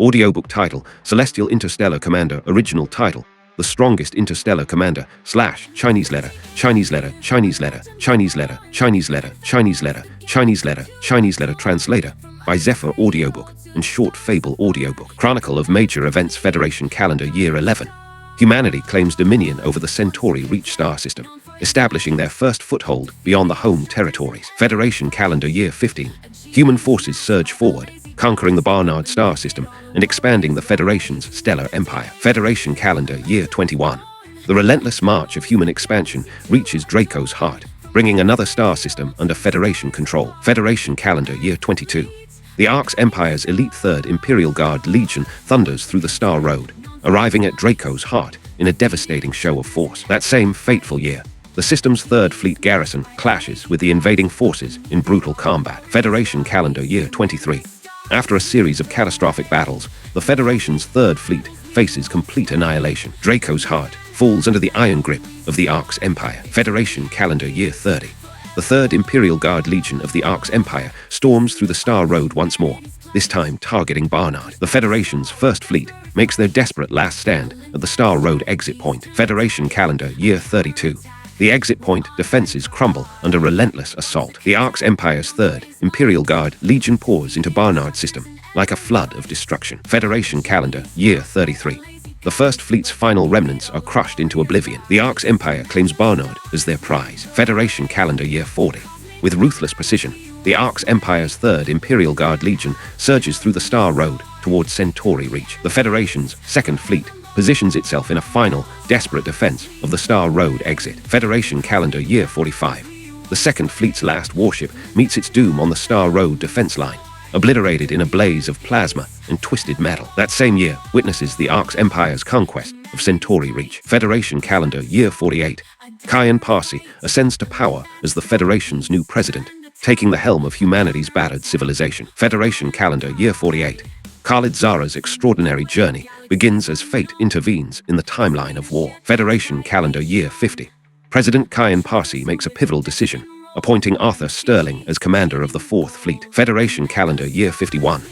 Audiobook title, Celestial Interstellar Commander. Original title, The Strongest Interstellar Commander, / Chinese letter, Chinese letter, Chinese letter, Chinese letter, Chinese letter, Chinese letter, Chinese letter, Chinese letter. Translator, by Zephyr Audiobook and Short Fable Audiobook. Chronicle of Major Events. Federation Calendar Year 11. Humanity claims dominion over the Centauri Reach star system, establishing their first foothold beyond the home territories. Federation Calendar Year 15. Human forces surge forward, conquering the Barnard star system and expanding the Federation's stellar empire. Federation Calendar Year 21. The relentless march of human expansion reaches Draco's heart, bringing another star system under Federation control. Federation Calendar Year 22. The Ark's Empire's elite 3rd Imperial Guard Legion thunders through the Star Road, arriving at Draco's heart in a devastating show of force. That same fateful year, the system's 3rd Fleet garrison clashes with the invading forces in brutal combat. Federation Calendar Year 23. After a series of catastrophic battles, the Federation's 3rd Fleet faces complete annihilation. Draco's heart falls under the iron grip of the Ark's Empire. Federation Calendar Year 30. The 3rd Imperial Guard Legion of the Ark's Empire storms through the Star Road once more, this time targeting Barnard. The Federation's 1st Fleet makes their desperate last stand at the Star Road exit point. Federation Calendar Year 32. The exit point defenses crumble under relentless assault. The Ark's Empire's 3rd Imperial Guard Legion pours into Barnard's system like a flood of destruction. Federation Calendar Year 33. The 1st Fleet's final remnants are crushed into oblivion. The Ark's Empire claims Barnard as their prize. Federation Calendar Year 40. With ruthless precision, the Ark's Empire's 3rd Imperial Guard Legion surges through the Star Road towards Centauri Reach. The Federation's 2nd Fleet positions itself in a final, desperate defense of the Star Road exit. Federation Calendar Year 45. The 2nd Fleet's last warship meets its doom on the Star Road defense line, obliterated in a blaze of plasma and twisted metal. That same year witnesses the Ark's Empire's conquest of Centauri Reach. Federation Calendar Year 48. Kyan Parsi ascends to power as the Federation's new president, taking the helm of humanity's battered civilization. Federation Calendar Year 48. Khalid Zara's extraordinary journey begins as fate intervenes in the timeline of war. Federation Calendar Year 50. President Kyan Parsi makes a pivotal decision, appointing Arthur Sterling as commander of the 4th Fleet. Federation Calendar Year 51.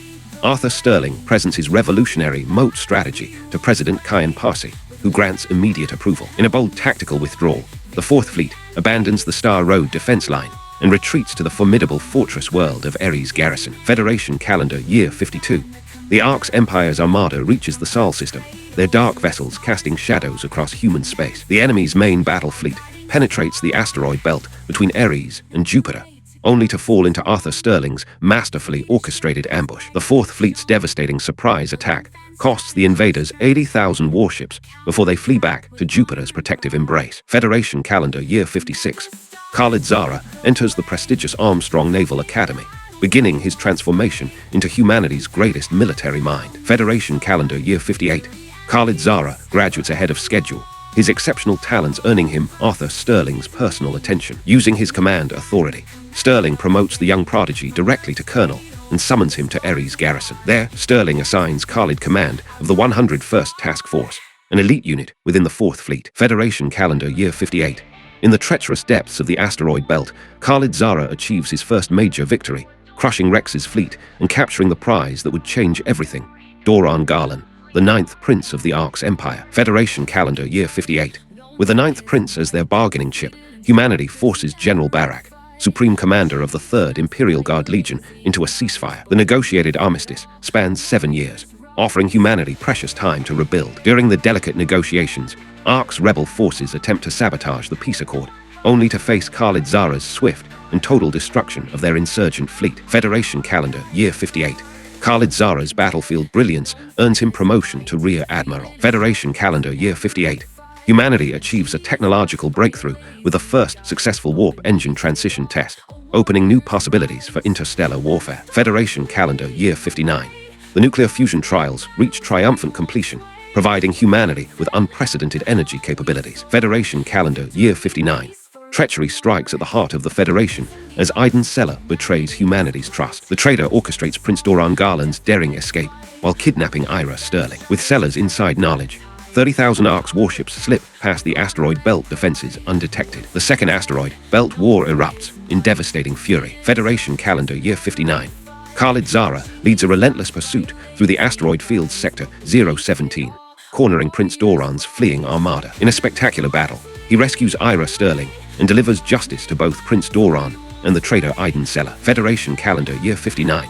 Arthur Sterling presents his revolutionary moat strategy to President Kyan Parsi, who grants immediate approval. In a bold tactical withdrawal, the 4th Fleet abandons the Star Road defense line and retreats to the formidable fortress world of Ares Garrison. Federation Calendar Year 52. The Ark's Empire's armada reaches the Sol system, their dark vessels casting shadows across human space. The enemy's main battle fleet penetrates the asteroid belt between Ares and Jupiter, only to fall into Arthur Sterling's masterfully orchestrated ambush. The 4th Fleet's devastating surprise attack costs the invaders 80,000 warships before they flee back to Jupiter's protective embrace. Federation Calendar Year 56. Khalid Zara enters the prestigious Armstrong Naval Academy, beginning his transformation into humanity's greatest military mind. Federation Calendar Year 58. Khalid Zara graduates ahead of schedule, his exceptional talents earning him Arthur Sterling's personal attention. Using his command authority, Sterling promotes the young prodigy directly to colonel and summons him to Ares Garrison. There, Sterling assigns Khalid command of the 101st Task Force, an elite unit within the 4th Fleet. Federation Calendar Year 58. In the treacherous depths of the asteroid belt, Khalid Zara achieves his first major victory, crushing Rex's fleet and capturing the prize that would change everything, Doran Garlan, the 9th Prince of the Ark's Empire. Federation Calendar Year 58. With the 9th Prince as their bargaining chip, humanity forces General Barak, supreme commander of the 3rd Imperial Guard Legion, into a ceasefire. The negotiated armistice spans 7 years, offering humanity precious time to rebuild. During the delicate negotiations, Ark's rebel forces attempt to sabotage the peace accord, only to face Khalid Zara's swift and total destruction of their insurgent fleet. Federation Calendar Year 58. Khalid Zara's battlefield brilliance earns him promotion to Rear Admiral. Federation Calendar Year 58. Humanity achieves a technological breakthrough with the first successful warp engine transition test, opening new possibilities for interstellar warfare. Federation Calendar Year 59. The nuclear fusion trials reach triumphant completion, providing humanity with unprecedented energy capabilities. Federation Calendar Year 59. Treachery strikes at the heart of the Federation as Iden Seller betrays humanity's trust. The traitor orchestrates Prince Doran Garland's daring escape while kidnapping Ira Sterling. With Seller's inside knowledge, 30,000 Ark's warships slip past the asteroid belt defenses undetected. The second asteroid belt war erupts in devastating fury. Federation Calendar Year 59. Khalid Zara leads a relentless pursuit through the asteroid field sector 017, cornering Prince Doran's fleeing armada. In a spectacular battle, he rescues Ira Sterling and delivers justice to both Prince Doran and the traitor Aiden Seller. Federation Calendar Year 59.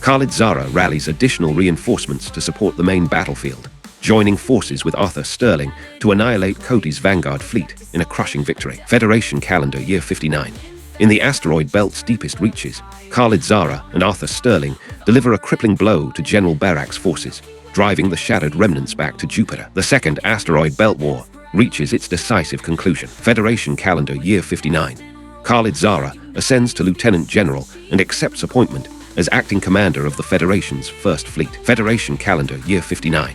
Khalid Zara rallies additional reinforcements to support the main battlefield, joining forces with Arthur Sterling to annihilate Cody's Vanguard fleet in a crushing victory. Federation Calendar Year 59. In the asteroid belt's deepest reaches, Khalid Zara and Arthur Sterling deliver a crippling blow to General Barak's forces, driving the shattered remnants back to Jupiter. The Second Asteroid Belt War reaches its decisive conclusion. Federation Calendar Year 59. Khalid Zara ascends to Lieutenant General and accepts appointment as acting commander of the Federation's First Fleet. Federation Calendar Year 59.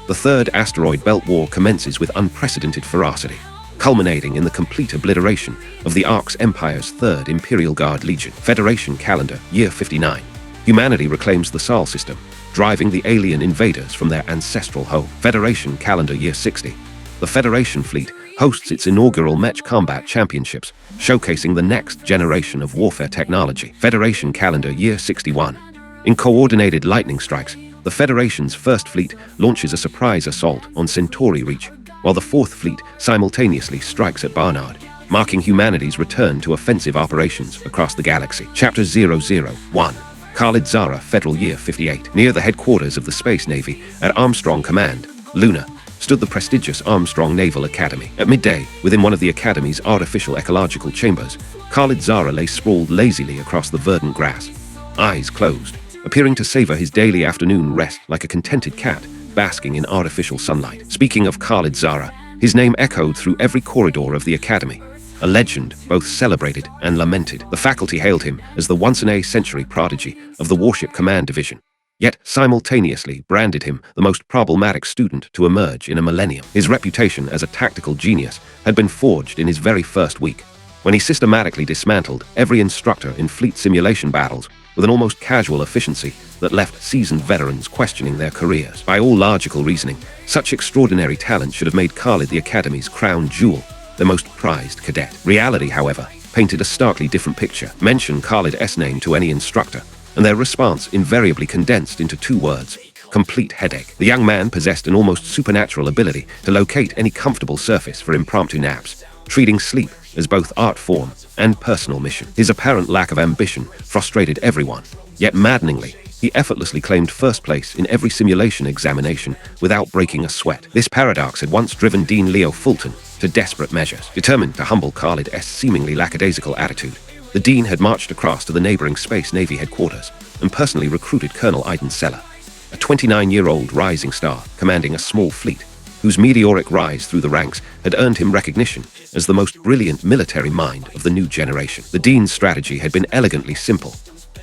The Third Asteroid Belt War commences with unprecedented ferocity, culminating in the complete obliteration of the Ark's Empire's 3rd Imperial Guard Legion. Federation Calendar Year 59. Humanity reclaims the Sol system, driving the alien invaders from their ancestral home. Federation Calendar Year 60. The Federation fleet hosts its inaugural Mech Combat Championships, showcasing the next generation of warfare technology. Federation Calendar Year 61. In coordinated lightning strikes, the Federation's First Fleet launches a surprise assault on Centauri Reach, while the Fourth Fleet simultaneously strikes at Barnard, marking humanity's return to offensive operations across the galaxy. Chapter 001. Khalid Zara Federal Year 58. Near the headquarters of the Space Navy at Armstrong Command, Luna, stood the prestigious Armstrong Naval Academy. At midday, within one of the Academy's artificial ecological chambers, Khalid Zara lay sprawled lazily across the verdant grass, eyes closed, appearing to savor his daily afternoon rest like a contented cat basking in artificial sunlight. Speaking of Khalid Zara, his name echoed through every corridor of the Academy, a legend both celebrated and lamented. The faculty hailed him as the once-in-a-century prodigy of the Warship Command Division, yet simultaneously branded him the most problematic student to emerge in a millennium. His reputation as a tactical genius had been forged in his very first week, when he systematically dismantled every instructor in fleet simulation battles with an almost casual efficiency that left seasoned veterans questioning their careers. By all logical reasoning, such extraordinary talent should have made Khalid the Academy's crown jewel, their most prized cadet. Reality, however, painted a starkly different picture. Mention Khalid's name to any instructor, and their response invariably condensed into 2 words: complete headache. The young man possessed an almost supernatural ability to locate any comfortable surface for impromptu naps, treating sleep as both art form and personal mission. His apparent lack of ambition frustrated everyone, yet maddeningly, he effortlessly claimed first place in every simulation examination without breaking a sweat. This paradox had once driven Dean Leo Fulton to desperate measures. Determined to humble Khalid's seemingly lackadaisical attitude, the Dean had marched across to the neighboring Space Navy headquarters and personally recruited Colonel Aiden Seller, a 29-year-old rising star commanding a small fleet, whose meteoric rise through the ranks had earned him recognition as the most brilliant military mind of the new generation. The Dean's strategy had been elegantly simple.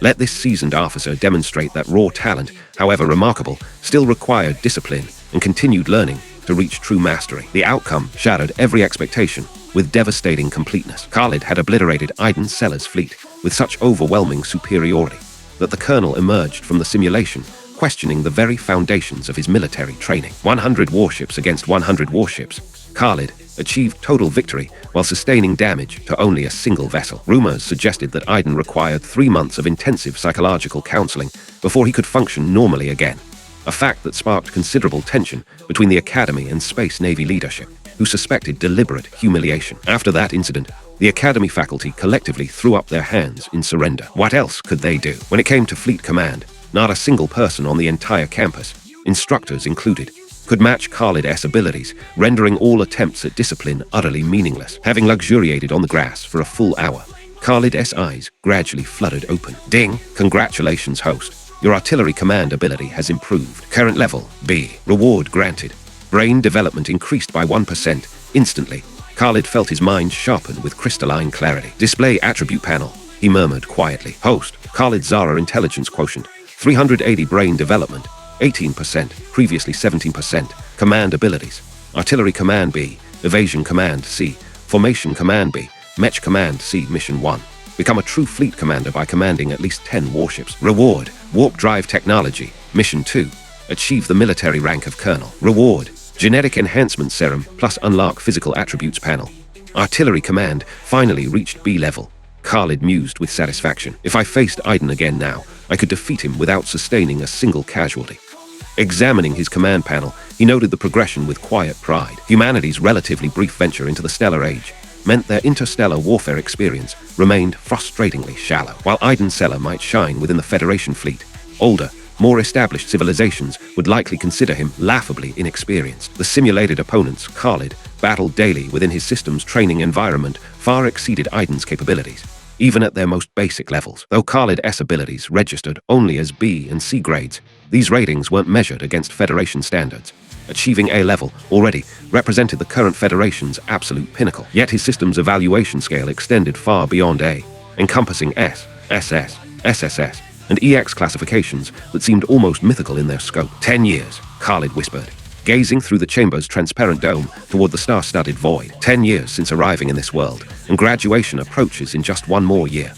Let this seasoned officer demonstrate that raw talent, however remarkable, still required discipline and continued learning to reach true mastery. The outcome shattered every expectation with devastating completeness. Khalid had obliterated Aiden Seller's fleet with such overwhelming superiority that the colonel emerged from the simulation questioning the very foundations of his military training. 100 warships against 100 warships, Khalid achieved total victory while sustaining damage to only a single vessel. Rumors suggested that Aiden required 3 months of intensive psychological counseling before he could function normally again, a fact that sparked considerable tension between the Academy and Space Navy leadership, who suspected deliberate humiliation. After that incident, the Academy faculty collectively threw up their hands in surrender. What else could they do? When it came to fleet command, not a single person on the entire campus, instructors included, could match Khalid's abilities, rendering all attempts at discipline utterly meaningless. Having luxuriated on the grass for a full hour, Khalid's eyes gradually flooded open. Ding! Congratulations, host. Your artillery command ability has improved. Current level, B. Reward granted. Brain development increased by 1%. Instantly, Khalid felt his mind sharpen with crystalline clarity. Display attribute panel, he murmured quietly. Host, Khalid Zara intelligence quotient, 380 brain development, 18%, previously 17%. Command abilities: Artillery Command B, Evasion Command C, Formation Command B, Mech Command C. Mission 1. Become a true fleet commander by commanding at least 10 warships. Reward: Warp Drive Technology, Mission 2. Achieve the military rank of Colonel. Reward: Genetic Enhancement Serum plus unlock Physical Attributes panel. Artillery Command finally reached B level. Khalid mused with satisfaction. If I faced Aiden again now, I could defeat him without sustaining a single casualty. Examining his command panel, he noted the progression with quiet pride. Humanity's relatively brief venture into the stellar age meant their interstellar warfare experience remained frustratingly shallow. While Aiden Seller might shine within the Federation fleet, older, more established civilizations would likely consider him laughably inexperienced. The simulated opponents Khalid battled daily within his system's training environment far exceeded Aiden's capabilities, even at their most basic levels. Though Khalid's abilities registered only as B and C grades, these ratings weren't measured against Federation standards. Achieving A level already represented the current Federation's absolute pinnacle. Yet his system's evaluation scale extended far beyond A, encompassing S, SS, SSS, and EX classifications that seemed almost mythical in their scope. 10 years, Khalid whispered, gazing through the chamber's transparent dome toward the star-studded void. 10 years since arriving in this world, and graduation approaches in just one more year.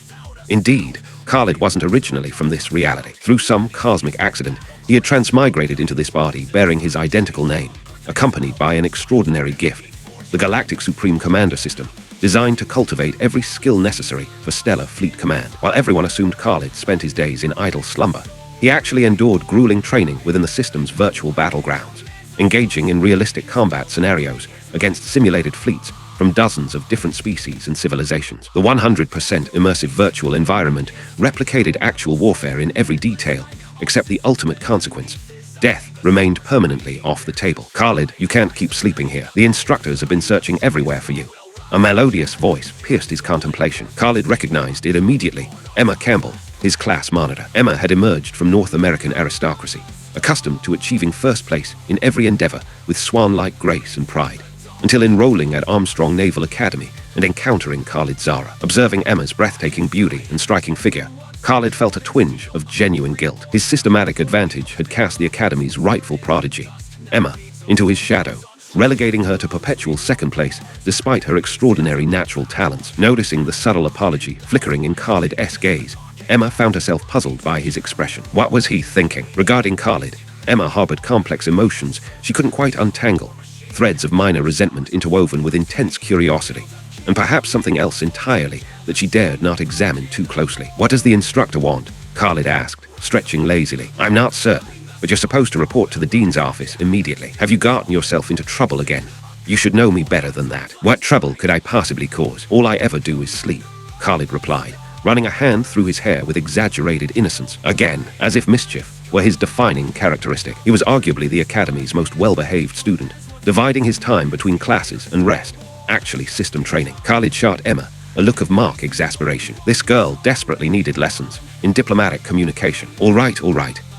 Indeed, Khalid wasn't originally from this reality. Through some cosmic accident, he had transmigrated into this body bearing his identical name, accompanied by an extraordinary gift, the Galactic Supreme Commander System, designed to cultivate every skill necessary for stellar fleet command. While everyone assumed Khalid spent his days in idle slumber, he actually endured grueling training within the system's virtual battlegrounds, engaging in realistic combat scenarios against simulated fleets from dozens of different species and civilizations. The 100% immersive virtual environment replicated actual warfare in every detail, except the ultimate consequence. Death remained permanently off the table. Khalid, you can't keep sleeping here. The instructors have been searching everywhere for you. A melodious voice pierced his contemplation. Khalid recognized it immediately. Emma Campbell, his class monitor. Emma had emerged from North American aristocracy, accustomed to achieving first place in every endeavor with swan-like grace and pride, until enrolling at Armstrong Naval Academy and encountering Khalid Zara. Observing Emma's breathtaking beauty and striking figure, Khalid felt a twinge of genuine guilt. His systematic advantage had cast the Academy's rightful prodigy, Emma, into his shadow, relegating her to perpetual second place despite her extraordinary natural talents. Noticing the subtle apology flickering in Khalid's gaze, Emma found herself puzzled by his expression. What was he thinking? Regarding Khalid, Emma harbored complex emotions she couldn't quite untangle, threads of minor resentment interwoven with intense curiosity, and perhaps something else entirely that she dared not examine too closely. What does the instructor want? Khalid asked, stretching lazily. I'm not certain, but you're supposed to report to the dean's office immediately. Have you gotten yourself into trouble again? You should know me better than that. What trouble could I possibly cause? All I ever do is sleep, Khalid replied, running a hand through his hair with exaggerated innocence. Again, as if mischief were his defining characteristic. He was arguably the Academy's most well-behaved student, dividing his time between classes and rest, actually system training. Khalid shot Emma a look of mock exasperation. This girl desperately needed lessons in diplomatic communication. All right,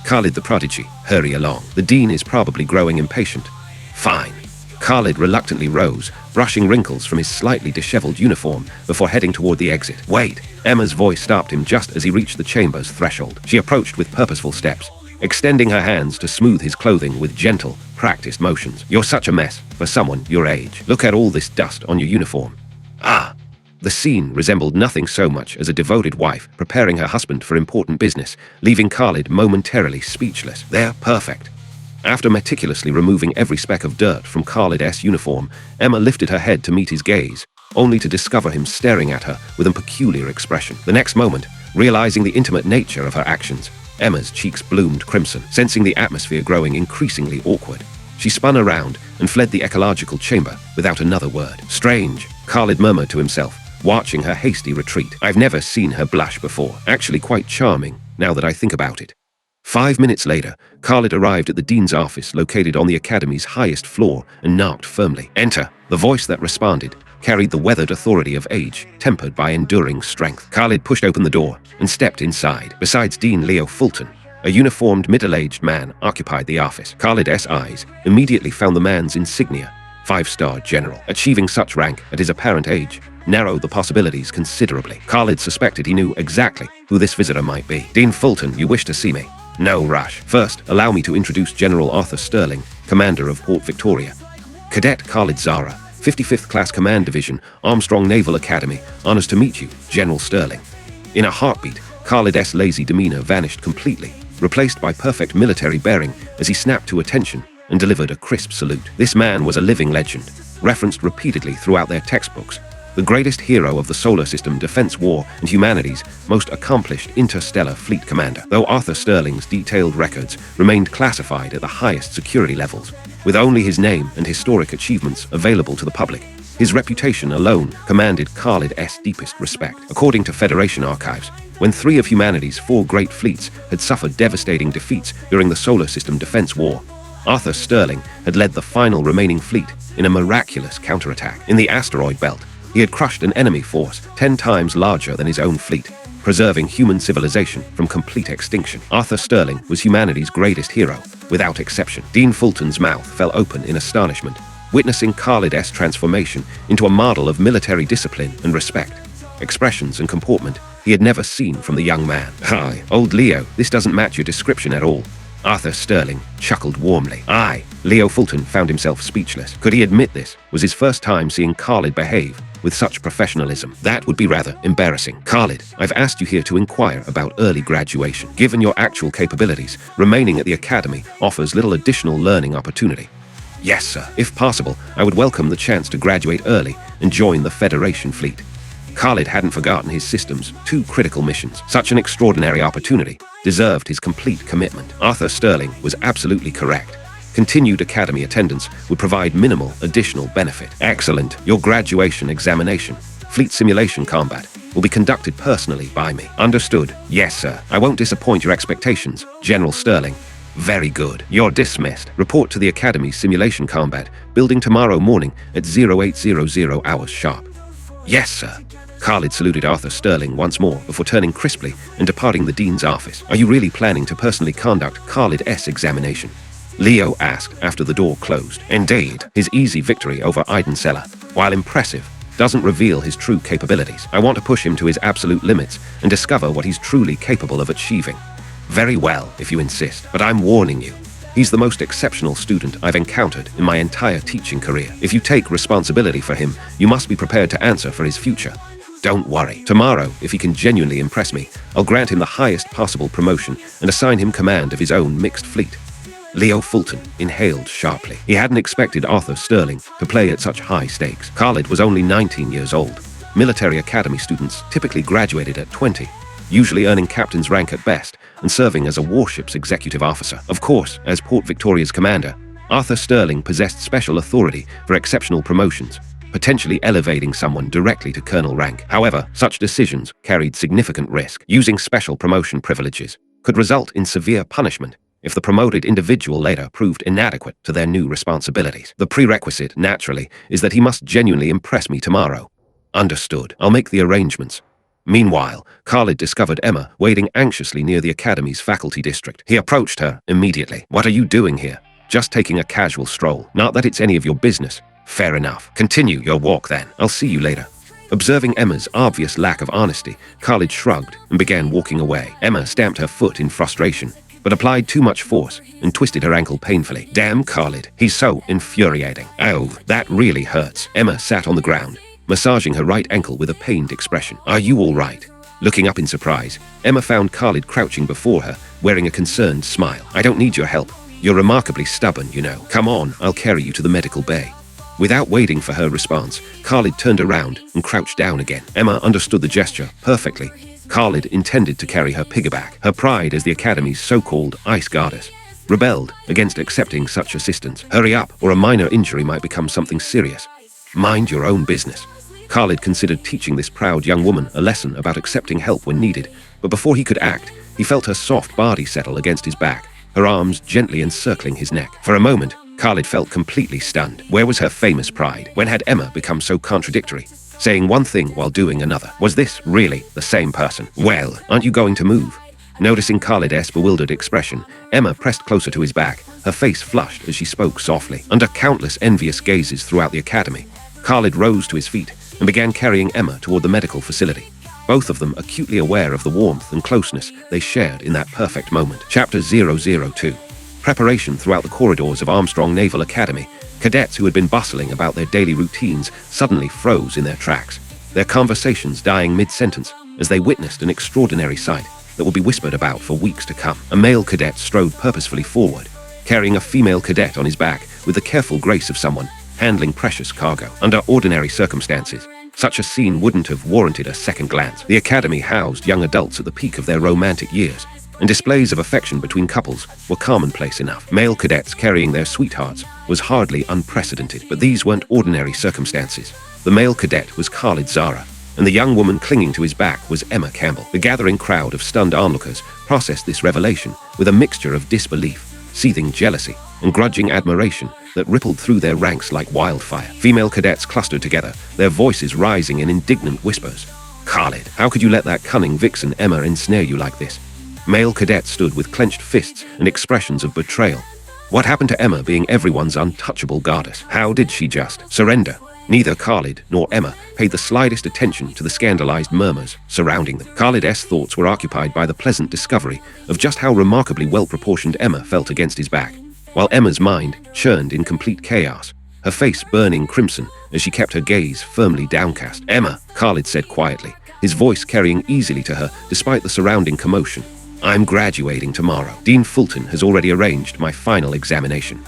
Khalid the prodigy, hurry along. The dean is probably growing impatient. Fine. Khalid reluctantly rose, brushing wrinkles from his slightly disheveled uniform before heading toward the exit. Wait! Emma's voice stopped him just as he reached the chamber's threshold. She approached with purposeful steps, extending her hands to smooth his clothing with gentle, practiced motions. You're such a mess for someone your age. Look at all this dust on your uniform. Ah! The scene resembled nothing so much as a devoted wife preparing her husband for important business, leaving Khalid momentarily speechless. They're perfect. After meticulously removing every speck of dirt from Khalid's uniform, Emma lifted her head to meet his gaze, only to discover him staring at her with a peculiar expression. The next moment, realizing the intimate nature of her actions, Emma's cheeks bloomed crimson. Sensing the atmosphere growing increasingly awkward, she spun around and fled the ecological chamber without another word. Strange, Khalid murmured to himself, watching her hasty retreat. I've never seen her blush before. Actually quite charming, now that I think about it. 5 minutes later, Khalid arrived at the dean's office located on the Academy's highest floor and knocked firmly. Enter. The voice that responded carried the weathered authority of age, tempered by enduring strength. Khalid pushed open the door and stepped inside. Besides Dean Leo Fulton, a uniformed middle-aged man occupied the office. Khalid's eyes immediately found the man's insignia, 5-star general. Achieving such rank at his apparent age narrowed the possibilities considerably. Khalid suspected he knew exactly who this visitor might be. Dean Fulton, you wish to see me? No rush. First, allow me to introduce General Arthur Sterling, Commander of Port Victoria. Cadet Khalid Zara, 55th Class Command Division, Armstrong Naval Academy, honors to meet you, General Sterling. In a heartbeat, Khalid's lazy demeanor vanished completely, replaced by perfect military bearing as he snapped to attention and delivered a crisp salute. This man was a living legend, referenced repeatedly throughout their textbooks, the greatest hero of the solar system defense war and humanity's most accomplished interstellar fleet commander. Though Arthur Sterling's detailed records remained classified at the highest security levels, with only his name and historic achievements available to the public, his reputation alone commanded Khalid's deepest respect. According to Federation archives, when 3 of humanity's 4 great fleets had suffered devastating defeats during the solar system defense war, Arthur Sterling had led the final remaining fleet in a miraculous counterattack. In the asteroid belt, he had crushed an enemy force 10 times larger than his own fleet, preserving human civilization from complete extinction. Arthur Sterling was humanity's greatest hero, without exception. Dean Fulton's mouth fell open in astonishment, witnessing Khalid's transformation into a model of military discipline and respect. Expressions and comportment he had never seen from the young man. "Hi, old Leo, this doesn't match your description at all." Arthur Sterling chuckled warmly. Aye, Leo Fulton found himself speechless. Could he admit this was his first time seeing Khalid behave with such professionalism? That would be rather embarrassing. "Khalid, I've asked you here to inquire about early graduation. Given your actual capabilities, remaining at the academy offers little additional learning opportunity." "Yes, sir. If possible, I would welcome the chance to graduate early and join the Federation fleet." Khalid hadn't forgotten his system's 2 critical missions. Such an extraordinary opportunity deserved his complete commitment. Arthur Sterling was absolutely correct. Continued academy attendance would provide minimal additional benefit. "Excellent. Your graduation examination, fleet simulation combat, will be conducted personally by me." "Understood. Yes, sir. I won't disappoint your expectations, General Sterling." "Very good. You're dismissed. Report to the Academy's simulation combat building tomorrow morning at 0800 hours sharp." "Yes, sir." Khalid saluted Arthur Sterling once more before turning crisply and departing the Dean's office. "Are you really planning to personally conduct Khalid's examination?" Leo asked after the door closed. "Indeed. His easy victory over Eidenseller, while impressive, doesn't reveal his true capabilities. I want to push him to his absolute limits and discover what he's truly capable of achieving." "Very well, if you insist, but I'm warning you. He's the most exceptional student I've encountered in my entire teaching career. If you take responsibility for him, you must be prepared to answer for his future. Don't worry. Tomorrow, if he can genuinely impress me, I'll grant him the highest possible promotion and assign him command of his own mixed fleet." Leo Fulton inhaled sharply. He hadn't expected Arthur Sterling to play at such high stakes. Khalid was only 19 years old. Military academy students typically graduated at 20, usually earning captain's rank at best and serving as a warship's executive officer. Of course, as Port Victoria's commander, Arthur Sterling possessed special authority for exceptional promotions, potentially elevating someone directly to colonel rank. However, such decisions carried significant risk. Using special promotion privileges could result in severe punishment if the promoted individual later proved inadequate to their new responsibilities. The prerequisite, naturally, is that he must genuinely impress me tomorrow. "Understood. I'll make the arrangements." Meanwhile, Khalid discovered Emma waiting anxiously near the Academy's faculty district. He approached her immediately. "What are you doing here?" "Just taking a casual stroll. Not that it's any of your business." "Fair enough. Continue your walk then. I'll see you later." Observing Emma's obvious lack of honesty, Khalid shrugged and began walking away. Emma stamped her foot in frustration, but applied too much force and twisted her ankle painfully. "Damn Khalid. He's so infuriating." "Oh, that really hurts." Emma sat on the ground, massaging her right ankle with a pained expression. "Are you all right?" Looking up in surprise, Emma found Khalid crouching before her, wearing a concerned smile. "I don't need your help. You're remarkably stubborn, you know. Come on, I'll carry you to the medical bay." Without waiting for her response, Khalid turned around and crouched down again. Emma understood the gesture perfectly. Khalid intended to carry her piggyback. Her pride as the Academy's so-called ice goddess rebelled against accepting such assistance. Hurry up, or a minor injury might become something serious. Mind your own business. Khalid considered teaching this proud young woman a lesson about accepting help when needed, but before he could act, he felt her soft body settle against his back, her arms gently encircling his neck. For a moment, Khalid felt completely stunned. Where was her famous pride? When had Emma become so contradictory, saying one thing while doing another? Was this really the same person? "Well, aren't you going to move?" Noticing Khalid's bewildered expression, Emma pressed closer to his back, her face flushed as she spoke softly. Under countless envious gazes throughout the academy, Khalid rose to his feet and began carrying Emma toward the medical facility, both of them acutely aware of the warmth and closeness they shared in that perfect moment. Chapter 002. Preparation. Throughout the corridors of Armstrong Naval Academy, cadets who had been bustling about their daily routines suddenly froze in their tracks, their conversations dying mid-sentence as they witnessed an extraordinary sight that would be whispered about for weeks to come. A male cadet strode purposefully forward, carrying a female cadet on his back with the careful grace of someone handling precious cargo. Under ordinary circumstances, Such a scene wouldn't have warranted a second glance. The academy housed young adults at the peak of their romantic years, and displays of affection between couples were commonplace enough. Male cadets carrying their sweethearts was hardly unprecedented, but these weren't ordinary circumstances. The male cadet was Khalid Zara, and the young woman clinging to his back was Emma Campbell. The gathering crowd of stunned onlookers processed this revelation with a mixture of disbelief, seething jealousy, and grudging admiration that rippled through their ranks like wildfire. Female cadets clustered together, their voices rising in indignant whispers. "Khalid, how could you let that cunning vixen Emma ensnare you like this?" Male cadets stood with clenched fists and expressions of betrayal. What happened to Emma being everyone's untouchable goddess? How did she just surrender? Neither Khalid nor Emma paid the slightest attention to the scandalized murmurs surrounding them. Khalid's thoughts were occupied by the pleasant discovery of just how remarkably well-proportioned Emma felt against his back, while Emma's mind churned in complete chaos, her face burning crimson as she kept her gaze firmly downcast. "Emma," Khalid said quietly, his voice carrying easily to her despite the surrounding commotion, "I'm graduating tomorrow. Dean Fulton has already arranged my final examination."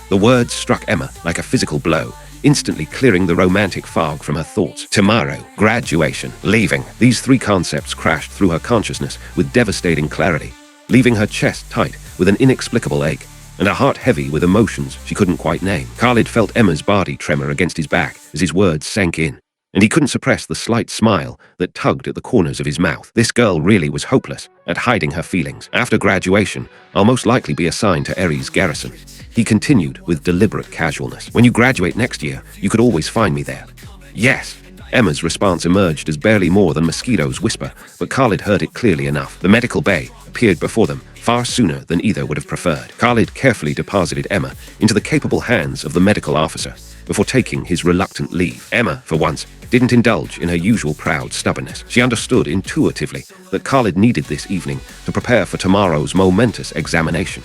The words struck Emma like a physical blow, instantly clearing the romantic fog from her thoughts. Tomorrow, graduation, leaving. These three concepts crashed through her consciousness with devastating clarity, leaving her chest tight with an inexplicable ache, and a heart heavy with emotions she couldn't quite name. Khalid felt Emma's body tremor against his back as his words sank in, and he couldn't suppress the slight smile that tugged at the corners of his mouth. This girl really was hopeless at hiding her feelings. "After graduation, I'll most likely be assigned to Ares Garrison," he continued with deliberate casualness. "When you graduate next year, you could always find me there." "Yes." Emma's response emerged as barely more than mosquitoes whisper, but Khalid heard it clearly enough. The medical bay appeared before them far sooner than either would have preferred. Khalid carefully deposited Emma into the capable hands of the medical officer before taking his reluctant leave. Emma, for once, didn't indulge in her usual proud stubbornness. She understood intuitively that Khalid needed this evening to prepare for tomorrow's momentous examination,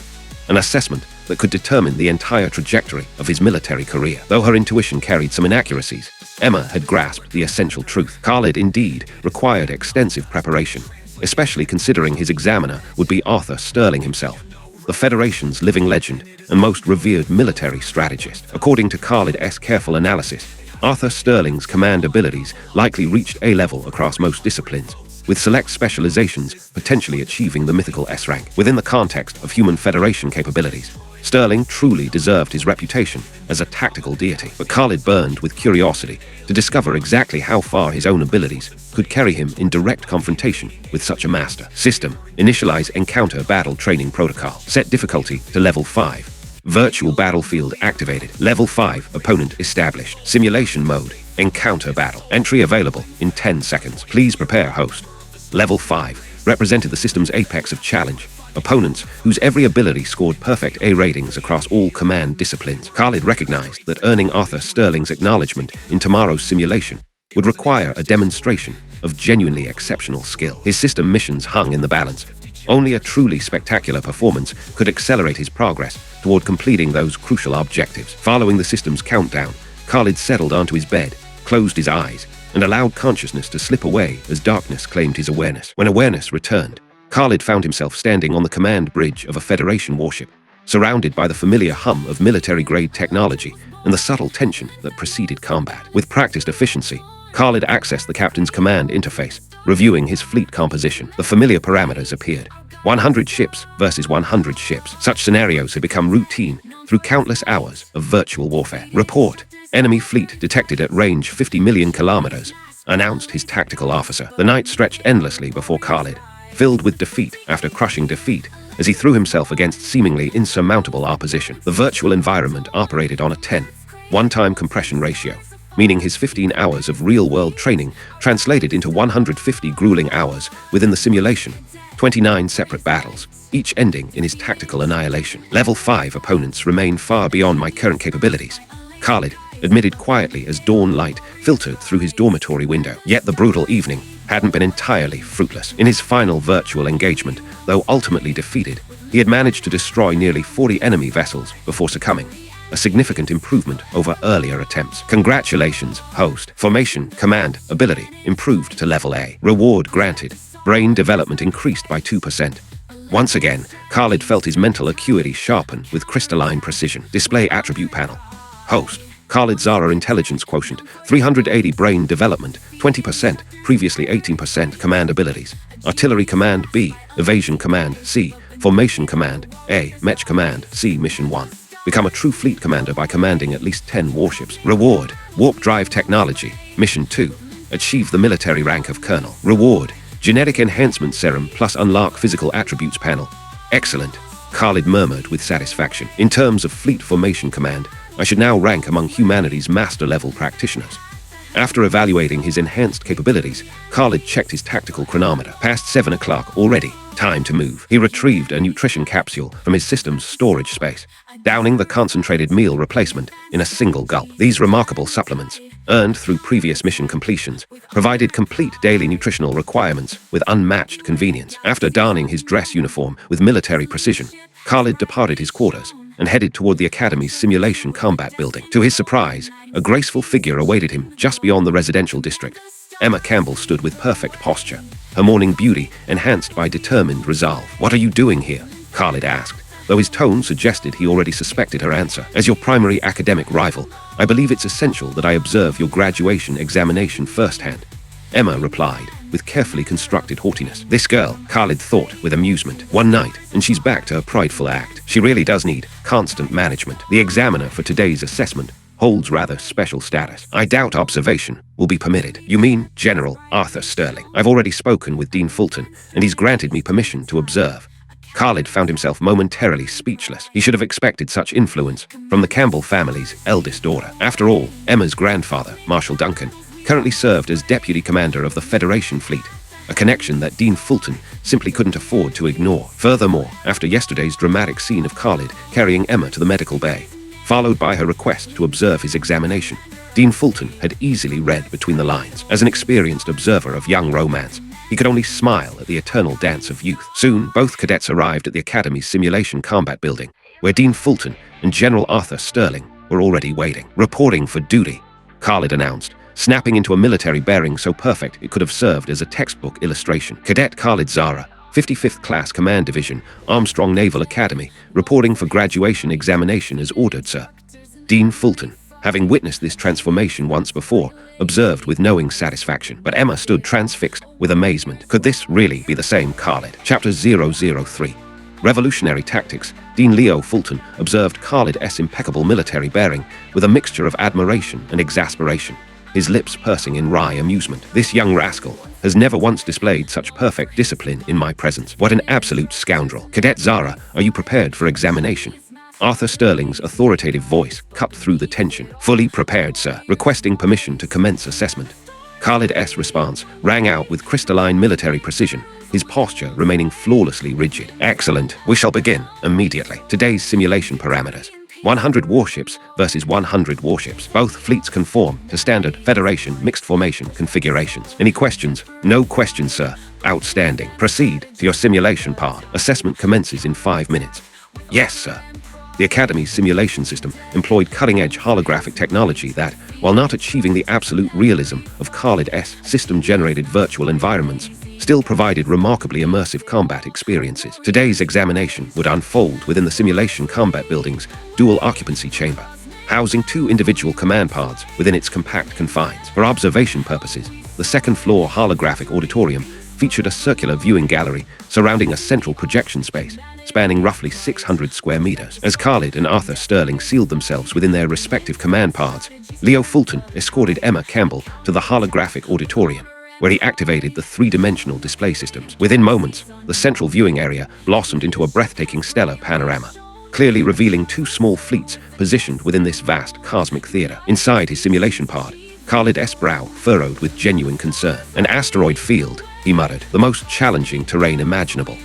an assessment that could determine the entire trajectory of his military career. Though her intuition carried some inaccuracies, Emma had grasped the essential truth. Khalid indeed required extensive preparation, especially considering his examiner would be Arthur Sterling himself, the Federation's living legend and most revered military strategist. According to Khalid's careful analysis, Arthur Sterling's command abilities likely reached A-level across most disciplines, with select specializations potentially achieving the mythical S rank. Within the context of human Federation capabilities, Sterling truly deserved his reputation as a tactical deity, but Khalid burned with curiosity to discover exactly how far his own abilities could carry him in direct confrontation with such a master. System: initialize encounter battle training protocol. Set difficulty to level 5. Virtual battlefield activated. Level 5 opponent established. Simulation mode: encounter battle. Entry available in 10 seconds. Please prepare, host. Level 5 represented the system's apex of challenge. Opponents whose every ability scored perfect A ratings across all command disciplines. Khalid recognized that earning Arthur Sterling's acknowledgement in tomorrow's simulation would require a demonstration of genuinely exceptional skill. His system missions hung in the balance. Only a truly spectacular performance could accelerate his progress toward completing those crucial objectives. Following the system's countdown, Khalid settled onto his bed, closed his eyes, and allowed consciousness to slip away as darkness claimed his awareness. When awareness returned, Khalid found himself standing on the command bridge of a Federation warship, surrounded by the familiar hum of military-grade technology and the subtle tension that preceded combat. With practiced efficiency, Khalid accessed the captain's command interface, reviewing his fleet composition. The familiar parameters appeared. 100 ships versus 100 ships. Such scenarios had become routine through countless hours of virtual warfare. Report: enemy fleet detected at range 50 million kilometers, announced his tactical officer. The night stretched endlessly before Khalid, filled with defeat after crushing defeat, as he threw himself against seemingly insurmountable opposition. The virtual environment operated on a 10 one-time compression ratio, meaning his 15 hours of real-world training translated into 150 grueling hours within the simulation, 29 separate battles, each ending in his tactical annihilation. Level 5 opponents remain far beyond my current capabilities, Khalid admitted quietly as dawn light filtered through his dormitory window. Yet the brutal evening hadn't been entirely fruitless. In his final virtual engagement, though ultimately defeated, he had managed to destroy nearly 40 enemy vessels before succumbing, a significant improvement over earlier attempts. Congratulations, host. Formation, command, ability improved to level A. Reward granted. Brain development increased by 2%. Once again, Khalid felt his mental acuity sharpen with crystalline precision. Display attribute panel. Host. Khalid Zara intelligence quotient, 380 brain development, 20%, previously 18% command abilities. Artillery command B, evasion command C, formation command A, match command C, mission 1. Become a true fleet commander by commanding at least 10 warships. Reward, warp drive technology, mission 2. Achieve the military rank of colonel. Reward, genetic enhancement serum plus unlock physical attributes panel. Excellent, Khalid murmured with satisfaction. In terms of fleet formation command, I should now rank among humanity's master-level practitioners. After evaluating his enhanced capabilities, Khalid checked his tactical chronometer. Past 7 o'clock already. Time to move. He retrieved a nutrition capsule from his system's storage space, downing the concentrated meal replacement in a single gulp. These remarkable supplements, earned through previous mission completions, provided complete daily nutritional requirements with unmatched convenience. After donning his dress uniform with military precision, Khalid departed his quarters and headed toward the Academy's simulation combat building. To his surprise, a graceful figure awaited him just beyond the residential district. Emma Campbell stood with perfect posture, her morning beauty enhanced by determined resolve. "What are you doing here?" Khalid asked, though his tone suggested he already suspected her answer. "As your primary academic rival, I believe it's essential that I observe your graduation examination firsthand," Emma replied, with carefully constructed haughtiness. This girl, Khalid thought with amusement. One night, and she's back to her prideful act. She really does need constant management. The examiner for today's assessment holds rather special status. I doubt observation will be permitted. "You mean General Arthur Sterling? I've already spoken with Dean Fulton, and he's granted me permission to observe." Khalid found himself momentarily speechless. He should have expected such influence from the Campbell family's eldest daughter. After all, Emma's grandfather, Marshal Duncan, currently served as deputy commander of the Federation Fleet, a connection that Dean Fulton simply couldn't afford to ignore. Furthermore, after yesterday's dramatic scene of Khalid carrying Emma to the medical bay, followed by her request to observe his examination, Dean Fulton had easily read between the lines. As an experienced observer of young romance, he could only smile at the eternal dance of youth. Soon, both cadets arrived at the Academy's simulation combat building, where Dean Fulton and General Arthur Sterling were already waiting. "Reporting for duty," Khalid announced, snapping into a military bearing so perfect it could have served as a textbook illustration. "Cadet Khalid Zara, 55th Class Command Division, Armstrong Naval Academy, reporting for graduation examination as ordered, sir." Dean Fulton, having witnessed this transformation once before, observed with knowing satisfaction. But Emma stood transfixed with amazement. Could this really be the same Khalid? Chapter 003. Revolutionary Tactics. Dean Leo Fulton observed Khalid's impeccable military bearing with a mixture of admiration and exasperation, his lips pursing in wry amusement. "This young rascal has never once displayed such perfect discipline in my presence. What an absolute scoundrel. Cadet Zara, are you prepared for examination?" Arthur Sterling's authoritative voice cut through the tension. "Fully prepared, sir. Requesting permission to commence assessment." Khalid's response rang out with crystalline military precision, his posture remaining flawlessly rigid. "Excellent. We shall begin immediately. Today's simulation parameters: 100 warships versus 100 warships. Both fleets conform to standard Federation mixed formation configurations. Any questions? No questions, sir. Outstanding. Proceed to your simulation part. Assessment commences in 5 minutes. Yes, sir. The Academy's simulation system employed cutting-edge holographic technology that, while not achieving the absolute realism of Khalid's system-generated virtual environments, still provided remarkably immersive combat experiences. Today's examination would unfold within the simulation combat building's dual-occupancy chamber, housing 2 individual command pods within its compact confines. For observation purposes, the second-floor holographic auditorium featured a circular viewing gallery surrounding a central projection space, spanning roughly 600 square meters. As Khalid and Arthur Sterling sealed themselves within their respective command pods, Leo Fulton escorted Emma Campbell to the holographic auditorium, where he activated the 3-dimensional display systems. Within moments, the central viewing area blossomed into a breathtaking stellar panorama, clearly revealing 2 small fleets positioned within this vast cosmic theater. Inside his simulation pod, Khalid's brow furrowed with genuine concern. "An asteroid field," he muttered, "the most challenging terrain imaginable."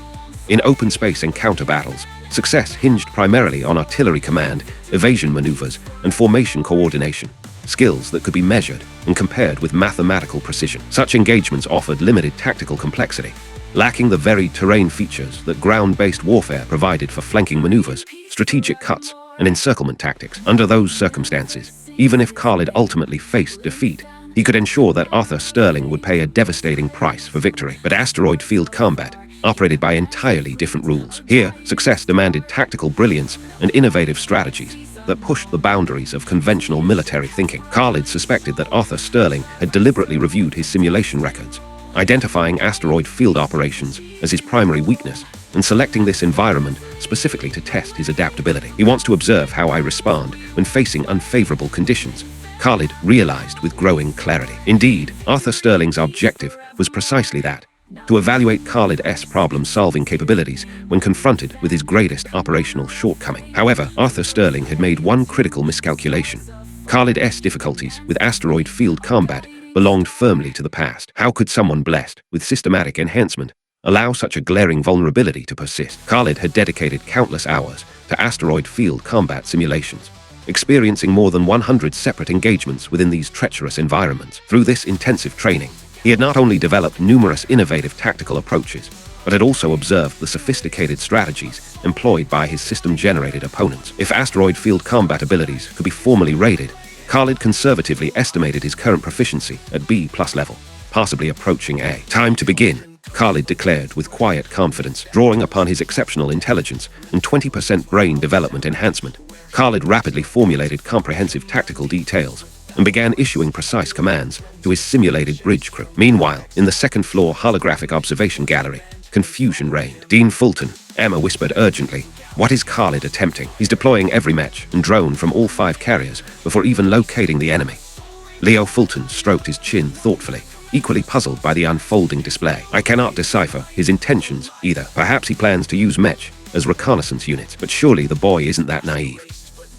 In open space encounter battles, success hinged primarily on artillery command, evasion maneuvers, and formation coordination, skills that could be measured and compared with mathematical precision. Such engagements offered limited tactical complexity, lacking the varied terrain features that ground-based warfare provided for flanking maneuvers, strategic cuts, and encirclement tactics. Under those circumstances, even if Khalid ultimately faced defeat, he could ensure that Arthur Sterling would pay a devastating price for victory. But asteroid field combat operated by entirely different rules. Here, success demanded tactical brilliance and innovative strategies, that pushed the boundaries of conventional military thinking. Khalid suspected that Arthur Sterling had deliberately reviewed his simulation records, identifying asteroid field operations as his primary weakness, and selecting this environment specifically to test his adaptability. He wants to observe how I respond when facing unfavorable conditions, Khalid realized with growing clarity. Indeed, Arthur Sterling's objective was precisely that: to evaluate Khalid's problem-solving capabilities when confronted with his greatest operational shortcoming. However, Arthur Sterling had made one critical miscalculation. Khalid's difficulties with asteroid field combat belonged firmly to the past. How could someone blessed with systematic enhancement allow such a glaring vulnerability to persist? Khalid had dedicated countless hours to asteroid field combat simulations, experiencing more than 100 separate engagements within these treacherous environments. Through this intensive training, he had not only developed numerous innovative tactical approaches, but had also observed the sophisticated strategies employed by his system-generated opponents. If asteroid field combat abilities could be formally rated, Khalid conservatively estimated his current proficiency at B+ level, possibly approaching A. Time to begin, Khalid declared with quiet confidence. Drawing upon his exceptional intelligence and 20% brain development enhancement, Khalid rapidly formulated comprehensive tactical details and began issuing precise commands to his simulated bridge crew. Meanwhile, in the second-floor holographic observation gallery, confusion reigned. Dean Fulton, Emma whispered urgently. What is Khalid attempting? He's deploying every match and drone from all 5 carriers before even locating the enemy. Leo Fulton stroked his chin thoughtfully, equally puzzled by the unfolding display. I cannot decipher his intentions either. Perhaps he plans to use Mech as reconnaissance units, but surely the boy isn't that naive.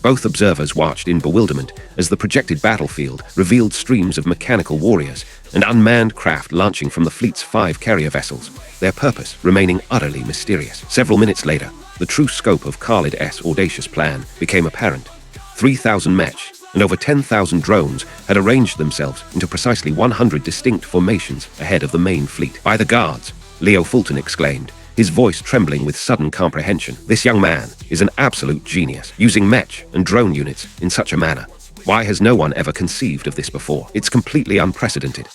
Both observers watched in bewilderment as the projected battlefield revealed streams of mechanical warriors and unmanned craft launching from the fleet's 5 carrier vessels, their purpose remaining utterly mysterious. Several minutes later, the true scope of Khalid's audacious plan became apparent. 3,000 Mech and over 10,000 drones had arranged themselves into precisely 100 distinct formations ahead of the main fleet. By the gods, Leo Fulton exclaimed, his voice trembling with sudden comprehension. This young man is an absolute genius, using Mech and drone units in such a manner. Why has no one ever conceived of this before? It's completely unprecedented.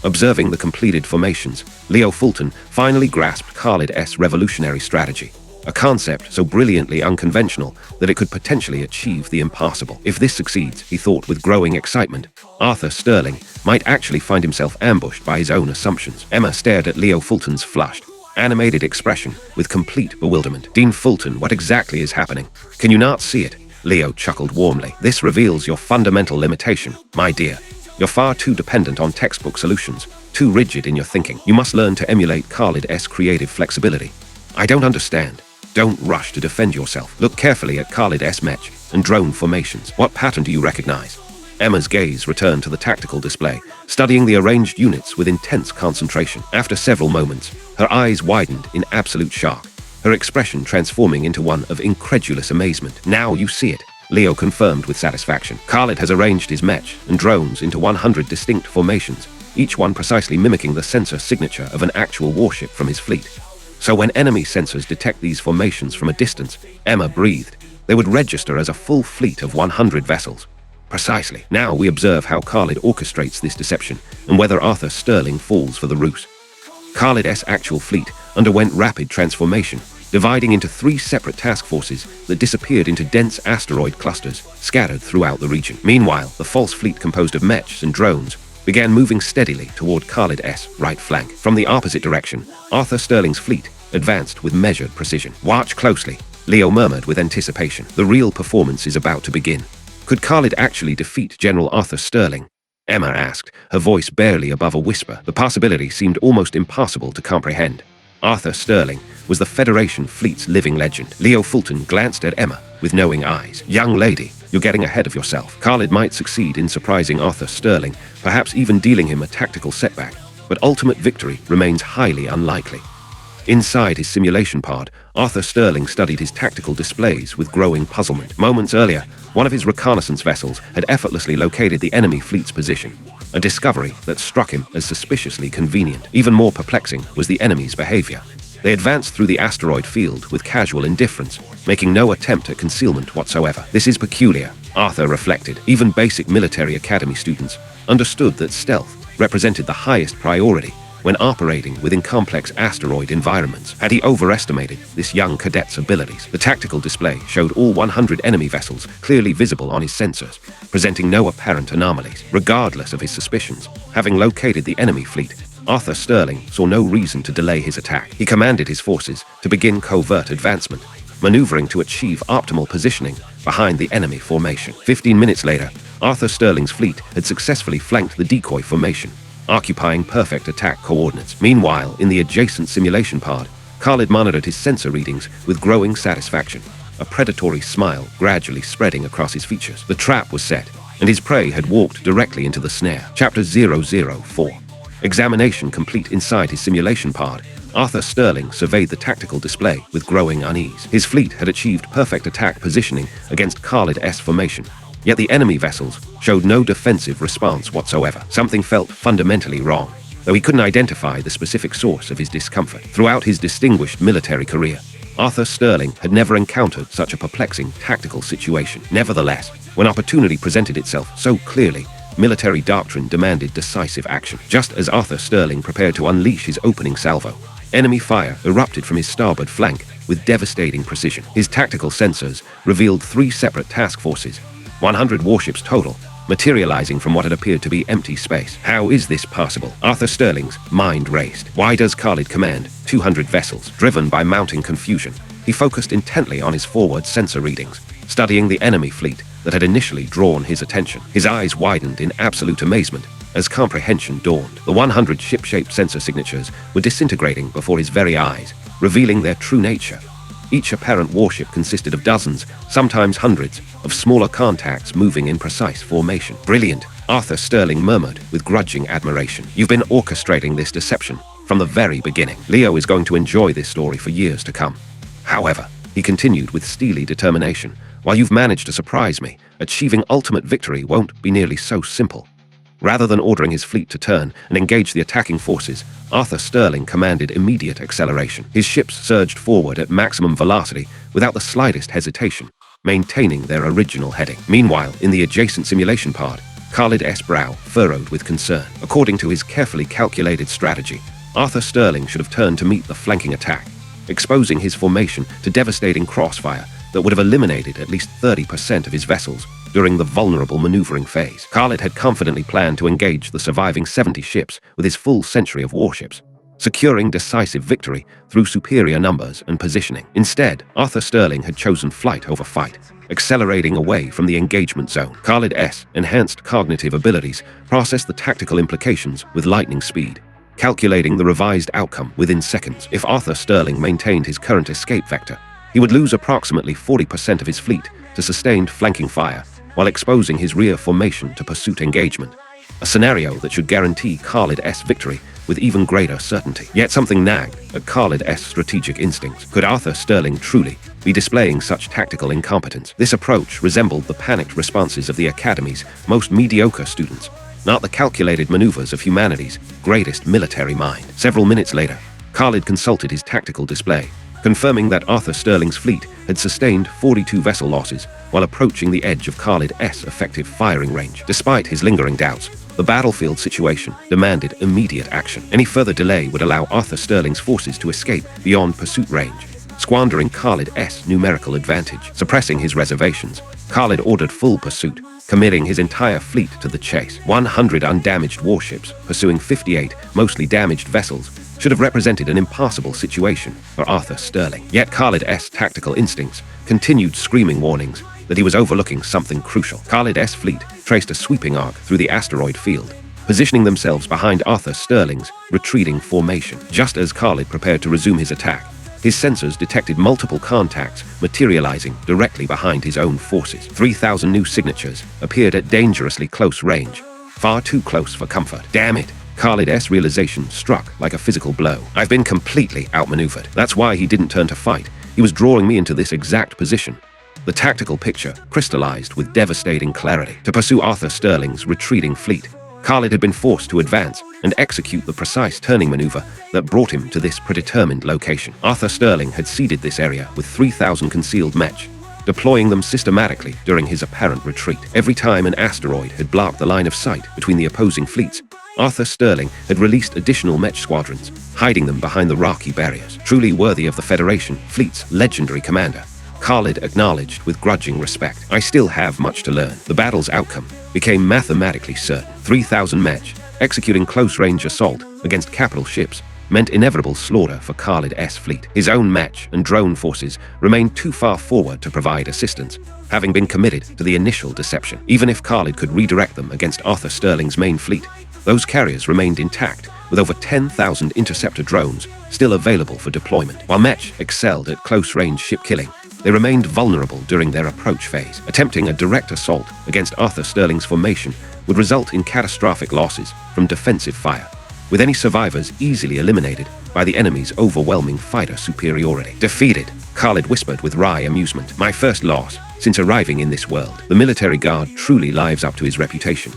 Observing the completed formations, Leo Fulton finally grasped Khalid's revolutionary strategy, a concept so brilliantly unconventional that it could potentially achieve the impossible. If this succeeds, he thought with growing excitement, Arthur Sterling might actually find himself ambushed by his own assumptions. Emma stared at Leo Fulton's flushed, animated expression with complete bewilderment. Dean Fulton, what exactly is happening? Can you not see it? Leo chuckled warmly. This reveals your fundamental limitation, my dear. You're far too dependent on textbook solutions, too rigid in your thinking. You must learn to emulate Khalid's creative flexibility. I don't understand. Don't rush to defend yourself. Look carefully at Khalid's Mech and drone formations. What pattern do you recognize? Emma's gaze returned to the tactical display, studying the arranged units with intense concentration. After several moments, her eyes widened in absolute shock, her expression transforming into one of incredulous amazement. Now you see it, Leo confirmed with satisfaction. Khalid has arranged his Mech and drones into 100 distinct formations, each one precisely mimicking the sensor signature of an actual warship from his fleet. So when enemy sensors detect these formations from a distance, Emma breathed, they would register as a full fleet of 100 vessels. Precisely. Now we observe how Khalid orchestrates this deception and whether Arthur Sterling falls for the ruse. Khalid's actual fleet underwent rapid transformation, dividing into 3 separate task forces that disappeared into dense asteroid clusters scattered throughout the region. Meanwhile, the false fleet composed of Mechs and drones began moving steadily toward Khalid's right flank. From the opposite direction, Arthur Sterling's fleet advanced with measured precision. Watch closely, Leo murmured with anticipation. The real performance is about to begin. Could Khalid actually defeat General Arthur Sterling? Emma asked, her voice barely above a whisper. The possibility seemed almost impossible to comprehend. Arthur Sterling was the Federation fleet's living legend. Leo Fulton glanced at Emma with knowing eyes. Young lady, you're getting ahead of yourself. Khalid might succeed in surprising Arthur Sterling, perhaps even dealing him a tactical setback, but ultimate victory remains highly unlikely. Inside his simulation pod, Arthur Sterling studied his tactical displays with growing puzzlement. Moments earlier, one of his reconnaissance vessels had effortlessly located the enemy fleet's position, a discovery that struck him as suspiciously convenient. Even more perplexing was the enemy's behavior. They advanced through the asteroid field with casual indifference, making no attempt at concealment whatsoever. This is peculiar, Arthur reflected. Even basic military academy students understood that stealth represented the highest priority when operating within complex asteroid environments. Had he overestimated this young cadet's abilities? The tactical display showed all 100 enemy vessels clearly visible on his sensors, presenting no apparent anomalies. Regardless of his suspicions, having located the enemy fleet, Arthur Sterling saw no reason to delay his attack. He commanded his forces to begin covert advancement, maneuvering to achieve optimal positioning behind the enemy formation. 15 minutes later, Arthur Sterling's fleet had successfully flanked the decoy formation, occupying perfect attack coordinates. Meanwhile, in the adjacent simulation pod, Khalid monitored his sensor readings with growing satisfaction, a predatory smile gradually spreading across his features. The trap was set, and his prey had walked directly into the snare. Chapter 004. Examination complete inside his simulation pod, Arthur Sterling surveyed the tactical display with growing unease. His fleet had achieved perfect attack positioning against Khalid-S formation, yet the enemy vessels showed no defensive response whatsoever. Something felt fundamentally wrong, though he couldn't identify the specific source of his discomfort. Throughout his distinguished military career, Arthur Sterling had never encountered such a perplexing tactical situation. Nevertheless, when opportunity presented itself so clearly, military doctrine demanded decisive action. Just as Arthur Sterling prepared to unleash his opening salvo, enemy fire erupted from his starboard flank with devastating precision. His tactical sensors revealed 3 separate task forces, 100 warships total, materializing from what had appeared to be empty space. How is this possible? Arthur Sterling's mind raced. Why does Khalid command 200 vessels? Driven by mounting confusion, he focused intently on his forward sensor readings, studying the enemy fleet that had initially drawn his attention. His eyes widened in absolute amazement as comprehension dawned. The 100 ship-shaped sensor signatures were disintegrating before his very eyes, revealing their true nature. Each apparent warship consisted of dozens, sometimes hundreds, of smaller contacts moving in precise formation. Brilliant, Arthur Sterling murmured with grudging admiration. You've been orchestrating this deception from the very beginning. Leo is going to enjoy this story for years to come. However, he continued with steely determination, while you've managed to surprise me, achieving ultimate victory won't be nearly so simple. Rather than ordering his fleet to turn and engage the attacking forces, Arthur Sterling commanded immediate acceleration. His ships surged forward at maximum velocity without the slightest hesitation, maintaining their original heading. Meanwhile, in the adjacent simulation pod, Khalid-S brow furrowed with concern. According to his carefully calculated strategy, Arthur Sterling should have turned to meet the flanking attack, exposing his formation to devastating crossfire that would have eliminated at least 30% of his vessels during the vulnerable maneuvering phase. Khalid had confidently planned to engage the surviving 70 ships with his full century of warships, securing decisive victory through superior numbers and positioning. Instead, Arthur Sterling had chosen flight over fight, accelerating away from the engagement zone. Khalid-S enhanced cognitive abilities processed the tactical implications with lightning speed, calculating the revised outcome within seconds. If Arthur Sterling maintained his current escape vector, he would lose approximately 40% of his fleet to sustained flanking fire, while exposing his rear formation to pursuit engagement, a scenario that should guarantee Khalid-S victory with even greater certainty. Yet something nagged at Khalid-S strategic instincts. Could Arthur Sterling truly be displaying such tactical incompetence? This approach resembled the panicked responses of the Academy's most mediocre students, not the calculated maneuvers of humanity's greatest military mind. Several minutes later, Khalid consulted his tactical display, confirming that Arthur Sterling's fleet had sustained 42 vessel losses while approaching the edge of Khalid-S effective firing range. Despite his lingering doubts, the battlefield situation demanded immediate action. Any further delay would allow Arthur Sterling's forces to escape beyond pursuit range, squandering Khalid-S numerical advantage. Suppressing his reservations, Khalid ordered full pursuit, committing his entire fleet to the chase. 100 undamaged warships pursuing 58 mostly damaged vessels should have represented an impossible situation for Arthur Sterling. Yet Khalid-S tactical instincts continued screaming warnings that he was overlooking something crucial. Khalid-S fleet traced a sweeping arc through the asteroid field, positioning themselves behind Arthur Sterling's retreating formation. Just as Khalid prepared to resume his attack, his sensors detected multiple contacts materializing directly behind his own forces. 3,000 new signatures appeared at dangerously close range, far too close for comfort. Damn it! Khalid-S realization struck like a physical blow. I've been completely outmaneuvered. That's why he didn't turn to fight. He was drawing me into this exact position. The tactical picture crystallized with devastating clarity. To pursue Arthur Sterling's retreating fleet, Khalid had been forced to advance and execute the precise turning maneuver that brought him to this predetermined location. Arthur Sterling had seeded this area with 3,000 concealed mech, deploying them systematically during his apparent retreat. Every time an asteroid had blocked the line of sight between the opposing fleets, Arthur Sterling had released additional mech squadrons, hiding them behind the rocky barriers. Truly worthy of the Federation fleet's legendary commander, Khalid acknowledged with grudging respect. I still have much to learn. The battle's outcome became mathematically certain. 3,000 mech, executing close-range assault against capital ships, meant inevitable slaughter for Khalid's fleet. His own mech and drone forces remained too far forward to provide assistance, having been committed to the initial deception. Even if Khalid could redirect them against Arthur Sterling's main fleet, those carriers remained intact, with over 10,000 interceptor drones still available for deployment. While mech excelled at close-range ship killing, they remained vulnerable during their approach phase. Attempting a direct assault against Arthur Sterling's formation would result in catastrophic losses from defensive fire, with any survivors easily eliminated by the enemy's overwhelming fighter superiority. Defeated, Khalid whispered with wry amusement. My first loss since arriving in this world. The military guard truly lives up to his reputation.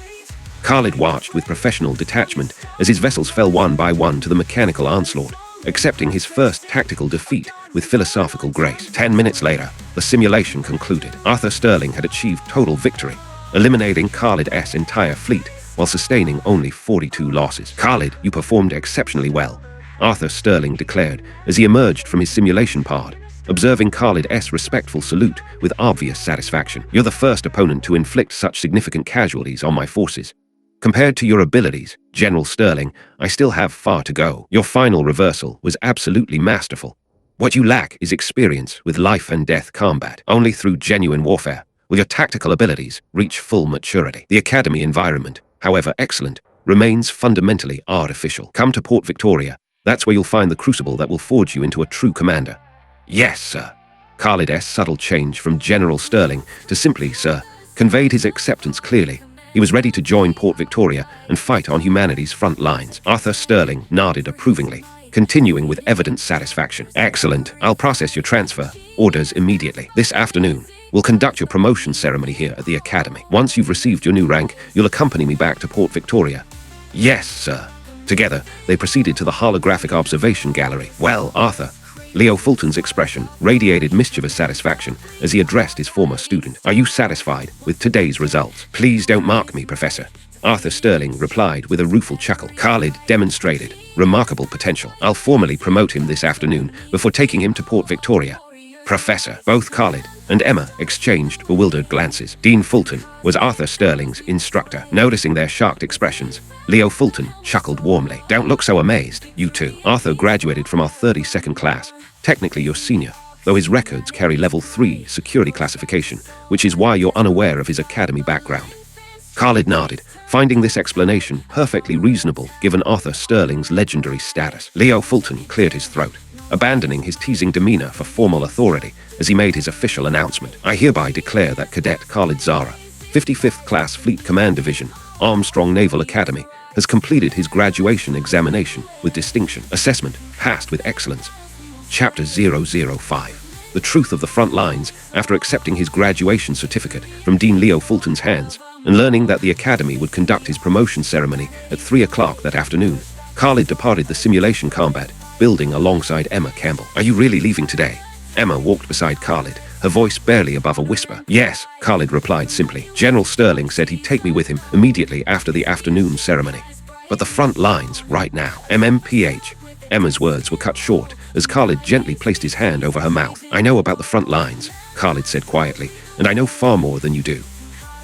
Khalid watched with professional detachment as his vessels fell one by one to the mechanical onslaught, accepting his first tactical defeat with philosophical grace. 10 minutes later, the simulation concluded. Arthur Sterling had achieved total victory, eliminating Khalid's entire fleet while sustaining only 42 losses. Khalid, you performed exceptionally well, Arthur Sterling declared as he emerged from his simulation pod, observing Khalid's respectful salute with obvious satisfaction. You're the first opponent to inflict such significant casualties on my forces. Compared to your abilities, General Sterling, I still have far to go. Your final reversal was absolutely masterful. What you lack is experience with life and death combat. Only through genuine warfare will your tactical abilities reach full maturity. The Academy environment, however excellent, remains fundamentally artificial. Come to Port Victoria. That's where you'll find the crucible that will forge you into a true commander. Yes, sir. Khalid's subtle change from General Sterling to simply sir conveyed his acceptance clearly. He was ready to join Port Victoria and fight on humanity's front lines. Arthur Sterling nodded approvingly, continuing with evident satisfaction. Excellent. I'll process your transfer orders immediately. This afternoon, we'll conduct your promotion ceremony here at the Academy. Once you've received your new rank, you'll accompany me back to Port Victoria. Yes, sir. Together, they proceeded to the holographic observation gallery. Well, Arthur, Leo Fulton's expression radiated mischievous satisfaction as he addressed his former student. Are you satisfied with today's results? Please don't mark me, Professor. Arthur Sterling replied with a rueful chuckle. Khalid demonstrated remarkable potential. I'll formally promote him this afternoon before taking him to Port Victoria. Professor. Both Khalid and Emma exchanged bewildered glances. Dean Fulton was Arthur Sterling's instructor. Noticing their shocked expressions, Leo Fulton chuckled warmly. Don't look so amazed, you two. Arthur graduated from our 32nd class, technically your senior, though his records carry level 3 security classification, which is why you're unaware of his academy background. Khalid nodded, finding this explanation perfectly reasonable given Arthur Sterling's legendary status. Leo Fulton cleared his throat, abandoning his teasing demeanor for formal authority as he made his official announcement. I hereby declare that Cadet Khalid Zara, 55th Class Fleet Command Division, Armstrong Naval Academy, has completed his graduation examination with distinction. Assessment passed with excellence. Chapter 005. The Truth of the Front Lines. After accepting his graduation certificate from Dean Leo Fulton's hands and learning that the Academy would conduct his promotion ceremony at 3 o'clock that afternoon, Khalid departed the simulation combat building alongside Emma Campbell. Are you really leaving today? Emma walked beside Khalid, her voice barely above a whisper. Yes, Khalid replied simply. General Sterling said he'd take me with him immediately after the afternoon ceremony. But the front lines right now. MMPH. Emma's words were cut short as Khalid gently placed his hand over her mouth. I know about the front lines, Khalid said quietly, and I know far more than you do.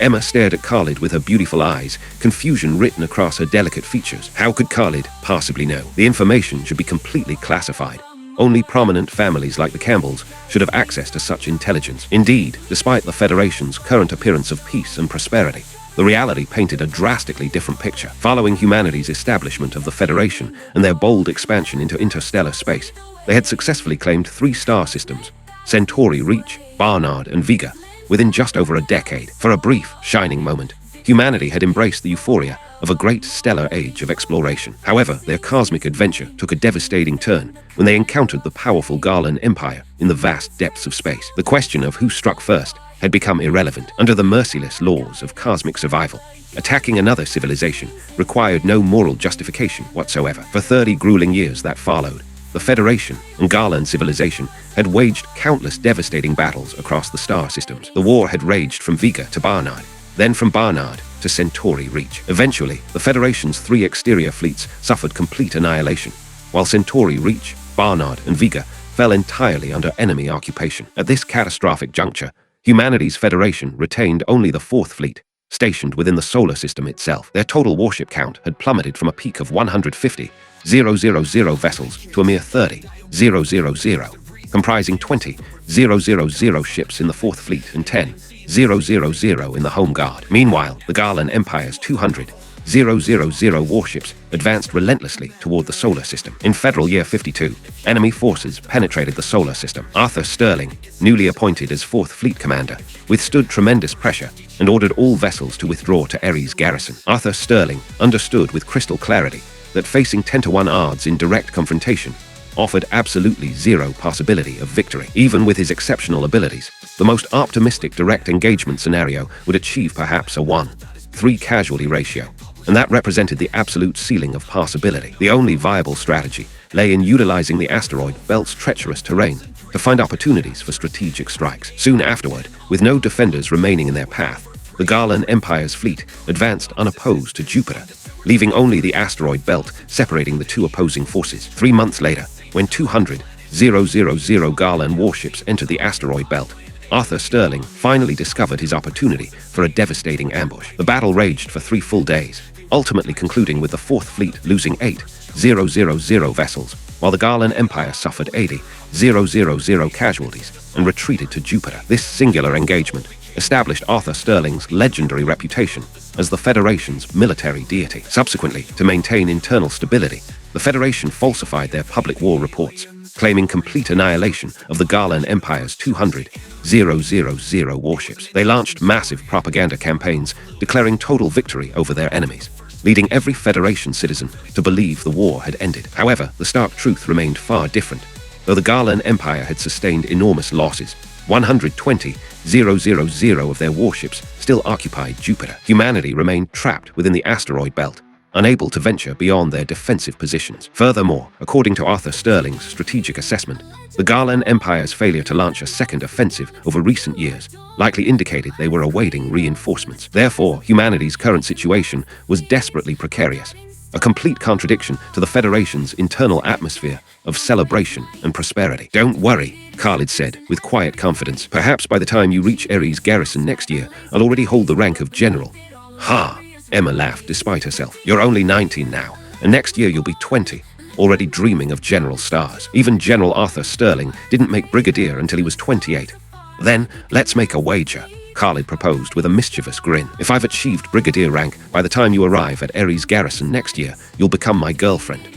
Emma stared at Khalid with her beautiful eyes, confusion written across her delicate features. How could Khalid possibly know? The information should be completely classified. Only prominent families like the Campbells should have access to such intelligence. Indeed, despite the Federation's current appearance of peace and prosperity, the reality painted a drastically different picture. Following humanity's establishment of the Federation and their bold expansion into interstellar space, they had successfully claimed 3 star systems, Centauri, Reach, Barnard, and Vega, within just over a decade. For a brief, shining moment, humanity had embraced the euphoria of a great stellar age of exploration. However, their cosmic adventure took a devastating turn when they encountered the powerful Garland Empire in the vast depths of space. The question of who struck first had become irrelevant. Under the merciless laws of cosmic survival, attacking another civilization required no moral justification whatsoever. For 30 grueling years that followed, the Federation and Garland civilization had waged countless devastating battles across the star systems. The war had raged from Vega to Barnard, then from Barnard to Centauri Reach. Eventually, the Federation's 3 exterior fleets suffered complete annihilation, while Centauri Reach, Barnard, and Vega fell entirely under enemy occupation. At this catastrophic juncture, humanity's Federation retained only the 4th Fleet, stationed within the solar system itself. Their total warship count had plummeted from a peak of 150,000 vessels to a mere 30,000, comprising 20,000 ships in the 4th Fleet and 10,000 in the Home Guard. Meanwhile, the Garland Empire's 200,000 warships advanced relentlessly toward the solar system. In Federal Year 52, enemy forces penetrated the solar system. Arthur Sterling, newly appointed as 4th Fleet Commander, withstood tremendous pressure and ordered all vessels to withdraw to Ares Garrison. Arthur Sterling understood with crystal clarity that facing 10-to-1 odds in direct confrontation offered absolutely zero possibility of victory. Even with his exceptional abilities, the most optimistic direct engagement scenario would achieve perhaps a 1:3 casualty ratio, and that represented the absolute ceiling of possibility. The only viable strategy lay in utilizing the asteroid belt's treacherous terrain to find opportunities for strategic strikes. Soon afterward, with no defenders remaining in their path, the Garland Empire's fleet advanced unopposed to Jupiter, leaving only the asteroid belt separating the 2 opposing forces. 3 months later, when 200,000 Garland warships entered the asteroid belt, Arthur Sterling finally discovered his opportunity for a devastating ambush. The battle raged for 3 full days, ultimately concluding with the 4th Fleet losing 8,000 vessels, while the Garland Empire suffered 80,000 casualties and retreated to Jupiter. This singular engagement established Arthur Sterling's legendary reputation as the Federation's military deity. Subsequently, to maintain internal stability, the Federation falsified their public war reports, claiming complete annihilation of the Garland Empire's 200,000 warships. They launched massive propaganda campaigns declaring total victory over their enemies, leading every Federation citizen to believe the war had ended. However, the stark truth remained far different. Though the Garland Empire had sustained enormous losses, 120,000 of their warships still occupied Jupiter. Humanity remained trapped within the asteroid belt, unable to venture beyond their defensive positions. Furthermore, according to Arthur Sterling's strategic assessment, the Garland Empire's failure to launch a second offensive over recent years likely indicated they were awaiting reinforcements. Therefore, humanity's current situation was desperately precarious, a complete contradiction to the Federation's internal atmosphere of celebration and prosperity. "Don't worry," Khalid said, with quiet confidence. "Perhaps by the time you reach Ares Garrison next year, I'll already hold the rank of general." "Ha!" Emma laughed despite herself. "You're only 19 now, and next year you'll be 20, already dreaming of general stars. Even General Arthur Sterling didn't make brigadier until he was 28. Then, let's make a wager," Khalid proposed with a mischievous grin. "If I've achieved brigadier rank by the time you arrive at Ares Garrison next year, you'll become my girlfriend."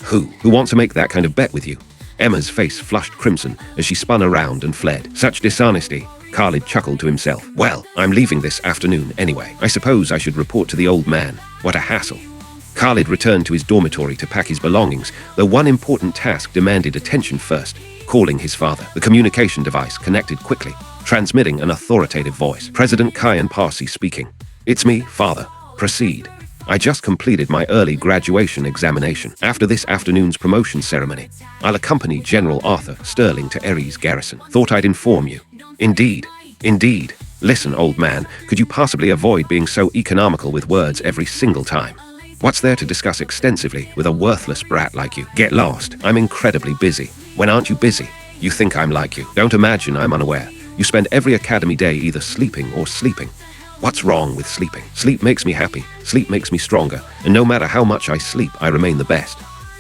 Who wants to make that kind of bet with you?" Emma's face flushed crimson as she spun around and fled. "Such dishonesty," Khalid chuckled to himself. "Well, I'm leaving this afternoon anyway. I suppose I should report to the old man. What a hassle." Khalid returned to his dormitory to pack his belongings, though one important task demanded attention first: calling his father. The communication device connected quickly, transmitting an authoritative voice. "President Kyan Parsi speaking. It's me, father. Proceed. I just completed my early graduation examination. After this afternoon's promotion ceremony, I'll accompany General Arthur Sterling to Ares Garrison. Thought I'd inform you." "Indeed. Indeed. Listen, old man, could you possibly avoid being so economical with words every single time? What's there to discuss extensively with a worthless brat like you? Get lost. I'm incredibly busy. When aren't you busy? You think I'm like you. Don't imagine I'm unaware. You spend every academy day either sleeping or sleeping. What's wrong with sleeping? Sleep makes me happy. Sleep makes me stronger. And no matter how much I sleep, I remain the best.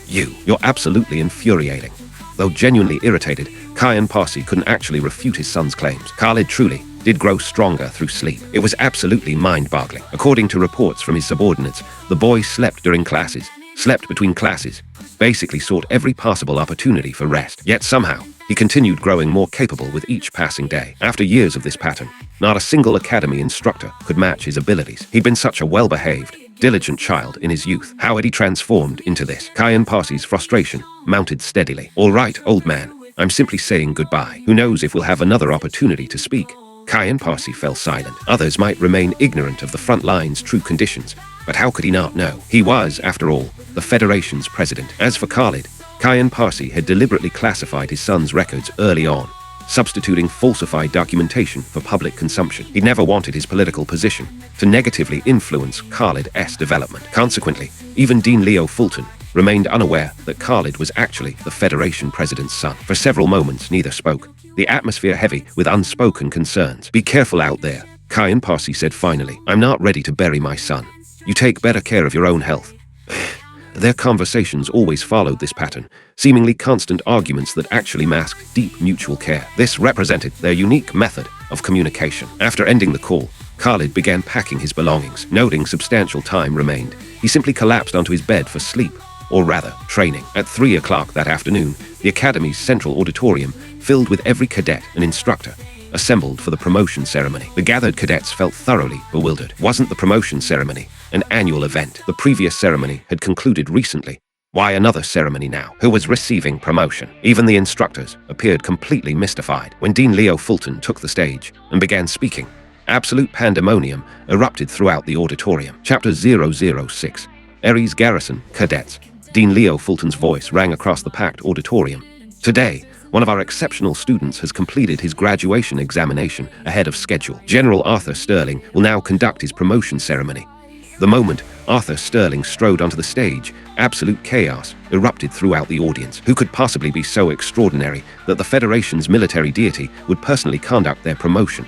You're absolutely infuriating." Though genuinely irritated, Kyan Parsi couldn't actually refute his son's claims. Khalid truly did grow stronger through sleep. It was absolutely mind-boggling. According to reports from his subordinates, the boy slept during classes, slept between classes, basically sought every possible opportunity for rest. Yet somehow, he continued growing more capable with each passing day. After years of this pattern, not a single academy instructor could match his abilities. He'd been such a well-behaved, diligent child in his youth. How had he transformed into this? Kyan Parsi's frustration mounted steadily. "All right, old man. I'm simply saying goodbye. Who knows if we'll have another opportunity to speak." Kyan Parsi fell silent. Others might remain ignorant of the front line's true conditions, but how could he not know? He was, after all, the Federation's president. As for Khalid, Kyan Parsi had deliberately classified his son's records early on, substituting falsified documentation for public consumption. He never wanted his political position to negatively influence Khalid's development. Consequently, even Dean Leo Fulton remained unaware that Khalid was actually the Federation president's son. For several moments, neither spoke, the atmosphere heavy with unspoken concerns. "Be careful out there," Kyan Parsi said finally. "I'm not ready to bury my son. You take better care of your own health." Their conversations always followed this pattern, seemingly constant arguments that actually masked deep mutual care. This represented their unique method of communication. After ending the call, Khalid began packing his belongings. Noting substantial time remained, he simply collapsed onto his bed for sleep, or rather, training. At 3 o'clock that afternoon, the Academy's central auditorium filled with every cadet and instructor assembled for the promotion ceremony. The gathered cadets felt thoroughly bewildered. Wasn't the promotion ceremony an annual event? The previous ceremony had concluded recently. Why another ceremony now? Who was receiving promotion? Even the instructors appeared completely mystified. When Dean Leo Fulton took the stage and began speaking, absolute pandemonium erupted throughout the auditorium. Chapter 006. Ares Garrison, Cadets. Dean Leo Fulton's voice rang across the packed auditorium. "Today, one of our exceptional students has completed his graduation examination ahead of schedule. General Arthur Sterling will now conduct his promotion ceremony." The moment Arthur Sterling strode onto the stage, absolute chaos erupted throughout the audience. Who could possibly be so extraordinary that the Federation's military deity would personally conduct their promotion?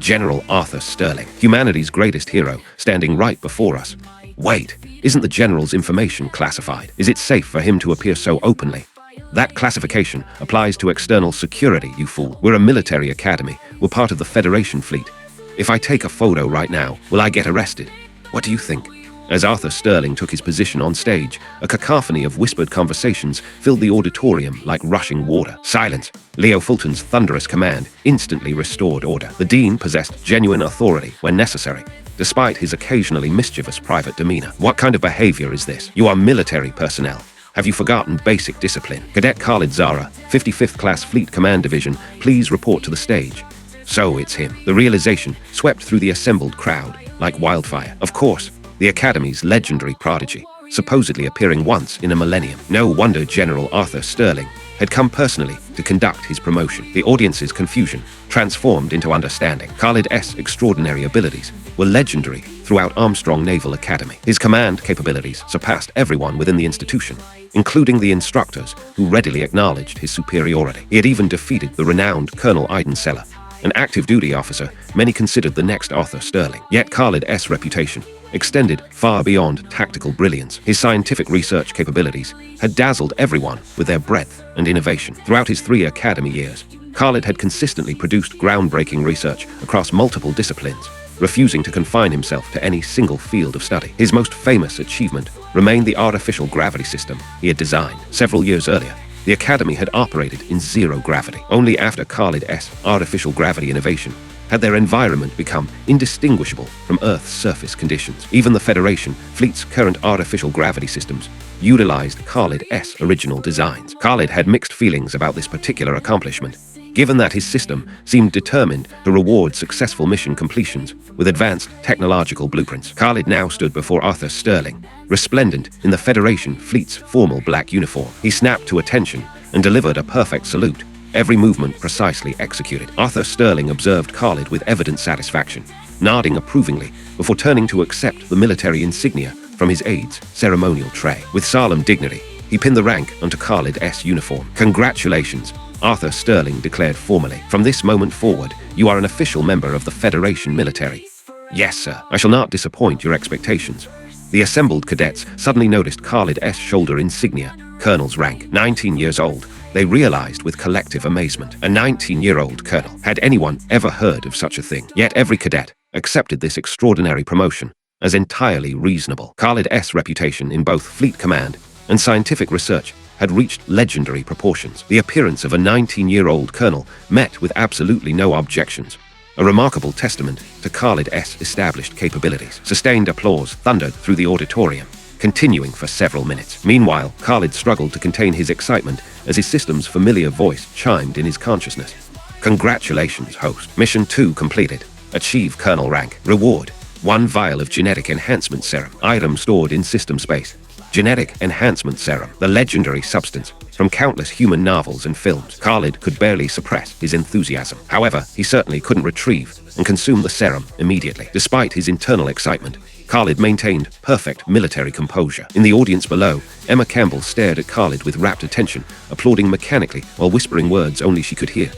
General Arthur Sterling, humanity's greatest hero, standing right before us. Wait, isn't the General's information classified? Is it safe for him to appear so openly? That classification applies to external security, you fool. We're a military academy. We're part of the Federation fleet. If I take a photo right now, will I get arrested? What do you think? As Arthur Sterling took his position on stage, a cacophony of whispered conversations filled the auditorium like rushing water. Silence! Leo Fulton's thunderous command instantly restored order. The Dean possessed genuine authority when necessary, despite his occasionally mischievous private demeanor. What kind of behavior is this? You are military personnel. Have you forgotten basic discipline? Cadet Khalid Zara, 55th Class Fleet Command Division, please report to the stage. So it's him. The realization swept through the assembled crowd like wildfire. Of course, the Academy's legendary prodigy, supposedly appearing once in a millennium. No wonder General Arthur Sterling had come personally to conduct his promotion. The audience's confusion transformed into understanding. Khalid's extraordinary abilities were legendary throughout Armstrong Naval Academy. His command capabilities surpassed everyone within the institution, including the instructors who readily acknowledged his superiority. He had even defeated the renowned Colonel Eidenseller, an active duty officer many considered the next Arthur Sterling. Yet Khalid's reputation extended far beyond tactical brilliance. His scientific research capabilities had dazzled everyone with their breadth and innovation. Throughout his 3 academy years, Khalid had consistently produced groundbreaking research across multiple disciplines, refusing to confine himself to any single field of study. His most famous achievement remained the artificial gravity system he had designed. Several years earlier, the Academy had operated in zero gravity. Only after Khalid's artificial gravity innovation had their environment become indistinguishable from Earth's surface conditions. Even the Federation fleet's current artificial gravity systems utilized Khalid's original designs. Khalid had mixed feelings about this particular accomplishment, given that his system seemed determined to reward successful mission completions with advanced technological blueprints. Khalid now stood before Arthur Sterling, resplendent in the Federation fleet's formal black uniform. He snapped to attention and delivered a perfect salute, every movement precisely executed. Arthur Sterling observed Khalid with evident satisfaction, nodding approvingly before turning to accept the military insignia from his aide's ceremonial tray. With solemn dignity, he pinned the rank onto Khalid's uniform. "Congratulations," Arthur Sterling declared formally. "From this moment forward, you are an official member of the Federation military." "Yes, sir. I shall not disappoint your expectations." The assembled cadets suddenly noticed Khalid's shoulder insignia, colonel's rank. 19 years old, they realized with collective amazement. A 19-year-old colonel. Had anyone ever heard of such a thing? Yet every cadet accepted this extraordinary promotion as entirely reasonable. Khalid's reputation in both fleet command and scientific research had reached legendary proportions. The appearance of a 19-year-old colonel met with absolutely no objections, a remarkable testament to Khalid's established capabilities. Sustained applause thundered through the auditorium, continuing for several minutes. Meanwhile, Khalid struggled to contain his excitement as his system's familiar voice chimed in his consciousness. "Congratulations, host. Mission 2 completed. Achieve colonel rank. Reward: 1 vial of genetic enhancement serum. Item stored in system space. Genetic enhancement serum, the legendary substance from countless human novels and films. Khalid could barely suppress his enthusiasm. However, he certainly couldn't retrieve and consume the serum immediately. Despite his internal excitement, Khalid maintained perfect military composure. In the audience below, Emma Campbell stared at Khalid with rapt attention, applauding mechanically while whispering words only she could hear.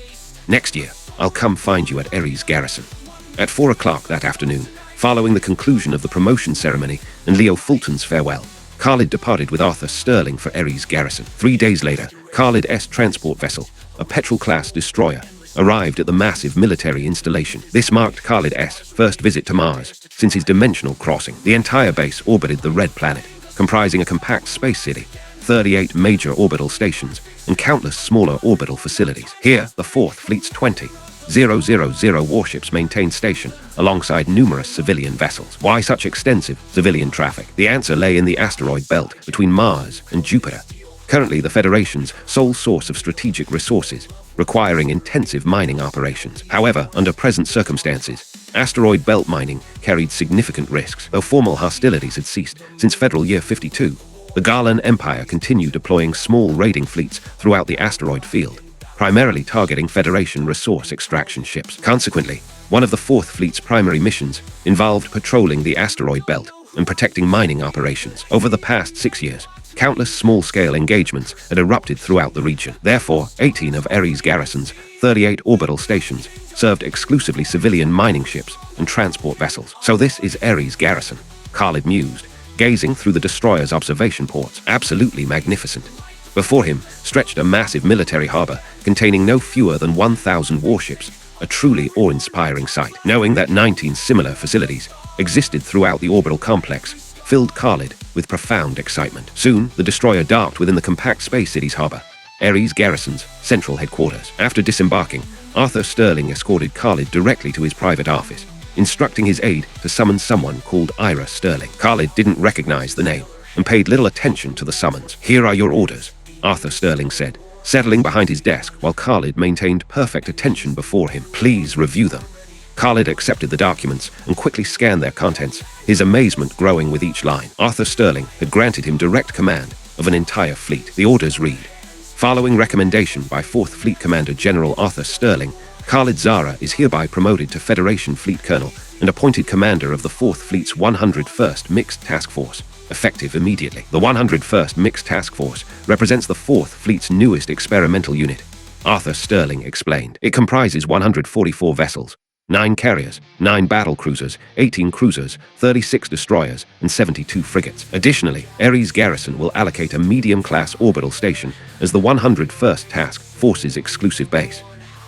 "Next year, I'll come find you at Ares Garrison." At 4 o'clock that afternoon, following the conclusion of the promotion ceremony and Leo Fulton's farewell, Khalid departed with Arthur Sterling for Ares Garrison. 3 days later, Khalid's transport vessel, a Petrel-class destroyer, arrived at the massive military installation. This marked Khalid's first visit to Mars since his dimensional crossing. The entire base orbited the Red Planet, comprising a compact space city, 38 major orbital stations, and countless smaller orbital facilities. Here, the 4th Fleet's 20,000 warships maintained station alongside numerous civilian vessels. Why such extensive civilian traffic? The answer lay in the asteroid belt between Mars and Jupiter, currently the Federation's sole source of strategic resources, requiring intensive mining operations. However, under present circumstances, asteroid belt mining carried significant risks. Though formal hostilities had ceased since Federal Year 52, the Garlan Empire continued deploying small raiding fleets throughout the asteroid field, primarily targeting Federation resource extraction ships. Consequently, one of the 4th Fleet's primary missions involved patrolling the asteroid belt and protecting mining operations. Over the past 6 years, countless small-scale engagements had erupted throughout the region. Therefore, 18 of Ares Garrison's 38 orbital stations served exclusively civilian mining ships and transport vessels. So this is Ares Garrison, Khalid mused, gazing through the destroyer's observation ports. Absolutely magnificent. Before him stretched a massive military harbor containing no fewer than 1,000 warships, a truly awe-inspiring sight. Knowing that 19 similar facilities existed throughout the orbital complex filled Khalid with profound excitement. Soon, the destroyer docked within the compact space city's harbor, Ares Garrison's central headquarters. After disembarking, Arthur Sterling escorted Khalid directly to his private office, instructing his aide to summon someone called Ira Sterling. Khalid didn't recognize the name and paid little attention to the summons. "Here are your orders," Arthur Sterling said, settling behind his desk while Khalid maintained perfect attention before him. "Please review them." Khalid accepted the documents and quickly scanned their contents, his amazement growing with each line. Arthur Sterling had granted him direct command of an entire fleet. The orders read: following recommendation by 4th Fleet Commander General Arthur Sterling, Khalid Zara is hereby promoted to Federation Fleet Colonel and appointed commander of the 4th Fleet's 101st Mixed Task Force, effective immediately. The 101st Mixed Task Force represents the 4th Fleet's newest experimental unit, Arthur Sterling explained. It comprises 144 vessels, 9 carriers, 9 battle cruisers, 18 cruisers, 36 destroyers, and 72 frigates. Additionally, Ares Garrison will allocate a medium-class orbital station as the 101st Task Force's exclusive base.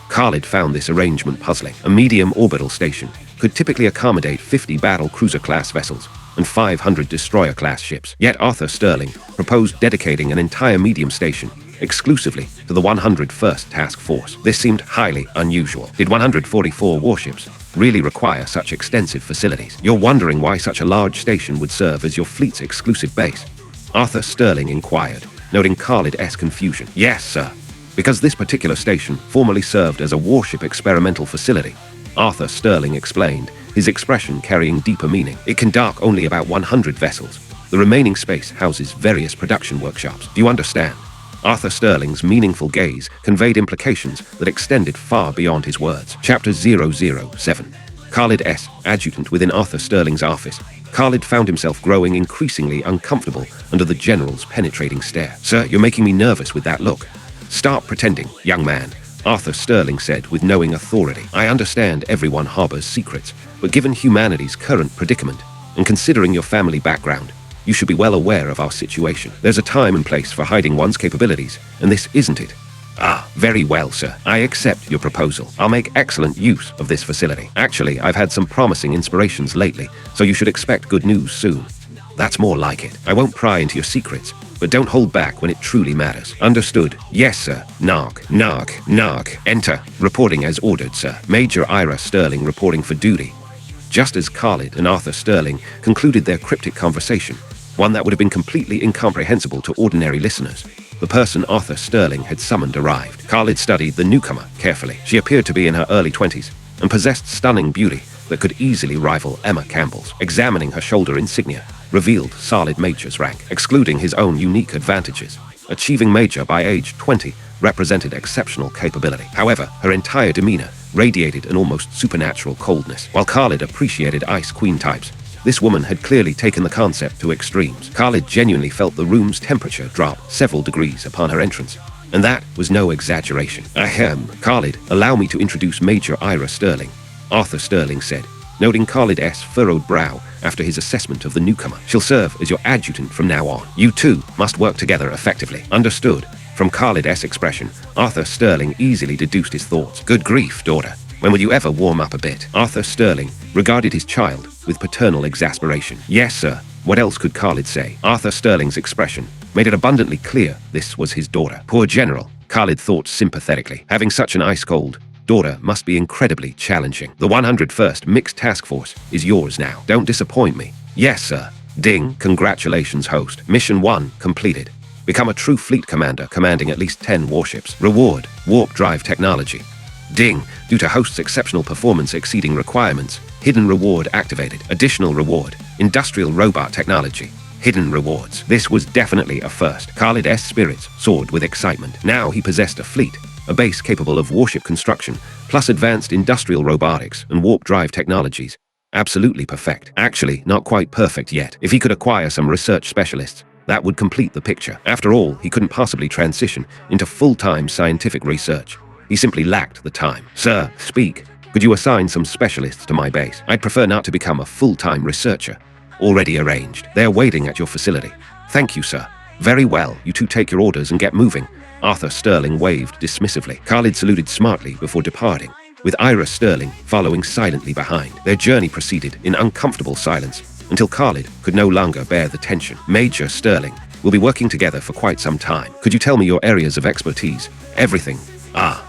Khalid found this arrangement puzzling. A medium orbital station could typically accommodate 50 battle cruiser-class vessels and 500 destroyer-class ships. Yet Arthur Sterling proposed dedicating an entire medium station exclusively to the 101st Task Force. This seemed highly unusual. Did 144 warships really require such extensive facilities? You're wondering why such a large station would serve as your fleet's exclusive base? Arthur Sterling inquired, noting Khalid's confusion. Yes, sir. Because this particular station formerly served as a warship experimental facility, Arthur Sterling explained, his expression carrying deeper meaning. It can dock only about 100 vessels. The remaining space houses various production workshops. Do you understand? Arthur Sterling's meaningful gaze conveyed implications that extended far beyond his words. Chapter 007. Khalid's adjutant within Arthur Sterling's office. Khalid found himself growing increasingly uncomfortable under the general's penetrating stare. "Sir, you're making me nervous with that look." "Stop pretending, young man," Arthur Sterling said with knowing authority. "I understand everyone harbors secrets, but given humanity's current predicament, and considering your family background, you should be well aware of our situation. There's a time and place for hiding one's capabilities, and this isn't it." "Ah, very well, sir. I accept your proposal. I'll make excellent use of this facility. Actually, I've had some promising inspirations lately, so you should expect good news soon." "That's more like it. I won't pry into your secrets, but don't hold back when it truly matters." "Understood. Yes, sir. Nog. Enter. Reporting as ordered, sir." Major Ira Sterling reporting for duty. Just as Khalid and Arthur Sterling concluded their cryptic conversation, one that would have been completely incomprehensible to ordinary listeners, the person Arthur Sterling had summoned arrived. Khalid studied the newcomer carefully. She appeared to be in her early 20s and possessed stunning beauty that could easily rival Emma Campbell's. Examining her shoulder insignia revealed solid Major's rank, excluding his own unique advantages. Achieving Major by age 20 represented exceptional capability. However, her entire demeanor radiated an almost supernatural coldness. While Khalid appreciated Ice Queen types, this woman had clearly taken the concept to extremes. Khalid genuinely felt the room's temperature drop several degrees upon her entrance. And that was no exaggeration. Ahem, Khalid, allow me to introduce Major Ira Sterling, Arthur Sterling said, noting Khalid's furrowed brow after his assessment of the newcomer. She'll serve as your adjutant from now on. You two must work together effectively. Understood. From Khalid's expression, Arthur Sterling easily deduced his thoughts. Good grief, daughter. When will you ever warm up a bit? Arthur Sterling regarded his child with paternal exasperation. Yes, sir. What else could Khalid say? Arthur Sterling's expression made it abundantly clear this was his daughter. Poor general, Khalid thought sympathetically. Having such an ice-cold daughter must be incredibly challenging. The 101st Mixed Task Force is yours now. Don't disappoint me. Yes, sir. Ding. Congratulations, host. Mission 1 completed. Become a true fleet commander commanding at least 10 warships. Reward: warp drive technology. Ding. Due to host's exceptional performance exceeding requirements, hidden reward activated. Additional reward: industrial robot technology. Hidden rewards. This was definitely a first. Khalid's spirits soared with excitement. Now he possessed a fleet, a base capable of warship construction, plus advanced industrial robotics and warp drive technologies. Absolutely perfect. Actually, not quite perfect yet. If he could acquire some research specialists, that would complete the picture. After all, he couldn't possibly transition into full-time scientific research. He simply lacked the time. Sir, speak. Could you assign some specialists to my base? I'd prefer not to become a full-time researcher. Already arranged. They're waiting at your facility. Thank you, sir. Very well. You two take your orders and get moving. Arthur Sterling waved dismissively. Khalid saluted smartly before departing, with Ira Sterling following silently behind. Their journey proceeded in uncomfortable silence until Khalid could no longer bear the tension. Major Sterling, we'll be working together for quite some time. Could you tell me your areas of expertise? Everything.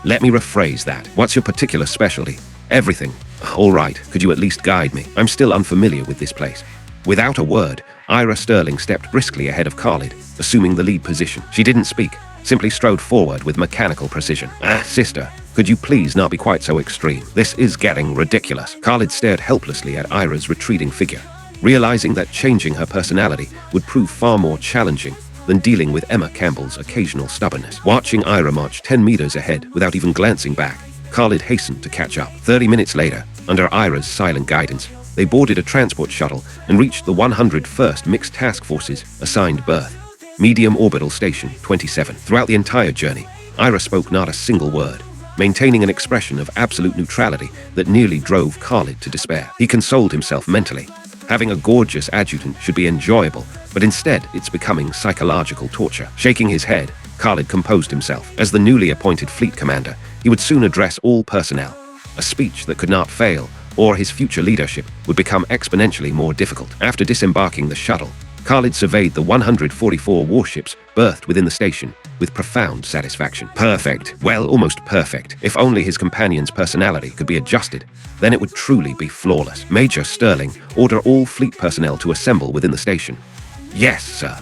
Let me rephrase that. What's your particular specialty? Everything. All right. Could you at least guide me? I'm still unfamiliar with this place. Without a word, Ira Sterling stepped briskly ahead of Khalid, assuming the lead position. She didn't speak, simply strode forward with mechanical precision. Sister, could you please not be quite so extreme? This is getting ridiculous. Khalid stared helplessly at Ira's retreating figure, realizing that changing her personality would prove far more challenging than dealing with Emma Campbell's occasional stubbornness. Watching Ira march 10 meters ahead without even glancing back, Khalid hastened to catch up. 30 minutes later, under Ira's silent guidance, they boarded a transport shuttle and reached the 101st Mixed Task Force's assigned berth, Medium Orbital Station 27. Throughout the entire journey, Ira spoke not a single word, maintaining an expression of absolute neutrality that nearly drove Khalid to despair. He consoled himself mentally. Having a gorgeous adjutant should be enjoyable, but instead it's becoming psychological torture. Shaking his head, Khalid composed himself. As the newly appointed fleet commander, he would soon address all personnel, a speech that could not fail, or his future leadership would become exponentially more difficult. After disembarking the shuttle, Khalid surveyed the 144 warships berthed within the station with profound satisfaction. Perfect. Well, almost perfect. If only his companion's personality could be adjusted, then it would truly be flawless. Major Sterling, order all fleet personnel to assemble within the station. Yes, sir.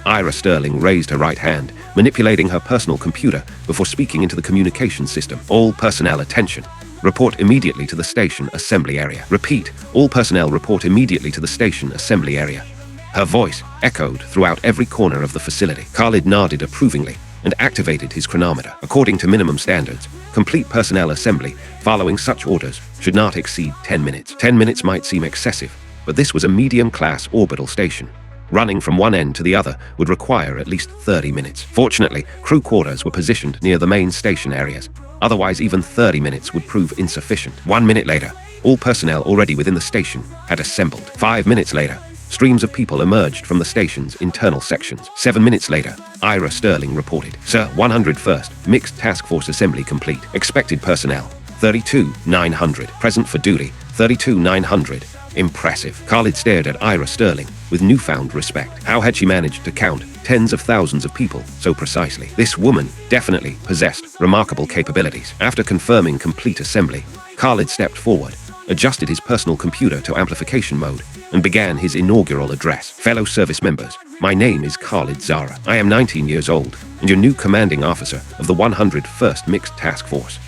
Ira Sterling raised her right hand, manipulating her personal computer before speaking into the communication system. All personnel attention. Report immediately to the station assembly area. Repeat, all personnel report immediately to the station assembly area. Her voice echoed throughout every corner of the facility. Khalid nodded approvingly and activated his chronometer. According to minimum standards, complete personnel assembly following such orders should not exceed 10 minutes. 10 minutes might seem excessive, but this was a medium-class orbital station. Running from one end to the other would require at least 30 minutes. Fortunately, crew quarters were positioned near the main station areas. Otherwise, even 30 minutes would prove insufficient. 1 minute later, all personnel already within the station had assembled. 5 minutes later, streams of people emerged from the station's internal sections. 7 minutes later, Ira Sterling reported, Sir, 101st Mixed Task Force Assembly complete. Expected personnel, 32,900. Present for duty, 32,900. Impressive. Khalid stared at Ira Sterling with newfound respect. How had she managed to count tens of thousands of people so precisely? This woman definitely possessed remarkable capabilities. After confirming complete assembly, Khalid stepped forward, adjusted his personal computer to amplification mode, and began his inaugural address. Fellow service members, my name is Khalid Zara. I am 19 years old and your new commanding officer of the 101st Mixed Task Force.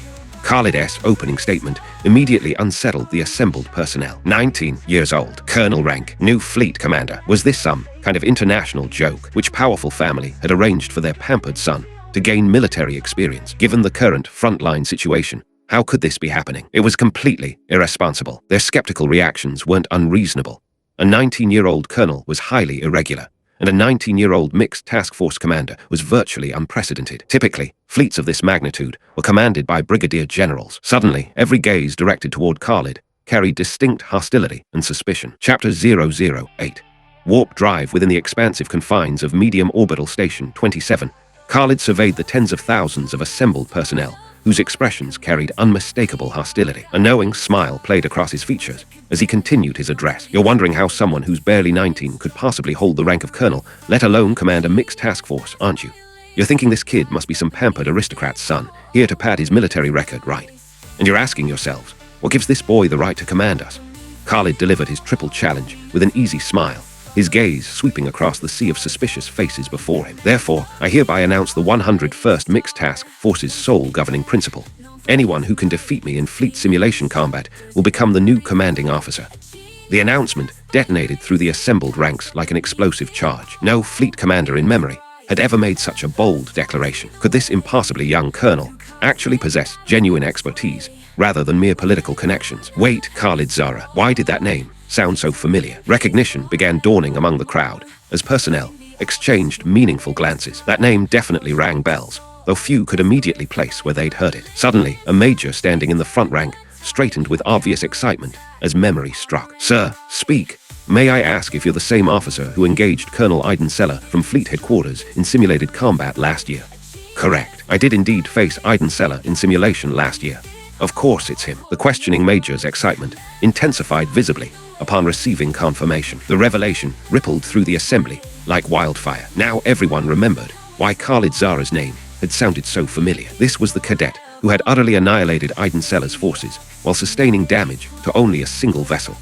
Khalid's opening statement immediately unsettled the assembled personnel. 19 years old, colonel rank, new fleet commander. Was this some kind of international joke which powerful family had arranged for their pampered son to gain military experience? Given the current frontline situation, how could this be happening? It was completely irresponsible. Their skeptical reactions weren't unreasonable. A 19-year-old colonel was highly irregular, and a 19-year-old mixed task force commander was virtually unprecedented. Typically, fleets of this magnitude were commanded by brigadier generals. Suddenly, every gaze directed toward Khalid carried distinct hostility and suspicion. Chapter 008. Warp drive within the expansive confines of Medium Orbital Station 27. Khalid surveyed the tens of thousands of assembled personnel, whose expressions carried unmistakable hostility. A knowing smile played across his features as he continued his address. You're wondering how someone who's barely 19 could possibly hold the rank of colonel, let alone command a mixed task force, aren't you? You're thinking this kid must be some pampered aristocrat's son, here to pad his military record, right? And you're asking yourselves, what gives this boy the right to command us? Khalid delivered his triple challenge with an easy smile, his gaze sweeping across the sea of suspicious faces before him. Therefore, I hereby announce the 101st Mixed Task Force's sole governing principle. Anyone who can defeat me in fleet simulation combat will become the new commanding officer. The announcement detonated through the assembled ranks like an explosive charge. No fleet commander in memory had ever made such a bold declaration. Could this impossibly young colonel actually possess genuine expertise rather than mere political connections? Wait, Khalid Zara, why did that name sound so familiar? Recognition began dawning among the crowd as personnel exchanged meaningful glances. That name definitely rang bells, though few could immediately place where they'd heard it. Suddenly, a major standing in the front rank straightened with obvious excitement as memory struck. Sir, speak. May I ask if you're the same officer who engaged Colonel Iden Seller from Fleet Headquarters in simulated combat last year? Correct. I did indeed face Iden Seller in simulation last year. Of course it's him. The questioning major's excitement intensified visibly upon receiving confirmation. The revelation rippled through the assembly like wildfire. Now everyone remembered why Khalid Zara's name had sounded so familiar. This was the cadet who had utterly annihilated Iden Seller's forces while sustaining damage to only a single vessel.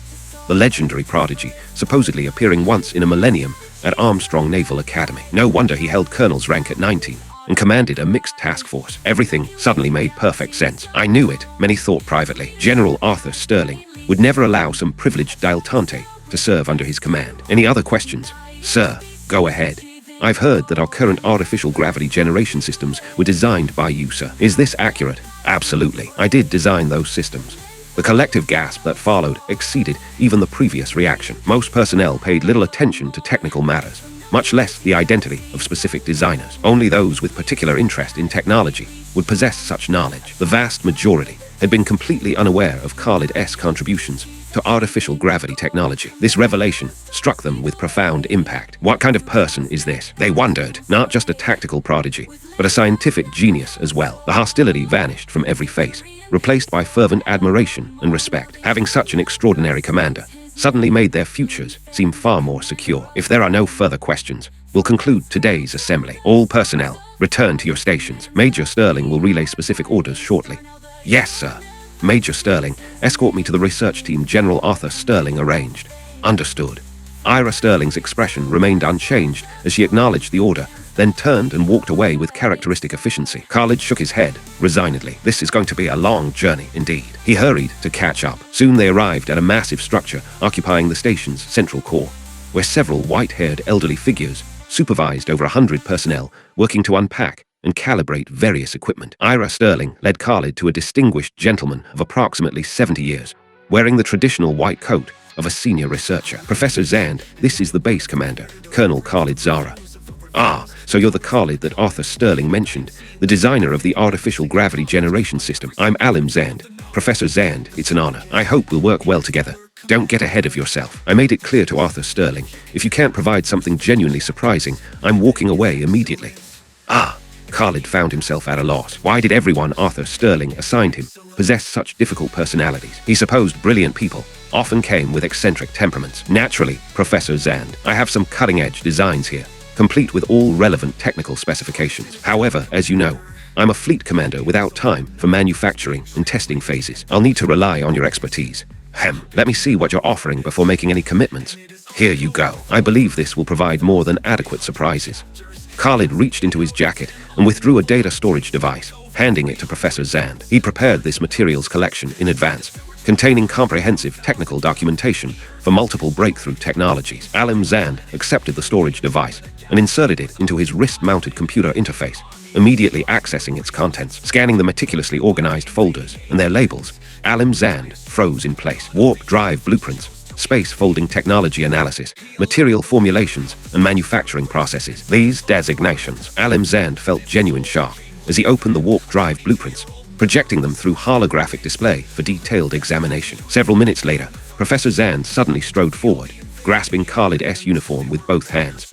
The legendary prodigy, supposedly appearing once in a millennium at Armstrong Naval Academy. No wonder he held colonel's rank at 19 and commanded a mixed task force. Everything suddenly made perfect sense. I knew it, many thought privately. General Arthur Sterling would never allow some privileged dilettante to serve under his command. Any other questions? Sir, go ahead. I've heard that our current artificial gravity generation systems were designed by you, sir. Is this accurate? Absolutely. I did design those systems. The collective gasp that followed exceeded even the previous reaction. Most personnel paid little attention to technical matters, much less the identity of specific designers. Only those with particular interest in technology would possess such knowledge. The vast majority had been completely unaware of Khalid's contributions to artificial gravity technology. This revelation struck them with profound impact. What kind of person is this? They wondered. Not just a tactical prodigy, but a scientific genius as well. The hostility vanished from every face, replaced by fervent admiration and respect. Having such an extraordinary commander suddenly made their futures seem far more secure. If there are no further questions, we'll conclude today's assembly. All personnel, return to your stations. Major Sterling will relay specific orders shortly. Yes, sir. Major Sterling, escort me to the research team General Arthur Sterling arranged. Understood. Ira Sterling's expression remained unchanged as she acknowledged the order, then turned and walked away with characteristic efficiency. Khalid shook his head resignedly. This is going to be a long journey indeed. He hurried to catch up. Soon they arrived at a massive structure occupying the station's central core, where several white-haired elderly figures supervised over 100 personnel working to unpack and calibrate various equipment. Ira Sterling led Khalid to a distinguished gentleman of approximately 70 years, wearing the traditional white coat of a senior researcher. Professor Zand, this is the base commander, Colonel Khalid Zara. Ah, so you're the Khalid that Arthur Sterling mentioned, the designer of the artificial gravity generation system. I'm Alim Zand. Professor Zand, it's an honor. I hope we'll work well together. Don't get ahead of yourself. I made it clear to Arthur Sterling, if you can't provide something genuinely surprising, I'm walking away immediately. Ah, Khalid found himself at a loss. Why did everyone Arthur Sterling assigned him possess such difficult personalities? He supposed brilliant people often came with eccentric temperaments. Naturally, Professor Zand, I have some cutting-edge designs here, complete with all relevant technical specifications. However, as you know, I'm a fleet commander without time for manufacturing and testing phases. I'll need to rely on your expertise. Let me see what you're offering before making any commitments. Here you go. I believe this will provide more than adequate surprises. Khalid reached into his jacket and withdrew a data storage device, handing it to Professor Zand. He prepared this materials collection in advance, containing comprehensive technical documentation for multiple breakthrough technologies. Alim Zand accepted the storage device and inserted it into his wrist-mounted computer interface, immediately accessing its contents. Scanning the meticulously organized folders and their labels, Alim Zand froze in place. Warp drive blueprints, space folding technology analysis, material formulations, and manufacturing processes. These designations. Alim Zand felt genuine shock as he opened the warp drive blueprints, projecting them through holographic display for detailed examination. Several minutes later, Professor Zand suddenly strode forward, grasping Khalid's uniform with both hands.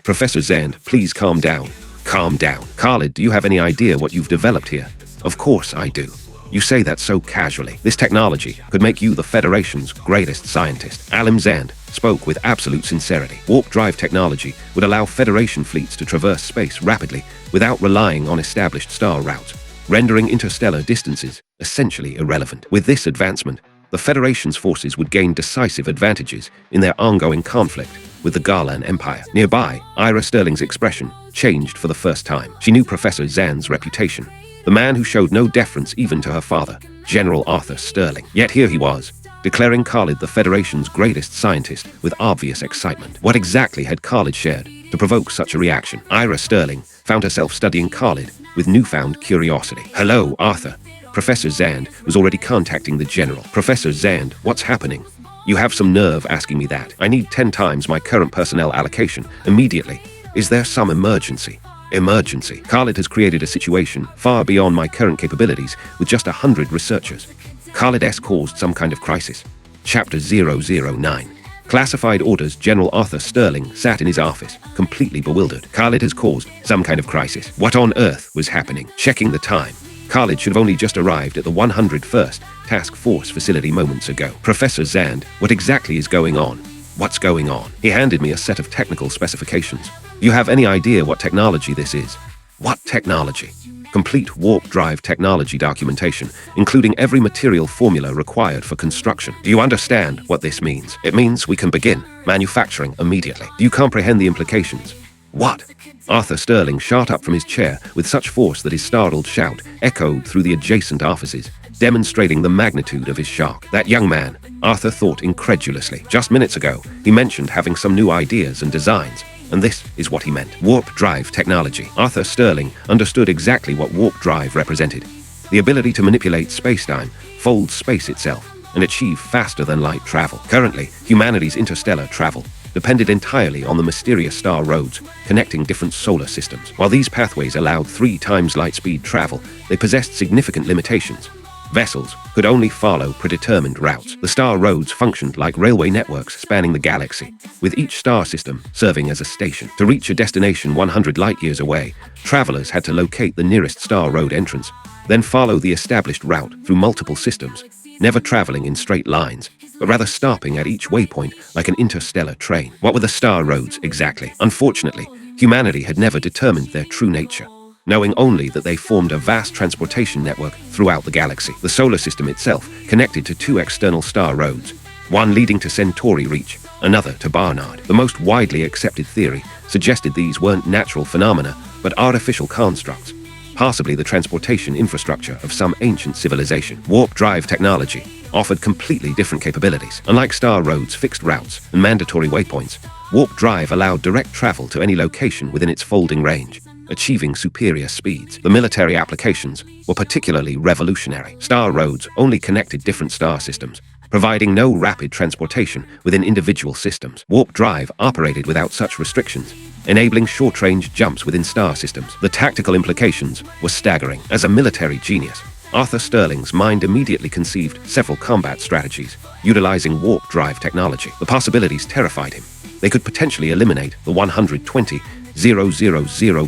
Professor Zand, please calm down. Calm down. Khalid, do you have any idea what you've developed here? Of course I do. You say that so casually. This technology could make you the Federation's greatest scientist. Alim Zand spoke with absolute sincerity. Warp drive technology would allow Federation fleets to traverse space rapidly without relying on established star routes, rendering interstellar distances essentially irrelevant. With this advancement, the Federation's forces would gain decisive advantages in their ongoing conflict with the Garlan Empire. Nearby, Ira Sterling's expression changed for the first time. She knew Professor Zand's reputation, the man who showed no deference even to her father, General Arthur Sterling. Yet here he was, declaring Khalid the Federation's greatest scientist with obvious excitement. What exactly had Khalid shared to provoke such a reaction? Ira Sterling found herself studying Khalid with newfound curiosity. Hello, Arthur. Professor Zand was already contacting the General. Professor Zand, what's happening? You have some nerve asking me that. I need 10 times my current personnel allocation immediately. Is there some emergency? Emergency. Khalid has created a situation far beyond my current capabilities with just 100 researchers. Khalid has caused some kind of crisis. Chapter 009. Classified orders. General Arthur Sterling sat in his office, completely bewildered. Khalid has caused some kind of crisis. What on earth was happening? Checking the time. Khalid should have only just arrived at the 101st Task Force facility moments ago. Professor Zand, what exactly is going on? What's going on? He handed me a set of technical specifications. Do you have any idea what technology this is? What technology? Complete warp drive technology documentation, including every material formula required for construction. Do you understand what this means? It means we can begin manufacturing immediately. Do you comprehend the implications? What? Arthur Sterling shot up from his chair with such force that his startled shout echoed through the adjacent offices, demonstrating the magnitude of his shock. That young man, Arthur thought incredulously. Just minutes ago, he mentioned having some new ideas and designs, and this is what he meant. Warp drive technology. Arthur Sterling understood exactly what warp drive represented. The ability to manipulate spacetime, fold space itself, and achieve faster-than-light travel. Currently, humanity's interstellar travel depended entirely on the mysterious star roads connecting different solar systems. While these pathways allowed 3 times light-speed travel, they possessed significant limitations. Vessels could only follow predetermined routes. The star roads functioned like railway networks spanning the galaxy, with each star system serving as a station. To reach a destination 100 light-years away, travelers had to locate the nearest star road entrance, then follow the established route through multiple systems, never traveling in straight lines, but rather stopping at each waypoint like an interstellar train. What were the star roads exactly? Unfortunately, humanity had never determined their true nature, knowing only that they formed a vast transportation network throughout the galaxy. The solar system itself connected to 2 external star roads, one leading to Centauri Reach, another to Barnard. The most widely accepted theory suggested these weren't natural phenomena, but artificial constructs, possibly the transportation infrastructure of some ancient civilization. Warp drive technology offered completely different capabilities. Unlike star roads' fixed routes and mandatory waypoints, warp drive allowed direct travel to any location within its folding range, achieving superior speeds. The military applications were particularly revolutionary. Star roads only connected different star systems, providing no rapid transportation within individual systems. Warp drive operated without such restrictions, enabling short-range jumps within star systems. The tactical implications were staggering. As a military genius, Arthur Sterling's mind immediately conceived several combat strategies, utilizing warp drive technology. The possibilities terrified him. They could potentially eliminate the 120,000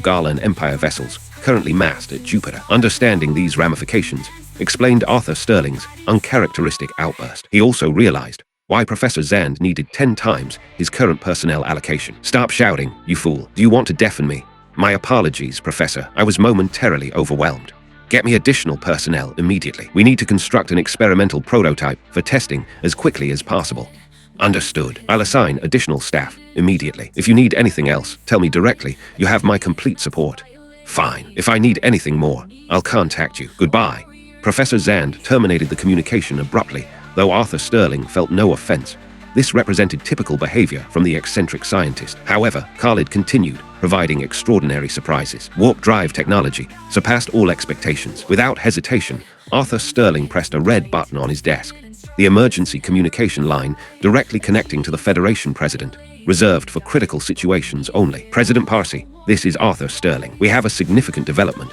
Garlan Empire vessels currently massed at Jupiter. Understanding these ramifications explained Arthur Sterling's uncharacteristic outburst. He also realized why Professor Zand needed 10 times his current personnel allocation. Stop shouting, you fool. Do you want to deafen me? My apologies, Professor. I was momentarily overwhelmed. Get me additional personnel immediately. We need to construct an experimental prototype for testing as quickly as possible. Understood. I'll assign additional staff immediately. If you need anything else, tell me directly. You have my complete support. Fine. If I need anything more, I'll contact you. Goodbye. Professor Zand terminated the communication abruptly, though Arthur Sterling felt no offense. This represented typical behavior from the eccentric scientist. However, Khalid continued, providing extraordinary surprises. Warp drive technology surpassed all expectations. Without hesitation, Arthur Sterling pressed a red button on his desk. The emergency communication line directly connecting to the Federation president, reserved for critical situations only. President Parsi, this is Arthur Sterling. We have a significant development.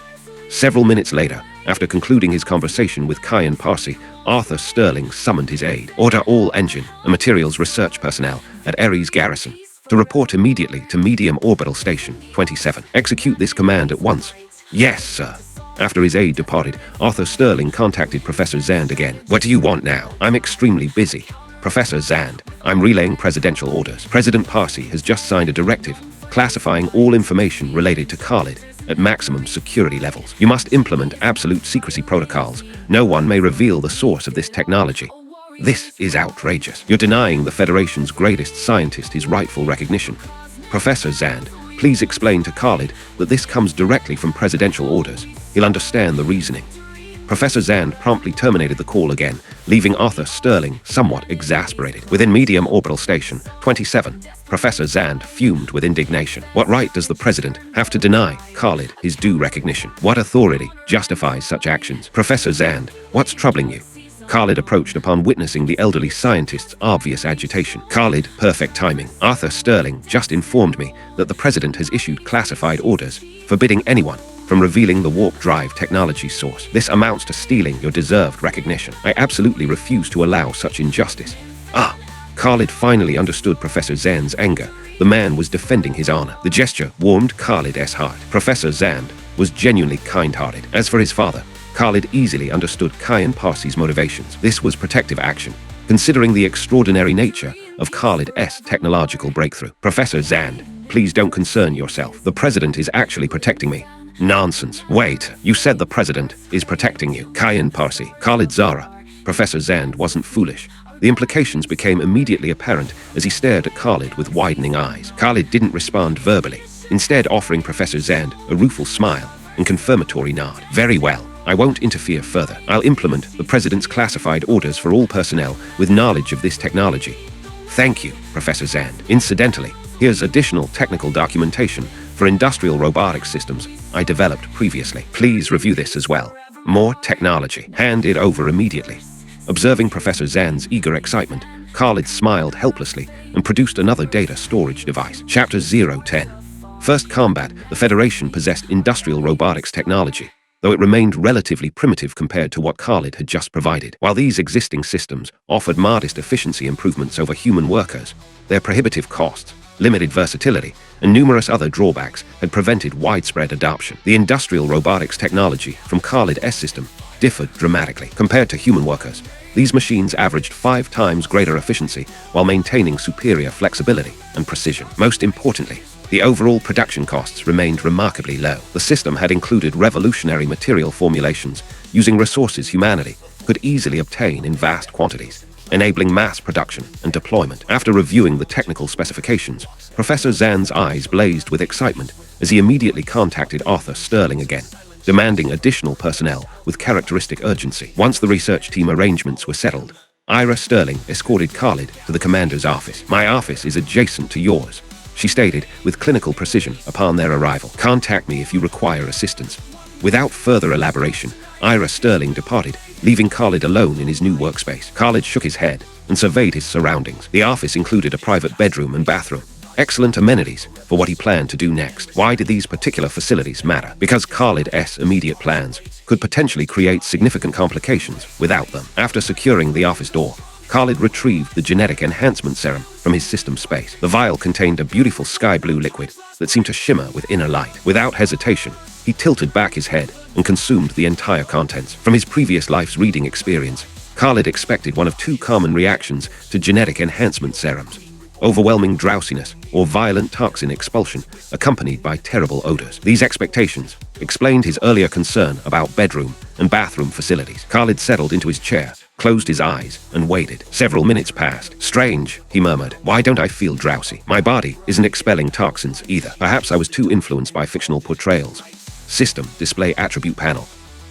Several minutes later, after concluding his conversation with Kyan Parsi, Arthur Sterling summoned his aide. Order all engine and materials research personnel at Ares Garrison to report immediately to Medium Orbital Station 27. Execute this command at once. Yes, sir. After his aide departed, Arthur Sterling contacted Professor Zand again. What do you want now? I'm extremely busy. Professor Zand, I'm relaying presidential orders. President Parsi has just signed a directive classifying all information related to Khalid at maximum security levels. You must implement absolute secrecy protocols. No one may reveal the source of this technology. This is outrageous. You're denying the Federation's greatest scientist his rightful recognition. Professor Zand, please explain to Khalid that this comes directly from presidential orders. He'll understand the reasoning. Professor Zand promptly terminated the call again, leaving Arthur Sterling somewhat exasperated. Within Medium Orbital Station 27, Professor Zand fumed with indignation. What right does the president have to deny Khalid his due recognition? What authority justifies such actions? Professor Zand, what's troubling you? Khalid approached upon witnessing the elderly scientist's obvious agitation. Khalid, perfect timing. Arthur Sterling just informed me that the president has issued classified orders forbidding anyone from revealing the warp drive technology source. This amounts to stealing your deserved recognition. I absolutely refuse to allow such injustice. Khalid finally understood Professor Zand's anger. The man was defending his honor. The gesture warmed Khalid's heart. Professor Zand was genuinely kind-hearted. As for his father, Khalid easily understood Kyan Parsi's motivations. This was protective action, considering the extraordinary nature of Khalid's technological breakthrough. Professor Zand, please don't concern yourself. The president is actually protecting me. Nonsense. Wait, you said the president is protecting you. Kyan Parsi, Khalid Zara. Professor Zand wasn't foolish. The implications became immediately apparent as he stared at Khalid with widening eyes. Khalid didn't respond verbally, instead offering Professor Zand a rueful smile and confirmatory nod. Very well. I won't interfere further. I'll implement the president's classified orders for all personnel with knowledge of this technology. Thank you, Professor Zand. Incidentally, here's additional technical documentation for industrial robotic systems I developed previously. Please review this as well. More technology. Hand it over immediately. Observing Professor Zand's eager excitement, Khalid smiled helplessly and produced another data storage device. Chapter 010. First Combat, the Federation possessed industrial robotics technology, though it remained relatively primitive compared to what Khalid had just provided. While these existing systems offered modest efficiency improvements over human workers, their prohibitive costs, limited versatility, and numerous other drawbacks had prevented widespread adoption. The industrial robotics technology from Khalid's system differed dramatically. Compared to human workers, these machines averaged 5 times greater efficiency while maintaining superior flexibility and precision. Most importantly, the overall production costs remained remarkably low. The system had included revolutionary material formulations using resources humanity could easily obtain in vast quantities, enabling mass production and deployment. After reviewing the technical specifications, Professor Zand's eyes blazed with excitement as he immediately contacted Arthur Sterling again, demanding additional personnel with characteristic urgency. Once the research team arrangements were settled, Ira Sterling escorted Khalid to the commander's office. My office is adjacent to yours, she stated with clinical precision upon their arrival. Contact me if you require assistance. Without further elaboration, Ira Sterling departed, leaving Khalid alone in his new workspace. Khalid shook his head and surveyed his surroundings. The office included a private bedroom and bathroom. Excellent amenities for what he planned to do next. Why did these particular facilities matter? Because Khalid's immediate plans could potentially create significant complications without them. After securing the office door, Khalid retrieved the genetic enhancement serum from his system space. The vial contained a beautiful sky blue liquid that seemed to shimmer with inner light. Without hesitation, he tilted back his head and consumed the entire contents. From his previous life's reading experience, Khalid expected one of 2 common reactions to genetic enhancement serums: overwhelming drowsiness or violent toxin expulsion accompanied by terrible odors. These expectations explained his earlier concern about bedroom and bathroom facilities. Khalid settled into his chair, closed his eyes, and waited. Several minutes passed. Strange, he murmured. Why don't I feel drowsy? My body isn't expelling toxins either. Perhaps I was too influenced by fictional portrayals. System, display attribute panel.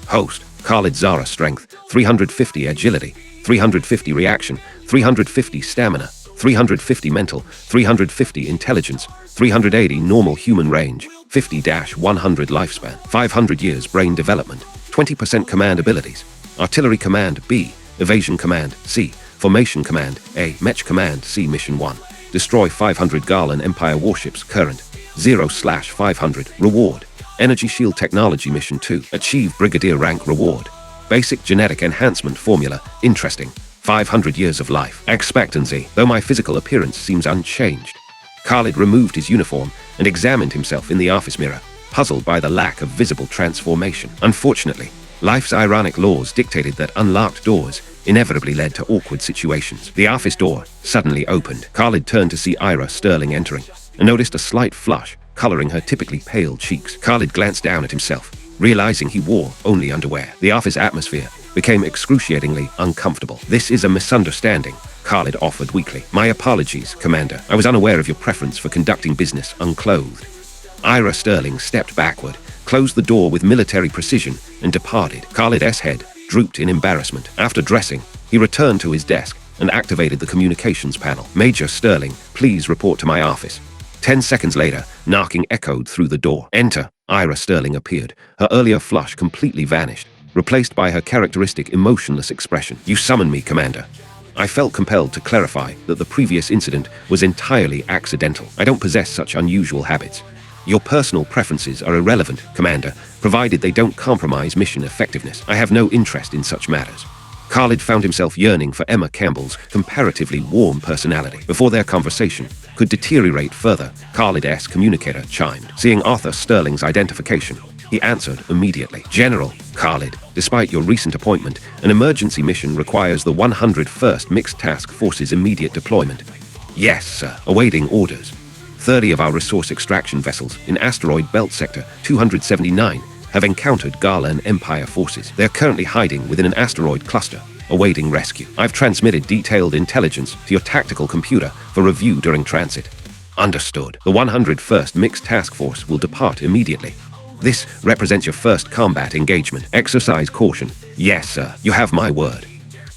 Host, Khalid Zara strength, 350 agility, 350 reaction, 350 stamina, 350 mental, 350 intelligence, 380 normal human range, 50-100 lifespan, 500 years brain development, 20% command abilities. Artillery command B, evasion command C, formation command A, mech command C. Mission 1. Destroy 500 Garland Empire warships. Current 0/500. Reward. Energy shield technology. Mission 2. Achieve brigadier rank. Reward. Basic genetic enhancement formula. Interesting. 500 years of life expectancy. Though my physical appearance seems unchanged. Khalid removed his uniform and examined himself in the office mirror, puzzled by the lack of visible transformation. Unfortunately, life's ironic laws dictated that unlocked doors inevitably led to awkward situations. The office door suddenly opened. Khalid turned to see Ira Sterling entering and noticed a slight flush coloring her typically pale cheeks. Khalid glanced down at himself, realizing he wore only underwear. The office atmosphere became excruciatingly uncomfortable. This is a misunderstanding, Khalid offered weakly. My apologies, Commander. I was unaware of your preference for conducting business unclothed. Ira Sterling stepped backward, closed the door with military precision, and departed. Khalid's head drooped in embarrassment. After dressing, he returned to his desk and activated the communications panel. Major Sterling, please report to my office. 10 seconds later, knocking echoed through the door. Enter. Ira Sterling appeared. Her earlier flush completely vanished, replaced by her characteristic emotionless expression. You summoned me, Commander. I felt compelled to clarify that the previous incident was entirely accidental. I don't possess such unusual habits. Your personal preferences are irrelevant, Commander, provided they don't compromise mission effectiveness. I have no interest in such matters. Khalid found himself yearning for Emma Campbell's comparatively warm personality. Before their conversation could deteriorate further, Khalid's communicator chimed. Seeing Arthur Sterling's identification, he answered immediately. General Khalid, despite your recent appointment, an emergency mission requires the 101st Mixed Task Force's immediate deployment. Yes, sir. Awaiting orders. 30 of our resource extraction vessels in asteroid belt sector 279 have encountered Garland Empire forces. They are currently hiding within an asteroid cluster, awaiting rescue. I've transmitted detailed intelligence to your tactical computer for review during transit. Understood. The 101st Mixed Task Force will depart immediately. This represents your first combat engagement. Exercise caution. Yes, sir. You have my word.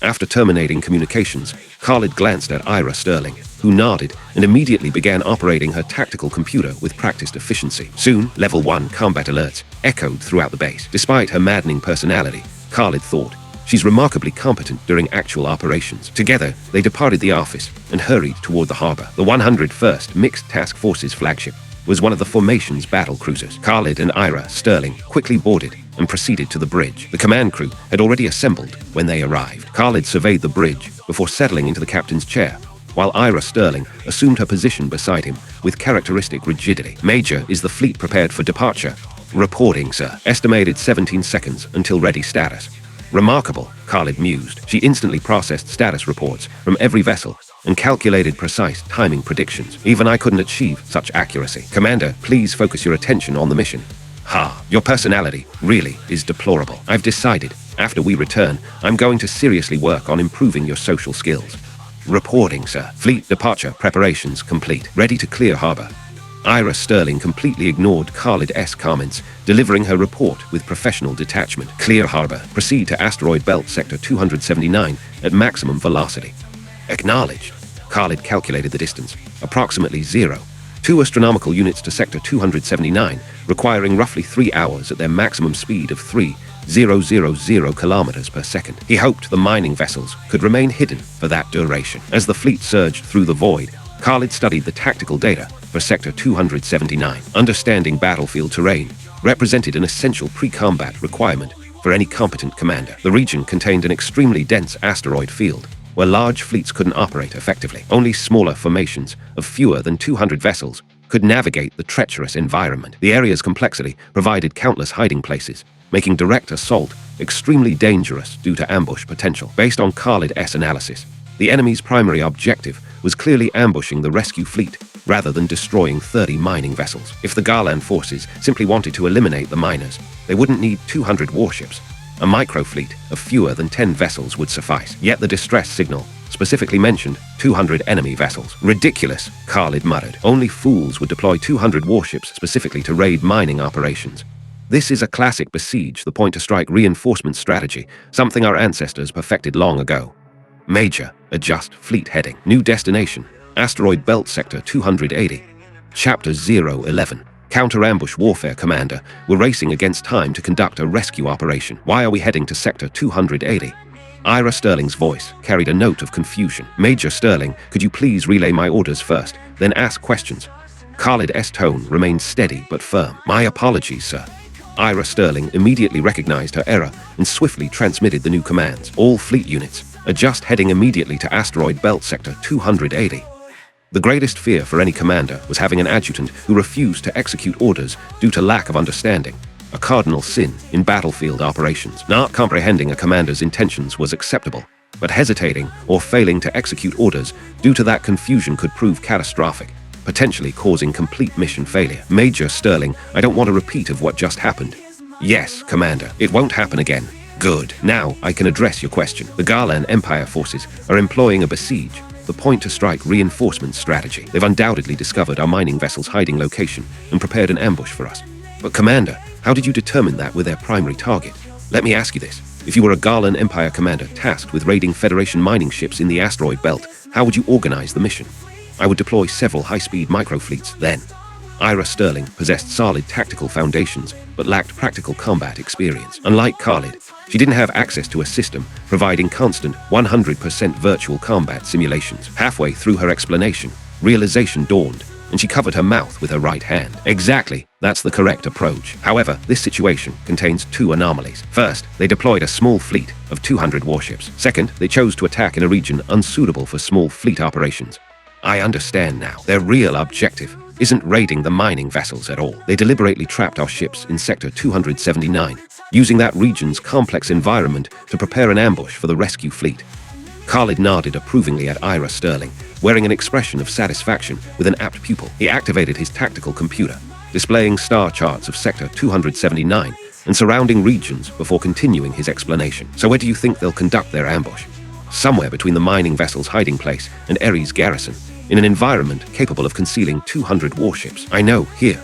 After terminating communications, Khalid glanced at Ira Sterling, who nodded and immediately began operating her tactical computer with practiced efficiency. Soon, Level 1 combat alerts echoed throughout the base. Despite her maddening personality, Khalid thought, she's remarkably competent during actual operations. Together, they departed the office and hurried toward the harbor. The 101st Mixed Task Force's flagship was one of the formation's battle cruisers. Khalid and Ira Sterling quickly boarded and proceeded to the bridge. The command crew had already assembled when they arrived. Khalid surveyed the bridge before settling into the captain's chair, while Ira Sterling assumed her position beside him with characteristic rigidity. Major, is the fleet prepared for departure? Reporting, sir. Estimated 17 seconds until ready status. Remarkable, Khalid mused. She instantly processed status reports from every vessel and calculated precise timing predictions. Even I couldn't achieve such accuracy. Commander, please focus your attention on the mission. Your personality really is deplorable. I've decided, after we return, I'm going to seriously work on improving your social skills. Reporting, sir. Fleet departure preparations complete. Ready to clear harbor. Ira Sterling completely ignored Khalid's comments, delivering her report with professional detachment. Clear harbor. Proceed to asteroid belt sector 279 at maximum velocity. Acknowledged. Khalid calculated the distance. Approximately 0.2 astronomical units to sector 279, requiring roughly 3 hours at their maximum speed of 3,000 kilometers per second. He hoped the mining vessels could remain hidden for that duration. As the fleet surged through the void, Khalid studied the tactical data for sector 279. Understanding battlefield terrain represented an essential pre-combat requirement for any competent commander. The region contained an extremely dense asteroid field, where large fleets couldn't operate effectively. Only smaller formations of fewer than 200 vessels could navigate the treacherous environment. The area's complexity provided countless hiding places, making direct assault extremely dangerous due to ambush potential. Based on Khalid's analysis, the enemy's primary objective was clearly ambushing the rescue fleet rather than destroying 30 mining vessels. If the Garland forces simply wanted to eliminate the miners, they wouldn't need 200 warships. A microfleet of fewer than 10 vessels would suffice. Yet the distress signal specifically mentioned 200 enemy vessels. Ridiculous, Khalid muttered. Only fools would deploy 200 warships specifically to raid mining operations. This is a classic besiege the point-to-strike reinforcement strategy, something our ancestors perfected long ago. Major, adjust fleet heading. New destination, asteroid belt sector 280. Chapter 011. Counter-ambush warfare commander. We're racing against time to conduct a rescue operation. Why are we heading to sector 280? Ira Sterling's voice carried a note of confusion. Major Sterling, could you please relay my orders first, then ask questions? Khalid's tone remained steady but firm. My apologies, sir. Ira Sterling immediately recognized her error and swiftly transmitted the new commands. All fleet units, adjust heading immediately to asteroid belt sector 280. The greatest fear for any commander was having an adjutant who refused to execute orders due to lack of understanding, a cardinal sin in battlefield operations. Not comprehending a commander's intentions was acceptable, but hesitating or failing to execute orders due to that confusion could prove catastrophic, potentially causing complete mission failure. Major Sterling, I don't want a repeat of what just happened. Yes, Commander, it won't happen again. Good. Now I can address your question. The Garlan Empire forces are employing a besiege, the point-to-strike reinforcement strategy. They've undoubtedly discovered our mining vessel's hiding location and prepared an ambush for us. But Commander, how did you determine that with their primary target? Let me ask you this. If you were a Garlan Empire commander tasked with raiding Federation mining ships in the asteroid belt, how would you organize the mission? I would deploy several high-speed microfleets then. Ira Sterling possessed solid tactical foundations, but lacked practical combat experience. Unlike Khalid, she didn't have access to a system providing constant 100% virtual combat simulations. Halfway through her explanation, realization dawned, and she covered her mouth with her right hand. Exactly, that's the correct approach. However, this situation contains two anomalies. First, they deployed a small fleet of 200 warships. Second, they chose to attack in a region unsuitable for small fleet operations. I understand now. Their real objective isn't raiding the mining vessels at all. They deliberately trapped our ships in Sector 279, using that region's complex environment to prepare an ambush for the rescue fleet. Khalid nodded approvingly at Ira Sterling, wearing an expression of satisfaction with an apt pupil. He activated his tactical computer, displaying star charts of Sector 279 and surrounding regions before continuing his explanation. So where do you think they'll conduct their ambush? Somewhere between the mining vessel's hiding place and Ares garrison, in an environment capable of concealing 200 warships. I know, here.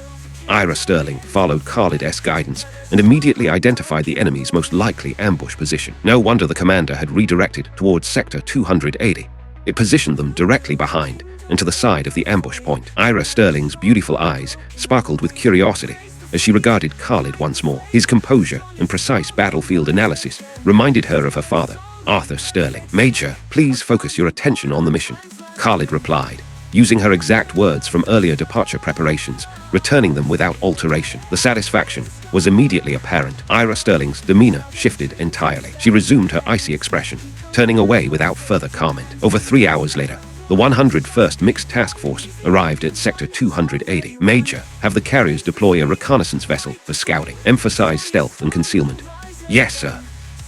Ira Sterling followed Khalid's guidance and immediately identified the enemy's most likely ambush position. No wonder the commander had redirected towards Sector 280. It positioned them directly behind and to the side of the ambush point. Ira Sterling's beautiful eyes sparkled with curiosity as she regarded Khalid once more. His composure and precise battlefield analysis reminded her of her father, Arthur Sterling. Major, please focus your attention on the mission, Khalid replied, using her exact words from earlier departure preparations, returning them without alteration. The satisfaction was immediately apparent. Ira Sterling's demeanor shifted entirely. She resumed her icy expression, turning away without further comment. Over 3 hours later, the 101st Mixed Task Force arrived at Sector 280. Major, have the carriers deploy a reconnaissance vessel for scouting. Emphasize stealth and concealment. Yes, sir.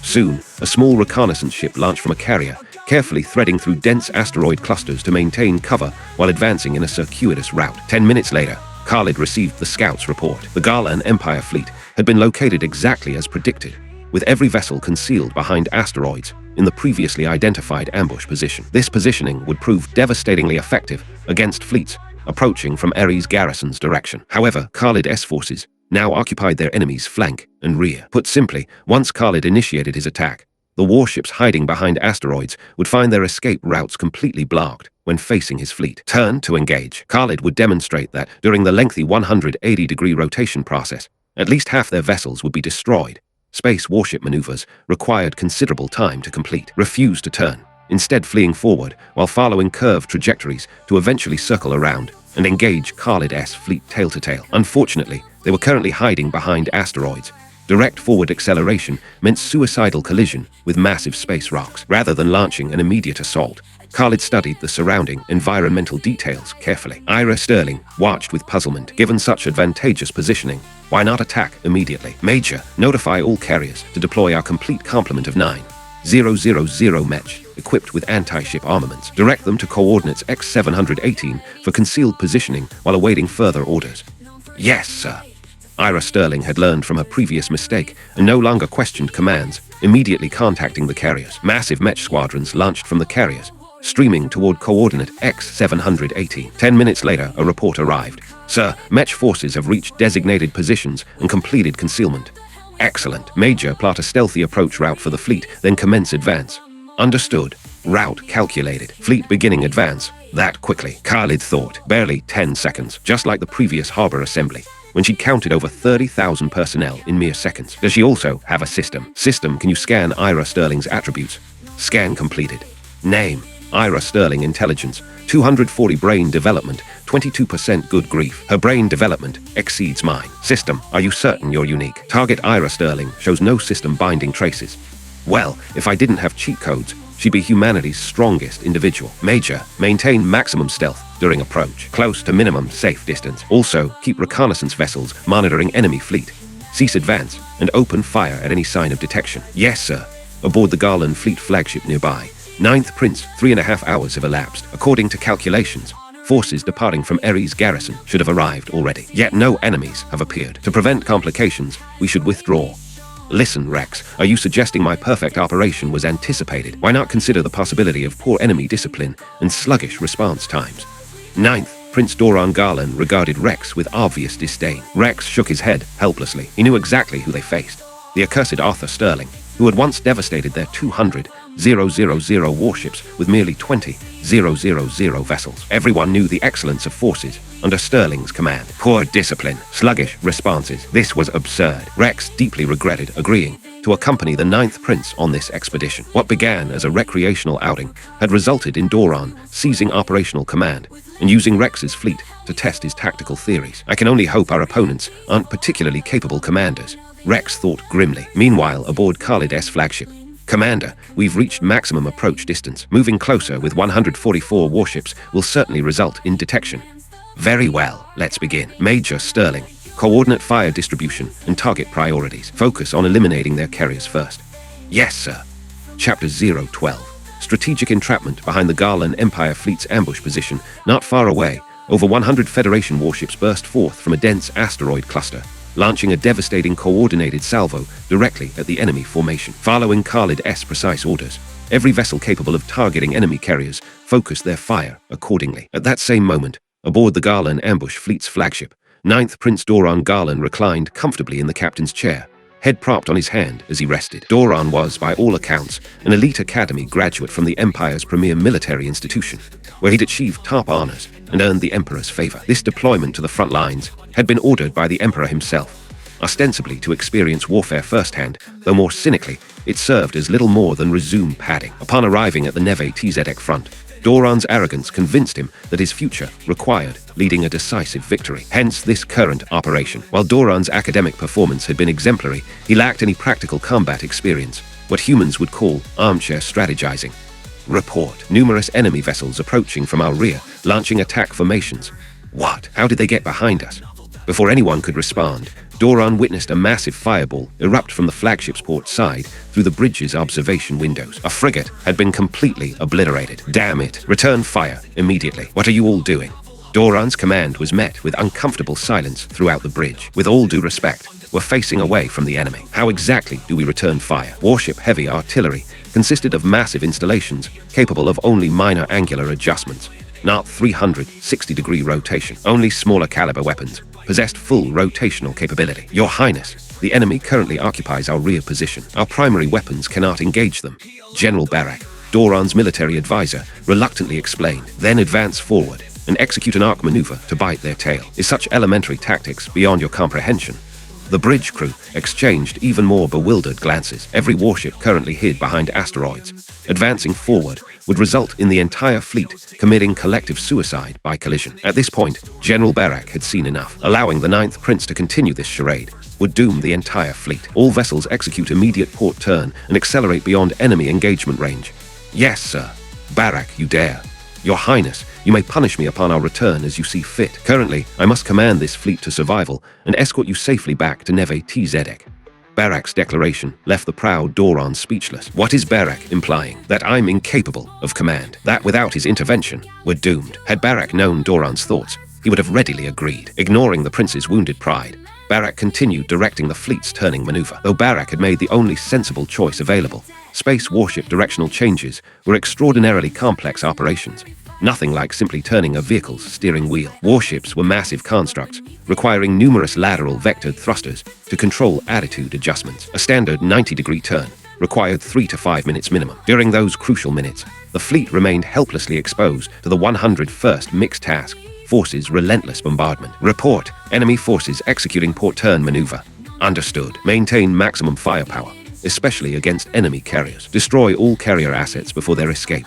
Soon, a small reconnaissance ship launched from a carrier, carefully threading through dense asteroid clusters to maintain cover while advancing in a circuitous route. 10 minutes later, Khalid received the scout's report. The Garlan Empire fleet had been located exactly as predicted, with every vessel concealed behind asteroids in the previously identified ambush position. This positioning would prove devastatingly effective against fleets approaching from Ares garrison's direction. However, Khalid's forces now occupied their enemy's flank and rear. Put simply, once Khalid initiated his attack, the warships hiding behind asteroids would find their escape routes completely blocked when facing his fleet. Turn to engage. Khalid would demonstrate that during the lengthy 180-degree rotation process, at least half their vessels would be destroyed. Space warship maneuvers required considerable time to complete. Refuse to turn, instead fleeing forward while following curved trajectories to eventually circle around and engage Khalid's fleet tail-to-tail. Unfortunately, they were currently hiding behind asteroids. Direct forward acceleration meant suicidal collision with massive space rocks. Rather than launching an immediate assault, Khalid studied the surrounding environmental details carefully. Ira Sterling watched with puzzlement. Given such advantageous positioning, why not attack immediately? Major, notify all carriers to deploy our complete complement of 9,000 Mech, equipped with anti-ship armaments. Direct them to coordinates X718 for concealed positioning while awaiting further orders. Yes, sir. Ira Sterling had learned from her previous mistake and no longer questioned commands, immediately contacting the carriers. Massive Mech squadrons launched from the carriers, streaming toward coordinate X718. 10 minutes later, a report arrived, Sir, Mech forces have reached designated positions and completed concealment. Excellent. Major, plot a stealthy approach route for the fleet, then commence advance. Understood. Route calculated. Fleet beginning advance. That quickly, Khalid thought. Barely 10 seconds, just like the previous harbor assembly, when she counted over 30,000 personnel in mere seconds. Does she also have a system? System, can you scan Ira Sterling's attributes? Scan completed. Name, Ira Sterling Intelligence, 240 brain development, 22% good grief. Her brain development exceeds mine. System, are you certain you're unique? Target Ira Sterling shows no system binding traces. Well, if I didn't have cheat codes, she'd be humanity's strongest individual. Major, maintain maximum stealth during approach, close to minimum safe distance. Also, keep reconnaissance vessels monitoring enemy fleet. Cease advance and open fire at any sign of detection. Yes, sir. Aboard the Garland Fleet flagship nearby. 9th Prince, 3.5 hours have elapsed. According to calculations, forces departing from Ares garrison should have arrived already. Yet no enemies have appeared. To prevent complications, we should withdraw. Listen, Rex, are you suggesting my perfect operation was anticipated? Why not consider the possibility of poor enemy discipline and sluggish response times? 9th, Prince Doran Garland regarded Rex with obvious disdain. Rex shook his head helplessly. He knew exactly who they faced. The accursed Arthur Sterling, who had once devastated their 200,000 warships with merely 20,000 vessels. Everyone knew the excellence of forces under Sterling's command. Poor discipline, sluggish responses. This was absurd. Rex deeply regretted agreeing to accompany the 9th Prince on this expedition. What began as a recreational outing had resulted in Doran seizing operational command and using Rex's fleet to test his tactical theories. I can only hope our opponents aren't particularly capable commanders, Rex thought grimly. Meanwhile, aboard Khalid's flagship, Commander, we've reached maximum approach distance. Moving closer with 144 warships will certainly result in detection. Very well, let's begin. Major Sterling, coordinate fire distribution and target priorities. Focus on eliminating their carriers first. Yes, sir. Chapter 012. Strategic entrapment behind the Garland Empire fleet's ambush position. Not far away, over 100 Federation warships burst forth from a dense asteroid cluster, launching a devastating coordinated salvo directly at the enemy formation. Following Khalid's precise orders, every vessel capable of targeting enemy carriers focused their fire accordingly. At that same moment, aboard the Garland ambush fleet's flagship, 9th Prince Doran Garland reclined comfortably in the captain's chair, head propped on his hand as he rested. Doran was, by all accounts, an elite academy graduate from the Empire's premier military institution, where he'd achieved top honors and earned the Emperor's favor. This deployment to the front lines had been ordered by the Emperor himself, ostensibly to experience warfare firsthand, though more cynically, it served as little more than resume padding. Upon arriving at the Neve Tzedek front, Doran's arrogance convinced him that his future required leading a decisive victory. Hence this current operation. While Doran's academic performance had been exemplary, he lacked any practical combat experience, what humans would call armchair strategizing. Report. Numerous enemy vessels approaching from our rear, launching attack formations. What? How did they get behind us? Before anyone could respond, Doran witnessed a massive fireball erupt from the flagship's port side through the bridge's observation windows. A frigate had been completely obliterated. Damn it. Return fire immediately. What are you all doing? Doran's command was met with uncomfortable silence throughout the bridge. With all due respect, we're facing away from the enemy. How exactly do we return fire? Warship heavy artillery consisted of massive installations capable of only minor angular adjustments, not 360-degree rotation. Only smaller caliber weapons possessed full rotational capability. Your Highness, the enemy currently occupies our rear position. Our primary weapons cannot engage them. General Barak, Doran's military advisor, reluctantly explained. Then advance forward and execute an arc maneuver to bite their tail. Is such elementary tactics beyond your comprehension? The bridge crew exchanged even more bewildered glances. Every warship currently hid behind asteroids. Advancing forward would result in the entire fleet committing collective suicide by collision. At this point, General Barak had seen enough. Allowing the 9th Prince to continue this charade would doom the entire fleet. All vessels execute immediate port turn and accelerate beyond enemy engagement range. Yes, sir. Barak, you dare. Your Highness, you may punish me upon our return as you see fit. Currently, I must command this fleet to survival and escort you safely back to Neve Tzedek. Barak's declaration left the proud Doran speechless. What is Barak implying? That I'm incapable of command. That without his intervention, we're doomed. Had Barak known Doran's thoughts, he would have readily agreed. Ignoring the prince's wounded pride, Barak continued directing the fleet's turning maneuver. Though Barak had made the only sensible choice available, space warship directional changes were extraordinarily complex operations. Nothing like simply turning a vehicle's steering wheel. Warships were massive constructs, requiring numerous lateral vectored thrusters to control attitude adjustments. A standard 90-degree turn required 3 to 5 minutes minimum. During those crucial minutes, the fleet remained helplessly exposed to the 101st Mixed Task Force's relentless bombardment. Report: enemy forces executing port turn maneuver. Understood. Maintain maximum firepower, especially against enemy carriers. Destroy all carrier assets before their escape.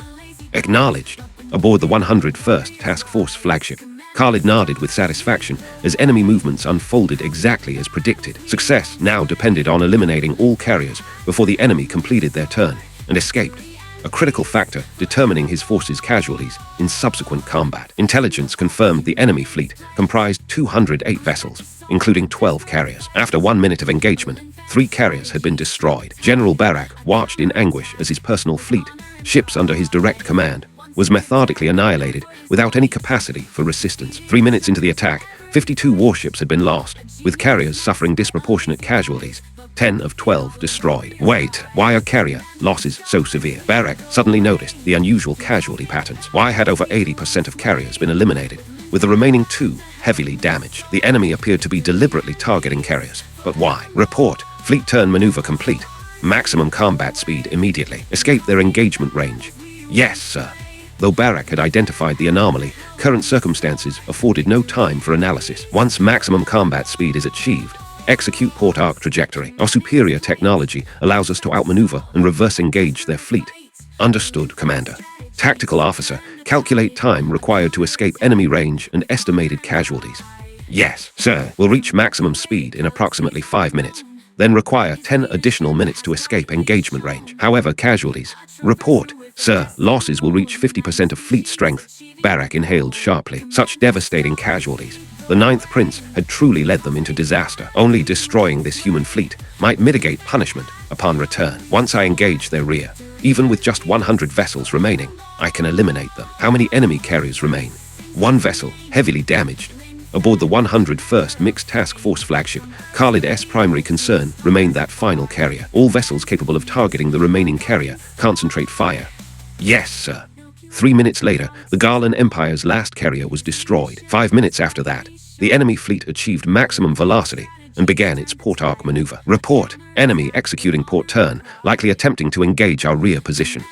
Acknowledged. Aboard the 101st Task Force flagship, Khalid nodded with satisfaction as enemy movements unfolded exactly as predicted. Success now depended on eliminating all carriers before the enemy completed their turn and escaped, a critical factor determining his force's casualties in subsequent combat. Intelligence confirmed the enemy fleet comprised 208 vessels, including 12 carriers. After 1 minute of engagement, 3 carriers had been destroyed. General Barak watched in anguish as his personal fleet, ships under his direct command, was methodically annihilated without any capacity for resistance. 3 minutes into the attack, 52 warships had been lost, with carriers suffering disproportionate casualties, 10 of 12 destroyed. Wait, why are carrier losses so severe? Barak suddenly noticed the unusual casualty patterns. Why had over 80% of carriers been eliminated, with the remaining 2 heavily damaged? The enemy appeared to be deliberately targeting carriers. But why? Report: fleet turn maneuver complete. Maximum combat speed immediately. Escape their engagement range. Yes, sir. Though Barak had identified the anomaly, current circumstances afforded no time for analysis. Once maximum combat speed is achieved, execute port arc trajectory. Our superior technology allows us to outmaneuver and reverse engage their fleet. Understood, Commander. Tactical officer, calculate time required to escape enemy range and estimated casualties. Yes, sir. We'll reach maximum speed in approximately 5 minutes, then require 10 additional minutes to escape engagement range. However, casualties. Report: sir, losses will reach 50% of fleet strength. Barak inhaled sharply. Such devastating casualties. The 9th Prince had truly led them into disaster. Only destroying this human fleet might mitigate punishment upon return. Once I engage their rear, even with just 100 vessels remaining, I can eliminate them. How many enemy carriers remain? 1 vessel, heavily damaged. Aboard the 101st Mixed Task Force flagship, Khalid's primary concern remained that final carrier. All vessels capable of targeting the remaining carrier concentrate fire. Yes, sir. 3 minutes later, the Garland Empire's last carrier was destroyed. 5 minutes after that, the enemy fleet achieved maximum velocity and began its port arc maneuver. Report: enemy executing port turn, likely attempting to engage our rear position.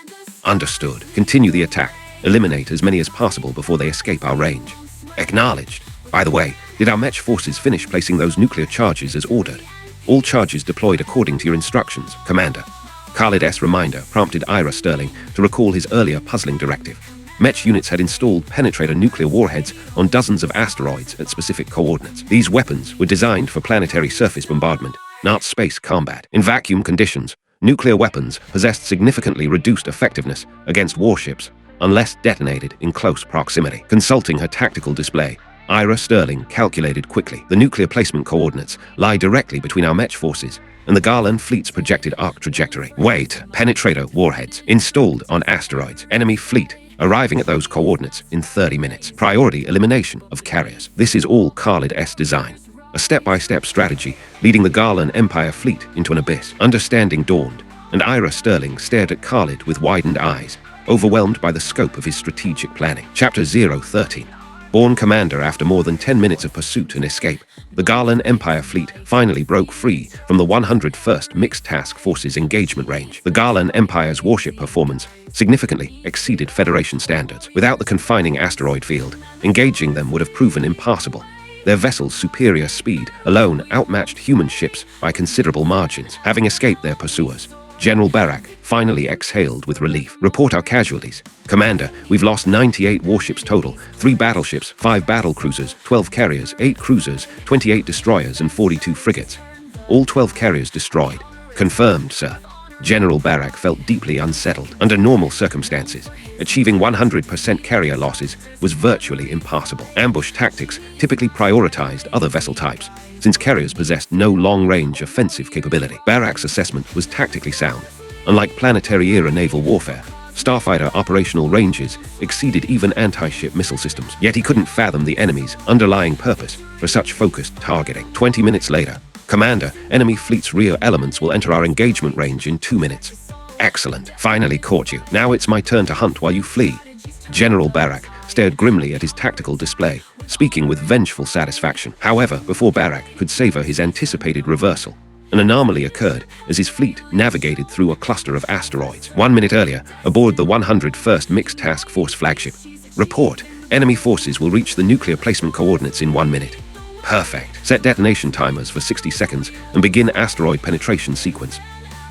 Understood. Continue the attack. Eliminate as many as possible before they escape our range. Acknowledged. By the way, did our Mech forces finish placing those nuclear charges as ordered? All charges deployed according to your instructions, Commander. Khalid's reminder prompted Ira Sterling to recall his earlier puzzling directive. Mech units had installed penetrator nuclear warheads on dozens of asteroids at specific coordinates. These weapons were designed for planetary surface bombardment, not space combat. In vacuum conditions, nuclear weapons possessed significantly reduced effectiveness against warships unless detonated in close proximity. Consulting her tactical display, Ira Sterling calculated quickly. The nuclear placement coordinates lie directly between our Mech forces and the Garland fleet's projected arc trajectory. Wait, penetrator warheads installed on asteroids. Enemy fleet arriving at those coordinates in 30 minutes. Priority elimination of carriers. This is all Khalid's design. A step-by-step strategy leading the Garland Empire fleet into an abyss. Understanding dawned, and Ira Sterling stared at Khalid with widened eyes, overwhelmed by the scope of his strategic planning. Chapter 013. Born commander after more than 10 minutes of pursuit and escape, the Garland Empire fleet finally broke free from the 101st Mixed Task Force's engagement range. The Garland Empire's warship performance significantly exceeded Federation standards. Without the confining asteroid field, engaging them would have proven impossible. Their vessels' superior speed alone outmatched human ships by considerable margins. Having escaped their pursuers, General Barak finally exhaled with relief. Report our casualties. Commander, we've lost 98 warships total, 3 battleships, 5 battlecruisers, 12 carriers, 8 cruisers, 28 destroyers, and 42 frigates. All 12 carriers destroyed. Confirmed, sir. General Barak felt deeply unsettled. Under normal circumstances, achieving 100% carrier losses was virtually impossible. Ambush tactics typically prioritized other vessel types, since carriers possessed no long-range offensive capability. Barak's assessment was tactically sound. Unlike planetary-era naval warfare, starfighter operational ranges exceeded even anti-ship missile systems. Yet he couldn't fathom the enemy's underlying purpose for such focused targeting. 20 minutes later, Commander, enemy fleet's rear elements will enter our engagement range in 2 minutes. Excellent. Finally caught you. Now it's my turn to hunt while you flee. General Barak stared grimly at his tactical display, speaking with vengeful satisfaction. However, before Barak could savor his anticipated reversal, an anomaly occurred as his fleet navigated through a cluster of asteroids. 1 minute earlier, aboard the 101st Mixed Task Force flagship. Report: enemy forces will reach the nuclear placement coordinates in 1 minute. Perfect. Set detonation timers for 60 seconds and begin asteroid penetration sequence.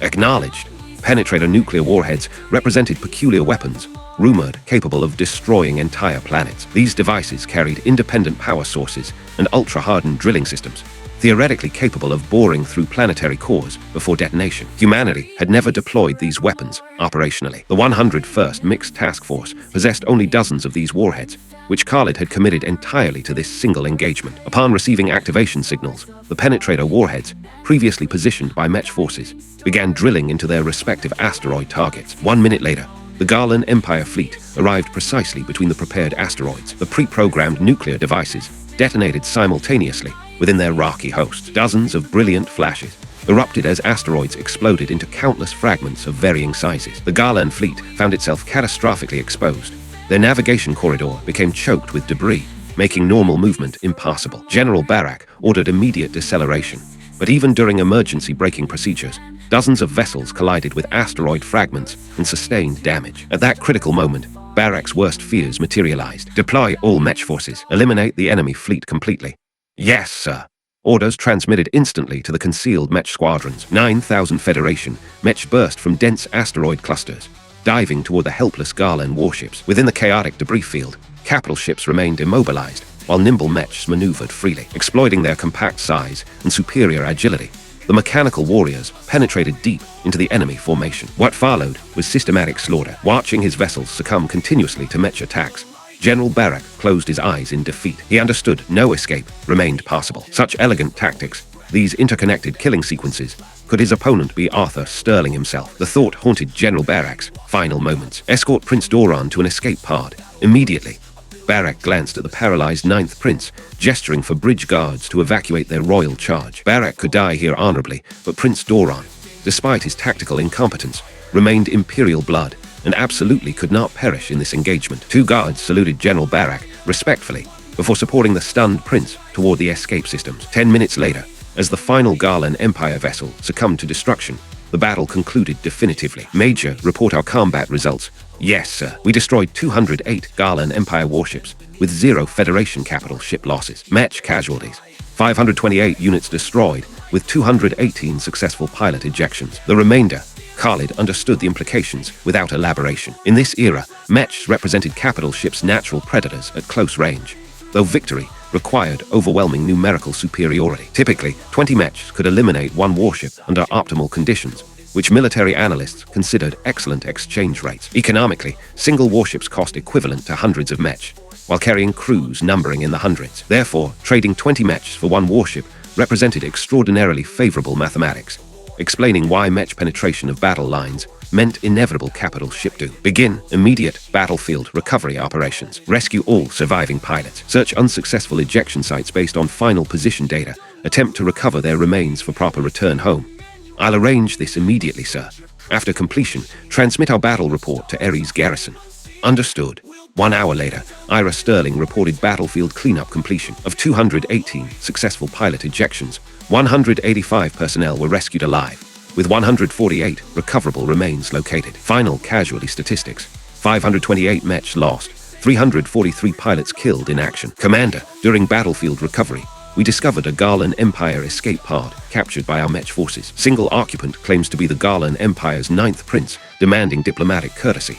Acknowledged. Penetrator nuclear warheads represented peculiar weapons, rumored capable of destroying entire planets. These devices carried independent power sources and ultra-hardened drilling systems, theoretically capable of boring through planetary cores before detonation. Humanity had never deployed these weapons operationally. The 101st Mixed Task Force possessed only dozens of these warheads, which Khalid had committed entirely to this single engagement. Upon receiving activation signals, the penetrator warheads, previously positioned by Mech forces, began drilling into their respective asteroid targets. 1 minute later, the Garland Empire fleet arrived precisely between the prepared asteroids. The pre-programmed nuclear devices detonated simultaneously within their rocky host. Dozens of brilliant flashes erupted as asteroids exploded into countless fragments of varying sizes. The Garland fleet found itself catastrophically exposed. Their navigation corridor became choked with debris, making normal movement impossible. General Barak ordered immediate deceleration, but even during emergency braking procedures, dozens of vessels collided with asteroid fragments and sustained damage. At that critical moment, Barak's worst fears materialized. Deploy all Mech forces. Eliminate the enemy fleet completely. Yes, sir. Orders transmitted instantly to the concealed Mech squadrons. 9,000 Federation Mech burst from dense asteroid clusters, diving toward the helpless Garland warships. Within the chaotic debris field, capital ships remained immobilized, while nimble Mechs maneuvered freely. Exploiting their compact size and superior agility, the mechanical warriors penetrated deep into the enemy formation. What followed was systematic slaughter. Watching his vessels succumb continuously to Mech attacks, General Barak closed his eyes in defeat. He understood no escape remained possible. Such elegant tactics, these interconnected killing sequences, could his opponent be Arthur Sterling himself? The thought haunted General Barak's final moments. Escort Prince Doran to an escape pod immediately. Barak glanced at the paralyzed 9th Prince, gesturing for bridge guards to evacuate their royal charge. Barak could die here honorably, but Prince Doran, despite his tactical incompetence, remained imperial blood and absolutely could not perish in this engagement. 2 guards saluted General Barak respectfully before supporting the stunned prince toward the escape systems. 10 minutes later, as the final Garland Empire vessel succumbed to destruction, the battle concluded definitively. Major, report our combat results. Yes, sir. We destroyed 208 Garland Empire warships with 0 Federation capital ship losses. Mech casualties: 528 units destroyed with 218 successful pilot ejections. The remainder, Khalid understood the implications without elaboration. In this era, Mechs represented capital ships' natural predators at close range, though victory required overwhelming numerical superiority. Typically, 20 Mechs could eliminate 1 warship under optimal conditions, which military analysts considered excellent exchange rates. Economically, single warships cost equivalent to hundreds of Mech, while carrying crews numbering in the hundreds. Therefore, trading 20 Mechs for 1 warship represented extraordinarily favorable mathematics, explaining why Mech penetration of battle lines meant inevitable capital ship doom. Begin immediate battlefield recovery operations. Rescue all surviving pilots. Search unsuccessful ejection sites based on final position data. Attempt to recover their remains for proper return home. I'll arrange this immediately, sir. After completion, transmit our battle report to Ares Garrison. Understood. 1 hour later, Ira Sterling reported battlefield cleanup completion. Of 218 successful pilot ejections, 185 personnel were rescued alive, with 148 recoverable remains located. Final casualty statistics: 528 Mechs lost, 343 pilots killed in action. Commander, during battlefield recovery, we discovered a Garland Empire escape pod captured by our Mech forces. Single occupant claims to be the Garland Empire's 9th Prince, demanding diplomatic courtesy.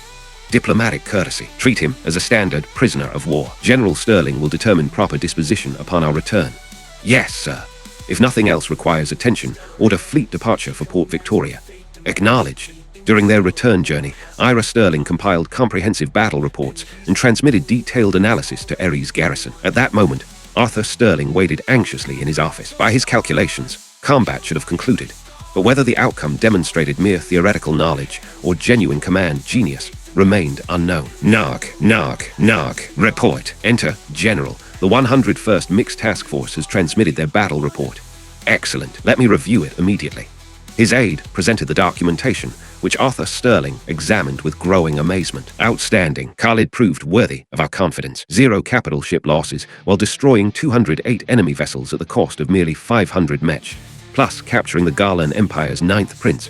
Diplomatic courtesy. Treat him as a standard prisoner of war. General Sterling will determine proper disposition upon our return. Yes, sir. If nothing else requires attention, order fleet departure for Port Victoria. Acknowledged. During their return journey, Ira Sterling compiled comprehensive battle reports and transmitted detailed analysis to Ares Garrison. At that moment, Arthur Sterling waited anxiously in his office. By his calculations, combat should have concluded, but whether the outcome demonstrated mere theoretical knowledge or genuine command genius remained unknown. Knock, knock, knock. Report. Enter, General. The 101st Mixed Task Force has transmitted their battle report. Excellent. Let me review it immediately. His aide presented the documentation, which Arthur Sterling examined with growing amazement. Outstanding. Khalid proved worthy of our confidence. 0 capital ship losses while destroying 208 enemy vessels at the cost of merely 500 mech, plus capturing the Garland Empire's 9th prince.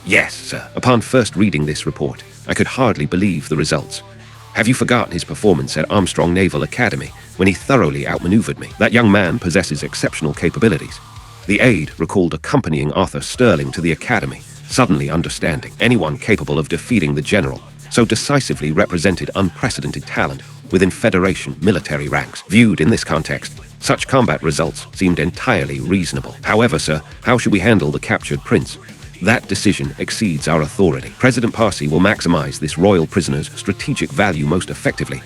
Yes, sir. Upon first reading this report, I could hardly believe the results. Have you forgotten his performance at Armstrong Naval Academy when he thoroughly outmaneuvered me? That young man possesses exceptional capabilities. The aide recalled accompanying Arthur Sterling to the academy, suddenly understanding anyone capable of defeating the general so decisively represented unprecedented talent within Federation military ranks. Viewed in this context, such combat results seemed entirely reasonable. However, sir, how should we handle the captured prince? That decision exceeds our authority. President Parsi will maximize this royal prisoner's strategic value most effectively.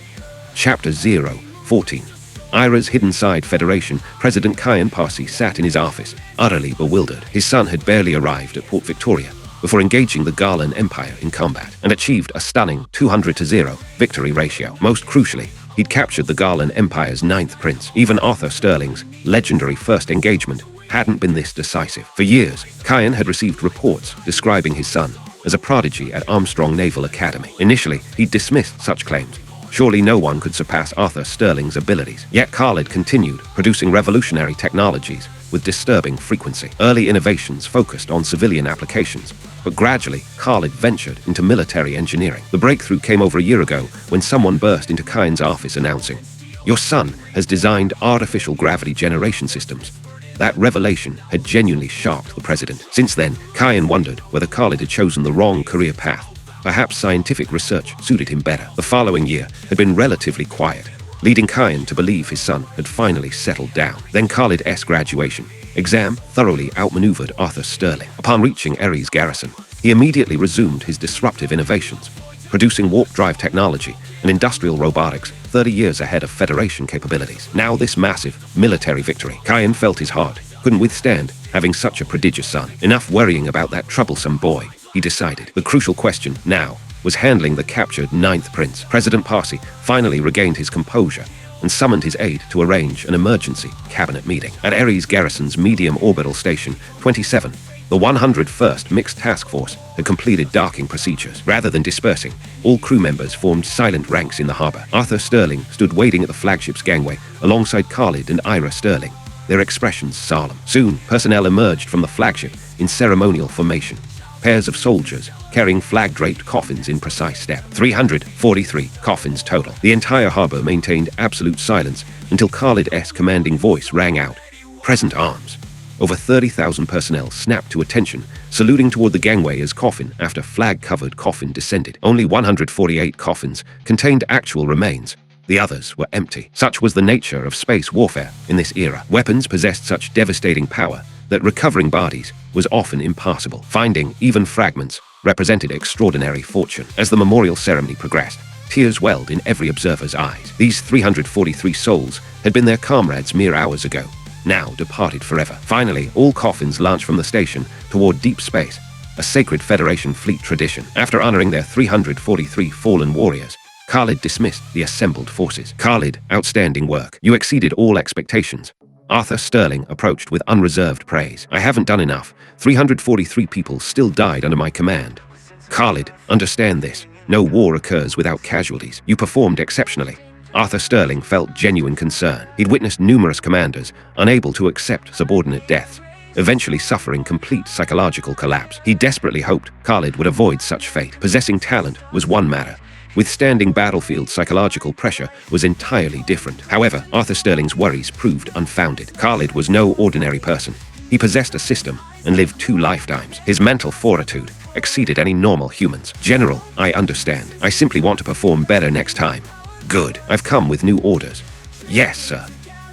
Chapter 0:14. Ira's hidden side Federation. President Kyan Parsi sat in his office, utterly bewildered. His son had barely arrived at Port Victoria before engaging the Garland Empire in combat, and achieved a stunning 200-0 victory ratio. Most crucially, he'd captured the Garland Empire's 9th prince. Even Arthur Sterling's legendary first engagement hadn't been this decisive. For years, Kyan had received reports describing his son as a prodigy at Armstrong Naval Academy. Initially, he'd dismissed such claims. Surely no one could surpass Arthur Sterling's abilities. Yet Khalid continued producing revolutionary technologies with disturbing frequency. Early innovations focused on civilian applications, but gradually Khalid ventured into military engineering. The breakthrough came over a year ago when someone burst into Kyan's office announcing, "Your son has designed artificial gravity generation systems." That revelation had genuinely shocked the president. Since then, Kyan wondered whether Khalid had chosen the wrong career path. Perhaps scientific research suited him better. The following year had been relatively quiet, leading Kyan to believe his son had finally settled down. Then Khalid's graduation exam thoroughly outmaneuvered Arthur Sterling. Upon reaching Ares Garrison, he immediately resumed his disruptive innovations, producing warp drive technology and industrial robotics 30 years ahead of Federation capabilities. Now this massive military victory, Kyan felt his heart couldn't withstand having such a prodigious son. Enough worrying about that troublesome boy, he decided. The crucial question now was handling the captured 9th prince. President Parsi finally regained his composure and summoned his aide to arrange an emergency cabinet meeting. At Ares Garrison's medium orbital station 27, the 101st Mixed Task Force had completed docking procedures. Rather than dispersing, all crew members formed silent ranks in the harbor. Arthur Sterling stood waiting at the flagship's gangway alongside Khalid and Ira Sterling, their expressions solemn. Soon, personnel emerged from the flagship in ceremonial formation. Pairs of soldiers carrying flag-draped coffins in precise step. 343 coffins total. The entire harbor maintained absolute silence until Khalid's commanding voice rang out, "Present arms." Over 30,000 personnel snapped to attention, saluting toward the gangway as coffin after flag-covered coffin descended. Only 148 coffins contained actual remains. The others were empty. Such was the nature of space warfare in this era. Weapons possessed such devastating power that recovering bodies was often impossible. Finding even fragments represented extraordinary fortune. As the memorial ceremony progressed, tears welled in every observer's eyes. These 343 souls had been their comrades mere hours ago, now departed forever. Finally, all coffins launched from the station toward deep space, a sacred Federation fleet tradition. After honoring their 343 fallen warriors, Khalid dismissed the assembled forces. "Khalid, outstanding work. You exceeded all expectations." Arthur Sterling approached with unreserved praise. "I haven't done enough. 343 people still died under my command." "Khalid, understand this. No war occurs without casualties. You performed exceptionally." Arthur Sterling felt genuine concern. He'd witnessed numerous commanders unable to accept subordinate deaths, eventually suffering complete psychological collapse. He desperately hoped Khalid would avoid such fate. Possessing talent was one matter. Withstanding battlefield psychological pressure was entirely different. However, Arthur Sterling's worries proved unfounded. Khalid was no ordinary person. He possessed a system and lived 2 lifetimes. His mental fortitude exceeded any normal human's. "General, I understand. I simply want to perform better next time." "Good. I've come with new orders." "Yes, sir."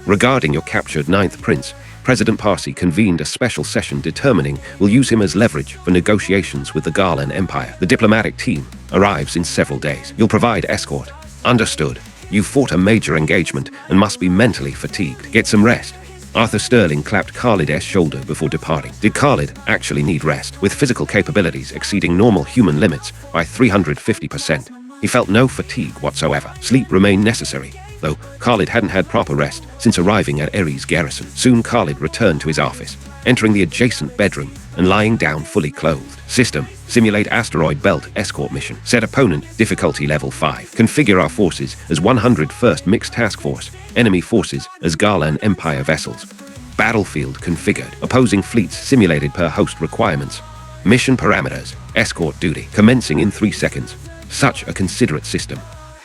Regarding your captured 9th prince, President Parsi convened a special session determining we'll use him as leverage for negotiations with the Garland Empire. The diplomatic team arrives in several days. You'll provide escort. Understood. You fought a major engagement and must be mentally fatigued. Get some rest. Arthur Sterling clapped Khalid's shoulder before departing. Did Khalid actually need rest? With physical capabilities exceeding normal human limits by 350%, he felt no fatigue whatsoever. Sleep remained necessary, though Khalid hadn't had proper rest since arriving at Ares garrison. Soon Khalid returned to his office, entering the adjacent bedroom and lying down fully clothed. System: simulate asteroid belt escort mission. Set opponent difficulty level 5. Configure our forces as 101st Mixed Task Force. Enemy forces as Garlan Empire vessels. Battlefield configured. Opposing fleets simulated per host requirements. Mission parameters: escort duty, commencing in 3 seconds. Such a considerate system.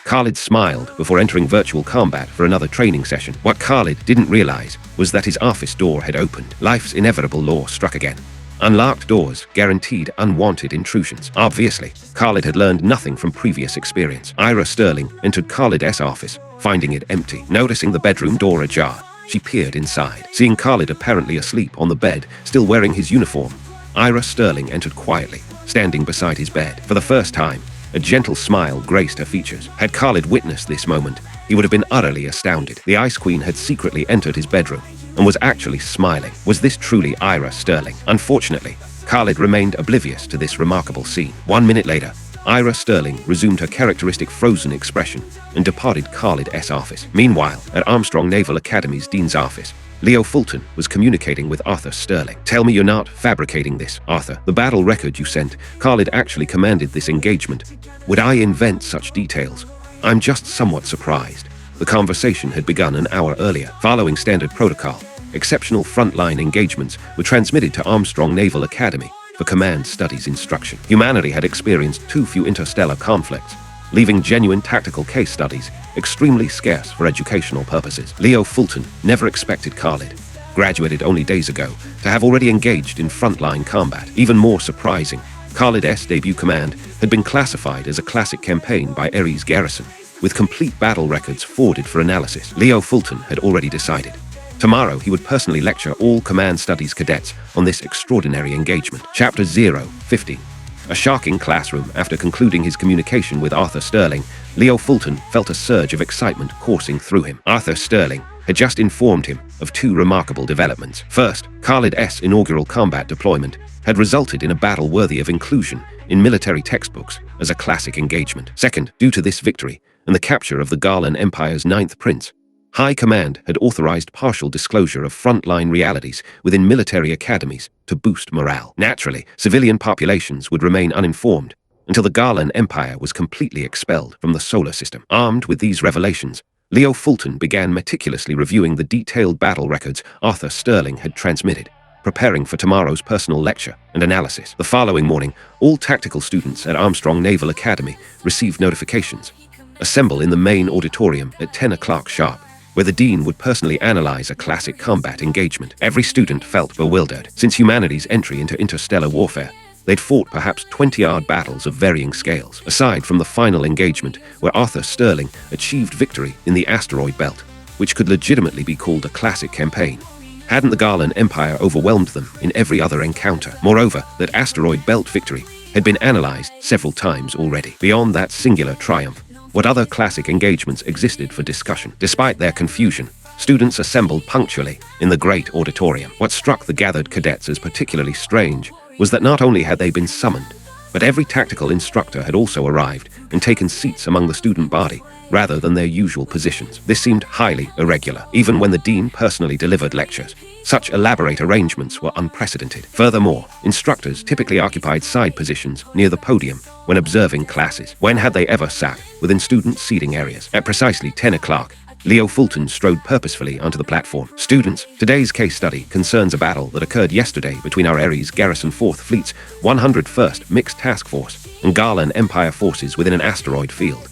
Khalid smiled before entering virtual combat for another training session. What Khalid didn't realize was that his office door had opened. Life's inevitable law struck again. Unlocked doors guaranteed unwanted intrusions. Obviously, Khalid had learned nothing from previous experience. Ira Sterling entered Khalid's office, finding it empty. Noticing the bedroom door ajar, she peered inside. Seeing Khalid apparently asleep on the bed, still wearing his uniform, Ira Sterling entered quietly, standing beside his bed. For the first time, a gentle smile graced her features. Had Khalid witnessed this moment, he would have been utterly astounded. The Ice Queen had secretly entered his bedroom and was actually smiling. Was this truly Ira Sterling? Unfortunately, Khalid remained oblivious to this remarkable scene. 1 minute later, Ira Sterling resumed her characteristic frozen expression and departed Khalid's office. Meanwhile, at Armstrong Naval Academy's dean's office, Leo Fulton was communicating with Arthur Sterling. Tell me you're not fabricating this, Arthur. The battle record you sent, Khalid actually commanded this engagement. Would I invent such details? I'm just somewhat surprised. The conversation had begun an hour earlier. Following standard protocol, exceptional frontline engagements were transmitted to Armstrong Naval Academy for command studies instruction. Humanity had experienced too few interstellar conflicts, leaving genuine tactical case studies extremely scarce for educational purposes. Leo Fulton never expected Khalid, graduated only days ago, to have already engaged in frontline combat. Even more surprising, Khalid's debut command had been classified as a classic campaign by Ares garrison, with complete battle records forwarded for analysis. Leo Fulton had already decided. Tomorrow, he would personally lecture all Command Studies cadets on this extraordinary engagement. Chapter 0:15. A shocking classroom. After concluding his communication with Arthur Sterling, Leo Fulton felt a surge of excitement coursing through him. Arthur Sterling had just informed him of two remarkable developments. First, Khalid's inaugural combat deployment had resulted in a battle worthy of inclusion in military textbooks as a classic engagement. Second, due to this victory and the capture of the Garlan Empire's 9th prince, High Command had authorized partial disclosure of frontline realities within military academies to boost morale. Naturally, civilian populations would remain uninformed until the Garlan Empire was completely expelled from the solar system. Armed with these revelations, Leo Fulton began meticulously reviewing the detailed battle records Arthur Sterling had transmitted, preparing for tomorrow's personal lecture and analysis. The following morning, all tactical students at Armstrong Naval Academy received notifications. Assemble in the main auditorium at 10 o'clock sharp, where the dean would personally analyze a classic combat engagement. Every student felt bewildered. Since humanity's entry into interstellar warfare, they'd fought perhaps 20-odd battles of varying scales, aside from the final engagement where Arthur Sterling achieved victory in the asteroid belt, which could legitimately be called a classic campaign. Hadn't the Garlan Empire overwhelmed them in every other encounter? Moreover, that asteroid belt victory had been analyzed several times already. Beyond that singular triumph, what other classic engagements existed for discussion? Despite their confusion, students assembled punctually in the great auditorium. What struck the gathered cadets as particularly strange was that not only had they been summoned, but every tactical instructor had also arrived and taken seats among the student body rather than their usual positions. This seemed highly irregular, even when the dean personally delivered lectures. Such elaborate arrangements were unprecedented. Furthermore, instructors typically occupied side positions near the podium when observing classes. When had they ever sat within student seating areas? At precisely 10 o'clock, Leo Fulton strode purposefully onto the platform. Students, today's case study concerns a battle that occurred yesterday between our Ares Garrison 4th Fleet's 101st Mixed Task Force and Garlan Empire forces within an asteroid field.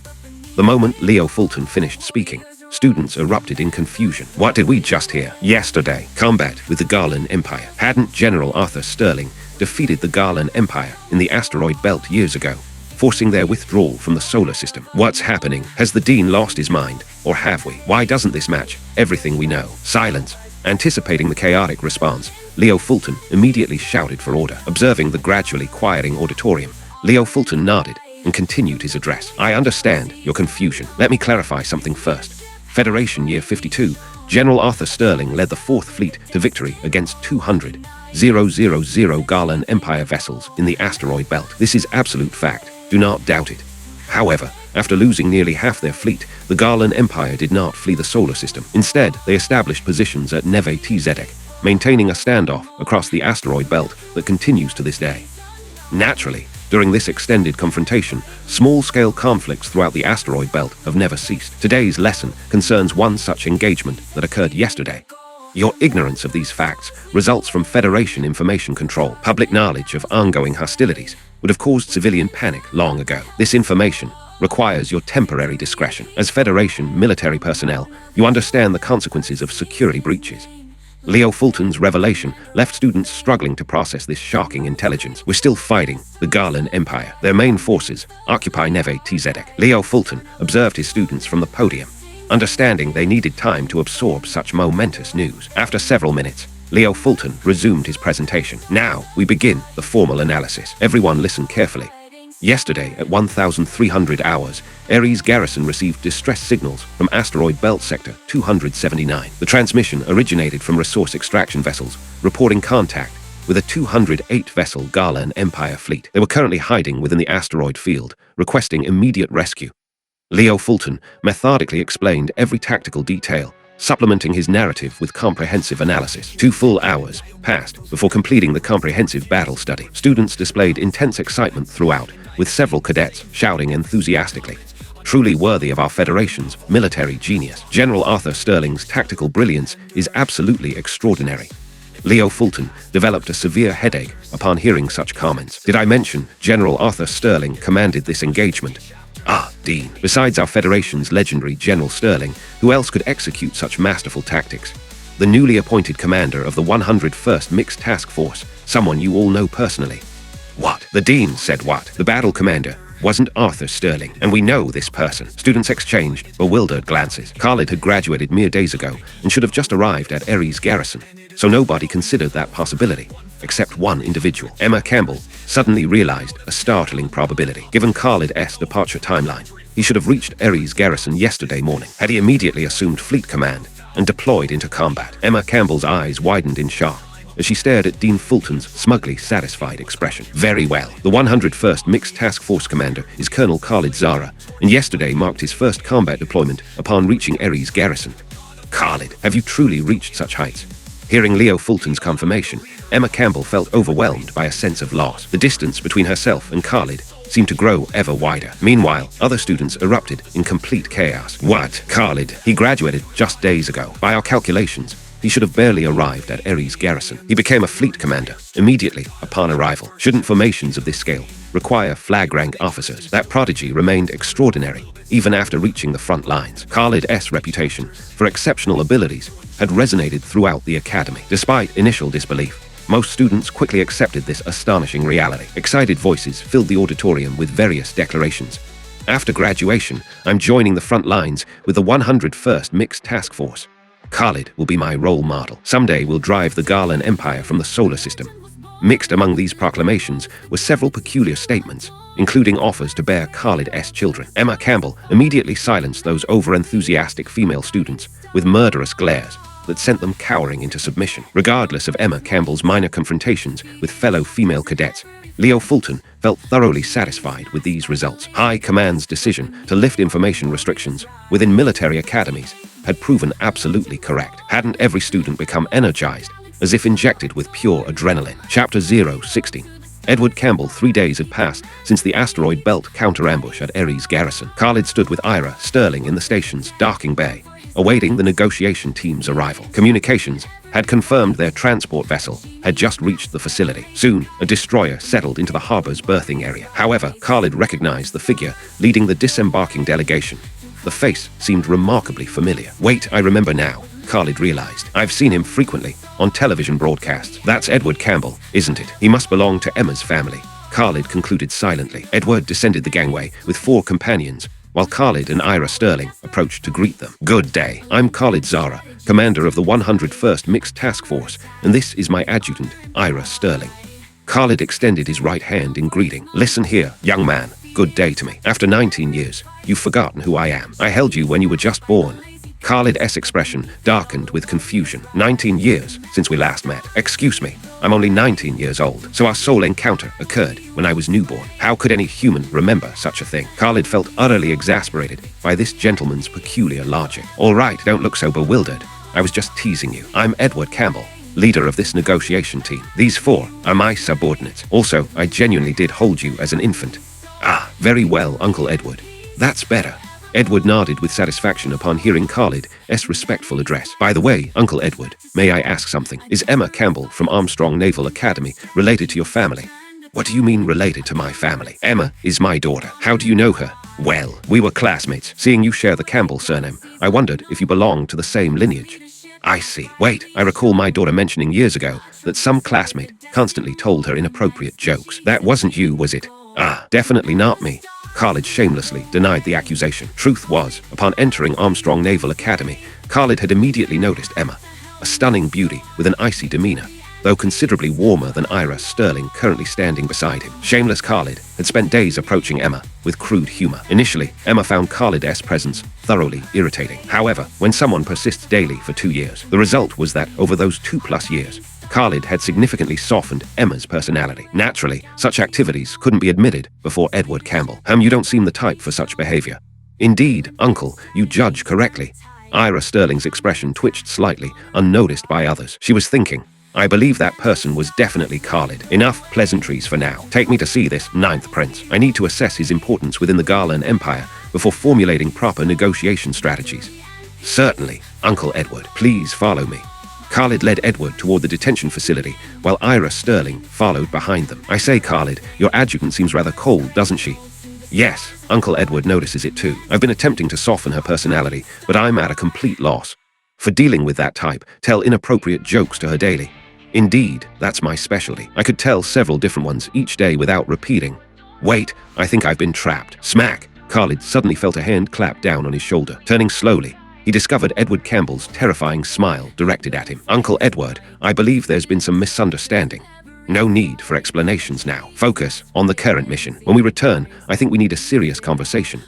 The moment Leo Fulton finished speaking, students erupted in confusion. What did we just hear? Yesterday, combat with the Garlan Empire. Hadn't General Arthur Sterling defeated the Garlan Empire in the asteroid belt years ago, forcing their withdrawal from the solar system? What's happening? Has the dean lost his mind? Or have we? Why doesn't this match everything we know? Silence. Anticipating the chaotic response, Leo Fulton immediately shouted for order. Observing the gradually quieting auditorium, Leo Fulton nodded and continued his address. I understand your confusion. Let me clarify something first. Federation Year 52, General Arthur Sterling led the 4th Fleet to victory against 200,000 Garlan Empire vessels in the asteroid belt. This is absolute fact. Do not doubt it. However, after losing nearly half their fleet, the Garland Empire did not flee the solar system. Instead, they established positions at Neve Tzedek, maintaining a standoff across the asteroid belt that continues to this day. Naturally, during this extended confrontation, small-scale conflicts throughout the asteroid belt have never ceased. Today's lesson concerns one such engagement that occurred yesterday. Your ignorance of these facts results from Federation information control. Public knowledge of ongoing hostilities would have caused civilian panic long ago. This information requires your temporary discretion. As Federation military personnel, you understand the consequences of security breaches. Leo Fulton's revelation left students struggling to process this shocking intelligence. We're still fighting the Garland Empire. Their main forces occupy Neve Tzedek. Leo Fulton observed his students from the podium, understanding they needed time to absorb such momentous news. After several minutes, Leo Fulton resumed his presentation. Now, we begin the formal analysis. Everyone listen carefully. Yesterday, at 1300 hours, Ares Garrison received distress signals from asteroid belt sector 279. The transmission originated from resource extraction vessels, reporting contact with a 208-vessel Garland Empire fleet. They were currently hiding within the asteroid field, requesting immediate rescue. Leo Fulton methodically explained every tactical detail, supplementing his narrative with comprehensive analysis. 2 full hours passed before completing the comprehensive battle study. Students displayed intense excitement throughout, with several cadets shouting enthusiastically. Truly worthy of our Federation's military genius. General Arthur Sterling's tactical brilliance is absolutely extraordinary. Leo Fulton developed a severe headache upon hearing such comments. Did I mention General Arthur Sterling commanded this engagement? Ah, Dean. Besides our Federation's legendary General Sterling, who else could execute such masterful tactics? The newly appointed commander of the 101st Mixed Task Force, someone you all know personally. What? The Dean said what? The battle commander wasn't Arthur Sterling, and we know this person. Students exchanged bewildered glances. Khalid had graduated mere days ago and should have just arrived at Ares Garrison, so nobody considered that possibility, except one individual. Emma Campbell suddenly realized a startling probability. Given Khalid's departure timeline, he should have reached Ares Garrison yesterday morning, had he immediately assumed fleet command and deployed into combat. Emma Campbell's eyes widened in shock as she stared at Dean Fulton's smugly satisfied expression. Very well. The 101st Mixed Task Force commander is Colonel Khalid Zara, and yesterday marked his first combat deployment upon reaching Ares Garrison. Khalid, have you truly reached such heights? Hearing Leo Fulton's confirmation, Emma Campbell felt overwhelmed by a sense of loss. The distance between herself and Khalid seemed to grow ever wider. Meanwhile, other students erupted in complete chaos. What? Khalid? He graduated just days ago. By our calculations, he should have barely arrived at Ares Garrison. He became a fleet commander immediately upon arrival. Shouldn't formations of this scale require flag rank officers? That prodigy remained extraordinary even after reaching the front lines. Khalid's reputation for exceptional abilities had resonated throughout the academy. Despite initial disbelief, most students quickly accepted this astonishing reality. Excited voices filled the auditorium with various declarations. After graduation, I'm joining the front lines with the 101st Mixed Task Force. Khalid will be my role model. Someday we'll drive the Garland Empire from the solar system. Mixed among these proclamations were several peculiar statements, including offers to bear Khalid's children. Emma Campbell immediately silenced those over-enthusiastic female students with murderous glares that sent them cowering into submission. Regardless of Emma Campbell's minor confrontations with fellow female cadets, Leo Fulton felt thoroughly satisfied with these results. High Command's decision to lift information restrictions within military academies had proven absolutely correct. Hadn't every student become energized, as if injected with pure adrenaline? Chapter 016. Edward Campbell. 3 days had passed since the asteroid belt counter-ambush at Ares Garrison. Khalid stood with Ira Sterling in the station's docking bay, awaiting the negotiation team's arrival. Communications had confirmed their transport vessel had just reached the facility. Soon, a destroyer settled into the harbor's berthing area. However, Khalid recognized the figure leading the disembarking delegation. The face seemed remarkably familiar. Wait, I remember now, Khalid realized. I've seen him frequently on television broadcasts. That's Edward Campbell, isn't it? He must belong to Emma's family, Khalid concluded silently. Edward descended the gangway with 4 companions, while Khalid and Ira Sterling approached to greet them. Good day. I'm Khalid Zara, commander of the 101st Mixed Task Force, and this is my adjutant, Ira Sterling. Khalid extended his right hand in greeting. Listen here, young man. Good day to me. After 19 years, you've forgotten who I am. I held you when you were just born. Khalid's expression darkened with confusion. 19 years since we last met. Excuse me, I'm only 19 years old, so our sole encounter occurred when I was newborn. How could any human remember such a thing? Khalid felt utterly exasperated by this gentleman's peculiar logic. All right, don't look so bewildered. I was just teasing you. I'm Edward Campbell, leader of this negotiation team. These 4 are my subordinates. Also, I genuinely did hold you as an infant. Ah, very well, Uncle Edward. That's better. Edward nodded with satisfaction upon hearing Khalid's respectful address. By the way, Uncle Edward, may I ask something? Is Emma Campbell from Armstrong Naval Academy related to your family? What do you mean related to my family? Emma is my daughter. How do you know her? Well, we were classmates. Seeing you share the Campbell surname, I wondered if you belonged to the same lineage. I see. Wait, I recall my daughter mentioning years ago that some classmate constantly told her inappropriate jokes. That wasn't you, was it? Ah, definitely not me. Khalid shamelessly denied the accusation. Truth was, upon entering Armstrong Naval Academy, Khalid had immediately noticed Emma, a stunning beauty with an icy demeanor, though considerably warmer than Ira Sterling currently standing beside him. Shameless Khalid had spent days approaching Emma with crude humor. Initially, Emma found Khalid's presence thoroughly irritating. However, when someone persists daily for 2 years, the result was that over those 2+ years, Khalid had significantly softened Emma's personality. Naturally, such activities couldn't be admitted before Edward Campbell. You don't seem the type for such behavior. Indeed, Uncle, you judge correctly. Ira Sterling's expression twitched slightly, unnoticed by others. She was thinking, I believe that person was definitely Khalid. Enough pleasantries for now. Take me to see this 9th prince. I need to assess his importance within the Garland Empire before formulating proper negotiation strategies. Certainly, Uncle Edward. Please follow me. Khalid led Edward toward the detention facility, while Ira Sterling followed behind them. I say, Khalid, your adjutant seems rather cold, doesn't she? Yes, Uncle Edward notices it too. I've been attempting to soften her personality, but I'm at a complete loss. For dealing with that type, tell inappropriate jokes to her daily. Indeed, that's my specialty. I could tell several different ones each day without repeating. Wait, I think I've been trapped. Smack! Khalid suddenly felt a hand clap down on his shoulder. Turning slowly, he discovered Edward Campbell's terrifying smile directed at him. Uncle Edward, I believe there's been some misunderstanding. No need for explanations now. Focus on the current mission. When we return, I think we need a serious conversation.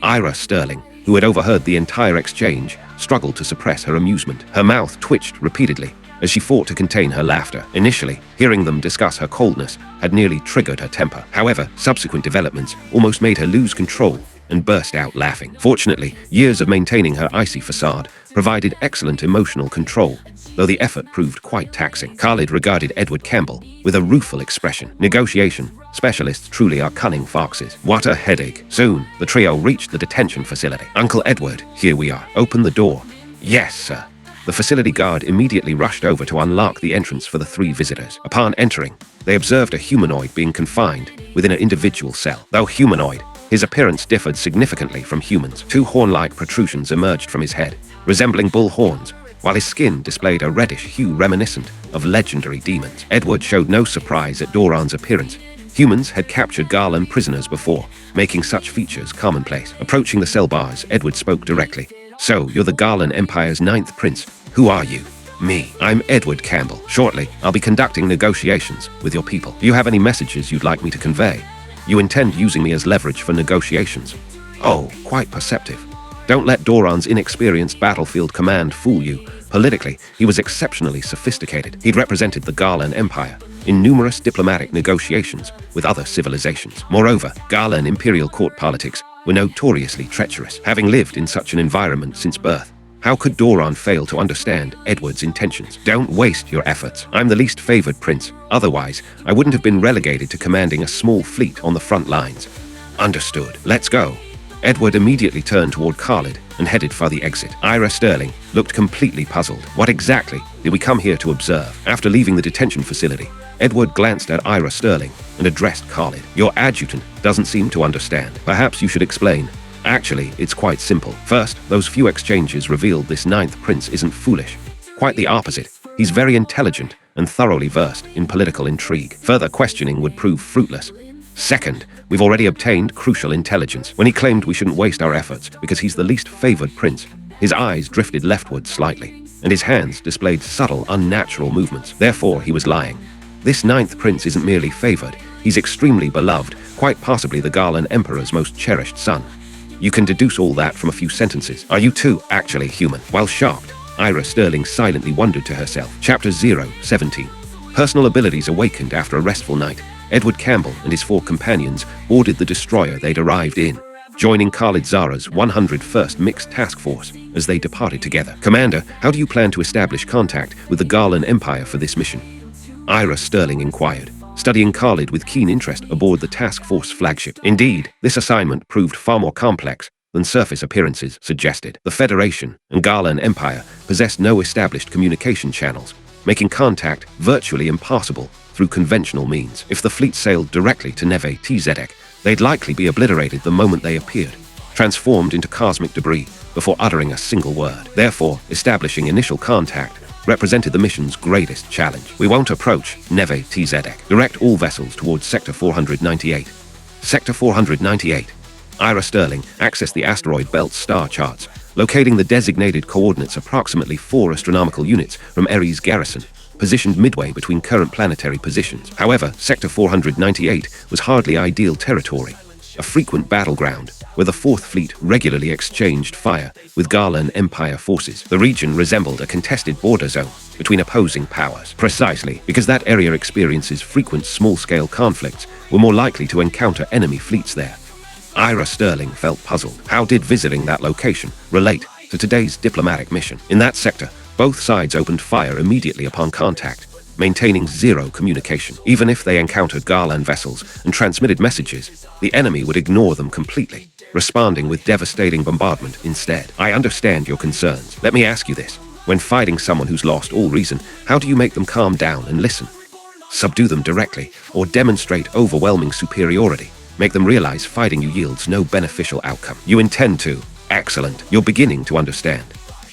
Ira Sterling, who had overheard the entire exchange, struggled to suppress her amusement. Her mouth twitched repeatedly as she fought to contain her laughter. Initially, hearing them discuss her coldness had nearly triggered her temper. However, subsequent developments almost made her lose control and burst out laughing. Fortunately, years of maintaining her icy facade provided excellent emotional control, though the effort proved quite taxing. Khalid regarded Edward Campbell with a rueful expression. Negotiation specialists truly are cunning foxes. What a headache. Soon, the trio reached the detention facility. Uncle Edward, here we are. Open the door. Yes, sir. The facility guard immediately rushed over to unlock the entrance for the 3 visitors. Upon entering, they observed a humanoid being confined within an individual cell. Though humanoid, his appearance differed significantly from humans. 2 horn-like protrusions emerged from his head, resembling bull horns, while his skin displayed a reddish hue reminiscent of legendary demons. Edward showed no surprise at Doran's appearance. Humans had captured Garland prisoners before, making such features commonplace. Approaching the cell bars, Edward spoke directly. So, you're the Garland Empire's 9th prince. Who are you? Me. I'm Edward Campbell. Shortly, I'll be conducting negotiations with your people. Do you have any messages you'd like me to convey? You intend using me as leverage for negotiations? Oh, quite perceptive. Don't let Doran's inexperienced battlefield command fool you. Politically, he was exceptionally sophisticated. He'd represented the Garland Empire in numerous diplomatic negotiations with other civilizations. Moreover, Garland imperial court politics were notoriously treacherous. Having lived in such an environment since birth, how could Doran fail to understand Edward's intentions? Don't waste your efforts. I'm the least favored prince. Otherwise, I wouldn't have been relegated to commanding a small fleet on the front lines. Understood. Let's go. Edward immediately turned toward Khalid and headed for the exit. Ira Sterling looked completely puzzled. What exactly did we come here to observe? After leaving the detention facility, Edward glanced at Ira Sterling and addressed Khalid. Your adjutant doesn't seem to understand. Perhaps you should explain. Actually, it's quite simple. First, those few exchanges revealed this 9th prince isn't foolish. Quite the opposite. He's very intelligent and thoroughly versed in political intrigue. Further questioning would prove fruitless. Second, we've already obtained crucial intelligence. When he claimed we shouldn't waste our efforts because he's the least favored prince, his eyes drifted leftward slightly, and his hands displayed subtle, unnatural movements. Therefore, he was lying. This 9th prince isn't merely favored, he's extremely beloved, quite possibly the Garland Emperor's most cherished son. You can deduce all that from a few sentences. Are you too actually human? While shocked, Ira Sterling silently wondered to herself. Chapter 017. Personal abilities awakened after a restful night. Edward Campbell and his 4 companions boarded the destroyer they'd arrived in, joining Khalid Zara's 101st Mixed Task Force as they departed together. Commander, how do you plan to establish contact with the Garland Empire for this mission? Ira Sterling inquired, studying Khalid with keen interest aboard the task force flagship. Indeed, this assignment proved far more complex than surface appearances suggested. The Federation and Garland Empire possessed no established communication channels, making contact virtually impossible through conventional means. If the fleet sailed directly to Neve Tzedek, they'd likely be obliterated the moment they appeared, transformed into cosmic debris before uttering a single word. Therefore, establishing initial contact represented the mission's greatest challenge. We won't approach Neve Tzedek. Direct all vessels towards Sector 498. Sector 498. Ira Sterling accessed the asteroid belt star charts, locating the designated coordinates approximately 4 astronomical units from Ares garrison, positioned midway between current planetary positions. However, Sector 498 was hardly ideal territory, a frequent battleground where the 4th Fleet regularly exchanged fire with Garland Empire forces. The region resembled a contested border zone between opposing powers. Precisely because that area experiences frequent small-scale conflicts, we're more likely to encounter enemy fleets there. Ira Sterling felt puzzled. How did visiting that location relate to today's diplomatic mission? In that sector, both sides opened fire immediately upon contact, maintaining zero communication. Even if they encountered Garland vessels and transmitted messages, the enemy would ignore them completely, responding with devastating bombardment instead. I understand your concerns. Let me ask you this. When fighting someone who's lost all reason, how do you make them calm down and listen? Subdue them directly, or demonstrate overwhelming superiority? Make them realize fighting you yields no beneficial outcome. You intend to. Excellent. You're beginning to understand.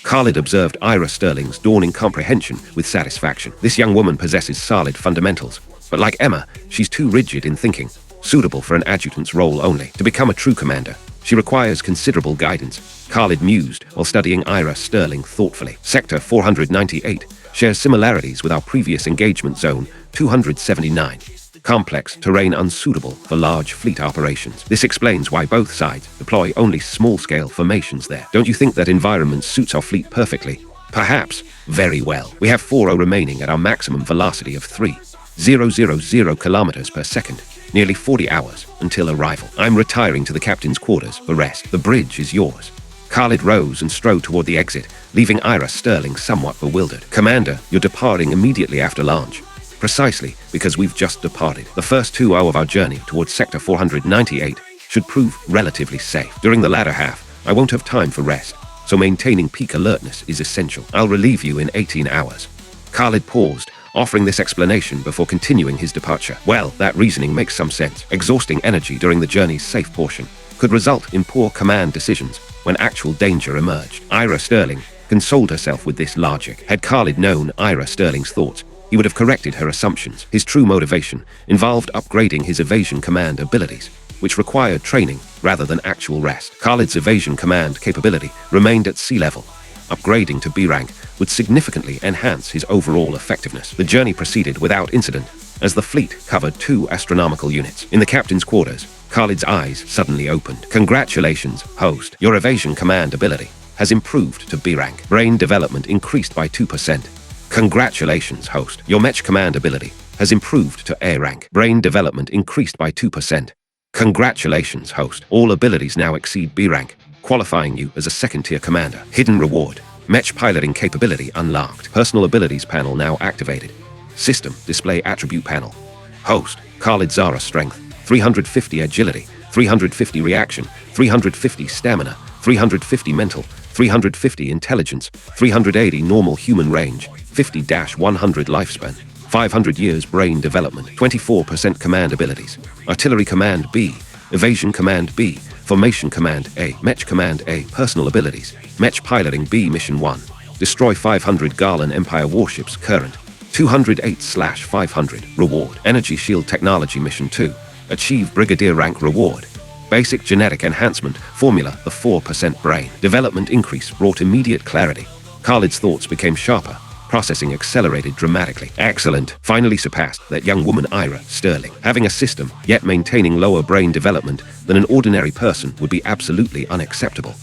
Khalid observed Ira Sterling's dawning comprehension with satisfaction. This young woman possesses solid fundamentals, but like Emma, she's too rigid in thinking, suitable for an adjutant's role only. To become a true commander, she requires considerable guidance. Khalid mused while studying Ira Sterling thoughtfully. Sector 498 shares similarities with our previous engagement zone 279. Complex terrain unsuitable for large fleet operations. This explains why both sides deploy only small-scale formations there. Don't you think that environment suits our fleet perfectly? Perhaps. Very well. We have 4 remaining at our maximum velocity of 3,000 kilometers per second, nearly 40 hours until arrival. I'm retiring to the captain's quarters for rest. The bridge is yours. Khalid rose and strode toward the exit, leaving Ira Sterling somewhat bewildered. Commander, you're departing immediately after launch. Precisely because we've just departed. The first 2 hours of our journey towards Sector 498 should prove relatively safe. During the latter half, I won't have time for rest, so maintaining peak alertness is essential. I'll relieve you in 18 hours. Khalid paused, offering this explanation before continuing his departure. Well, that reasoning makes some sense. Exhausting energy during the journey's safe portion could result in poor command decisions when actual danger emerged. Ira Sterling consoled herself with this logic. Had Khalid known Ira Sterling's thoughts, he would have corrected her assumptions. His true motivation involved upgrading his evasion command abilities, which required training rather than actual rest. Khalid's evasion command capability remained at sea level. Upgrading to B rank would significantly enhance his overall effectiveness. The journey proceeded without incident, as the fleet covered 2 astronomical units. In the captain's quarters, Khalid's eyes suddenly opened. Congratulations, host. Your evasion command ability has improved to B rank. Brain development increased by 2%. Congratulations, host. Your Mech command ability has improved to A rank. Brain development increased by 2%. Congratulations, host. All abilities now exceed B rank, qualifying you as a second-tier commander. Hidden reward. Mech piloting capability unlocked. Personal abilities panel now activated. System display attribute panel. Host, Khalid Zara strength, 350 agility, 350 reaction, 350 stamina, 350 mental, 350 intelligence, 380 normal human range, 50-100 lifespan, 500 years brain development, 24% command abilities, artillery command B, evasion command B, formation command A, Mech command A, personal abilities, Mech piloting B mission 1, destroy 500 Garland Empire warships current, 208/500, reward, energy shield technology mission 2, achieve brigadier rank reward, basic genetic enhancement formula, the 4% brain development increase brought immediate clarity. Khalid's thoughts became sharper, processing accelerated dramatically. Excellent. Finally surpassed that young woman Ira Sterling. Having a system, yet maintaining lower brain development than an ordinary person would be absolutely unacceptable.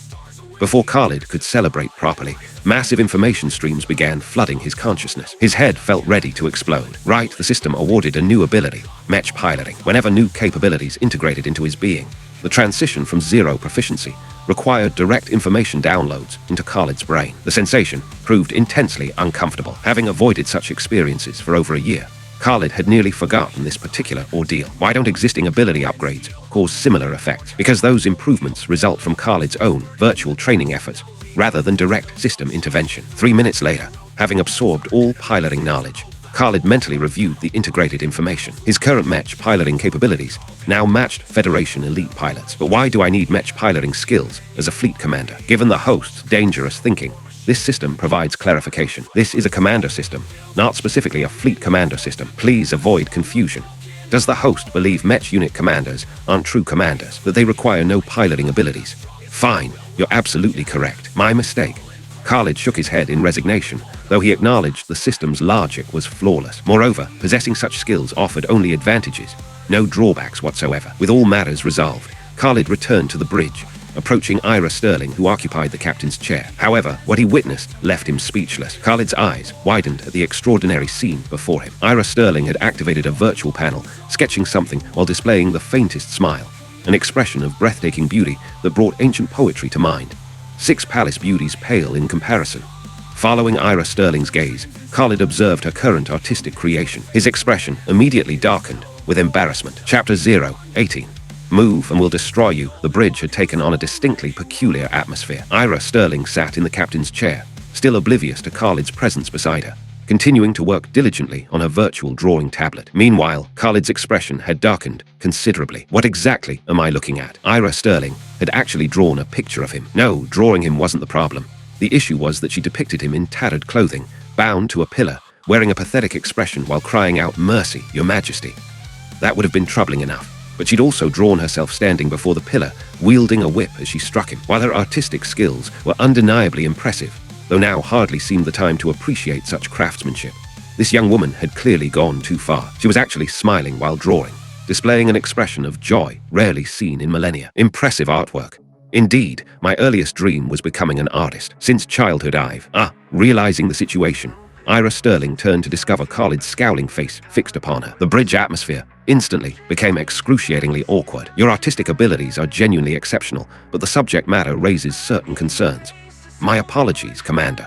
Before Khalid could celebrate properly, massive information streams began flooding his consciousness. His head felt ready to explode. Right, the system awarded a new ability, match piloting. Whenever new capabilities integrated into his being, the transition from zero proficiency required direct information downloads into Khalid's brain. The sensation proved intensely uncomfortable. Having avoided such experiences for over a year, Khalid had nearly forgotten this particular ordeal. Why don't existing ability upgrades cause similar effects? Because those improvements result from Khalid's own virtual training efforts, rather than direct system intervention. 3 minutes later, having absorbed all piloting knowledge, Khalid mentally reviewed the integrated information. His current match piloting capabilities now matched Federation elite pilots. But why do I need match piloting skills as a fleet commander? Given the host's dangerous thinking, this system provides clarification. This is a commander system, not specifically a fleet commander system. Please avoid confusion. Does the host believe match unit commanders aren't true commanders, that they require no piloting abilities? Fine, you're absolutely correct. My mistake. Khalid shook his head in resignation, though he acknowledged the system's logic was flawless. Moreover, possessing such skills offered only advantages, no drawbacks whatsoever. With all matters resolved, Khalid returned to the bridge, approaching Ira Sterling, who occupied the captain's chair. However, what he witnessed left him speechless. Khalid's eyes widened at the extraordinary scene before him. Ira Sterling had activated a virtual panel, sketching something while displaying the faintest smile, an expression of breathtaking beauty that brought ancient poetry to mind. 6 palace beauties pale in comparison. Following Ira Sterling's gaze, Khalid observed her current artistic creation. His expression immediately darkened with embarrassment. Chapter 0:18. Move and we'll destroy you. The bridge had taken on a distinctly peculiar atmosphere. Ira Sterling sat in the captain's chair, still oblivious to Khalid's presence beside her, continuing to work diligently on her virtual drawing tablet. Meanwhile, Khalid's expression had darkened considerably. What exactly am I looking at? Ira Sterling had actually drawn a picture of him. No, drawing him wasn't the problem. The issue was that she depicted him in tattered clothing, bound to a pillar, wearing a pathetic expression while crying out, "Mercy, Your Majesty." That would have been troubling enough. But she'd also drawn herself standing before the pillar, wielding a whip as she struck him. While her artistic skills were undeniably impressive, though now hardly seemed the time to appreciate such craftsmanship, this young woman had clearly gone too far. She was actually smiling while drawing, displaying an expression of joy rarely seen in millennia. Impressive artwork. Indeed, my earliest dream was becoming an artist. Since childhood realizing the situation, Ira Sterling turned to discover Khalid's scowling face fixed upon her. The bridge atmosphere instantly became excruciatingly awkward. Your artistic abilities are genuinely exceptional, but the subject matter raises certain concerns. My apologies, Commander.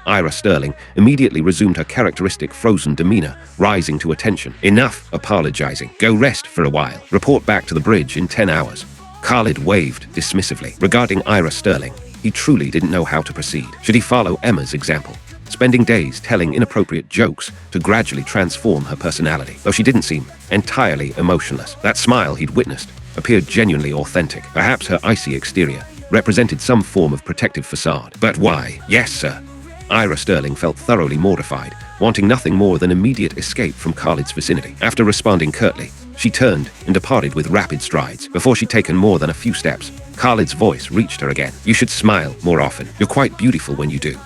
Ira Sterling immediately resumed her characteristic frozen demeanor, rising to attention. Enough apologizing. Go rest for a while. Report back to the bridge in 10 hours. Khalid waved dismissively. Regarding Ira Sterling, he truly didn't know how to proceed. Should he follow Emma's example, spending days telling inappropriate jokes to gradually transform her personality? Though she didn't seem entirely emotionless, that smile he'd witnessed appeared genuinely authentic. Perhaps her icy exterior represented some form of protective facade. But why? Yes, sir. Ira Sterling felt thoroughly mortified, wanting nothing more than immediate escape from Khalid's vicinity. After responding curtly, she turned and departed with rapid strides. Before she'd taken more than a few steps, Khalid's voice reached her again. You should smile more often. You're quite beautiful when you do.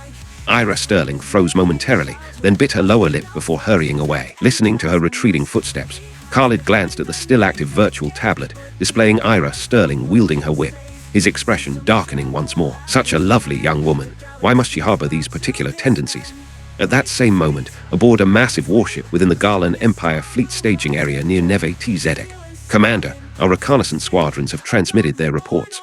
Ira Sterling froze momentarily, then bit her lower lip before hurrying away. Listening to her retreating footsteps, Khalid glanced at the still-active virtual tablet, displaying Ira Sterling wielding her whip, his expression darkening once more. Such a lovely young woman. Why must she harbor these particular tendencies? At that same moment, aboard a massive warship within the Garland Empire fleet staging area near Neve Tzedek. Commander, our reconnaissance squadrons have transmitted their reports.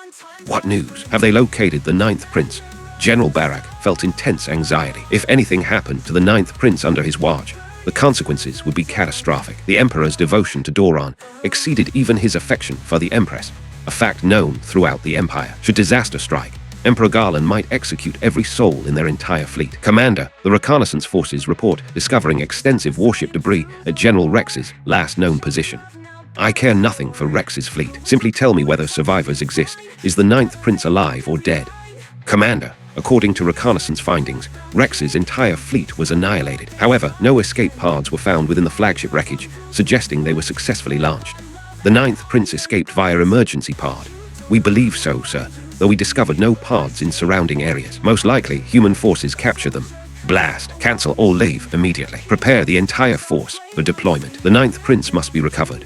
What news? Have they located the 9th Prince? General Barak felt intense anxiety. If anything happened to the 9th Prince under his watch, the consequences would be catastrophic. The Emperor's devotion to Doran exceeded even his affection for the Empress, a fact known throughout the Empire. Should disaster strike, Emperor Garland might execute every soul in their entire fleet. Commander, the reconnaissance forces report discovering extensive warship debris at General Rex's last known position. I care nothing for Rex's fleet. Simply tell me whether survivors exist. Is the 9th Prince alive or dead? Commander, according to reconnaissance findings, Rex's entire fleet was annihilated. However, no escape pods were found within the flagship wreckage, suggesting they were successfully launched. The 9th Prince escaped via emergency pod. We believe so, sir, though we discovered no pods in surrounding areas. Most likely, human forces captured them. Blast. Cancel all leave immediately. Prepare the entire force for deployment. The 9th Prince must be recovered.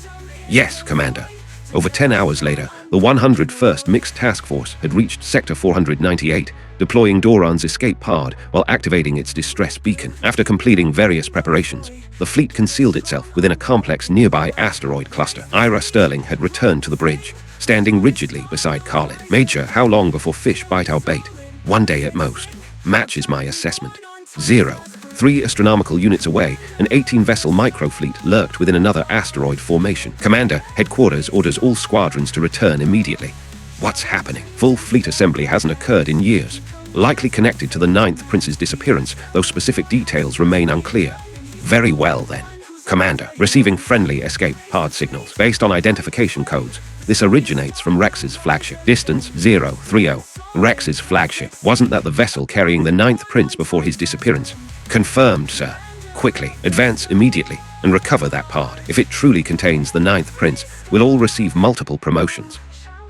Yes, Commander. Over 10 hours later, the 101st Mixed Task Force had reached Sector 498, deploying Doran's escape pod while activating its distress beacon. After completing various preparations, the fleet concealed itself within a complex nearby asteroid cluster. Ira Sterling had returned to the bridge, standing rigidly beside Khalid. Major, how long before fish bite our bait? 1 day at most. Matches my assessment. 0. 3 astronomical units away, an 18-vessel microfleet lurked within another asteroid formation. Commander, headquarters orders all squadrons to return immediately. What's happening? Full fleet assembly hasn't occurred in years. Likely connected to the 9th Prince's disappearance, though specific details remain unclear. Very well, then. Commander, receiving friendly escape pod signals. Based on identification codes, this originates from Rex's flagship. Distance 030. Rex's flagship. Wasn't that the vessel carrying the 9th Prince before his disappearance? Confirmed, sir. Quickly, advance immediately, and recover that pod. If it truly contains the 9th Prince, we'll all receive multiple promotions.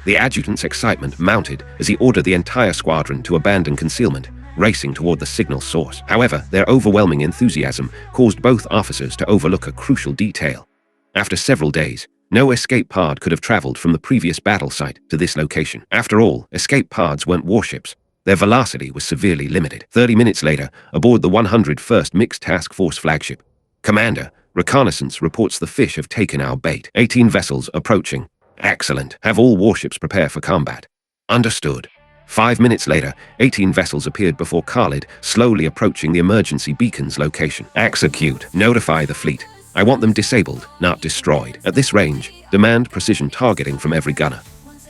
The adjutant's excitement mounted as he ordered the entire squadron to abandon concealment, racing toward the signal source. However, their overwhelming enthusiasm caused both officers to overlook a crucial detail. After several days, no escape pod could have traveled from the previous battle site to this location. After all, escape pods weren't warships. Their velocity was severely limited. 30 minutes later, aboard the 101st Mixed Task Force flagship. Commander, reconnaissance reports the fish have taken our bait. 18 vessels approaching. Excellent. Have all warships prepare for combat. Understood. 5 minutes later, 18 vessels appeared before Khalid, slowly approaching the emergency beacon's location. Execute. Notify the fleet. I want them disabled, not destroyed. At this range, demand precision targeting from every gunner.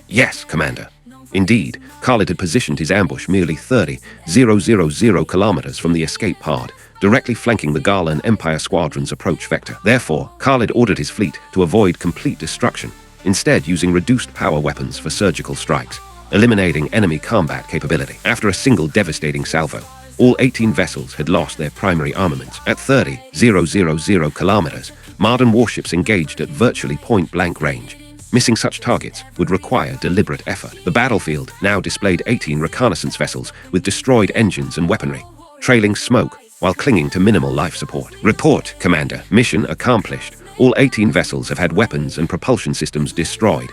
Yes, Commander. Indeed, Khalid had positioned his ambush merely 30,000 kilometers from the escape pod, directly flanking the Garland Empire squadron's approach vector. Therefore, Khalid ordered his fleet to avoid complete destruction, instead using reduced power weapons for surgical strikes, eliminating enemy combat capability. After a single devastating salvo, all 18 vessels had lost their primary armaments. At 30,000 kilometers, modern warships engaged at virtually point-blank range. Missing such targets would require deliberate effort. The battlefield now displayed 18 reconnaissance vessels with destroyed engines and weaponry, trailing smoke while clinging to minimal life support. Report, Commander. Mission accomplished. All 18 vessels have had weapons and propulsion systems destroyed.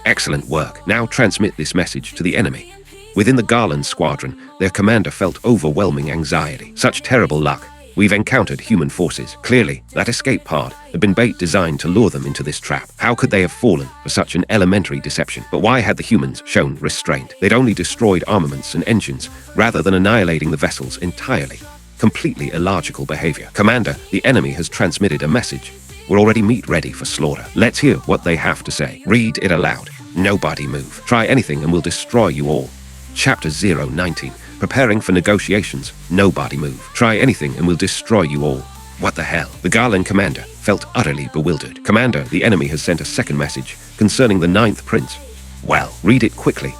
Excellent work. Now transmit this message to the enemy. Within the Garland squadron, their commander felt overwhelming anxiety. Such terrible luck. We've encountered human forces. Clearly, that escape pod had been bait designed to lure them into this trap. How could they have fallen for such an elementary deception? But why had the humans shown restraint? They'd only destroyed armaments and engines, rather than annihilating the vessels entirely. Completely illogical behavior. Commander, the enemy has transmitted a message. We're already meat ready for slaughter. Let's hear what they have to say. Read it aloud. Nobody move. Try anything and we'll destroy you all. Chapter 019. Preparing for negotiations. Nobody move. Try anything and we'll destroy you all. What the hell? The Garland commander felt utterly bewildered. Commander, the enemy has sent a second message concerning the 9th Prince. Well, read it quickly.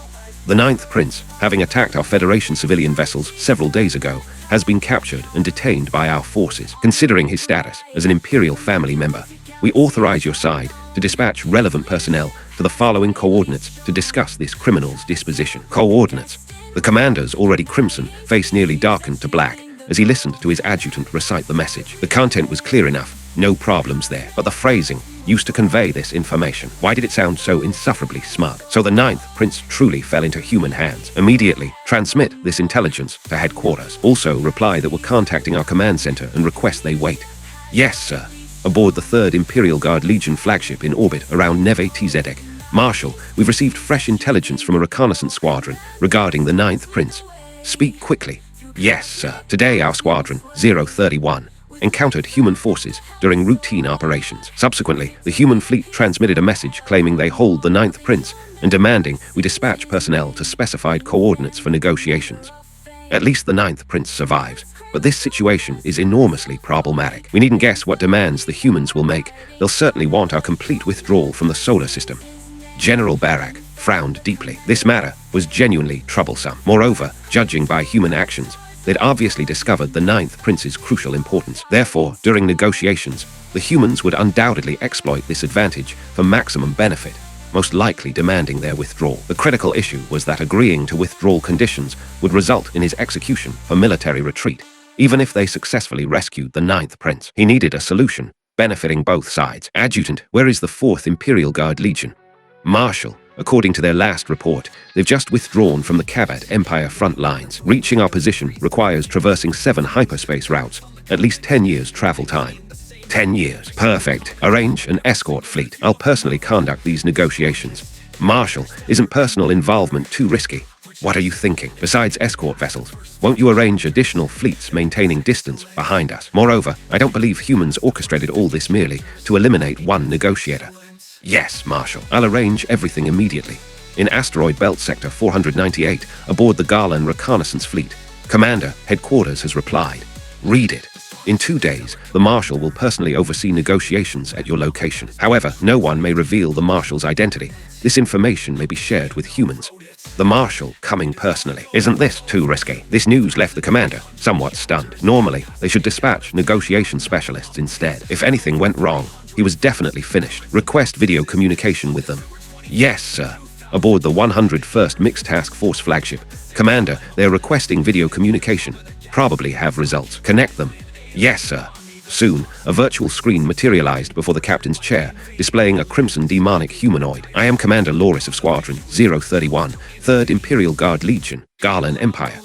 The 9th Prince, having attacked our Federation civilian vessels several days ago, has been captured and detained by our forces. Considering his status as an Imperial family member, we authorize your side to dispatch relevant personnel to the following coordinates to discuss this criminal's disposition. Coordinates. The commander's already crimson face nearly darkened to black as he listened to his adjutant recite the message. The content was clear enough, no problems there, but the phrasing used to convey this information. Why did it sound so insufferably smug? So the 9th Prince truly fell into human hands. Immediately, transmit this intelligence to headquarters. Also, reply that we're contacting our command center and request they wait. Yes, sir. Aboard the 3rd Imperial Guard Legion flagship in orbit around Neve Tzedek. Marshal, we've received fresh intelligence from a reconnaissance squadron regarding the 9th Prince. Speak quickly. Yes, sir. Today our squadron, 031, encountered human forces during routine operations. Subsequently, the human fleet transmitted a message claiming they hold the 9th Prince and demanding we dispatch personnel to specified coordinates for negotiations. At least the 9th Prince survives, but this situation is enormously problematic. We needn't guess what demands the humans will make. They'll certainly want our complete withdrawal from the solar system. General Barak frowned deeply. This matter was genuinely troublesome. Moreover, judging by human actions, they'd obviously discovered the 9th Prince's crucial importance. Therefore, during negotiations, the humans would undoubtedly exploit this advantage for maximum benefit, most likely demanding their withdrawal. The critical issue was that agreeing to withdrawal conditions would result in his execution for military retreat. even if they successfully rescued the 9th prince. He needed a solution, benefiting both sides. Adjutant, where is the 4th Imperial Guard Legion? Marshal, according to their last report, they've just withdrawn from the Kabad Empire front lines. Reaching our position requires traversing 7 hyperspace routes, at least 10 years travel time. 10 years. Perfect. Arrange an escort fleet. I'll personally conduct these negotiations. Marshal, isn't personal involvement too risky? What are you thinking? Besides escort vessels, won't you arrange additional fleets maintaining distance behind us? Moreover, I don't believe humans orchestrated all this merely to eliminate one negotiator. Yes, Marshal. I'll arrange everything immediately. In Asteroid Belt Sector 498, aboard the Garland Reconnaissance Fleet, Commander, Headquarters has replied. Read it. In 2 days, the Marshal will personally oversee negotiations at your location. However, no one may reveal the Marshal's identity. This information may be shared with humans. The Marshal coming personally. Isn't this too risky? This news left the commander somewhat stunned. Normally, they should dispatch negotiation specialists instead. If anything went wrong, he was definitely finished. Request video communication with them. Yes, sir. Aboard the 101st Mixed Task Force flagship. Commander, they are requesting video communication. Probably have results. Connect them. Yes, sir. Soon, a virtual screen materialized before the captain's chair, displaying a crimson demonic humanoid. I am Commander Loris of Squadron 031, 3rd Imperial Guard Legion, Garland Empire.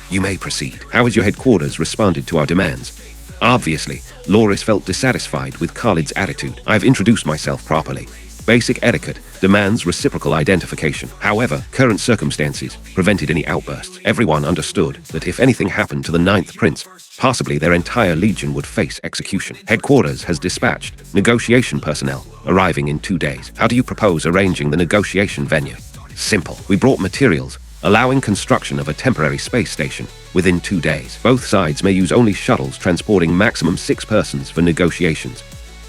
You may proceed. How has your headquarters responded to our demands? Obviously, Loris felt dissatisfied with Khalid's attitude. I've introduced myself properly. Basic etiquette demands reciprocal identification. However, current circumstances prevented any outbursts. Everyone understood that if anything happened to the 9th prince, possibly their entire legion would face execution. Headquarters has dispatched negotiation personnel, arriving in 2 days. How do you propose arranging the negotiation venue? Simple. We brought materials, allowing construction of a temporary space station within 2 days. Both sides may use only shuttles transporting maximum 6 persons for negotiations.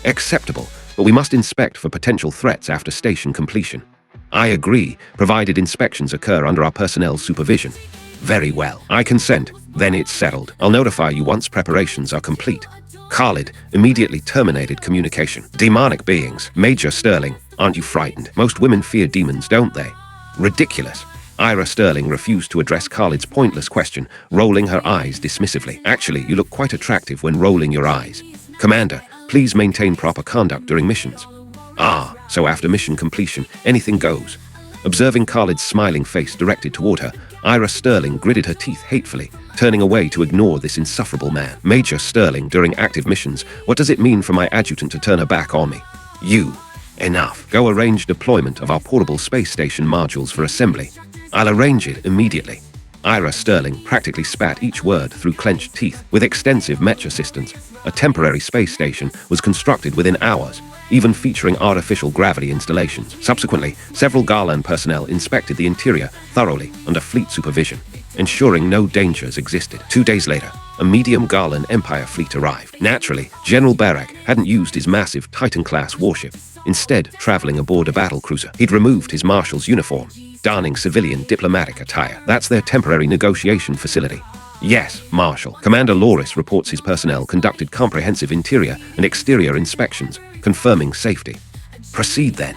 Acceptable, but we must inspect for potential threats after station completion. I agree, provided inspections occur under our personnel's supervision. Very well. I consent. Then it's settled. I'll notify you once preparations are complete. Khalid immediately terminated communication. Demonic beings. Major Sterling, aren't you frightened? Most women fear demons, don't they? Ridiculous. Ira Sterling refused to address Khalid's pointless question, rolling her eyes dismissively. Actually, you look quite attractive when rolling your eyes. Commander, please maintain proper conduct during missions. Ah, so after mission completion, anything goes. Observing Khalid's smiling face directed toward her, Ira Sterling gritted her teeth hatefully, turning away to ignore this insufferable man. Major Sterling, during active missions, what does it mean for my adjutant to turn her back on me? You. Enough. Go arrange deployment of our portable space station modules for assembly. I'll arrange it immediately. Ira Sterling practically spat each word through clenched teeth. With extensive mecha systems, a temporary space station was constructed within hours, even featuring artificial gravity installations. Subsequently, several Garland personnel inspected the interior thoroughly under fleet supervision, ensuring no dangers existed. 2 days later, a medium Garland Empire fleet arrived. Naturally, General Barak hadn't used his massive Titan-class warship, instead traveling aboard a battlecruiser. He'd removed his marshal's uniform, donning civilian diplomatic attire. That's their temporary negotiation facility. Yes, Marshal. Commander Loris reports his personnel conducted comprehensive interior and exterior inspections, confirming safety. Proceed then.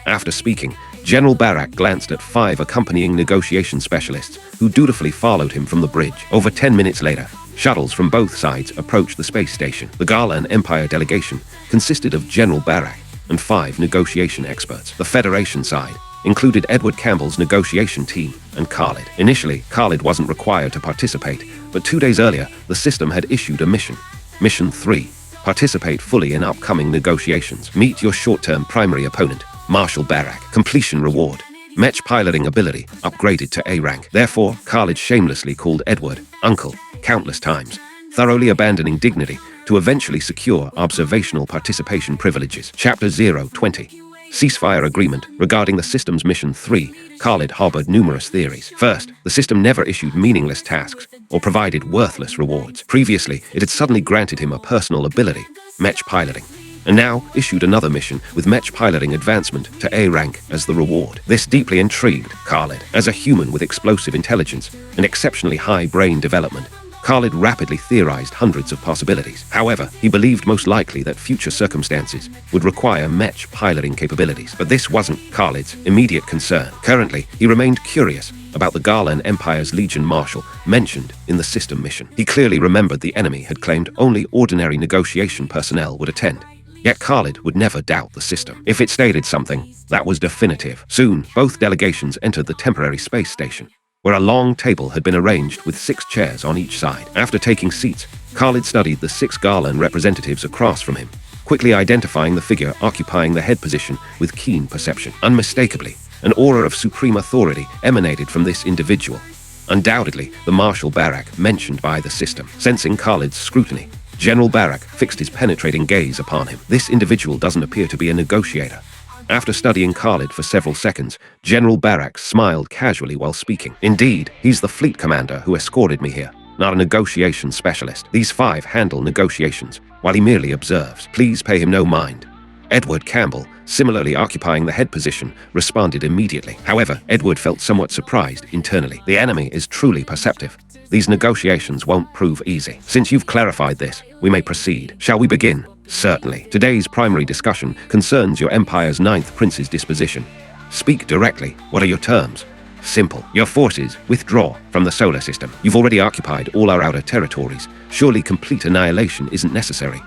After speaking, General Barak glanced at 5 accompanying negotiation specialists who dutifully followed him from the bridge. Over 10 minutes later, shuttles from both sides approached the space station. The Garland Empire delegation consisted of General Barak and 5 negotiation experts. The Federation side included Edward Campbell's negotiation team and Khalid. Initially, Khalid wasn't required to participate, but 2 days earlier, the system had issued a mission. Mission 3. Participate fully in upcoming negotiations. Meet your short-term primary opponent, Marshal Barak. Completion reward. Mech piloting ability upgraded to A rank. Therefore, Khalid shamelessly called Edward Uncle countless times, thoroughly abandoning dignity to eventually secure observational participation privileges. Chapter 020. Ceasefire agreement. Regarding the system's Mission 3, Khalid harbored numerous theories. First, the system never issued meaningless tasks or provided worthless rewards. Previously, it had suddenly granted him a personal ability, Mech piloting, and now issued another mission with Mech piloting advancement to A rank as the reward. This deeply intrigued Khalid. As a human with explosive intelligence and exceptionally high brain development, Khalid rapidly theorized hundreds of possibilities. However, he believed most likely that future circumstances would require Mech piloting capabilities. But this wasn't Khalid's immediate concern. Currently, he remained curious about the Garland Empire's Legion Marshal mentioned in the system mission. He clearly remembered the enemy had claimed only ordinary negotiation personnel would attend. Yet Khalid would never doubt the system. If it stated something, that was definitive. Soon, both delegations entered the temporary space station, where a long table had been arranged with 6 chairs on each side. After taking seats, Khalid studied the 6 Garland representatives across from him, quickly identifying the figure occupying the head position with keen perception. Unmistakably, an aura of supreme authority emanated from this individual. Undoubtedly, the Marshal Barak mentioned by the system. Sensing Khalid's scrutiny, General Barak fixed his penetrating gaze upon him. This individual doesn't appear to be a negotiator. After studying Khalid for several seconds, General Barak smiled casually while speaking. Indeed, he's the fleet commander who escorted me here, not a negotiation specialist. These 5 handle negotiations, while he merely observes. Please pay him no mind. Edward Campbell, similarly occupying the head position, responded immediately. However, Edward felt somewhat surprised internally. The enemy is truly perceptive. These negotiations won't prove easy. Since you've clarified this, we may proceed. Shall we begin? Certainly. Today's primary discussion concerns your Empire's 9th Prince's disposition. Speak directly. What are your terms? Simple. Your forces withdraw from the solar system. You've already occupied all our outer territories. Surely complete annihilation isn't necessary.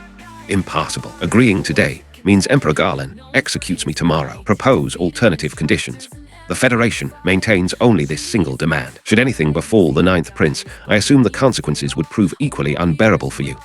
Impossible. Agreeing today means Emperor Garland executes me tomorrow. Propose alternative conditions. The Federation maintains only this single demand. Should anything befall the 9th Prince, I assume the consequences would prove equally unbearable for you.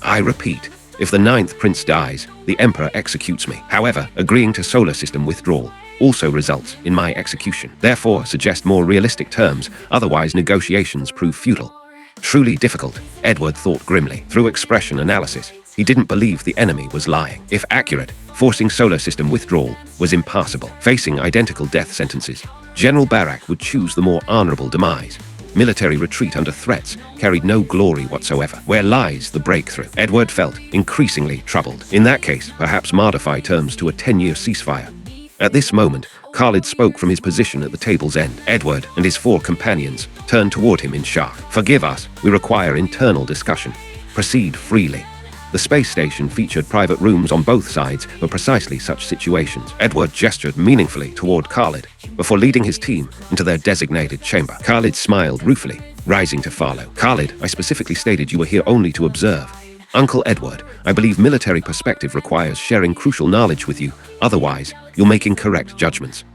I repeat, if the 9th Prince dies, the Emperor executes me. However, agreeing to solar system withdrawal also results in my execution. Therefore, suggest more realistic terms, otherwise negotiations prove futile. Truly difficult, Edward thought grimly. Through expression analysis, he didn't believe the enemy was lying. If accurate, forcing solar system withdrawal was impossible. Facing identical death sentences, General Barak would choose the more honorable demise. Military retreat under threats carried no glory whatsoever. Where lies the breakthrough? Edward felt increasingly troubled. In that case, perhaps modify terms to a 10-year ceasefire. At this moment, Khalid spoke from his position at the table's end. Edward and his 4 companions turned toward him in shock. Forgive us, we require internal discussion. Proceed freely. The space station featured private rooms on both sides for precisely such situations. Edward gestured meaningfully toward Khalid before leading his team into their designated chamber. Khalid smiled ruefully, rising to follow. Khalid, I specifically stated you were here only to observe. Uncle Edward, I believe military perspective requires sharing crucial knowledge with you. Otherwise, you'll make incorrect judgments.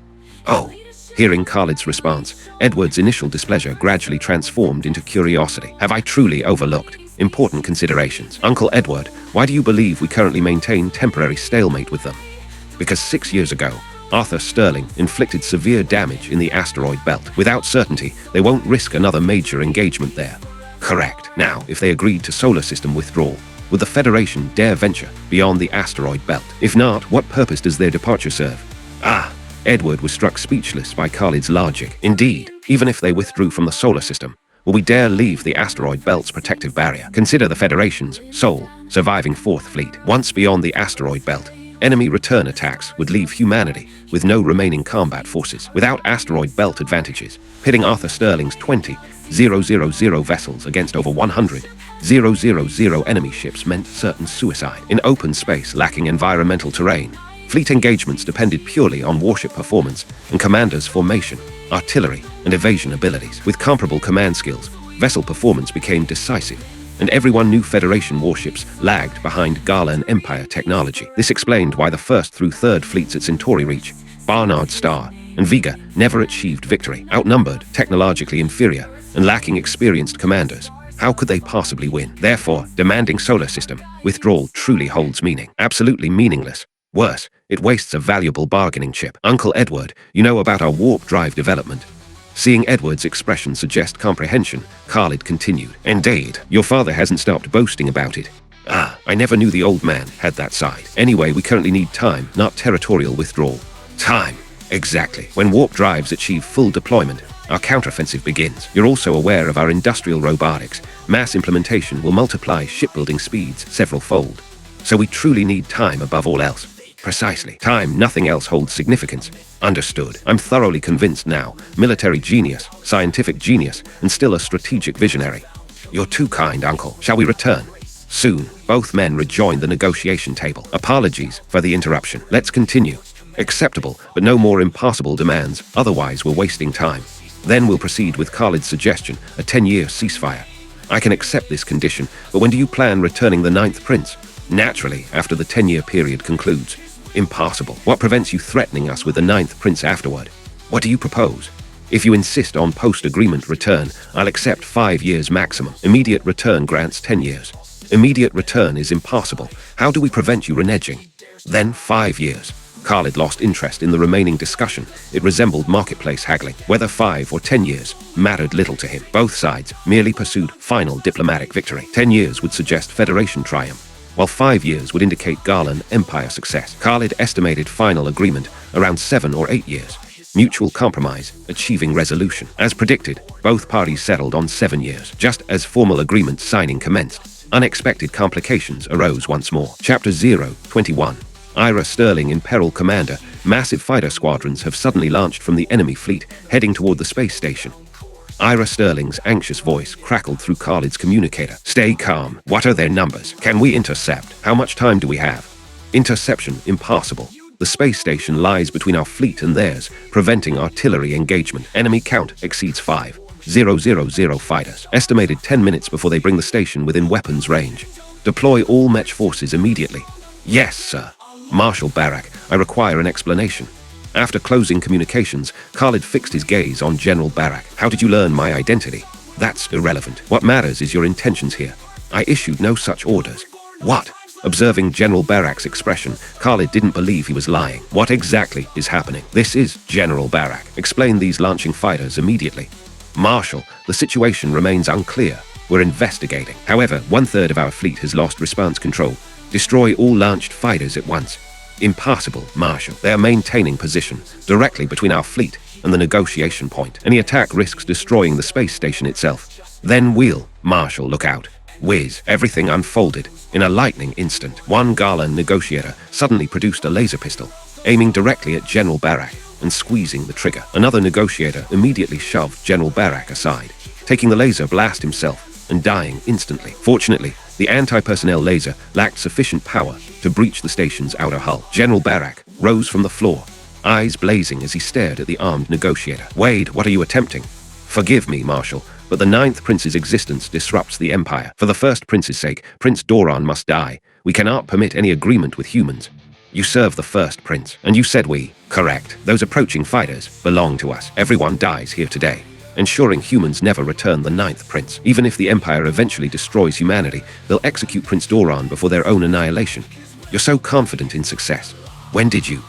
Oh. Hearing Khalid's response, Edward's initial displeasure gradually transformed into curiosity. Have I truly overlooked important considerations? Uncle Edward, why do you believe we currently maintain temporary stalemate with them? Because 6 years ago, Arthur Sterling inflicted severe damage in the asteroid belt. Without certainty, they won't risk another major engagement there. Correct. Now, if they agreed to solar system withdrawal, would the Federation dare venture beyond the asteroid belt? If not, what purpose does their departure serve? Edward was struck speechless by Khalid's logic. Indeed, even if they withdrew from the solar system, will we dare leave the asteroid belt's protective barrier? Consider the Federation's sole surviving 4th Fleet. Once beyond the asteroid belt, enemy return attacks would leave humanity with no remaining combat forces. Without asteroid belt advantages, pitting Arthur Sterling's 20,000 vessels against over 100,000 enemy ships meant certain suicide. In open space lacking environmental terrain, fleet engagements depended purely on warship performance and commanders' formation, artillery, and evasion abilities. With comparable command skills, vessel performance became decisive, and everyone knew Federation warships lagged behind Garland Empire technology. This explained why the 1st through 3rd fleets at Centauri Reach, Barnard Star, and Vega never achieved victory. Outnumbered, technologically inferior, and lacking experienced commanders, how could they possibly win? Therefore, demanding solar system withdrawal truly holds meaning. Absolutely meaningless. Worse, it wastes a valuable bargaining chip. Uncle Edward, you know about our warp drive development. Seeing Edward's expression suggest comprehension, Khalid continued. Indeed, your father hasn't stopped boasting about it. I never knew the old man had that side. Anyway, we currently need time, not territorial withdrawal. Time. Exactly. When warp drives achieve full deployment, our counteroffensive begins. You're also aware of our industrial robotics. Mass implementation will multiply shipbuilding speeds several-fold. So we truly need time above all else. Precisely. Time, nothing else holds significance. Understood. I'm thoroughly convinced now. Military genius, scientific genius, and still a strategic visionary. You're too kind, Uncle. Shall we return? Soon, both men rejoined the negotiation table. Apologies for the interruption. Let's continue. Acceptable, but no more impossible demands, otherwise we're wasting time. Then we'll proceed with Khalid's suggestion, a 10-year ceasefire. I can accept this condition, but when do you plan returning the 9th prince? Naturally, after the 10-year period concludes. Impossible. What prevents you threatening us with the 9th prince afterward? What do you propose? If you insist on post-agreement return, I'll accept 5 years maximum. Immediate return grants 10 years. Immediate return is impossible. How do we prevent you reneging? Then 5 years. Khalid lost interest in the remaining discussion. It resembled marketplace haggling. Whether 5 or 10 years mattered little to him. Both sides merely pursued final diplomatic victory. 10 years would suggest Federation triumph, while 5 years would indicate Garland Empire success. Khalid estimated final agreement around 7 or 8 years. Mutual compromise, achieving resolution. As predicted, both parties settled on 7 years. Just as formal agreement signing commenced, unexpected complications arose once more. Chapter 021. Ira Sterling in peril. Commander, massive fighter squadrons have suddenly launched from the enemy fleet, heading toward the space station. Ira Sterling's anxious voice crackled through Khalid's communicator. Stay calm. What are their numbers? Can we intercept? How much time do we have? Interception impossible. The space station lies between our fleet and theirs, preventing artillery engagement. Enemy count exceeds 5,000 fighters. Estimated 10 minutes before they bring the station within weapons range. Deploy all Mech forces immediately. Yes, sir. Marshal Barak, I require an explanation. After closing communications, Khalid fixed his gaze on General Barak. How did you learn my identity? That's irrelevant. What matters is your intentions here. I issued no such orders. What? Observing General Barak's expression, Khalid didn't believe he was lying. What exactly is happening? This is General Barak. Explain these launching fighters immediately. Marshal, the situation remains unclear. We're investigating. However, 1/3 of our fleet has lost response control. Destroy all launched fighters at once. Impossible, Marshal. They are maintaining position directly between our fleet and the negotiation point. Any attack risks destroying the space station itself. Then we'll, Marshal, look out. Whiz, everything unfolded in a lightning instant. One Garland negotiator suddenly produced a laser pistol, aiming directly at General Barak and squeezing the trigger. Another negotiator immediately shoved General Barak aside, taking the laser blast himself and dying instantly. Fortunately, the anti-personnel laser lacked sufficient power to breach the station's outer hull. General Barak rose from the floor, eyes blazing as he stared at the armed negotiator. Wade, what are you attempting? Forgive me, Marshal, but the 9th prince's existence disrupts the Empire. For the first prince's sake, Prince Doran must die. We cannot permit any agreement with humans. You serve the first prince, and you said we. Correct. Those approaching fighters belong to us. Everyone dies here today, ensuring humans never return the 9th prince. Even if the Empire eventually destroys humanity, they'll execute Prince Doran before their own annihilation. You're so confident in success. When did you?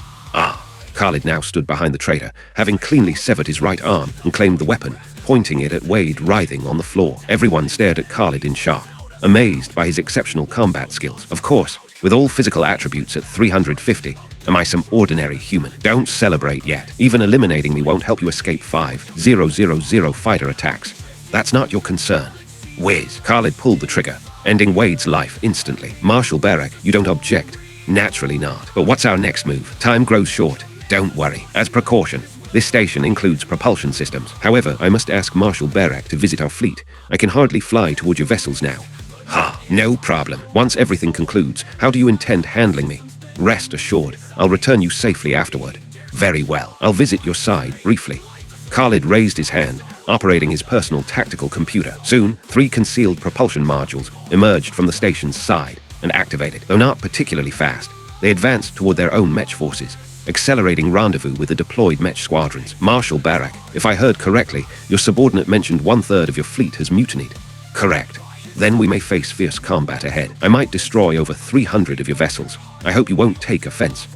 Khalid now stood behind the traitor, having cleanly severed his right arm and claimed the weapon, pointing it at Wade writhing on the floor. Everyone stared at Khalid in shock, amazed by his exceptional combat skills. Of course, with all physical attributes at 350, am I some ordinary human? Don't celebrate yet. Even eliminating me won't help you escape 5,000 fighter attacks. That's not your concern. Whiz. Khalid pulled the trigger, ending Wade's life instantly. Marshal Barak, you don't object? Naturally not. But what's our next move? Time grows short. Don't worry. As precaution, this station includes propulsion systems. However, I must ask Marshal Barak to visit our fleet. I can hardly fly toward your vessels now. No problem. Once everything concludes, how do you intend handling me? Rest assured, I'll return you safely afterward. Very well. I'll visit your side briefly. Khalid raised his hand, operating his personal tactical computer. Soon, 3 concealed propulsion modules emerged from the station's side and activated. Though not particularly fast, they advanced toward their own Mech forces, accelerating rendezvous with the deployed Mech squadrons. Marshal Barak, if I heard correctly, your subordinate mentioned 1/3 of your fleet has mutinied. Correct. Then we may face fierce combat ahead. I might destroy over 300 of your vessels. I hope you won't take offense.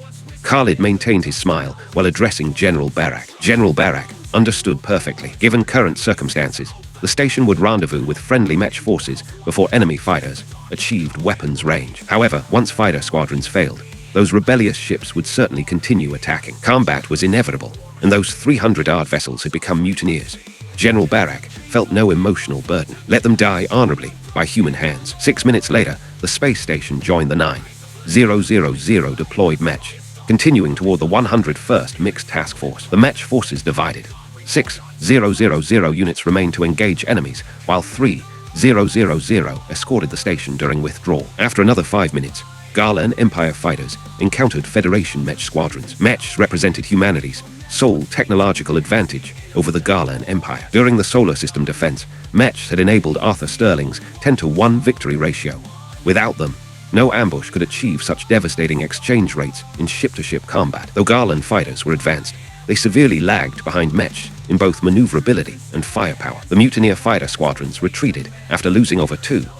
Khalid maintained his smile while addressing General Barak. General Barak understood perfectly. Given current circumstances, the station would rendezvous with friendly Mech forces before enemy fighters achieved weapons range. However, once fighter squadrons failed, those rebellious ships would certainly continue attacking. Combat was inevitable, and those 300-odd vessels had become mutineers. General Barak felt no emotional burden. Let them die honorably by human hands. 6 minutes later, the space station joined the 9,000 deployed Mech, continuing toward the 101st Mixed Task Force. The Mech forces divided. 6,000 units remained to engage enemies, while 3,000 escorted the station during withdrawal. After another 5 minutes, Garland Empire fighters encountered Federation Mech squadrons. Mechs represented humanity's sole technological advantage over the Garland Empire. During the solar system defense, Mechs had enabled Arthur Sterling's 10-to-1 victory ratio. Without them, no ambush could achieve such devastating exchange rates in ship-to-ship combat. Though Garland fighters were advanced, they severely lagged behind Mechs in both maneuverability and firepower. The Mutineer fighter squadrons retreated after losing over 2,000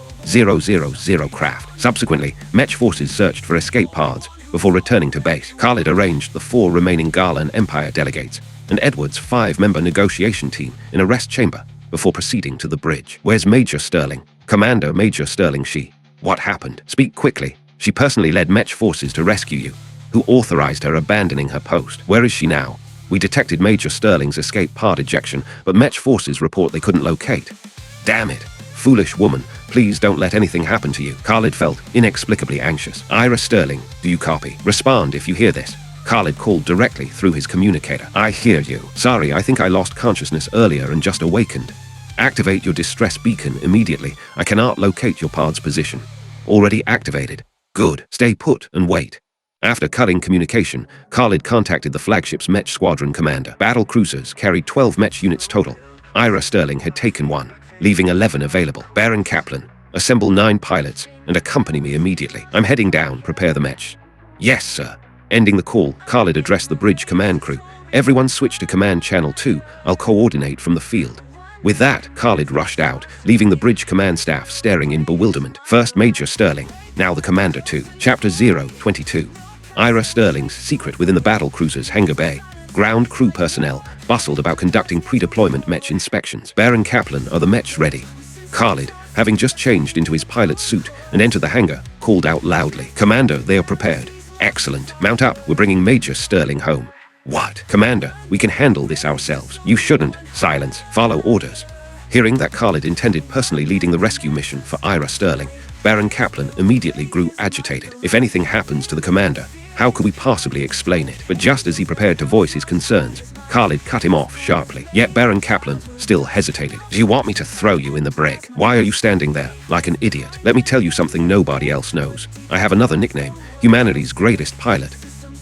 craft. Subsequently, Mech forces searched for escape paths before returning to base. Khalid arranged the 4 remaining Garland Empire delegates and Edward's 5-member negotiation team in a rest chamber before proceeding to the bridge. Where's Major Sterling? Commander Major Sterling, What happened? Speak quickly. She personally led Mech forces to rescue you. Who authorized her abandoning her post? Where is she now? We detected Major Sterling's escape pod ejection, but Mech forces report they couldn't locate. Damn it. Foolish woman, please don't let anything happen to you. Khalid felt inexplicably anxious. Ira Sterling, do you copy? Respond if you hear this. Khalid called directly through his communicator. I hear you. Sorry, I think I lost consciousness earlier and just awakened. Activate your distress beacon immediately. I cannot locate your pod's position. Already activated. Good. Stay put and wait. After cutting communication, Khalid contacted the flagship's Mech squadron commander. Battle cruisers carried 12 Mech units total. Ira Sterling had taken 1, leaving 11 available. Baron Kaplan, assemble 9 pilots and accompany me immediately. I'm heading down, prepare the Mech. Yes, sir. Ending the call, Khalid addressed the bridge command crew. Everyone switch to command channel 2. I'll coordinate from the field. With that, Khalid rushed out, leaving the bridge command staff staring in bewilderment. First Major Sterling, now the Commander 2. Chapter 022. Ira Sterling's secret within the battle cruiser's hangar bay. Ground crew personnel bustled about conducting pre-deployment Mech inspections. Baron Kaplan, are the Mech ready? Khalid, having just changed into his pilot's suit and entered the hangar, called out loudly. Commander, they are prepared. Excellent. Mount up, we're bringing Major Sterling home. What? Commander, we can handle this ourselves. You shouldn't. Silence. Follow orders. Hearing that Khalid intended personally leading the rescue mission for Ira Sterling, Baron Kaplan immediately grew agitated. If anything happens to the commander, how could we possibly explain it? But just as he prepared to voice his concerns, Khalid cut him off sharply. Yet Baron Kaplan still hesitated. Do you want me to throw you in the brig? Why are you standing there like an idiot? Let me tell you something nobody else knows. I have another nickname, humanity's greatest pilot.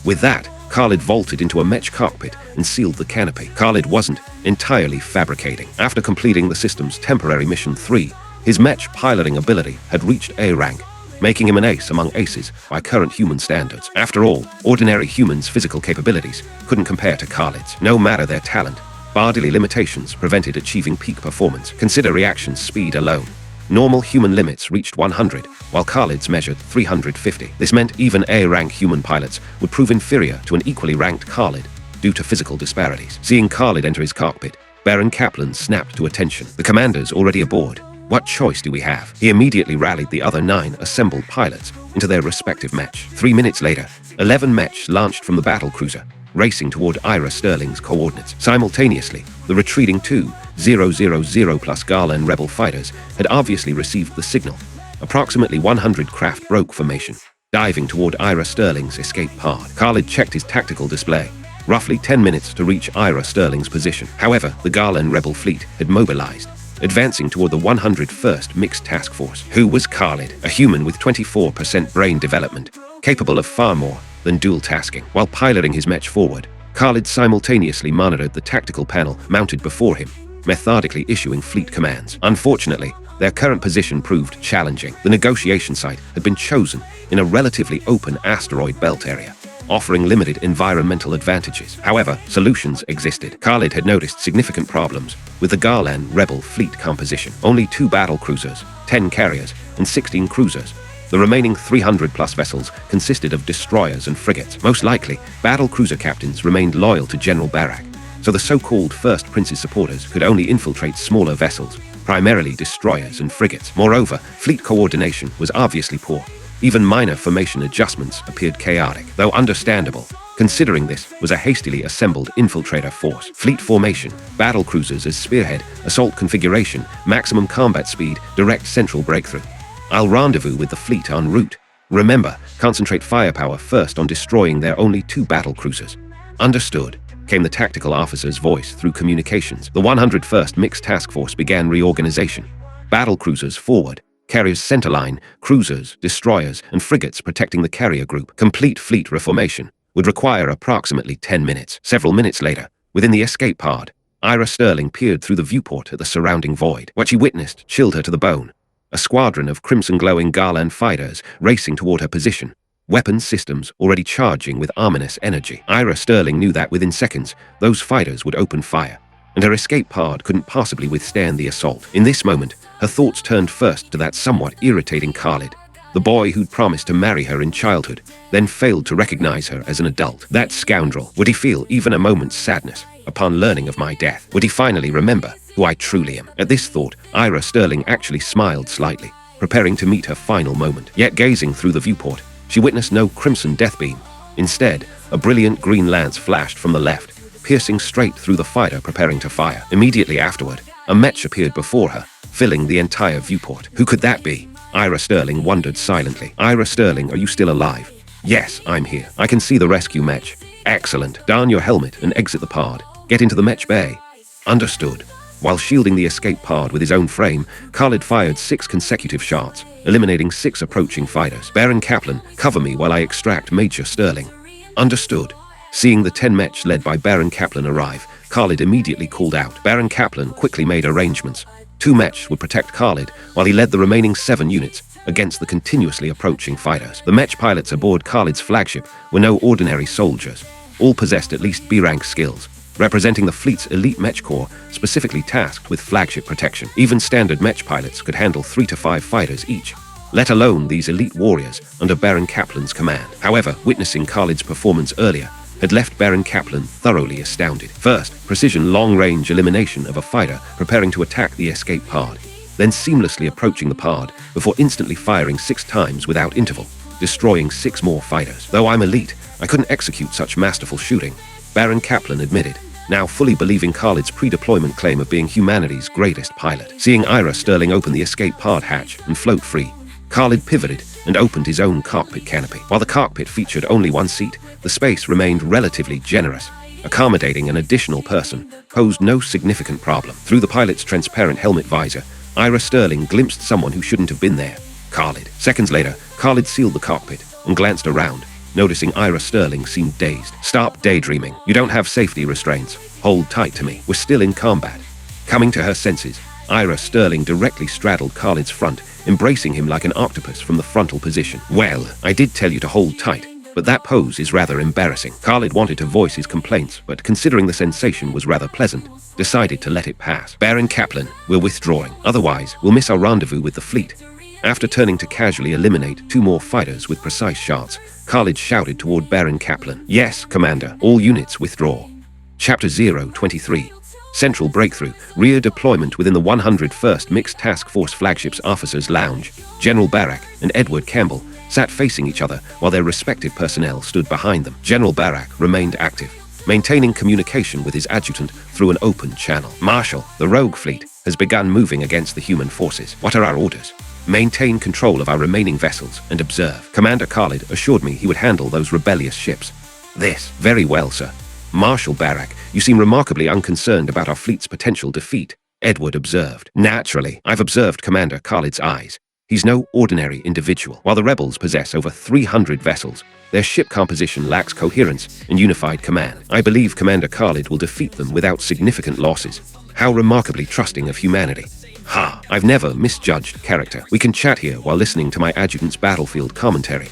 With that, Khalid vaulted into a Mech cockpit and sealed the canopy. Khalid wasn't entirely fabricating. After completing the system's temporary mission 3, his Mech piloting ability had reached A rank, making him an ace among aces by current human standards. After all, ordinary humans' physical capabilities couldn't compare to Khalid's. No matter their talent, bodily limitations prevented achieving peak performance. Consider reaction speed alone. Normal human limits reached 100, while Khalid's measured 350. This meant even A-rank human pilots would prove inferior to an equally ranked Khalid due to physical disparities. Seeing Khalid enter his cockpit, Baron Kaplan snapped to attention. The commander's already aboard. What choice do we have? He immediately rallied the other 9 assembled pilots into their respective Mech. 3 minutes later, 11 Mech launched from the battle cruiser, racing toward Ira Sterling's coordinates. Simultaneously, the retreating 2,000 plus Garland rebel fighters had obviously received the signal. Approximately 100 craft broke formation, diving toward Ira Sterling's escape pod. Khalid checked his tactical display. Roughly 10 minutes to reach Ira Sterling's position. However, the Garland rebel fleet had mobilized, advancing toward the 101st Mixed Task Force. Who was Khalid? A human with 24% brain development, capable of far more than dual tasking. While piloting his Mech forward, Khalid simultaneously monitored the tactical panel mounted before him, methodically issuing fleet commands. Unfortunately, their current position proved challenging. The negotiation site had been chosen in a relatively open asteroid belt area, offering limited environmental advantages. However, solutions existed. Khalid had noticed significant problems with the Garland rebel fleet composition. Only 2 battle cruisers, 10 carriers, and 16 cruisers. The remaining 300-plus vessels consisted of destroyers and frigates. Most likely, battle cruiser captains remained loyal to General Barak, so the so-called First Prince's supporters could only infiltrate smaller vessels, primarily destroyers and frigates. Moreover, fleet coordination was obviously poor. Even minor formation adjustments appeared chaotic, though understandable, considering this was a hastily assembled infiltrator force. Fleet formation, battle cruisers as spearhead, assault configuration, maximum combat speed, direct central breakthrough. I'll rendezvous with the fleet en route. Remember, concentrate firepower first on destroying their only 2 battle cruisers. Understood, came the tactical officer's voice through communications. The 101st Mixed Task Force began reorganization. Battle cruisers forward, Carriers centerline, cruisers, destroyers, and frigates protecting the carrier group. Complete fleet reformation would require approximately 10 minutes. Several minutes later, within the escape pod, Ira Sterling peered through the viewport at the surrounding void. What she witnessed chilled her to the bone. A squadron of crimson-glowing Garland fighters racing toward her position, weapons systems already charging with ominous energy. Ira Sterling knew that within seconds, those fighters would open fire, and her escape pod couldn't possibly withstand the assault. In this moment, her thoughts turned first to that somewhat irritating Khalid, the boy who'd promised to marry her in childhood, then failed to recognize her as an adult. That scoundrel. Would he feel even a moment's sadness upon learning of my death? Would he finally remember who I truly am? At this thought, Ira Sterling actually smiled slightly, preparing to meet her final moment. Yet gazing through the viewport, she witnessed no crimson death beam. Instead, a brilliant green lance flashed from the left, piercing straight through the fighter preparing to fire. Immediately afterward, a mech appeared before her, filling the entire viewport. Who could that be? Ira Sterling wondered silently. Ira Sterling, are you still alive? Yes, I'm here. I can see the rescue mech. Excellent. Don your helmet and exit the pod. Get into the mech bay. Understood. While shielding the escape pod with his own frame, Khalid fired 6 consecutive shots, eliminating 6 approaching fighters. Baron Kaplan, cover me while I extract Major Sterling. Understood. Seeing the 10 mech led by Baron Kaplan arrive, Khalid immediately called out. Baron Kaplan quickly made arrangements. 2 mech would protect Khalid while he led the remaining 7 units against the continuously approaching fighters. The mech pilots aboard Khalid's flagship were no ordinary soldiers. All possessed at least B-rank skills, representing the fleet's elite mech corps specifically tasked with flagship protection. Even standard mech pilots could handle 3 to 5 fighters each, let alone these elite warriors under Baron Kaplan's command. However, witnessing Khalid's performance earlier had left Baron Kaplan thoroughly astounded. First, precision long-range elimination of a fighter preparing to attack the escape pod, then seamlessly approaching the pod before instantly firing 6 times without interval, destroying 6 more fighters. Though I'm elite, I couldn't execute such masterful shooting, Baron Kaplan admitted, now fully believing Khalid's pre-deployment claim of being humanity's greatest pilot. Seeing Ira Sterling open the escape pod hatch and float free, Khalid pivoted and opened his own cockpit canopy. While the cockpit featured only 1 seat, the space remained relatively generous. Accommodating an additional person posed no significant problem. Through the pilot's transparent helmet visor, Ira Sterling glimpsed someone who shouldn't have been there, Khalid. Seconds later, Khalid sealed the cockpit and glanced around, noticing Ira Sterling seemed dazed. Stop daydreaming. You don't have safety restraints. Hold tight to me. We're still in combat. Coming to her senses, Ira Sterling directly straddled Khalid's front, embracing him like an octopus from the frontal position. Well, I did tell you to hold tight, but that pose is rather embarrassing. Khalid wanted to voice his complaints, but considering the sensation was rather pleasant, decided to let it pass. Baron Kaplan, we're withdrawing. Otherwise, we'll miss our rendezvous with the fleet. After turning to casually eliminate 2 more fighters with precise shots, Khalid shouted toward Baron Kaplan. Yes, Commander. All units withdraw. Chapter 023. Central Breakthrough. Rear deployment within the 101st Mixed Task Force Flagship's Officers' Lounge. General Barak and Edward Campbell sat facing each other while their respective personnel stood behind them. General Barak remained active, maintaining communication with his adjutant through an open channel. Marshal, the rogue fleet has begun moving against the human forces. What are our orders? Maintain control of our remaining vessels and observe. Commander Khalid assured me he would handle those rebellious ships. This, very well, sir. Marshal Barak, you seem remarkably unconcerned about our fleet's potential defeat, Edward observed. Naturally, I've observed Commander Khalid's eyes. He's no ordinary individual. While the rebels possess over 300 vessels, their ship composition lacks coherence and unified command. I believe Commander Khalid will defeat them without significant losses. How remarkably trusting of humanity. Ha! I've never misjudged character. We can chat here while listening to my adjutant's battlefield commentary.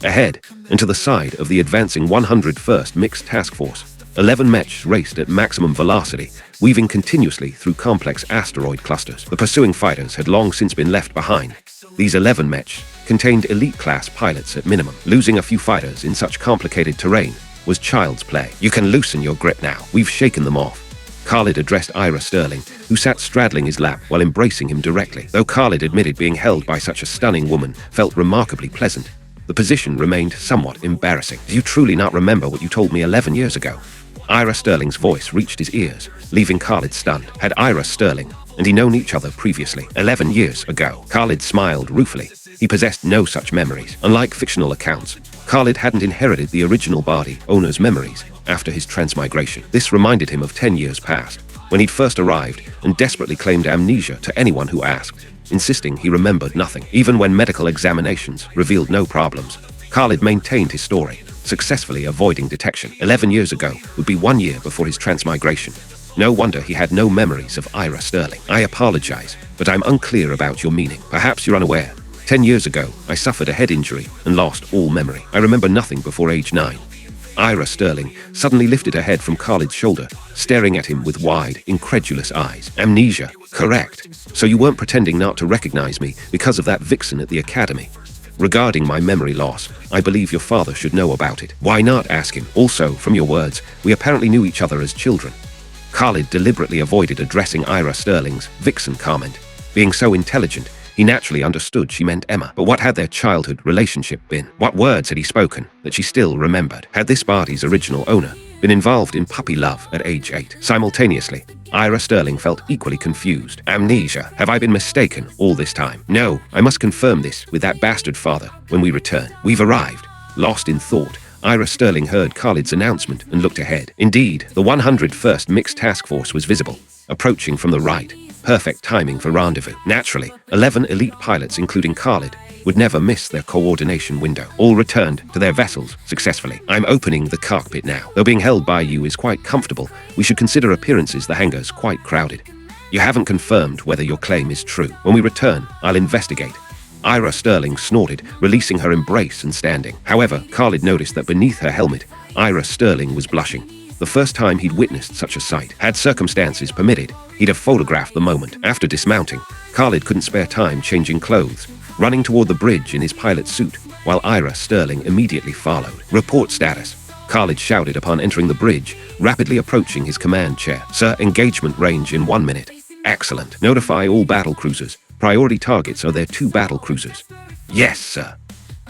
Ahead, and to the side of the advancing 101st Mixed Task Force, 11 mechs raced at maximum velocity, weaving continuously through complex asteroid clusters. The pursuing fighters had long since been left behind. These 11 mechs contained elite-class pilots at minimum. Losing a few fighters in such complicated terrain was child's play. You can loosen your grip now. We've shaken them off. Khalid addressed Ira Sterling, who sat straddling his lap while embracing him directly. Though Khalid admitted being held by such a stunning woman felt remarkably pleasant, the position remained somewhat embarrassing. Do you truly not remember what you told me 11 years ago? Ira Sterling's voice reached his ears, leaving Khalid stunned. Had Ira Sterling and he known each other previously? 11 years ago. Khalid smiled ruefully. He possessed no such memories. Unlike fictional accounts, Khalid hadn't inherited the original body owner's memories after his transmigration. This reminded him of 10 years past, when he'd first arrived and desperately claimed amnesia to anyone who asked. insisting he remembered nothing, even when medical examinations revealed no problems. Khalid maintained his story, successfully avoiding detection. 11 years ago would be 1 year before his transmigration. No wonder he had no memories of Ira Sterling. I apologize, but I'm unclear about your meaning. Perhaps you're unaware. 10 years ago, I suffered a head injury and lost all memory. I remember nothing before age 9. Ira Sterling suddenly lifted her head from Khalid's shoulder, staring at him with wide, incredulous eyes. Amnesia, correct. So you weren't pretending not to recognize me because of that vixen at the academy. Regarding my memory loss, I believe your father should know about it. Why not ask him? Also, from your words, we apparently knew each other as children. Khalid deliberately avoided addressing Ira Sterling's vixen comment. Being so intelligent, he naturally understood she meant Emma. But what had their childhood relationship been? What words had he spoken that she still remembered? Had this party's original owner been involved in puppy love at age 8? Simultaneously, Ira Sterling felt equally confused. Amnesia. Have I been mistaken all this time? No, I must confirm this with that bastard father when we return. We've arrived. Lost in thought, Ira Sterling heard Khalid's announcement and looked ahead. Indeed, the 101st Mixed Task Force was visible, approaching from the right. Perfect timing for rendezvous. Naturally, 11 elite pilots, including Khalid, would never miss their coordination window. All returned to their vessels successfully. I'm opening the cockpit now. Though being held by you is quite comfortable, we should consider appearances. The hangar's quite crowded. You haven't confirmed whether your claim is true. When we return, I'll investigate. Ira Sterling snorted, releasing her embrace and standing. However, Khalid noticed that beneath her helmet, Ira Sterling was blushing. The first time he'd witnessed such a sight. Had circumstances permitted, he'd have photographed the moment. After dismounting, Khalid couldn't spare time changing clothes, running toward the bridge in his pilot suit, while Ira Sterling immediately followed. Report status. Khalid shouted upon entering the bridge, rapidly approaching his command chair. Sir, engagement range in 1 minute. Excellent. Notify all battle cruisers. Priority targets are their 2 battle cruisers. Yes, sir.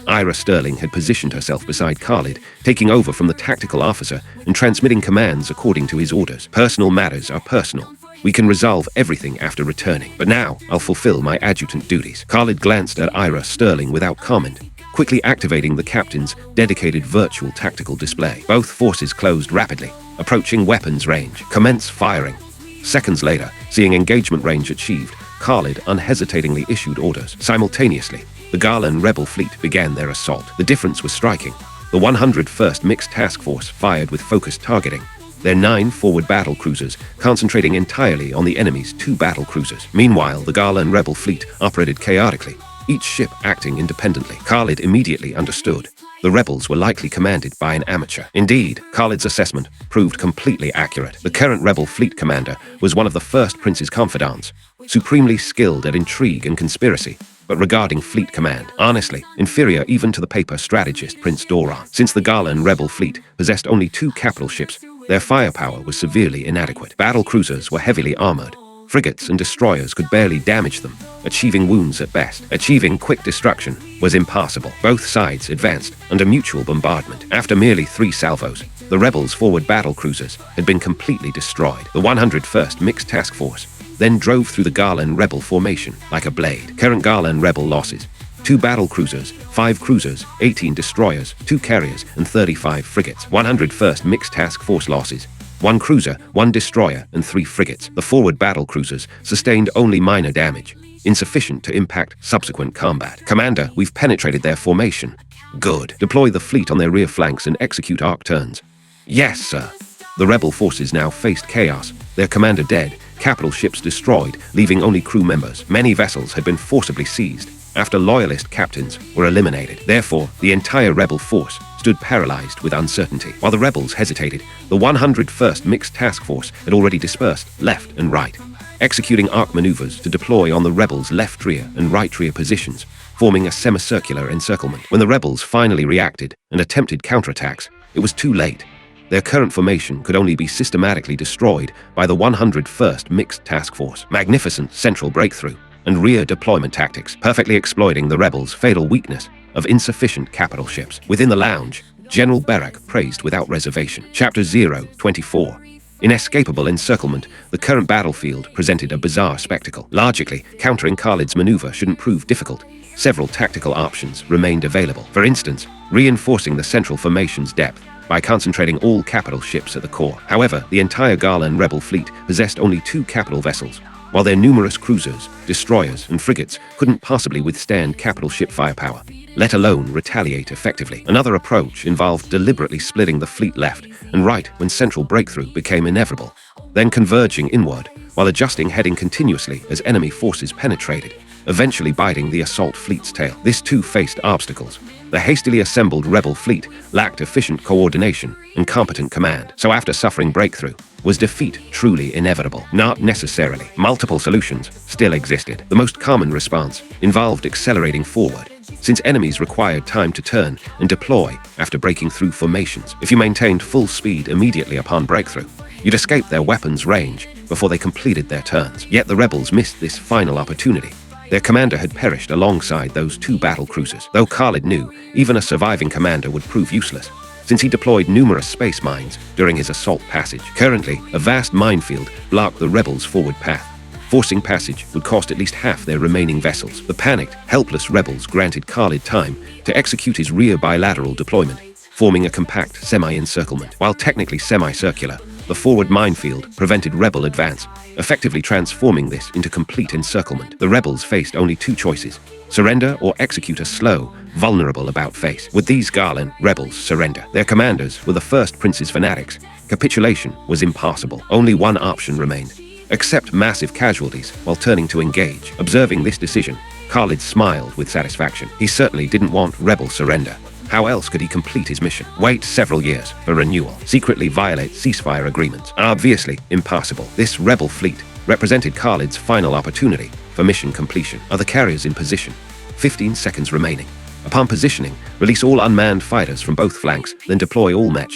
Ira Sterling had positioned herself beside Khalid, taking over from the tactical officer and transmitting commands according to his orders. Personal matters are personal. We can resolve everything after returning. But now, I'll fulfill my adjutant duties. Khalid glanced at Ira Sterling without comment, quickly activating the captain's dedicated virtual tactical display. Both forces closed rapidly, approaching weapons range. Commence firing. Seconds later, seeing engagement range achieved, Khalid unhesitatingly issued orders. Simultaneously, the Garland rebel fleet began their assault. The difference was striking. The 101st Mixed Task Force fired with focused targeting, their 9 forward battle cruisers concentrating entirely on the enemy's 2 battle cruisers. Meanwhile, the Garland rebel fleet operated chaotically, each ship acting independently. Khalid immediately understood. The rebels were likely commanded by an amateur. Indeed, Khalid's assessment proved completely accurate. The current rebel fleet commander was one of the first prince's confidants, supremely skilled at intrigue and conspiracy, but regarding fleet command, honestly, inferior even to the paper strategist Prince Doran. Since the Garland rebel fleet possessed only 2 capital ships, their firepower was severely inadequate. Battle cruisers were heavily armored. Frigates and destroyers could barely damage them, achieving wounds at best. Achieving quick destruction was impossible. Both sides advanced under mutual bombardment. After merely 3 salvos, the rebels' forward battle cruisers had been completely destroyed. The 101st Mixed Task Force then drove through the Garland rebel formation like a blade. Current Garland rebel losses: 2 battle cruisers, 5 cruisers, 18 destroyers, 2 carriers, and 35 frigates. 101st Mixed Task Force losses: 1 cruiser, 1 destroyer, and 3 frigates. The forward battle cruisers sustained only minor damage, insufficient to impact subsequent combat. Commander, we've penetrated their formation. Good. Deploy the fleet on their rear flanks and execute arc turns. Yes, sir. The rebel forces now faced chaos, their commander dead, capital ships destroyed, leaving only crew members. Many vessels had been forcibly seized after loyalist captains were eliminated. Therefore, the entire rebel force stood paralyzed with uncertainty. While the rebels hesitated, the 101st Mixed Task Force had already dispersed left and right, executing arc maneuvers to deploy on the rebels' left rear and right rear positions, forming a semicircular encirclement. When the rebels finally reacted and attempted counterattacks, it was too late. Their current formation could only be systematically destroyed by the 101st Mixed Task Force. Magnificent central breakthrough and rear deployment tactics, perfectly exploiting the rebels' fatal weakness of insufficient capital ships. Within the lounge, General Barak praised without reservation. Chapter 024. Inescapable encirclement, the current battlefield presented a bizarre spectacle. Logically, countering Khalid's maneuver shouldn't prove difficult. Several tactical options remained available. For instance, reinforcing the central formation's depth by concentrating all capital ships at the core. However, the entire Garland rebel fleet possessed only 2 capital vessels, while their numerous cruisers, destroyers, and frigates couldn't possibly withstand capital ship firepower, let alone retaliate effectively. Another approach involved deliberately splitting the fleet left and right when central breakthrough became inevitable, then converging inward while adjusting heading continuously as enemy forces penetrated, eventually biting the assault fleet's tail. This too faced obstacles. The hastily assembled rebel fleet lacked efficient coordination and competent command, so after suffering breakthrough, was defeat truly inevitable? Not necessarily. Multiple solutions still existed. The most common response involved accelerating forward, since enemies required time to turn and deploy after breaking through formations. If you maintained full speed immediately upon breakthrough, you'd escape their weapons' range before they completed their turns. Yet the rebels missed this final opportunity. Their commander had perished alongside those two battle cruisers, though Khalid knew even a surviving commander would prove useless, since he deployed numerous space mines during his assault passage. Currently, a vast minefield blocked the rebels' forward path. Forcing passage would cost at least half their remaining vessels. The panicked, helpless rebels granted Khalid time to execute his rear bilateral deployment, forming a compact semi-encirclement. While technically semicircular, the forward minefield prevented rebel advance, effectively transforming this into complete encirclement. The rebels faced only two choices: surrender or execute a slow, vulnerable about-face. Would these Garland rebels surrender? Their commanders were the first Prince's fanatics. Capitulation was impossible. Only one option remained: accept massive casualties while turning to engage. Observing this decision, Khalid smiled with satisfaction. He certainly didn't want rebel surrender. How else could he complete his mission? Wait several years for renewal. Secretly violate ceasefire agreements. Obviously impossible. This rebel fleet represented Khalid's final opportunity for mission completion. Are the carriers in position? 15 seconds remaining. Upon positioning, release all unmanned fighters from both flanks, then deploy all Mech.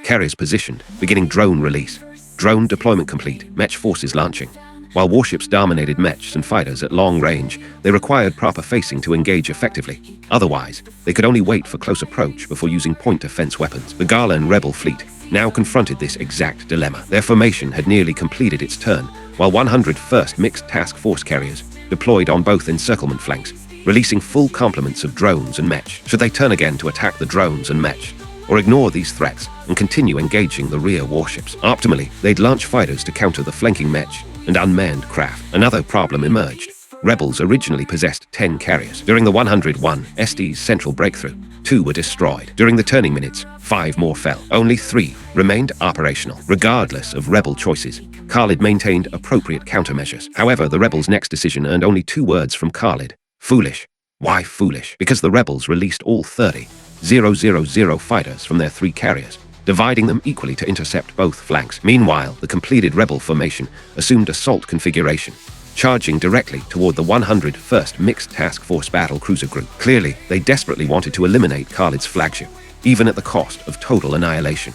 Carriers positioned, beginning drone release. Drone deployment complete, Mech forces launching. While warships dominated Mechs and fighters at long range, they required proper facing to engage effectively. Otherwise, they could only wait for close approach before using point defense weapons. The Garland rebel fleet now confronted this exact dilemma. Their formation had nearly completed its turn, while 101st Mixed Task Force carriers deployed on both encirclement flanks, releasing full complements of drones and Mech. Should they turn again to attack the drones and Mech, or ignore these threats and continue engaging the rear warships? Optimally, they'd launch fighters to counter the flanking Mech and unmanned craft. Another problem emerged. Rebels originally possessed 10 carriers. During the 101 SD's central breakthrough, 2 were destroyed. During the turning minutes, 5 more fell. Only 3 remained operational. Regardless of rebel choices, Khalid maintained appropriate countermeasures. However, the rebels' next decision earned only 2 words from Khalid: foolish. Why foolish? Because the rebels released all 30,000 fighters from their 3 carriers, dividing them equally to intercept both flanks. Meanwhile, the completed rebel formation assumed assault configuration, charging directly toward the 101st Mixed Task Force battle cruiser group. Clearly, they desperately wanted to eliminate Khalid's flagship, even at the cost of total annihilation.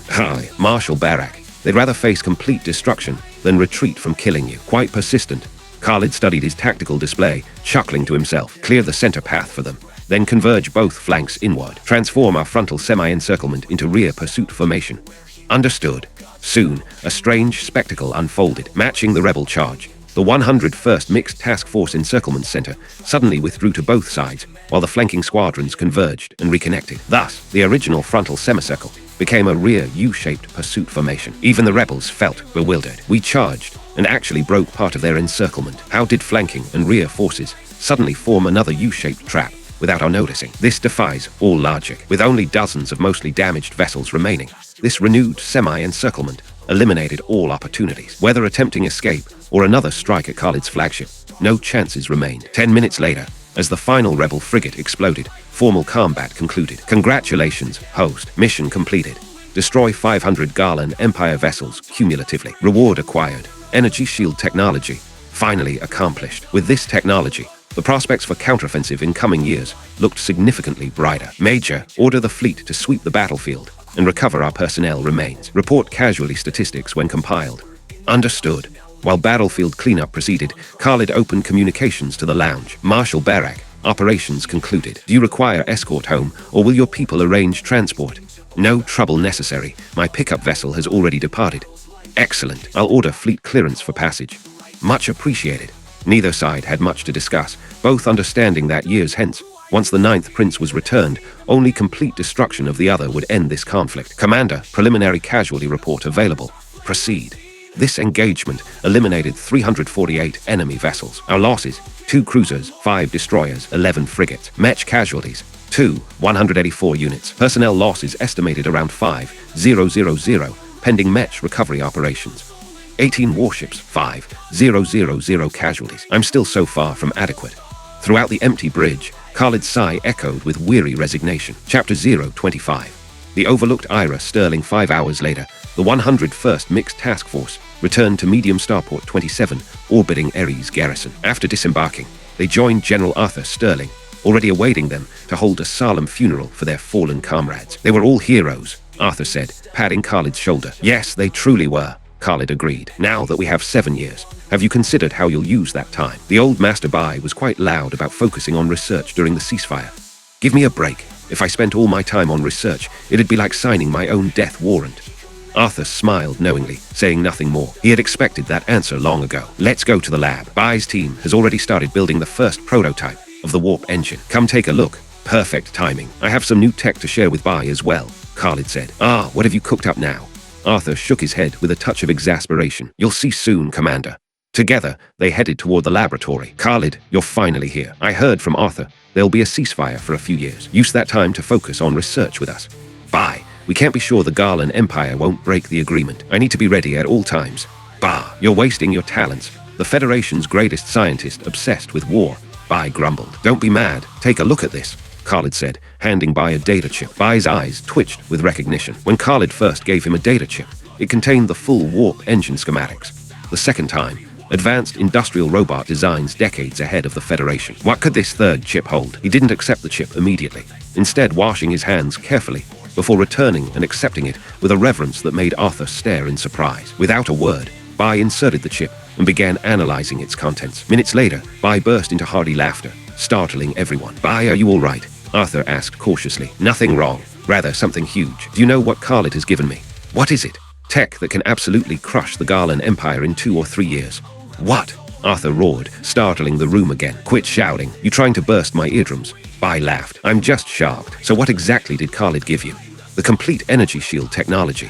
Marshal Barak, they'd rather face complete destruction than retreat from killing you. Quite persistent, Khalid studied his tactical display, chuckling to himself. Clear the center path for them, then converge both flanks inward. Transform our frontal semi-encirclement into rear pursuit formation. Understood. Soon, a strange spectacle unfolded. Matching the rebel charge, the 101st Mixed Task Force Encirclement Center suddenly withdrew to both sides, while the flanking squadrons converged and reconnected. Thus, the original frontal semicircle became a rear U-shaped pursuit formation. Even the rebels felt bewildered. We charged and actually broke part of their encirclement. How did flanking and rear forces suddenly form another U-shaped trap without our noticing? This defies all logic. With only dozens of mostly damaged vessels remaining, this renewed semi-encirclement eliminated all opportunities. Whether attempting escape or another strike at Khalid's flagship, no chances remained. 10 minutes later, as the final rebel frigate exploded, formal combat concluded. Congratulations, host. Mission completed. Destroy 500 Garland Empire vessels cumulatively. Reward acquired. Energy shield technology finally accomplished. With this technology, the prospects for counteroffensive in coming years looked significantly brighter. Major, order the fleet to sweep the battlefield and recover our personnel remains. Report casualty statistics when compiled. Understood. While battlefield cleanup proceeded, Khalid opened communications to the lounge. Marshal Barak, operations concluded. Do you require escort home, or will your people arrange transport? No trouble necessary. My pickup vessel has already departed. Excellent. I'll order fleet clearance for passage. Much appreciated. Neither side had much to discuss, both understanding that years hence, once the 9th Prince was returned, only complete destruction of the other would end this conflict. Commander, preliminary casualty report available. Proceed. This engagement eliminated 348 enemy vessels. Our losses: 2 cruisers, 5 destroyers, 11 frigates. Mech casualties: 184 units. Personnel losses estimated around 5,000, pending mech recovery operations. 18 warships, 5,000 casualties. I'm still so far from adequate. Throughout the empty bridge, Khalid's sigh echoed with weary resignation. Chapter 025. The overlooked Ira Sterling 5 hours later, the 101st Mixed Task Force returned to Medium Starport 27, orbiting Ares Garrison. After disembarking, they joined General Arthur Sterling, already awaiting them to hold a solemn funeral for their fallen comrades. They were all heroes, Arthur said, patting Khalid's shoulder. Yes, they truly were, Khalid agreed. Now that we have 7 years, have you considered how you'll use that time? The old Master Bai was quite loud about focusing on research during the ceasefire. Give me a break. If I spent all my time on research, it'd be like signing my own death warrant. Arthur smiled knowingly, saying nothing more. He had expected that answer long ago. Let's go to the lab. Bai's team has already started building the first prototype of the warp engine. Come take a look. Perfect timing. I have some new tech to share with Bai as well, Khalid said. What have you cooked up now? Arthur shook his head with a touch of exasperation. You'll see soon, Commander. Together, they headed toward the laboratory. Khalid, you're finally here. I heard from Arthur. There'll be a ceasefire for a few years. Use that time to focus on research with us. Bai, we can't be sure the Garland Empire won't break the agreement. I need to be ready at all times. Bah, you're wasting your talents. The Federation's greatest scientist obsessed with war. Bai grumbled. Don't be mad. Take a look at this, Khalid said, handing Bai a data chip. Bai's eyes twitched with recognition. When Khalid first gave him a data chip, it contained the full warp engine schematics. The second time, advanced industrial robot designs decades ahead of the Federation. What could this third chip hold? He didn't accept the chip immediately, instead washing his hands carefully before returning and accepting it with a reverence that made Arthur stare in surprise. Without a word, Bai inserted the chip and began analyzing its contents. Minutes later, Bai burst into hearty laughter, startling everyone. Bai, are you all right? Arthur asked cautiously. Nothing wrong, rather something huge. Do you know what Khalid has given me? What is it? Tech that can absolutely crush the Garland Empire in 2 or 3 years. What? Arthur roared, startling the room again. Quit shouting. You trying to burst my eardrums? Bai laughed. I'm just shocked. So what exactly did Khalid give you? The complete energy shield technology.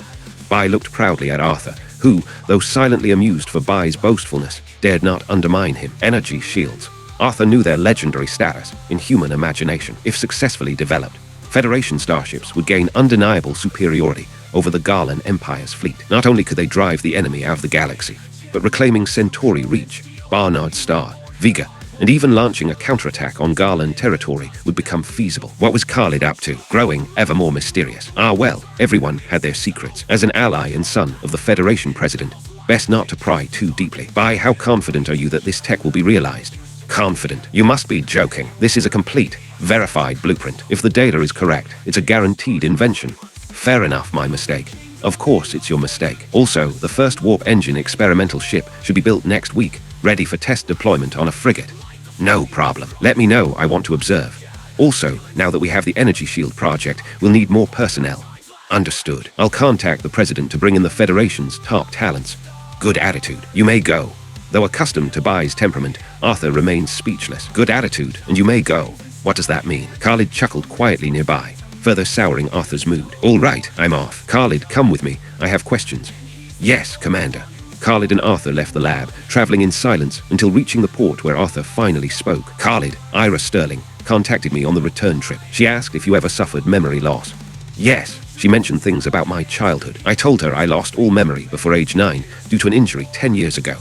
Bai looked proudly at Arthur, who, though silently amused for Bai's boastfulness, dared not undermine him. Energy shields. Arthur knew their legendary status in human imagination. If successfully developed, Federation starships would gain undeniable superiority over the Garland Empire's fleet. Not only could they drive the enemy out of the galaxy, but reclaiming Centauri Reach, Barnard Star, Vega, and even launching a counterattack on Garland territory would become feasible. What was Khalid up to? Growing ever more mysterious. Well, everyone had their secrets. As an ally and son of the Federation president, best not to pry too deeply. Bai, how confident are you that this tech will be realized? Confident? You must be joking. This is a complete, verified blueprint. If the data is correct, it's a guaranteed invention. Fair enough, my mistake. Of course it's your mistake. Also, the first warp engine experimental ship should be built next week, ready for test deployment on a frigate. No problem. Let me know, I want to observe. Also, now that we have the energy shield project, we'll need more personnel. Understood. I'll contact the president to bring in the Federation's top talents. Good attitude. You may go. Though accustomed to Bai's temperament, Arthur remained speechless. Good attitude, and you may go. What does that mean? Khalid chuckled quietly nearby, further souring Arthur's mood. All right, I'm off. Khalid, come with me. I have questions. Yes, Commander. Khalid and Arthur left the lab, traveling in silence until reaching the port where Arthur finally spoke. Khalid, Ira Sterling, contacted me on the return trip. She asked if you ever suffered memory loss. Yes, she mentioned things about my childhood. I told her I lost all memory before age 9 due to an injury 10 years ago.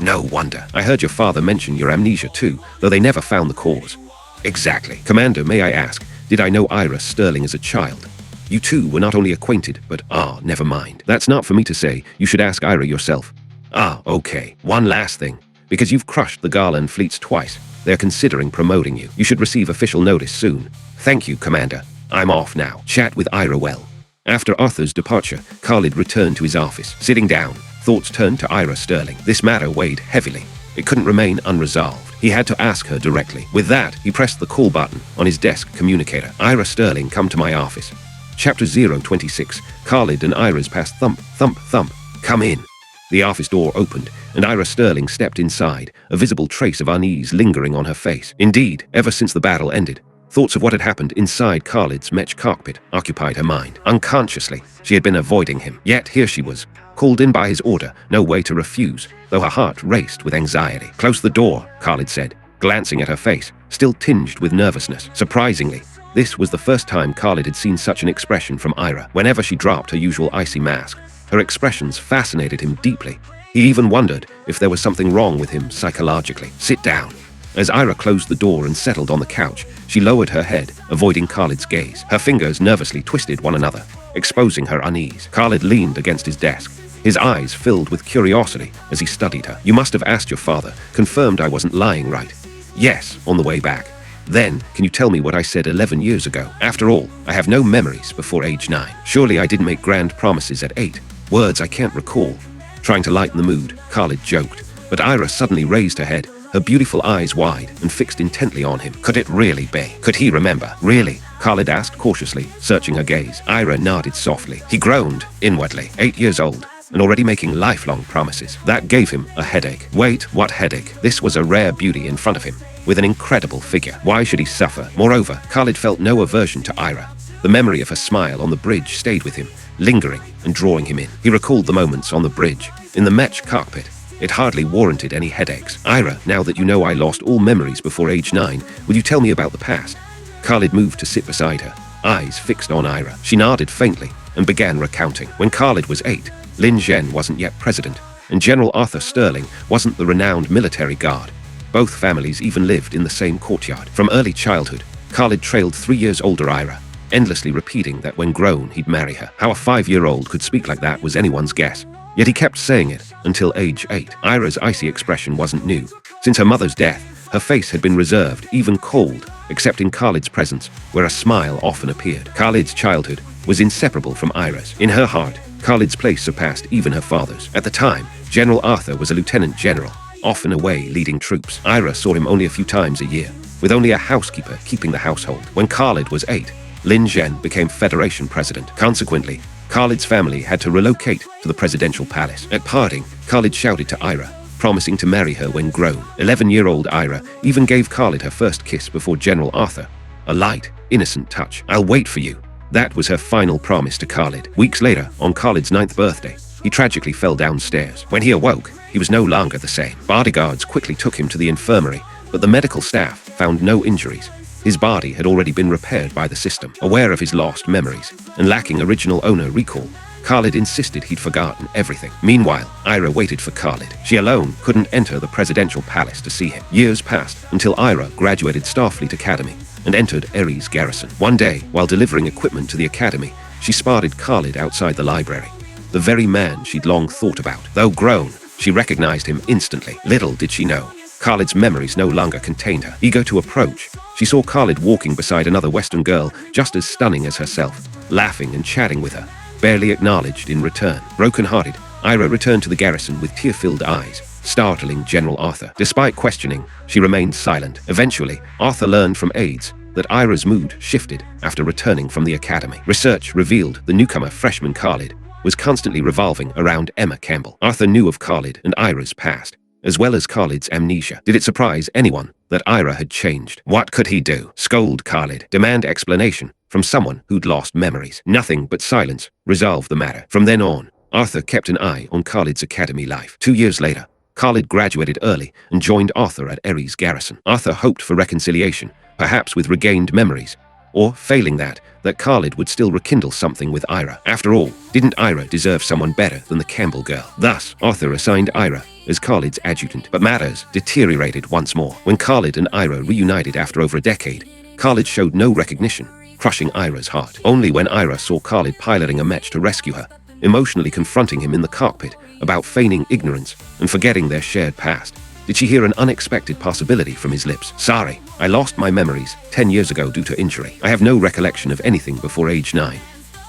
No wonder. I heard your father mention your amnesia too, though they never found the cause. Exactly. Commander, may I ask, did I know Ira Sterling as a child? You two were not only acquainted, but never mind. That's not for me to say. You should ask Ira yourself. Okay. One last thing. Because you've crushed the Garland fleets twice, they're considering promoting you. You should receive official notice soon. Thank you, Commander. I'm off now. Chat with Ira well. After Arthur's departure, Khalid returned to his office. Sitting down, thoughts turned to Ira Sterling. This matter weighed heavily. It couldn't remain unresolved. He had to ask her directly. With that, he pressed the call button on his desk communicator. Ira Sterling, come to my office. Chapter 026. Khalid and Ira's past thump, thump, thump. Come in. The office door opened, and Ira Sterling stepped inside, a visible trace of unease lingering on her face. Indeed, ever since the battle ended, thoughts of what had happened inside Khalid's mech cockpit occupied her mind. Unconsciously, she had been avoiding him. Yet here she was, Called in by his order, no way to refuse, though her heart raced with anxiety. "Close the door," Khalid said, glancing at her face, still tinged with nervousness. Surprisingly, this was the first time Khalid had seen such an expression from Ira. Whenever she dropped her usual icy mask, her expressions fascinated him deeply. He even wondered if there was something wrong with him psychologically. "Sit down." As Ira closed the door and settled on the couch, she lowered her head, avoiding Khalid's gaze. Her fingers nervously twisted one another, exposing her unease. Khalid leaned against his desk, his eyes filled with curiosity as he studied her. "You must have asked your father, confirmed I wasn't lying, right?" "Yes, on the way back." "Then, can you tell me what I said 11 years ago? After all, I have no memories before age 9. Surely I didn't make grand promises at 8. Words I can't recall." Trying to lighten the mood, Khalid joked, but Ira suddenly raised her head, her beautiful eyes wide and fixed intently on him. Could it really be? Could he remember? "Really?" Khalid asked cautiously, searching her gaze. Ira nodded softly. He groaned inwardly. 8 years old, and already making lifelong promises. That gave him a headache. Wait, what headache? This was a rare beauty in front of him, with an incredible figure. Why should he suffer? Moreover, Khalid felt no aversion to Ira. The memory of her smile on the bridge stayed with him, lingering and drawing him in. He recalled the moments on the bridge, in the Mech cockpit. It hardly warranted any headaches. "Ira, now that you know I lost all memories before age 9, will you tell me about the past?" Khalid moved to sit beside her, eyes fixed on Ira. She nodded faintly and began recounting. When Khalid was 8, Lin Zhen wasn't yet president, and General Arthur Sterling wasn't the renowned military guard. Both families even lived in the same courtyard. From early childhood, Khalid trailed 3 years older Ira, endlessly repeating that when grown he'd marry her. How a 5-year-old could speak like that was anyone's guess. Yet he kept saying it until age 8. Ira's icy expression wasn't new. Since her mother's death, her face had been reserved, even cold, except in Khalid's presence, where a smile often appeared. Khalid's childhood was inseparable from Ira's. In her heart, Khalid's place surpassed even her father's. At the time, General Arthur was a lieutenant general, often away leading troops. Ira saw him only a few times a year, with only a housekeeper keeping the household. When Khalid was 8, Lin Zhen became Federation president. Consequently, Khalid's family had to relocate to the presidential palace. At parting, Khalid shouted to Ira, promising to marry her when grown. 11-year-old Ira even gave Khalid her first kiss before General Arthur. A light, innocent touch. "I'll wait for you." That was her final promise to Khalid. Weeks later, on Khalid's 9th birthday, he tragically fell downstairs. When he awoke, he was no longer the same. Bodyguards quickly took him to the infirmary, but the medical staff found no injuries. His body had already been repaired by the system. Aware of his lost memories and lacking original owner recall, Khalid insisted he'd forgotten everything. Meanwhile, Ira waited for Khalid. She alone couldn't enter the presidential palace to see him. Years passed until Ira graduated Starfleet Academy and entered Ares Garrison. One day, while delivering equipment to the academy, she spotted Khalid outside the library, the very man she'd long thought about. Though grown, she recognized him instantly. Little did she know, Khalid's memories no longer contained her. Eager to approach, she saw Khalid walking beside another Western girl just as stunning as herself, laughing and chatting with her, barely acknowledged in return. Broken-hearted, Ira returned to the garrison with tear-filled eyes, startling General Arthur. Despite questioning, she remained silent. Eventually, Arthur learned from aides that Ira's mood shifted after returning from the academy. Research revealed the newcomer freshman Khalid was constantly revolving around Emma Campbell. Arthur knew of Khalid and Ira's past, as well as Khalid's amnesia. Did it surprise anyone that Ira had changed? What could he do? Scold Khalid? Demand explanation from someone who'd lost memories? Nothing but silence resolved the matter. From then on, Arthur kept an eye on Khalid's academy life. 2 years later, Khalid graduated early and joined Arthur at Ares Garrison. Arthur hoped for reconciliation, perhaps with regained memories, or, failing that Khalid would still rekindle something with Ira. After all, didn't Ira deserve someone better than the Campbell girl? Thus, Arthur assigned Ira as Khalid's adjutant. But matters deteriorated once more. When Khalid and Ira reunited after over a decade, Khalid showed no recognition, crushing Ira's heart. Only when Ira saw Khalid piloting a Mech to rescue her, emotionally confronting him in the cockpit about feigning ignorance and forgetting their shared past, did she hear an unexpected possibility from his lips. "Sorry, I lost my memories 10 years ago due to injury. I have no recollection of anything before age 9.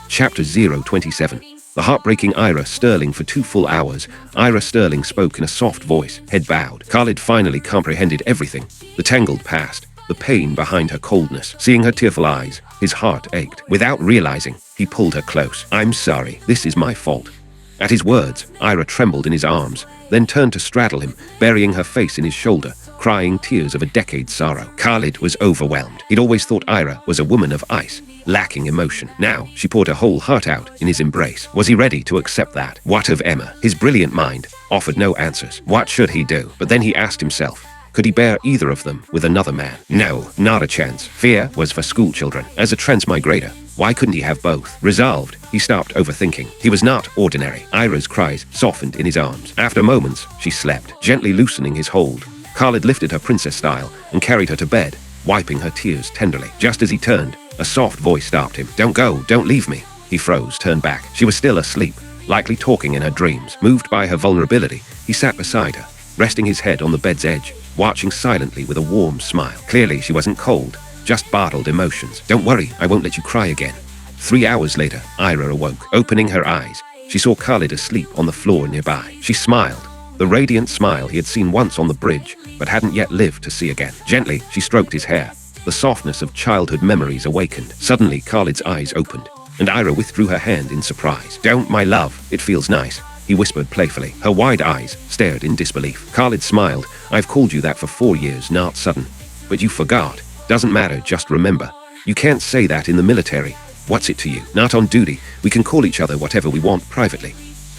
Chapter 027. The heartbreaking Ira Sterling. For 2 full hours, Ira Sterling spoke in a soft voice, head bowed. Khalid finally comprehended everything, the tangled past, the pain behind her coldness. Seeing her tearful eyes, his heart ached. Without realizing, he pulled her close. "I'm sorry, this is my fault." At his words, Ira trembled in his arms, then turned to straddle him, burying her face in his shoulder, crying tears of a decade's sorrow. Khalid was overwhelmed. He'd always thought Ira was a woman of ice, lacking emotion. Now, she poured her whole heart out in his embrace. Was he ready to accept that? What of Emma? His brilliant mind offered no answers. What should he do? But then he asked himself, could he bear either of them with another man? No, not a chance. Fear was for schoolchildren. As a transmigrator, why couldn't he have both? Resolved, he stopped overthinking. He was not ordinary. Ira's cries softened in his arms. After moments, she slept, gently loosening his hold. Khalid lifted her princess style and carried her to bed, wiping her tears tenderly. Just as he turned, a soft voice stopped him. Don't go, don't leave me. He froze, turned back. She was still asleep, likely talking in her dreams. Moved by her vulnerability, he sat beside her, resting his head on the bed's edge, watching silently with a warm smile. Clearly, she wasn't cold, just bottled emotions. Don't worry, I won't let you cry again. 3 hours later, Ira awoke. Opening her eyes, she saw Khalid asleep on the floor nearby. She smiled, the radiant smile he had seen once on the bridge, but hadn't yet lived to see again. Gently, she stroked his hair. The softness of childhood memories awakened. Suddenly, Khalid's eyes opened, and Ira withdrew her hand in surprise. Don't, my love, it feels nice, he whispered playfully. Her wide eyes stared in disbelief. Khalid smiled. I've called you that for 4 years, not sudden. But you forgot. Doesn't matter, just remember. You can't say that in the military. What's it to you? Not on duty. We can call each other whatever we want privately.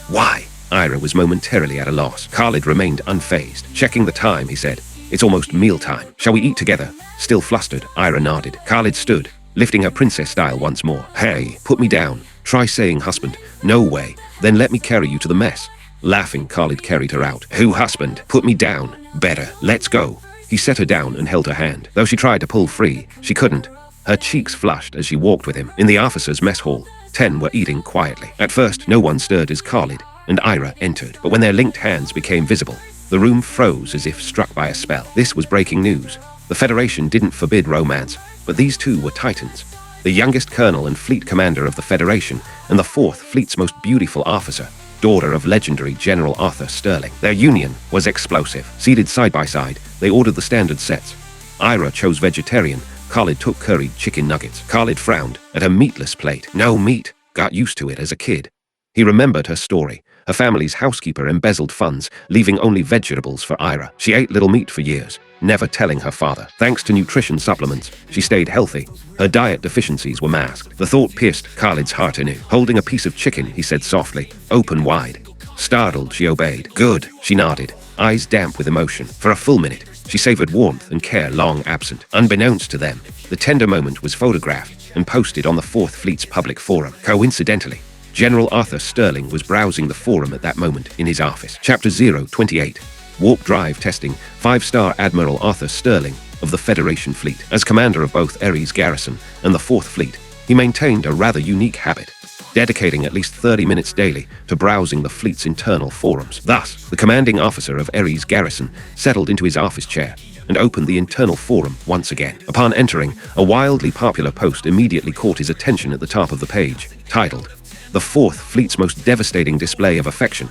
Why? Ira was momentarily at a loss. Khalid remained unfazed. Checking the time, he said. It's almost mealtime. Shall we eat together? Still flustered, Ira nodded. Khalid stood, lifting her princess style once more. Hey, put me down. Try saying husband. No way. Then let me carry you to the mess. Laughing, Khalid carried her out. Who husband? Put me down. Better. Let's go. He set her down and held her hand. Though she tried to pull free, she couldn't. Her cheeks flushed as she walked with him. In the officers' mess hall, 10 were eating quietly. At first, no one stirred as Khalid and Ira entered. But when their linked hands became visible, the room froze as if struck by a spell. This was breaking news. The Federation didn't forbid romance, but these two were titans. The youngest colonel and fleet commander of the Federation, and the 4th fleet's most beautiful officer, daughter of legendary General Arthur Sterling. Their union was explosive. Seated side by side, they ordered the standard sets. Ira chose vegetarian, Khalid took curried chicken nuggets. Khalid frowned at her meatless plate. No meat. Got used to it as a kid. He remembered her story. Her family's housekeeper embezzled funds, leaving only vegetables for Ira. She ate little meat for years, never telling her father. Thanks to nutrition supplements, she stayed healthy. Her diet deficiencies were masked. The thought pierced Khalid's heart anew. Holding a piece of chicken, he said softly, open wide. Startled, she obeyed. Good, she nodded, eyes damp with emotion. For a full minute, she savored warmth and care long absent. Unbeknownst to them, the tender moment was photographed and posted on the 4th Fleet's public forum. Coincidentally, General Arthur Sterling was browsing the forum at that moment in his office. Chapter 028. Warp Drive Testing. 5-star Admiral Arthur Sterling of the Federation Fleet. As commander of both Ares Garrison and the 4th Fleet, he maintained a rather unique habit, dedicating at least 30 minutes daily to browsing the fleet's internal forums. Thus, the commanding officer of Ares Garrison settled into his office chair and opened the internal forum once again. Upon entering, a wildly popular post immediately caught his attention at the top of the page, titled, "The 4th Fleet's Most Devastating Display of Affection."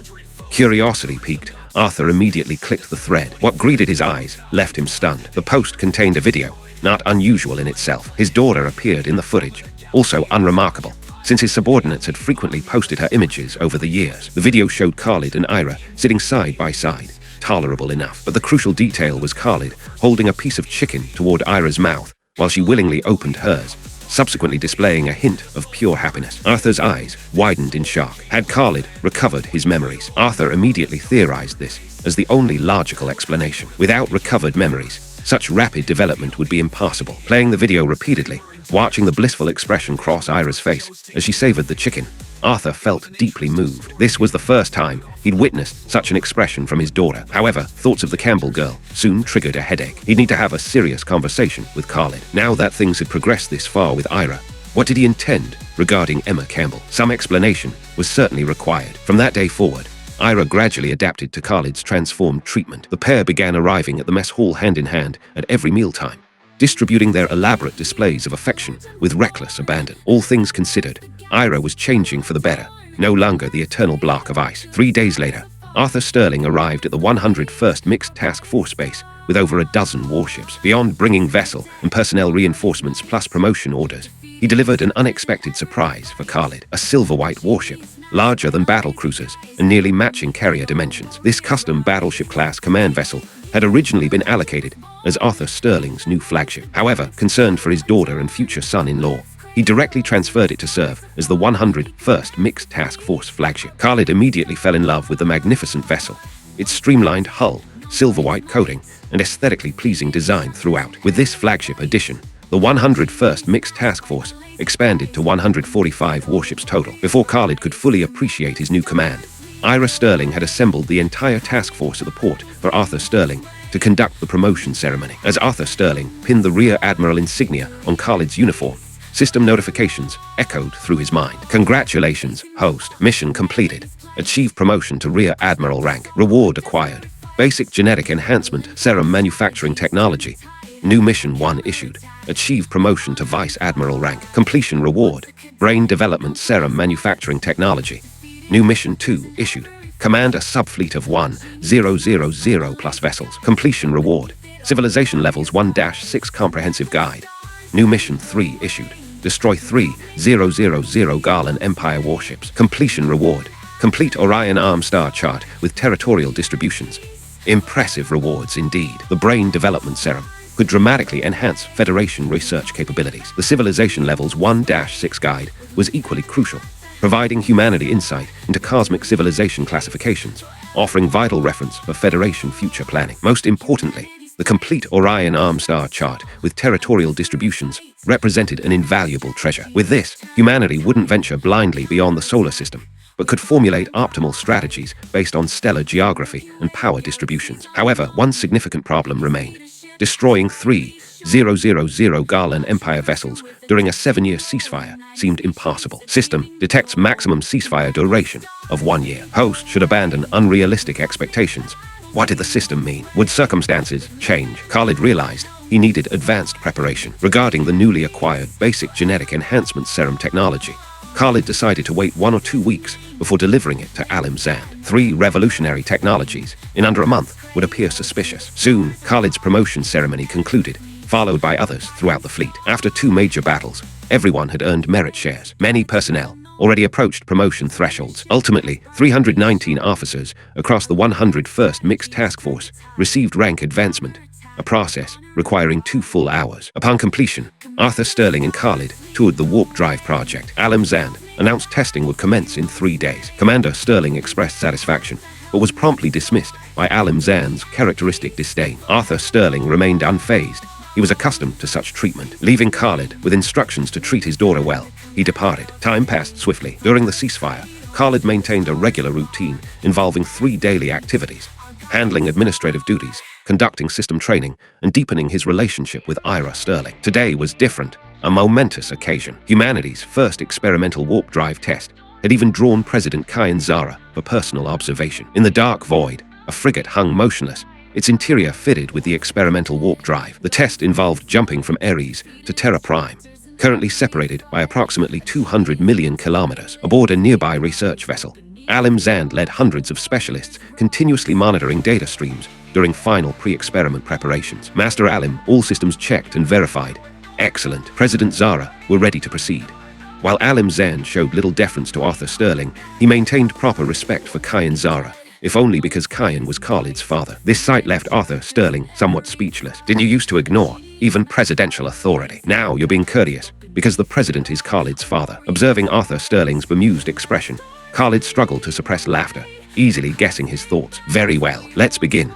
Curiosity piqued, Arthur immediately clicked the thread. What greeted his eyes left him stunned. The post contained a video, not unusual in itself. His daughter appeared in the footage, also unremarkable, since his subordinates had frequently posted her images over the years. The video showed Khalid and Ira sitting side by side, tolerable enough. But the crucial detail was Khalid holding a piece of chicken toward Ira's mouth, while she willingly opened hers, subsequently displaying a hint of pure happiness. Arthur's eyes widened in shock. Had Khalid recovered his memories? Arthur immediately theorized this as the only logical explanation. Without recovered memories, such rapid development would be impossible. Playing the video repeatedly, watching the blissful expression cross Ira's face as she savored the chicken, Arthur felt deeply moved. This was the first time he'd witnessed such an expression from his daughter. However, thoughts of the Campbell girl soon triggered a headache. He'd need to have a serious conversation with Khalid. Now that things had progressed this far with Ira, what did he intend regarding Emma Campbell? Some explanation was certainly required. From that day forward, Ira gradually adapted to Khalid's transformed treatment. The pair began arriving at the mess hall hand in hand at every mealtime, distributing their elaborate displays of affection with reckless abandon. All things considered, Ira was changing for the better, no longer the eternal block of ice. 3 days later, Arthur Sterling arrived at the 101st Mixed Task Force Base with over a dozen warships. Beyond bringing vessel and personnel reinforcements plus promotion orders, he delivered an unexpected surprise for Khalid, a silver-white warship, larger than battle cruisers and nearly matching carrier dimensions. This custom battleship-class command vessel had originally been allocated as Arthur Sterling's new flagship. However, concerned for his daughter and future son-in-law, he directly transferred it to serve as the 101st Mixed Task Force flagship. Khalid immediately fell in love with the magnificent vessel, its streamlined hull, silver-white coating, and aesthetically pleasing design throughout. With this flagship addition, the 101st Mixed Task Force expanded to 145 warships total. Before Khalid could fully appreciate his new command, Ira Sterling had assembled the entire task force at the port for Arthur Sterling to conduct the promotion ceremony. As Arthur Sterling pinned the Rear Admiral insignia on Khalid's uniform, system notifications echoed through his mind. Congratulations, host. Mission completed. Achieve promotion to Rear Admiral rank. Reward acquired. Basic genetic enhancement serum manufacturing technology. New mission 1 issued. Achieve promotion to Vice Admiral rank. Completion reward. Brain development serum manufacturing technology. New mission 2 issued. Command a subfleet of 1000 plus vessels. Completion reward. Civilization levels 1-6 comprehensive guide. New mission 3 issued. Destroy 3000 Garland Empire warships. Completion reward. Complete Orion Arm Star chart with territorial distributions. Impressive rewards indeed. The brain development serum could dramatically enhance Federation research capabilities. The civilization levels 1-6 guide was equally crucial, providing humanity insight into cosmic civilization classifications, offering vital reference for Federation future planning. Most importantly, the complete Orion Arm Star chart with territorial distributions represented an invaluable treasure. With this, humanity wouldn't venture blindly beyond the solar system, but could formulate optimal strategies based on stellar geography and power distributions. However, one significant problem remained. Destroying 3000 Garland Empire vessels during a 7-year ceasefire seemed impossible. System detects maximum ceasefire duration of 1 year. Host should abandon unrealistic expectations. What did the system mean? Would circumstances change? Khalid realized he needed advanced preparation. Regarding the newly acquired basic genetic enhancement serum technology, Khalid decided to wait 1 or 2 weeks before delivering it to Alim Zand. 3 revolutionary technologies in under a month would appear suspicious. Soon, Khalid's promotion ceremony concluded, followed by others throughout the fleet. After 2 major battles, everyone had earned merit shares. Many personnel already approached promotion thresholds. Ultimately, 319 officers across the 101st Mixed Task Force received rank advancement, a process requiring 2 full hours. Upon completion, Arthur Sterling and Khalid toured the Warp Drive project. Alim Zand announced testing would commence in 3 days. Commander Sterling expressed satisfaction, but was promptly dismissed by Alim Zand's characteristic disdain. Arthur Sterling remained unfazed. He was accustomed to such treatment. Leaving Khalid with instructions to treat his daughter well, he departed. Time passed swiftly. During the ceasefire, Khalid maintained a regular routine involving 3 daily activities: handling administrative duties, conducting system training, and deepening his relationship with Ira Sterling. Today was different, a momentous occasion. Humanity's first experimental warp drive test had even drawn President Kayan Zara for personal observation. In the dark void, a frigate hung motionless, its interior fitted with the experimental warp drive. The test involved jumping from Ares to Terra Prime, currently separated by approximately 200 million kilometers. Aboard a nearby research vessel, Alim Zand led hundreds of specialists continuously monitoring data streams during final pre-experiment preparations. Master Alim, all systems checked and verified. Excellent. President Zara were ready to proceed. While Alim Zand showed little deference to Arthur Sterling, he maintained proper respect for Kayan Zara, if only because Kayan was Khalid's father. This sight left Arthur Sterling somewhat speechless. Didn't you used to ignore even presidential authority? Now you're being courteous because the president is Khalid's father. Observing Arthur Sterling's bemused expression, Khalid struggled to suppress laughter, easily guessing his thoughts. Very well, let's begin.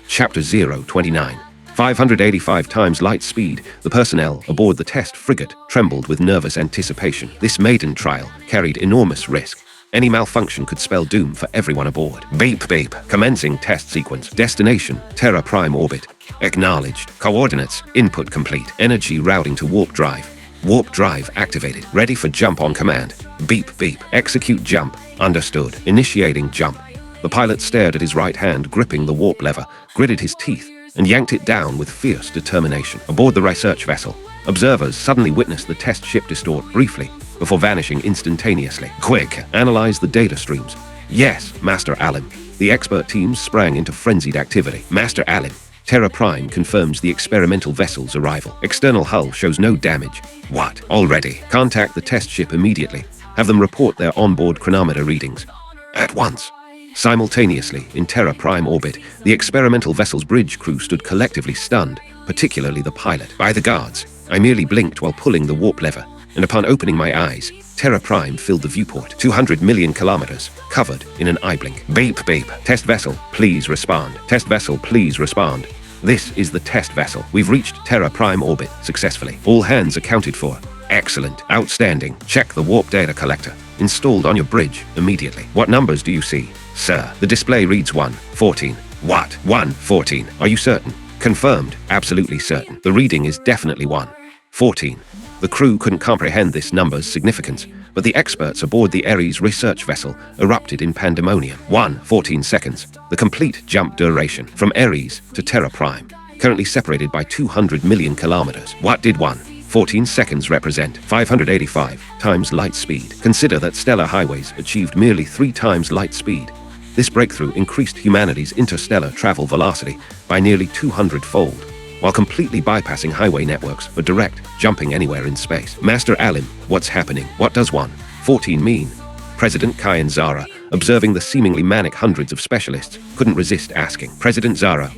Chapter 029. 585 times light speed, the personnel aboard the test frigate trembled with nervous anticipation. This maiden trial carried enormous risk. Any malfunction could spell doom for everyone aboard. Beep beep. Commencing test sequence. Destination, Terra Prime orbit. Acknowledged. Coordinates, input complete. Energy routing to warp drive. Warp drive activated. Ready for jump on command. Beep beep. Execute jump. Understood. Initiating jump. The pilot stared at his right hand, gripping the warp lever, gritted his teeth, and yanked it down with fierce determination. Aboard the research vessel, observers suddenly witnessed the test ship distort briefly before vanishing instantaneously. Quick, analyze the data streams. Yes, Master Alim. The expert teams sprang into frenzied activity. Master Alim, Terra Prime confirms the experimental vessel's arrival. External hull shows no damage. What? Already? Contact the test ship immediately. Have them report their onboard chronometer readings. At once. Simultaneously, in Terra Prime orbit, the experimental vessel's bridge crew stood collectively stunned, particularly the pilot. By the gods, I merely blinked while pulling the warp lever, and upon opening my eyes, Terra Prime filled the viewport, 200 million kilometers, covered in an eye blink. Beep beep. Test vessel, please respond. Test vessel, please respond. This is the test vessel. We've reached Terra Prime orbit successfully. All hands accounted for. Excellent. Outstanding. Check the warp data collector. Installed on your bridge immediately. What numbers do you see? Sir, the display reads 114. What? 114. Are you certain? Confirmed. Absolutely certain. The reading is definitely 114. The crew couldn't comprehend this number's significance, but the experts aboard the Ares research vessel erupted in pandemonium. 14 seconds. The complete jump duration from Ares to Terra Prime, currently separated by 200 million kilometers. What did 14 seconds represent? 585 times light speed. Consider that stellar highways achieved merely 3 times light speed. This breakthrough increased humanity's interstellar travel velocity by nearly 200-fold, while completely bypassing highway networks for direct jumping anywhere in space. Master Alim, what's happening? What does 114 mean? President Kayan Zara, observing the seemingly manic hundreds of specialists, couldn't resist asking. President Zara,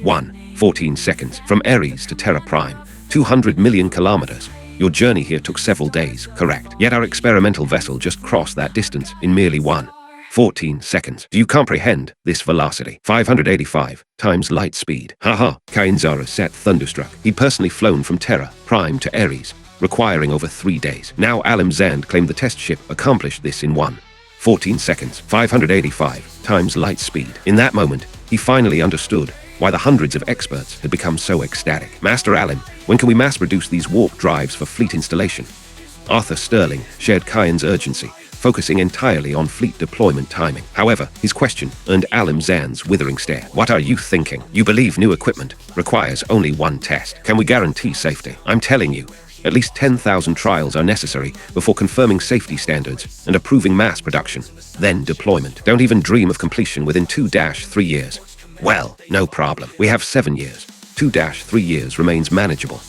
14 seconds. From Ares to Terra Prime, 200 million kilometers. Your journey here took several days, correct? Yet our experimental vessel just crossed that distance in merely 14 seconds. Do you comprehend this velocity? 585 times light speed. Haha, Kayan Zara sat thunderstruck. He'd personally flown from Terra Prime to Ares, requiring over 3 days. Now Alim Zand claimed the test ship accomplished this in 14 seconds. 585 times light speed. In that moment, he finally understood why the hundreds of experts had become so ecstatic. Master Alim, when can we mass-produce these warp drives for fleet installation? Arthur Sterling shared Kayan's urgency, focusing entirely on fleet deployment timing. However, his question earned Alim Zand's withering stare. What are you thinking? You believe new equipment requires only one test. Can we guarantee safety? I'm telling you, at least 10,000 trials are necessary before confirming safety standards and approving mass production, then deployment. Don't even dream of completion within 2-3 years. Well, no problem. We have 7 years. 2-3 years remains manageable.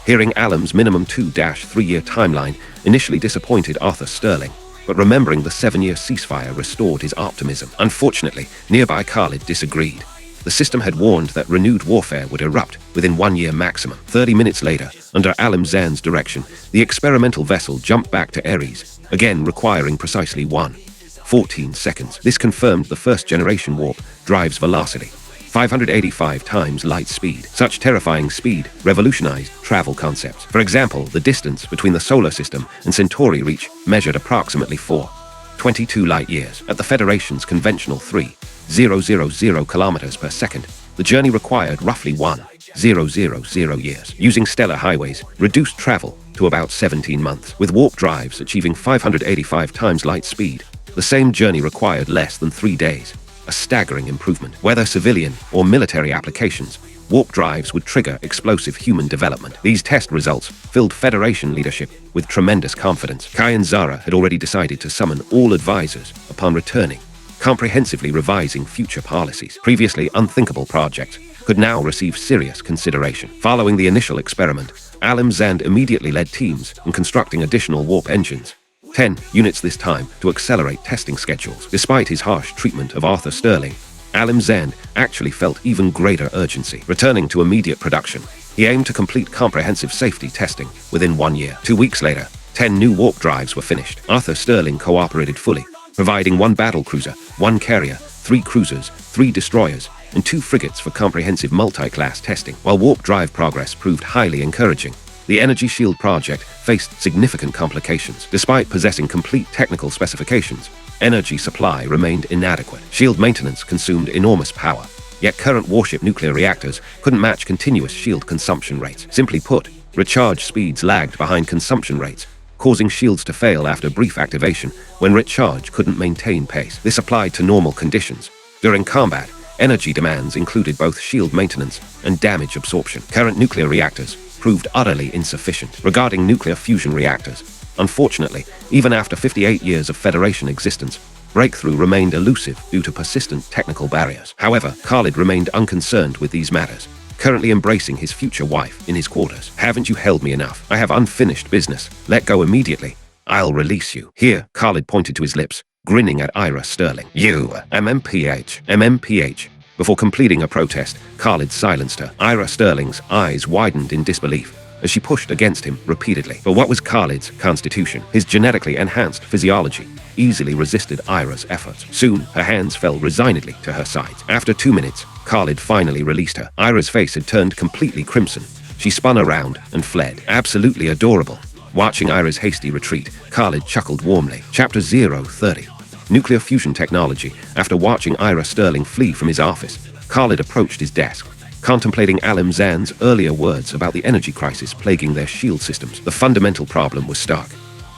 Hearing Alim's minimum 2-3 year timeline initially disappointed Arthur Sterling, but remembering the 7-year ceasefire restored his optimism. Unfortunately, nearby Khalid disagreed. The system had warned that renewed warfare would erupt within 1 year maximum. 30 minutes later, under Alim Zand's direction, the experimental vessel jumped back to Ares, again requiring precisely 14 seconds. This confirmed the first-generation warp drive's velocity, 585 times light speed. Such terrifying speed revolutionized travel concepts. For example, the distance between the solar system and Centauri reach measured approximately 422 light years. At the Federation's conventional 3,000 kilometers per second, the journey required roughly 1,000 years. Using stellar highways reduced travel to about 17 months. With warp drives achieving 585 times light speed, the same journey required less than 3 days. A staggering improvement. Whether civilian or military applications, warp drives would trigger explosive human development. These test results filled Federation leadership with tremendous confidence. Kayan Zara had already decided to summon all advisors upon returning, comprehensively revising future policies. Previously unthinkable projects could now receive serious consideration. Following the initial experiment, Alim Zand immediately led teams in constructing additional warp engines, 10 units this time, to accelerate testing schedules. Despite his harsh treatment of Arthur Sterling, Alim Zand actually felt even greater urgency. Returning to immediate production, he aimed to complete comprehensive safety testing within 1 year. 2 weeks later, 10 new warp drives were finished. Arthur Sterling cooperated fully, providing 1 battle cruiser, 1 carrier, 3 cruisers, 3 destroyers, and 2 frigates for comprehensive multi-class testing. While warp drive progress proved highly encouraging, the Energy Shield project faced significant complications. Despite possessing complete technical specifications, energy supply remained inadequate. Shield maintenance consumed enormous power, yet current warship nuclear reactors couldn't match continuous shield consumption rates. Simply put, recharge speeds lagged behind consumption rates, causing shields to fail after brief activation when recharge couldn't maintain pace. This applied to normal conditions. During combat, energy demands included both shield maintenance and damage absorption. Current nuclear reactors proved utterly insufficient. Regarding nuclear fusion reactors, unfortunately, even after 58 years of Federation existence, breakthrough remained elusive due to persistent technical barriers. However, Khalid remained unconcerned with these matters, currently embracing his future wife in his quarters. Haven't you held me enough? I have unfinished business. Let go immediately. I'll release you. Here, Khalid pointed to his lips, grinning at Ira Sterling. You, MMPH. Before completing a protest, Khalid silenced her. Ira Sterling's eyes widened in disbelief. as she pushed against him repeatedly. But what was Khalid's constitution? His genetically enhanced physiology easily resisted Ira's efforts. Soon, her hands fell resignedly to her sides. After 2 minutes, Khalid finally released her. Ira's face had turned completely crimson. She spun around and fled. Absolutely adorable. Watching Ira's hasty retreat, Khalid chuckled warmly. Chapter 030. Nuclear fusion technology. After watching Ira Sterling flee from his office, Khalid approached his desk, contemplating Alim Zan's earlier words about the energy crisis plaguing their shield systems. The fundamental problem was stark.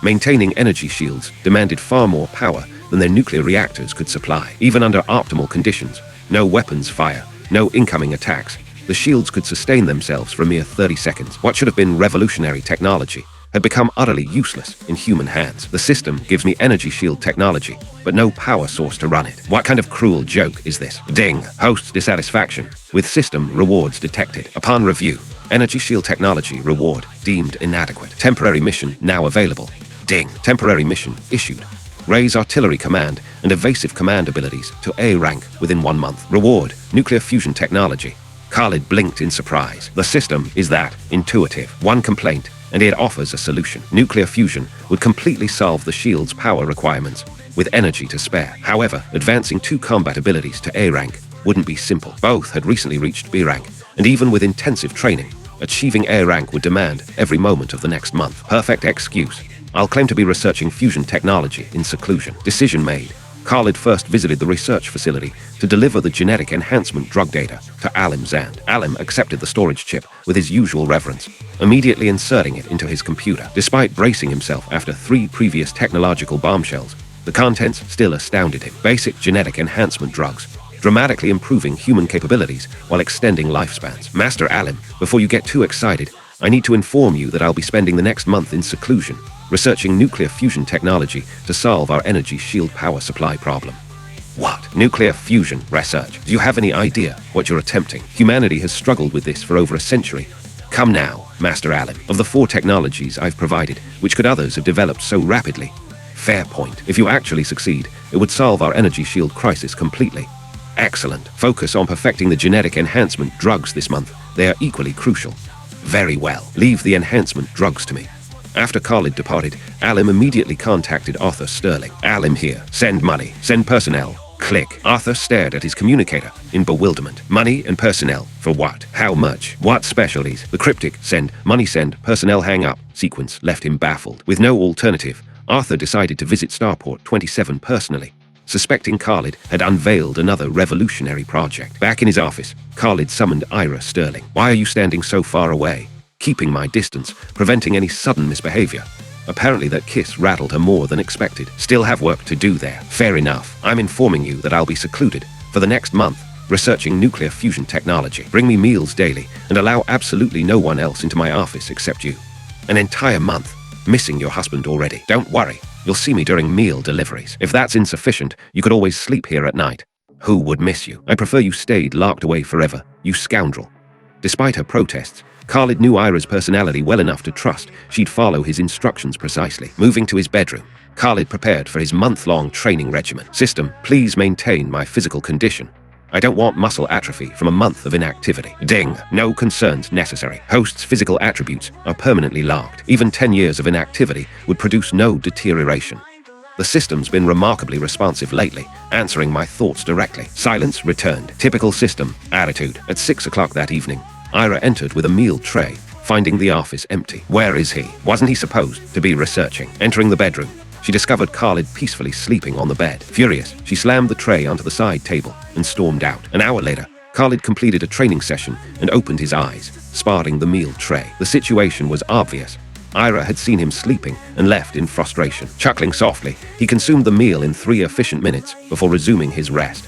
Maintaining energy shields demanded far more power than their nuclear reactors could supply. Even under optimal conditions, no weapons fire, no incoming attacks, the shields could sustain themselves for a mere 30 seconds. What should have been revolutionary technology had become utterly useless in human hands. The system gives me energy shield technology, but no power source to run it. What kind of cruel joke is this? Ding. Host's dissatisfaction with system rewards detected. Upon review, energy shield technology reward deemed inadequate. Temporary mission now available. Ding. Temporary mission issued. Raise artillery command and evasive command abilities to A rank within 1 month. Reward nuclear fusion technology. Khalid blinked in surprise. The system is that intuitive. One complaint, and it offers a solution. Nuclear fusion would completely solve the shield's power requirements, with energy to spare. However, advancing 2 combat abilities to A rank wouldn't be simple. Both had recently reached B rank, and even with intensive training, achieving A rank would demand every moment of the next month. Perfect excuse. I'll claim to be researching fusion technology in seclusion. Decision made. Khalid first visited the research facility to deliver the genetic enhancement drug data to Alim Zand. Alim accepted the storage chip with his usual reverence, immediately inserting it into his computer. Despite bracing himself after 3 previous technological bombshells, the contents still astounded him. Basic genetic enhancement drugs, dramatically improving human capabilities while extending lifespans. Master Alim, before you get too excited, I need to inform you that I'll be spending the next month in seclusion, researching nuclear fusion technology to solve our energy shield power supply problem. What? Nuclear fusion research? Do you have any idea what you're attempting? Humanity has struggled with this for over a century. Come now, Master Alim. Of the 4 technologies I've provided, which could others have developed so rapidly? Fair point. If you actually succeed, it would solve our energy shield crisis completely. Excellent. Focus on perfecting the genetic enhancement drugs this month. They are equally crucial. Very well. Leave the enhancement drugs to me. After Khalid departed, Alim immediately contacted Arthur Sterling. Alim here. Send money. Send personnel. Click. Arthur stared at his communicator in bewilderment. Money and personnel. For what? How much? What specialties? The cryptic send, money send, personnel hang up sequence left him baffled. With no alternative, Arthur decided to visit Starport 27 personally, suspecting Khalid had unveiled another revolutionary project. Back in his office, Khalid summoned Ira Sterling. Why are you standing so far away? Keeping my distance, preventing any sudden misbehavior. Apparently that kiss rattled her more than expected. Still have work to do there. Fair enough. I'm informing you that I'll be secluded for the next month, researching nuclear fusion technology. Bring me meals daily and allow absolutely no one else into my office except you. An entire month. Missing your husband already. Don't worry. You'll see me during meal deliveries. If that's insufficient, you could always sleep here at night. Who would miss you? I prefer you stayed locked away forever, you scoundrel. Despite her protests, Khalid knew Ira's personality well enough to trust she'd follow his instructions precisely. Moving to his bedroom, Khalid prepared for his month-long training regimen. System, please maintain my physical condition. I don't want muscle atrophy from a month of inactivity. Ding. No concerns necessary. Host's physical attributes are permanently logged. Even 10 years of inactivity would produce no deterioration. The system's been remarkably responsive lately, answering my thoughts directly. Silence returned. Typical system. Attitude. At 6 o'clock that evening, Ira entered with a meal tray, finding the office empty. Where is he? Wasn't he supposed to be researching? Entering the bedroom, she discovered Khalid peacefully sleeping on the bed. Furious, she slammed the tray onto the side table and stormed out. An hour later, Khalid completed a training session and opened his eyes, spotting the meal tray. The situation was obvious. Ira had seen him sleeping and left in frustration. Chuckling softly, he consumed the meal in 3 efficient minutes before resuming his rest.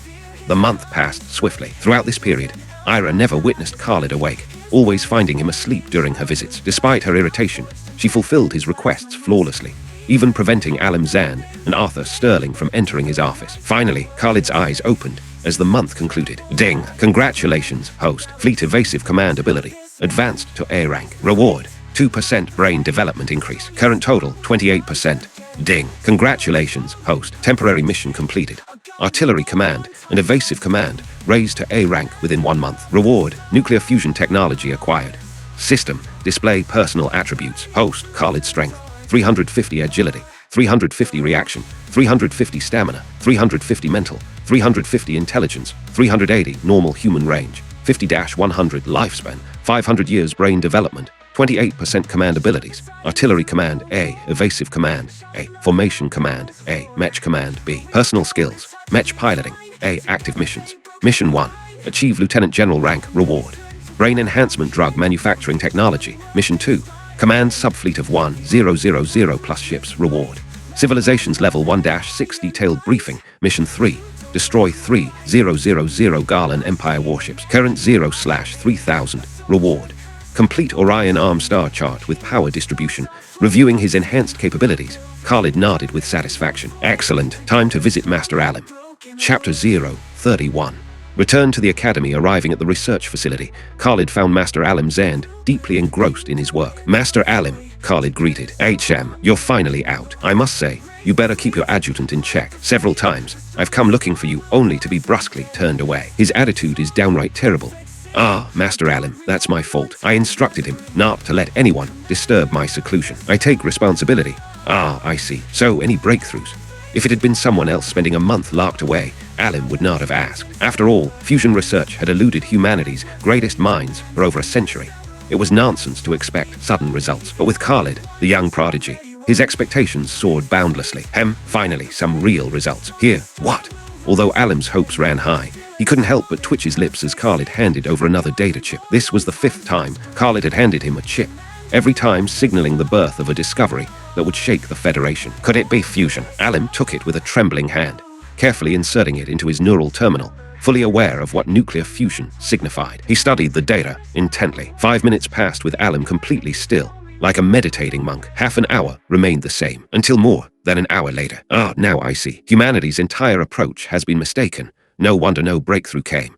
The month passed swiftly. Throughout this period, Ira never witnessed Khalid awake, always finding him asleep during her visits. Despite her irritation, she fulfilled his requests flawlessly, even preventing Alim Zand and Arthur Sterling from entering his office. Finally, Khalid's eyes opened as the month concluded. Ding! Congratulations, host. Fleet evasive command ability. Advanced to A rank. Reward: 2% brain development increase. Current total, 28%. Ding! Congratulations, host. Temporary mission completed. Artillery command and evasive command raised to A rank within 1 month. Reward: nuclear fusion technology acquired. System: Display personal attributes. Host, Khalid strength, 350 agility, 350 reaction, 350 stamina, 350 mental, 350 intelligence, 380 normal human range, 50-100 lifespan, 500 years brain development, 28% command abilities. Artillery command A, evasive command A, formation command A, match command B. Personal skills. Match piloting A, active missions. Mission 1. Achieve Lieutenant General rank, reward. Brain enhancement drug manufacturing technology. Mission 2. Command subfleet of 1000 plus ships, reward. Civilizations level 1-6 detailed briefing. Mission 3. Destroy 3000 Garland Empire warships. Current 0/3000, reward. Complete Orion Arm star chart with power distribution. Reviewing his enhanced capabilities, Khalid nodded with satisfaction. Excellent. Time to visit Master Alim. Chapter 031. Return to the academy. Arriving at the research facility, Khalid found Master Alim Zand deeply engrossed in his work. Master Alim, Khalid greeted. HM, you're finally out. I must say, you better keep your adjutant in check. Several times, I've come looking for you only to be brusquely turned away. His attitude is downright terrible. Ah, Master Alim, that's my fault. I instructed him not to let anyone disturb my seclusion. I take responsibility. Ah, I see. So, any breakthroughs? If it had been someone else spending a month locked away, Alim would not have asked. After all, fusion research had eluded humanity's greatest minds for over a century. It was nonsense to expect sudden results. But with Khalid, the young prodigy, his expectations soared boundlessly. Finally, some real results. Here, what? Although Alim's hopes ran high, he couldn't help but twitch his lips as Khalid handed over another data chip. This was the 5th time Khalid had handed him a chip, every time signaling the birth of a discovery that would shake the Federation. Could it be fusion? Alim took it with a trembling hand, carefully inserting it into his neural terminal, fully aware of what nuclear fusion signified. He studied the data intently. 5 minutes passed with Alim completely still, like a meditating monk. Half an hour remained the same, until more than an hour later. Ah, now I see. Humanity's entire approach has been mistaken. No wonder no breakthrough came.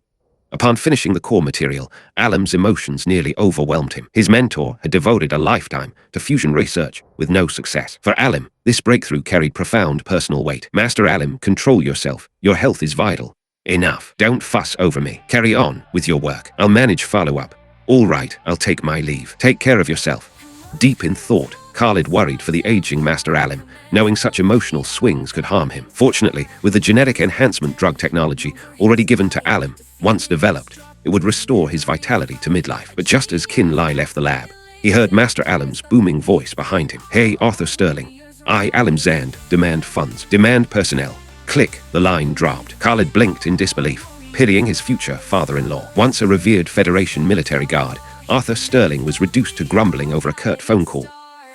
Upon finishing the core material, Alim's emotions nearly overwhelmed him. His mentor had devoted a lifetime to fusion research with no success. For Alim, this breakthrough carried profound personal weight. Master Alim, control yourself. Your health is vital. Enough. Don't fuss over me. Carry on with your work. I'll manage follow-up. All right, I'll take my leave. Take care of yourself. Deep in thought, Khalid worried for the aging Master Alim, knowing such emotional swings could harm him. Fortunately, with the genetic enhancement drug technology already given to Alim, once developed, it would restore his vitality to midlife. But just as Kin Lai left the lab, he heard Master Alim's booming voice behind him. Hey, Arthur Sterling. I, Alim Zand, demand funds. Demand personnel. Click, the line dropped. Khalid blinked in disbelief, pitying his future father-in-law. Once a revered Federation military guard, Arthur Sterling was reduced to grumbling over a curt phone call.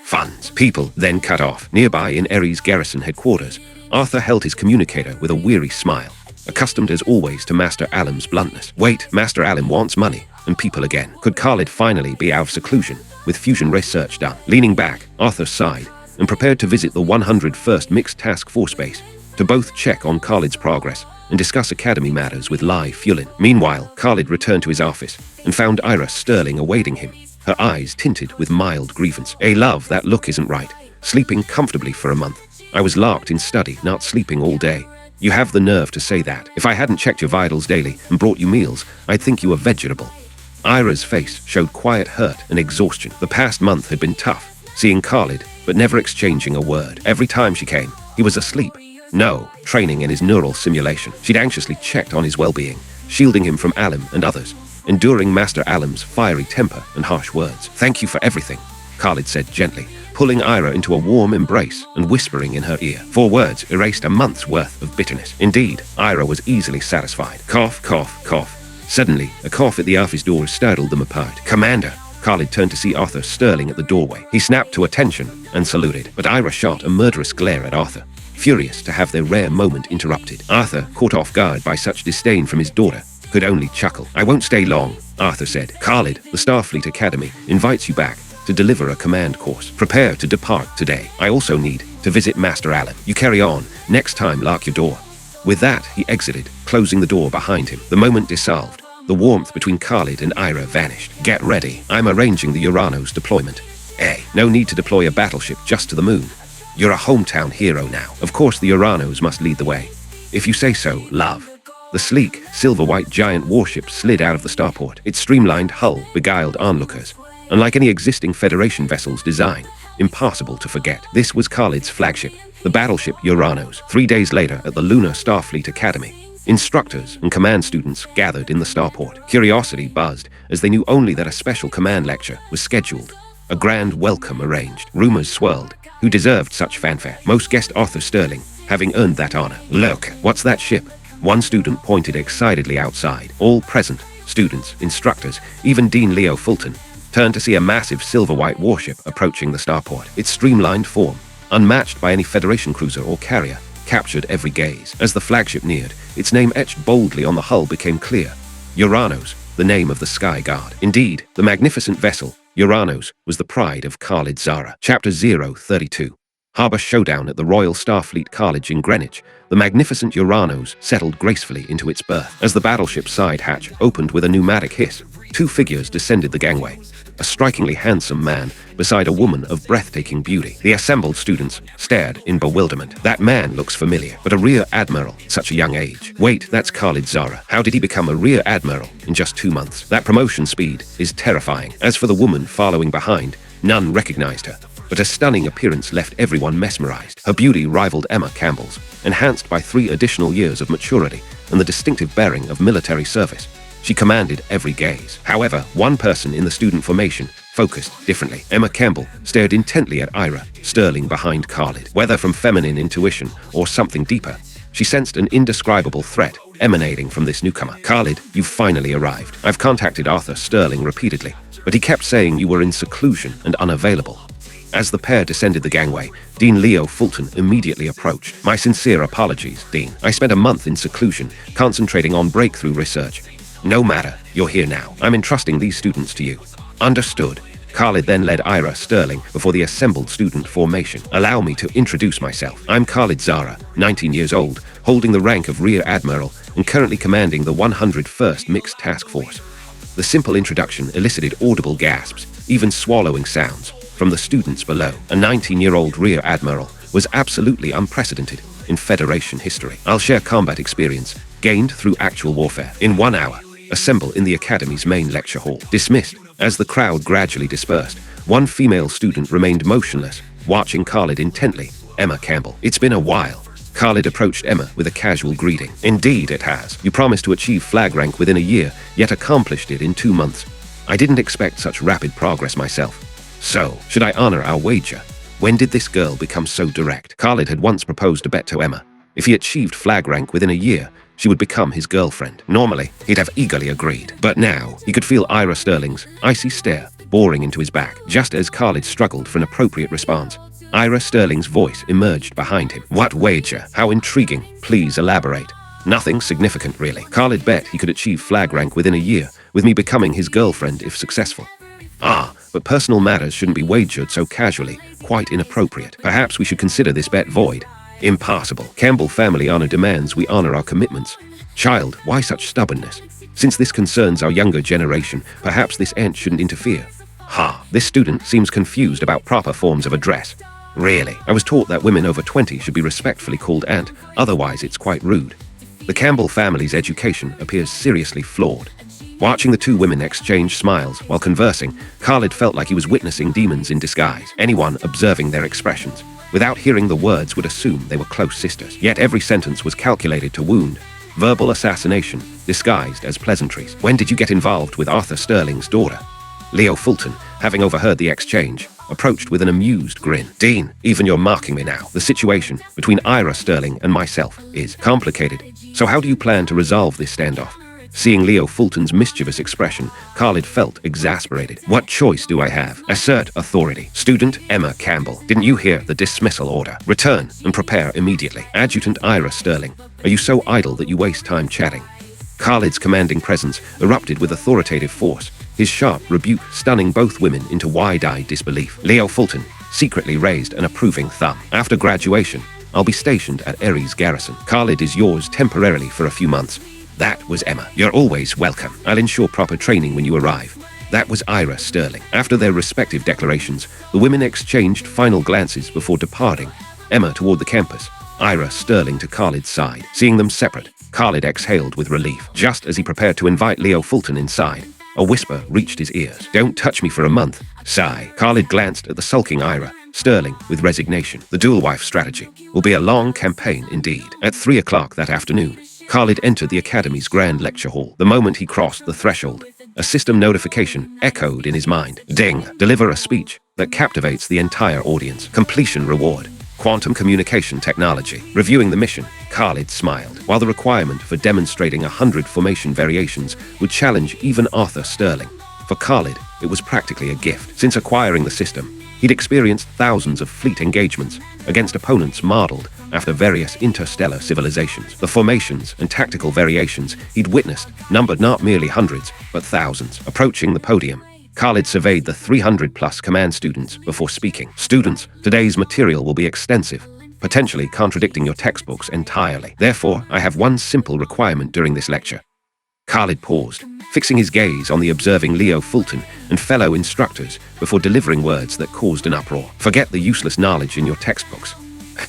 Funds. People then cut off. Nearby in Ares garrison headquarters, Arthur held his communicator with a weary smile, accustomed as always to Master Alim's bluntness. Wait, Master Alim wants money, and people again. Could Khalid finally be out of seclusion, with fusion research done? Leaning back, Arthur sighed, and prepared to visit the 101st Mixed Task Force base, to both check on Khalid's progress and discuss academy matters with Lai Fulin. Meanwhile, Khalid returned to his office, and found Ira Sterling awaiting him, her eyes tinted with mild grievance. Hey love, that look isn't right. Sleeping comfortably for a month. I was locked in study, not sleeping all day. You have the nerve to say that. If I hadn't checked your vitals daily and brought you meals, I'd think you were vegetable. Ira's face showed quiet hurt and exhaustion. The past month had been tough, seeing Khalid, but never exchanging a word. Every time she came, he was asleep. No, training in his neural simulation. She'd anxiously checked on his well-being, shielding him from Alim and others, enduring Master Alim's fiery temper and harsh words. Thank you for everything, Khalid said gently, pulling Ira into a warm embrace and whispering in her ear. 4 words erased a month's worth of bitterness. Indeed, Ira was easily satisfied. Cough, cough, cough. Suddenly, a cough at the office door startled them apart. Commander! Khalid turned to see Arthur Sterling at the doorway. He snapped to attention and saluted, but Ira shot a murderous glare at Arthur, furious to have their rare moment interrupted. Arthur, caught off guard by such disdain from his daughter, could only chuckle. I won't stay long, Arthur said. Khalid, the Starfleet Academy, invites you back to deliver a command course. Prepare to depart today. I also need to visit Master Alim. You carry on. Next time, lock your door. With that, he exited, closing the door behind him. The moment dissolved, the warmth between Khalid and Ira vanished. Get ready. I'm arranging the Uranos deployment. No need to deploy a battleship just to the moon. You're a hometown hero now. Of course the Uranos must lead the way. If you say so, love. The sleek, silver-white giant warship slid out of the starport. Its streamlined hull beguiled onlookers, Unlike any existing Federation vessel's design, impossible to forget. This was Khalid's flagship, the battleship Uranus. 3 days later at the Lunar Starfleet Academy, instructors and command students gathered in the starport. Curiosity buzzed as they knew only that a special command lecture was scheduled. A grand welcome arranged. Rumors swirled. Who deserved such fanfare? Most guessed Arthur Sterling, having earned that honor. Look, what's that ship? One student pointed excitedly outside. All present, students, instructors, even Dean Leo Fulton, turned to see a massive silver-white warship approaching the starport. Its streamlined form, unmatched by any Federation cruiser or carrier, captured every gaze. As the flagship neared, its name etched boldly on the hull became clear. Uranus, the name of the Sky Guard. Indeed, the magnificent vessel, Uranus, was the pride of Khalid Zara. Chapter 032. Harbor Showdown at the Royal Starfleet College in Greenwich. The magnificent Uranus settled gracefully into its berth. As the battleship's side hatch opened with a pneumatic hiss, 2 figures descended the gangway. A strikingly handsome man beside a woman of breathtaking beauty. The assembled students stared in bewilderment. That man looks familiar, but a rear admiral at such a young age. Wait, that's Khalid Zara. How did he become a rear admiral in just 2 months? That promotion speed is terrifying. As for the woman following behind, none recognized her, but her stunning appearance left everyone mesmerized. Her beauty rivaled Emma Campbell's, enhanced by 3 additional years of maturity and the distinctive bearing of military service. She commanded every gaze. However, one person in the student formation focused differently. Emma Campbell stared intently at Ira Sterling behind Khalid. Whether from feminine intuition or something deeper, she sensed an indescribable threat emanating from this newcomer. Khalid, you've finally arrived. I've contacted Arthur Sterling repeatedly, but he kept saying you were in seclusion and unavailable. As the pair descended the gangway, Dean Leo Fulton immediately approached. My sincere apologies, Dean. I spent a month in seclusion, concentrating on breakthrough research. No matter, you're here now. I'm entrusting these students to you. Understood. Khalid then led Ira Sterling before the assembled student formation. Allow me to introduce myself. I'm Khalid Zara, 19 years old, holding the rank of Rear Admiral and currently commanding the 101st Mixed Task Force. The simple introduction elicited audible gasps, even swallowing sounds, from the students below. A 19-year-old Rear Admiral was absolutely unprecedented in Federation history. I'll share combat experience gained through actual warfare. In 1 hour, assemble in the Academy's main lecture hall. Dismissed. As the crowd gradually dispersed, one female student remained motionless, watching Khalid intently. Emma Campbell. It's been a while. Khalid approached Emma with a casual greeting. Indeed it has. You promised to achieve flag rank within a year, yet accomplished it in 2 months. I didn't expect such rapid progress myself. So, should I honor our wager? When did this girl become so direct? Khalid had once proposed a bet to Emma. If he achieved flag rank within a year, she would become his girlfriend. Normally, he'd have eagerly agreed. But now, he could feel Ira Sterling's icy stare boring into his back. Just as Khalid struggled for an appropriate response, Ira Sterling's voice emerged behind him. What wager? How intriguing. Please elaborate. Nothing significant, really. Khalid bet he could achieve flag rank within a year, with me becoming his girlfriend if successful. Ah, but personal matters shouldn't be wagered so casually. Quite inappropriate. Perhaps we should consider this bet void. Impossible. Campbell family honor demands we honor our commitments. Child, why such stubbornness? Since this concerns our younger generation, perhaps this aunt shouldn't interfere. Ha, this student seems confused about proper forms of address. Really? I was taught that women over 20 should be respectfully called aunt, otherwise it's quite rude. The Campbell family's education appears seriously flawed. Watching the 2 women exchange smiles while conversing, Khalid felt like he was witnessing demons in disguise. Anyone observing their expressions, without hearing the words, would assume they were close sisters. Yet every sentence was calculated to wound. Verbal assassination, disguised as pleasantries. When did you get involved with Arthur Sterling's daughter? Leo Fulton, having overheard the exchange, approached with an amused grin. Dean, even you're marking me now. The situation between Ira Sterling and myself is complicated. So how do you plan to resolve this standoff? Seeing Leo Fulton's mischievous expression, Khalid felt exasperated. What choice do I have? Assert authority. Student Emma Campbell, didn't you hear the dismissal order? Return and prepare immediately. Adjutant Ira Sterling, are you so idle that you waste time chatting? Khalid's commanding presence erupted with authoritative force, his sharp rebuke stunning both women into wide-eyed disbelief. Leo Fulton secretly raised an approving thumb. After graduation, I'll be stationed at Ares Garrison. Khalid is yours temporarily for a few months. That was Emma. You're always welcome. I'll ensure proper training when you arrive. That was Ira Sterling. After their respective declarations, the women exchanged final glances before departing. Emma toward the campus, Ira Sterling to Khalid's side. Seeing them separate, Khalid exhaled with relief. Just as he prepared to invite Leo Fulton inside, A whisper reached his ears. "Don't touch me for a month." Sigh. Khalid glanced at the sulking Ira, Sterling with resignation. The dual wife strategy will be a long campaign indeed. At 3 o'clock that afternoon, Khalid entered the Academy's grand lecture hall. The moment he crossed the threshold, a system notification echoed in his mind. Ding! Deliver a speech that captivates the entire audience. Completion reward. Quantum communication technology. Reviewing the mission, Khalid smiled. While the requirement for demonstrating 100 formation variations would challenge even Arthur Sterling, for Khalid, it was practically a gift. Since acquiring the system, he'd experienced thousands of fleet engagements against opponents modeled after various interstellar civilizations. The formations and tactical variations he'd witnessed numbered not merely hundreds, but thousands. Approaching the podium, Khalid surveyed the 300-plus command students before speaking. "Students, today's material will be extensive, potentially contradicting your textbooks entirely. Therefore, I have one simple requirement during this lecture." Khalid paused, fixing his gaze on the observing Leo Fulton and fellow instructors before delivering words that caused an uproar. "Forget the useless knowledge in your textbooks."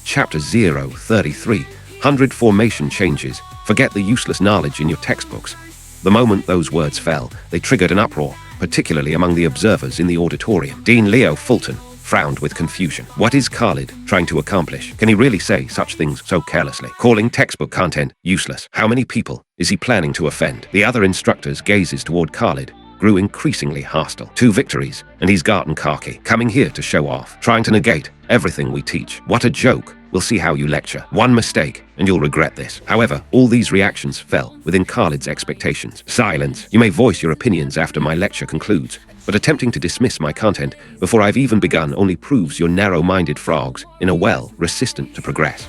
Chapter 033, 100 Formation Changes. Forget the useless knowledge in your textbooks. The moment those words fell, they triggered an uproar, particularly among the observers in the auditorium. Dean Leo Fulton frowned with confusion. What is Khalid trying to accomplish? Can he really say such things so carelessly? Calling textbook content useless. How many people is he planning to offend? The other instructors' gazes toward Khalid grew increasingly hostile. 2 victories, and he's gotten cocky, coming here to show off, trying to negate everything we teach. What a joke. We'll see how you lecture. One mistake, and you'll regret this. However, all these reactions fell within Khalid's expectations. Silence. You may voice your opinions after my lecture concludes, but attempting to dismiss my content before I've even begun only proves you're narrow-minded frogs in a well resistant to progress.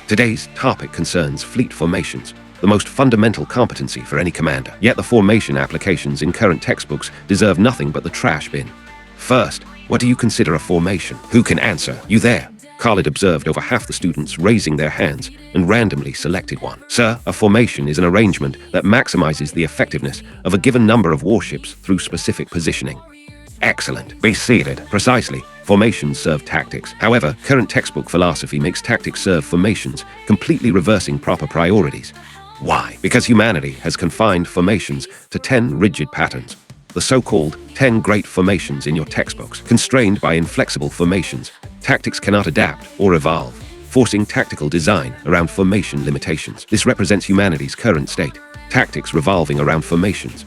Today's topic concerns fleet formations, the most fundamental competency for any commander. Yet the formation applications in current textbooks deserve nothing but the trash bin. First, what do you consider a formation? Who can answer? You there? Khalid observed over half the students raising their hands and randomly selected one. Sir, a formation is an arrangement that maximizes the effectiveness of a given number of warships through specific positioning. Excellent. Be seated. Precisely. Formations serve tactics. However, current textbook philosophy makes tactics serve formations, completely reversing proper priorities. Why? Because humanity has confined formations to 10 rigid patterns. The so-called 10 great formations in your textbooks. Constrained by inflexible formations, tactics cannot adapt or evolve, forcing tactical design around formation limitations. This represents humanity's current state, tactics revolving around formations.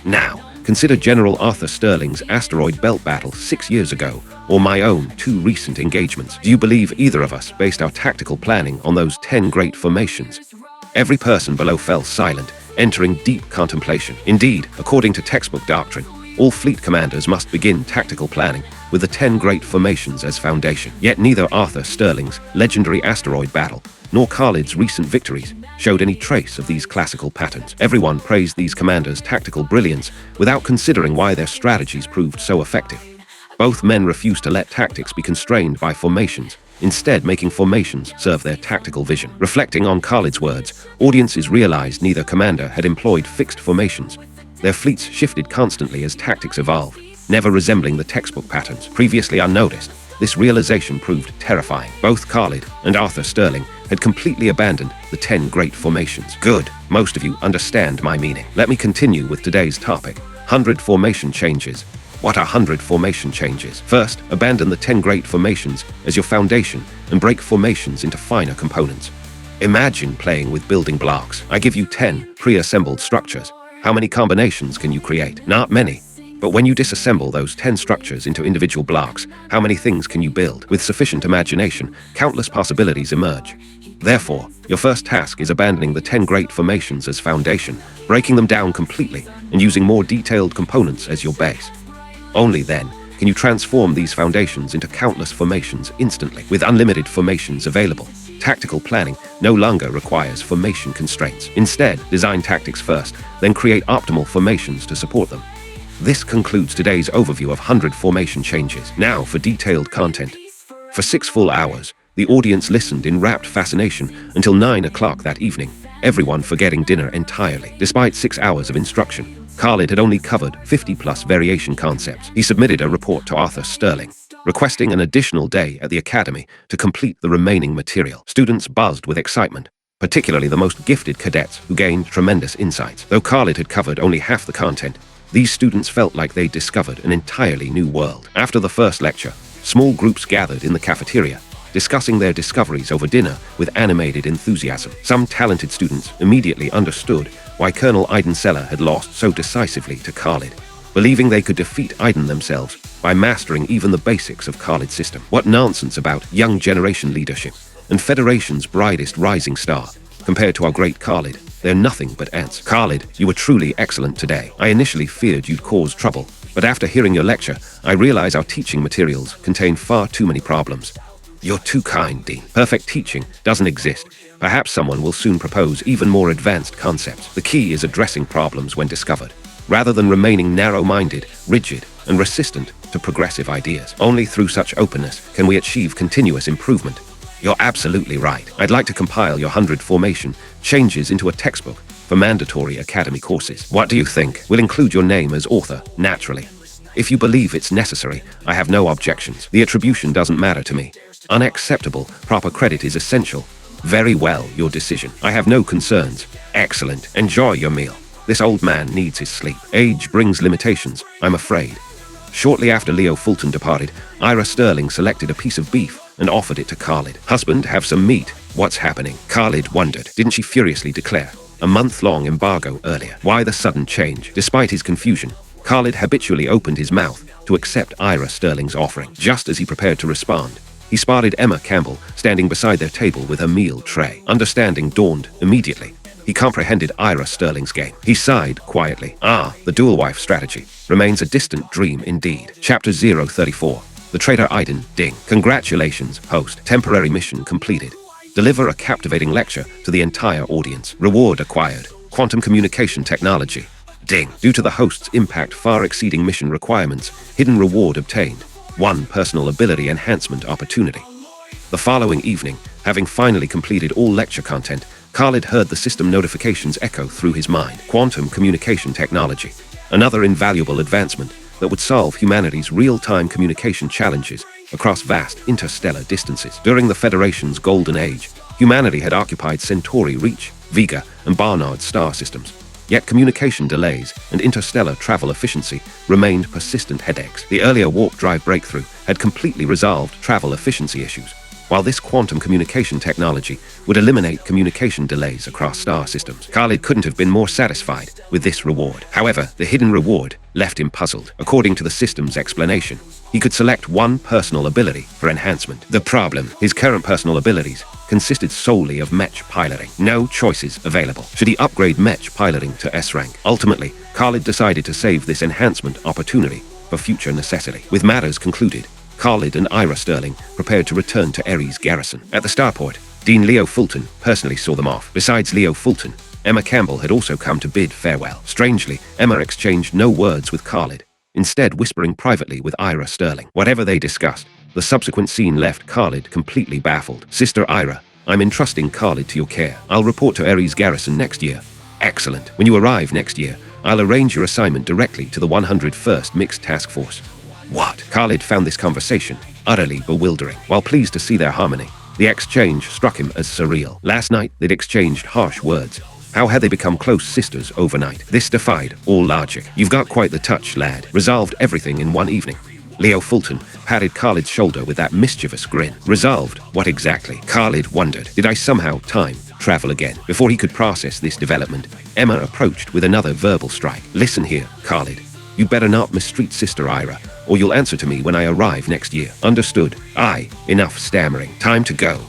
Now, consider General Arthur Sterling's asteroid belt battle 6 years ago, or my own 2 recent engagements. Do you believe either of us based our tactical planning on those 10 great formations? Every person below fell silent, entering deep contemplation. Indeed, according to textbook doctrine, all fleet commanders must begin tactical planning with the 10 great formations as foundation. Yet neither Arthur Sterling's legendary asteroid battle nor Khalid's recent victories showed any trace of these classical patterns. Everyone praised these commanders' tactical brilliance without considering why their strategies proved so effective. Both men refused to let tactics be constrained by formations, instead making formations serve their tactical vision. Reflecting on Khalid's words, audiences realized neither commander had employed fixed formations. Their fleets shifted constantly as tactics evolved, never resembling the textbook patterns previously unnoticed. This realization proved terrifying. Both Khalid and Arthur Sterling had completely abandoned the 10 great formations. Good. Most of you understand my meaning. Let me continue with today's topic, 100 formation changes. What are 100 formation changes? First, abandon the 10 great formations as your foundation and break formations into finer components. Imagine playing with building blocks. I give you 10 pre-assembled structures. How many combinations can you create? Not many. But when you disassemble those 10 structures into individual blocks, how many things can you build? With sufficient imagination, countless possibilities emerge. Therefore, your first task is abandoning the 10 great formations as foundation, breaking them down completely, and using more detailed components as your base. Only then can you transform these foundations into countless formations instantly. With unlimited formations available, tactical planning no longer requires formation constraints. Instead, design tactics first, then create optimal formations to support them. This concludes today's overview of 100 formation changes. Now for detailed content. For 6 full hours, the audience listened in rapt fascination until 9 o'clock that evening, everyone forgetting dinner entirely. Despite 6 hours of instruction, Khalid had only covered 50-plus variation concepts. He submitted a report to Arthur Sterling, requesting an additional day at the academy to complete the remaining material. Students buzzed with excitement, particularly the most gifted cadets who gained tremendous insights. Though Khalid had covered only half the content, These students felt like they discovered an entirely new world. After the first lecture, small groups gathered in the cafeteria, discussing their discoveries over dinner with animated enthusiasm. Some talented students immediately understood why Colonel Iden Seller had lost so decisively to Khalid, believing they could defeat Iden themselves by mastering even the basics of Khalid's system. What nonsense about young generation leadership and Federation's brightest rising star. Compared to our great Khalid, they're nothing but ants. Khalid, you were truly excellent today. I initially feared you'd cause trouble, but after hearing your lecture, I realize our teaching materials contain far too many problems. You're too kind, Dean. Perfect teaching doesn't exist. Perhaps someone will soon propose even more advanced concepts. The key is addressing problems when discovered, rather than remaining narrow-minded, rigid, and resistant to progressive ideas. Only through such openness can we achieve continuous improvement. You're absolutely right. I'd like to compile your 100 formation changes into a textbook for mandatory academy courses. What do you think? We'll include your name as author, naturally. If you believe it's necessary, I have no objections. The attribution doesn't matter to me. Unacceptable. Proper credit is essential. Very well, your decision. I have no concerns. Excellent. Enjoy your meal. This old man needs his sleep. Age brings limitations, I'm afraid. Shortly after Leo Fulton departed, Ira Sterling selected a piece of beef and offered it to Khalid. Husband, have some meat. What's happening? Khalid wondered. Didn't she furiously declare a month-long embargo earlier? Why the sudden change? Despite his confusion, Khalid habitually opened his mouth to accept Ira Sterling's offering. Just as he prepared to respond, he spotted Emma Campbell standing beside their table with her meal tray. Understanding dawned immediately. He comprehended Ira Sterling's game. He sighed quietly. The dual wife strategy remains a distant dream indeed. Chapter 034. The Traitor Iden, ding. Congratulations, host. Temporary mission completed. Deliver a captivating lecture to the entire audience. Reward acquired. Quantum communication technology. Ding. Due to the host's impact far exceeding mission requirements, hidden reward obtained. 1 personal ability enhancement opportunity. The following evening, having finally completed all lecture content, Khalid heard the system notifications echo through his mind. Quantum communication technology. Another invaluable advancement that would solve humanity's real-time communication challenges across vast interstellar distances. During the Federation's golden age, humanity had occupied Centauri Reach, Vega, and Barnard star systems. Yet communication delays and interstellar travel efficiency remained persistent headaches. The earlier warp drive breakthrough had completely resolved travel efficiency issues, while this quantum communication technology would eliminate communication delays across star systems. Khalid couldn't have been more satisfied with this reward. However, the hidden reward left him puzzled. According to the system's explanation, he could select 1 personal ability for enhancement. The problem, his current personal abilities consisted solely of mech piloting. No choices available. Should he upgrade mech piloting to S rank? Ultimately, Khalid decided to save this enhancement opportunity for future necessity. With matters concluded, Khalid and Ira Sterling prepared to return to Ares Garrison. At the starport, Dean Leo Fulton personally saw them off. Besides Leo Fulton, Emma Campbell had also come to bid farewell. Strangely, Emma exchanged no words with Khalid, instead whispering privately with Ira Sterling. Whatever they discussed, the subsequent scene left Khalid completely baffled. Sister Ira, I'm entrusting Khalid to your care. I'll report to Ares Garrison next year. Excellent. When you arrive next year, I'll arrange your assignment directly to the 101st Mixed Task Force. What? Khalid found this conversation utterly bewildering. While pleased to see their harmony, the exchange struck him as surreal. Last night, they'd exchanged harsh words. How had they become close sisters overnight? This defied all logic. You've got quite the touch, lad. Resolved everything in one evening. Leo Fulton patted Khalid's shoulder with that mischievous grin. Resolved? What exactly? Khalid wondered. Did I somehow time travel again? Before he could process this development, Emma approached with another verbal strike. Listen here, Khalid. You'd better not mistreat Sister Ira, or you'll answer to me when I arrive next year. Understood? Aye. Enough stammering. Time to go.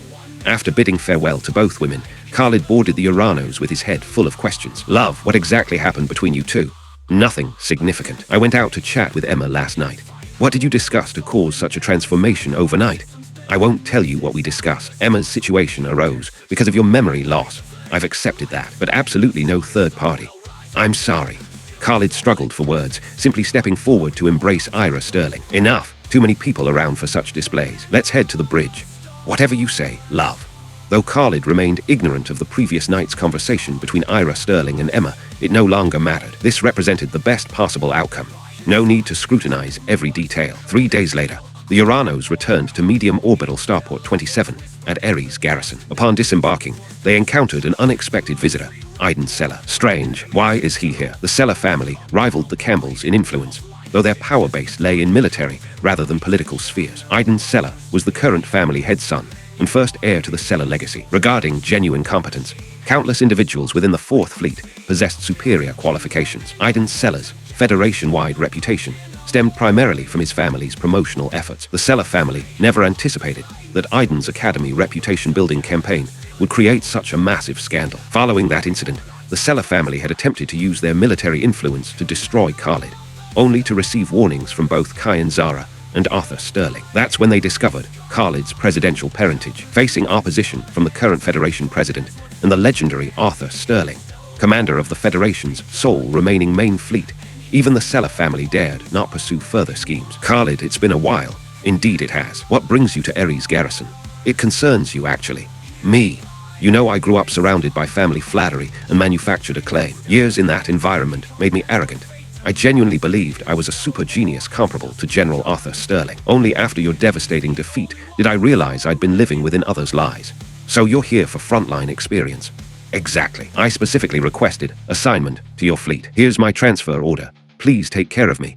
After bidding farewell to both women, Khalid boarded the Uranos with his head full of questions. Love, what exactly happened between you two? Nothing significant. I went out to chat with Emma last night. What did you discuss to cause such a transformation overnight? I won't tell you what we discussed. Emma's situation arose because of your memory loss. I've accepted that, but absolutely no third party. I'm sorry. Khalid struggled for words, simply stepping forward to embrace Ira Sterling. Enough. Too many people around for such displays. Let's head to the bridge. Whatever you say, love. Though Khalid remained ignorant of the previous night's conversation between Ira Sterling and Emma, it no longer mattered. This represented the best possible outcome. No need to scrutinize every detail. 3 days later, the Uranos returned to medium orbital starport 27 at Ares Garrison. Upon disembarking, they encountered an unexpected visitor. Iden Seller. Strange. Why is he here? The Seller family rivaled the Campbells in influence, though their power base lay in military rather than political spheres. Iden Seller was the current family head son and first heir to the Seller legacy. Regarding genuine competence, countless individuals within the Fourth Fleet possessed superior qualifications. Iden Seller's Federation-wide reputation stemmed primarily from his family's promotional efforts. The Seller family never anticipated that Iden's Academy reputation-building campaign would create such a massive scandal. Following that incident, the Seller family had attempted to use their military influence to destroy Khalid, only to receive warnings from both Kyan Zara and Arthur Sterling. That's when they discovered Khalid's presidential parentage, facing opposition from the current Federation president and the legendary Arthur Sterling, commander of the Federation's sole remaining main fleet. Even the Seller family dared not pursue further schemes. Khalid, it's been a while. Indeed it has. What brings you to Ares Garrison? It concerns you, actually. Me. You know, I grew up surrounded by family flattery and manufactured acclaim. Years in that environment made me arrogant. I genuinely believed I was a super genius comparable to General Arthur Sterling. Only after your devastating defeat did I realize I'd been living within others' lies. So you're here for frontline experience. Exactly. I specifically requested assignment to your fleet. Here's my transfer order. Please take care of me.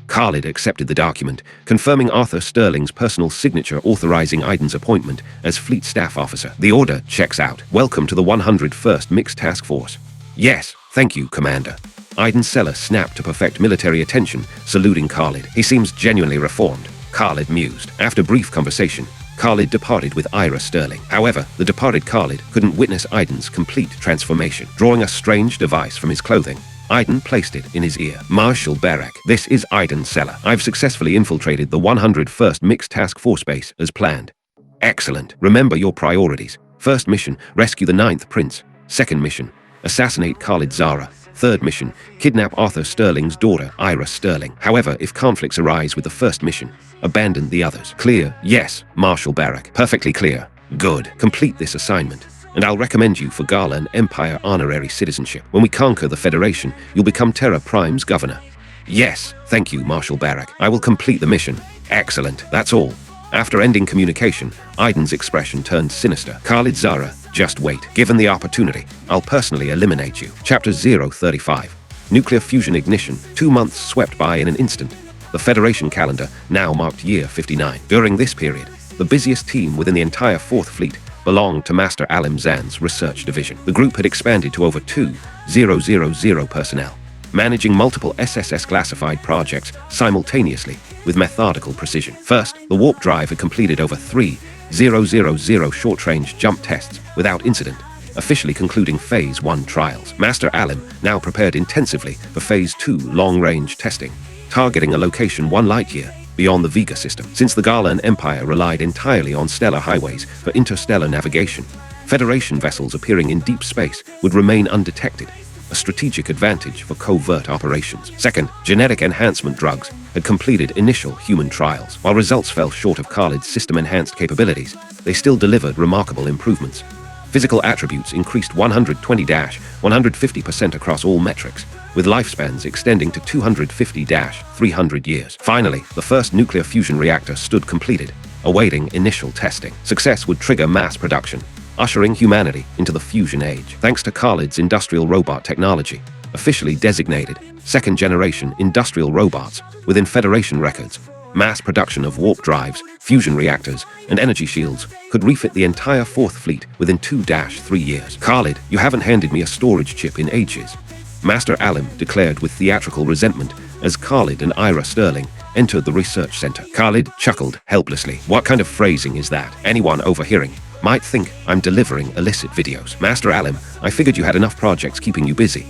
Khalid accepted the document, confirming Arthur Sterling's personal signature authorizing Iden's appointment as Fleet Staff Officer. The order checks out. Welcome to the 101st Mixed Task Force. Yes, thank you, Commander. Iden Seller snapped to perfect military attention, saluting Khalid. He seems genuinely reformed, Khalid mused. After brief conversation, Khalid departed with Ira Sterling. However, the departed Khalid couldn't witness Iden's complete transformation. Drawing a strange device from his clothing, Iden placed it in his ear. Marshal Barak, this is Iden Seller. I've successfully infiltrated the 101st Mixed Task Force base as planned. Excellent. Remember your priorities. First mission, rescue the 9th Prince. Second mission, assassinate Khalid Zara. Third mission, kidnap Arthur Sterling's daughter, Ira Sterling. However, if conflicts arise with the first mission, abandon the others. Clear? Yes, Marshal Barak. Perfectly clear. Good. Complete this assignment, and I'll recommend you for Gala and Empire honorary citizenship. When we conquer the Federation, you'll become Terra Prime's governor. Yes, thank you, Marshal Barak. I will complete the mission. Excellent. That's all. After ending communication, Iden's expression turned sinister. Khalid Zara, just wait. Given the opportunity, I'll personally eliminate you. Chapter 035. Nuclear fusion ignition. 2 months swept by in an instant. The Federation calendar now marked year 59. During this period, the busiest team within the entire Fourth Fleet belonged to Master Alim Zan's research division. The group had expanded to over 2,000 personnel, managing multiple SSS classified projects simultaneously with methodical precision. First, the warp drive had completed over 3,000 short-range jump tests without incident, officially concluding Phase 1 trials. Master Alim now prepared intensively for Phase 2 long-range testing, targeting a location 1 light-year beyond the Vega system. Since the Gala and Empire relied entirely on stellar highways for interstellar navigation, Federation vessels appearing in deep space would remain undetected, a strategic advantage for covert operations. Second, genetic enhancement drugs had completed initial human trials. While results fell short of Khalid's system-enhanced capabilities, they still delivered remarkable improvements. Physical attributes increased 120-150% across all metrics, with lifespans extending to 250-300 years. Finally, the first nuclear fusion reactor stood completed, awaiting initial testing. Success would trigger mass production, ushering humanity into the fusion age. Thanks to Khalid's industrial robot technology, officially designated second-generation industrial robots within Federation records, mass production of warp drives, fusion reactors, and energy shields could refit the entire Fourth Fleet within 2-3 years. Khalid, you haven't handed me a storage chip in ages, Master Alim declared with theatrical resentment as Khalid and Ira Sterling entered the research center. Khalid chuckled helplessly. What kind of phrasing is that? Anyone overhearing might think I'm delivering illicit videos. Master Alim, I figured you had enough projects keeping you busy.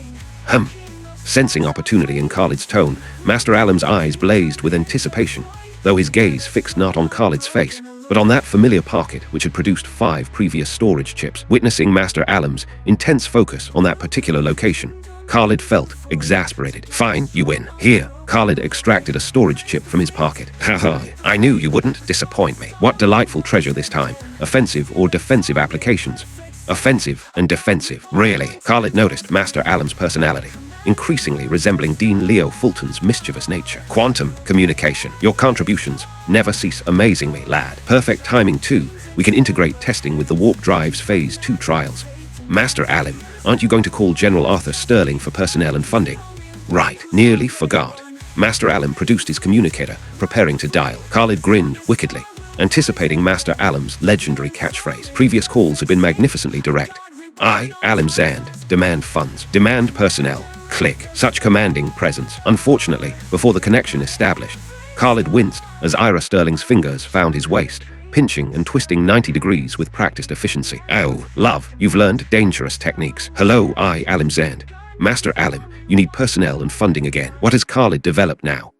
Sensing opportunity in Khalid's tone, Master Alim's eyes blazed with anticipation, though his gaze fixed not on Khalid's face, but on that familiar pocket which had produced 5 previous storage chips. Witnessing Master Alim's intense focus on that particular location, Khalid felt exasperated. Fine, you win. Here, Khalid extracted a storage chip from his pocket. Haha, I knew you wouldn't disappoint me. What delightful treasure this time. Offensive or defensive applications? Offensive and defensive. Really? Khalid noticed Master Alim's personality, increasingly resembling Dean Leo Fulton's mischievous nature. Quantum communication. Your contributions never cease amazing me, lad. Perfect timing too. We can integrate testing with the warp drive's Phase 2 trials. Master Alim, Aren't you going to call General Arthur Sterling for personnel and funding? Right, nearly forgot. Master Alem produced his communicator, preparing to dial. Khalid grinned wickedly, anticipating Master Alem's legendary catchphrase. Previous calls had been magnificently direct. I, Alem Zand, demand funds, demand personnel. Click. Such commanding presence. Unfortunately, before the connection established, Khalid winced as Ira Sterling's fingers found his waist, pinching and twisting 90 degrees with practiced efficiency. Oh, love, you've learned dangerous techniques. Hello, I, Alem Zand. Master Alem, you need personnel and funding again. What has Khalid developed now?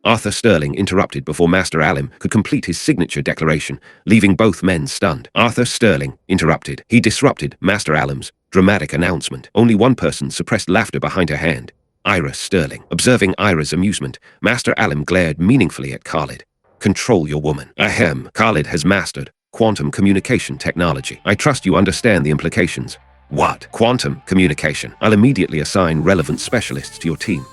Arthur Sterling interrupted before Master Alem could complete his signature declaration, leaving both men stunned. Arthur Sterling interrupted. He disrupted Master Alem's dramatic announcement. Only one person suppressed laughter behind her hand. Ira Sterling. Observing Ira's amusement, Master Alem glared meaningfully at Khalid. Control your woman. Ahem. Khalid has mastered quantum communication technology. I trust you understand the implications. What? Quantum communication. I'll immediately assign relevant specialists to your team.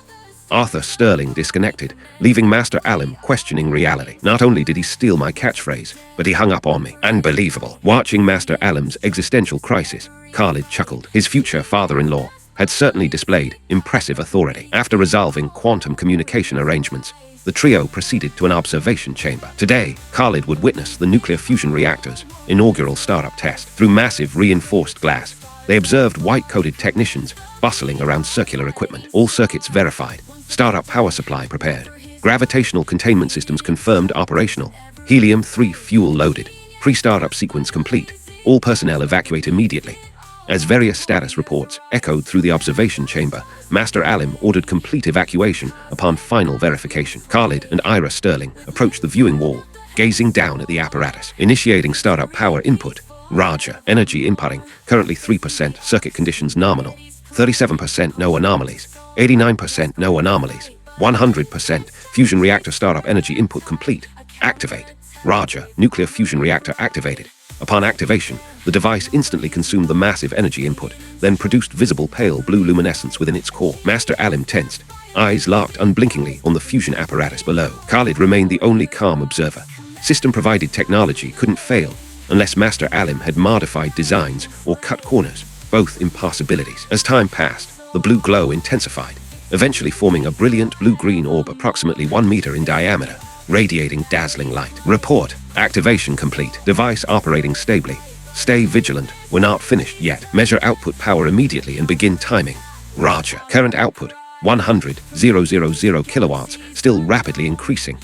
Arthur Sterling disconnected, leaving Master Alem questioning reality. Not only did he steal my catchphrase, but he hung up on me. Unbelievable. Watching Master Alem's existential crisis, Khalid chuckled. His future father-in-law had certainly displayed impressive authority. After resolving quantum communication arrangements, the trio proceeded to an observation chamber. Today, Khalid would witness the nuclear fusion reactor's inaugural startup test. Through massive reinforced glass, they observed white-coated technicians bustling around circular equipment. All circuits verified. Startup power supply prepared. Gravitational containment systems confirmed operational. Helium-3 fuel loaded. Pre-startup sequence complete. All personnel evacuate immediately. As various status reports echoed through the observation chamber, Master Alem ordered complete evacuation upon final verification. Khalid and Ira Sterling approached the viewing wall, gazing down at the apparatus. Initiating startup power input. Roger. Energy inputting, currently 3%, circuit conditions nominal. 37% no anomalies. 89% no anomalies. 100% fusion reactor startup energy input complete. Activate. Roger. Nuclear fusion reactor activated. Upon activation, the device instantly consumed the massive energy input, then produced visible pale blue luminescence within its core. Master Alem tensed, eyes locked unblinkingly on the fusion apparatus below. Khalid remained the only calm observer. System-provided technology couldn't fail unless Master Alem had modified designs or cut corners, both impossibilities. As time passed, the blue glow intensified, eventually forming a brilliant blue-green orb approximately 1 meter in diameter, radiating dazzling light. Report. Activation complete. Device operating stably. Stay vigilant. We're not finished yet. Measure output power immediately and begin timing. Roger. Current output 100,000 kilowatts, still rapidly increasing.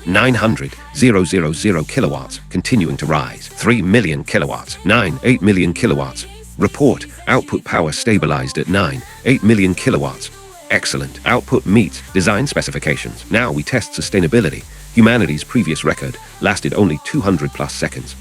900,000 kilowatts, continuing to rise. 3 million kilowatts. 8 million kilowatts. Report. Output power stabilized at 8 million kilowatts. Excellent. Output meets design specifications. Now we test sustainability. Humanity's previous record lasted only 200+ seconds.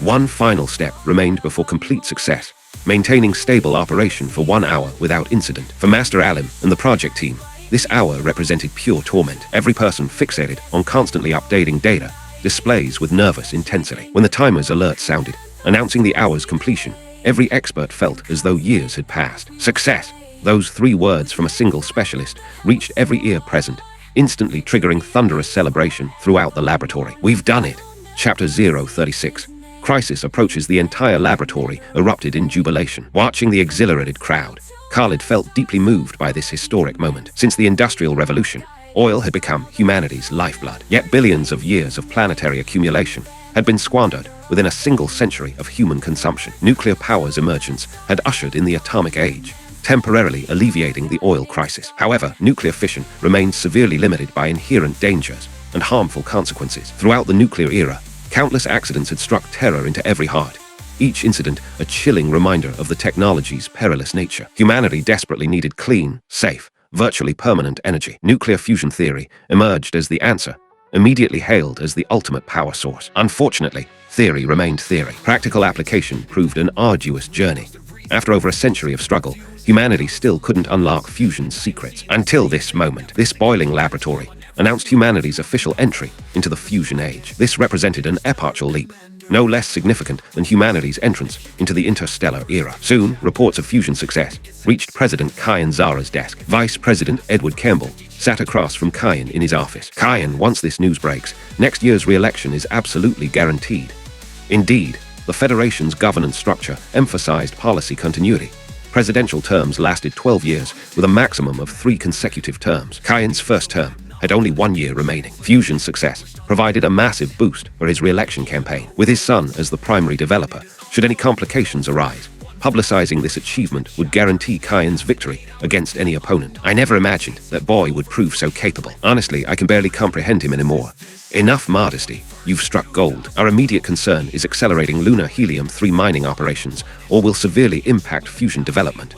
One final step remained before complete success, maintaining stable operation for 1 hour without incident. For Master Alem and the project team, this hour represented pure torment. Every person fixated on constantly updating data, displays with nervous intensity. When the timer's alert sounded, announcing the hour's completion, every expert felt as though years had passed. Success! Those 3 words from a single specialist reached every ear present, instantly triggering thunderous celebration throughout the laboratory. We've done it! Chapter 036. Crisis approaches. The entire laboratory erupted in jubilation. Watching the exhilarated crowd, Khalid felt deeply moved by this historic moment. Since the Industrial Revolution, oil had become humanity's lifeblood. Yet billions of years of planetary accumulation had been squandered within a single century of human consumption. Nuclear power's emergence had ushered in the atomic age, temporarily alleviating the oil crisis. However, nuclear fission remained severely limited by inherent dangers and harmful consequences. Throughout the nuclear era, countless accidents had struck terror into every heart, each incident a chilling reminder of the technology's perilous nature. Humanity desperately needed clean, safe, virtually permanent energy. Nuclear fusion theory emerged as the answer, immediately hailed as the ultimate power source. Unfortunately, theory remained theory. Practical application proved an arduous journey. After over a century of struggle, humanity still couldn't unlock fusion's secrets. Until this moment, this boiling laboratory announced humanity's official entry into the fusion age. This represented an epochal leap, no less significant than humanity's entrance into the interstellar era. Soon, reports of fusion success reached President Kyan Zara's desk. Vice President Edward Campbell sat across from Kyan in his office. Kyan, once this news breaks, next year's re-election is absolutely guaranteed. Indeed, the Federation's governance structure emphasized policy continuity, Presidential terms lasted 12 years, with a maximum of 3 consecutive terms. Kyan's first term had only 1 year remaining. Fusion's success provided a massive boost for his re-election campaign, with his son as the primary developer, should any complications arise. Publicizing this achievement would guarantee Kyan's victory against any opponent. I never imagined that boy would prove so capable. Honestly, I can barely comprehend him anymore. Enough modesty. You've struck gold. Our immediate concern is accelerating lunar helium-3 mining operations, or will severely impact fusion development.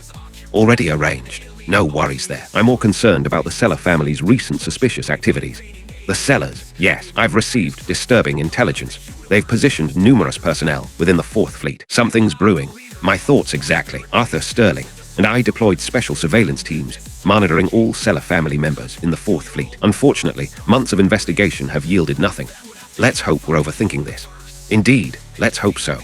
Already arranged. No worries there. I'm more concerned about the Seller family's recent suspicious activities. The Sellers. Yes, I've received disturbing intelligence. They've positioned numerous personnel within the 4th Fleet. Something's brewing. My thoughts exactly. Arthur Sterling and I deployed special surveillance teams, monitoring all Seller family members in the 4th Fleet. Unfortunately, months of investigation have yielded nothing. Let's hope we're overthinking this. Indeed, let's hope so.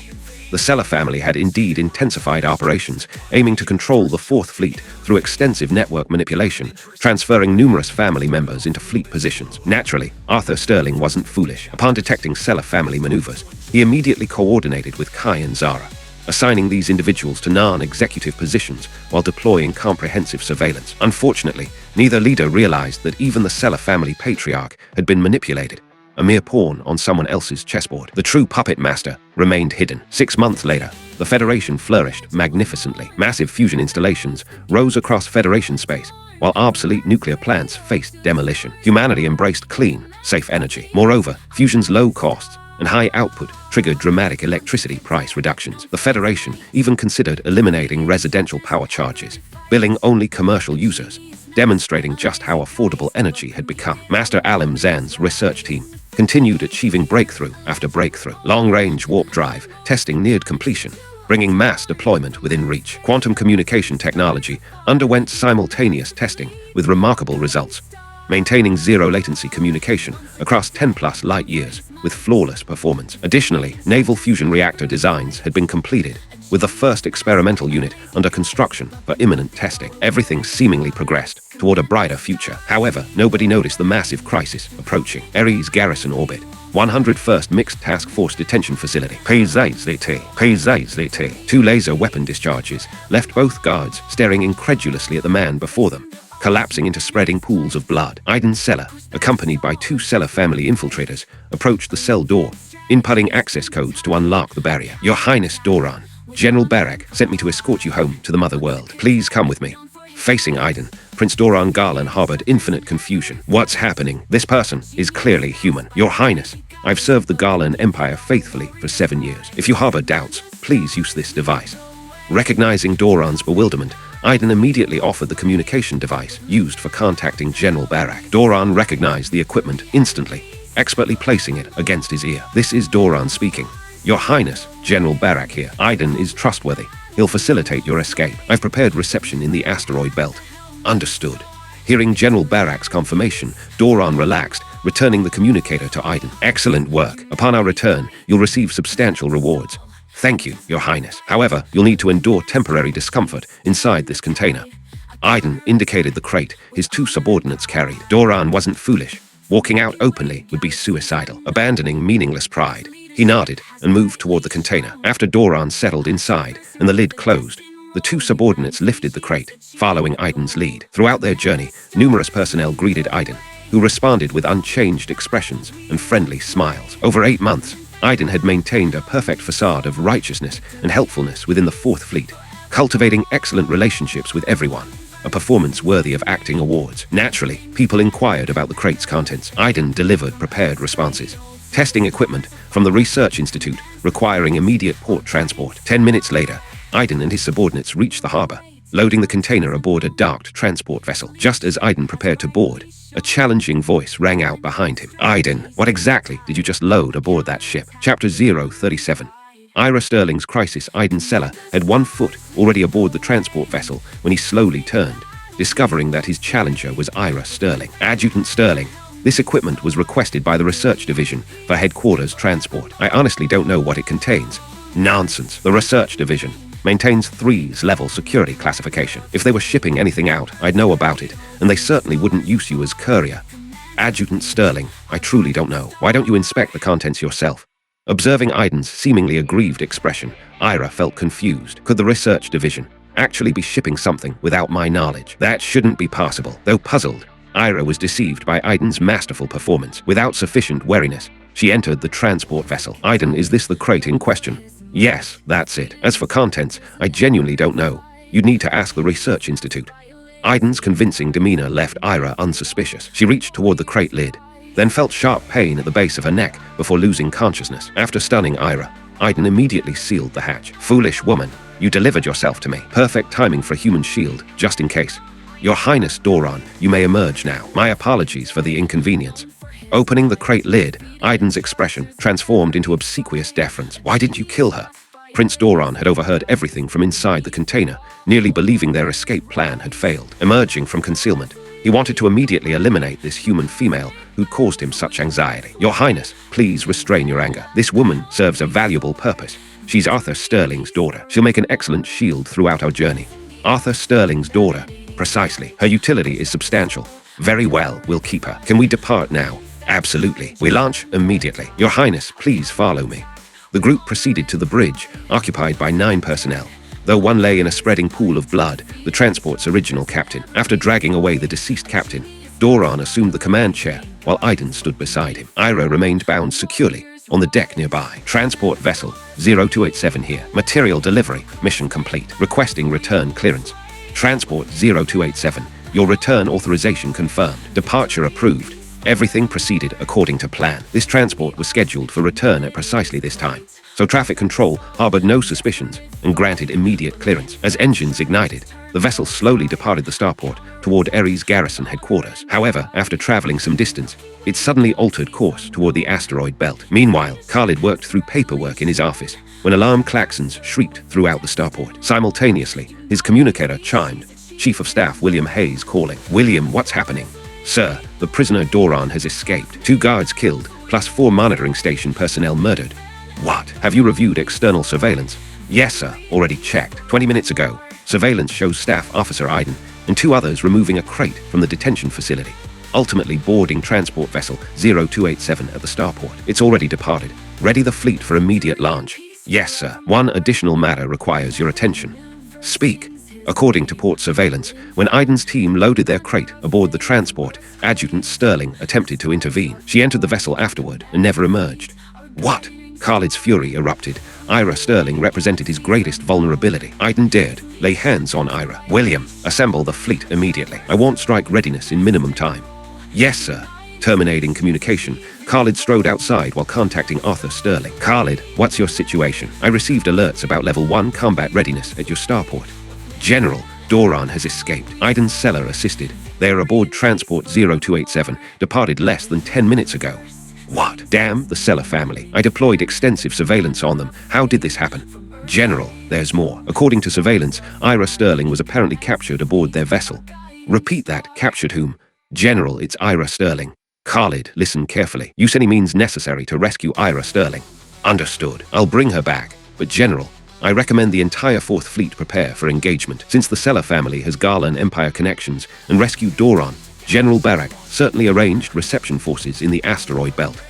The Seller family had indeed intensified operations, aiming to control the 4th Fleet through extensive network manipulation, transferring numerous family members into fleet positions. Naturally, Arthur Sterling wasn't foolish. Upon detecting Seller family maneuvers, he immediately coordinated with Kai and Zara, assigning these individuals to non-executive positions while deploying comprehensive surveillance. Unfortunately, neither leader realized that even the Seller family patriarch had been manipulated, a mere pawn on someone else's chessboard. The true puppet master remained hidden. 6 months later, the Federation flourished magnificently. Massive fusion installations rose across Federation space, while obsolete nuclear plants faced demolition. Humanity embraced clean, safe energy. Moreover, fusion's low costs and high output triggered dramatic electricity price reductions. The Federation even considered eliminating residential power charges, billing only commercial users, demonstrating just how affordable energy had become. Master Alim Zan's research team continued achieving breakthrough after breakthrough. Long-range warp drive testing neared completion, bringing mass deployment within reach. Quantum communication technology underwent simultaneous testing with remarkable results, maintaining zero-latency communication across 10+ light years with flawless performance. Additionally, naval fusion reactor designs had been completed, with the first experimental unit under construction for imminent testing. Everything seemingly progressed toward a brighter future. However, nobody noticed the massive crisis approaching. Ares Garrison Orbit, 101st Mixed Task Force Detention Facility. PZZT. 2 laser weapon discharges left both guards staring incredulously at the man before them, collapsing into spreading pools of blood. Iden Seller, accompanied by 2 Seller family infiltrators, approached the cell door, inputting access codes to unlock the barrier. Your Highness Doran, General Barak sent me to escort you home to the Mother World. Please come with me. Facing Iden, Prince Doran Garland harbored infinite confusion. What's happening? This person is clearly human. Your Highness, I've served the Garland Empire faithfully for 7 years. If you harbor doubts, please use this device. Recognizing Doran's bewilderment, Iden immediately offered the communication device used for contacting General Barak. Doran recognized the equipment instantly, expertly placing it against his ear. This is Doran speaking. Your Highness, General Barak here. Iden is trustworthy. He'll facilitate your escape. I've prepared reception in the asteroid belt. Understood. Hearing General Barak's confirmation, Doran relaxed, returning the communicator to Iden. Excellent work. Upon our return, you'll receive substantial rewards. Thank you, Your Highness. However, you'll need to endure temporary discomfort inside this container. Iden indicated the crate his 2 subordinates carried. Doran wasn't foolish. Walking out openly would be suicidal. Abandoning meaningless pride, he nodded and moved toward the container. After Doran settled inside and the lid closed, the 2 subordinates lifted the crate, following Iden's lead. Throughout their journey, numerous personnel greeted Iden, who responded with unchanged expressions and friendly smiles. Over 8 months, Iden had maintained a perfect facade of righteousness and helpfulness within the 4th Fleet, cultivating excellent relationships with everyone, a performance worthy of acting awards. Naturally, people inquired about the crate's contents. Iden delivered prepared responses. Testing equipment from the Research Institute requiring immediate port transport. 10 minutes later, Iden and his subordinates reached the harbor, loading the container aboard a docked transport vessel. Just as Iden prepared to board, a challenging voice rang out behind him. Iden, what exactly did you just load aboard that ship? Chapter 037. Ira Sterling's crisis. Iden Seller had 1 foot already aboard the transport vessel when he slowly turned, discovering that his challenger was Ira Sterling. Adjutant Sterling, this equipment was requested by the Research Division for headquarters transport. I honestly don't know what it contains. Nonsense. The Research Division maintains 3's level security classification. If they were shipping anything out, I'd know about it, and they certainly wouldn't use you as courier. Adjutant Sterling, I truly don't know. Why don't you inspect the contents yourself? Observing Iden's seemingly aggrieved expression, Ira felt confused. Could the Research Division actually be shipping something without my knowledge? That shouldn't be possible. Though puzzled, Ira was deceived by Aiden's masterful performance. Without sufficient wariness, she entered the transport vessel. Aiden, is this the crate in question? Yes, that's it. As for contents, I genuinely don't know. You'd need to ask the Research Institute. Aiden's convincing demeanor left Ira unsuspicious. She reached toward the crate lid, then felt sharp pain at the base of her neck before losing consciousness. After stunning Ira, Aiden immediately sealed the hatch. Foolish woman, you delivered yourself to me. Perfect timing for a human shield, just in case. Your Highness Doron, you may emerge now. My apologies for the inconvenience. Opening the crate lid, Aiden's expression transformed into obsequious deference. Why didn't you kill her? Prince Doron had overheard everything from inside the container, nearly believing their escape plan had failed. Emerging from concealment, he wanted to immediately eliminate this human female who'd caused him such anxiety. Your Highness, please restrain your anger. This woman serves a valuable purpose. She's Arthur Sterling's daughter. She'll make an excellent shield throughout our journey. Arthur Sterling's daughter. Precisely. Her utility is substantial. Very well, we'll keep her. Can we depart now? Absolutely. We launch immediately. Your Highness, please follow me. The group proceeded to the bridge, occupied by 9 personnel. Though one lay in a spreading pool of blood, the transport's original captain. After dragging away the deceased captain, Doron assumed the command chair, while Aiden stood beside him. Ira remained bound securely on the deck nearby. Transport vessel 0287 here. Material delivery, mission complete. Requesting return clearance. Transport 0287, your return authorization confirmed. Departure approved. Everything proceeded according to plan. This transport was scheduled for return at precisely this time, so traffic control harbored no suspicions and granted immediate clearance. As engines ignited, the vessel slowly departed the starport toward Ares garrison headquarters. However, after traveling some distance, it suddenly altered course toward the asteroid belt. Meanwhile, Khalid worked through paperwork in his office when alarm klaxons shrieked throughout the starport. Simultaneously, his communicator chimed. Chief of Staff William Hayes calling. William, what's happening? Sir, the prisoner Doron has escaped. 2 guards killed, plus 4 monitoring station personnel murdered. What? Have you reviewed external surveillance? Yes, sir. Already checked. 20 minutes ago, surveillance shows Staff Officer Aiden and 2 others removing a crate from the detention facility, ultimately boarding transport vessel 0287 at the starport. It's already departed. Ready the fleet for immediate launch. Yes, sir. One additional matter requires your attention. Speak. According to port surveillance, when Aiden's team loaded their crate aboard the transport, Adjutant Sterling attempted to intervene. She entered the vessel afterward and never emerged. What? Khalid's fury erupted. Ira Sterling represented his greatest vulnerability. Aiden dared lay hands on Ira. William, assemble the fleet immediately. I want strike readiness in minimum time. Yes, sir. Terminating communication, Khalid strode outside while contacting Arthur Sterling. Khalid, what's your situation? I received alerts about level 1 combat readiness at your starport. General, Doron has escaped. Aiden's cellar assisted. They are aboard transport 0287, departed less than 10 minutes ago. What? Damn the Cellar family. I deployed extensive surveillance on them. How did this happen? General, there's more. According to surveillance, Ira Sterling was apparently captured aboard their vessel. Repeat that. Captured whom? General, it's Ira Sterling. Khalid, listen carefully. Use any means necessary to rescue Ira Sterling. Understood. I'll bring her back. But General, I recommend the entire 4th Fleet prepare for engagement. Since the Cellar family has Garland Empire connections and rescued Doron, General Barak certainly arranged reception forces in the asteroid belt.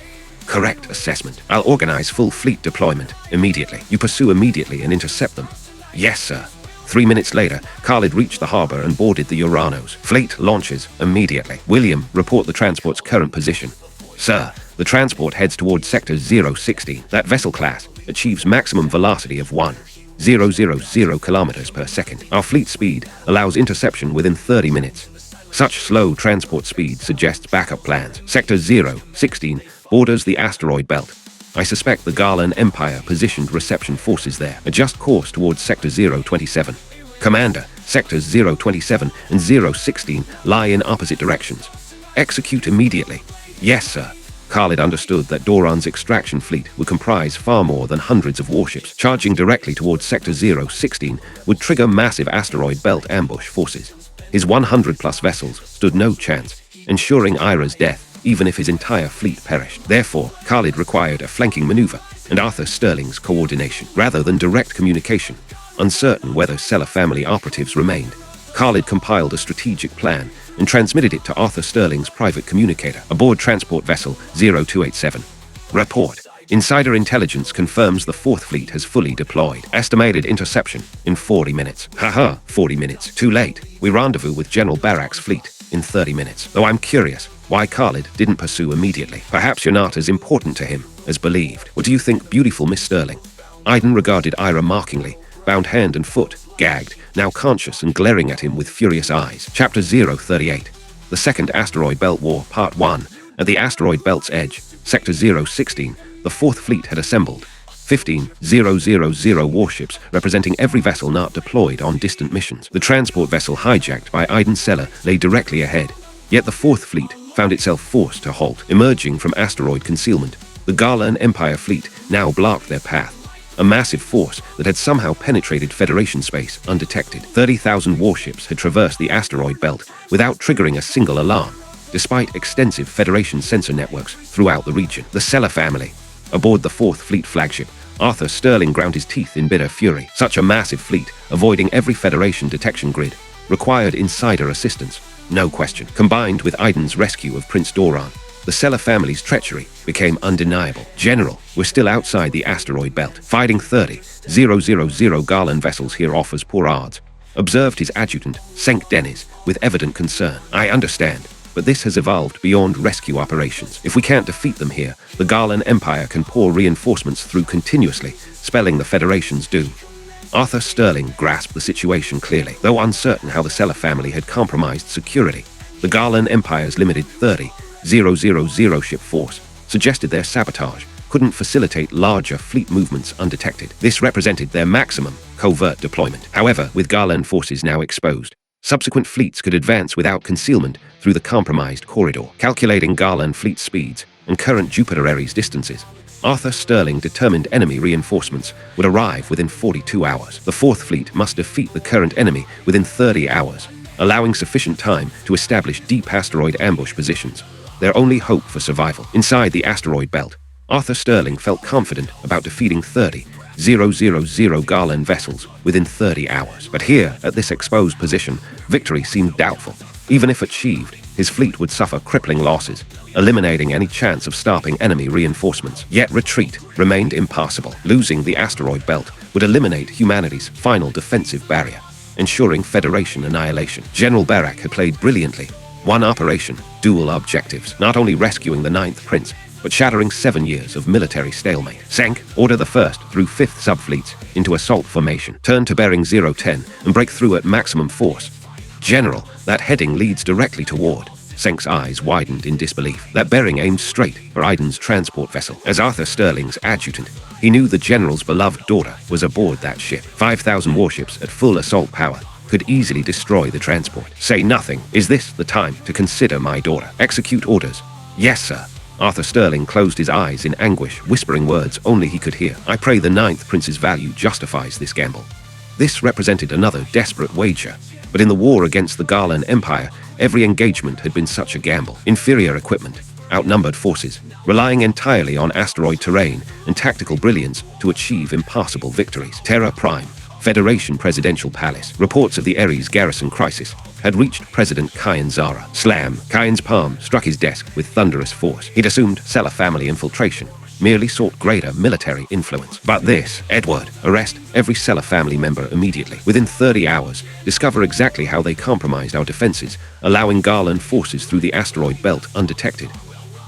Correct assessment. I'll organize full fleet deployment immediately. You pursue immediately and intercept them. Yes, sir. 3 minutes later, Khalid reached the harbor and boarded the Uranos. Fleet launches immediately. William, report the transport's current position. Sir, the transport heads towards Sector 016. That vessel class achieves maximum velocity of 1,000 kilometers per second. Our fleet speed allows interception within 30 minutes. Such slow transport speed suggests backup plans. Sector 016 borders the asteroid belt. I suspect the Garland Empire positioned reception forces there. Adjust course towards Sector 027. Commander, Sectors 027 and 016 lie in opposite directions. Execute immediately. Yes, sir. Khalid understood that Doron's extraction fleet would comprise far more than hundreds of warships. Charging directly towards Sector 016 would trigger massive asteroid belt ambush forces. His 100-plus vessels stood no chance, ensuring Ira's death even if his entire fleet perished. Therefore, Khalid required a flanking maneuver and Arthur Sterling's coordination, rather than direct communication. Uncertain whether Cellar family operatives remained, Khalid compiled a strategic plan and transmitted it to Arthur Sterling's private communicator aboard transport vessel 0287. Report. Insider intelligence confirms the Fourth Fleet has fully deployed. Estimated interception in 40 minutes. Haha, 40 minutes. Too late. We rendezvous with General Barak's fleet in 30 minutes. Though I'm curious why Khalid didn't pursue immediately. Perhaps you're not as important to him as believed. What do you think, beautiful Miss Sterling? Aiden regarded Ira mockingly, bound hand and foot, gagged, now conscious and glaring at him with furious eyes. Chapter 038. The Second Asteroid Belt War, Part 1. At the asteroid belt's edge, Sector 016, the Fourth Fleet had assembled. 15,000 warships, representing every vessel not deployed on distant missions. The transport vessel hijacked by Aiden Seller lay directly ahead. Yet the Fourth Fleet found itself forced to halt. Emerging from asteroid concealment, the Garlan Empire fleet now blocked their path. A massive force that had somehow penetrated Federation space undetected. 30,000 warships had traversed the asteroid belt without triggering a single alarm, despite extensive Federation sensor networks throughout the region. The Seller family. Aboard the Fourth Fleet flagship, Arthur Sterling ground his teeth in bitter fury. Such a massive fleet, avoiding every Federation detection grid, required insider assistance, no question. Combined with Aiden's rescue of Prince Doran, the Seller family's treachery became undeniable. General, we're still outside the asteroid belt. Fighting 30,000 Garland vessels here offers poor odds, observed his adjutant, Senk Dennis, with evident concern. I understand, but this has evolved beyond rescue operations. If we can't defeat them here, the Garlan Empire can pour reinforcements through continuously, spelling the Federation's doom. Arthur Sterling grasped the situation clearly. Though uncertain how the Seller family had compromised security, the Garlan Empire's limited 30,000 ship force suggested their sabotage couldn't facilitate larger fleet movements undetected. This represented their maximum covert deployment. However, with Garlan forces now exposed, subsequent fleets could advance without concealment through the compromised corridor. Calculating Garlan fleet speeds and current Jupiter Ares distances, Arthur Sterling determined enemy reinforcements would arrive within 42 hours. The Fourth Fleet must defeat the current enemy within 30 hours, allowing sufficient time to establish deep asteroid ambush positions, their only hope for survival. Inside the asteroid belt, Arthur Sterling felt confident about defeating 30,000 Garland vessels within 30 hours. But here, at this exposed position, victory seemed doubtful. Even if achieved, his fleet would suffer crippling losses, eliminating any chance of stopping enemy reinforcements. Yet retreat remained impossible. Losing the asteroid belt would eliminate humanity's final defensive barrier, ensuring Federation annihilation. General Barak had played brilliantly. One operation, dual objectives, not only rescuing the Ninth Prince, but shattering 7 years of military stalemate. Senk, order the 1st through 5th subfleets into assault formation. Turn to bearing 010 and break through at maximum force. General, that heading leads directly toward. Senk's eyes widened in disbelief. That bearing aimed straight for Aiden's transport vessel. As Arthur Sterling's adjutant, he knew the General's beloved daughter was aboard that ship. 5,000 warships at full assault power could easily destroy the transport. Say nothing. Is this the time to consider my daughter? Execute orders. Yes, sir. Arthur Sterling closed his eyes in anguish, whispering words only he could hear. I pray the Ninth Prince's value justifies this gamble. This represented another desperate wager. But in the war against the Garlan Empire, every engagement had been such a gamble. Inferior equipment, outnumbered forces, relying entirely on asteroid terrain and tactical brilliance to achieve impossible victories. Terra Prime, Federation Presidential Palace. Reports of the Ares garrison crisis had reached President Kyan Zara. Slam! Kyan's palm struck his desk with thunderous force. He'd assumed Seller family infiltration, merely sought greater military influence. But this, Edward, arrest every Seller family member immediately. Within 30 hours, discover exactly how they compromised our defenses, allowing Garland forces through the asteroid belt undetected.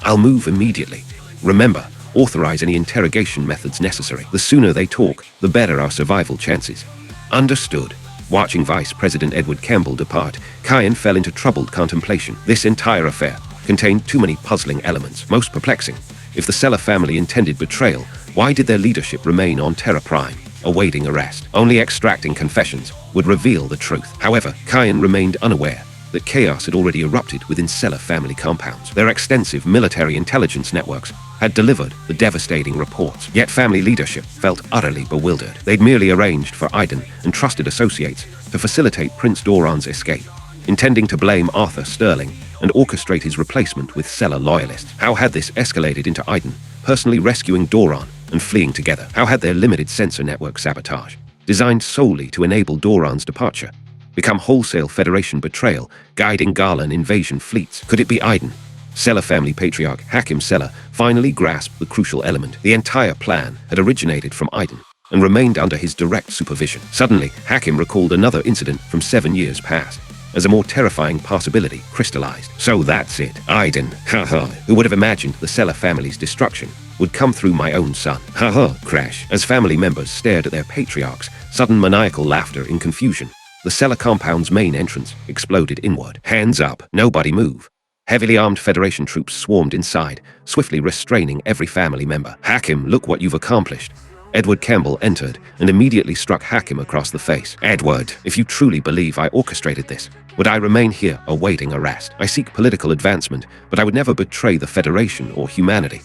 I'll move immediately. Remember, authorize any interrogation methods necessary. The sooner they talk, the better our survival chances. Understood. Watching Vice President Edward Campbell depart, Kyan fell into troubled contemplation. This entire affair contained too many puzzling elements. Most perplexing, if the Seller family intended betrayal, why did their leadership remain on Terra Prime, awaiting arrest? Only extracting confessions would reveal the truth. However, Kyan remained unaware that chaos had already erupted within Seller family compounds. Their extensive military intelligence networks had delivered the devastating reports. Yet family leadership felt utterly bewildered. They'd merely arranged for Aiden and trusted associates to facilitate Prince Doran's escape, intending to blame Arthur Sterling and orchestrate his replacement with Seller loyalists. How had this escalated into Aiden personally rescuing Doran and fleeing together? How had their limited sensor network sabotage, designed solely to enable Doran's departure, become wholesale Federation betrayal, guiding Garland invasion fleets? Could it be Aiden, Seller family patriarch Hakim Seller finally grasped the crucial element. The entire plan had originated from Aiden and remained under his direct supervision. Suddenly, Hakim recalled another incident from 7 years past, as a more terrifying possibility crystallized. So that's it. Aiden, haha, who would have imagined the Seller family's destruction would come through my own son. Haha, crash. As family members stared at their patriarchs, sudden maniacal laughter in confusion. The Seller compound's main entrance exploded inward. Hands up, nobody move. Heavily armed Federation troops swarmed inside, swiftly restraining every family member. Hakim, look what you've accomplished. Edward Campbell entered and immediately struck Hakim across the face. Edward, if you truly believe I orchestrated this, would I remain here awaiting arrest? I seek political advancement, but I would never betray the Federation or humanity.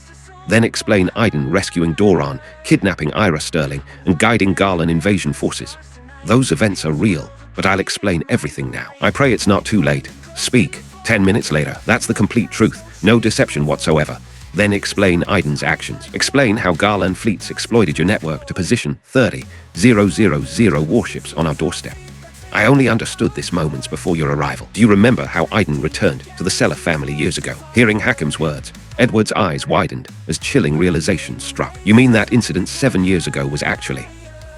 Then explain Aiden rescuing Doran, kidnapping Ira Sterling, and guiding Garland invasion forces. Those events are real, but I'll explain everything now. I pray it's not too late. Speak. 10 minutes later, that's the complete truth. No deception whatsoever. Then explain Aiden's actions. Explain how Garland fleets exploited your network to position 30,000 warships on our doorstep. I only understood this moments before your arrival. Do you remember how Aiden returned to the Seller family years ago? Hearing Hakim's words, Edward's eyes widened as chilling realization struck. You mean that incident 7 years ago was actually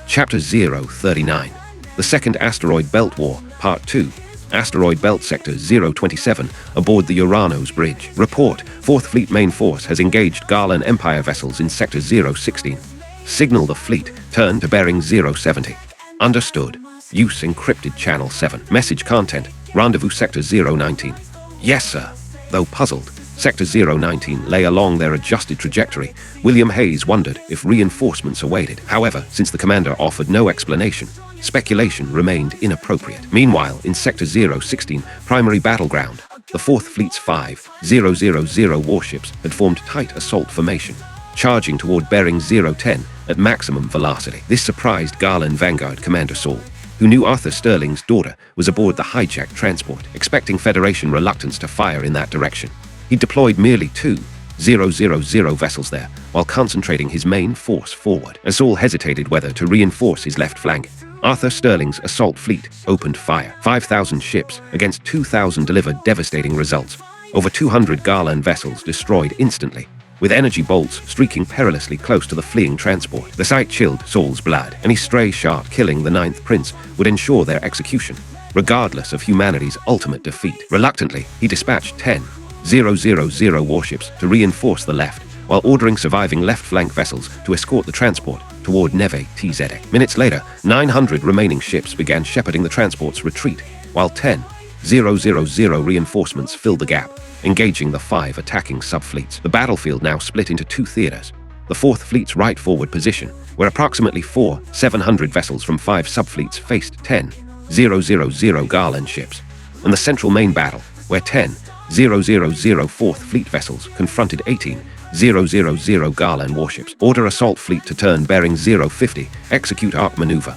Chapter 039, The Second Asteroid Belt War, Part 2, Asteroid Belt Sector 027, aboard the Uranos Bridge. Report, 4th Fleet Main Force has engaged Garland Empire vessels in Sector 016. Signal the fleet, turn to bearing 070. Understood. Use encrypted Channel 7. Message content, rendezvous Sector 019. Yes, sir. Though puzzled, Sector 019 lay along their adjusted trajectory. William Hayes wondered if reinforcements awaited. However, since the commander offered no explanation, speculation remained inappropriate. Meanwhile, in Sector 016, primary battleground, the 4th Fleet's 5,000 warships had formed tight assault formation, charging toward bearing 010 at maximum velocity. This surprised Garland Vanguard Commander Saul, who knew Arthur Sterling's daughter was aboard the hijacked transport, expecting Federation reluctance to fire in that direction. He deployed merely 2,000 vessels there, while concentrating his main force forward. As Saul hesitated whether to reinforce his left flank, Arthur Sterling's assault fleet opened fire. 5,000 ships against 2,000 delivered devastating results. Over 200 Garland vessels destroyed instantly, with energy bolts streaking perilously close to the fleeing transport. The sight chilled Saul's blood. Any stray shot killing the 9th Prince would ensure their execution, regardless of humanity's ultimate defeat. Reluctantly, he dispatched 10,000 warships to reinforce the left, while ordering surviving left flank vessels to escort the transport toward Neve Tzedek. Minutes later, 900 remaining ships began shepherding the transport's retreat, while 10,000 reinforcements filled the gap, engaging the 5 attacking subfleets. The battlefield now split into 2 theaters. The 4th Fleet's right forward position, where approximately 700 vessels from 5 subfleets faced 10,000 Garland ships, and the central main battle, where 10,000 4th Fleet vessels confronted 18,000 Garland warships. Order assault fleet to turn bearing 050, execute arc maneuver.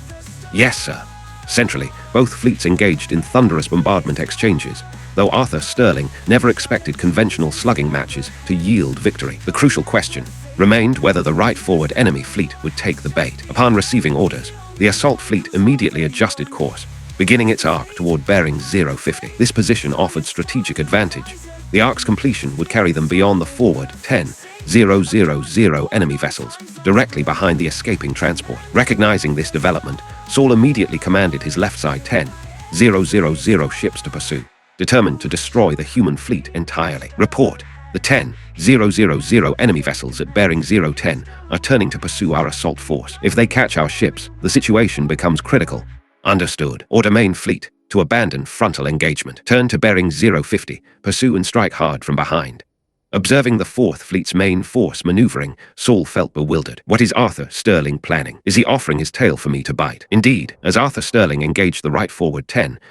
Yes, sir. Centrally, both fleets engaged in thunderous bombardment exchanges, though Arthur Sterling never expected conventional slugging matches to yield victory. The crucial question remained whether the right forward enemy fleet would take the bait. Upon receiving orders, the assault fleet immediately adjusted course, beginning its arc toward bearing 050. This position offered strategic advantage. The arc's completion would carry them beyond the forward 10,000 enemy vessels, directly behind the escaping transport. Recognizing this development, Saul immediately commanded his left side 10,000 ships to pursue, determined to destroy the human fleet entirely. Report, the 10,000 enemy vessels at bearing 010 are turning to pursue our assault force. If they catch our ships, the situation becomes critical. Understood. Order main fleet to abandon frontal engagement. Turn to bearing 050, pursue and strike hard from behind. Observing the 4th Fleet's main force maneuvering, Saul felt bewildered. What is Arthur Sterling planning? Is he offering his tail for me to bite? Indeed, as Arthur Sterling engaged the right forward 10,000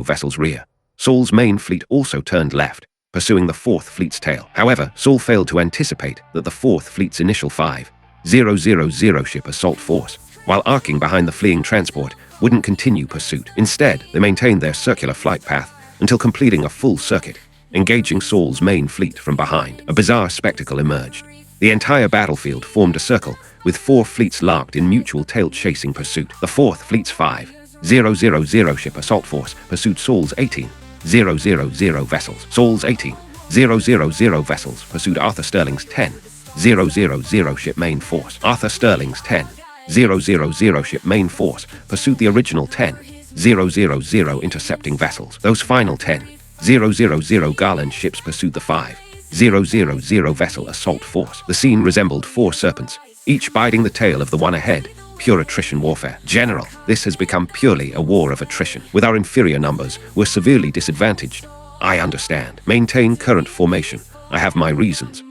vessel's rear, Saul's main fleet also turned left, pursuing the 4th Fleet's tail. However, Saul failed to anticipate that the 4th Fleet's initial 5,000 ship assault force, while arcing behind the fleeing transport, wouldn't continue pursuit. Instead, they maintained their circular flight path until completing a full circuit, engaging Saul's main fleet from behind. A bizarre spectacle emerged. The entire battlefield formed a circle, with 4 fleets locked in mutual tail-chasing pursuit. The 4th Fleet's 5,000 ship assault force pursued Saul's 18,000 vessels. Saul's 18,000 000 vessels pursued Arthur Sterling's 10,000 ship main force. Arthur Sterling's 10,000 ship main force pursued the original 10,000 intercepting vessels. Those final 10,000 Garland ships pursued the 5,000 vessel assault force. The scene resembled 4 serpents, each biting the tail of the one ahead. Pure attrition warfare. General, this has become purely a war of attrition. With our inferior numbers, we're severely disadvantaged. I understand. Maintain current formation. I have my reasons.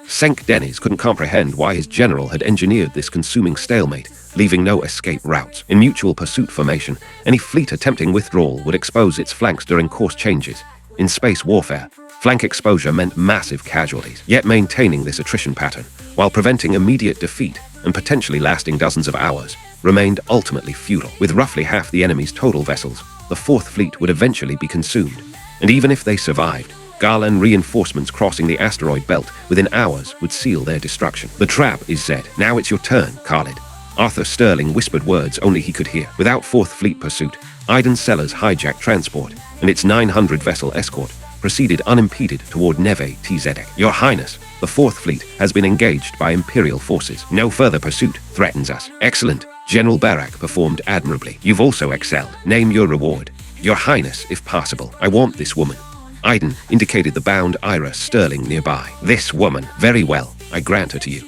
Senk Dennis couldn't comprehend why his general had engineered this consuming stalemate, leaving no escape routes. In mutual pursuit formation, any fleet attempting withdrawal would expose its flanks during course changes. In space warfare, flank exposure meant massive casualties, yet maintaining this attrition pattern, while preventing immediate defeat and potentially lasting dozens of hours, remained ultimately futile. With roughly half the enemy's total vessels, the 4th Fleet would eventually be consumed. And even if they survived, Garland reinforcements crossing the asteroid belt within hours would seal their destruction. The trap is set. Now it's your turn, Khalid. Arthur Sterling whispered words only he could hear. Without 4th Fleet pursuit, Iden Sellers hijacked transport, and its 900-vessel escort proceeded unimpeded toward Neve Tzedek. Your Highness, the 4th Fleet has been engaged by Imperial forces. No further pursuit threatens us. Excellent. General Barak performed admirably. You've also excelled. Name your reward. Your Highness, if possible. I want this woman. Iden indicated the bound Ira Sterling nearby. This woman. Very well. I grant her to you.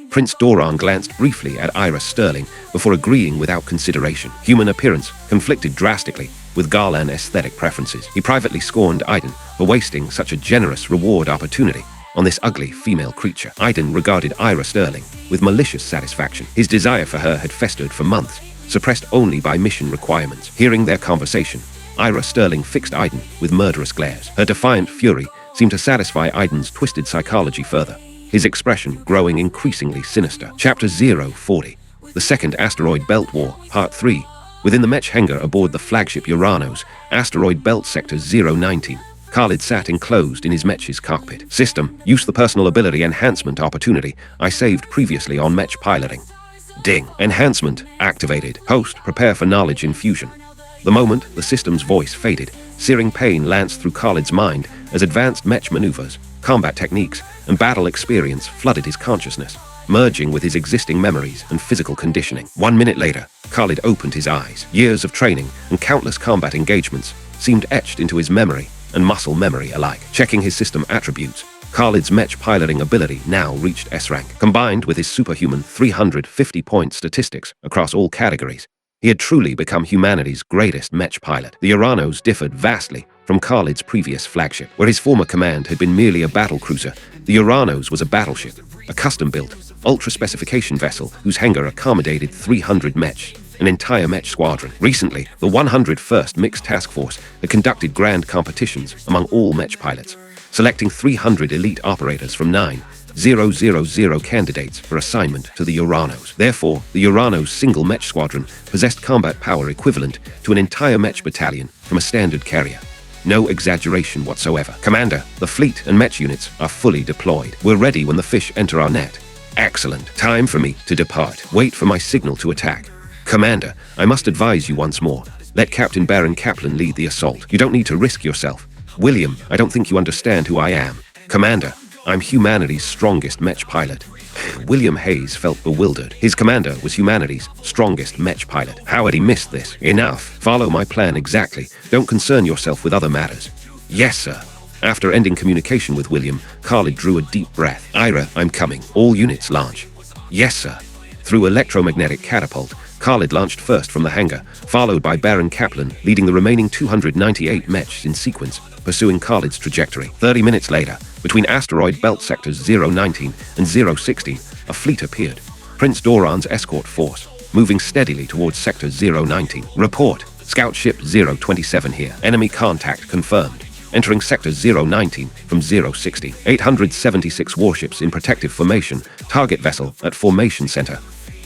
Prince Doran glanced briefly at Ira Sterling before agreeing without consideration. Human appearance conflicted drastically with Garland aesthetic preferences. He privately scorned Iden for wasting such a generous reward opportunity on this ugly female creature. Iden regarded Ira Sterling with malicious satisfaction. His desire for her had festered for months, suppressed only by mission requirements. Hearing their conversation, Ira Sterling fixed Iden with murderous glares. Her defiant fury seemed to satisfy Iden's twisted psychology further, his expression growing increasingly sinister. Chapter 040. The Second Asteroid Belt War, Part 3. Within the Mech hangar aboard the flagship Uranos, Asteroid Belt Sector 019, Khalid sat enclosed in his Mech's cockpit. System, use the personal ability enhancement opportunity I saved previously on Mech piloting. Ding. Enhancement activated. Host, prepare for knowledge infusion. The moment the system's voice faded, searing pain lanced through Khalid's mind as advanced Mech maneuvers, combat techniques, and battle experience flooded his consciousness, merging with his existing memories and physical conditioning. 1 minute later, Khalid opened his eyes. Years of training and countless combat engagements seemed etched into his memory and muscle memory alike. Checking his system attributes, Khalid's Mech piloting ability now reached S rank. Combined with his superhuman 350-point statistics across all categories, he had truly become humanity's greatest Mech pilot. The Uranos differed vastly from Khalid's previous flagship. Where his former command had been merely a battle cruiser, the Uranos was a battleship, a custom-built, ultra-specification vessel whose hangar accommodated 300 Mech, an entire Mech squadron. Recently, the 101st Mixed Task Force had conducted grand competitions among all Mech pilots, selecting 300 elite operators from 9,000 candidates for assignment to the Uranos. Therefore, the Uranos' single Mech squadron possessed combat power equivalent to an entire Mech battalion from a standard carrier. No exaggeration whatsoever. Commander, the fleet and Mech units are fully deployed. We're ready when the fish enter our net. Excellent. Time for me to depart. Wait for my signal to attack. Commander, I must advise you once more. Let Captain Baron Kaplan lead the assault. You don't need to risk yourself. William, I don't think you understand who I am. Commander, I'm humanity's strongest Mech pilot. William Hayes felt bewildered. His commander was humanity's strongest Mech pilot. How had he missed this? Enough. Follow my plan exactly. Don't concern yourself with other matters. Yes, sir. After ending communication with William, Khalid drew a deep breath. Ira, I'm coming. All units launch. Yes, sir. Through electromagnetic catapult, Khalid launched first from the hangar, followed by Baron Kaplan, leading the remaining 298 Mechs in sequence, pursuing Khalid's trajectory. 30 minutes later, between asteroid belt sectors 019 and 016, a fleet appeared. Prince Doran's escort force, moving steadily towards sector 019. Report. Scout ship 027 here. Enemy contact confirmed. Entering sector 019 from 016. 876 warships in protective formation. Target vessel at formation center.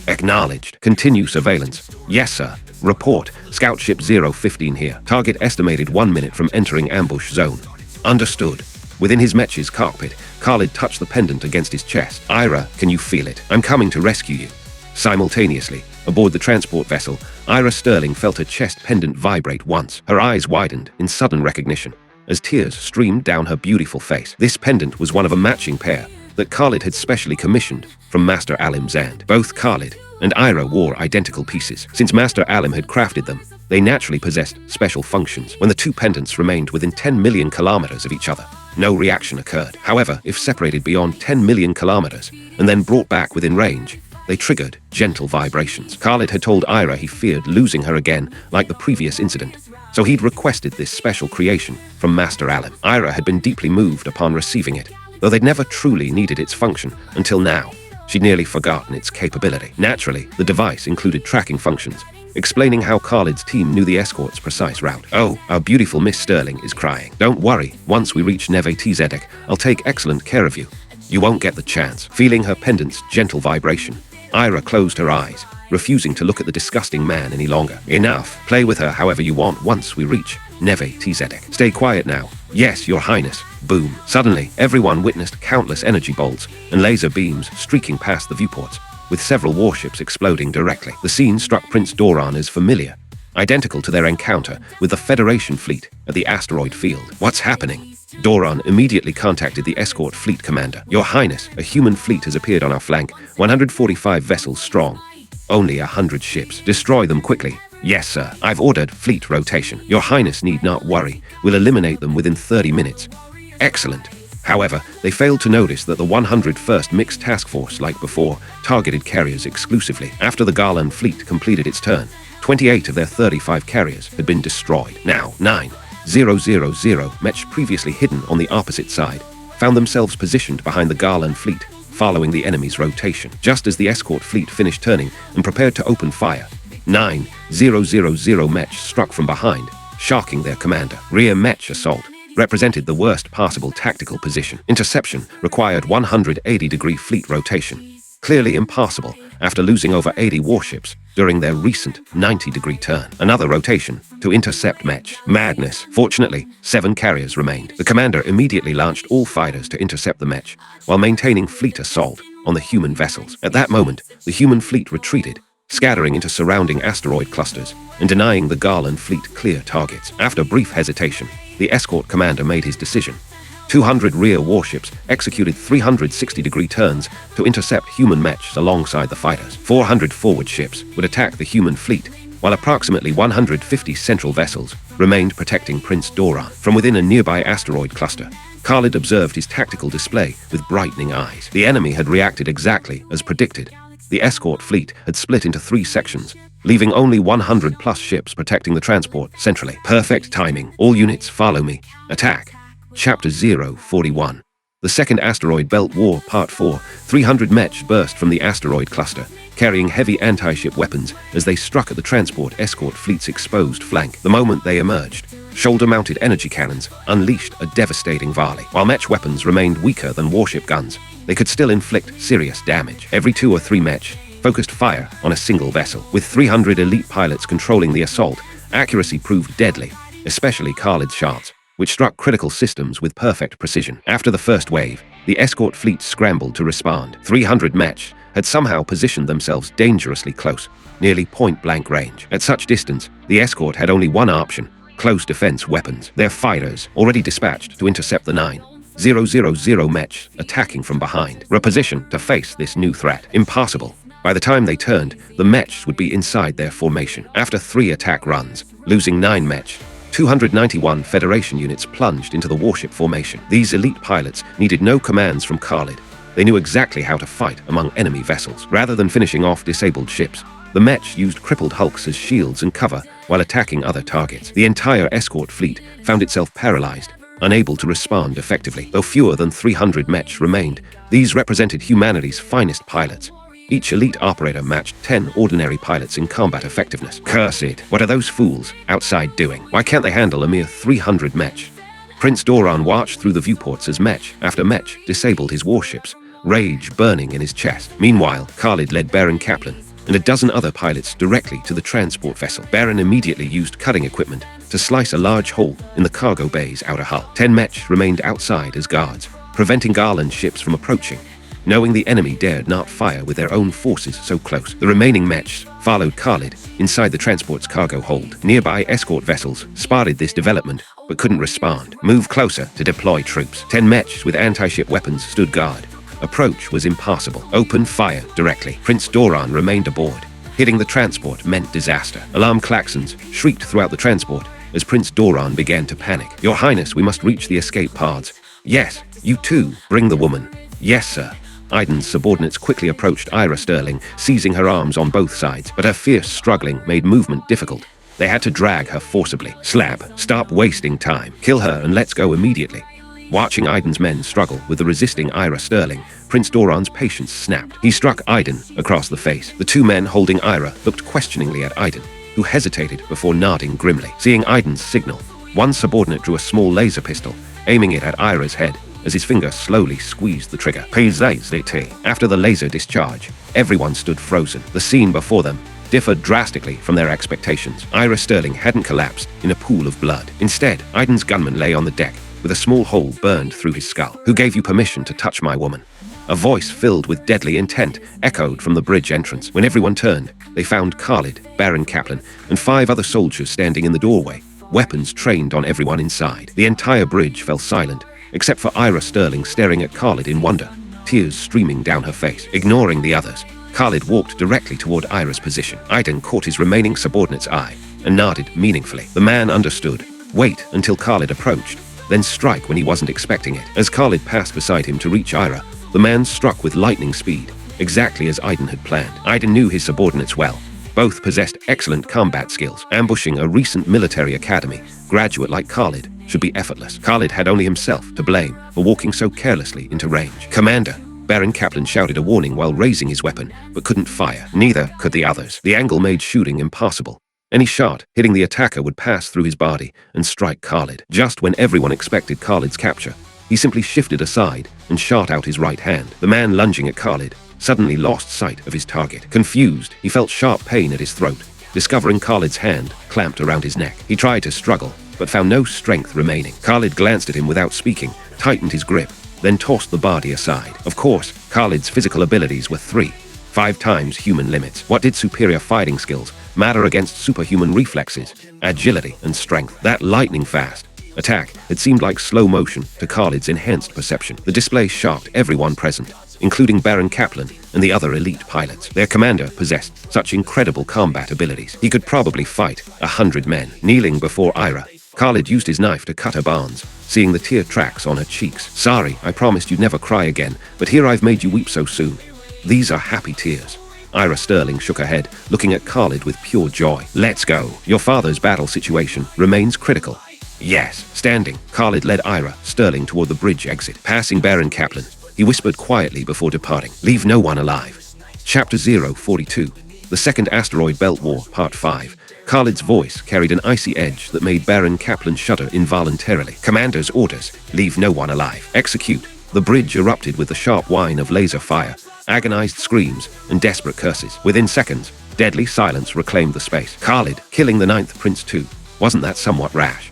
Acknowledged. Continue surveillance. Yes, sir. Report. Scout ship 015 here. Target estimated 1 minute from entering ambush zone. Understood. Within his Mech's cockpit, Khalid touched the pendant against his chest. Ira, can you feel it? I'm coming to rescue you. Simultaneously, aboard the transport vessel, Ira Sterling felt her chest pendant vibrate once. Her eyes widened in sudden recognition, as tears streamed down her beautiful face. This pendant was one of a matching pair that Khalid had specially commissioned from Master Alim's hand. Both Khalid and Ira wore identical pieces. Since Master Alim had crafted them, they naturally possessed special functions. When the two pendants remained within 10 million kilometers of each other, no reaction occurred. However, if separated beyond 10 million kilometers and then brought back within range, they triggered gentle vibrations. Khalid had told Ira he feared losing her again like the previous incident, so he'd requested this special creation from Master Alim. Ira had been deeply moved upon receiving it, though they'd never truly needed its function until now. She'd nearly forgotten its capability. Naturally, the device included tracking functions, explaining how Khalid's team knew the escort's precise route. "Oh, our beautiful Miss Sterling is crying. Don't worry, once we reach Neve Tzedek, I'll take excellent care of you. You won't get the chance." Feeling her pendant's gentle vibration, Ira closed her eyes, refusing to look at the disgusting man any longer. "Enough. Play with her however you want once we reach Neve Tzedek. Stay quiet now." "Yes, Your Highness." Boom. Suddenly, everyone witnessed countless energy bolts and laser beams streaking past the viewports, with several warships exploding directly. The scene struck Prince Doran as familiar, identical to their encounter with the Federation fleet at the asteroid field. "What's happening?" Doran immediately contacted the escort fleet commander. "Your Highness, a human fleet has appeared on our flank, 145 vessels strong. Only 100 ships. Destroy them quickly." "Yes, sir. I've ordered fleet rotation. Your Highness need not worry. We'll eliminate them within 30 minutes. "Excellent." However, they failed to notice that the 101st Mixed Task Force, like before, targeted carriers exclusively. After the Garland fleet completed its turn, 28 of their 35 carriers had been destroyed. Now, 9000 Mech previously hidden on the opposite side found themselves positioned behind the Garland fleet, following the enemy's rotation. Just as the escort fleet finished turning and prepared to open fire, 9000 Mech struck from behind, shocking their commander. Rear Mech assault represented the worst possible tactical position. Interception required 180-degree fleet rotation. Clearly impossible after losing over 80 warships during their recent 90-degree turn. Another rotation to intercept Mech. Madness. Fortunately, 7 carriers remained. The commander immediately launched all fighters to intercept the Mech, while maintaining fleet assault on the human vessels. At that moment, the human fleet retreated, scattering into surrounding asteroid clusters and denying the Garland fleet clear targets. After brief hesitation, the escort commander made his decision. 200 rear warships executed 360-degree turns to intercept human mechs alongside the fighters. 400 forward ships would attack the human fleet, while approximately 150 central vessels remained protecting Prince Doran. From within a nearby asteroid cluster, Khalid observed his tactical display with brightening eyes. The enemy had reacted exactly as predicted. The escort fleet had split into 3 sections, leaving only 100-plus ships protecting the transport centrally. Perfect timing. All units follow me. Attack. Chapter 041. The Second Asteroid Belt War Part 4. 300 mechs burst from the asteroid cluster, carrying heavy anti-ship weapons as they struck at the transport escort fleet's exposed flank. The moment they emerged, shoulder-mounted energy cannons unleashed a devastating volley. While mech weapons remained weaker than warship guns, they could still inflict serious damage. Every 2 or 3 mech focused fire on a single vessel. With 300 elite pilots controlling the assault, accuracy proved deadly, especially Khalid's shots, which struck critical systems with perfect precision. After the first wave, the escort fleet scrambled to respond. 300 mech had somehow positioned themselves dangerously close, nearly point-blank range. At such distance, the escort had only one option: close defense weapons. Their fighters, already dispatched to intercept the 9000 mech attacking from behind, were positioned to face this new threat. Impossible. By the time they turned, the mechs would be inside their formation. After 3 attack runs, losing 9 mech, 291 Federation units plunged into the warship formation. These elite pilots needed no commands from Khalid. They knew exactly how to fight among enemy vessels. Rather than finishing off disabled ships, the mech used crippled hulks as shields and cover while attacking other targets. The entire escort fleet found itself paralyzed, unable to respond effectively. Though fewer than 300 mech remained, these represented humanity's finest pilots. Each elite operator matched 10 ordinary pilots in combat effectiveness. Curse it! What are those fools outside doing? Why can't they handle a mere 300 mech? Prince Doran watched through the viewports as mech after mech disabled his warships, rage burning in his chest. Meanwhile, Khalid led Baron Kaplan and a dozen other pilots directly to the transport vessel. Baron immediately used cutting equipment to slice a large hole in the cargo bay's outer hull. 10 mech remained outside as guards, preventing Garland ships from approaching, knowing the enemy dared not fire with their own forces so close. The remaining mechs followed Khalid inside the transport's cargo hold. Nearby escort vessels spotted this development but couldn't respond. Move closer to deploy troops. 10 mechs with anti-ship weapons stood guard. Approach was impossible. Open fire directly. Prince Doran remained aboard. Hitting the transport meant disaster. Alarm klaxons shrieked throughout the transport as Prince Doran began to panic. Your Highness, we must reach the escape pods. Yes, you too. Bring the woman. Yes, sir. Aiden's subordinates quickly approached Ira Sterling, seizing her arms on both sides, but her fierce struggling made movement difficult. They had to drag her forcibly. Slab, stop wasting time. Kill her and let's go immediately. Watching Aiden's men struggle with the resisting Ira Sterling, Prince Doran's patience snapped. He struck Aiden across the face. The two men holding Ira looked questioningly at Aiden, who hesitated before nodding grimly. Seeing Aiden's signal, one subordinate drew a small laser pistol, aiming it at Ira's head as his finger slowly squeezed the trigger. After the laser discharge, everyone stood frozen. The scene before them differed drastically from their expectations. Ira Sterling hadn't collapsed in a pool of blood. Instead, Aiden's gunman lay on the deck, with a small hole burned through his skull. Who gave you permission to touch my woman? A voice filled with deadly intent echoed from the bridge entrance. When everyone turned, they found Khalid, Baron Kaplan, and 5 other soldiers standing in the doorway, weapons trained on everyone inside. The entire bridge fell silent, except for Ira Sterling staring at Khalid in wonder, tears streaming down her face. Ignoring the others, Khalid walked directly toward Ira's position. Aiden caught his remaining subordinate's eye and nodded meaningfully. The man understood. Wait until Khalid approached, then strike when he wasn't expecting it. As Khalid passed beside him to reach Ira, the man struck with lightning speed, exactly as Aiden had planned. Aiden knew his subordinates well. Both possessed excellent combat skills. Ambushing a recent military academy graduate like Khalid should be effortless. Khalid had only himself to blame for walking so carelessly into range. Commander, Baron Kaplan shouted a warning while raising his weapon, but couldn't fire. Neither could the others. The angle made shooting impossible. Any shot hitting the attacker would pass through his body and strike Khalid. Just when everyone expected Khalid's capture, he simply shifted aside and shot out his right hand. The man lunging at Khalid suddenly lost sight of his target. Confused, he felt sharp pain at his throat, discovering Khalid's hand clamped around his neck. He tried to struggle, but found no strength remaining. Khalid glanced at him without speaking, tightened his grip, then tossed the body aside. Of course, Khalid's physical abilities were 5 times human limits. What did superior fighting skills matter against superhuman reflexes, agility, and strength? That lightning-fast attack had seemed like slow motion to Khalid's enhanced perception. The display shocked everyone present, including Baron Kaplan and the other elite pilots. Their commander possessed such incredible combat abilities. He could probably fight 100 men. Kneeling before Ira, Khalid used his knife to cut her bonds, seeing the tear tracks on her cheeks. Sorry, I promised you'd never cry again, but here I've made you weep so soon. These are happy tears. Ira Sterling shook her head, looking at Khalid with pure joy. Let's go. Your father's battle situation remains critical. Yes. Standing, Khalid led Ira Sterling toward the bridge exit. Passing Baron Kaplan, he whispered quietly before departing. Leave no one alive. Chapter 042. The Second Asteroid Belt War, Part 5. Khalid's voice carried an icy edge that made Baron Kaplan shudder involuntarily. Commander's orders. Leave no one alive. Execute. The bridge erupted with the sharp whine of laser fire, agonized screams, and desperate curses. Within seconds, deadly silence reclaimed the space. Khalid killing the 9th Prince too. Wasn't that somewhat rash?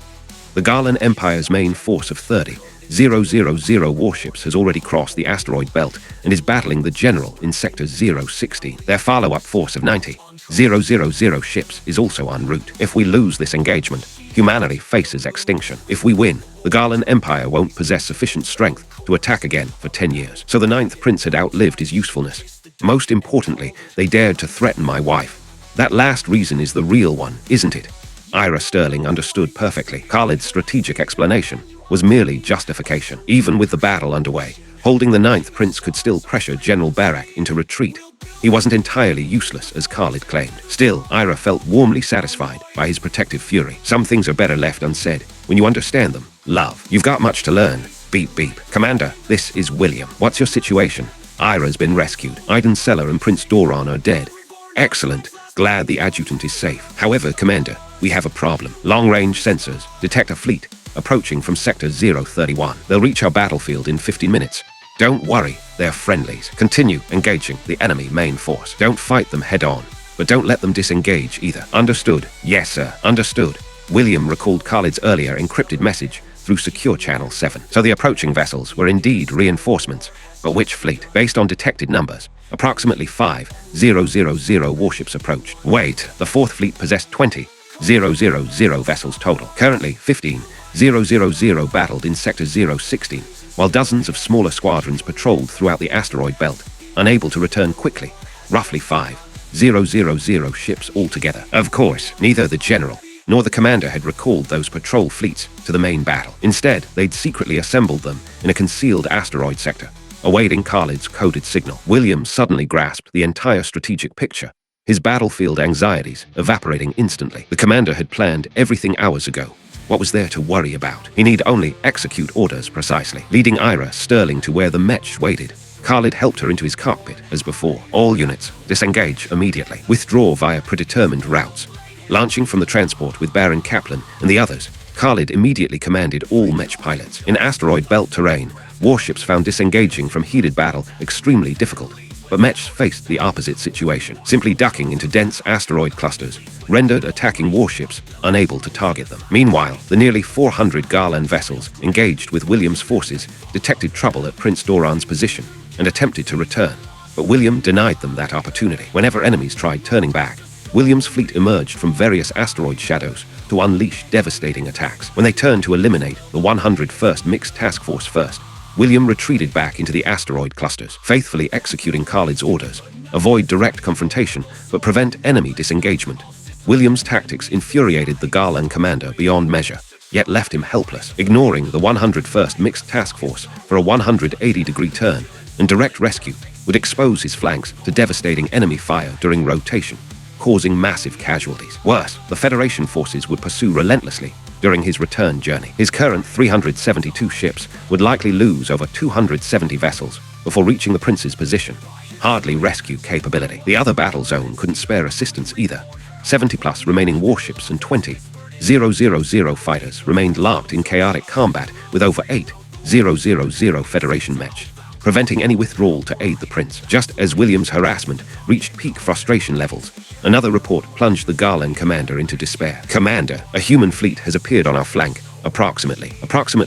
The Garland Empire's main force of 30,000 warships has already crossed the asteroid belt and is battling the General in Sector 016. Their follow-up force of 90,000 ships is also en route. If we lose this engagement, humanity faces extinction. If we win, the Garland Empire won't possess sufficient strength to attack again for 10 years. So the 9th Prince had outlived his usefulness. Most importantly, they dared to threaten my wife. That last reason is the real one, isn't it? Ira Sterling understood perfectly. Khalid's strategic explanation was merely justification. Even with the battle underway, holding the 9th Prince could still pressure General Barak into retreat. He wasn't entirely useless, as Khalid claimed. Still, Ira felt warmly satisfied by his protective fury. Some things are better left unsaid when you understand them. Love. You've got much to learn. Beep beep. Commander, this is William. What's your situation? Ira's been rescued. Aiden Seller and Prince Doran are dead. Excellent. Glad the adjutant is safe. However, Commander, we have a problem. Long-range sensors detect a fleet approaching from Sector 031. They'll reach our battlefield in 50 minutes. Don't worry, they're friendlies. Continue engaging the enemy main force. Don't fight them head-on, but don't let them disengage either. Understood? Yes, sir. Understood. William recalled Khalid's earlier encrypted message through Secure Channel 7. So the approaching vessels were indeed reinforcements. But which fleet? Based on detected numbers, approximately 5,000 warships approached. Wait, the 4th Fleet possessed 20,000 vessels total. Currently, 15,000 000 battled in Sector 016, while dozens of smaller squadrons patrolled throughout the asteroid belt, unable to return quickly. Roughly 5,000 ships altogether. Of course, neither the general nor the commander had recalled those patrol fleets to the main battle. Instead, they'd secretly assembled them in a concealed asteroid sector, awaiting Khalid's coded signal. William suddenly grasped the entire strategic picture, his battlefield anxieties evaporating instantly. The commander had planned everything hours ago. What was there to worry about? He need only execute orders precisely. Leading Ira Sterling to where the mech waited, Khalid helped her into his cockpit as before. All units, disengage immediately. Withdraw via predetermined routes. Launching from the transport with Baron Kaplan and the others, Khalid immediately commanded all mech pilots. In asteroid belt terrain, warships found disengaging from heated battle extremely difficult, but mechs faced the opposite situation. Simply ducking into dense asteroid clusters rendered attacking warships unable to target them. Meanwhile, the nearly 400 Garlan vessels engaged with William's forces detected trouble at Prince Doran's position and attempted to return, but William denied them that opportunity. Whenever enemies tried turning back, William's fleet emerged from various asteroid shadows to unleash devastating attacks. When they turned to eliminate the 101st Mixed Task Force first, William retreated back into the asteroid clusters, faithfully executing Khalid's orders: avoid direct confrontation, but prevent enemy disengagement. William's tactics infuriated the Garlan commander beyond measure, yet left him helpless. Ignoring the 101st Mixed Task Force for a 180-degree turn and direct rescue would expose his flanks to devastating enemy fire during rotation, causing massive casualties. Worse, the Federation forces would pursue relentlessly during his return journey. His current 372 ships would likely lose over 270 vessels before reaching the Prince's position. Hardly rescue capability. The other battle zone couldn't spare assistance either. 70+ remaining warships and 20,000 fighters remained locked in chaotic combat with over 8,000 Federation mech, preventing any withdrawal to aid the Prince. Just as William's harassment reached peak frustration levels, another report plunged the Garlan commander into despair. Commander, a human fleet has appeared on our flank, approximately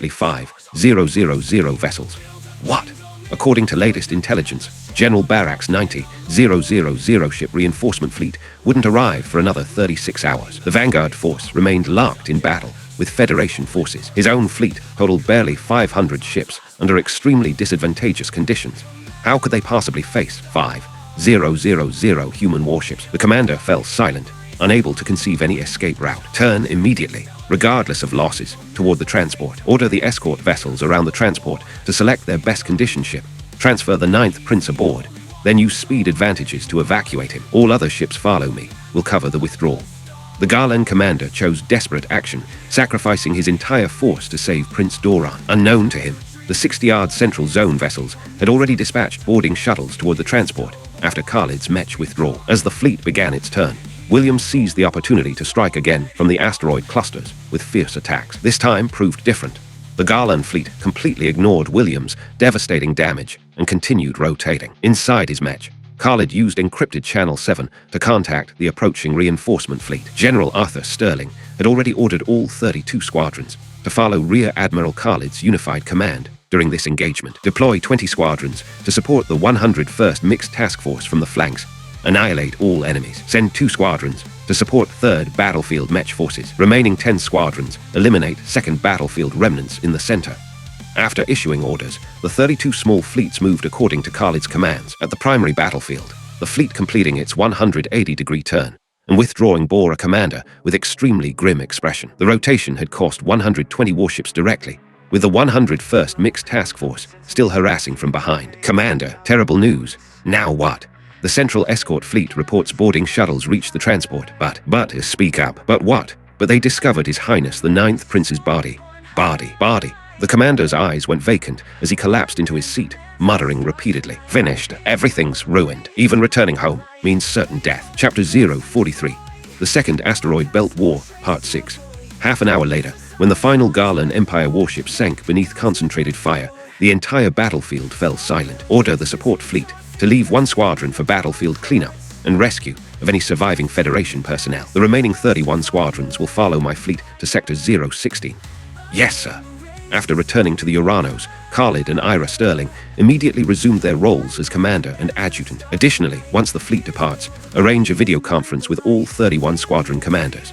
5,000 vessels. What? According to latest intelligence, General Barak's 90,000 ship reinforcement fleet wouldn't arrive for another 36 hours. The Vanguard force remained locked in battle with Federation forces. His own fleet totaled barely 500 ships under extremely disadvantageous conditions. How could they possibly face 5,000 human warships? The commander fell silent, unable to conceive any escape route. Turn immediately, regardless of losses, toward the transport. Order the escort vessels around the transport to select their best condition ship. Transfer the 9th Prince aboard, then use speed advantages to evacuate him. All other ships follow me. Will cover the withdrawal. The Garlan commander chose desperate action, sacrificing his entire force to save Prince Doran. Unknown to him, the 60-yard Central Zone vessels had already dispatched boarding shuttles toward the transport after Khalid's mech withdrawal. As the fleet began its turn, William seized the opportunity to strike again from the asteroid clusters with fierce attacks. This time proved different. The Garlan fleet completely ignored William's devastating damage and continued rotating. Inside his mech, Khalid used encrypted Channel 7 to contact the approaching reinforcement fleet. General Arthur Sterling had already ordered all 32 squadrons to follow Rear Admiral Khalid's unified command during this engagement. Deploy 20 squadrons to support the 101st Mixed Task Force from the flanks. Annihilate all enemies. Send 2 squadrons to support 3rd Battlefield Mech forces. Remaining 10 squadrons eliminate 2nd Battlefield remnants in the center. After issuing orders, the 32 small fleets moved according to Khalid's commands. At the primary battlefield, the fleet completing its 180-degree turn and withdrawing bore a commander with extremely grim expression. The rotation had cost 120 warships directly, with the 101st Mixed Task Force still harassing from behind. Commander, terrible news. Now what? The Central Escort Fleet reports boarding shuttles reached the transport. But, speak up. But what? But they discovered His Highness the 9th Prince's body. Body. The commander's eyes went vacant as he collapsed into his seat, muttering repeatedly. Finished. Everything's ruined. Even returning home means certain death. Chapter 043. The Second Asteroid Belt War, Part 6. Half an hour later, when the final Garlan Empire warship sank beneath concentrated fire, the entire battlefield fell silent. Order the support fleet to leave 1 squadron for battlefield cleanup and rescue of any surviving Federation personnel. The remaining 31 squadrons will follow my fleet to Sector 016. Yes, sir. After returning to the Uranos, Khalid and Ira Sterling immediately resumed their roles as commander and adjutant. Additionally, once the fleet departs, arrange a video conference with all 31 squadron commanders.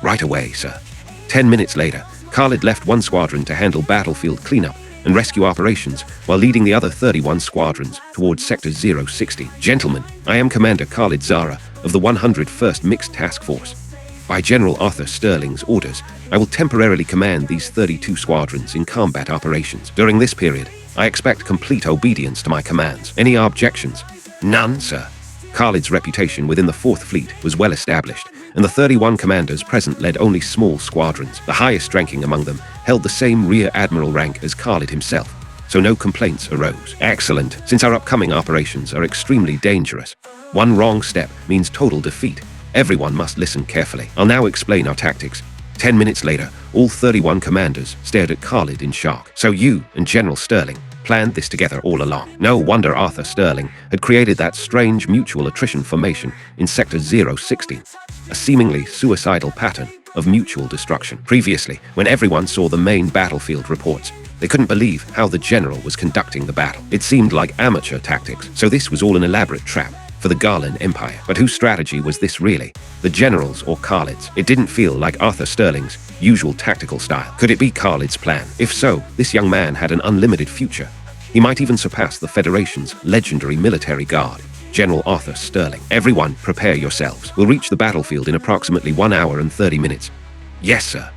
Right away, sir. 10 minutes later, Khalid left one squadron to handle battlefield cleanup and rescue operations, while leading the other 31 squadrons towards Sector 016. Gentlemen, I am Commander Khalid Zara of the 101st Mixed Task Force. By General Arthur Sterling's orders, I will temporarily command these 32 squadrons in combat operations. During this period, I expect complete obedience to my commands. Any objections? None, sir. Khalid's reputation within the 4th Fleet was well established, and the 31 commanders present led only small squadrons. The highest ranking among them held the same Rear Admiral rank as Khalid himself, so no complaints arose. Excellent, since our upcoming operations are extremely dangerous. One wrong step means total defeat. Everyone must listen carefully. I'll now explain our tactics. 10 minutes later, all 31 commanders stared at Khalid in shock. So you and General Sterling planned this together all along. No wonder Arthur Sterling had created that strange mutual attrition formation in Sector 016, a seemingly suicidal pattern of mutual destruction. Previously, when everyone saw the main battlefield reports, they couldn't believe how the general was conducting the battle. It seemed like amateur tactics, so this was all an elaborate trap for the Garland Empire. But whose strategy was this really? The general's or Khalid's? It didn't feel like Arthur Sterling's usual tactical style. Could it be Khalid's plan? If so, this young man had an unlimited future. He might even surpass the Federation's legendary military guard, General Arthur Sterling. Everyone, prepare yourselves. We'll reach the battlefield in approximately 1 hour and 30 minutes. Yes, sir.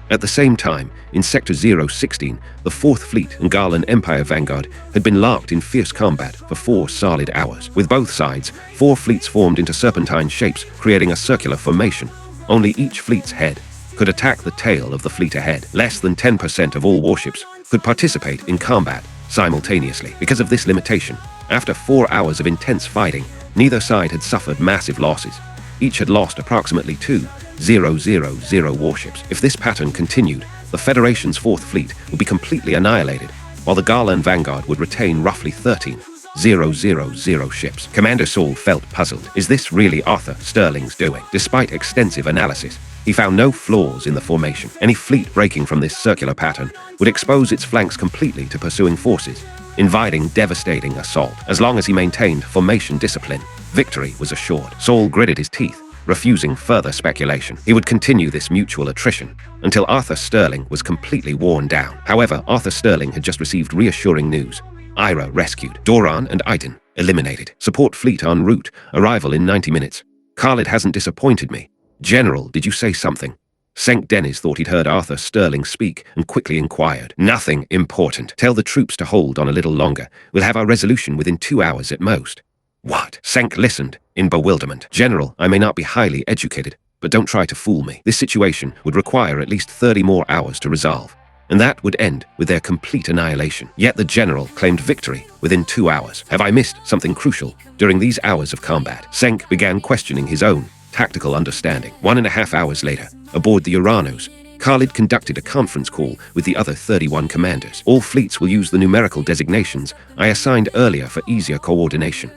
At the same time, in Sector 016, the 4th Fleet and Garland Empire vanguard had been locked in fierce combat for 4 solid hours. With both sides, 4 fleets formed into serpentine shapes, creating a circular formation. Only each fleet's head could attack the tail of the fleet ahead. Less than 10% of all warships could participate in combat simultaneously. Because of this limitation, after 4 hours of intense fighting, neither side had suffered massive losses. Each had lost approximately 2,000 warships. If this pattern continued, the Federation's 4th Fleet would be completely annihilated, while the Garland vanguard would retain roughly 13,000 ships. Commander Saul felt puzzled. Is this really Arthur Sterling's doing? Despite extensive analysis, he found no flaws in the formation. Any fleet breaking from this circular pattern would expose its flanks completely to pursuing forces, inviting devastating assault. As long as he maintained formation discipline, victory was assured. Saul gritted his teeth, refusing further speculation. He would continue this mutual attrition until Arthur Sterling was completely worn down. However, Arthur Sterling had just received reassuring news. Ira rescued. Doran and Iten eliminated. Support fleet en route. Arrival in 90 minutes. Khalid hasn't disappointed me. General, did you say something? Senk Dennis thought he'd heard Arthur Sterling speak and quickly inquired. Nothing important. Tell the troops to hold on a little longer. We'll have our resolution within 2 hours at most. What? Senk listened in bewilderment. General, I may not be highly educated, but don't try to fool me. This situation would require at least 30 more hours to resolve, and that would end with their complete annihilation. Yet the general claimed victory within 2 hours. Have I missed something crucial during these hours of combat? Senk began questioning his own tactical understanding. 1.5 hours later, aboard the Uranos, Khalid conducted a conference call with the other 31 commanders. All fleets will use the numerical designations I assigned earlier for easier coordination.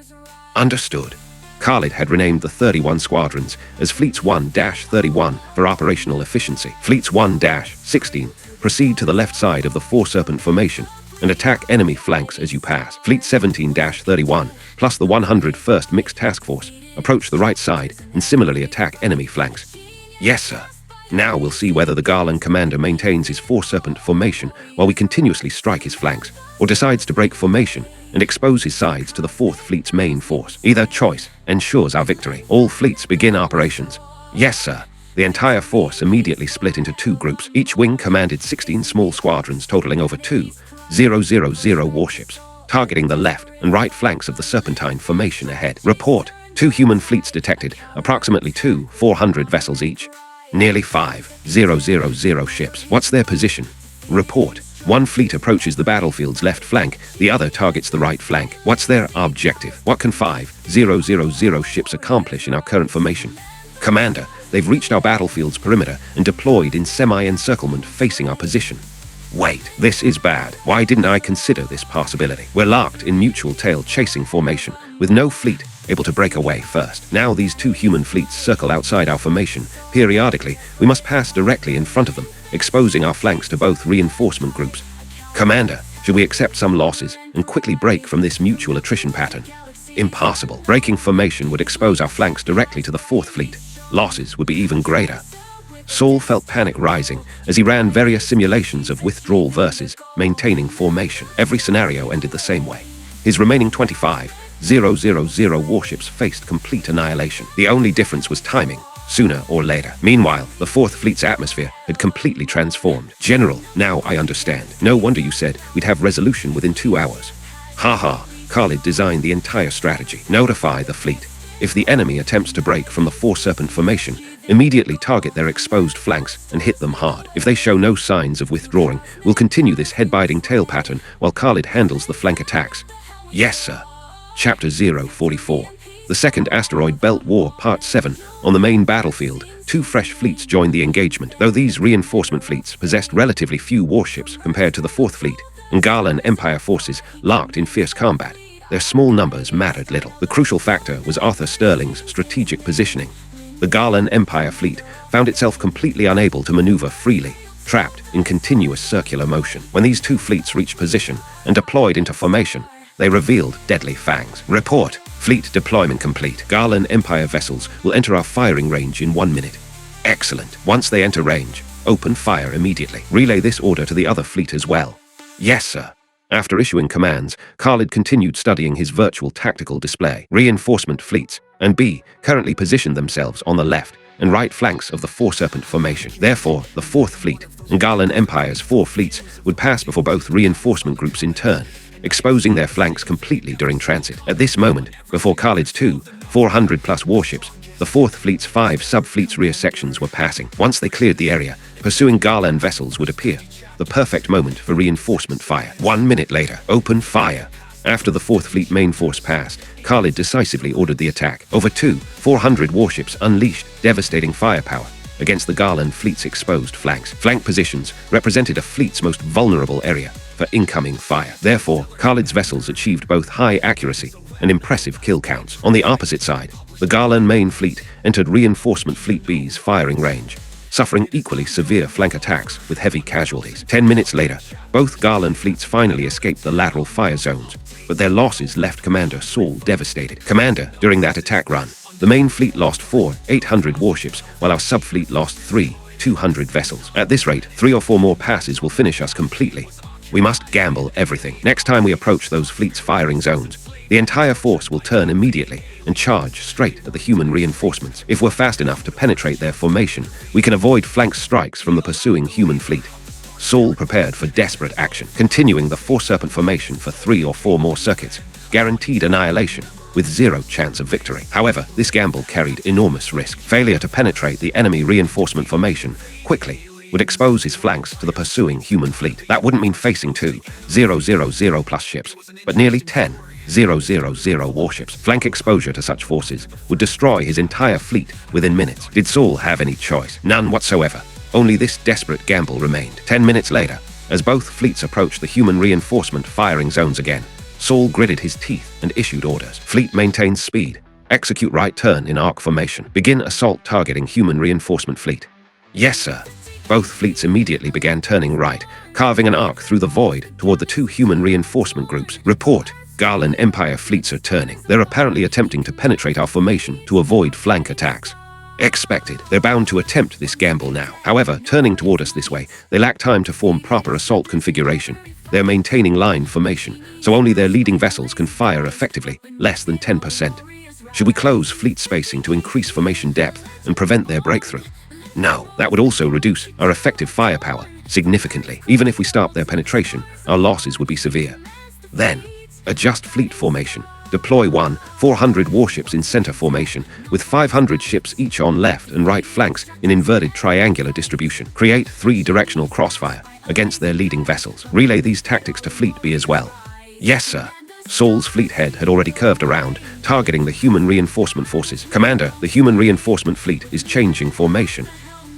Understood. Khalid had renamed the 31 squadrons as Fleets 1-31 for operational efficiency. Fleets 1-16 proceed to the left side of the 4-serpent formation and attack enemy flanks as you pass. Fleet 17-31 plus the 101st Mixed Task Force approach the right side and similarly attack enemy flanks. Yes, sir. Now we'll see whether the Garland commander maintains his 4-serpent formation while we continuously strike his flanks, or decides to break formation and expose his sides to the 4th Fleet's main force. Either choice ensures our victory. All fleets begin operations. Yes, sir. The entire force immediately split into 2 groups. Each wing commanded 16 small squadrons totaling over 2,000 warships, targeting the left and right flanks of the Serpentine formation ahead. Report. 2 human fleets detected, approximately 400 vessels each. Nearly 5,000 ships. What's their position? Report. 1 fleet approaches the battlefield's left flank, the other targets the right flank. What's their objective? What can 5,000 ships accomplish in our current formation? Commander, they've reached our battlefield's perimeter and deployed in semi-encirclement facing our position. Wait, this is bad. Why didn't I consider this possibility? We're locked in mutual tail-chasing formation, with no fleet able to break away first. Now these 2 human fleets circle outside our formation. Periodically, we must pass directly in front of them, exposing our flanks to both reinforcement groups. Commander, should we accept some losses and quickly break from this mutual attrition pattern? Impossible. Breaking formation would expose our flanks directly to the 4th Fleet. Losses would be even greater. Saul felt panic rising as he ran various simulations of withdrawal versus maintaining formation. Every scenario ended the same way. His remaining 25,000 warships faced complete annihilation. The only difference was timing, sooner or later. Meanwhile, the Fourth Fleet's atmosphere had completely transformed. General, now I understand. No wonder you said we'd have resolution within 2 hours. Haha, Khalid designed the entire strategy. Notify the fleet. If the enemy attempts to break from the Four Serpent formation, immediately target their exposed flanks and hit them hard. If they show no signs of withdrawing, we'll continue this head-biting tail pattern while Khalid handles the flank attacks. Yes, sir. Chapter 044. The Second Asteroid Belt War Part 7. On the main battlefield, 2 fresh fleets joined the engagement. Though these reinforcement fleets possessed relatively few warships compared to the Fourth Fleet, and Garland Empire forces locked in fierce combat, their small numbers mattered little. The crucial factor was Arthur Sterling's strategic positioning. The Garland Empire fleet found itself completely unable to maneuver freely, trapped in continuous circular motion. When these 2 fleets reached position and deployed into formation, they revealed deadly fangs. Report. Fleet deployment complete. Garland Empire vessels will enter our firing range in 1 minute. Excellent. Once they enter range, open fire immediately. Relay this order to the other fleet as well. Yes, sir. After issuing commands, Khalid continued studying his virtual tactical display. Reinforcement fleets and B currently positioned themselves on the left and right flanks of the Four Serpent formation. Therefore, the Fourth Fleet and Garland Empire's 4 fleets would pass before both reinforcement groups in turn, exposing their flanks completely during transit. At this moment, before Khalid's 400+ warships, the Fourth Fleet's 5 sub-fleets rear sections were passing. Once they cleared the area, pursuing Garland vessels would appear. The perfect moment for reinforcement fire. 1 minute later, open fire. After the Fourth Fleet main force passed, Khalid decisively ordered the attack. Over 400 warships unleashed devastating firepower against the Garland fleet's exposed flanks. Flank positions represented a fleet's most vulnerable area for incoming fire. Therefore, Khalid's vessels achieved both high accuracy and impressive kill counts. On the opposite side, the Garland main fleet entered reinforcement fleet B's firing range, suffering equally severe flank attacks with heavy casualties. 10 minutes later, both Garland fleets finally escaped the lateral fire zones, but their losses left Commander Saul devastated. Commander, during that attack run, the main fleet lost 4 800 warships, while our sub-fleet lost 3 200 vessels. At this rate, 3 or 4 more passes will finish us completely. We must gamble everything. Next time we approach those fleets' firing zones, the entire force will turn immediately and charge straight at the human reinforcements. If we're fast enough to penetrate their formation, we can avoid flank strikes from the pursuing human fleet. Saul prepared for desperate action, continuing the Four Serpent formation for 3 or 4 more circuits, guaranteed annihilation, with 0 chance of victory. However, this gamble carried enormous risk. Failure to penetrate the enemy reinforcement formation quickly would expose his flanks to the pursuing human fleet. That wouldn't mean facing 2,000+ ships, but nearly 10,000 warships. Flank exposure to such forces would destroy his entire fleet within minutes. Did Saul have any choice? None whatsoever. Only this desperate gamble remained. 10 minutes later, as both fleets approached the human reinforcement firing zones again, Saul gritted his teeth and issued orders. Fleet maintain speed. Execute right turn in arc formation. Begin assault targeting human reinforcement fleet. Yes, sir. Both fleets immediately began turning right, carving an arc through the void toward the 2 human reinforcement groups. Report. Garland Empire fleets are turning. They're apparently attempting to penetrate our formation to avoid flank attacks. Expected. They're bound to attempt this gamble now. However, turning toward us this way, they lack time to form proper assault configuration. They're maintaining line formation, so only their leading vessels can fire effectively, less than 10%. Should we close fleet spacing to increase formation depth and prevent their breakthrough? No, that would also reduce our effective firepower significantly. Even if we stop their penetration, our losses would be severe. Then, adjust fleet formation. Deploy 400 warships in center formation, with 500 ships each on left and right flanks in inverted triangular distribution. Create 3-directional crossfire against their leading vessels. Relay these tactics to Fleet B as well. Yes, sir. Saul's fleet head had already curved around, targeting the human reinforcement forces. Commander, the human reinforcement fleet is changing formation.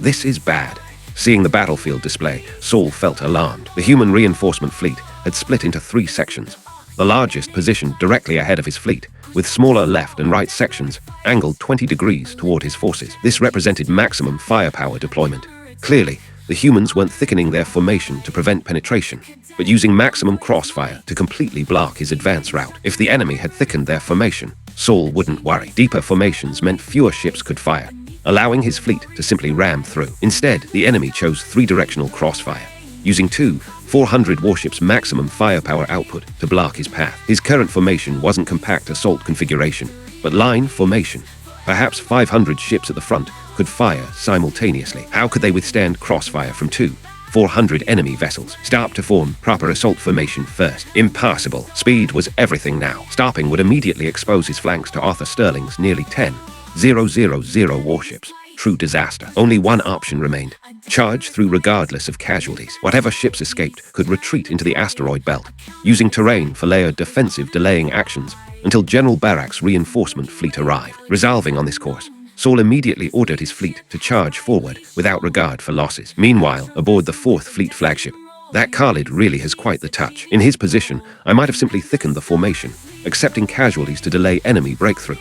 This is bad. Seeing the battlefield display, Saul felt alarmed. The human reinforcement fleet had split into 3 sections. The largest positioned directly ahead of his fleet, with smaller left and right sections angled 20 degrees toward his forces. This represented maximum firepower deployment. Clearly, the humans weren't thickening their formation to prevent penetration, but using maximum crossfire to completely block his advance route. If the enemy had thickened their formation, Saul wouldn't worry. Deeper formations meant fewer ships could fire, allowing his fleet to simply ram through. Instead, the enemy chose 3-directional crossfire, using 400 warships maximum firepower output to block his path. His current formation wasn't compact assault configuration, but line formation. Perhaps 500 ships at the front could fire simultaneously. How could they withstand crossfire from 400 enemy vessels? Start to form proper assault formation first. Impossible. Speed was everything now. Stopping would immediately expose his flanks to Arthur Sterling's nearly 10,000 warships. True disaster. Only one option remained. Charge through regardless of casualties. Whatever ships escaped could retreat into the asteroid belt, using terrain for layered defensive delaying actions until General Barak's reinforcement fleet arrived. Resolving on this course, Saul immediately ordered his fleet to charge forward without regard for losses. Meanwhile, aboard the 4th Fleet flagship, that Khalid really has quite the touch. In his position, I might have simply thickened the formation, accepting casualties to delay enemy breakthrough.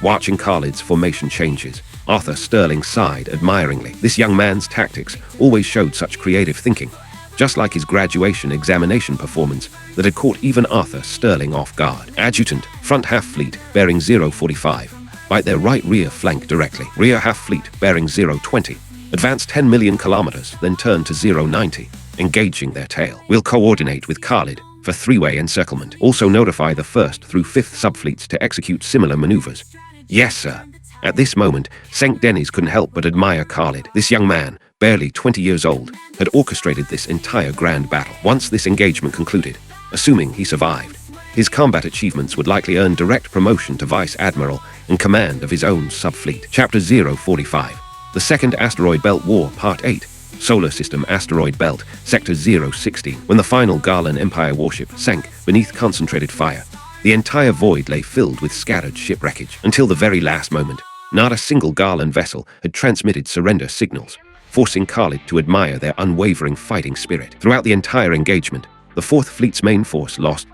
Watching Khalid's formation changes, Arthur Sterling sighed admiringly. This young man's tactics always showed such creative thinking, just like his graduation examination performance that had caught even Arthur Sterling off guard. Adjutant, front half fleet bearing 045. Bite their right rear flank directly. Rear half fleet bearing 020. Advance 10 million kilometers, then turn to 090, engaging their tail. We'll coordinate with Khalid for 3-way encirclement. Also notify the 1st through 5th subfleets to execute similar maneuvers. Yes, sir. At this moment, St. Denis couldn't help but admire Khalid. This young man, barely 20 years old, had orchestrated this entire grand battle. Once this engagement concluded, assuming he survived, his combat achievements would likely earn direct promotion to Vice Admiral and command of his own subfleet. Chapter 045. The Second Asteroid Belt War, Part 8. Solar System Asteroid Belt, Sector 016. When the final Garland Empire warship sank beneath concentrated fire, the entire void lay filled with scattered ship wreckage. Until the very last moment, not a single Garland vessel had transmitted surrender signals, forcing Khalid to admire their unwavering fighting spirit. Throughout the entire engagement, the 4th Fleet's main force lost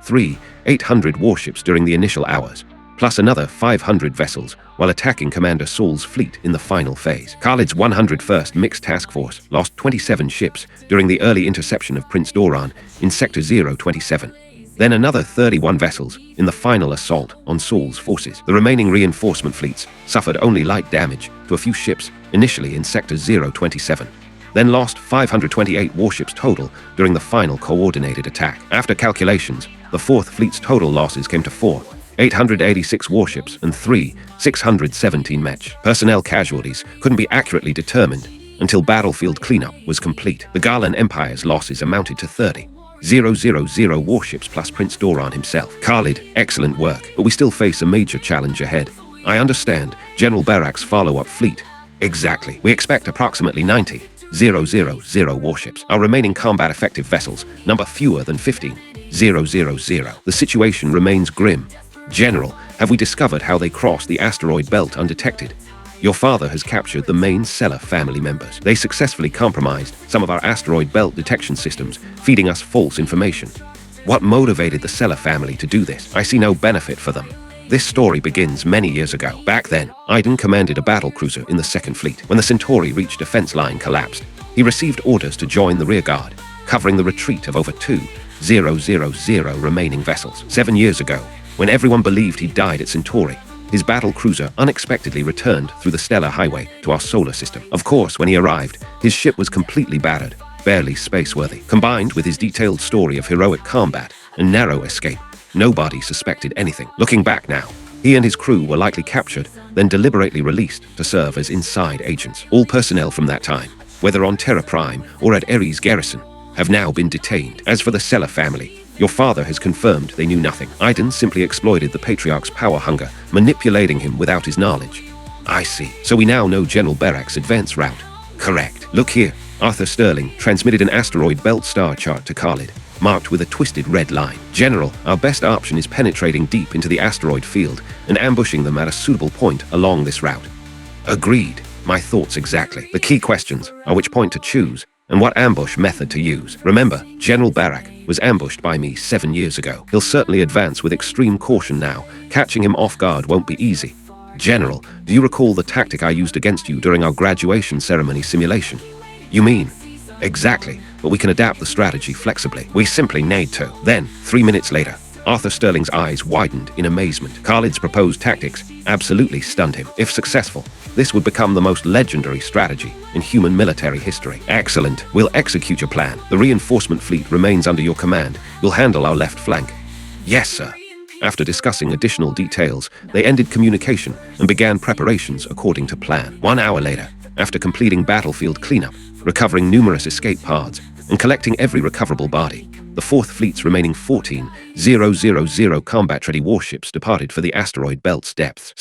800 warships during the initial hours, plus another 500 vessels while attacking Commander Saul's fleet in the final phase. Khalid's 101st Mixed Task Force lost 27 ships during the early interception of Prince Doran in Sector 027. Then another 31 vessels in the final assault on Saul's forces. The remaining reinforcement fleets suffered only light damage to a few ships initially in Sector 027, then lost 528 warships total during the final coordinated attack. After calculations, the 4th Fleet's total losses came to 886 warships and 617 mech. Personnel casualties couldn't be accurately determined until battlefield cleanup was complete. The Garland Empire's losses amounted to 30,000 warships plus Prince Doran himself. Khalid, excellent work, but we still face a major challenge ahead. I understand General Barak's follow-up fleet. Exactly. We expect approximately 90,000 warships. Our remaining combat-effective vessels number fewer than 15,000. The situation remains grim. General, have we discovered how they crossed the asteroid belt undetected? Your father has captured the main Seller family members. They successfully compromised some of our asteroid belt detection systems, feeding us false information. What motivated the Seller family to do this? I see no benefit for them. This story begins many years ago. Back then, Iden commanded a battle cruiser in the 2nd Fleet. When the Centauri reached defense line collapsed, he received orders to join the rearguard, covering the retreat of over 2,000 remaining vessels. 7 years ago, when everyone believed he died at Centauri, his battle cruiser unexpectedly returned through the stellar highway to our solar system. Of course, when he arrived, his ship was completely battered, barely space-worthy. Combined with his detailed story of heroic combat and narrow escape, nobody suspected anything. Looking back now, he and his crew were likely captured, then deliberately released to serve as inside agents. All personnel from that time, whether on Terra Prime or at Ares Garrison, have now been detained. As for the Seller family, your father has confirmed they knew nothing. Iden simply exploited the Patriarch's power hunger, manipulating him without his knowledge. I see. So we now know General Barak's advance route. Correct. Look here. Arthur Sterling transmitted an asteroid belt star chart to Khalid, marked with a twisted red line. General, our best option is penetrating deep into the asteroid field and ambushing them at a suitable point along this route. Agreed. My thoughts exactly. The key questions are which point to choose and what ambush method to use. Remember, General Barak was ambushed by me 7 years ago. He'll certainly advance with extreme caution now. Catching him off guard won't be easy. General, do you recall the tactic I used against you during our graduation ceremony simulation? You mean? Exactly, but we can adapt the strategy flexibly. We simply need to. Then, 3 minutes later, Arthur Sterling's eyes widened in amazement. Khalid's proposed tactics absolutely stunned him. If successful, this would become the most legendary strategy in human military history. Excellent. We'll execute your plan. The reinforcement fleet remains under your command. You'll handle our left flank. Yes, sir. After discussing additional details, they ended communication and began preparations according to plan. 1 hour later, after completing battlefield cleanup, recovering numerous escape pods, and collecting every recoverable body, the 4th Fleet's remaining 14,000 combat-ready warships departed for the asteroid belt's depths.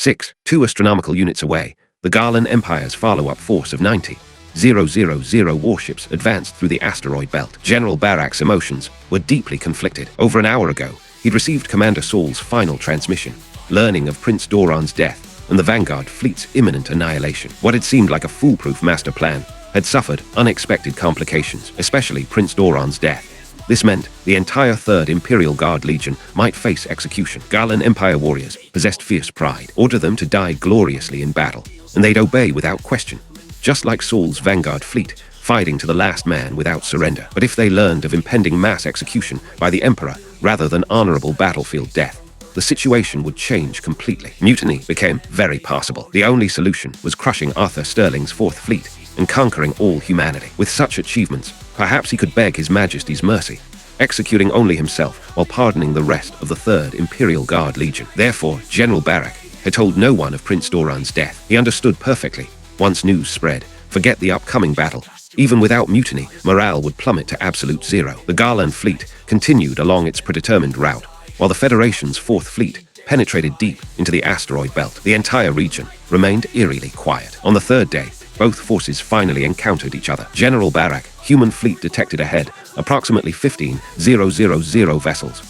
2 astronomical units away, the Garland Empire's follow-up force of 90,000 warships advanced through the asteroid belt. General Barak's emotions were deeply conflicted. Over an hour ago, he'd received Commander Saul's final transmission, learning of Prince Doran's death and the Vanguard fleet's imminent annihilation. What had seemed like a foolproof master plan had suffered unexpected complications, especially Prince Doran's death. This meant the entire 3rd Imperial Guard Legion might face execution. Garland Empire warriors possessed fierce pride. Order them to die gloriously in battle, and they'd obey without question, just like Saul's Vanguard fleet, fighting to the last man without surrender. But if they learned of impending mass execution by the Emperor rather than honorable battlefield death, the situation would change completely. Mutiny became very possible. The only solution was crushing Arthur Sterling's 4th Fleet and conquering all humanity. With such achievements, perhaps he could beg His Majesty's mercy, executing only himself while pardoning the rest of the 3rd Imperial Guard Legion. Therefore, General Barak had told no one of Prince Doran's death. He understood perfectly. Once news spread, forget the upcoming battle. Even without mutiny, morale would plummet to absolute zero. The Garland fleet continued along its predetermined route, while the Federation's 4th Fleet penetrated deep into the asteroid belt. The entire region remained eerily quiet. On the 3rd day, both forces finally encountered each other. General Barak, human fleet detected ahead, approximately 15,000 vessels.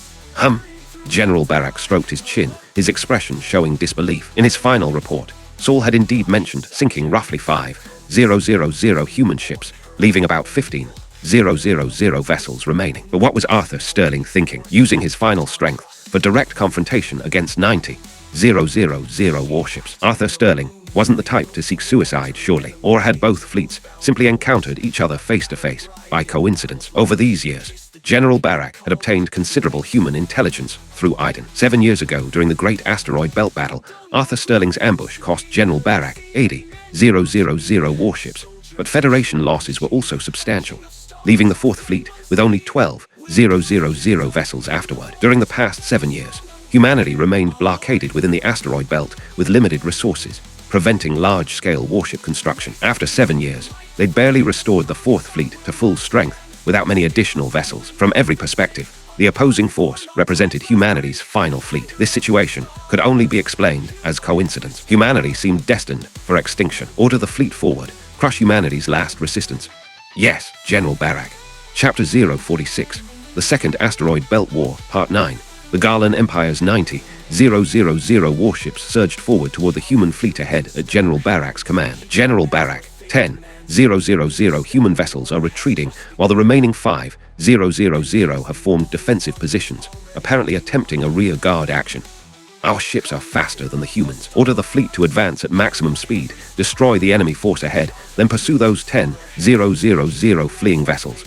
General Barak stroked his chin, his expression showing disbelief. In his final report, Saul had indeed mentioned sinking roughly 5,000 human ships, leaving about 15,000 vessels remaining. But what was Arthur Sterling thinking? Using his final strength for direct confrontation against 90,000 warships. Arthur Sterling wasn't the type to seek suicide, surely. Or had both fleets simply encountered each other face-to-face by coincidence? Over these years, General Barak had obtained considerable human intelligence through Iden. 7 years ago, during the Great Asteroid Belt Battle, Arthur Sterling's ambush cost General Barak 80,000 warships, but Federation losses were also substantial, leaving the 4th Fleet with only 12,000 vessels afterward. During the past 7 years, humanity remained blockaded within the asteroid belt with limited resources, preventing large-scale warship construction. After 7 years, they'd barely restored the 4th Fleet to full strength without many additional vessels. From every perspective, the opposing force represented humanity's final fleet. This situation could only be explained as coincidence. Humanity seemed destined for extinction. Order the fleet forward, crush humanity's last resistance. Yes, General Barak. Chapter 046, The Second Asteroid Belt War, Part 9. The Garland Empire's 90,000 warships surged forward toward the human fleet ahead at General Barak's command. General Barak, 10,000 human vessels are retreating, while the remaining 5,000 have formed defensive positions, apparently attempting a rear guard action. Our ships are faster than the humans. Order the fleet to advance at maximum speed, destroy the enemy force ahead, then pursue those 10,000 fleeing vessels.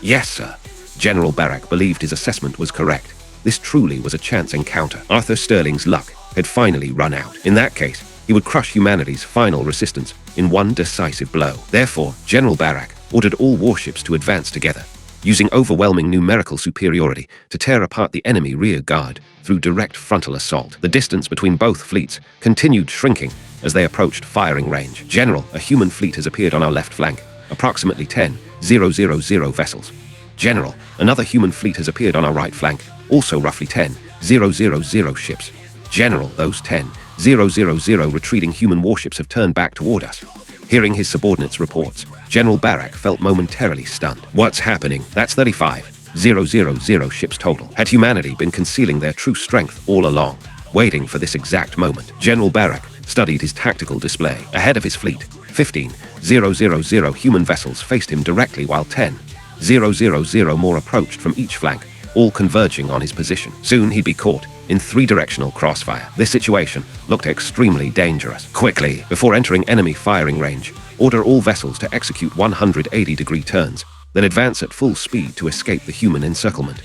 Yes, sir. General Barak believed his assessment was correct. This truly was a chance encounter. Arthur Sterling's luck had finally run out. In that case, he would crush humanity's final resistance in one decisive blow. Therefore, General Barak ordered all warships to advance together, using overwhelming numerical superiority to tear apart the enemy rear guard through direct frontal assault. The distance between both fleets continued shrinking as they approached firing range. General, a human fleet has appeared on our left flank, approximately 10,000 vessels. General, another human fleet has appeared on our right flank, also roughly 10,000 ships. General, those 10,000 retreating human warships have turned back toward us. Hearing his subordinates' reports, General Barak felt momentarily stunned. What's happening? That's 35,000 ships total. Had humanity been concealing their true strength all along, waiting for this exact moment? General Barak studied his tactical display. Ahead of his fleet, 15,000 human vessels faced him directly, while 10,000 more approached from each flank, all converging on his position. Soon he'd be caught in three-directional crossfire. This situation looked extremely dangerous. Quickly, before entering enemy firing range, order all vessels to execute 180-degree turns, then advance at full speed to escape the human encirclement.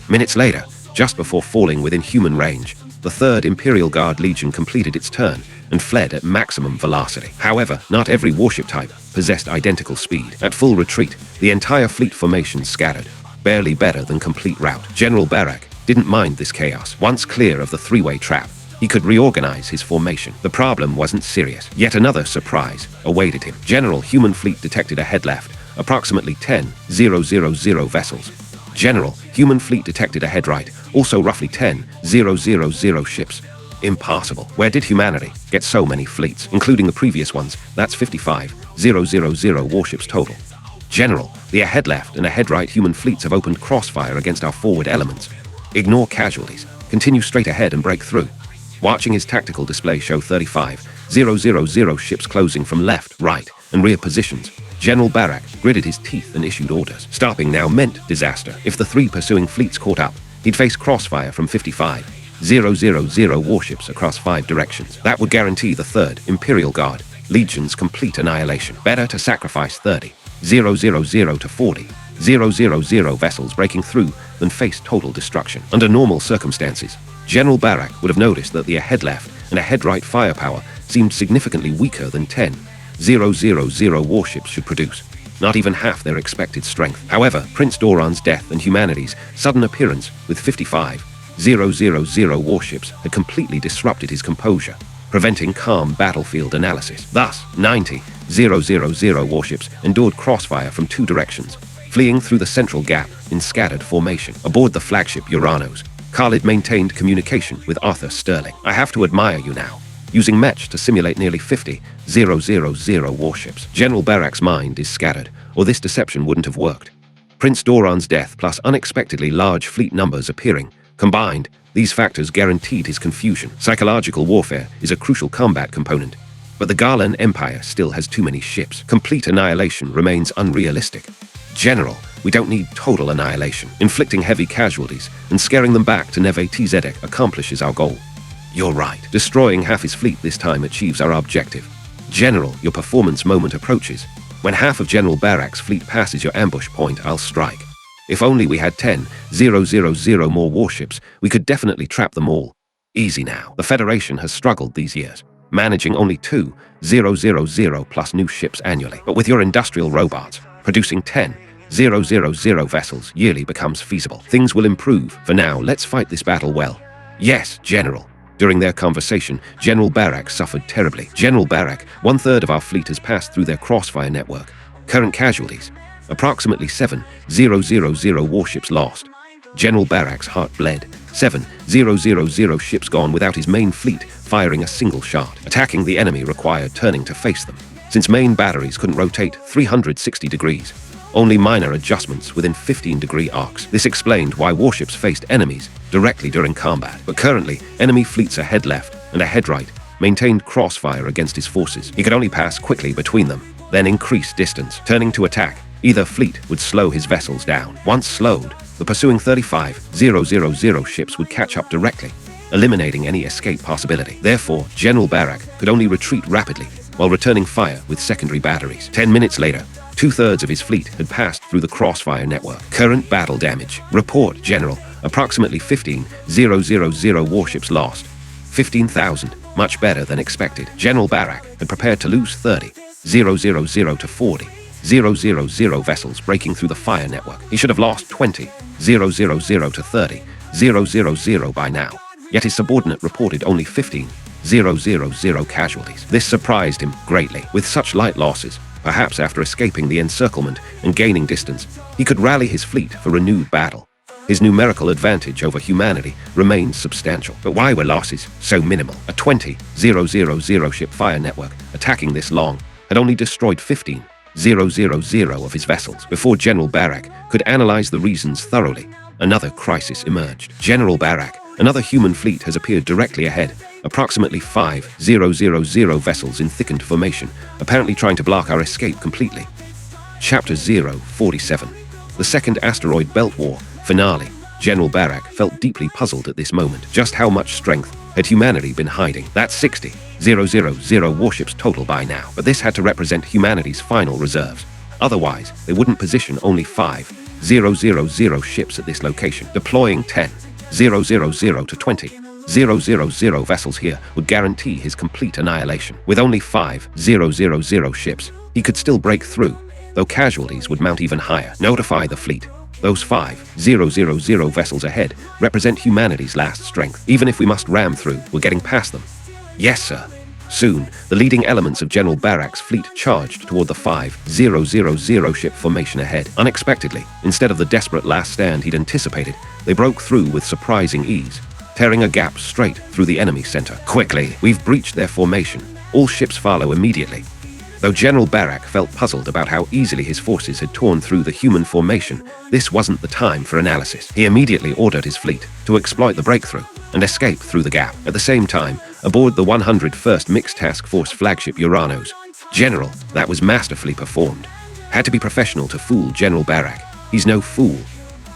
Minutes later, Just before falling within human range, the 3rd Imperial Guard Legion completed its turn and fled at maximum velocity. However, not every warship type possessed identical speed. At full retreat, the entire fleet formation scattered, barely better than complete rout. General Barak didn't mind this chaos. Once clear of the 3-way trap, he could reorganize his formation. The problem wasn't serious. Yet another surprise awaited him. General Human Fleet detected ahead left, approximately 10,000 vessels. General Human Fleet detected ahead right, also roughly 10,000 ships. Impossible. Where did humanity get so many fleets, including the previous ones? That's 55,000 warships total. General, the ahead left and ahead right human fleets have opened crossfire against our forward elements. Ignore casualties. Continue straight ahead and break through. Watching his tactical display show 35,000 ships closing from left, right, and rear positions, General Barak gritted his teeth and issued orders. Stopping now meant disaster. If the 3 pursuing fleets caught up, he'd face crossfire from 55,000 warships across 5 directions. That would guarantee the 3rd Imperial Guard Legion's complete annihilation. Better to sacrifice 30,000 to 40,000 vessels breaking through than face total destruction. Under normal circumstances, General Barak would have noticed that the ahead left and ahead right firepower seemed significantly weaker than 10,000 warships should produce, not even half their expected strength. However, Prince Doran's death and humanity's sudden appearance with 55,000 warships had completely disrupted his composure, preventing calm battlefield analysis. Thus, 90,000 warships endured crossfire from 2 directions, fleeing through the central gap in scattered formation. Aboard the flagship Uranos, Khalid maintained communication with Arthur Sterling. I have to admire you now, using Mech to simulate nearly 50,000 warships. General Barak's mind is scattered, or this deception wouldn't have worked. Prince Doran's death plus unexpectedly large fleet numbers appearing, combined, these factors guaranteed his confusion. Psychological warfare is a crucial combat component, but the Garland Empire still has too many ships. Complete annihilation remains unrealistic. General, we don't need total annihilation. Inflicting heavy casualties and scaring them back to Neve Tzedek accomplishes our goal. You're right. Destroying half his fleet this time achieves our objective. General, your performance moment approaches. When half of General Barak's fleet passes your ambush point, I'll strike. If only we had 10,000 more warships, we could definitely trap them all. Easy now. The Federation has struggled these years, managing only 2,000 plus new ships annually. But with your industrial robots, producing 10,000 vessels yearly becomes feasible. Things will improve. For now, let's fight this battle well. Yes, General. During their conversation, General Barak suffered terribly. General Barak, 1/3 of our fleet has passed through their crossfire network. Current casualties, approximately 7,000 warships lost. General Barak's heart bled. 7,000 ships gone without his main fleet firing a single shot. Attacking the enemy required turning to face them, since main batteries couldn't rotate 360 degrees. Only minor adjustments within 15-degree arcs. This explained why warships faced enemies directly during combat. But currently, enemy fleets ahead left and ahead right maintained crossfire against his forces. He could only pass quickly between them, then increase distance. Turning to attack, either fleet would slow his vessels down. Once slowed, the pursuing 35,000 ships would catch up directly, eliminating any escape possibility. Therefore, General Barak could only retreat rapidly while returning fire with secondary batteries. 10 minutes later, 2/3 of his fleet had passed through the crossfire network. Current battle damage. Report, General. Approximately 15,000 warships lost. 15,000. Much better than expected. General Barak had prepared to lose 30,000 to 40,000 vessels breaking through the fire network. He should have lost 20,000 to 30,000 by now. Yet his subordinate reported only 15,000 casualties. This surprised him greatly. With such light losses, perhaps after escaping the encirclement and gaining distance, he could rally his fleet for renewed battle. His numerical advantage over humanity remains substantial. But why were losses so minimal? A 20,000 ship fire network attacking this long had only destroyed 15,000 of his vessels. Before General Barak could analyze the reasons thoroughly, another crisis emerged. General Barak, another human fleet has appeared directly ahead, approximately 5,000 vessels in thickened formation, apparently trying to block our escape completely. Chapter 047. The Second Asteroid Belt War Finale. General Barak felt deeply puzzled at this moment. Just how much strength had humanity been hiding? That's 60,000 warships total by now, but this had to represent humanity's final reserves. Otherwise, they wouldn't position only 5,000 ships at this location. Deploying 000 to 20,000 vessels here would guarantee his complete annihilation. With only 5,000 ships, he could still break through, though casualties would mount even higher. Notify the fleet. Those 5,000 vessels ahead represent humanity's last strength. Even if we must ram through, we're getting past them. Yes, sir. Soon, the leading elements of General Barak's fleet charged toward the 5,000 ship formation ahead. Unexpectedly, instead of the desperate last stand he'd anticipated, they broke through with surprising ease, tearing a gap straight through the enemy center. Quickly, we've breached their formation. All ships follow immediately. Though General Barak felt puzzled about how easily his forces had torn through the human formation, this wasn't the time for analysis. He immediately ordered his fleet to exploit the breakthrough and escape through the gap. At the same time, aboard the 101st Mixed Task Force flagship Uranos, General, that was masterfully performed. Had to be professional to fool General Barak. He's no fool.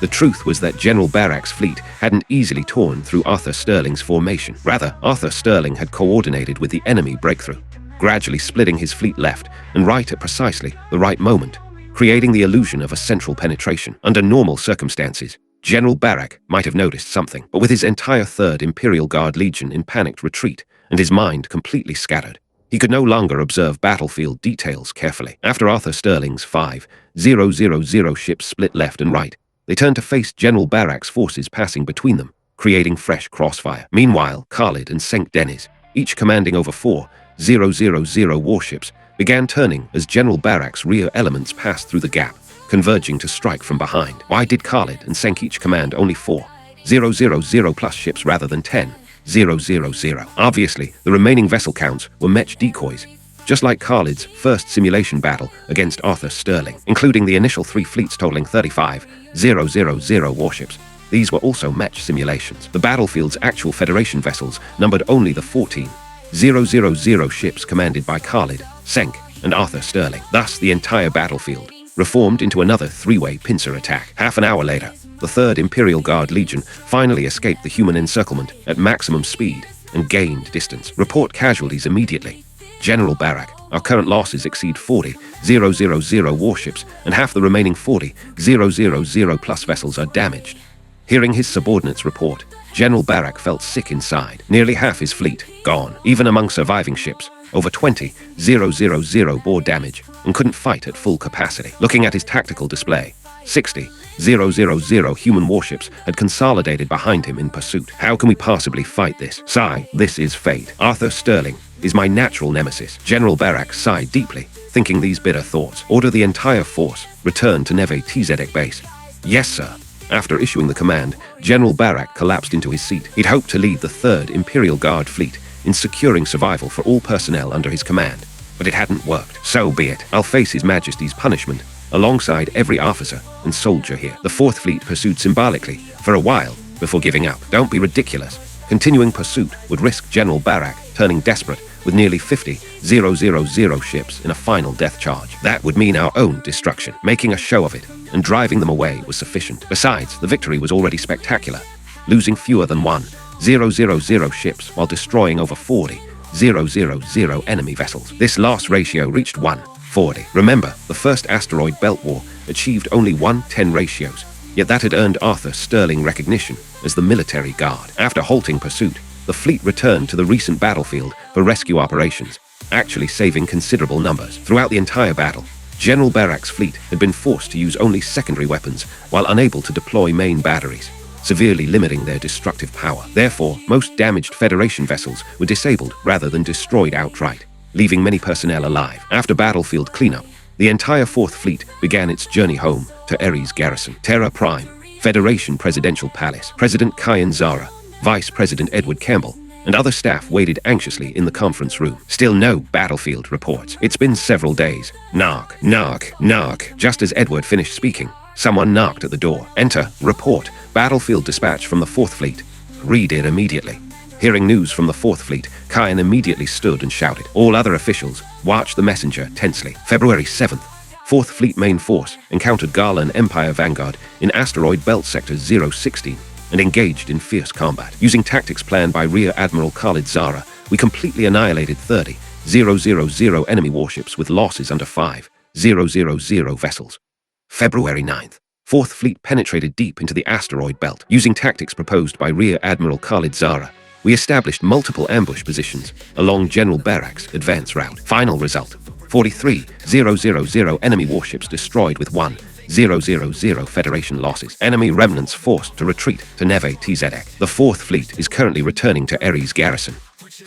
The truth was that General Barak's fleet hadn't easily torn through Arthur Sterling's formation. Rather, Arthur Sterling had coordinated with the enemy breakthrough, gradually splitting his fleet left and right at precisely the right moment, creating the illusion of a central penetration. Under normal circumstances, General Barak might have noticed something, but with his entire 3rd Imperial Guard Legion in panicked retreat and his mind completely scattered, he could no longer observe battlefield details carefully. After Arthur Sterling's 5,000 ships split left and right, they turned to face General Barak's forces passing between them, creating fresh crossfire. Meanwhile, Khalid and Senk Deniz, each commanding over 4,000 warships, began turning as General Barak's rear elements passed through the gap, converging to strike from behind. Why did Khalid and Senk each command only 4,000 plus ships rather than 10,000? Obviously, the remaining vessel counts were Mech decoys, just like Khalid's first simulation battle against Arthur Sterling, including the initial 3 fleets totaling 35,000 warships. These were also Mech simulations. The battlefield's actual Federation vessels numbered only the 14,000 ships commanded by Khalid, Senk, and Arthur Sterling. Thus, the entire battlefield reformed into another 3-way pincer attack. Half an hour later, the 3rd Imperial Guard Legion finally escaped the human encirclement at maximum speed and gained distance. Report casualties immediately. General Barak, our current losses exceed 40,000 warships, and half the remaining 40,000 plus vessels are damaged. Hearing his subordinates report, General Barak felt sick inside. Nearly half his fleet gone. Even among surviving ships, over 20,000 bore damage and couldn't fight at full capacity. Looking at his tactical display, 60,000 human warships had consolidated behind him in pursuit. How can we possibly fight this? Sigh, this is fate. Arthur Sterling is my natural nemesis. General Barak sighed deeply, thinking these bitter thoughts. Order the entire force return to Neve Tzedek base. Yes, sir. After issuing the command, General Barak collapsed into his seat. He'd hoped to lead the 3rd Imperial Guard fleet in securing survival for all personnel under his command, but it hadn't worked. So be it. I'll face His Majesty's punishment alongside every officer and soldier here. The 4th Fleet pursued symbolically for a while before giving up. Don't be ridiculous. Continuing pursuit would risk General Barak turning desperate with nearly 50,000 ships in a final death charge. That would mean our own destruction. Making a show of it and driving them away was sufficient. Besides, the victory was already spectacular, losing fewer than 1,000 ships while destroying over 40,000 enemy vessels. This loss ratio reached 1:40. Remember, the first asteroid belt war achieved only 1:10 ratios, yet that had earned Arthur Sterling recognition as the military guard. After halting pursuit, the fleet returned to the recent battlefield for rescue operations, actually saving considerable numbers. Throughout the entire battle, General Barak's fleet had been forced to use only secondary weapons while unable to deploy main batteries, severely limiting their destructive power. Therefore, most damaged Federation vessels were disabled rather than destroyed outright, leaving many personnel alive. After battlefield cleanup, the entire 4th Fleet began its journey home to Ares Garrison. Terra Prime, Federation Presidential Palace, President Kyan Zara, Vice President Edward Campbell, and other staff waited anxiously in the conference room. Still no battlefield reports. It's been several days. Knock, knock, knock. Just as Edward finished speaking, someone knocked at the door. Enter, report, battlefield dispatch from the 4th Fleet. Read it immediately. Hearing news from the 4th Fleet, Kyan immediately stood and shouted. All other officials watched the messenger tensely. February 7th, 4th Fleet Main Force encountered Garland Empire Vanguard in Asteroid Belt Sector 016 and engaged in fierce combat. Using tactics planned by Rear Admiral Khalid Zara, we completely annihilated 30,000 enemy warships with losses under 5,000 vessels. February 9th. Fourth Fleet penetrated deep into the asteroid belt. Using tactics proposed by Rear Admiral Khalid Zara, we established multiple ambush positions along General Barak's advance route. Final result: 43,000 enemy warships destroyed with 1,000 Federation losses. Enemy remnants forced to retreat to Neve Tzedek. The Fourth Fleet is currently returning to Ares Garrison.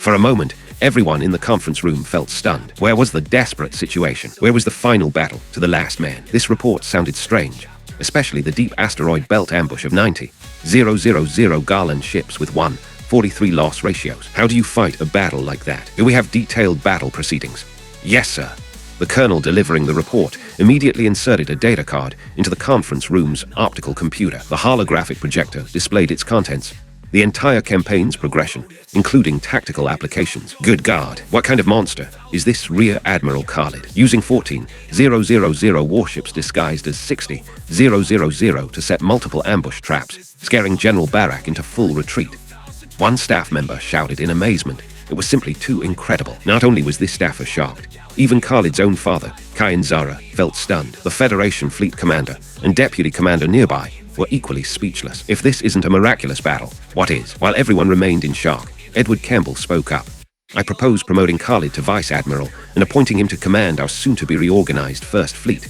For a moment, everyone in the conference room felt stunned. Where was the desperate situation? Where was the final battle to the last man? This report sounded strange, especially the deep asteroid belt ambush of 90,000 Garland ships with 1:43 loss ratios. How do you fight a battle like that? Do we have detailed battle proceedings? Yes, sir. The colonel delivering the report immediately inserted a data card into the conference room's optical computer. The holographic projector displayed its contents: the entire campaign's progression, including tactical applications. Good God, what kind of monster is this Rear Admiral Khalid? Using 14,000 warships disguised as 60,000 to set multiple ambush traps, scaring General Barak into full retreat. One staff member shouted in amazement. It was simply too incredible. Not only was this staffer shocked, even Khalid's own father, Kayan Zara, felt stunned. The Federation Fleet Commander and Deputy Commander nearby were equally speechless. If this isn't a miraculous battle, what is? While everyone remained in shock, Edward Campbell spoke up. I propose promoting Khalid to Vice Admiral and appointing him to command our soon-to-be reorganized First Fleet.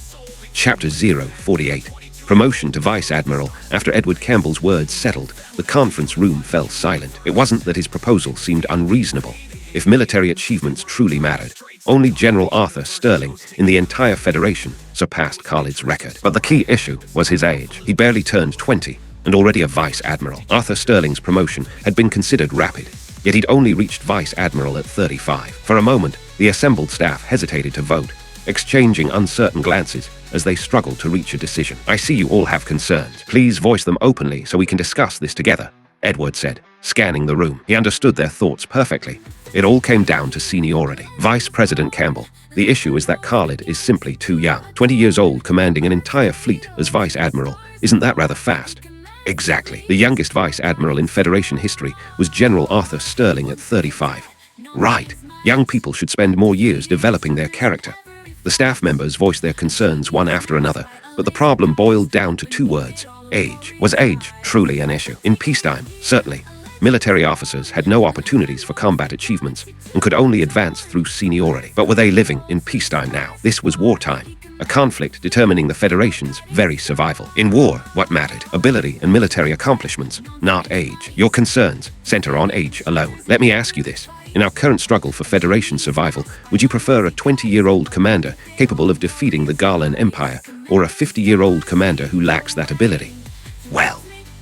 Chapter 048. Promotion to Vice Admiral. After Edward Campbell's words settled, the conference room fell silent. It wasn't that his proposal seemed unreasonable. If military achievements truly mattered, only General Arthur Sterling in the entire Federation surpassed Khalid's record. But the key issue was his age. He barely turned 20 and already a Vice Admiral. Arthur Sterling's promotion had been considered rapid, yet he'd only reached Vice Admiral at 35. For a moment, the assembled staff hesitated to vote, exchanging uncertain glances as they struggled to reach a decision. I see you all have concerns. Please voice them openly so we can discuss this together, Edward said, scanning the room. He understood their thoughts perfectly. It all came down to seniority. Vice President Campbell, the issue is that Khalid is simply too young. 20 years old commanding an entire fleet as Vice Admiral. Isn't that rather fast? Exactly. The youngest Vice Admiral in Federation history was General Arthur Sterling at 35. Right. Young people should spend more years developing their character. The staff members voiced their concerns one after another, but the problem boiled down to two words: age. Was age truly an issue? In peacetime, certainly. Military officers had no opportunities for combat achievements and could only advance through seniority. But were they living in peacetime now? This was wartime, a conflict determining the Federation's very survival. In war, what mattered? Ability and military accomplishments, not age. Your concerns center on age alone. Let me ask you this. In our current struggle for Federation survival, would you prefer a 20-year-old commander capable of defeating the Garland Empire, or a 50-year-old commander who lacks that ability? Well,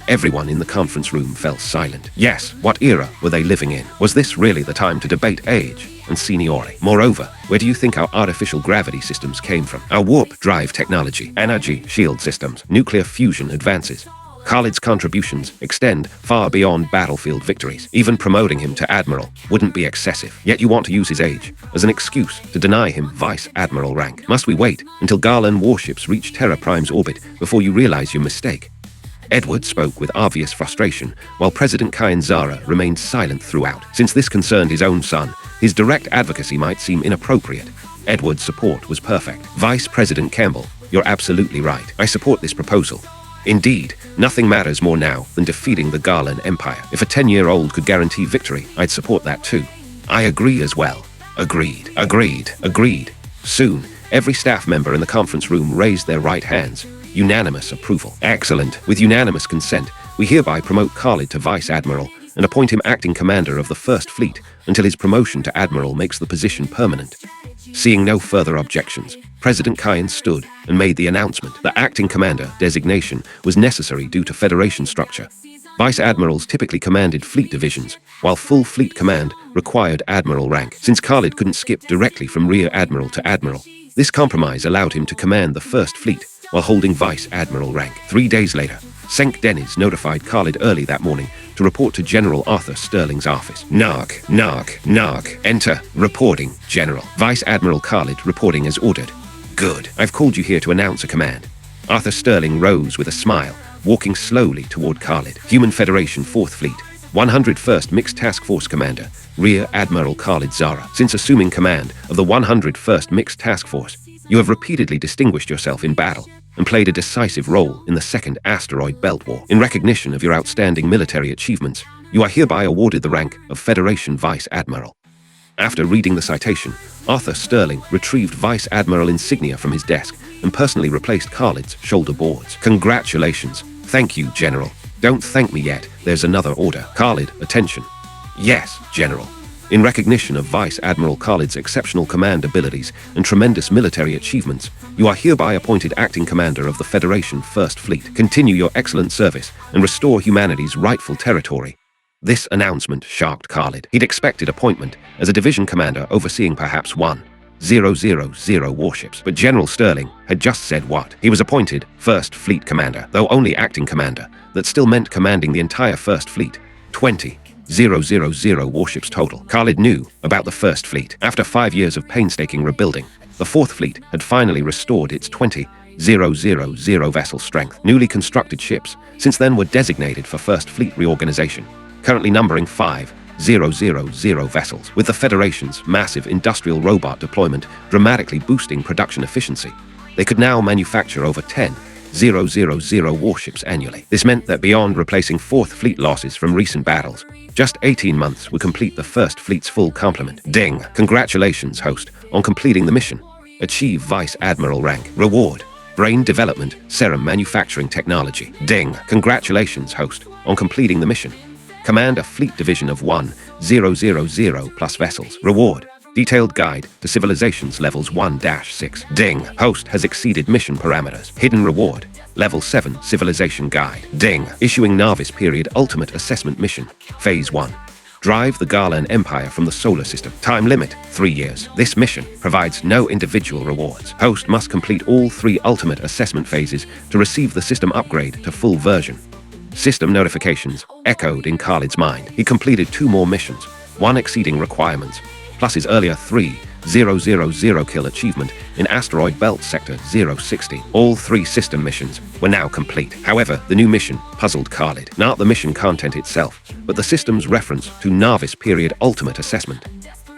everyone in the conference room fell silent. Yes, what era were they living in? Was this really the time to debate age and seniority? Moreover, where do you think our artificial gravity systems came from? Our warp drive technology, energy shield systems, nuclear fusion advances. Khalid's contributions extend far beyond battlefield victories. Even promoting him to Admiral wouldn't be excessive. Yet you want to use his age as an excuse to deny him Vice Admiral rank. Must we wait until Garland warships reach Terra Prime's orbit before you realize your mistake? Edward spoke with obvious frustration, while President Kayan Zara remained silent throughout. Since this concerned his own son, his direct advocacy might seem inappropriate. Edward's support was perfect. Vice President Campbell, you're absolutely right. I support this proposal. Indeed, nothing matters more now than defeating the Garland Empire. If a 10-year-old could guarantee victory, I'd support that too. I agree as well. Agreed. Agreed. Agreed. Soon, every staff member in the conference room raised their right hands. Unanimous approval. Excellent. With unanimous consent, we hereby promote Khalid to Vice Admiral and appoint him acting commander of the First Fleet until his promotion to Admiral makes the position permanent. Seeing no further objections, President Kayan stood and made the announcement. The acting commander designation was necessary due to Federation structure. Vice Admirals typically commanded fleet divisions, while full fleet command required Admiral rank. Since Khalid couldn't skip directly from Rear Admiral to Admiral, this compromise allowed him to command the First Fleet while holding Vice Admiral rank. 3 days later, Senk Dennis notified Khalid early that morning to report to General Arthur Sterling's office. Knock. Enter. Reporting, General. Vice Admiral Khalid reporting as ordered. Good. I've called you here to announce a command. Arthur Sterling rose with a smile, walking slowly toward Khalid. Human Federation 4th Fleet, 101st Mixed Task Force Commander, Rear Admiral Khalid Zara. Since assuming command of the 101st Mixed Task Force, you have repeatedly distinguished yourself in battle. and played a decisive role in the Second Asteroid Belt War. In recognition of your outstanding military achievements, you are hereby awarded the rank of Federation Vice Admiral. After reading the citation, Arthur Sterling retrieved Vice Admiral insignia from his desk and personally replaced Khalid's shoulder boards. Congratulations. Thank you, General. Don't thank me yet. There's another order. Khalid, attention. Yes, General. In recognition of Vice Admiral Khalid's exceptional command abilities and tremendous military achievements, you are hereby appointed Acting Commander of the Federation First Fleet. Continue your excellent service and restore humanity's rightful territory. This announcement shocked Khalid. He'd expected appointment as a division commander overseeing perhaps 1,000 warships, but General Sterling had just said what? He was appointed First Fleet Commander, though only acting commander. That still meant commanding the entire First Fleet, 20,000 warships total. Khalid knew about the First Fleet. After 5 years of painstaking rebuilding, the Fourth Fleet had finally restored its 20,000 vessel strength. Newly constructed ships since then were designated for First Fleet reorganization, currently numbering 5,000 vessels, with the Federation's massive industrial robot deployment dramatically boosting production efficiency. They could now manufacture over 10,000 warships annually. This meant that beyond replacing Fourth Fleet losses from recent battles, just 18 months would complete the First Fleet's full complement. Ding! Congratulations, host, on completing the mission. Achieve Vice Admiral rank. Reward: Brain Development Serum Manufacturing Technology. Ding! Congratulations, host, on completing the mission. Command a fleet division of 1,000 plus vessels. Reward: Detailed Guide to Civilizations Levels 1-6. Ding! Host has exceeded mission parameters. Hidden Reward: Level 7 Civilization Guide. Ding! Issuing Narvis Period Ultimate Assessment Mission. Phase 1. Drive the Garlan Empire from the solar system. Time limit: 3 years. This mission provides no individual rewards. Host must complete all 3 ultimate assessment phases to receive the system upgrade to full version. System notifications echoed in Khalid's mind. He completed 2 more missions, one exceeding requirements, plus his earlier 3,000 kill achievement in Asteroid Belt Sector 060. All 3 system missions were now complete. However, the new mission puzzled Khalid. Not the mission content itself, but the system's reference to Narvis Period Ultimate Assessment.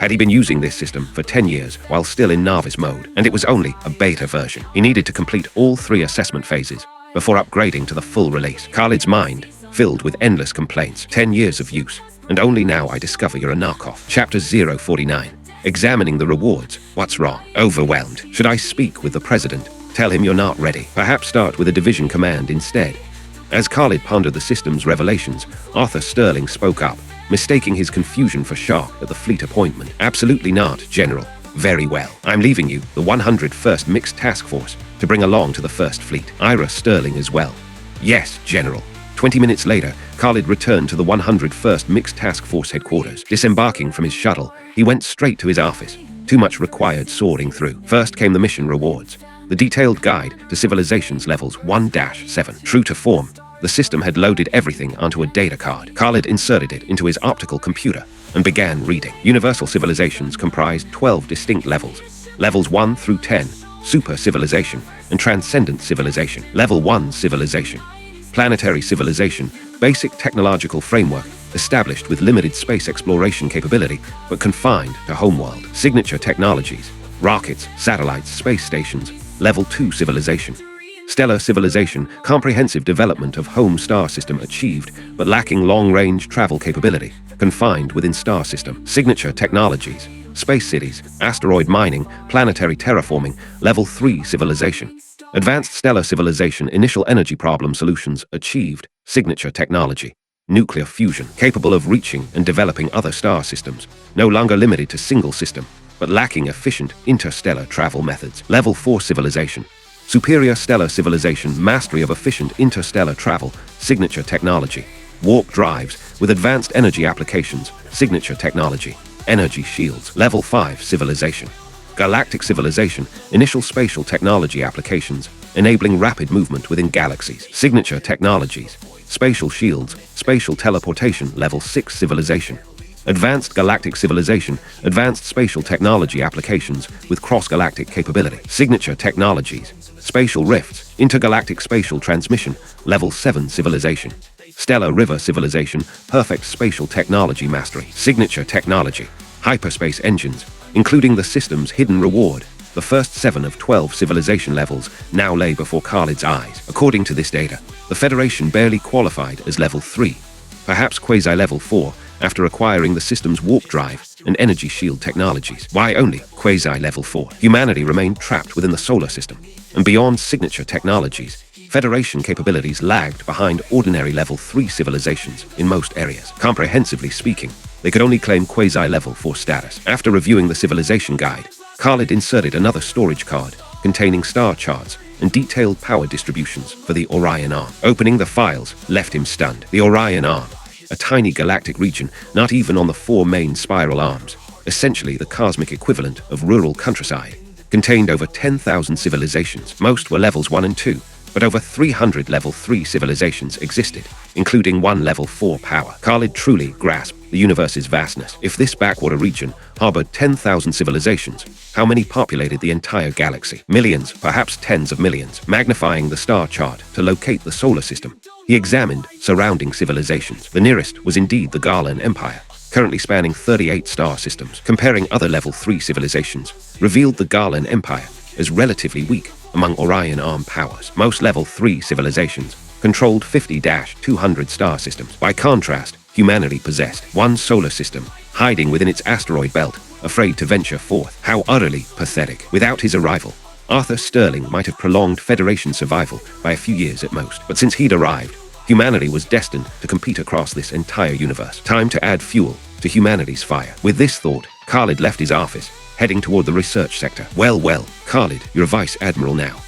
Had he been using this system for 10 years while still in Narvis mode, and it was only a beta version, he needed to complete all 3 assessment phases before upgrading to the full release. Khalid's mind filled with endless complaints. 10 years of use, and only now I discover you're a knockoff. Chapter 049. Examining the rewards. What's wrong? Overwhelmed. Should I speak with the president? Tell him you're not ready. Perhaps start with a division command instead. As Khalid pondered the system's revelations, Arthur Sterling spoke up, mistaking his confusion for shock at the fleet appointment. Absolutely not, General. Very well. I'm leaving you, the 101st Mixed Task Force, to bring along to the First Fleet. Ira Sterling as well. Yes, General. 20 minutes later, Khalid returned to the 101st Mixed Task Force headquarters. Disembarking from his shuttle, he went straight to his office. Too much required sorting through. First came the mission rewards. The detailed guide to civilizations levels 1-7. True to form, the system had loaded everything onto a data card. Khalid inserted it into his optical computer and began reading. Universal civilizations comprised 12 distinct levels. Levels 1 through 10, Super Civilization and Transcendent Civilization. Level 1 Civilization. Planetary civilization, basic technological framework, established with limited space exploration capability, but confined to homeworld. Signature technologies, rockets, satellites, space stations. Level 2 civilization. Stellar civilization, comprehensive development of home star system achieved, but lacking long-range travel capability, confined within star system. Signature technologies, space cities, asteroid mining, planetary terraforming. Level 3 civilization. Advanced stellar civilization, initial energy problem solutions achieved. Signature technology. Nuclear fusion, capable of reaching and developing other star systems, no longer limited to single system, but lacking efficient interstellar travel methods. Level 4 civilization. Superior stellar civilization, mastery of efficient interstellar travel, signature technology. Warp drives with advanced energy applications, signature technology. Energy shields. Level 5 civilization. Galactic civilization, initial spatial technology applications, enabling rapid movement within galaxies. Signature technologies. Spatial shields, spatial teleportation. Level 6 civilization. Advanced galactic civilization, advanced spatial technology applications with cross-galactic capability. Signature technologies. Spatial rifts, intergalactic spatial transmission. Level 7 civilization. Stellar river civilization, perfect spatial technology mastery. Signature technology. Hyperspace engines, including the system's hidden reward, The first 7 of 12 civilization levels now lay before Khalid's eyes. According to this data, the Federation barely qualified as level 3, perhaps quasi-level 4, after acquiring the system's warp drive and energy shield technologies. Why only quasi-level 4? Humanity remained trapped within the solar system, and beyond signature technologies, Federation capabilities lagged behind ordinary level 3 civilizations in most areas. Comprehensively speaking, they could only claim quasi-level 4 status. After reviewing the civilization guide, Khalid inserted another storage card containing star charts and detailed power distributions for the Orion Arm. Opening the files left him stunned. The Orion Arm, a tiny galactic region not even on the 4 main spiral arms, essentially the cosmic equivalent of rural countryside, contained over 10,000 civilizations. Most were levels 1 and 2, but over 300 level 3 civilizations existed, including 1 level 4 power. Khalid truly grasped the universe's vastness. If this backwater region harbored 10,000 civilizations, how many populated the entire galaxy? Millions, perhaps tens of millions. Magnifying the star chart to locate the solar system, he examined surrounding civilizations. The nearest was indeed the Garlan Empire, currently spanning 38 star systems. Comparing other level 3 civilizations revealed the Garlan Empire as relatively weak among Orion Arm powers. Most level 3 civilizations controlled 50-200 star systems. By contrast, humanity possessed 1 solar system, hiding within its asteroid belt, afraid to venture forth. How utterly pathetic. Without his arrival, Arthur Sterling might have prolonged Federation survival by a few years at most. But since he'd arrived, humanity was destined to compete across this entire universe. Time to add fuel to humanity's fire. With this thought, Khalid left his office, heading toward the research sector. Well, Khalid, you're a vice admiral now.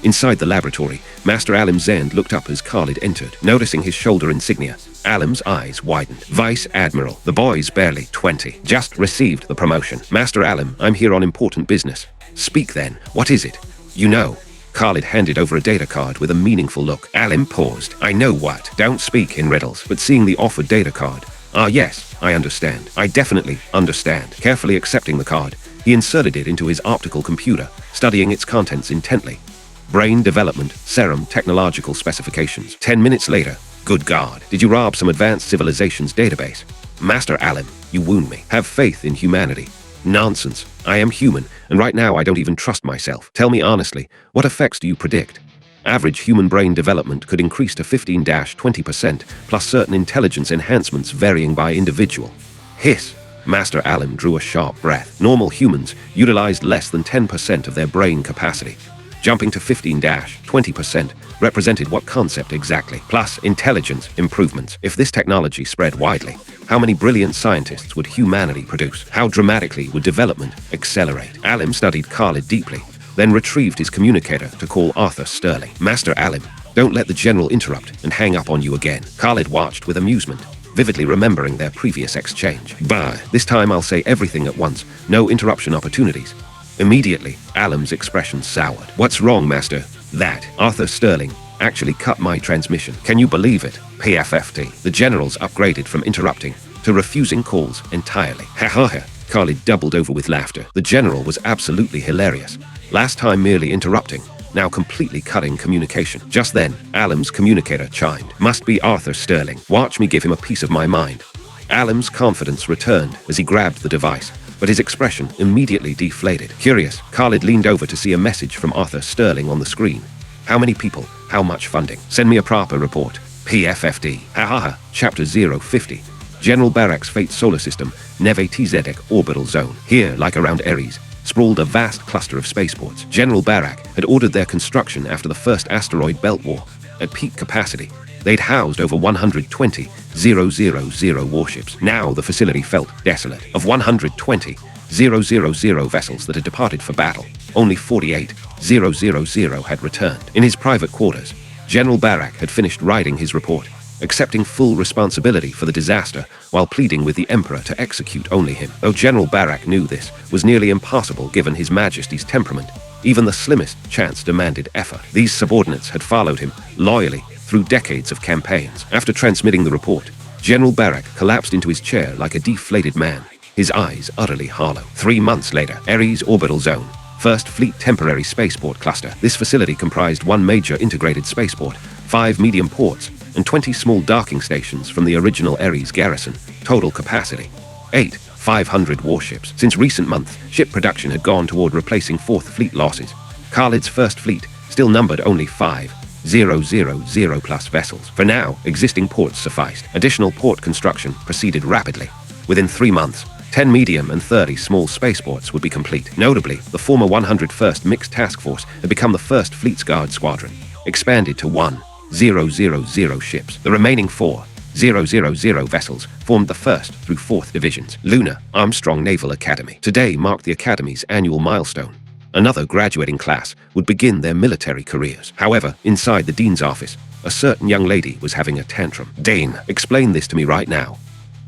Inside the laboratory, Master Alim Zand looked up as Khalid entered. Noticing his shoulder insignia, Alim's eyes widened. Vice Admiral, the boy's barely 20. Just received the promotion. Master Alim, I'm here on important business. Speak then, what is it? You know. Khalid handed over a data card with a meaningful look. Alim paused. I know what. Don't speak in riddles. But seeing the offered data card, yes, I understand. I definitely understand. Carefully accepting the card, he inserted it into his optical computer, studying its contents intently. Brain development, serum technological specifications. 10 minutes later, good God, did you rob some advanced civilization's database? Master Alim, you wound me. Have faith in humanity. Nonsense. I am human, and right now I don't even trust myself. Tell me honestly, what effects do you predict? Average human brain development could increase to 15-20%, plus certain intelligence enhancements varying by individual. Hiss. Master Alim drew a sharp breath. Normal humans utilized less than 10% of their brain capacity. Jumping to 15-20% represented what concept exactly? Plus intelligence improvements. If this technology spread widely, how many brilliant scientists would humanity produce? How dramatically would development accelerate? Alim studied Khalid deeply, then retrieved his communicator to call Arthur Sterling. Master Alim, don't let the general interrupt and hang up on you again. Khalid watched with amusement, vividly remembering their previous exchange. Bah, this time I'll say everything at once, no interruption opportunities. Immediately, Alim's expression soured. What's wrong, Master? That Arthur Sterling actually cut my transmission. Can you believe it? PFFT. The generals upgraded from interrupting to refusing calls entirely. Ha ha ha. Khalid doubled over with laughter. The general was absolutely hilarious. Last time merely interrupting, now completely cutting communication. Just then, Alim's communicator chimed. Must be Arthur Sterling. Watch me give him a piece of my mind. Alim's confidence returned as he grabbed the device, but his expression immediately deflated. Curious, Khalid leaned over to see a message from Arthur Sterling on the screen. How many people? How much funding? Send me a proper report. PFFD. Ha ha ha. Chapter 050. General Barak's Fate Solar System, Neve Tzedek Orbital Zone. Here, like around Ares, sprawled a vast cluster of spaceports. General Barak had ordered their construction after the first asteroid belt war. At peak capacity, they'd housed over 120,000 warships. Now the facility felt desolate. Of 120,000 vessels that had departed for battle, only 48,000 had returned. In his private quarters, General Barak had finished writing his report, accepting full responsibility for the disaster while pleading with the Emperor to execute only him. Though General Barak knew this was nearly impossible given His Majesty's temperament, even the slimmest chance demanded effort. These subordinates had followed him loyally through decades of campaigns. After transmitting the report, General Barak collapsed into his chair like a deflated man, his eyes utterly hollow. 3 months later, Ares Orbital Zone, 1st Fleet Temporary Spaceport Cluster. This facility comprised 1 major integrated spaceport, 5 medium ports, and 20 small docking stations from the original Ares garrison. Total capacity, 8 500 warships. Since recent months, ship production had gone toward replacing Fourth Fleet losses. Khalid's First Fleet still numbered only 5,000 plus vessels. For now, existing ports sufficed. Additional port construction proceeded rapidly. Within 3 months, 10 medium and 30 small spaceports would be complete. Notably, the former 101st Mixed Task Force had become the 1st Fleet's Guard Squadron, expanded to 1,000 ships. The remaining 4,000 vessels formed the 1st through 4th Divisions. Lunar Armstrong Naval Academy. Today marked the Academy's annual milestone. Another graduating class would begin their military careers. However, inside the dean's office, a certain young lady was having a tantrum. "Dean, explain this to me right now."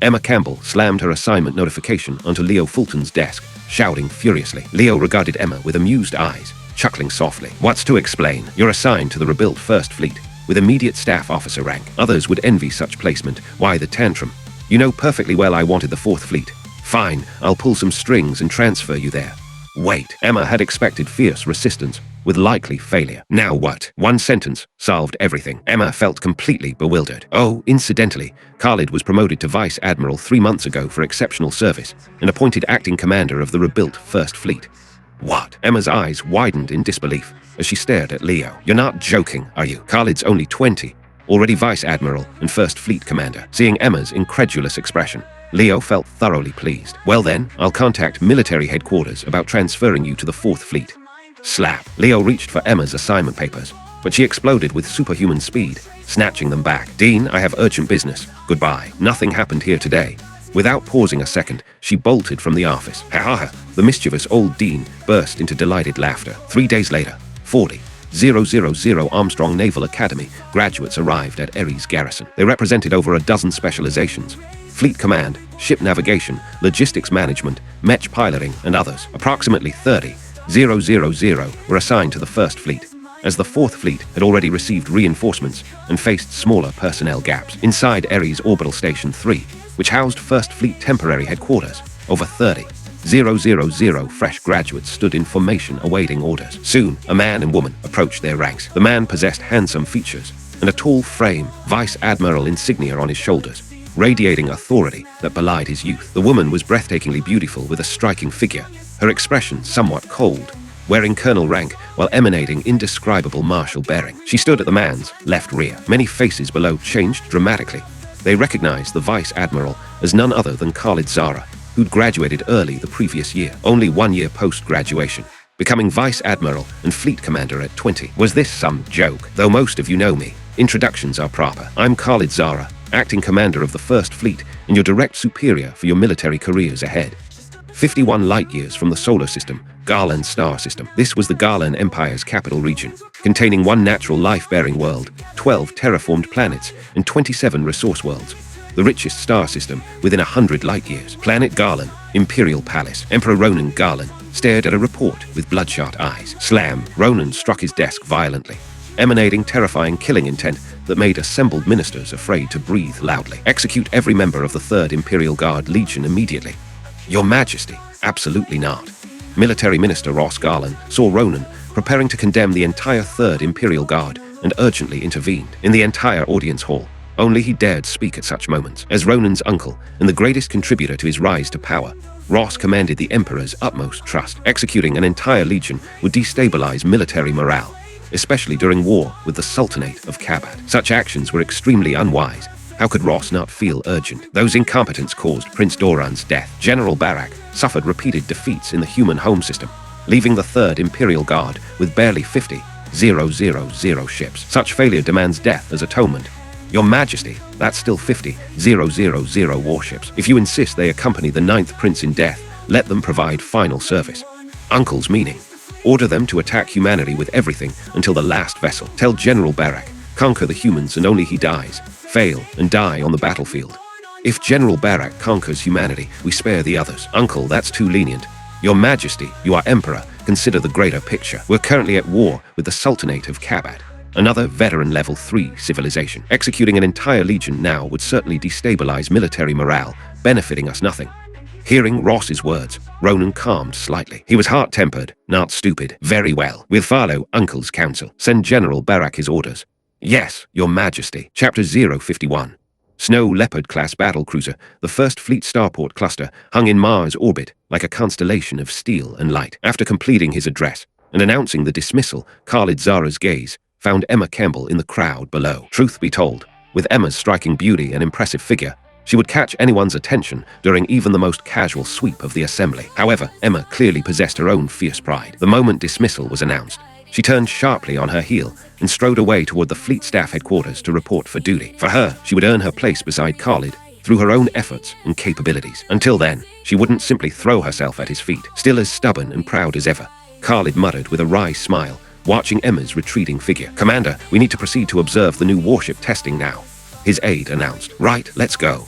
Emma Campbell slammed her assignment notification onto Leo Fulton's desk, shouting furiously. Leo regarded Emma with amused eyes, chuckling softly. "What's to explain? You're assigned to the rebuilt First Fleet, with immediate staff officer rank. Others would envy such placement. Why the tantrum? You know perfectly well I wanted the Fourth Fleet. Fine, I'll pull some strings and transfer you there." Wait. Emma had expected fierce resistance, with likely failure. Now what? One sentence solved everything. Emma felt completely bewildered. Oh, incidentally, Khalid was promoted to Vice Admiral 3 months ago for exceptional service and appointed acting commander of the rebuilt First Fleet. What? Emma's eyes widened in disbelief as she stared at Leo. "You're not joking, are you? Khalid's only 20, already Vice Admiral and First Fleet Commander." Seeing Emma's incredulous expression, Leo felt thoroughly pleased. "Well then, I'll contact military headquarters about transferring you to the Fourth Fleet." Slap. Leo reached for Emma's assignment papers, but she exploded with superhuman speed, snatching them back. "Dean, I have urgent business. Goodbye. Nothing happened here today." Without pausing a second, she bolted from the office. Ha ha! The mischievous old dean burst into delighted laughter. 3 days later, 40,000 Armstrong Naval Academy graduates arrived at Ares Garrison. They represented over a dozen specializations: Fleet Command, Ship Navigation, Logistics Management, Mech Piloting, and others. Approximately 30,000 were assigned to the First Fleet, as the Fourth Fleet had already received reinforcements and faced smaller personnel gaps. Inside Ares Orbital Station 3, which housed First Fleet temporary headquarters, over 30,000 fresh graduates stood in formation awaiting orders. Soon, a man and woman approached their ranks. The man possessed handsome features and a tall frame, Vice Admiral insignia on his shoulders, radiating authority that belied his youth. The woman was breathtakingly beautiful with a striking figure, her expression somewhat cold, wearing colonel rank while emanating indescribable martial bearing. She stood at the man's left rear. Many faces below changed dramatically. They recognized the Vice Admiral as none other than Khalid Zara, who'd graduated early the previous year, only 1 year post-graduation, becoming Vice Admiral and Fleet Commander at 20. Was this some joke? Though most of you know me, introductions are proper. I'm Khalid Zara, acting commander of the First Fleet and your direct superior for your military careers ahead. 51 light-years from the solar system, Garland star system. This was the Garland Empire's capital region, containing 1 natural life-bearing world, 12 terraformed planets, and 27 resource worlds. The richest star system within 100 light-years. Planet Garland, Imperial Palace. Emperor Ronan Garland stared at a report with bloodshot eyes. Slam! Ronan struck his desk violently, emanating terrifying killing intent that made assembled ministers afraid to breathe loudly. Execute every member of the 3rd Imperial Guard Legion immediately. Your Majesty, absolutely not. Military Minister Ross Garland saw Ronan preparing to condemn the entire 3rd Imperial Guard and urgently intervened. In the entire audience hall, only he dared speak at such moments. As Ronan's uncle and the greatest contributor to his rise to power, Ross commanded the Emperor's utmost trust. Executing an entire legion would destabilize military morale, especially during war with the Sultanate of Kabad. Such actions were extremely unwise. How could Ross not feel urgent? Those incompetents caused Prince Doran's death. General Barak suffered repeated defeats in the human home system, leaving the 3rd Imperial Guard with barely 50,000 ships. Such failure demands death as atonement. Your Majesty, that's still 50,000 warships. If you insist they accompany the 9th Prince in death, let them provide final service. Uncle's meaning: order them to attack humanity with everything until the last vessel. Tell General Barak, conquer the humans and only he dies. Fail and die on the battlefield. If General Barak conquers humanity, we spare the others. Uncle, that's too lenient. Your Majesty, you are Emperor. Consider the greater picture. We're currently at war with the Sultanate of Kabad, another veteran level 3 civilization. Executing an entire legion now would certainly destabilize military morale, benefiting us nothing. Hearing Ross's words, Ronan calmed slightly. He was hot-tempered, not stupid. Very well. We'll follow Uncle's counsel. Send General Barak his orders. Yes, Your Majesty. Chapter 051. Snow Leopard-class battlecruiser, the first fleet starport cluster, hung in Mars orbit like a constellation of steel and light. After completing his address and announcing the dismissal, Khalid Zara's gaze found Emma Campbell in the crowd below. Truth be told, with Emma's striking beauty and impressive figure, she would catch anyone's attention during even the most casual sweep of the assembly. However, Emma clearly possessed her own fierce pride. The moment dismissal was announced, she turned sharply on her heel and strode away toward the fleet staff headquarters to report for duty. For her, she would earn her place beside Khalid through her own efforts and capabilities. Until then, she wouldn't simply throw herself at his feet. Still as stubborn and proud as ever, Khalid muttered with a wry smile, watching Emma's retreating figure. "Commander, we need to proceed to observe the new warship testing now," his aide announced. "Right, let's go."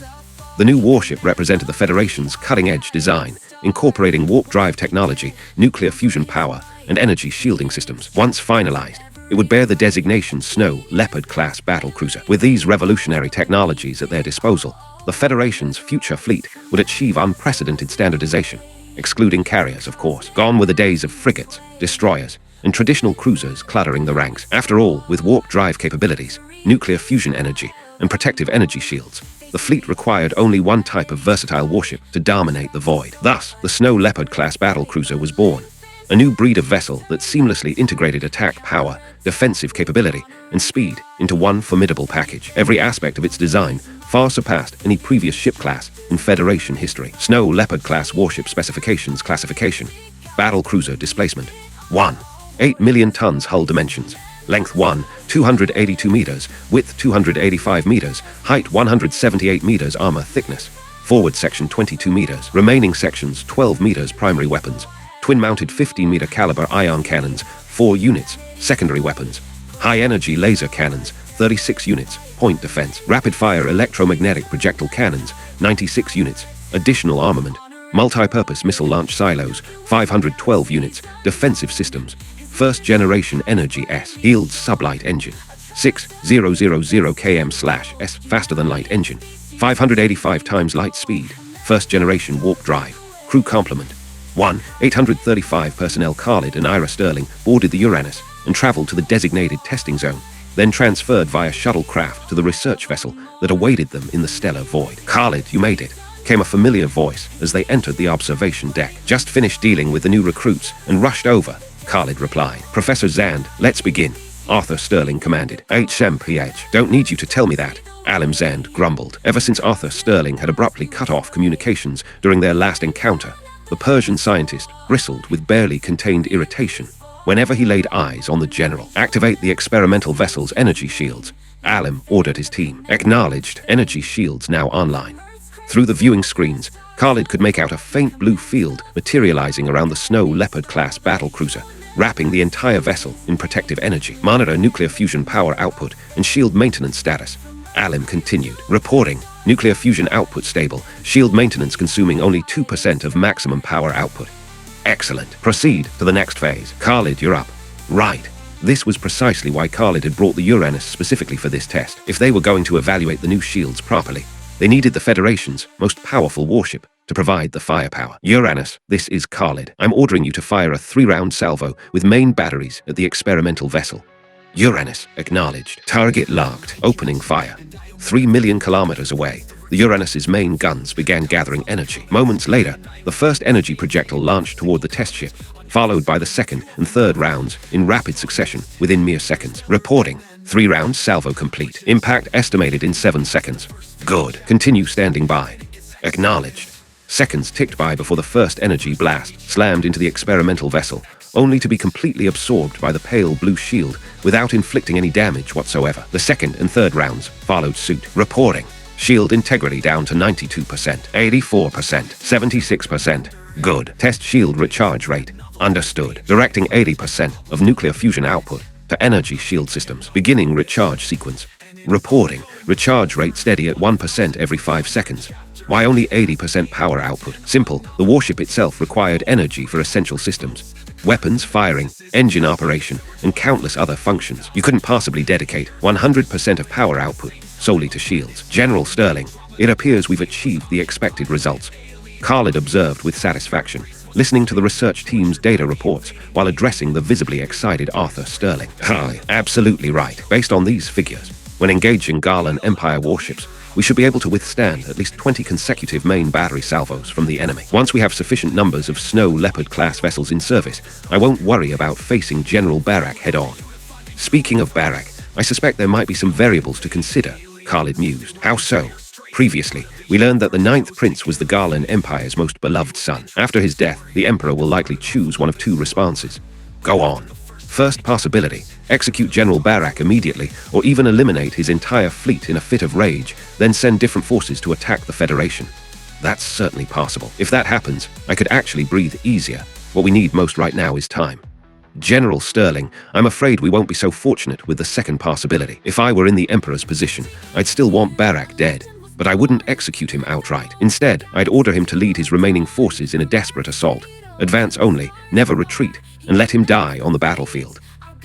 The new warship represented the Federation's cutting-edge design, incorporating warp drive technology, nuclear fusion power, and energy shielding systems. Once finalized, it would bear the designation Snow Leopard-class battlecruiser. With these revolutionary technologies at their disposal, the Federation's future fleet would achieve unprecedented standardization, excluding carriers, of course. Gone were the days of frigates, destroyers, and traditional cruisers cluttering the ranks. After all, with warp drive capabilities, nuclear fusion energy, and protective energy shields, the fleet required only one type of versatile warship to dominate the void. Thus, the Snow Leopard-class battlecruiser was born, a new breed of vessel that seamlessly integrated attack power, defensive capability, and speed into one formidable package. Every aspect of its design far surpassed any previous ship class in Federation history. Snow Leopard-class warship specifications classification. Battlecruiser displacement. 1. 8 million tons hull dimensions. Length 1, 282 meters, width 285 meters, height 178 meters, armor thickness. Forward section 22 meters, remaining sections 12 meters. Primary weapons. Twin-mounted 15-meter caliber ion cannons, 4 units. Secondary weapons. High-energy laser cannons, 36 units. Point defense. Rapid-fire electromagnetic projectile cannons, 96 units. Additional armament. Multi-purpose missile launch silos, 512 units. Defensive systems. First-generation Energy S. Healed sublight engine. 6000 km/s faster-than-light engine. 585 times light speed. First-generation warp drive. Crew complement. 1. 835 personnel. Khalid and Ira Sterling boarded the Uranus and traveled to the designated testing zone, then transferred via shuttlecraft to the research vessel that awaited them in the stellar void. "Khalid, you made it," came a familiar voice as they entered the observation deck. "Just finished dealing with the new recruits and rushed over," Khalid replied. "Professor Zand, let's begin," Arthur Sterling commanded. "HMPH, don't need you to tell me that," Alim Zand grumbled. Ever since Arthur Sterling had abruptly cut off communications during their last encounter, the Persian scientist bristled with barely contained irritation whenever he laid eyes on the general. "Activate the experimental vessel's energy shields," Alim ordered his team. Acknowledged. Energy shields now online. Through the viewing screens, Khalid could make out a faint blue field materializing around the Snow Leopard-class battlecruiser, wrapping the entire vessel in protective energy. "Monitor nuclear fusion power output and shield maintenance status," Alim continued. "Reporting. Nuclear fusion output stable. Shield maintenance consuming only 2% of maximum power output." "Excellent. Proceed to the next phase." "Khalid, you're up." "Right." This was precisely why Khalid had brought the Uranus specifically for this test. If they were going to evaluate the new shields properly, they needed the Federation's most powerful warship to provide the firepower. "Uranus, this is Khalid. I'm ordering you to fire a 3-round salvo with main batteries at the experimental vessel." Uranus acknowledged. Target locked. Opening fire. 3 million kilometers away, the Uranus's main guns began gathering energy. Moments later, the first energy projectile launched toward the test ship, followed by the second and third rounds in rapid succession within mere seconds. Reporting. 3 rounds salvo complete. Impact estimated in 7 seconds. Good. Continue standing by. Acknowledged. Seconds ticked by before the first energy blast slammed into the experimental vessel, only to be completely absorbed by the pale blue shield without inflicting any damage whatsoever. The second and third rounds followed suit. Reporting. Shield integrity down to 92%, 84%, 76%. Good. Test shield recharge rate. Understood. Directing 80% of nuclear fusion output to energy shield systems. Beginning recharge sequence. Reporting. Recharge rate steady at 1% every 5 seconds. Why only 80% power output? Simple. The warship itself required energy for essential systems. Weapons firing, engine operation, and countless other functions. You couldn't possibly dedicate 100% of power output solely to shields. "General Sterling, it appears we've achieved the expected results," Khalid observed with satisfaction, listening to the research team's data reports while addressing the visibly excited Arthur Sterling. "Aye, absolutely right. Based on these figures, when engaging Garland Empire warships, we should be able to withstand at least 20 consecutive main battery salvos from the enemy. Once we have sufficient numbers of Snow Leopard-class vessels in service, I won't worry about facing General Barak head-on. Speaking of Barak, I suspect there might be some variables to consider, Khalid mused. How so? Previously, we learned that the 9th prince was the Garland Empire's most beloved son. After his death, the emperor will likely choose one of two responses. Go on. First possibility, execute General Barak immediately, or even eliminate his entire fleet in a fit of rage, then send different forces to attack the Federation. That's certainly possible. If that happens, I could actually breathe easier. What we need most right now is time. General Sterling, I'm afraid we won't be so fortunate with the second possibility. If I were in the Emperor's position, I'd still want Barak dead, but I wouldn't execute him outright. Instead, I'd order him to lead his remaining forces in a desperate assault. Advance only, never retreat, and let him die on the battlefield.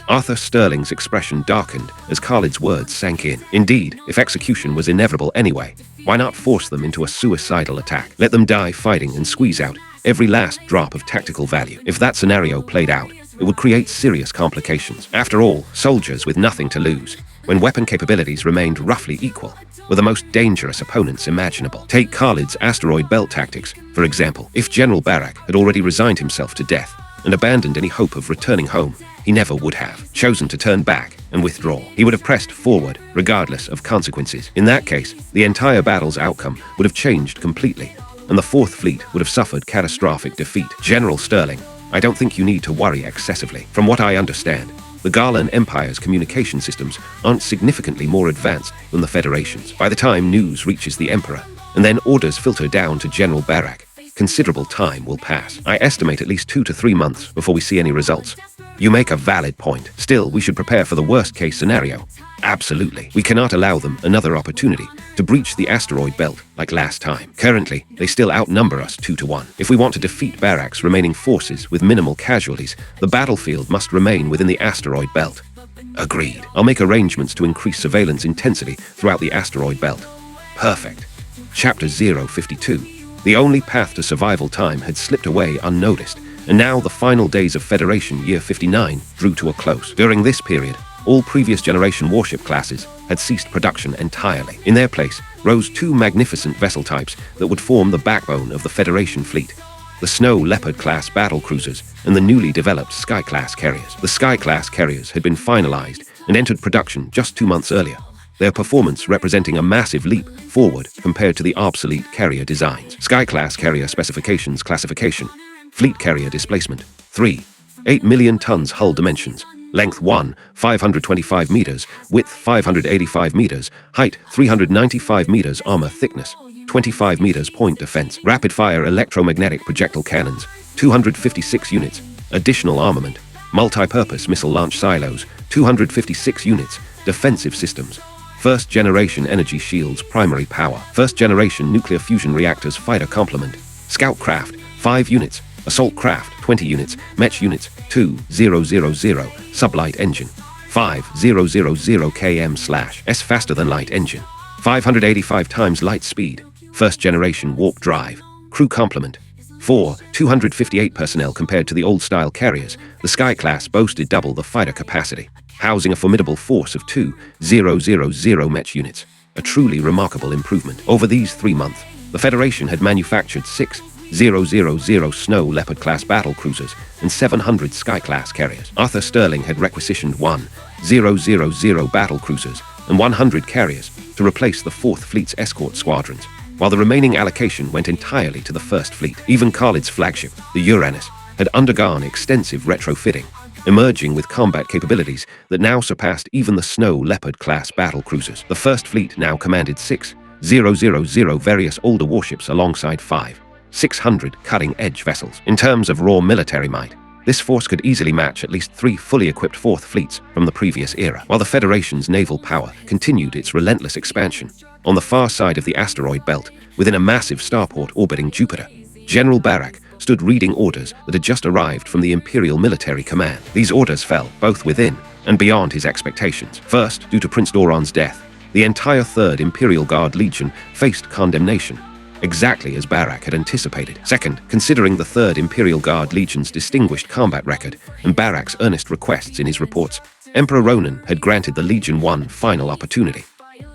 Arthur Sterling's expression darkened as Khalid's words sank in. Indeed, if execution was inevitable anyway, why not force them into a suicidal attack? Let them die fighting and squeeze out every last drop of tactical value. If that scenario played out, it would create serious complications. After all, soldiers with nothing to lose, when weapon capabilities remained roughly equal, were the most dangerous opponents imaginable. Take Khalid's asteroid belt tactics, for example. If General Barak had already resigned himself to death and abandoned any hope of returning home, he never would have chosen to turn back and withdraw. He would have pressed forward, regardless of consequences. In that case, the entire battle's outcome would have changed completely, and the 4th Fleet would have suffered catastrophic defeat. General Sterling, I don't think you need to worry excessively. From what I understand, the Garland Empire's communication systems aren't significantly more advanced than the Federation's. By the time news reaches the Emperor, and then orders filter down to General Barak, considerable time will pass. I estimate at least 2 to 3 months before we see any results. You make a valid point. Still, we should prepare for the worst-case scenario. Absolutely. We cannot allow them another opportunity to breach the asteroid belt like last time. Currently, they still outnumber us 2 to 1. If we want to defeat Barak's remaining forces with minimal casualties, the battlefield must remain within the asteroid belt. Agreed. I'll make arrangements to increase surveillance intensity throughout the asteroid belt. Perfect. Chapter 052. The only path to survival time had slipped away unnoticed, and now the final days of Federation Year 59 drew to a close. During this period, all previous generation warship classes had ceased production entirely. In their place rose 2 magnificent vessel types that would form the backbone of the Federation fleet: the Snow Leopard-class battle cruisers and the newly developed Sky-class carriers. The Sky-class carriers had been finalized and entered production just 2 months earlier, their performance representing a massive leap forward compared to the obsolete carrier designs. Sky-class carrier specifications classification: Fleet carrier displacement 3, 8 million tons hull dimensions, length 1, 525 meters, width 585 meters, height 395 meters, armor thickness 25 meters, point defense, rapid-fire electromagnetic projectile cannons 256 units, additional armament, multi-purpose missile launch silos 256 units, defensive systems, first-generation energy shields primary power, first-generation nuclear fusion reactors fighter complement, scout craft 5 units, assault craft 20 units, mech units 2000, sublight engine 5000 km/s faster than light engine, 585 times light speed, first generation warp drive, crew complement 4, 258 personnel. Compared to the old-style carriers, the Sky class boasted double the fighter capacity, housing a formidable force of 2000 mech units, a truly remarkable improvement. Over these 3 months, the Federation had manufactured 6,000 Snow Leopard-class battle cruisers and 700 Sky-class carriers. Arthur Sterling had requisitioned 1,000 battle cruisers and 100 carriers to replace the 4th Fleet's escort squadrons, while the remaining allocation went entirely to the 1st Fleet. Even Khalid's flagship, the Uranus, had undergone extensive retrofitting, emerging with combat capabilities that now surpassed even the Snow Leopard-class battle cruisers. The 1st Fleet now commanded 6,000 various older warships alongside 600 cutting-edge vessels. In terms of raw military might, this force could easily match at least 3 fully equipped 4th Fleets from the previous era. While the Federation's naval power continued its relentless expansion, on the far side of the asteroid belt, within a massive starport orbiting Jupiter, General Barak stood reading orders that had just arrived from the Imperial Military Command. These orders fell both within and beyond his expectations. First, due to Prince Doran's death, the entire 3rd Imperial Guard Legion faced condemnation, exactly as Barak had anticipated. Second, considering the 3rd Imperial Guard Legion's distinguished combat record and Barak's earnest requests in his reports, Emperor Ronan had granted the Legion one final opportunity.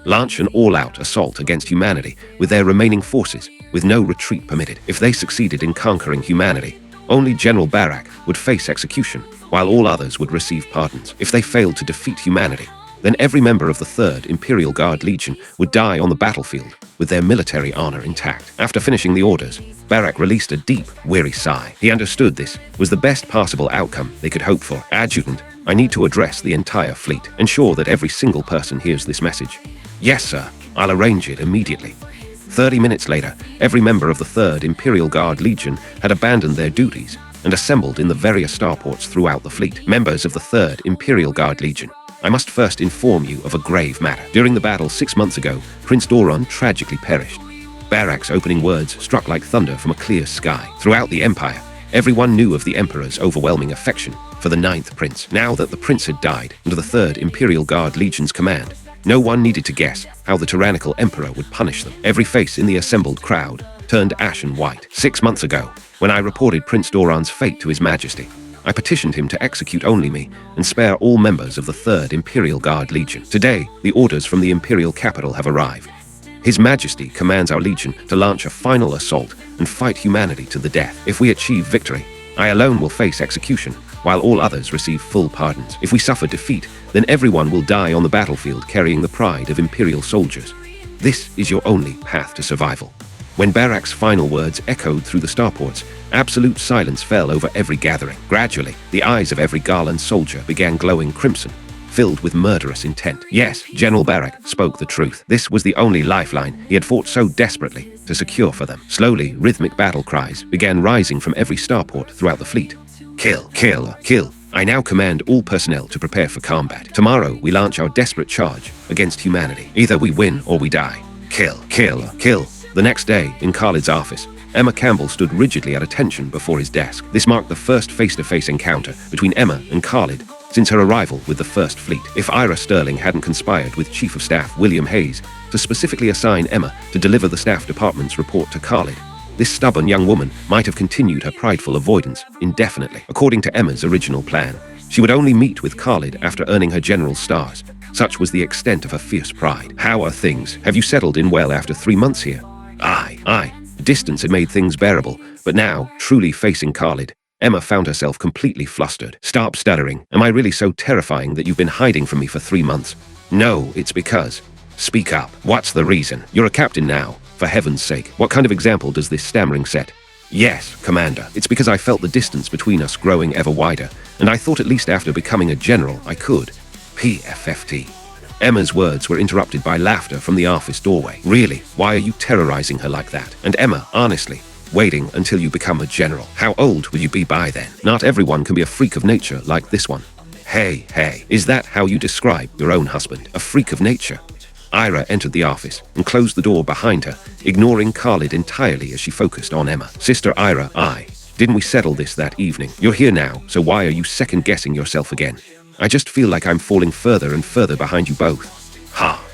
launch an all-out assault against humanity with their remaining forces, with no retreat permitted. If they succeeded in conquering humanity, only General Barak would face execution, while all others would receive pardons. If they failed to defeat humanity, then every member of the 3rd Imperial Guard Legion would die on the battlefield, with their military honor intact. After finishing the orders, Barak released a deep, weary sigh. He understood this was the best possible outcome they could hope for. Adjutant, I need to address the entire fleet. Ensure that every single person hears this message. Yes, sir. I'll arrange it immediately. 30 minutes later, every member of the 3rd Imperial Guard Legion had abandoned their duties and assembled in the various starports throughout the fleet. Members of the 3rd Imperial Guard Legion, I must first inform you of a grave matter. During the battle 6 months ago, Prince Doron tragically perished. Barak's opening words struck like thunder from a clear sky. Throughout the Empire, everyone knew of the Emperor's overwhelming affection for the 9th Prince. Now that the Prince had died under the 3rd Imperial Guard Legion's command, no one needed to guess how the tyrannical Emperor would punish them. Every face in the assembled crowd turned ashen white. 6 months ago, when I reported Prince Doran's fate to His Majesty, I petitioned him to execute only me and spare all members of the 3rd Imperial Guard Legion. Today, the orders from the Imperial capital have arrived. His Majesty commands our Legion to launch a final assault and fight humanity to the death. If we achieve victory, I alone will face execution, while all others receive full pardons. If we suffer defeat, then everyone will die on the battlefield carrying the pride of Imperial soldiers. This is your only path to survival. When Barak's final words echoed through the starports, absolute silence fell over every gathering. Gradually, the eyes of every Garland soldier began glowing crimson, filled with murderous intent. Yes, General Barak spoke the truth. This was the only lifeline he had fought so desperately to secure for them. Slowly, rhythmic battle cries began rising from every starport throughout the fleet. Kill, kill, kill. I now command all personnel to prepare for combat. Tomorrow, we launch our desperate charge against humanity. Either we win or we die. Kill, kill, kill. The next day, in Khalid's office, Emma Campbell stood rigidly at attention before his desk. This marked the first face-to-face encounter between Emma and Khalid since her arrival with the First Fleet. If Ira Sterling hadn't conspired with Chief of Staff William Hayes to specifically assign Emma to deliver the Staff Department's report to Khalid, this stubborn young woman might have continued her prideful avoidance indefinitely. According to Emma's original plan, she would only meet with Khalid after earning her general's stars. Such was the extent of her fierce pride. How are things? Have you settled in well after 3 months here? Aye. Distance had made things bearable, but now, truly facing Khalid, Emma found herself completely flustered. Stop stuttering. Am I really so terrifying that you've been hiding from me for 3 months? No, it's because. Speak up. What's the reason? You're a captain now. For heaven's sake, what kind of example does this stammering set? Yes, Commander. It's because I felt the distance between us growing ever wider, and I thought at least after becoming a general I could. PFFT. Emma's words were interrupted by laughter from the office doorway. Really? Why are you terrorizing her like that? And Emma, honestly, waiting until you become a general. How old will you be by then? Not everyone can be a freak of nature like this one. Hey, is that how you describe your own husband? A freak of nature? Ira entered the office and closed the door behind her, ignoring Khalid entirely as she focused on Emma. Sister Ira, didn't we settle this that evening? You're here now, so why are you second-guessing yourself again? I just feel like I'm falling further and further behind you both.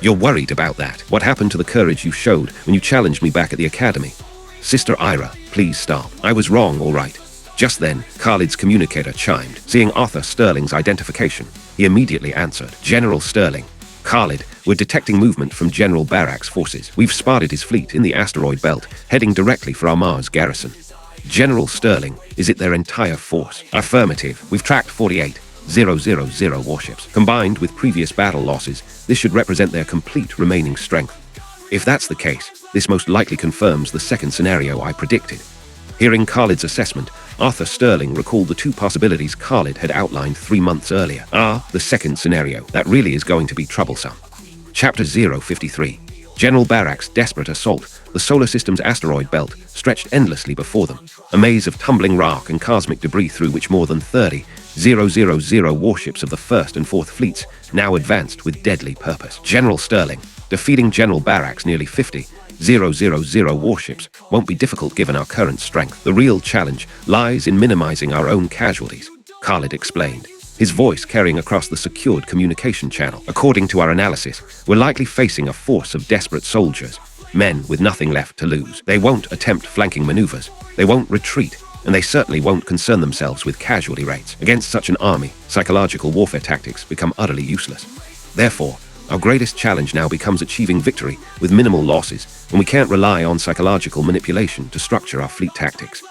You're worried about that. What happened to the courage you showed when you challenged me back at the academy? Sister Ira, please stop. I was wrong, all right. Just then, Khalid's communicator chimed. Seeing Arthur Sterling's identification, he immediately answered. General Sterling. Khalid, we're detecting movement from General Barak's forces. We've spotted his fleet in the asteroid belt, heading directly for our Mars garrison. General Sterling, is it their entire force? Affirmative. We've tracked 48,000 warships. Combined with previous battle losses, this should represent their complete remaining strength. If that's the case, this most likely confirms the second scenario I predicted. Hearing Khalid's assessment, Arthur Sterling recalled the 2 possibilities Khalid had outlined 3 months earlier. The second scenario. That really is going to be troublesome. Chapter 053. General Barak's desperate assault. The solar system's asteroid belt stretched endlessly before them, a maze of tumbling rock and cosmic debris through which more than 30,000 warships of the 1st and 4th fleets now advanced with deadly purpose. General Sterling, defeating General Barak's nearly 50,000 warships won't be difficult given our current strength. The real challenge lies in minimizing our own casualties, Khalid explained, his voice carrying across the secured communication channel. According to our analysis, we're likely facing a force of desperate soldiers, men with nothing left to lose. They won't attempt flanking maneuvers, they won't retreat, and they certainly won't concern themselves with casualty rates. Against such an army, psychological warfare tactics become utterly useless. Therefore, Our greatest challenge now becomes achieving victory with minimal losses, and we can't rely on psychological manipulation to structure our fleet tactics.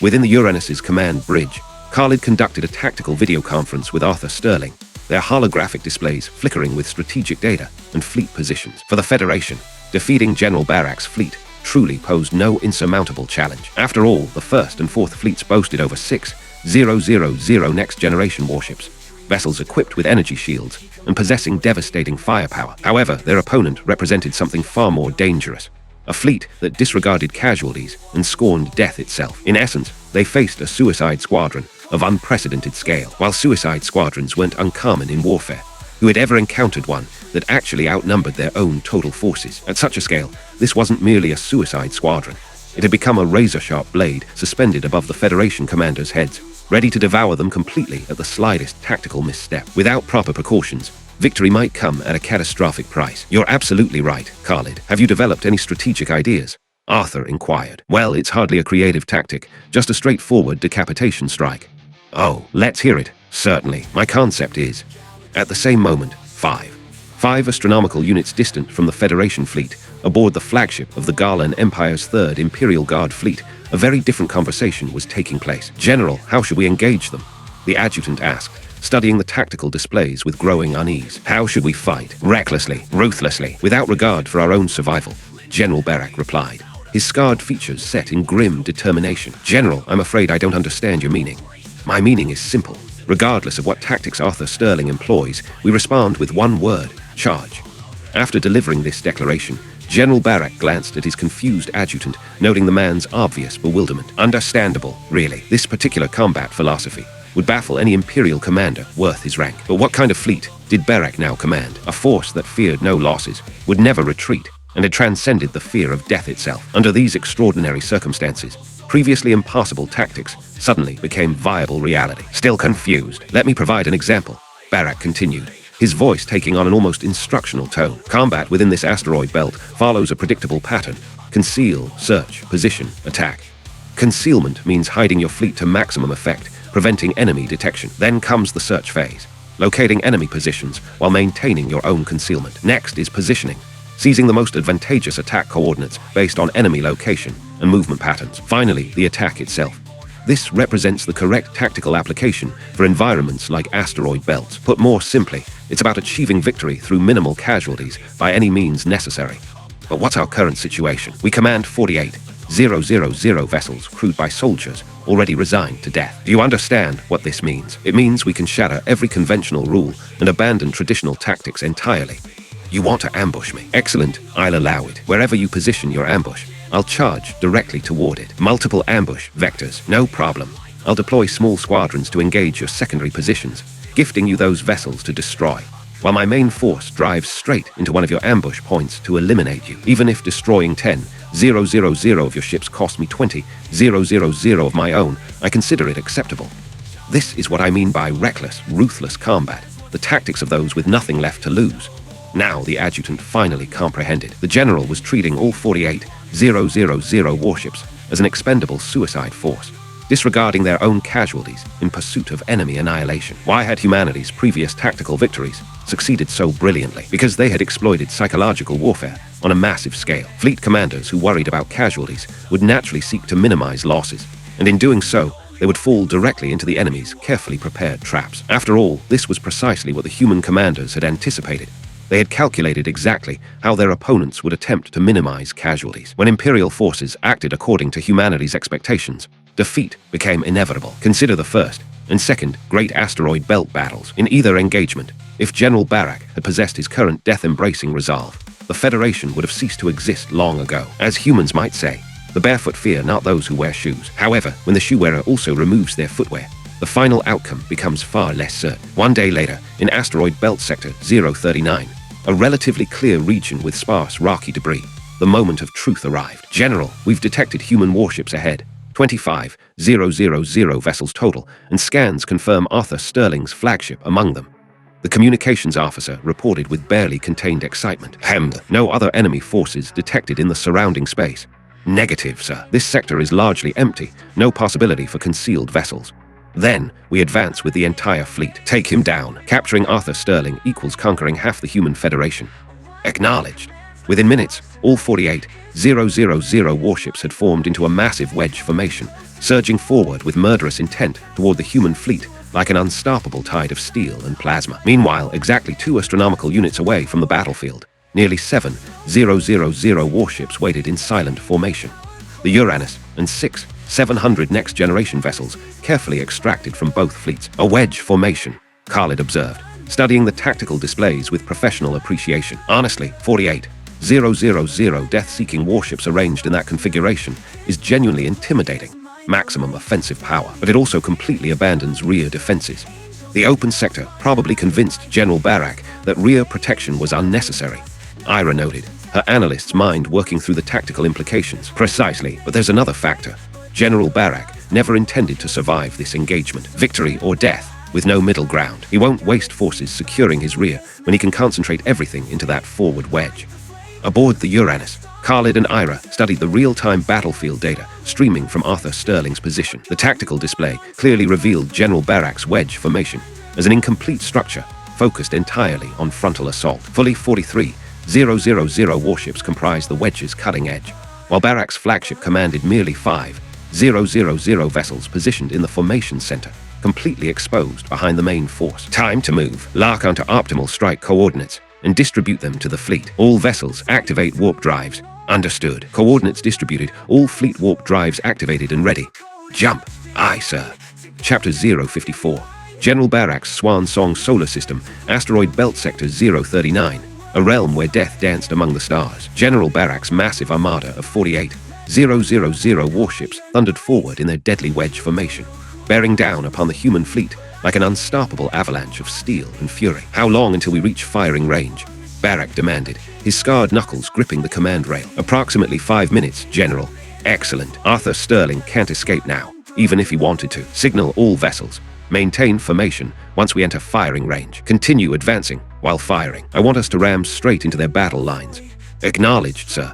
Within the Uranus's command bridge, Khalid conducted a tactical video conference with Arthur Sterling, their holographic displays flickering with strategic data and fleet positions. For the Federation, defeating General Barak's fleet truly posed no insurmountable challenge. After all, the 1st and 4th fleets boasted over 6,000 next-generation warships, vessels equipped with energy shields and possessing devastating firepower. However, their opponent represented something far more dangerous. A fleet that disregarded casualties and scorned death itself. In essence, they faced a suicide squadron of unprecedented scale. While suicide squadrons weren't uncommon in warfare, who had ever encountered one that actually outnumbered their own total forces? At such a scale, this wasn't merely a suicide squadron. It had become a razor-sharp blade suspended above the Federation commanders' heads, ready to devour them completely at the slightest tactical misstep. Without proper precautions, victory might come at a catastrophic price. You're absolutely right, Khalid. Have you developed any strategic ideas? Arthur inquired. Well, it's hardly a creative tactic, just a straightforward decapitation strike. Oh, let's hear it. Certainly. My concept is... At the same moment, five astronomical units distant from the Federation fleet, aboard the flagship of the Galan Empire's 3rd Imperial Guard fleet, a very different conversation was taking place. General, how should we engage them? The adjutant asked, studying the tactical displays with growing unease. How should we fight? Recklessly, ruthlessly, without regard for our own survival, General Barak replied, his scarred features set in grim determination. General, I'm afraid I don't understand your meaning. My meaning is simple. Regardless of what tactics Arthur Sterling employs, we respond with one word: charge. After delivering this declaration, General Barak glanced at his confused adjutant, noting the man's obvious bewilderment. Understandable, really. This particular combat philosophy would baffle any Imperial commander worth his rank. But what kind of fleet did Barak now command? A force that feared no losses, would never retreat, and had transcended the fear of death itself. Under these extraordinary circumstances, previously impossible tactics suddenly became viable reality. Still confused? Let me provide an example, Barak continued, his voice taking on an almost instructional tone. Combat within this asteroid belt follows a predictable pattern: conceal, search, position, attack. Concealment means hiding your fleet to maximum effect, preventing enemy detection. Then comes the search phase, locating enemy positions while maintaining your own concealment. Next is positioning, seizing the most advantageous attack coordinates based on enemy location and movement patterns. Finally, the attack itself. This represents the correct tactical application for environments like asteroid belts. Put more simply, it's about achieving victory through minimal casualties by any means necessary. But what's our current situation? We command 48,000 vessels crewed by soldiers already resigned to death. Do you understand what this means? It means we can shatter every conventional rule and abandon traditional tactics entirely. You want to ambush me? Excellent, I'll allow it. Wherever you position your ambush, I'll charge directly toward it. Multiple ambush vectors, no problem. I'll deploy small squadrons to engage your secondary positions, gifting you those vessels to destroy, while my main force drives straight into one of your ambush points to eliminate you. Even if destroying 10,000 of your ships cost me 20,000 of my own, I consider it acceptable. This is what I mean by reckless, ruthless combat, the tactics of those with nothing left to lose. Now the adjutant finally comprehended. The general was treating all 48,000 warships as an expendable suicide force, disregarding their own casualties in pursuit of enemy annihilation. Why had humanity's previous tactical victories succeeded so brilliantly? Because they had exploited psychological warfare on a massive scale. Fleet commanders who worried about casualties would naturally seek to minimize losses, and in doing so, they would fall directly into the enemy's carefully prepared traps. After all, this was precisely what the human commanders had anticipated. They had calculated exactly how their opponents would attempt to minimize casualties. When Imperial forces acted according to humanity's expectations, defeat became inevitable. Consider the first and second great asteroid belt battles. In either engagement, if General Barak had possessed his current death-embracing resolve, the Federation would have ceased to exist long ago. As humans might say, the barefoot fear not those who wear shoes. However, when the shoe wearer also removes their footwear, the final outcome becomes far less certain. One day later, in asteroid belt sector 039, a relatively clear region with sparse rocky debris, the moment of truth arrived. General, we've detected human warships ahead. 25,000 vessels total, and scans confirm Arthur Sterling's flagship among them. The communications officer reported with barely contained excitement. No other enemy forces detected in the surrounding space. Negative, sir. This sector is largely empty, no possibility for concealed vessels. Then, we advance with the entire fleet. Take him down. Capturing Arthur Sterling equals conquering half the human federation. Acknowledged. Within minutes, all 48,000 warships had formed into a massive wedge formation, surging forward with murderous intent toward the human fleet like an unstoppable tide of steel and plasma. Meanwhile, exactly 2 astronomical units away from the battlefield, nearly 7,000 warships waited in silent formation. The Uranus and 700 next-generation vessels carefully extracted from both fleets. A wedge formation, Khalid observed, studying the tactical displays with professional appreciation. Honestly, 48,000 death-seeking warships arranged in that configuration is genuinely intimidating. Maximum offensive power, but it also completely abandons rear defenses. The open sector probably convinced General Barak that rear protection was unnecessary. Ira noted, her analyst's mind working through the tactical implications. Precisely, but there's another factor. General Barak never intended to survive this engagement. Victory or death, with no middle ground. He won't waste forces securing his rear when he can concentrate everything into that forward wedge. Aboard the Uranus, Khalid and Ira studied the real-time battlefield data streaming from Arthur Sterling's position. The tactical display clearly revealed General Barak's wedge formation as an incomplete structure focused entirely on frontal assault. Fully 43,000 warships comprised the wedge's cutting edge, while Barak's flagship commanded merely 5,000 vessels positioned in the formation center, completely exposed behind the main force. Time to move. Lock onto optimal strike coordinates and distribute them to the fleet. All vessels activate warp drives. Understood. Coordinates distributed. All fleet warp drives activated and ready. Jump. Aye, sir. Chapter 054. General Barak's Swan Song Solar System, Asteroid Belt Sector 039, a realm where death danced among the stars. General Barak's massive armada of 48,000 warships thundered forward in their deadly wedge formation, bearing down upon the human fleet like an unstoppable avalanche of steel and fury. How long until we reach firing range? Barak demanded, his scarred knuckles gripping the command rail. Approximately 5 minutes, General. Excellent. Arthur Sterling can't escape now, even if he wanted to. Signal all vessels. Maintain formation once we enter firing range. Continue advancing while firing. I want us to ram straight into their battle lines. Acknowledged, sir.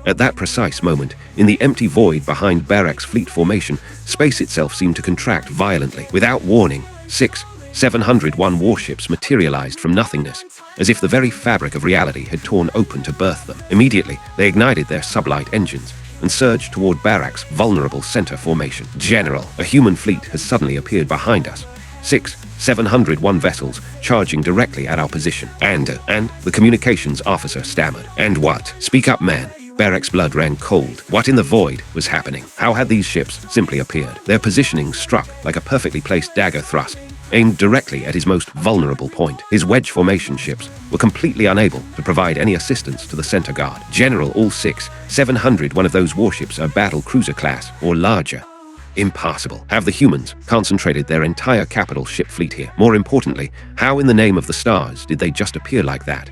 At that precise moment, in the empty void behind Barak's fleet formation, space itself seemed to contract violently. Without warning, 701 warships materialized from nothingness, as if the very fabric of reality had torn open to birth them. Immediately, they ignited their sublight engines and surged toward Barak's vulnerable center formation. General, a human fleet has suddenly appeared behind us. 701 vessels charging directly at our position. And the communications officer stammered. And what? Speak up, man. Barak's blood ran cold. What in the void was happening? How had these ships simply appeared? Their positioning struck like a perfectly placed dagger thrust, aimed directly at his most vulnerable point. His wedge formation ships were completely unable to provide any assistance to the center guard. General, all 701 of those warships are battle cruiser class or larger. Impossible. Have the humans concentrated their entire capital ship fleet here? More importantly, how in the name of the stars did they just appear like that?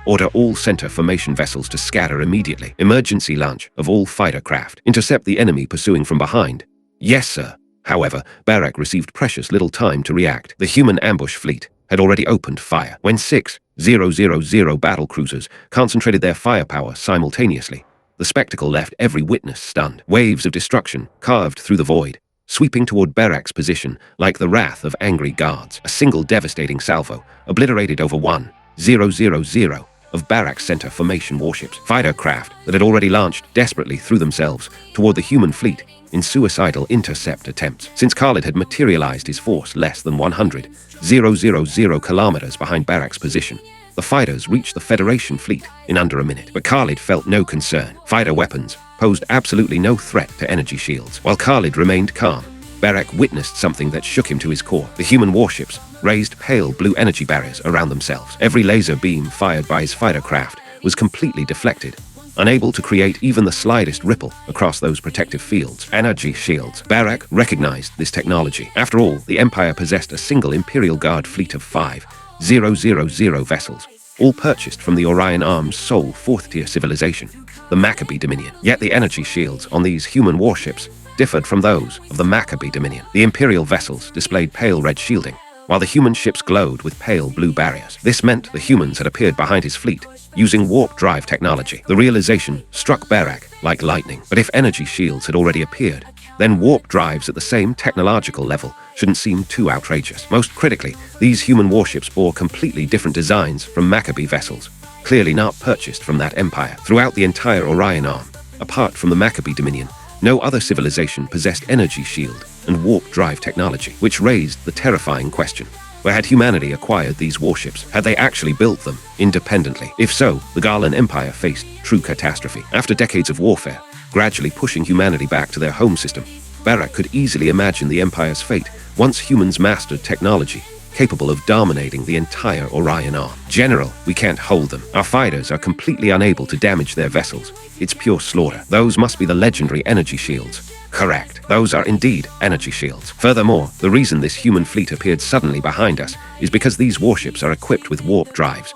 Order all center formation vessels to scatter immediately. Emergency launch of all fighter craft. Intercept the enemy pursuing from behind. Yes, sir. However, Barak received precious little time to react. The human ambush fleet had already opened fire. When 6,000 battle cruisers concentrated their firepower simultaneously, the spectacle left every witness stunned. Waves of destruction carved through the void, sweeping toward Barak's position like the wrath of angry gods. A single devastating salvo obliterated over 1,000 of Barak's center formation warships. Fighter craft that had already launched desperately threw themselves toward the human fleet in suicidal intercept attempts. Since Khalid had materialized his force less than 100,000 kilometers behind Barak's position, the fighters reached the Federation fleet in under a minute. But Khalid felt no concern. Fighter weapons posed absolutely no threat to energy shields. While Khalid remained calm, Barak witnessed something that shook him to his core. The human warships raised pale blue energy barriers around themselves. Every laser beam fired by his fighter craft was completely deflected, unable to create even the slightest ripple across those protective fields. Energy shields. Barak recognized this technology. After all, the Empire possessed a single Imperial Guard fleet of 5,000 vessels, all purchased from the Orion Arm's sole fourth-tier civilization, the Maccabee Dominion. Yet the energy shields on these human warships differed from those of the Maccabee Dominion. The Imperial vessels displayed pale red shielding, while the human ships glowed with pale blue barriers. This meant the humans had appeared behind his fleet, using warp drive technology. The realization struck Barak like lightning. But if energy shields had already appeared, then warp drives at the same technological level shouldn't seem too outrageous. Most critically, these human warships bore completely different designs from Maccabee vessels, clearly not purchased from that empire. Throughout the entire Orion Arm, apart from the Maccabee Dominion, no other civilization possessed energy shield and warp drive technology, which raised the terrifying question: where had humanity acquired these warships? Had they actually built them independently? If so, the Garland Empire faced true catastrophe. After decades of warfare, gradually pushing humanity back to their home system, Barak could easily imagine the Empire's fate once humans mastered technology capable of dominating the entire Orion Arm. General, we can't hold them. Our fighters are completely unable to damage their vessels. It's pure slaughter. Those must be the legendary energy shields. Correct. Those are indeed energy shields. Furthermore, the reason this human fleet appeared suddenly behind us is because these warships are equipped with warp drives.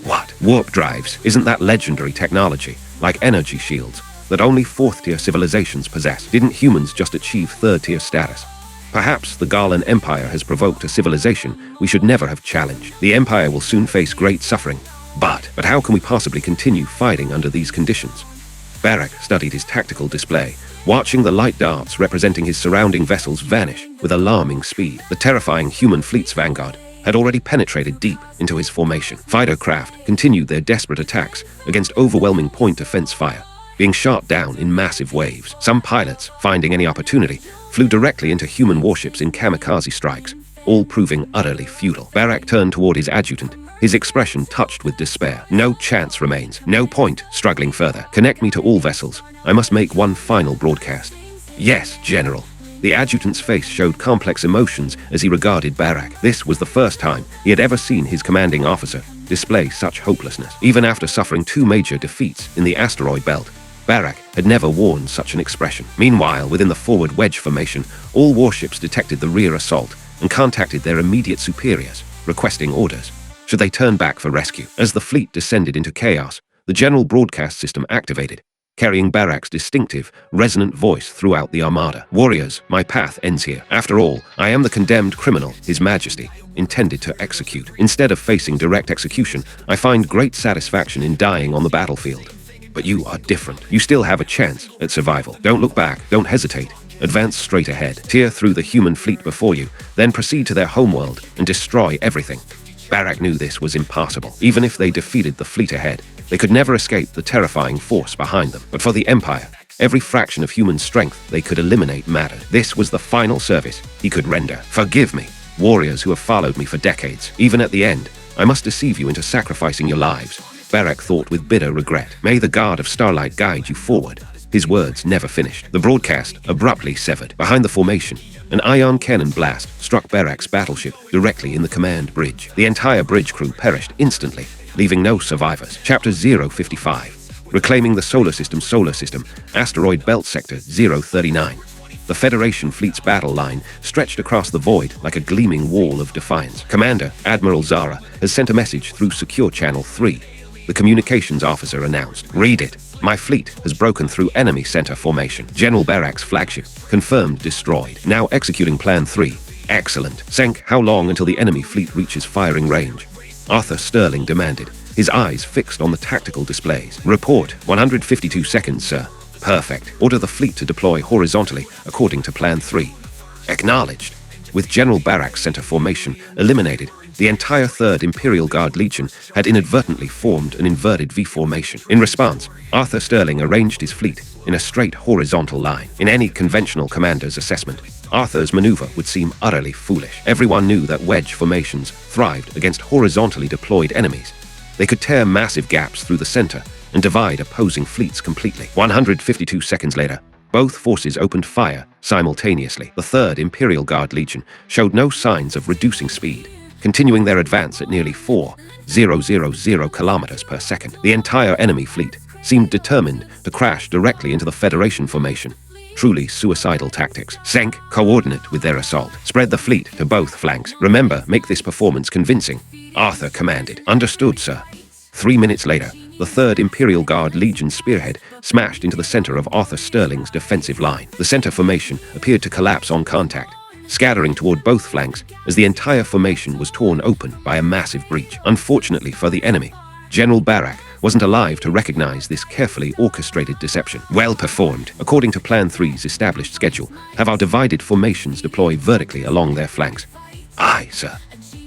What? Warp drives? Isn't that legendary technology, like energy shields, that only 4th-tier civilizations possess? Didn't humans just achieve 3rd-tier status? Perhaps the Garland Empire has provoked a civilization we should never have challenged. The Empire will soon face great suffering. But how can we possibly continue fighting under these conditions? Barak studied his tactical display, watching the light darts representing his surrounding vessels vanish with alarming speed. The terrifying human fleet's vanguard had already penetrated deep into his formation. Fighter craft continued their desperate attacks against overwhelming point defense fire, being shot down in massive waves. Some pilots, finding any opportunity, flew directly into human warships in kamikaze strikes, all proving utterly futile. Barak turned toward his adjutant, his expression touched with despair. No chance remains. No point struggling further. Connect me to all vessels. I must make one final broadcast. Yes, General. The adjutant's face showed complex emotions as he regarded Barak. This was the first time he had ever seen his commanding officer display such hopelessness. Even after suffering 2 major defeats in the asteroid belt, Barak had never worn such an expression. Meanwhile, within the forward wedge formation, all warships detected the rear assault and contacted their immediate superiors, requesting orders. Should they turn back for rescue? As the fleet descended into chaos, the general broadcast system activated, carrying Barak's distinctive, resonant voice throughout the armada. Warriors, my path ends here. After all, I am the condemned criminal His Majesty intended to execute. Instead of facing direct execution, I find great satisfaction in dying on the battlefield. But you are different. You still have a chance at survival. Don't look back. Don't hesitate. Advance straight ahead. Tear through the human fleet before you, then proceed to their homeworld and destroy everything. Barak knew this was impossible. Even if they defeated the fleet ahead, they could never escape the terrifying force behind them. But for the Empire, every fraction of human strength they could eliminate mattered. This was the final service he could render. Forgive me, warriors who have followed me for decades. Even at the end, I must deceive you into sacrificing your lives. Barak thought with bitter regret. May the guard of starlight guide you forward. His words never finished. The broadcast abruptly severed. Behind the formation, an ion cannon blast struck Barak's battleship directly in the command bridge. The entire bridge crew perished instantly, leaving no survivors. Chapter 055. Reclaiming the Solar System, Asteroid Belt Sector 039. The Federation fleet's battle line stretched across the void like a gleaming wall of defiance. Commander Admiral Zara has sent a message through Secure Channel 3. The communications officer announced. Read it. My fleet has broken through enemy center formation. General Barak's flagship confirmed destroyed. Now executing Plan 3. Excellent. Senk, how long until the enemy fleet reaches firing range? Arthur Sterling demanded, his eyes fixed on the tactical displays. Report, 152 seconds, sir. Perfect. Order the fleet to deploy horizontally according to Plan 3. Acknowledged. With General Barak's center formation eliminated, the entire 3rd Imperial Guard Legion had inadvertently formed an inverted V formation. In response, Arthur Sterling arranged his fleet in a straight horizontal line. In any conventional commander's assessment, Arthur's maneuver would seem utterly foolish. Everyone knew that wedge formations thrived against horizontally deployed enemies. They could tear massive gaps through the center and divide opposing fleets completely. 152 seconds later, both forces opened fire simultaneously. The 3rd Imperial Guard Legion showed no signs of reducing speed, continuing their advance at nearly 4,000 kilometers per second. The entire enemy fleet seemed determined to crash directly into the Federation formation. Truly suicidal tactics. Senk, coordinate with their assault. Spread the fleet to both flanks. Remember, make this performance convincing. Arthur commanded. Understood, sir. 3 minutes later, the 3rd Imperial Guard Legion spearhead smashed into the center of Arthur Sterling's defensive line. The center formation appeared to collapse on contact, scattering toward both flanks as the entire formation was torn open by a massive breach. Unfortunately for the enemy, General Barak wasn't alive to recognize this carefully orchestrated deception. Well performed. According to Plan 3's established schedule, have our divided formations deploy vertically along their flanks. Aye, sir.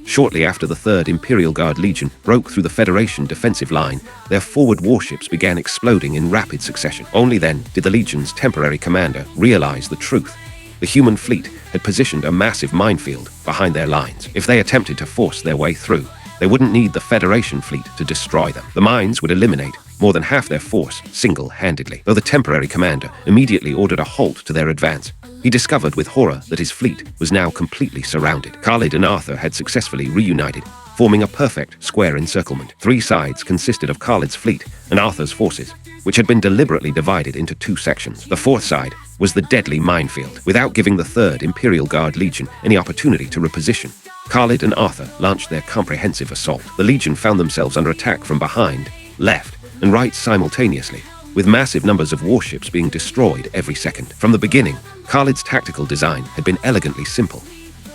Shortly after the 3rd Imperial Guard Legion broke through the Federation defensive line, their forward warships began exploding in rapid succession. Only then did the Legion's temporary commander realize the truth. The human fleet had positioned a massive minefield behind their lines. If they attempted to force their way through, they wouldn't need the Federation fleet to destroy them. The mines would eliminate more than half their force single-handedly. Though the temporary commander immediately ordered a halt to their advance, he discovered with horror that his fleet was now completely surrounded. Khalid and Arthur had successfully reunited, forming a perfect square encirclement. 3 sides consisted of Khalid's fleet and Arthur's forces, which had been deliberately divided into 2 sections. The 4th side was the deadly minefield. Without giving the 3rd Imperial Guard Legion any opportunity to reposition, Khalid and Arthur launched their comprehensive assault. The Legion found themselves under attack from behind, left, and right simultaneously, with massive numbers of warships being destroyed every second. From the beginning, Khalid's tactical design had been elegantly simple.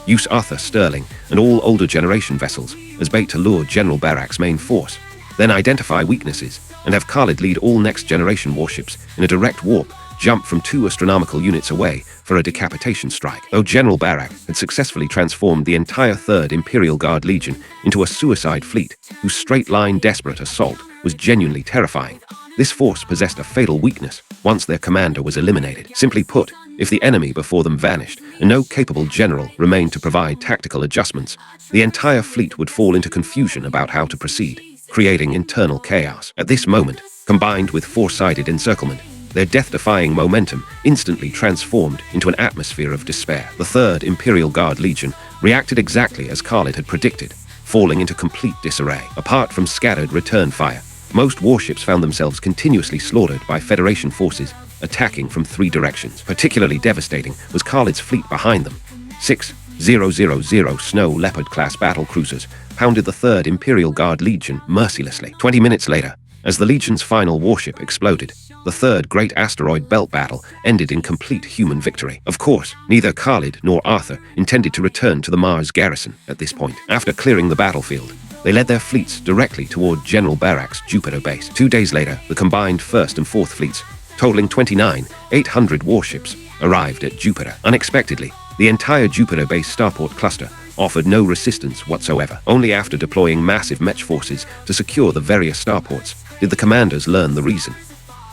Use Arthur Sterling and all older generation vessels as bait to lure General Barak's main force, then identify weaknesses and have Khalid lead all next generation warships in a direct warp jump from 2 astronomical units away for a decapitation strike. Though General Barak had successfully transformed the entire 3rd Imperial Guard Legion into a suicide fleet whose straight-line desperate assault was genuinely terrifying, this force possessed a fatal weakness once their commander was eliminated. Simply put, if the enemy before them vanished and no capable general remained to provide tactical adjustments, the entire fleet would fall into confusion about how to proceed, creating internal chaos. At this moment, combined with 4-sided encirclement, their death-defying momentum instantly transformed into an atmosphere of despair. The 3rd Imperial Guard Legion reacted exactly as Khalid had predicted, falling into complete disarray. Apart from scattered return fire, most warships found themselves continuously slaughtered by Federation forces attacking from 3 directions. Particularly devastating was Khalid's fleet behind them. 6,000 Snow Leopard-class battle cruisers pounded the 3rd Imperial Guard Legion mercilessly. 20 minutes later, as the Legion's final warship exploded, the 3rd Great Asteroid Belt battle ended in complete human victory. Of course, neither Khalid nor Arthur intended to return to the Mars garrison at this point. After clearing the battlefield, they led their fleets directly toward General Barak's Jupiter base. 2 days later, the combined 1st and 4th fleets, totaling 29,800 warships, arrived at Jupiter. Unexpectedly, the entire Jupiter base starport cluster offered no resistance whatsoever. Only after deploying massive mech forces to secure the various starports did the commanders learn the reason.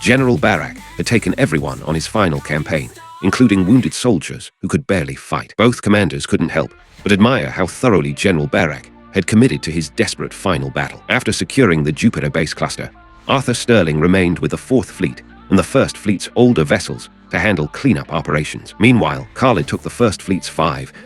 General Barak had taken everyone on his final campaign, including wounded soldiers who could barely fight. Both commanders couldn't help but admire how thoroughly General Barak had committed to his desperate final battle. After securing the Jupiter base cluster, Arthur Sterling remained with the 4th Fleet and the 1st Fleet's older vessels to handle cleanup operations. Meanwhile, Khalid took the 1st Fleet's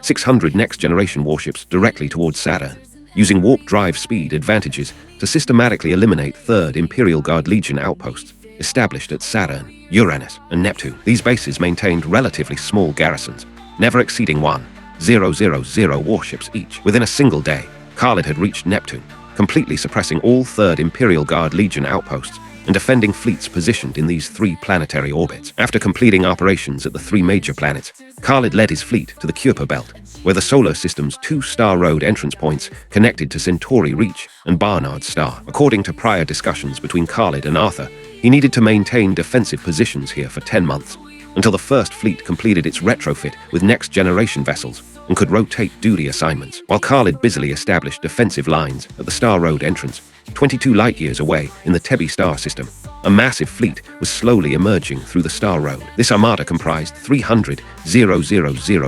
600 next-generation warships directly towards Saturn, using warp drive speed advantages to systematically eliminate 3rd Imperial Guard Legion outposts established at Saturn, Uranus, and Neptune. These bases maintained relatively small garrisons, never exceeding 1,000 warships each. Within a single day, Khalid had reached Neptune, completely suppressing all 3rd Imperial Guard Legion outposts and defending fleets positioned in these 3 planetary orbits. After completing operations at the 3 major planets, Khalid led his fleet to the Kuiper Belt, where the solar system's 2 star road entrance points connected to Centauri Reach and Barnard Star. According to prior discussions between Khalid and Arthur, he needed to maintain defensive positions here for 10 months, until the 1st Fleet completed its retrofit with next-generation vessels and could rotate duty assignments, while Khalid busily established defensive lines at the Star Road entrance. 22 light-years away in the Tebi star system, a massive fleet was slowly emerging through the Star Road. This armada comprised 300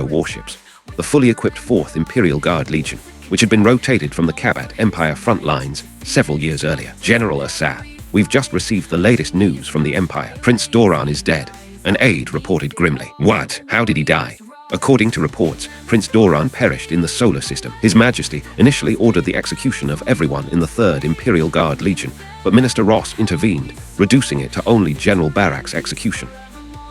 warships, the fully equipped 4th Imperial Guard Legion, which had been rotated from the Kabat Empire front lines several years earlier. General Assad, we've just received the latest news from the Empire. Prince Doran is dead, an aide reported grimly. What? How did he die? According to reports, Prince Doran perished in the solar system. His Majesty initially ordered the execution of everyone in the 3rd Imperial Guard Legion, but Minister Ross intervened, reducing it to only General Barak's execution.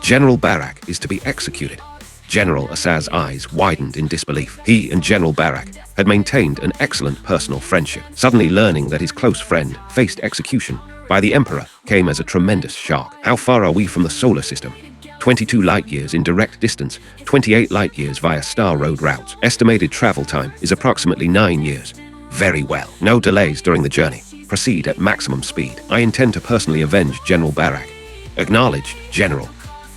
General Barak is to be executed. General Assad's eyes widened in disbelief. He and General Barak had maintained an excellent personal friendship. Suddenly learning that his close friend faced execution by the Emperor came as a tremendous shock. How far are we from the solar system? 22 light-years in direct distance, 28 light-years via Star Road routes. Estimated travel time is approximately 9 years. Very well. No delays during the journey. Proceed at maximum speed. I intend to personally avenge General Barak. Acknowledged, General.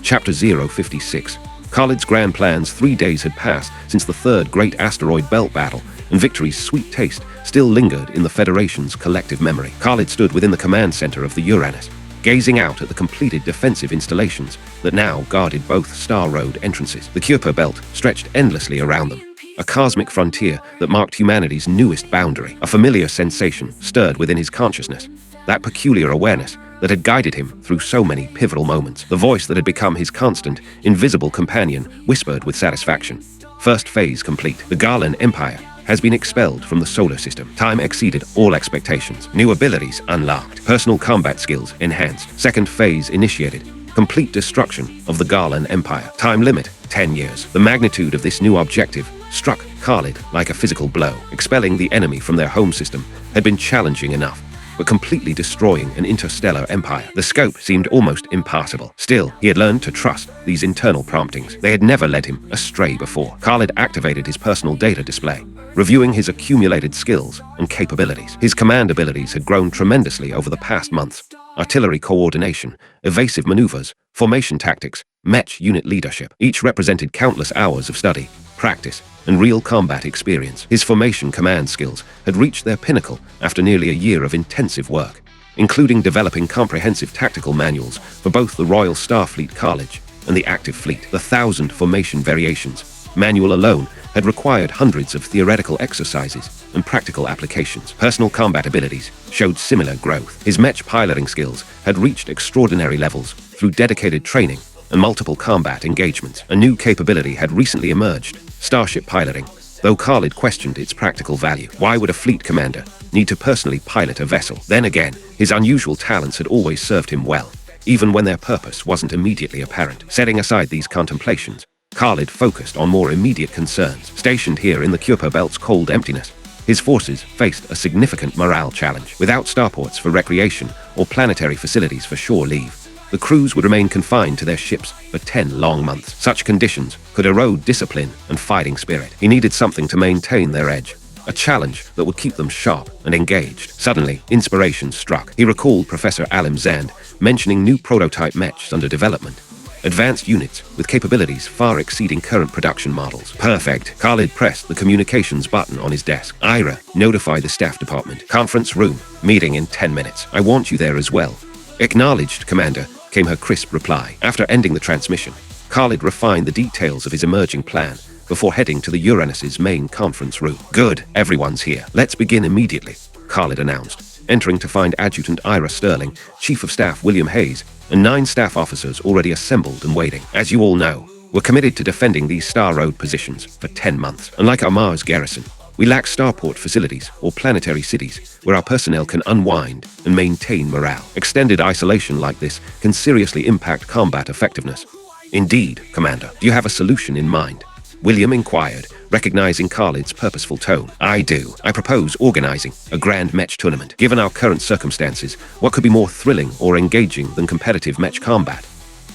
Chapter 056. Khalid's grand plans. 3 days had passed since the third Great Asteroid Belt battle, and victory's sweet taste still lingered in the Federation's collective memory. Khalid stood within the command center of the Uranus, gazing out at the completed defensive installations that now guarded both Star Road entrances. The Kuiper Belt stretched endlessly around them, a cosmic frontier that marked humanity's newest boundary. A familiar sensation stirred within his consciousness, that peculiar awareness that had guided him through so many pivotal moments. The voice that had become his constant, invisible companion whispered with satisfaction. First phase complete. The Garland Empire has been expelled from the solar system. Time exceeded all expectations. New abilities unlocked. Personal combat skills enhanced. Second phase initiated. Complete destruction of the Garland Empire. Time limit, 10 years. The magnitude of this new objective struck Khalid like a physical blow. Expelling the enemy from their home system had been challenging enough, but completely destroying an interstellar empire, the scope seemed almost impassable. Still, he had learned to trust these internal promptings. They had never led him astray before. Khalid activated his personal data display, reviewing his accumulated skills and capabilities. His command abilities had grown tremendously over the past months. Artillery coordination, evasive maneuvers, formation tactics, match unit leadership. Each represented countless hours of study, practice, and real combat experience. His formation command skills had reached their pinnacle after nearly a year of intensive work, including developing comprehensive tactical manuals for both the Royal Starfleet College and the active fleet. The 1,000 formation variations manual alone had required hundreds of theoretical exercises and practical applications. Personal combat abilities showed similar growth. His mech piloting skills had reached extraordinary levels through dedicated training and multiple combat engagements. A new capability had recently emerged: starship piloting, though Khalid questioned its practical value. Why would a fleet commander need to personally pilot a vessel? Then again, his unusual talents had always served him well, even when their purpose wasn't immediately apparent. Setting aside these contemplations, Khalid focused on more immediate concerns. Stationed here in the Kuiper Belt's cold emptiness, his forces faced a significant morale challenge. Without starports for recreation or planetary facilities for shore leave, the crews would remain confined to their ships for 10 long months. Such conditions could erode discipline and fighting spirit. He needed something to maintain their edge, a challenge that would keep them sharp and engaged. Suddenly, inspiration struck. He recalled Professor Alim Zand mentioning new prototype mechs under development, advanced units with capabilities far exceeding current production models. Perfect. Khalid pressed the communications button on his desk. Ira, notify the staff department. Conference room. Meeting in 10 minutes. I want you there as well. Acknowledged, Commander, came her crisp reply. After ending the transmission, Khalid refined the details of his emerging plan before heading to the Uranus's main conference room. Good, everyone's here. Let's begin immediately, Khalid announced, entering to find Adjutant Ira Sterling, Chief of Staff William Hayes, and 9 staff officers already assembled and waiting. As you all know, we're committed to defending these Star Road positions for 10 months. Unlike our Mars garrison, we lack starport facilities or planetary cities where our personnel can unwind and maintain morale. Extended isolation like this can seriously impact combat effectiveness. Indeed, Commander. Do you have a solution in mind? William inquired, recognizing Khalid's purposeful tone. I do. I propose organizing a grand mech tournament. Given our current circumstances, what could be more thrilling or engaging than competitive mech combat?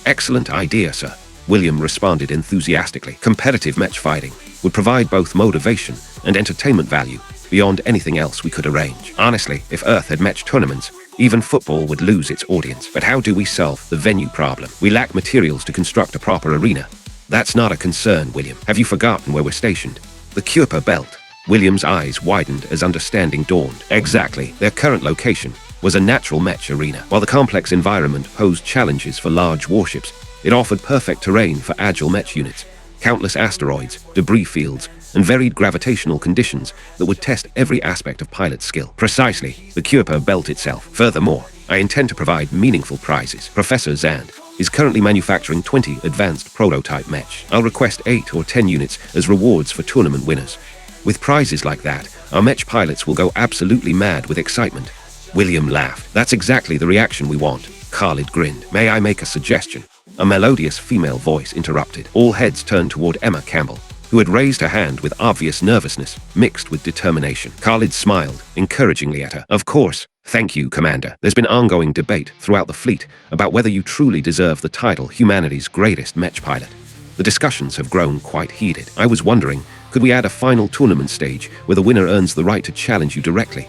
Excellent idea, sir, William responded enthusiastically. Competitive mech fighting would provide both motivation and entertainment value beyond anything else we could arrange. Honestly, if Earth had mech tournaments, even football would lose its audience. But how do we solve the venue problem? We lack materials to construct a proper arena. That's not a concern, William. Have you forgotten where we're stationed? The Kuiper Belt. William's eyes widened as understanding dawned. Exactly. Their current location was a natural mech arena. While the complex environment posed challenges for large warships, it offered perfect terrain for agile mech units. Countless asteroids, debris fields, and varied gravitational conditions that would test every aspect of pilot skill. Precisely, the Kuiper Belt itself. Furthermore, I intend to provide meaningful prizes. Professor Zand is currently manufacturing 20 advanced prototype mech. I'll request 8 or 10 units as rewards for tournament winners. With prizes like that, our mech pilots will go absolutely mad with excitement. William laughed. That's exactly the reaction we want. Khalid grinned. May I make a suggestion? A melodious female voice interrupted. All heads turned toward Emma Campbell, who had raised her hand with obvious nervousness mixed with determination. Khalid smiled encouragingly at her. Of course, Thank you, Commander. There's been ongoing debate throughout the fleet about whether you truly deserve the title humanity's greatest mech pilot. The discussions have grown quite heated. I was wondering, could we add a final tournament stage where the winner earns the right to challenge you directly?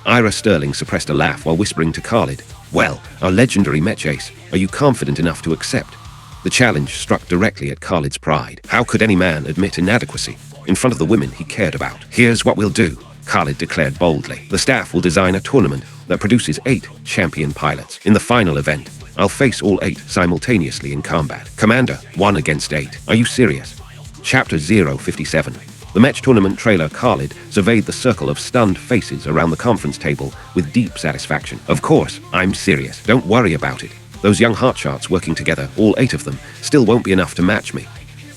Ira Sterling suppressed a laugh while whispering to Khalid, "Well, our legendary mech ace, are you confident enough to accept?" The challenge struck directly at Khalid's pride. How could any man admit inadequacy in front of the women he cared about? "Here's what we'll do," Khalid declared boldly. "The staff will design a tournament that produces 8 champion pilots. In the final event, I'll face all 8 simultaneously in combat. Commander, 1 against 8. Are you serious?" Chapter 057. The match tournament trailer. Khalid surveyed the circle of stunned faces around the conference table with deep satisfaction. "Of course, I'm serious. Don't worry about it. Those young hotshots working together, all 8 of them, still won't be enough to match me."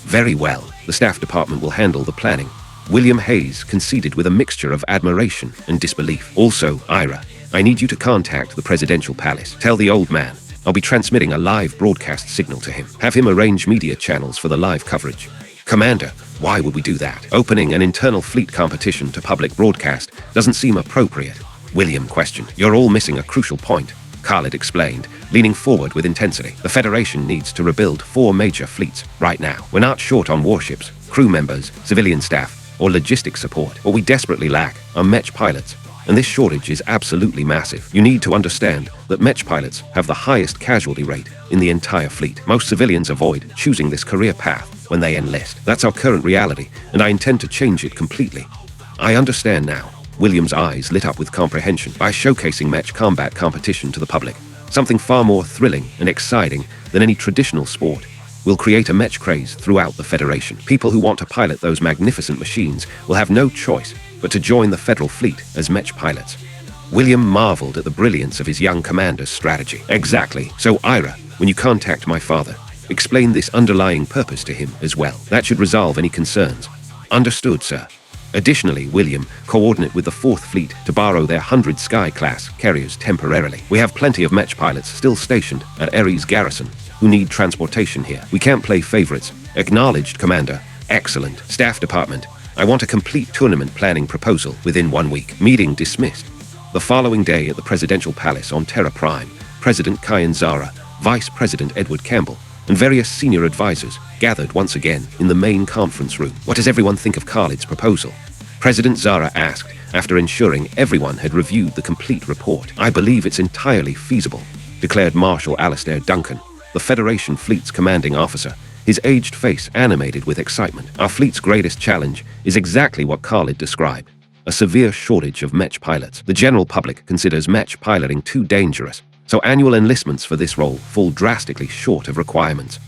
"Very well. The staff department will handle the planning." William Hayes conceded with a mixture of admiration and disbelief. "Also, Ira, I need you to contact the presidential palace. Tell the old man I'll be transmitting a live broadcast signal to him. Have him arrange media channels for the live coverage." "Commander, why would we do that? Opening an internal fleet competition to public broadcast doesn't seem appropriate," William questioned. "You're all missing a crucial point," Khalid explained, leaning forward with intensity. "The Federation needs to rebuild 4 major fleets right now. We're not short on warships, crew members, civilian staff, or logistics support. What we desperately lack are mech pilots, and this shortage is absolutely massive. You need to understand that mech pilots have the highest casualty rate in the entire fleet. Most civilians avoid choosing this career path when they enlist. That's our current reality, and I intend to change it completely." "I understand now." William's eyes lit up with comprehension. "By showcasing mech combat competition to the public, something far more thrilling and exciting than any traditional sport, we'll create a mech craze throughout the Federation. People who want to pilot those magnificent machines will have no choice but to join the Federal Fleet as mech pilots." William marveled at the brilliance of his young commander's strategy. "Exactly. So, Ira, when you contact my father, explain this underlying purpose to him as well. That should resolve any concerns." "Understood, sir." Additionally, William, coordinate with the 4th Fleet to borrow their 100 Sky-class carriers temporarily. We have plenty of mech pilots still stationed at Ares Garrison who need transportation here. We can't play favorites. "Acknowledged, Commander." "Excellent. Staff Department, I want a complete tournament planning proposal within 1 week." Meeting dismissed. The following day at the Presidential Palace on Terra Prime, President Kyan Zara, Vice President Edward Campbell, and various senior advisors gathered once again in the main conference room. "What does everyone think of Khalid's proposal?" President Zara asked after ensuring everyone had reviewed the complete report. "I believe it's entirely feasible," declared Marshal Alastair Duncan, the Federation Fleet's commanding officer, his aged face animated with excitement. "Our fleet's greatest challenge is exactly what Khalid described: a severe shortage of mech pilots. The general public considers mech piloting too dangerous, so annual enlistments for this role fall drastically short of requirements.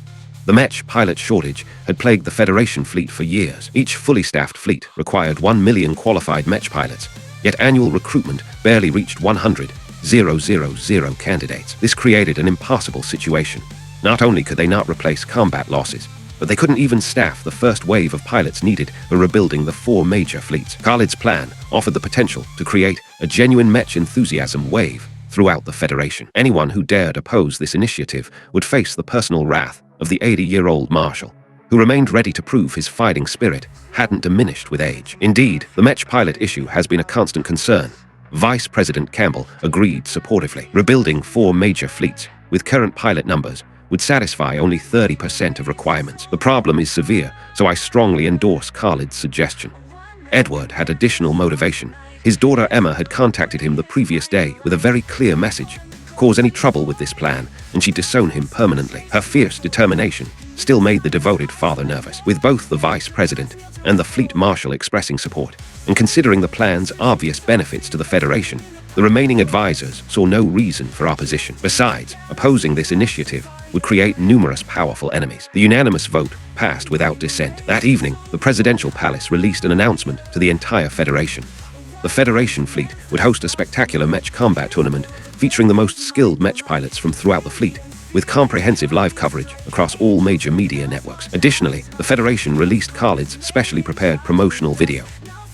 The mech pilot shortage had plagued the Federation fleet for years. Each fully staffed fleet required 1 million qualified mech pilots, yet annual recruitment barely reached 100,000 candidates. This created an impossible situation. Not only could they not replace combat losses, but they couldn't even staff the first wave of pilots needed for rebuilding the 4 major fleets. Khalid's plan offered the potential to create a genuine mech enthusiasm wave throughout the Federation. Anyone who dared oppose this initiative would face the personal wrath of the 80-year-old Marshal, who remained ready to prove his fighting spirit hadn't diminished with age. Indeed, the mech pilot issue has been a constant concern. Vice President Campbell agreed supportively. Rebuilding 4 major fleets with current pilot numbers would satisfy only 30% of requirements. The problem is severe, so I strongly endorse Khalid's suggestion. Edward had additional motivation. His daughter Emma had contacted him the previous day with a very clear message: cause any trouble with this plan, and she'd disown him permanently. Her fierce determination still made the devoted father nervous. With both the vice president and the fleet marshal expressing support, and considering the plan's obvious benefits to the Federation, the remaining advisors saw no reason for opposition. Besides, opposing this initiative would create numerous powerful enemies. The unanimous vote passed without dissent. That evening, the Presidential Palace released an announcement to the entire Federation. The Federation fleet would host a spectacular mech combat tournament featuring the most skilled mech pilots from throughout the fleet, with comprehensive live coverage across all major media networks. Additionally, the Federation released Khalid's specially prepared promotional video,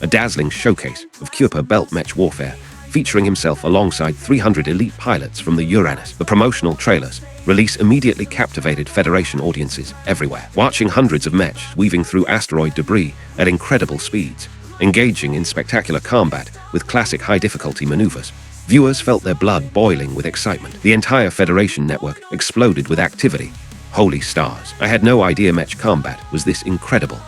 a dazzling showcase of Kuiper belt mech warfare, featuring himself alongside 300 elite pilots from the Uranus. The promotional trailers release immediately captivated Federation audiences everywhere, watching hundreds of mechs weaving through asteroid debris at incredible speeds, engaging in spectacular combat with classic high-difficulty maneuvers. Viewers felt their blood boiling with excitement. The entire Federation network exploded with activity. Holy stars. I had no idea match combat was this incredible.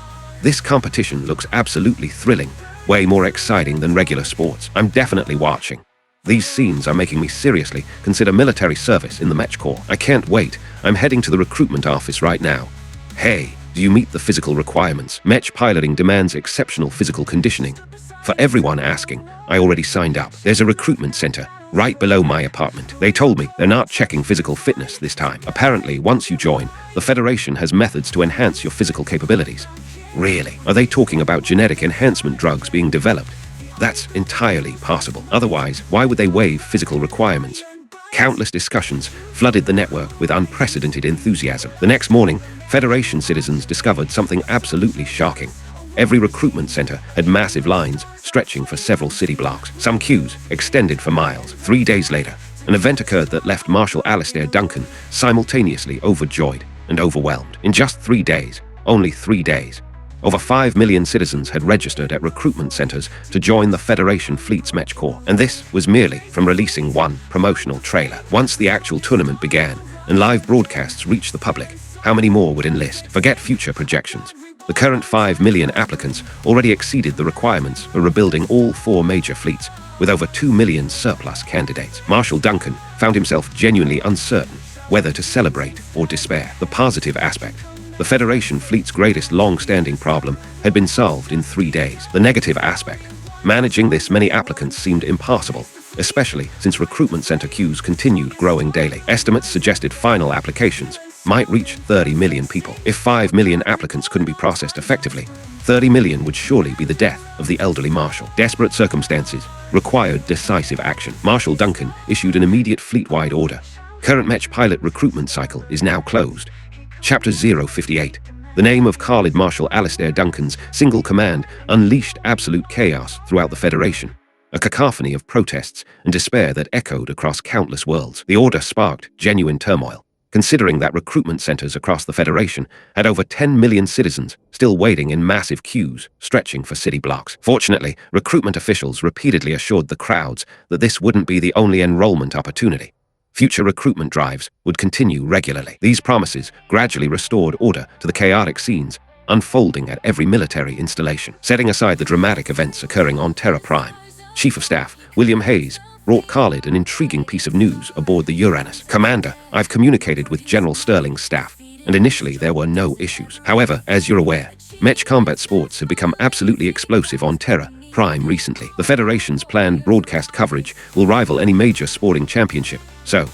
This competition looks absolutely thrilling, way more exciting than regular sports. I'm definitely watching. These scenes are making me seriously consider military service in the Mech Corps. I can't wait. I'm heading to the recruitment office right now. Hey, do you meet the physical requirements? Mech piloting demands exceptional physical conditioning. For everyone asking, I already signed up. There's a recruitment center right below my apartment. They told me they're not checking physical fitness this time. Apparently, once you join, the Federation has methods to enhance your physical capabilities. Really? Are they talking about genetic enhancement drugs being developed? That's entirely possible. Otherwise, why would they waive physical requirements? Countless discussions flooded the network with unprecedented enthusiasm. The next morning, Federation citizens discovered something absolutely shocking. Every recruitment center had massive lines stretching for several city blocks. Some queues extended for miles. 3 days later, an event occurred that left Marshal Alistair Duncan simultaneously overjoyed and overwhelmed. In just 3 days, only 3 days, over 5 million citizens had registered at recruitment centers to join the Federation Fleet's Mech Corps. And this was merely from releasing one promotional trailer. Once the actual tournament began and live broadcasts reached the public, how many more would enlist? Forget future projections. The current 5 million applicants already exceeded the requirements for rebuilding all 4 major fleets, with over 2 million surplus candidates. Marshal Duncan found himself genuinely uncertain whether to celebrate or despair. The positive aspect: the Federation Fleet's greatest long-standing problem had been solved in 3 days. The negative aspect: managing this many applicants seemed impossible, especially since recruitment center queues continued growing daily. Estimates suggested final applications might reach 30 million people. If 5 million applicants couldn't be processed effectively, 30 million would surely be the death of the elderly Marshal. Desperate circumstances required decisive action. Marshal Duncan issued an immediate fleet-wide order. Current Mech pilot recruitment cycle is now closed. Chapter 058. The name of Khalid Marshal Alistair Duncan's single command unleashed absolute chaos throughout the Federation, a cacophony of protests and despair that echoed across countless worlds. The order sparked genuine turmoil, considering that recruitment centers across the Federation had over 10 million citizens still waiting in massive queues stretching for city blocks. Fortunately, recruitment officials repeatedly assured the crowds that this wouldn't be the only enrollment opportunity. Future recruitment drives would continue regularly. These promises gradually restored order to the chaotic scenes unfolding at every military installation. Setting aside the dramatic events occurring on Terra Prime, Chief of Staff William Hayes brought Khalid an intriguing piece of news aboard the Uranus. Commander, I've communicated with General Sterling's staff, and initially there were no issues. However, as you're aware, Mech combat sports have become absolutely explosive on Terra Prime recently. The Federation's planned broadcast coverage will rival any major sporting championship. So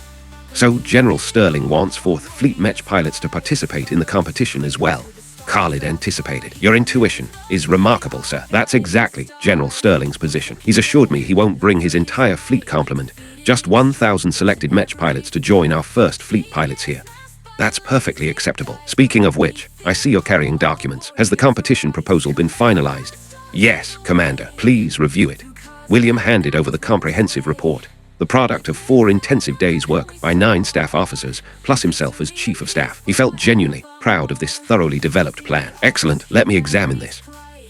General Sterling wants 4th Fleet Mech pilots to participate in the competition as well. Khalid anticipated. Your intuition is remarkable, sir. That's exactly General Sterling's position. He's assured me he won't bring his entire fleet complement, just 1,000 selected Mech pilots to join our first fleet pilots here. That's perfectly acceptable. Speaking of which, I see you're carrying documents. Has the competition proposal been finalized? Yes, Commander. Please review it. William handed over the comprehensive report, the product of 4 intensive days' work by 9 staff officers, plus himself as Chief of Staff. He felt genuinely proud of this thoroughly developed plan. Excellent, let me examine this.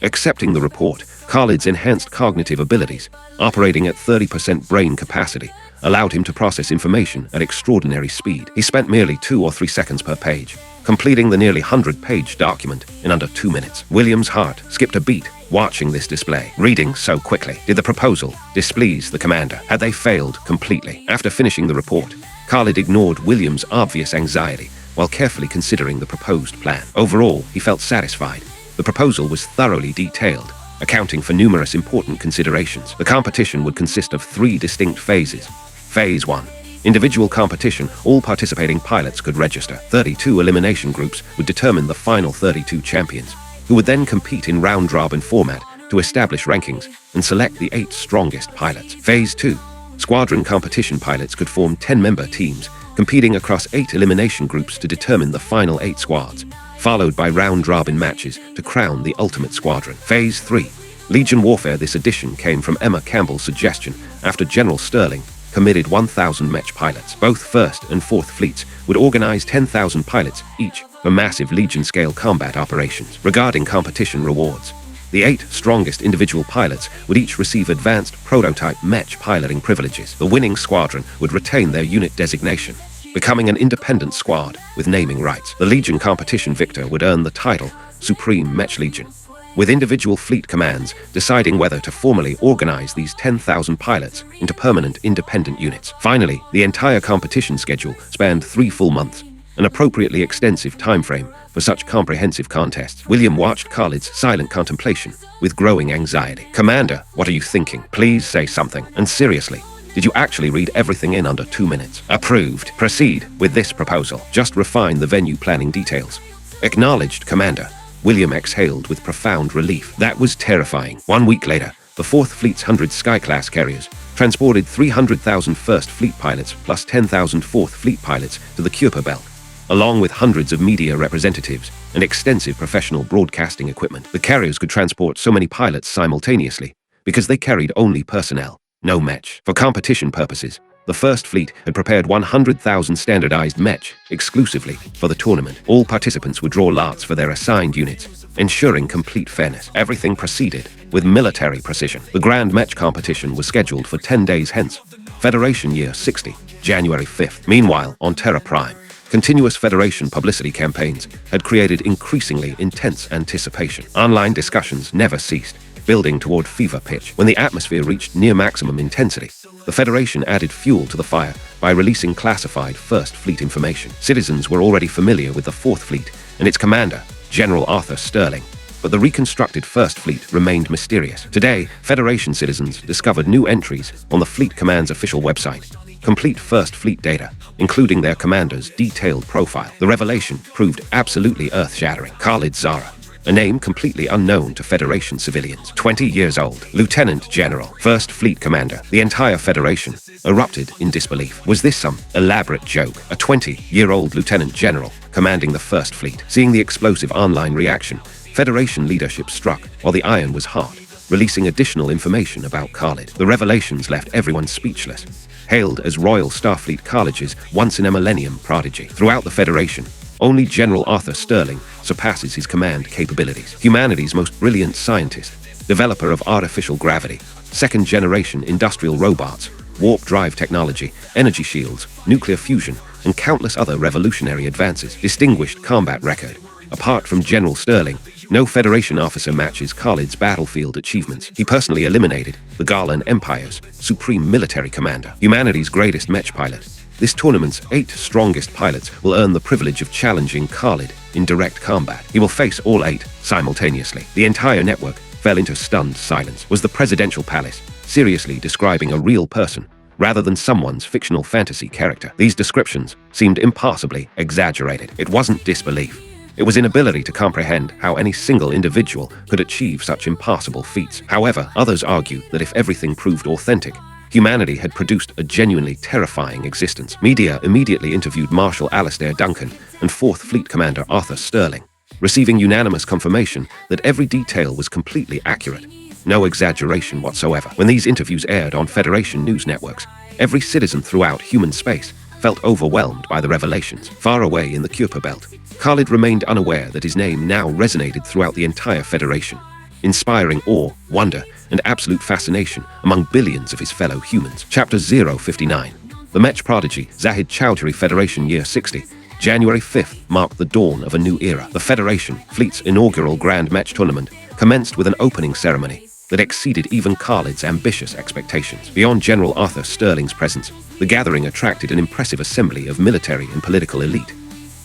Accepting the report, Khalid's enhanced cognitive abilities, operating at 30% brain capacity, allowed him to process information at extraordinary speed. He spent merely 2 or 3 seconds per page, completing the nearly 100-page document in under 2 minutes. William's heart skipped a beat watching this display. Reading so quickly. Did the proposal displease the commander? Had they failed completely? After finishing the report, Khalid ignored William's obvious anxiety while carefully considering the proposed plan. Overall, he felt satisfied. The proposal was thoroughly detailed, accounting for numerous important considerations. The competition would consist of 3 distinct phases. Phase 1. Individual competition. All participating pilots could register. 32 elimination groups would determine the final 32 champions, who would then compete in round-robin format to establish rankings and select the 8 strongest pilots. Phase 2. Squadron competition pilots could form 10-member teams, competing across 8 elimination groups to determine the final 8 squads, followed by round-robin matches to crown the ultimate squadron. Phase 3. Legion warfare. This addition came from Emma Campbell's suggestion after General Sterling committed 1,000 Mech pilots. Both 1st and 4th fleets would organize 10,000 pilots each for massive Legion-scale combat operations. Regarding competition rewards, The 8 strongest individual pilots would each receive advanced prototype match piloting privileges. The winning squadron would retain their unit designation, becoming an independent squad with naming rights. The Legion competition victor would earn the title Supreme Match Legion, with individual fleet commands deciding whether to formally organize these 10,000 pilots into permanent independent units. Finally, the entire competition schedule spanned 3 full months, an appropriately extensive time frame for such comprehensive contests. William watched Khalid's silent contemplation with growing anxiety. "Commander, what are you thinking? Please say something. And seriously, did you actually read everything in under 2 minutes?" "Approved. Proceed with this proposal. Just refine the venue planning details." "Acknowledged, Commander." William exhaled with profound relief. That was terrifying. 1 week later, the 4th Fleet's 100 Sky-class carriers transported 300,000 First Fleet pilots plus 10,000 4th Fleet pilots to the Kuiper Belt, along with hundreds of media representatives and extensive professional broadcasting equipment. The carriers could transport so many pilots simultaneously because they carried only personnel, no match. For competition purposes, the First Fleet had prepared 100,000 standardized match exclusively for the tournament. All participants would draw lots for their assigned units, ensuring complete fairness. Everything proceeded with military precision. The Grand Match competition was scheduled for 10 days hence, Federation Year 60, January 5th. Meanwhile, on Terra Prime, continuous Federation publicity campaigns had created increasingly intense anticipation. Online discussions never ceased, building toward fever pitch. When the atmosphere reached near maximum intensity, the Federation added fuel to the fire by releasing classified First Fleet information. Citizens were already familiar with the 4th Fleet and its commander, General Arthur Sterling, but the reconstructed First Fleet remained mysterious. Today, Federation citizens discovered new entries on the Fleet Command's official website, complete First Fleet data, including their commander's detailed profile. The revelation proved absolutely earth-shattering. Khalid Zara, a name completely unknown to Federation civilians. 20 years old, Lieutenant General, First Fleet Commander. The entire Federation erupted in disbelief. Was this some elaborate joke? A 20-year-old Lieutenant General commanding the First Fleet. Seeing the explosive online reaction, Federation leadership struck while the iron was hot, releasing additional information about Khalid. The revelations left everyone speechless. Hailed as Royal Starfleet Khalid's once-in-a-millennium prodigy. Throughout the Federation, only General Arthur Sterling surpasses his command capabilities. Humanity's most brilliant scientist, developer of artificial gravity, second-generation industrial robots, warp drive technology, energy shields, nuclear fusion, and countless other revolutionary advances. Distinguished combat record. Apart from General Sterling, no Federation officer matches Khalid's battlefield achievements. He personally eliminated the Garland Empire's supreme military commander, humanity's greatest match pilot. This tournament's 8 strongest pilots will earn the privilege of challenging Khalid in direct combat. He will face all 8 simultaneously. The entire network fell into stunned silence. Was the presidential palace seriously describing a real person rather than someone's fictional fantasy character? These descriptions seemed impossibly exaggerated. It wasn't disbelief. It was inability to comprehend how any single individual could achieve such impossible feats. However, others argue that if everything proved authentic, humanity had produced a genuinely terrifying existence. Media immediately interviewed Marshal Alastair Duncan and 4th Fleet Commander Arthur Sterling, receiving unanimous confirmation that every detail was completely accurate. No exaggeration whatsoever. When these interviews aired on Federation news networks, every citizen throughout human space felt overwhelmed by the revelations. Far away in the Kuiper Belt, Khalid remained unaware that his name now resonated throughout the entire Federation, inspiring awe, wonder, and absolute fascination among billions of his fellow humans. Chapter 059. The Mech Prodigy, Zahid Chowdhury Federation Year 60, January 5th marked the dawn of a new era. The Federation Fleet's inaugural Grand Match Tournament commenced with an opening ceremony that exceeded even Khalid's ambitious expectations. Beyond General Arthur Sterling's presence, the gathering attracted an impressive assembly of military and political elite.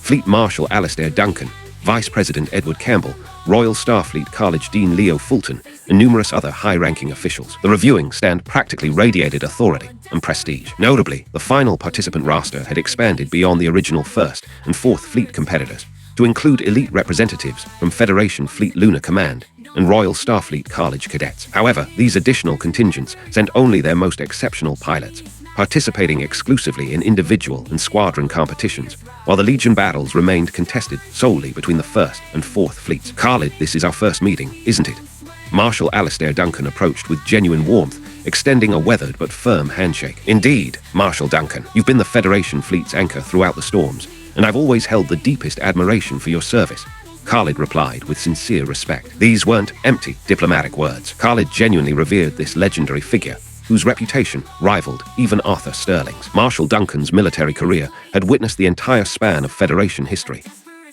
Fleet Marshal Alastair Duncan, Vice President Edward Campbell, Royal Starfleet College Dean Leo Fulton, and numerous other high-ranking officials. The reviewing stand practically radiated authority and prestige. Notably, the final participant roster had expanded beyond the original 1st and 4th Fleet competitors to include elite representatives from Federation Fleet Lunar Command and Royal Starfleet College cadets. However, these additional contingents sent only their most exceptional pilots, participating exclusively in individual and squadron competitions, while the Legion battles remained contested solely between the 1st and 4th Fleets. "Khalid, this is our first meeting, isn't it?" Marshal Alastair Duncan approached with genuine warmth, extending a weathered but firm handshake. "Indeed, Marshal Duncan. You've been the Federation Fleet's anchor throughout the storms, and I've always held the deepest admiration for your service. Khalid replied with sincere respect. These weren't empty diplomatic words. Khalid genuinely revered this legendary figure, whose reputation rivaled even Arthur Sterling's. Marshal Duncan's military career had witnessed the entire span of Federation history.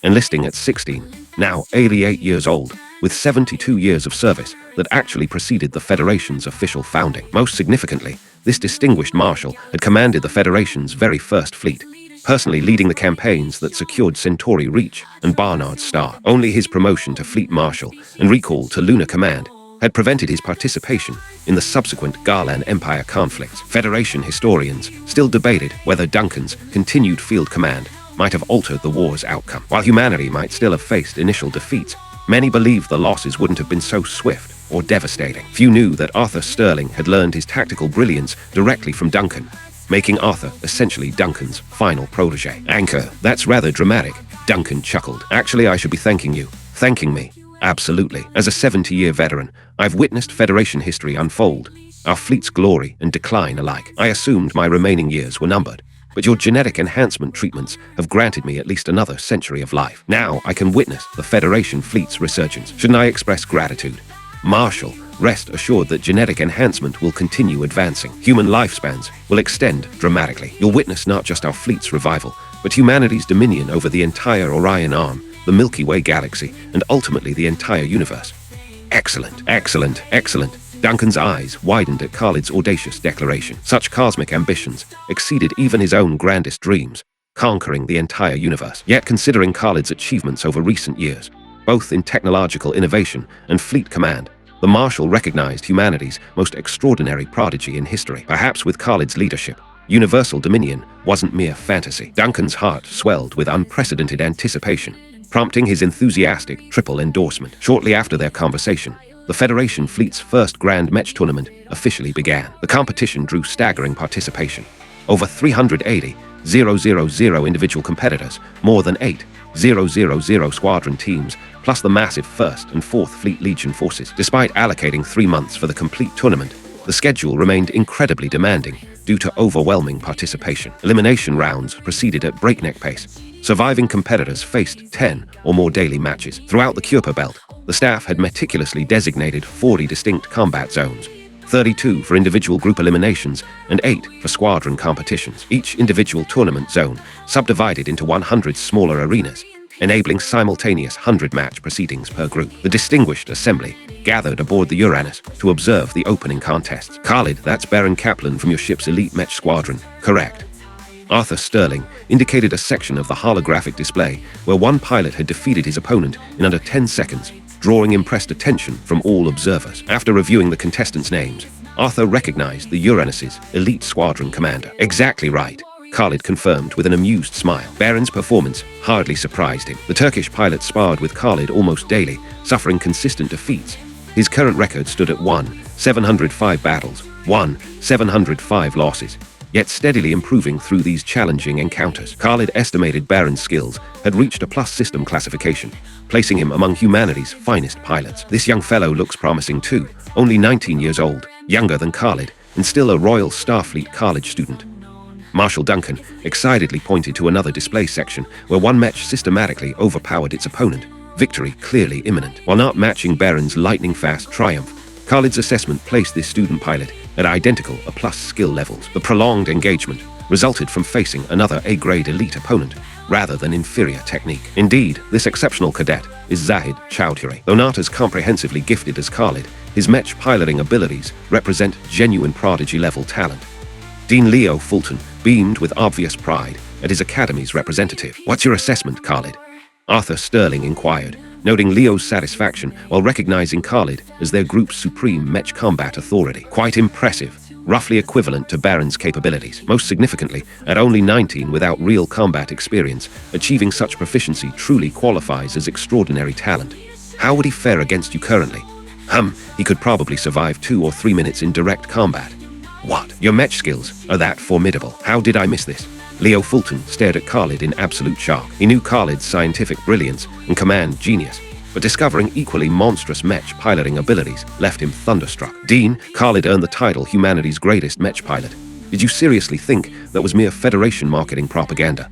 Enlisting at 16, now 88 years old, with 72 years of service that actually preceded the Federation's official founding. Most significantly, this distinguished marshal had commanded the Federation's very first fleet, personally leading the campaigns that secured Centauri Reach and Barnard's Star. Only his promotion to Fleet Marshal and recall to Lunar Command had prevented his participation in the subsequent Garlan Empire conflicts. Federation historians still debated whether Duncan's continued field command might have altered the war's outcome. While humanity might still have faced initial defeats, many believed the losses wouldn't have been so swift or devastating. Few knew that Arthur Sterling had learned his tactical brilliance directly from Duncan, making Arthur essentially Duncan's final protege. Anchor, that's rather dramatic, Duncan chuckled. Actually, I should be thanking you. Thanking me. Absolutely. As a 70-year veteran, I've witnessed Federation history unfold, our fleet's glory and decline alike. I assumed my remaining years were numbered, but your genetic enhancement treatments have granted me at least another century of life. Now I can witness the Federation fleet's resurgence. Shouldn't I express gratitude? Marshal, rest assured that genetic enhancement will continue advancing. Human lifespans will extend dramatically. You'll witness not just our fleet's revival, but humanity's dominion over the entire Orion Arm, the Milky Way galaxy, and ultimately the entire universe. Excellent, excellent, excellent. Duncan's eyes widened at Khalid's audacious declaration. Such cosmic ambitions exceeded even his own grandest dreams, conquering the entire universe. Yet considering Khalid's achievements over recent years, both in technological innovation and fleet command, the Marshal recognized humanity's most extraordinary prodigy in history. Perhaps with Khalid's leadership, universal dominion wasn't mere fantasy. Duncan's heart swelled with unprecedented anticipation, prompting his enthusiastic triple endorsement. Shortly after their conversation, the Federation fleet's first Grand Match tournament officially began. The competition drew staggering participation. Over 380,000 individual competitors, more than 8,000 squadron teams, plus the massive 1st and 4th Fleet Legion forces. Despite allocating 3 months for the complete tournament, the schedule remained incredibly demanding due to overwhelming participation. Elimination rounds proceeded at breakneck pace. Surviving competitors faced 10 or more daily matches. Throughout the Kuiper Belt, the staff had meticulously designated 40 distinct combat zones, 32 for individual group eliminations, and 8 for squadron competitions. Each individual tournament zone subdivided into 100 smaller arenas, enabling simultaneous 100-match proceedings per group. The distinguished assembly gathered aboard the Uranus to observe the opening contests. Khalid, that's Baron Kaplan from your ship's elite match squadron. Correct. Arthur Sterling indicated a section of the holographic display where one pilot had defeated his opponent in under 10 seconds, drawing impressed attention from all observers. After reviewing the contestants' names, Arthur recognized the Uranus's elite squadron commander. Exactly right, Khalid confirmed with an amused smile. Baron's performance hardly surprised him. The Turkish pilot sparred with Khalid almost daily, suffering consistent defeats. His current record stood at 705 battles, 705 losses, yet steadily improving through these challenging encounters. Khalid estimated Baron's skills had reached a plus system classification, placing him among humanity's finest pilots. This young fellow looks promising too, only 19 years old, younger than Khalid, and still a Royal Starfleet college student. Marshal Duncan excitedly pointed to another display section where one match systematically overpowered its opponent, victory clearly imminent. While not matching Baron's lightning-fast triumph, Khalid's assessment placed this student pilot at identical A+ skill levels. The prolonged engagement resulted from facing another A-grade elite opponent, rather than inferior technique. Indeed, this exceptional cadet is Zahid Chowdhury. Though not as comprehensively gifted as Khalid, his match piloting abilities represent genuine prodigy-level talent. Dean Leo Fulton beamed with obvious pride at his academy's representative. What's your assessment, Khalid? Arthur Sterling inquired, noting Leo's satisfaction while recognizing Khalid as their group's supreme match combat authority. Quite impressive, roughly equivalent to Baron's capabilities. Most significantly, at only 19 without real combat experience, achieving such proficiency truly qualifies as extraordinary talent. How would he fare against you currently? He could probably survive 2 or 3 minutes in direct combat. What? Your match skills are that formidable? How did I miss this? Leo Fulton stared at Khalid in absolute shock. He knew Khalid's scientific brilliance and command genius, but discovering equally monstrous match piloting abilities left him thunderstruck. Dean, Khalid earned the title humanity's greatest match pilot. Did you seriously think that was mere Federation marketing propaganda?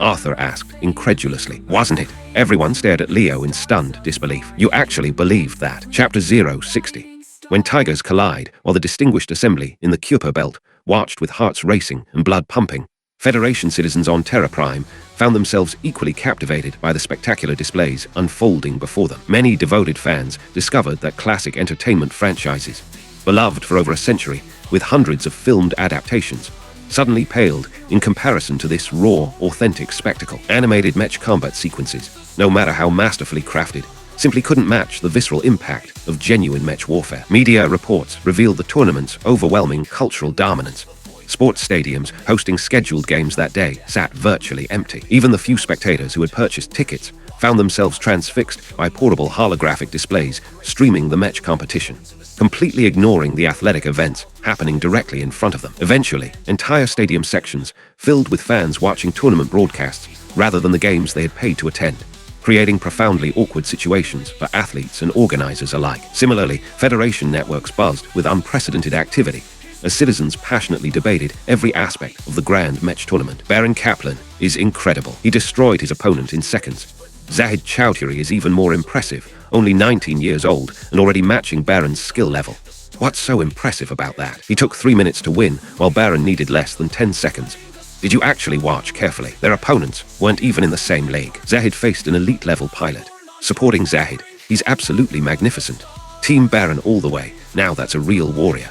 Arthur asked, incredulously. Wasn't it? Everyone stared at Leo in stunned disbelief. You actually believed that? Chapter 060. When tigers collide, while the distinguished assembly in the Kuiper Belt watched with hearts racing and blood pumping, Federation citizens on Terra Prime found themselves equally captivated by the spectacular displays unfolding before them. Many devoted fans discovered that classic entertainment franchises, beloved for over a century, with hundreds of filmed adaptations, suddenly paled in comparison to this raw, authentic spectacle. Animated match combat sequences, no matter how masterfully crafted, simply couldn't match the visceral impact of genuine match warfare. Media reports revealed the tournament's overwhelming cultural dominance. Sports stadiums hosting scheduled games that day sat virtually empty. Even the few spectators who had purchased tickets found themselves transfixed by portable holographic displays streaming the match competition, completely ignoring the athletic events happening directly in front of them. Eventually, entire stadium sections filled with fans watching tournament broadcasts rather than the games they had paid to attend, creating profoundly awkward situations for athletes and organizers alike. Similarly, Federation networks buzzed with unprecedented activity as citizens passionately debated every aspect of the Grand Match Tournament. Baron Kaplan is incredible. He destroyed his opponent in seconds. Zahid Chowdhury is even more impressive, only 19 years old and already matching Baron's skill level. What's so impressive about that? He took 3 minutes to win, while Baron needed less than 10 seconds. Did you actually watch carefully? Their opponents weren't even in the same league. Zahid faced an elite-level pilot. Supporting Zahid, he's absolutely magnificent. Team Baron all the way. Now that's a real warrior.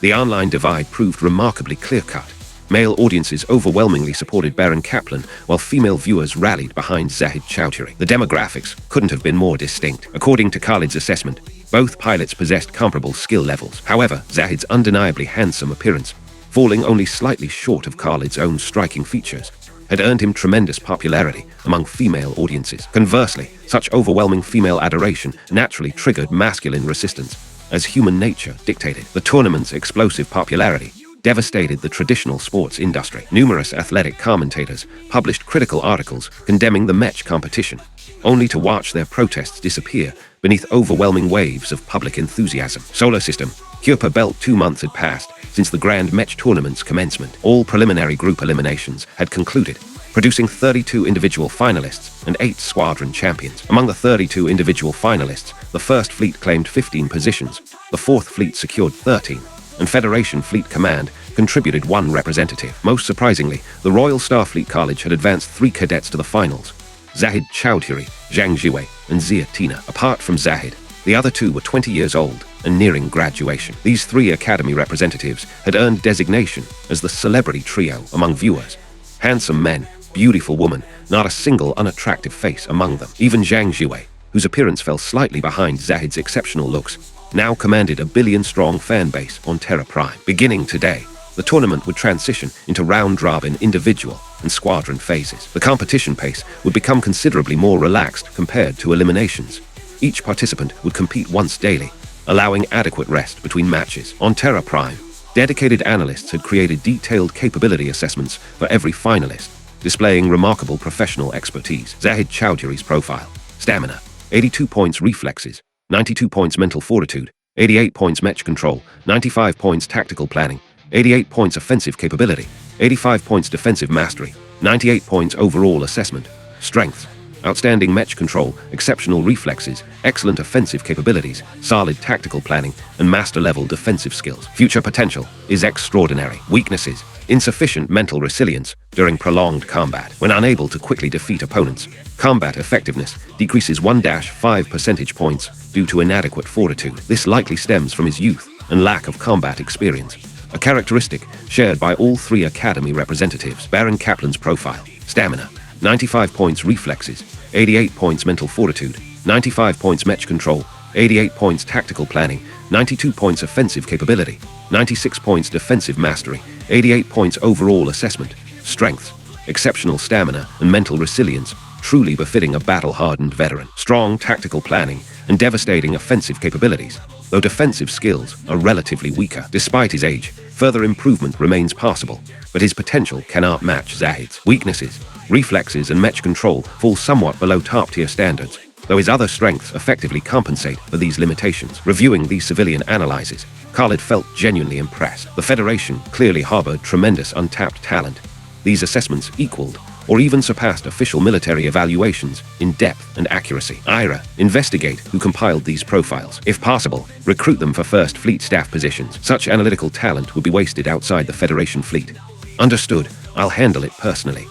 The online divide proved remarkably clear-cut. Male audiences overwhelmingly supported Baron Kaplan, while female viewers rallied behind Zahid Chowdhury. The demographics couldn't have been more distinct. According to Khalid's assessment, both pilots possessed comparable skill levels. However, Zahid's undeniably handsome appearance, falling only slightly short of Khalid's own striking features, had earned him tremendous popularity among female audiences. Conversely, such overwhelming female adoration naturally triggered masculine resistance, as human nature dictated. The tournament's explosive popularity devastated the traditional sports industry. Numerous athletic commentators published critical articles condemning the match competition, only to watch their protests disappear beneath overwhelming waves of public enthusiasm. Solar System, Kuiper Belt. 2 months had passed since the Grand Match Tournament's commencement. All preliminary group eliminations had concluded, producing 32 individual finalists and 8 squadron champions. Among the 32 individual finalists, the First Fleet claimed 15 positions, the Fourth Fleet secured 13, and Federation Fleet Command contributed 1 representative. Most surprisingly, the Royal Starfleet College had advanced 3 cadets to the finals: Zahid Chowdhury, Zhang Jiwei, and Zia Tina. Apart from Zahid, the other 2 were 20 years old and nearing graduation. These 3 Academy representatives had earned designation as the celebrity trio among viewers. Handsome men, beautiful woman, not a single unattractive face among them. Even Zhang Jiwei, whose appearance fell slightly behind Zahid's exceptional looks, now commanded a billion-strong fan base on Terra Prime. Beginning today, the tournament would transition into round-robin individual and squadron phases. The competition pace would become considerably more relaxed compared to eliminations. Each participant would compete once daily, allowing adequate rest between matches. On Terra Prime, dedicated analysts had created detailed capability assessments for every finalist, displaying remarkable professional expertise. Zahid Chowdhury's profile: stamina, 82 points reflexes, 92 points mental fortitude, 88 points match control, 95 points tactical planning, 88 points offensive capability, 85 points defensive mastery, 98 points overall assessment. Strengths: outstanding match control, exceptional reflexes, excellent offensive capabilities, solid tactical planning, and master-level defensive skills. Future potential is extraordinary. Weaknesses: insufficient mental resilience during prolonged combat. When unable to quickly defeat opponents, combat effectiveness decreases 1-5 percentage points due to inadequate fortitude. This likely stems from his youth and lack of combat experience, a characteristic shared by all 3 Academy representatives. Baron Kaplan's profile: stamina, 95 points reflexes, 88 points mental fortitude, 95 points match control, 88 points tactical planning, 92 points offensive capability, 96 points defensive mastery, 88 points overall assessment. Strengths: exceptional stamina and mental resilience, truly befitting a battle-hardened veteran. Strong tactical planning and devastating offensive capabilities, though defensive skills are relatively weaker. Despite his age, further improvement remains possible, but his potential cannot match Zahid's. Weaknesses: reflexes and match control fall somewhat below top-tier standards, though his other strengths effectively compensate for these limitations. Reviewing these civilian analyses, Khalid felt genuinely impressed. The Federation clearly harbored tremendous untapped talent. These assessments equaled or even surpassed official military evaluations in depth and accuracy. IRA, investigate who compiled these profiles. If possible, recruit them for First Fleet staff positions. Such analytical talent would be wasted outside the Federation fleet. Understood. I'll handle it personally.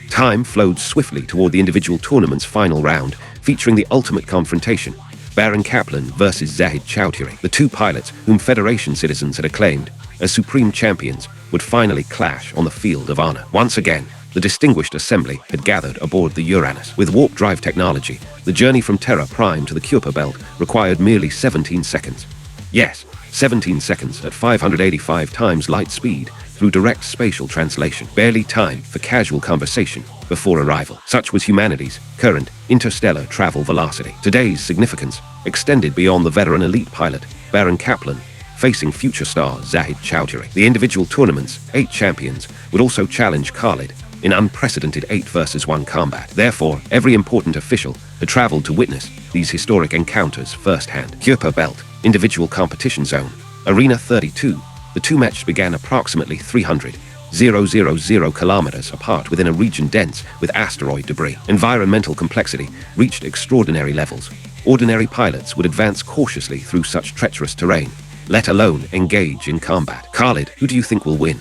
Time flowed swiftly toward the individual tournament's final round, featuring the ultimate confrontation: Baron Kaplan versus Zahid Chowdhury. The two pilots, whom Federation citizens had acclaimed as supreme champions, would finally clash on the field of honor. Once again, the distinguished assembly had gathered aboard the Uranus. With warp drive technology, the journey from Terra Prime to the Kuiper Belt required merely 17 seconds. Yes, 17 seconds at 585 times light speed through direct spatial translation. Barely time for casual conversation before arrival. Such was humanity's current interstellar travel velocity. Today's significance extended beyond the veteran elite pilot, Baron Kaplan, facing future star Zahid Chowdhury. The individual tournament's 8 champions would also challenge Khalid in unprecedented 8 versus 1 combat. Therefore, every important official had traveled to witness these historic encounters firsthand. Kuiper Belt, individual competition zone, Arena 32. The two matches began approximately 300,000 kilometers apart within a region dense with asteroid debris. Environmental complexity reached extraordinary levels. Ordinary pilots would advance cautiously through such treacherous terrain, let alone engage in combat. Khalid, who do you think will win?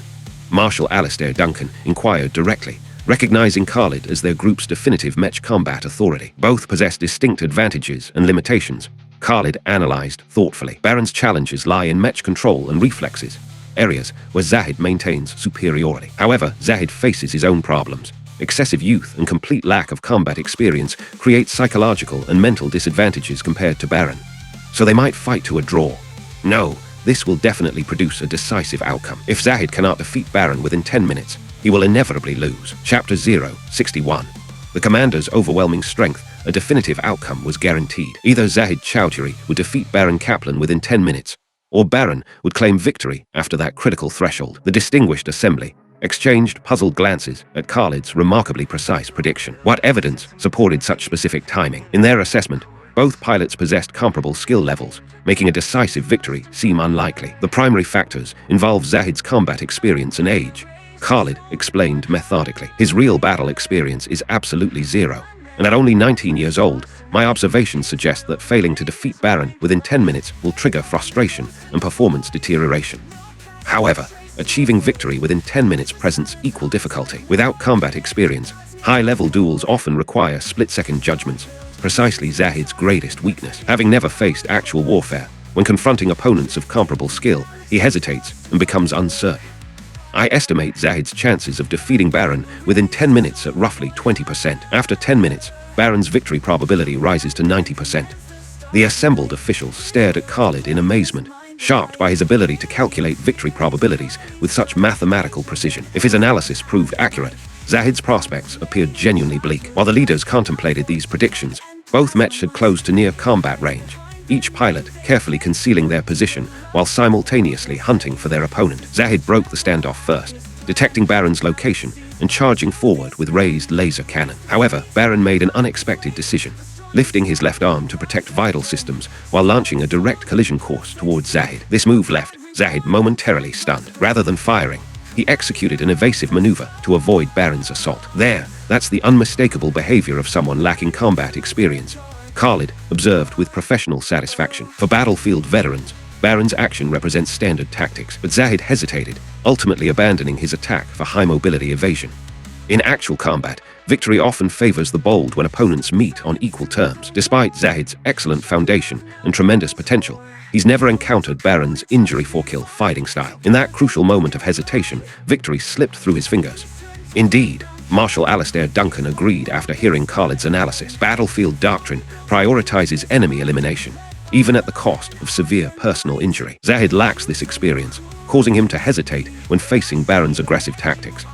Marshal Alistair Duncan inquired directly, recognizing Khalid as their group's definitive match combat authority. Both possess distinct advantages and limitations. Khalid analyzed thoughtfully. Baron's challenges lie in match control and reflexes, areas where Zahid maintains superiority. However, Zahid faces his own problems. Excessive youth and complete lack of combat experience create psychological and mental disadvantages compared to Baron. So they might fight to a draw. No, this will definitely produce a decisive outcome. If Zahid cannot defeat Baron within 10 minutes, he will inevitably lose. Chapter 061. The commander's overwhelming strength, a definitive outcome was guaranteed. Either Zahid Chowdhury would defeat Baron Kaplan within 10 minutes, or Baron would claim victory after that critical threshold. The distinguished assembly exchanged puzzled glances at Khalid's remarkably precise prediction. What evidence supported such specific timing? In their assessment, both pilots possessed comparable skill levels, making a decisive victory seem unlikely. The primary factors involve Zahid's combat experience and age. Khalid explained methodically. His real battle experience is absolutely zero, and at only 19 years old, my observations suggest that failing to defeat Baron within 10 minutes will trigger frustration and performance deterioration. However, achieving victory within 10 minutes presents equal difficulty. Without combat experience, high-level duels often require split-second judgments, precisely Zahid's greatest weakness. Having never faced actual warfare, when confronting opponents of comparable skill, he hesitates and becomes uncertain. I estimate Zahid's chances of defeating Baron within 10 minutes at roughly 20%. After 10 minutes, Baron's victory probability rises to 90%. The assembled officials stared at Khalid in amazement, shocked by his ability to calculate victory probabilities with such mathematical precision. If his analysis proved accurate, Zahid's prospects appeared genuinely bleak. While the leaders contemplated these predictions, both matches had closed to near combat range, each pilot carefully concealing their position while simultaneously hunting for their opponent. Zahid broke the standoff first, detecting Baron's location and charging forward with raised laser cannon. However, Baron made an unexpected decision, lifting his left arm to protect vital systems while launching a direct collision course towards Zahid. This move left Zahid momentarily stunned. Rather than firing, he executed an evasive maneuver to avoid Baron's assault. That's the unmistakable behavior of someone lacking combat experience, Khalid observed with professional satisfaction. For battlefield veterans, Baron's action represents standard tactics, but Zahid hesitated, ultimately abandoning his attack for high-mobility evasion. In actual combat, victory often favors the bold when opponents meet on equal terms. Despite Zahid's excellent foundation and tremendous potential, he's never encountered Baron's injury-for-kill fighting style. In that crucial moment of hesitation, victory slipped through his fingers. Indeed, Marshal Alistair Duncan agreed after hearing Khalid's analysis. Battlefield doctrine prioritizes enemy elimination, even at the cost of severe personal injury. Zahid lacks this experience, causing him to hesitate when facing Baron's aggressive tactics.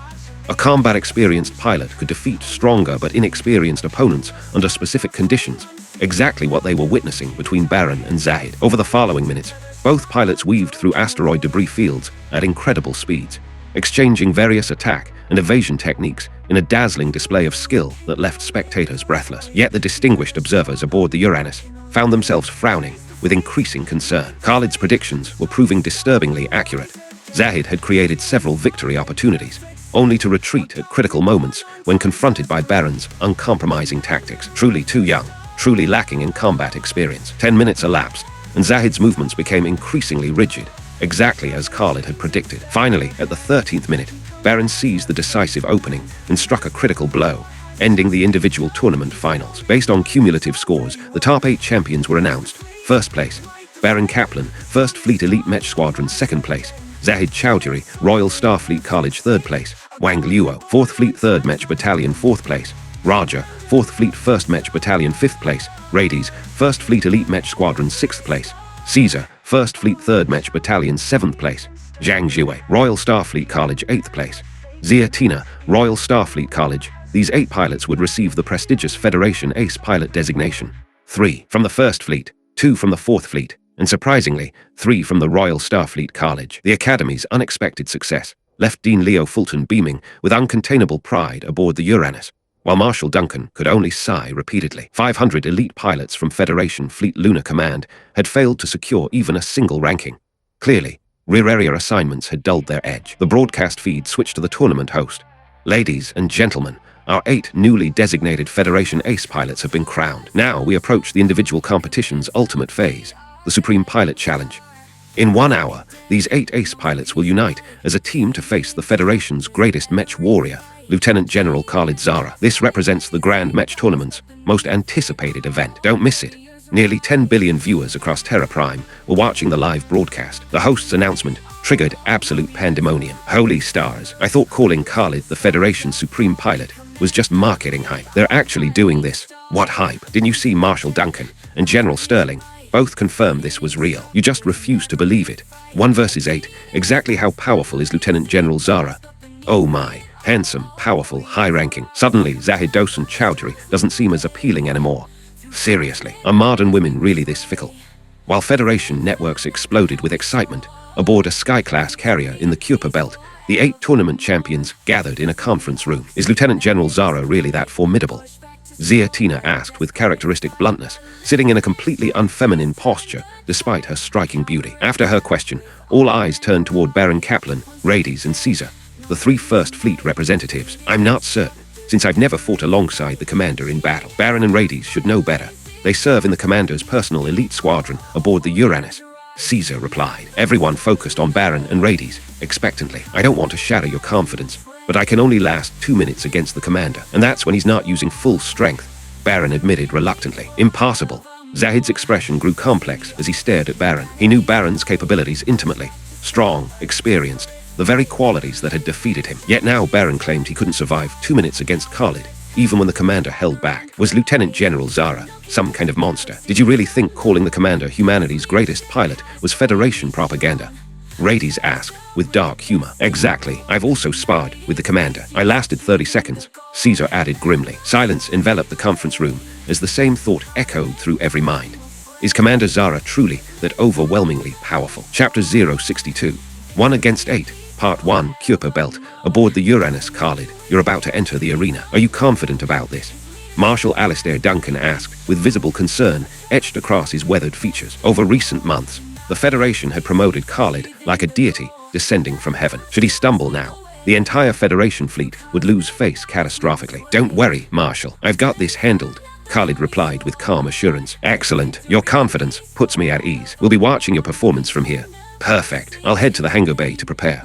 A combat-experienced pilot could defeat stronger but inexperienced opponents under specific conditions, exactly what they were witnessing between Baron and Zahid. Over the following minutes, both pilots weaved through asteroid debris fields at incredible speeds, exchanging various attack and evasion techniques in a dazzling display of skill that left spectators breathless. Yet the distinguished observers aboard the Uranus found themselves frowning with increasing concern. Khalid's predictions were proving disturbingly accurate. Zahid had created several victory opportunities, only to retreat at critical moments when confronted by Baron's uncompromising tactics. Truly too young, truly lacking in combat experience. 10 minutes elapsed, and Zahid's movements became increasingly rigid, exactly as Khalid had predicted. Finally, at the 13th minute, Baron seized the decisive opening and struck a critical blow, ending the individual tournament finals. Based on cumulative scores, the top 8 champions were announced. First place, Baron Kaplan, 1st Fleet Elite Mech Squadron, 2nd place. Zahid Chowdhury, Royal Starfleet College, 3rd place. Wang Luo, 4th Fleet 3rd Mech Battalion, 4th place. Raja, 4th Fleet 1st Mech Battalion, 5th place. Rades, 1st Fleet Elite Mech Squadron, 6th place. Caesar, 1st Fleet 3rd Mech Battalion, 7th place. Zhang Jiwei, Royal Starfleet College, 8th place. Xia Tina, Royal Starfleet College. These 8 pilots would receive the prestigious Federation Ace Pilot designation. 3 from the 1st Fleet, 2 from the 4th Fleet, and surprisingly, 3 from the Royal Starfleet College. The Academy's unexpected success left Dean Leo Fulton beaming with uncontainable pride aboard the Uranus, while Marshal Duncan could only sigh repeatedly. 500 elite pilots from Federation Fleet Lunar Command had failed to secure even a single ranking. Clearly, rear area assignments had dulled their edge. The broadcast feed switched to the tournament host. Ladies and gentlemen, our 8 newly designated Federation Ace pilots have been crowned. Now we approach the individual competition's ultimate phase, the Supreme Pilot Challenge. In 1 hour, these 8 ace pilots will unite as a team to face the Federation's greatest Mech warrior, Lieutenant General Khalid Zara. This represents the Grand Mech Tournament's most anticipated event. Don't miss it. Nearly 10 billion viewers across Terra Prime were watching the live broadcast. The host's announcement triggered absolute pandemonium. Holy stars, I thought calling Khalid the Federation's Supreme Pilot was just marketing hype. They're actually doing this. What hype? Didn't you see Marshal Duncan and General Sterling both confirmed this was real? You just refuse to believe it. 1 versus 8. Exactly how powerful is Lieutenant General Zara? Oh my. Handsome, powerful, high-ranking. Suddenly, Zahid Dosan Chowdhury doesn't seem as appealing anymore. Seriously, are modern women really this fickle? While Federation networks exploded with excitement aboard a Sky-class carrier in the Kuiper Belt, the 8 tournament champions gathered in a conference room. Is Lieutenant General Zara really that formidable? Xia Tina asked with characteristic bluntness, sitting in a completely unfeminine posture despite her striking beauty. After her question, all eyes turned toward Baron Kaplan, Rades, and Caesar, the 3 First Fleet representatives. I'm not certain, since I've never fought alongside the commander in battle. Baron and Rades should know better. They serve in the commander's personal elite squadron aboard the Uranus. Caesar replied. Everyone focused on Baron and Rades, expectantly. I don't want to shatter your confidence, but I can only last 2 minutes against the commander, and that's when he's not using full strength, Baron admitted reluctantly. Impossible. Zahid's expression grew complex as he stared at Baron. He knew Baron's capabilities intimately. Strong, experienced, the very qualities that had defeated him. Yet now Baron claimed he couldn't survive 2 minutes against Khalid, even when the commander held back. Was Lieutenant General Zara some kind of monster? Did you really think calling the commander humanity's greatest pilot was Federation propaganda? Rades asked, with dark humor. Exactly. I've also sparred with the commander. I lasted 30 seconds, Caesar added grimly. Silence enveloped the conference room as the same thought echoed through every mind. Is Commander Zara truly that overwhelmingly powerful? Chapter 062. 1 against 8. Part 1, Kuiper Belt. Aboard the Uranus, Khalid. You're about to enter the arena. Are you confident about this? Marshal Alistair Duncan asked, with visible concern etched across his weathered features. Over recent months, the Federation had promoted Khalid like a deity descending from heaven. Should he stumble now, the entire Federation fleet would lose face catastrophically. Don't worry, Marshal. I've got this handled, Khalid replied with calm assurance. Excellent. Your confidence puts me at ease. We'll be watching your performance from here. Perfect. I'll head to the hangar bay to prepare.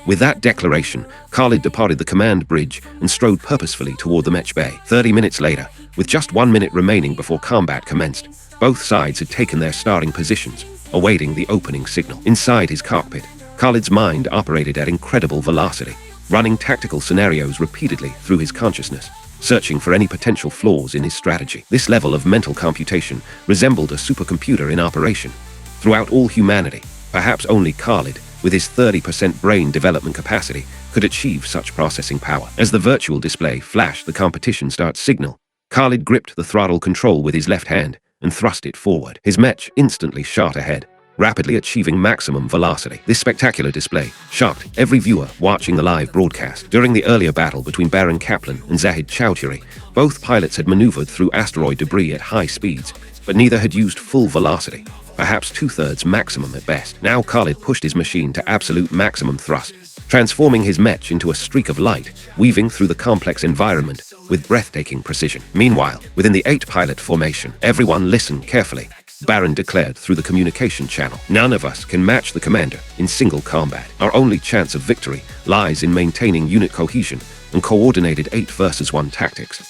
With that declaration, Khalid departed the command bridge and strode purposefully toward the Mech Bay. 30 minutes later, with just 1 minute remaining before combat commenced, both sides had taken their starting positions, awaiting the opening signal. Inside his cockpit, Khalid's mind operated at incredible velocity, running tactical scenarios repeatedly through his consciousness, searching for any potential flaws in his strategy. This level of mental computation resembled a supercomputer in operation. Throughout all humanity, perhaps only Khalid, with his 30% brain development capacity, could achieve such processing power. As the virtual display flashed the competition start signal, Khalid gripped the throttle control with his left hand and thrust it forward. His Mech instantly shot ahead, rapidly achieving maximum velocity. This spectacular display shocked every viewer watching the live broadcast. During the earlier battle between Baron Kaplan and Zahid Chowdhury, both pilots had maneuvered through asteroid debris at high speeds, but neither had used full velocity, perhaps 2/3 maximum at best. Now Khalid pushed his machine to absolute maximum thrust, transforming his mech into a streak of light, weaving through the complex environment with breathtaking precision. Meanwhile, within the 8-pilot formation, everyone listened carefully. Baron declared through the communication channel, "None of us can match the commander in single combat. Our only chance of victory lies in maintaining unit cohesion and coordinated 8 versus 1 tactics."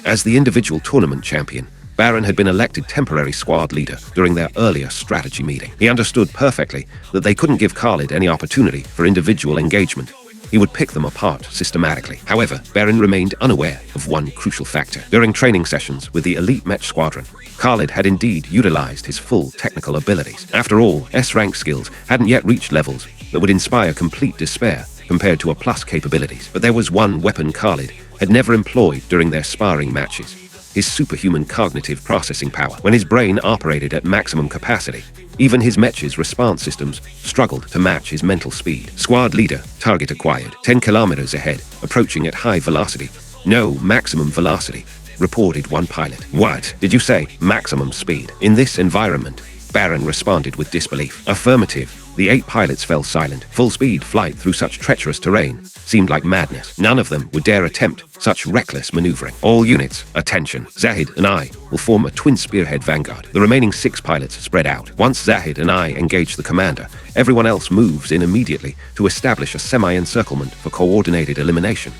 As the individual tournament champion, Baron had been elected temporary squad leader during their earlier strategy meeting. He understood perfectly that they couldn't give Khalid any opportunity for individual engagement. He would pick them apart systematically. However, Baron remained unaware of one crucial factor. During training sessions with the elite mech squadron, Khalid had indeed utilized his full technical abilities. After all, S-rank skills hadn't yet reached levels that would inspire complete despair compared to A+ capabilities. But there was one weapon Khalid had never employed during their sparring matches: his superhuman cognitive processing power. When his brain operated at maximum capacity, even his mech's response systems struggled to match his mental speed. Squad leader, target acquired, 10 kilometers ahead, approaching at high velocity. No maximum velocity, reported one pilot. "What? Did you say maximum speed?" In this environment, Baron responded with disbelief. "Affirmative." The 8 pilots fell silent. Full-speed flight through such treacherous terrain seemed like madness. None of them would dare attempt such reckless maneuvering. "All units, attention. Zahid and I will form a twin spearhead vanguard." The remaining 6 pilots spread out. Once Zahid and I engage the commander, everyone else moves in immediately to establish a semi-encirclement for coordinated elimination.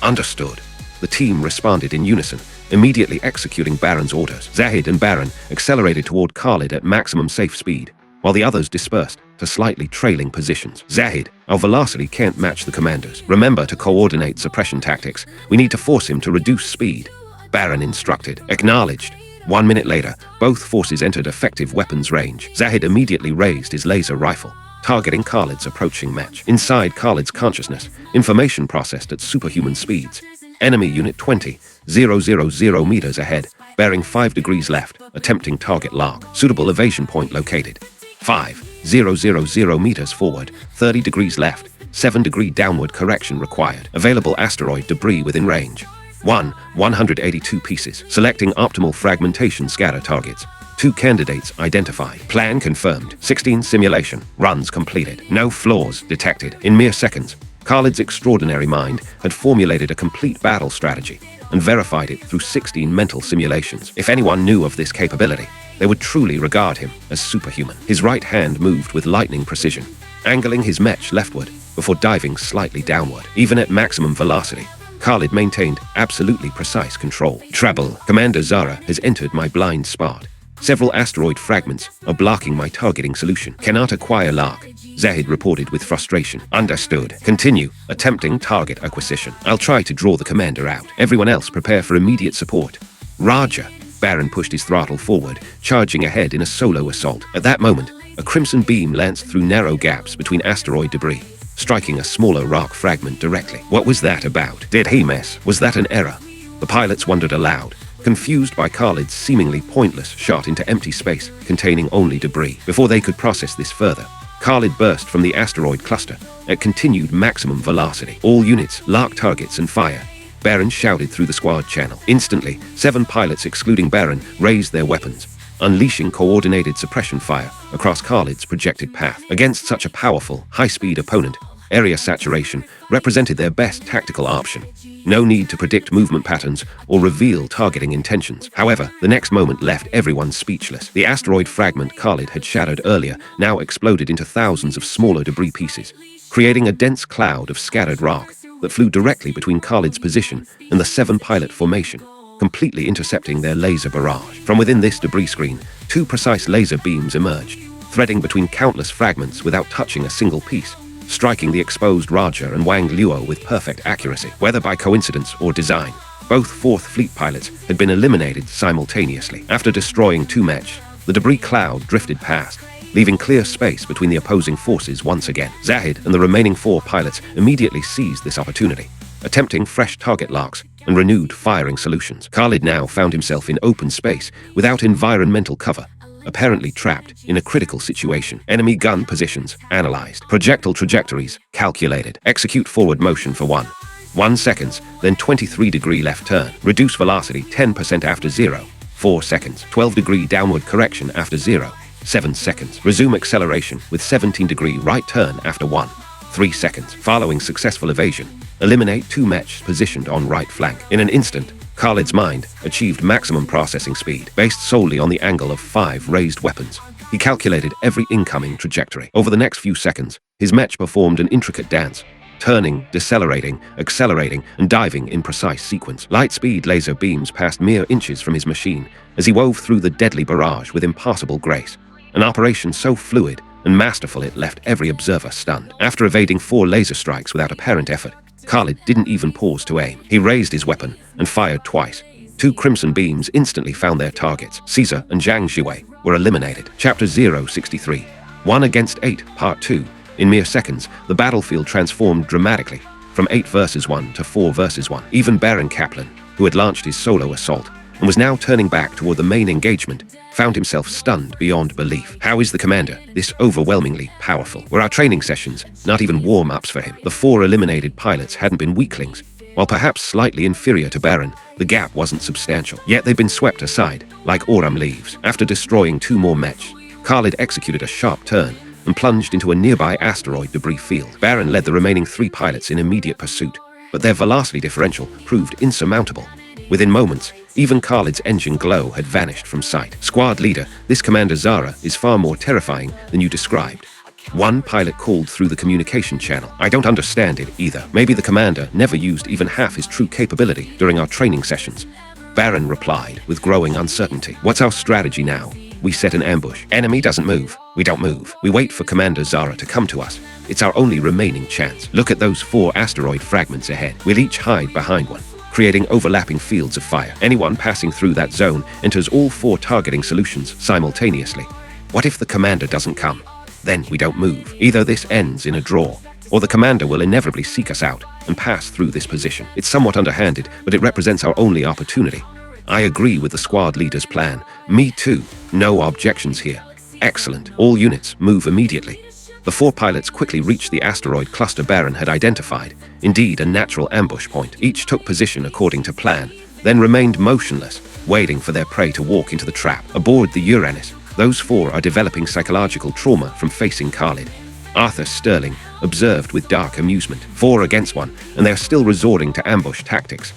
Understood. The team responded in unison, immediately executing Baron's orders. Zahid and Baron accelerated toward Khalid at maximum safe speed, while the others dispersed to slightly trailing positions. "Zahid, our velocity can't match the commander's. Remember to coordinate suppression tactics. We need to force him to reduce speed," Baron instructed. Acknowledged. 1 minute later, both forces entered effective weapons range. Zahid immediately raised his laser rifle, targeting Khalid's approaching mech. Inside Khalid's consciousness, information processed at superhuman speeds. Enemy unit 20,000 meters ahead, bearing 5 degrees left, attempting target lock. Suitable evasion point located. 5,000 meters forward, 30 degrees left, 7-degree downward correction required. Available asteroid debris within range. 182 pieces. Selecting optimal fragmentation scatter targets. 2 candidates identified. Plan confirmed. 16 simulation runs completed. No flaws detected. In mere seconds, Khalid's extraordinary mind had formulated a complete battle strategy and verified it through 16 mental simulations. If anyone knew of this capability, they would truly regard him as superhuman. His right hand moved with lightning precision, angling his mech leftward before diving slightly downward. Even at maximum velocity, Khalid maintained absolutely precise control. "Trouble. Commander Zara has entered my blind spot. Several asteroid fragments are blocking my targeting solution. Cannot acquire lock," Zahid reported with frustration. "Understood. Continue attempting target acquisition. I'll try to draw the commander out. Everyone else prepare for immediate support." "Roger." Baron pushed his throttle forward, charging ahead in a solo assault. At that moment, a crimson beam lanced through narrow gaps between asteroid debris, striking a smaller rock fragment directly. What was that about? Did he miss? Was that an error? The pilots wondered aloud, confused by Khalid's seemingly pointless shot into empty space containing only debris. Before they could process this further, Khalid burst from the asteroid cluster at continued maximum velocity. "All units, lock targets and fire," Baron shouted through the squad channel. Instantly, 7 pilots excluding Baron raised their weapons, unleashing coordinated suppression fire across Khalid's projected path. Against such a powerful, high-speed opponent, area saturation represented their best tactical option. No need to predict movement patterns or reveal targeting intentions. However, the next moment left everyone speechless. The asteroid fragment Khalid had shattered earlier now exploded into thousands of smaller debris pieces, creating a dense cloud of scattered rock that flew directly between Khalid's position and the 7-pilot formation, completely intercepting their laser barrage. From within this debris screen, 2 precise laser beams emerged, threading between countless fragments without touching a single piece, striking the exposed Roger and Wang Luo with perfect accuracy. Whether by coincidence or design, both 4th Fleet pilots had been eliminated simultaneously. After destroying 2 mech, the debris cloud drifted past, leaving clear space between the opposing forces once again. Zahid and the remaining 4 pilots immediately seized this opportunity, attempting fresh target locks and renewed firing solutions. Khalid now found himself in open space without environmental cover, apparently trapped in a critical situation. Enemy gun positions analyzed. Projectile trajectories calculated. Execute forward motion for 1 seconds, then 23-degree left turn. Reduce velocity 10% after 0, 4 seconds. 12-degree downward correction after 0, 7 seconds. Resume acceleration with 17-degree right turn after 1, 3 seconds. Following successful evasion, eliminate 2 mechs positioned on right flank. In an instant, Khalid's mind achieved maximum processing speed, based solely on the angle of 5 raised weapons. He calculated every incoming trajectory. Over the next few seconds, his mech performed an intricate dance, turning, decelerating, accelerating, and diving in precise sequence. Light-speed laser beams passed mere inches from his machine as he wove through the deadly barrage with impossible grace, an operation so fluid and masterful it left every observer stunned. After evading 4 laser strikes without apparent effort, Khalid didn't even pause to aim. He raised his weapon and fired twice. 2 crimson beams instantly found their targets. Caesar and Zhang Jiwei were eliminated. Chapter 063. 1 against 8, Part 2. In mere seconds, the battlefield transformed dramatically, from 8 versus 1 to 4 versus 1. Even Baron Kaplan, who had launched his solo assault and was now turning back toward the main engagement, found himself stunned beyond belief. How is the commander this overwhelmingly powerful? Were our training sessions not even warm-ups for him? The 4 eliminated pilots hadn't been weaklings. While perhaps slightly inferior to Baron, the gap wasn't substantial. Yet they'd been swept aside, like autumn leaves. After destroying 2 more mechs, Khalid executed a sharp turn and plunged into a nearby asteroid debris field. Baron led the remaining 3 pilots in immediate pursuit, but their velocity differential proved insurmountable. Within moments, even Khalid's engine glow had vanished from sight. Squad leader, this Commander Zara is far more terrifying than you described. One pilot called through the communication channel. I don't understand it either. Maybe the commander never used even half his true capability during our training sessions. Baron replied with growing uncertainty. What's our strategy now? We set an ambush. Enemy doesn't move. We don't move. We wait for Commander Zara to come to us. It's our only remaining chance. Look at those 4 asteroid fragments ahead. We'll each hide behind one, creating overlapping fields of fire. Anyone passing through that zone enters all 4 targeting solutions simultaneously. What if the commander doesn't come? Then we don't move. Either this ends in a draw, or the commander will inevitably seek us out and pass through this position. It's somewhat underhanded, but it represents our only opportunity. I agree with the squad leader's plan. Me too. No objections here. Excellent. All units move immediately. The 4 pilots quickly reached the asteroid cluster Baron had identified, indeed a natural ambush point. Each took position according to plan, then remained motionless, waiting for their prey to walk into the trap. Aboard the Uranus, those 4 are developing psychological trauma from facing Khalid. Arthur Sterling observed with dark amusement. 4 against 1, and they're still resorting to ambush tactics.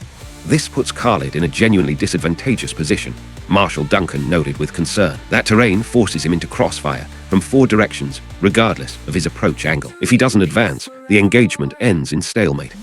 This puts Khalid in a genuinely disadvantageous position, Marshal Duncan noted with concern. That terrain forces him into crossfire from 4 directions, regardless of his approach angle. If he doesn't advance, the engagement ends in stalemate.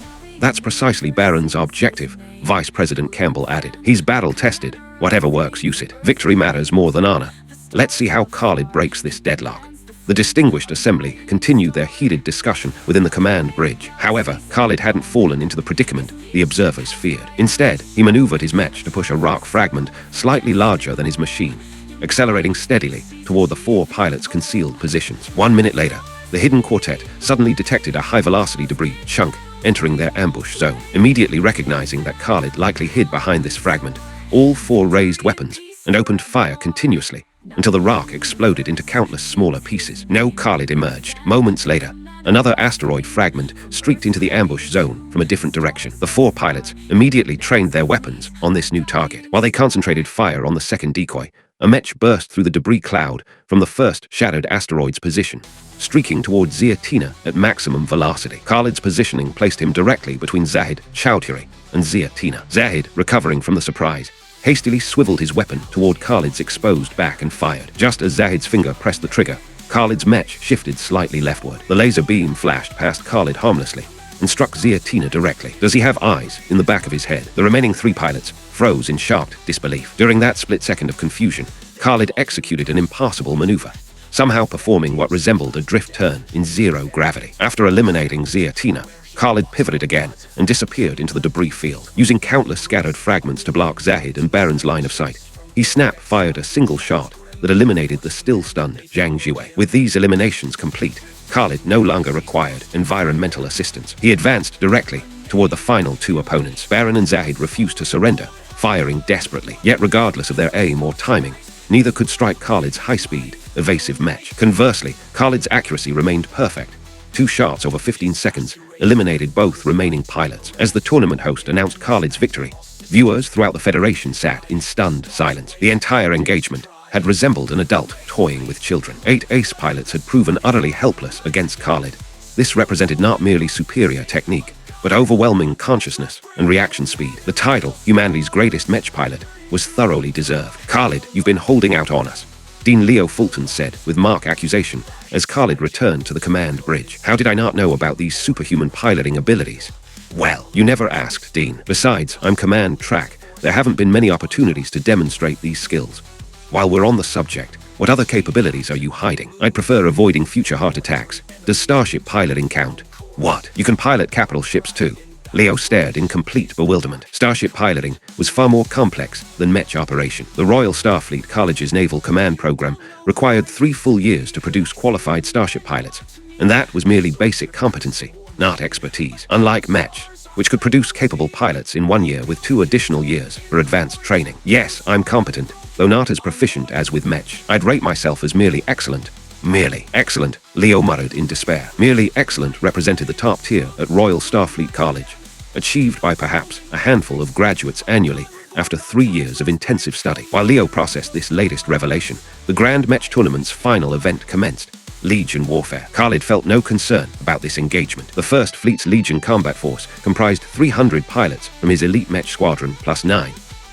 That's precisely Baron's objective, Vice President Campbell added. He's battle-tested. Whatever works, use it. Victory matters more than honor. Let's see how Khalid breaks this deadlock. The distinguished assembly continued their heated discussion within the command bridge. However, Khalid hadn't fallen into the predicament the observers feared. Instead, he maneuvered his mech to push a rock fragment slightly larger than his machine, accelerating steadily toward the 4 pilots' concealed positions. 1 minute later, the hidden quartet suddenly detected a high-velocity debris chunk entering their ambush zone. Immediately recognizing that Khalid likely hid behind this fragment, all 4 raised weapons and opened fire continuously until the rock exploded into countless smaller pieces. No Khalid emerged. Moments later, another asteroid fragment streaked into the ambush zone from a different direction. The 4 pilots immediately trained their weapons on this new target. While they concentrated fire on the second decoy, a mech burst through the debris cloud from the first shattered asteroid's position, streaking towards Ziatina at maximum velocity. Khalid's positioning placed him directly between Zahid Chowdhury and Ziatina. Zahid, recovering from the surprise, hastily swiveled his weapon toward Khalid's exposed back and fired. Just as Zahid's finger pressed the trigger, Khalid's mech shifted slightly leftward. The laser beam flashed past Khalid harmlessly and struck Ziatina directly. Does he have eyes in the back of his head? The remaining 3 pilots froze in shocked disbelief. During that split second of confusion, Khalid executed an impossible maneuver, somehow performing what resembled a drift turn in 0 gravity. After eliminating Ziatina, Khalid pivoted again and disappeared into the debris field. Using countless scattered fragments to block Zahid and Baron's line of sight, he snap-fired a single shot that eliminated the still-stunned Zhang Jiwei. With these eliminations complete, Khalid no longer required environmental assistance. He advanced directly toward the final 2 opponents. Baron and Zahid refused to surrender, firing desperately. Yet regardless of their aim or timing, neither could strike Khalid's high-speed, evasive mech. Conversely, Khalid's accuracy remained perfect. 2 shots over 15 seconds eliminated both remaining pilots. As the tournament host announced Khalid's victory, viewers throughout the Federation sat in stunned silence. The entire engagement had resembled an adult toying with children. 8 ace pilots had proven utterly helpless against Khalid. This represented not merely superior technique, but overwhelming consciousness and reaction speed. The title, humanity's greatest mech pilot, was thoroughly deserved. "Khalid, you've been holding out on us," Dean Leo Fulton said with mock accusation as Khalid returned to the command bridge. "How did I not know about these superhuman piloting abilities?" "Well, you never asked, Dean. Besides, I'm command track. There haven't been many opportunities to demonstrate these skills. While we're on the subject, what other capabilities are you hiding? I'd prefer avoiding future heart attacks. Does starship piloting count?" "What? You can pilot capital ships too?" Leo stared in complete bewilderment. Starship piloting was far more complex than mech operation. The Royal Starfleet College's Naval Command Program required 3 full years to produce qualified starship pilots, and that was merely basic competency, not expertise. Unlike mech, which could produce capable pilots in 1 year with 2 additional years for advanced training. "Yes, I'm competent, though not as proficient as with mech. I'd rate myself as merely excellent." "Merely excellent," Leo muttered in despair. Merely excellent represented the top tier at Royal Starfleet College, achieved by perhaps a handful of graduates annually after 3 years of intensive study. While Leo processed this latest revelation, the Grand Mech Tournament's final event commenced. Legion warfare. Khalid felt no concern about this engagement. The First Fleet's Legion combat force comprised 300 pilots from his elite mech squadron plus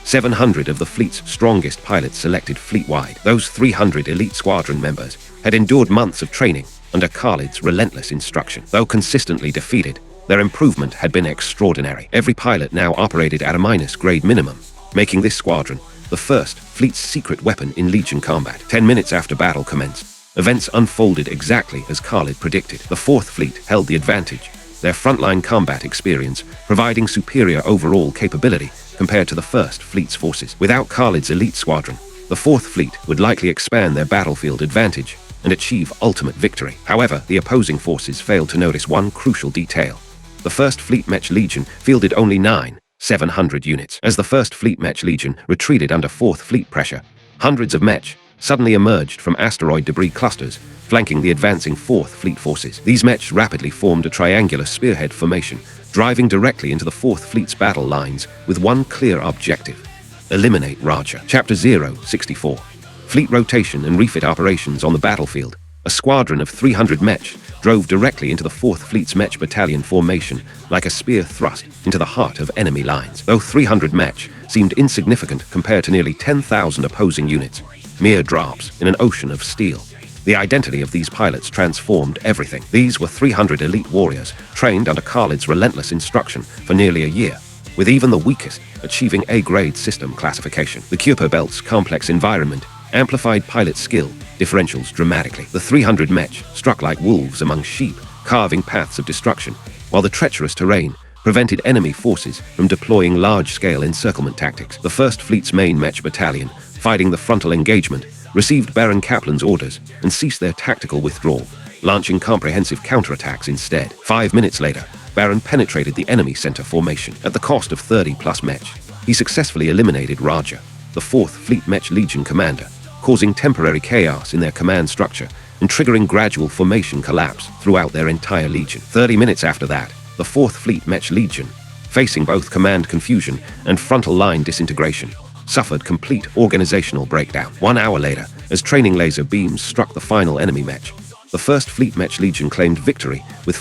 700 of the fleet's strongest pilots selected fleet-wide. Those 300 elite squadron members had endured months of training under Khalid's relentless instruction. Though consistently defeated, their improvement had been extraordinary. Every pilot now operated at a -grade minimum, making this squadron the first fleet's secret weapon in Legion combat. 10 minutes after battle commenced, events unfolded exactly as Khalid predicted. The Fourth Fleet held the advantage, their frontline combat experience providing superior overall capability compared to the First Fleet's forces. Without Khalid's elite squadron, the Fourth Fleet would likely expand their battlefield advantage and achieve ultimate victory. However, the opposing forces failed to notice one crucial detail. The First Fleet Mech Legion fielded only 700 units. As the First Fleet Mech Legion retreated under Fourth Fleet pressure, hundreds of mech suddenly emerged from asteroid debris clusters, flanking the advancing Fourth Fleet forces. These mech rapidly formed a triangular spearhead formation, driving directly into the Fourth Fleet's battle lines with one clear objective: eliminate Raja. Chapter 064. Fleet rotation and refit operations on the battlefield. A squadron of 300 mech drove directly into the Fourth Fleet's mech battalion formation like a spear thrust into the heart of enemy lines. Though 300 mech seemed insignificant compared to nearly 10,000 opposing units, mere drops in an ocean of steel, the identity of these pilots transformed everything. These were 300 elite warriors trained under Khalid's relentless instruction for nearly a year, with even the weakest achieving A-grade system classification. The Kuiper Belt's complex environment amplified pilot skill differentials dramatically. The 300 mech struck like wolves among sheep, carving paths of destruction, while the treacherous terrain prevented enemy forces from deploying large-scale encirclement tactics. The First Fleet's main mech battalion, fighting the frontal engagement, received Baron Kaplan's orders and ceased their tactical withdrawal, launching comprehensive counterattacks instead. 5 minutes later, Baron penetrated the enemy center formation. At the cost of 30+ mech, he successfully eliminated Raja, the Fourth Fleet Mech Legion commander, causing temporary chaos in their command structure and triggering gradual formation collapse throughout their entire legion. 30 minutes after that, the Fourth Fleet Mech Legion, facing both command confusion and frontal line disintegration, suffered complete organizational breakdown. 1 hour later, as training laser beams struck the final enemy mech, the First Fleet Mech Legion claimed victory with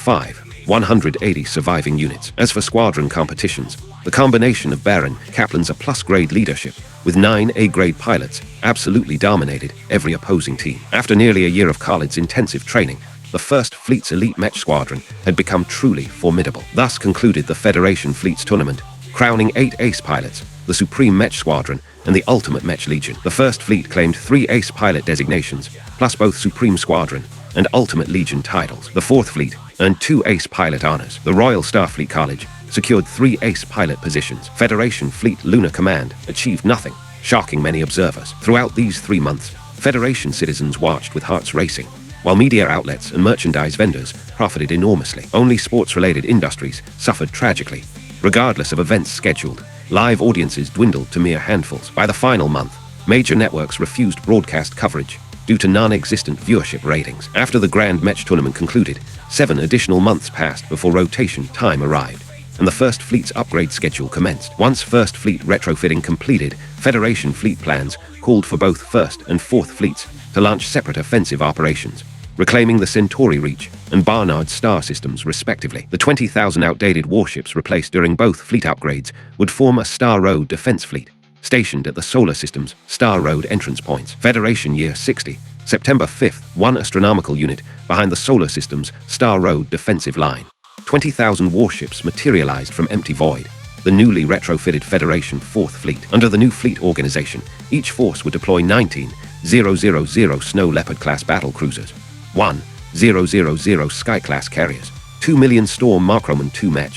180 surviving units. As for squadron competitions, the combination of Baron Kaplan's A+ grade leadership with 9 A-grade pilots absolutely dominated every opposing team. After nearly a year of Khalid's intensive training, the First Fleet's elite mech squadron had become truly formidable. Thus concluded the Federation Fleet's tournament, crowning 8 ace pilots, the Supreme Mech Squadron, and the Ultimate Mech Legion. The First Fleet claimed 3 ace pilot designations, plus both Supreme Squadron and Ultimate Legion titles. The Fourth Fleet earned 2 ace pilot honors. The Royal Starfleet College secured 3 ace pilot positions. Federation Fleet Lunar Command achieved nothing, shocking many observers. Throughout these 3 months, Federation citizens watched with hearts racing, while media outlets and merchandise vendors profited enormously. Only sports-related industries suffered tragically. Regardless of events scheduled, live audiences dwindled to mere handfuls. By the final month, major networks refused broadcast coverage due to non-existent viewership ratings. After the Grand Mech Tournament concluded, 7 additional months passed before rotation time arrived, and the First Fleet's upgrade schedule commenced. Once First Fleet retrofitting completed, Federation fleet plans called for both First and Fourth Fleets to launch separate offensive operations, reclaiming the Centauri Reach and Barnard star systems respectively. The 20,000 outdated warships replaced during both fleet upgrades would form a Star Road defense fleet, stationed at the Solar System's Star Road entrance points. Federation Year 60, September 5th, 1 astronomical unit behind the Solar System's Star Road defensive line. 20,000 warships materialized from empty void. The newly retrofitted Federation 4th Fleet. Under the new fleet organization, each force would deploy 19,000 Snow Leopard-class battle cruisers, 1,000 Sky-class carriers, 2 million Storm Markroman 2 Mech,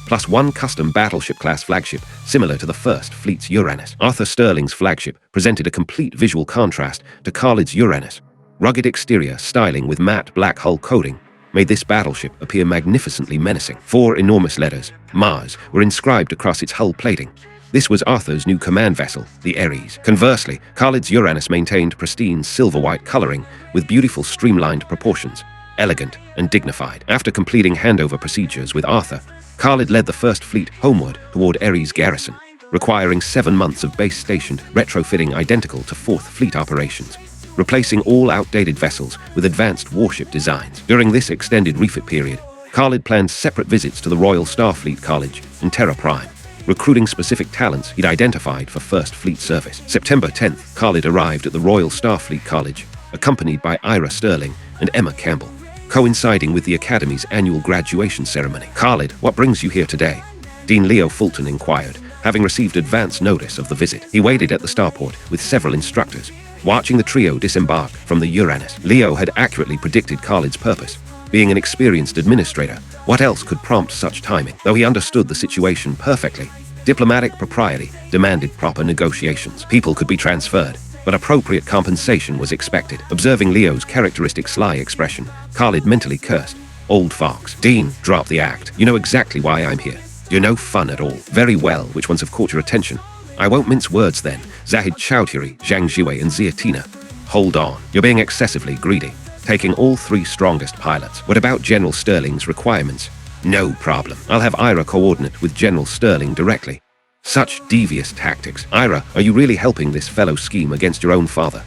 plus 1 custom battleship-class flagship similar to the First Fleet's Uranus. Arthur Sterling's flagship presented a complete visual contrast to Khalid's Uranus. Rugged exterior styling with matte black hull coating made this battleship appear magnificently menacing. 4 enormous letters, Mars, were inscribed across its hull plating. This was Arthur's new command vessel, the Ares. Conversely, Khalid's Uranus maintained pristine silver-white coloring with beautiful streamlined proportions, elegant and dignified. After completing handover procedures with Arthur, Khalid led the First Fleet homeward toward Ares garrison, requiring 7 months of base-stationed retrofitting identical to 4th Fleet operations, replacing all outdated vessels with advanced warship designs. During this extended refit period, Khalid planned separate visits to the Royal Starfleet College and Terra Prime, recruiting specific talents he'd identified for First Fleet service. September 10th, Khalid arrived at the Royal Starfleet College, accompanied by Ira Sterling and Emma Campbell, coinciding with the Academy's annual graduation ceremony. "Khalid, what brings you here today?" Dean Leo Fulton inquired, having received advance notice of the visit. He waited at the starport with several instructors, watching the trio disembark from the Uranus. Leo had accurately predicted Khalid's purpose. Being an experienced administrator, what else could prompt such timing? Though he understood the situation perfectly, diplomatic propriety demanded proper negotiations. People could be transferred, but appropriate compensation was expected. Observing Leo's characteristic sly expression, Khalid mentally cursed. "Old fox. Dean, drop the act. You know exactly why I'm here. You're no fun at all." "Very well, which ones have caught your attention?" "I won't mince words then. Zahid Chowdhury, Zhang Jiwei, and Ziatina." "Hold on. You're being excessively greedy, taking all 3 strongest pilots. What about General Sterling's requirements?" "No problem. I'll have Ira coordinate with General Sterling directly." Such devious tactics. "Ira, are you really helping this fellow scheme against your own father?"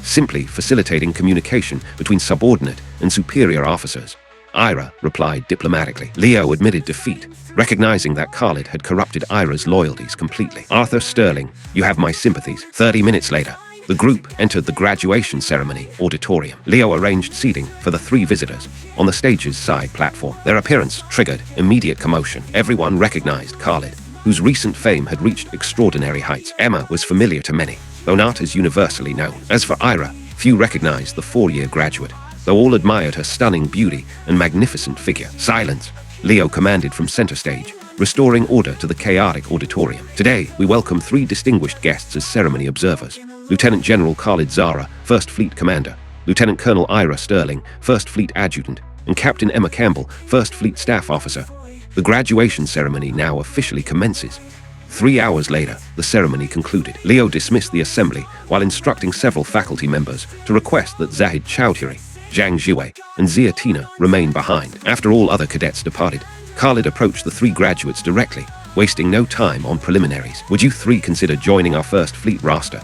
"Simply facilitating communication between subordinate and superior officers." Ira replied diplomatically. Leo admitted defeat, recognizing that Khalid had corrupted Ira's loyalties completely. "Arthur Sterling, you have my sympathies." 30 minutes later, the group entered the graduation ceremony auditorium. Leo arranged seating for the 3 visitors on the stage's side platform. Their appearance triggered immediate commotion. Everyone recognized Khalid, whose recent fame had reached extraordinary heights. Emma was familiar to many, though not as universally known. As for Ira, few recognized the 4-year graduate, though all admired her stunning beauty and magnificent figure. "Silence," Leo commanded from center stage, restoring order to the chaotic auditorium. "Today, we welcome 3 distinguished guests as ceremony observers. Lieutenant General Khalid Zara, First Fleet Commander, Lieutenant Colonel Ira Sterling, First Fleet Adjutant, and Captain Emma Campbell, First Fleet Staff Officer. The graduation ceremony now officially commences." 3 hours later, the ceremony concluded. Leo dismissed the assembly while instructing several faculty members to request that Zahid Chowdhury, Zhang Jiwei, and Ziatina remain behind. After all other cadets departed, Khalid approached the 3 graduates directly, wasting no time on preliminaries. "Would you 3 consider joining our First Fleet roster?"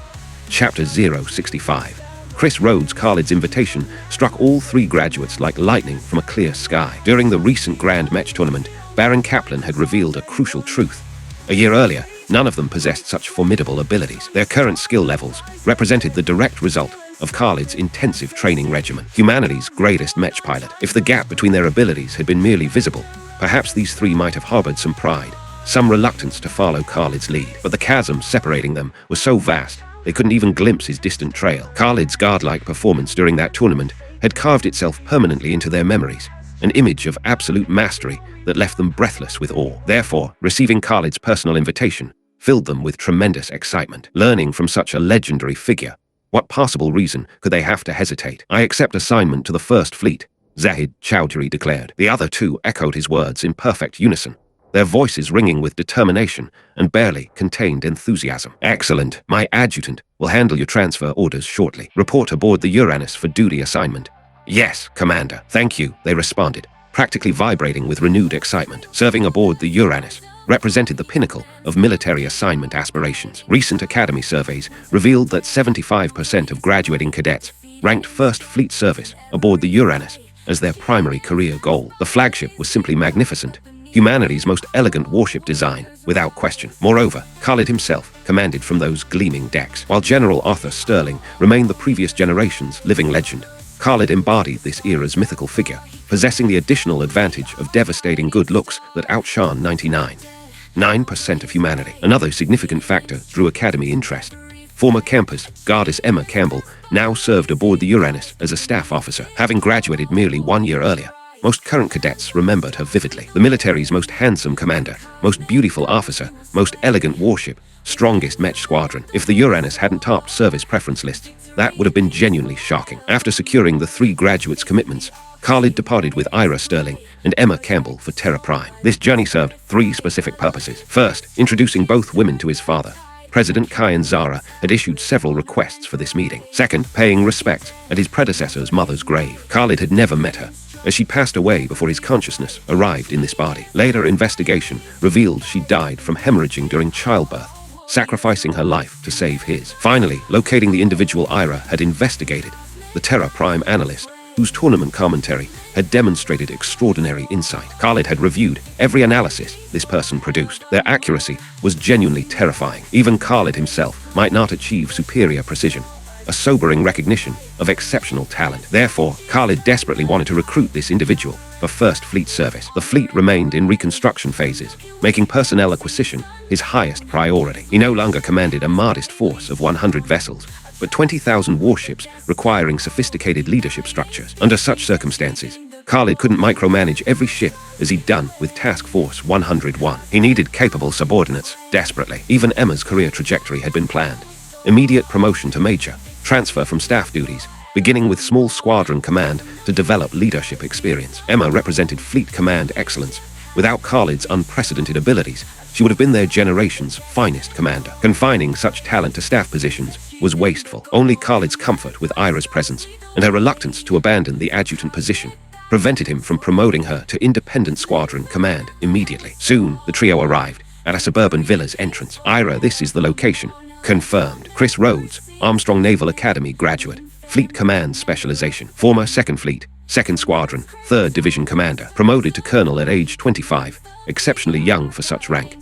Chapter 065. Chris Rhodes' Khalid's invitation struck all 3 graduates like lightning from a clear sky. During the recent Grand Match tournament, Baron Kaplan had revealed a crucial truth. A year earlier, none of them possessed such formidable abilities. Their current skill levels represented the direct result of Khalid's intensive training regimen. Humanity's greatest Mech pilot. If the gap between their abilities had been merely visible, perhaps these 3 might have harbored some pride, some reluctance to follow Khalid's lead. But the chasm separating them was so vast, they couldn't even glimpse his distant trail. Khalid's godlike performance during that tournament had carved itself permanently into their memories, an image of absolute mastery that left them breathless with awe. Therefore, receiving Khalid's personal invitation filled them with tremendous excitement. Learning from such a legendary figure, what possible reason could they have to hesitate? "I accept assignment to the First Fleet," Zahid Chowdhury declared. The other 2 echoed his words in perfect unison, their voices ringing with determination and barely contained enthusiasm. "Excellent. My adjutant will handle your transfer orders shortly. Report aboard the Uranus for duty assignment." "Yes, Commander." "Thank you," they responded, practically vibrating with renewed excitement. Serving aboard the Uranus represented the pinnacle of military assignment aspirations. Recent Academy surveys revealed that 75% of graduating cadets ranked First Fleet Service aboard the Uranus as their primary career goal. The flagship was simply magnificent, humanity's most elegant warship design, without question. Moreover, Khalid himself commanded from those gleaming decks. While General Arthur Sterling remained the previous generation's living legend, Khalid embodied this era's mythical figure, possessing the additional advantage of devastating good looks that outshone 99% of humanity. Another significant factor drew Academy interest. Former campus Goddess Emma Campbell now served aboard the Uranus as a staff officer, having graduated merely 1 year earlier. Most current cadets remembered her vividly. The military's most handsome commander, most beautiful officer, most elegant warship, strongest match squadron. If the Uranus hadn't topped service preference lists, that would have been genuinely shocking. After securing the 3 graduates' commitments, Khalid departed with Ira Sterling and Emma Campbell for Terra Prime. This journey served 3 specific purposes. First, introducing both women to his father. President Kayan Zara had issued several requests for this meeting. Second, paying respect at his predecessor's mother's grave. Khalid had never met her, as she passed away before his consciousness arrived in this body. Later investigation revealed she died from hemorrhaging during childbirth, sacrificing her life to save his. Finally, locating the individual Ira had investigated, the Terra Prime analyst, whose tournament commentary had demonstrated extraordinary insight. Khalid had reviewed every analysis this person produced. Their accuracy was genuinely terrifying. Even Khalid himself might not achieve superior precision, a sobering recognition of exceptional talent. Therefore, Khalid desperately wanted to recruit this individual for First Fleet Service. The fleet remained in reconstruction phases, making personnel acquisition his highest priority. He no longer commanded a modest force of 100 vessels, but 20,000 warships requiring sophisticated leadership structures. Under such circumstances, Khalid couldn't micromanage every ship as he'd done with Task Force 101. He needed capable subordinates, desperately. Even Emma's career trajectory had been planned. Immediate promotion to major, transfer from staff duties, beginning with small squadron command to develop leadership experience. Emma represented fleet command excellence. Without Khalid's unprecedented abilities, she would have been their generation's finest commander. Confining such talent to staff positions was wasteful. Only Khalid's comfort with Ira's presence and her reluctance to abandon the adjutant position prevented him from promoting her to independent squadron command immediately. Soon, the trio arrived at a suburban villa's entrance. Ira, this is the location. Confirmed. Chris Rhodes, Armstrong Naval Academy graduate, Fleet Command Specialization, former 2nd Fleet, 2nd Squadron, 3rd Division Commander, promoted to Colonel at age 25, exceptionally young for such rank.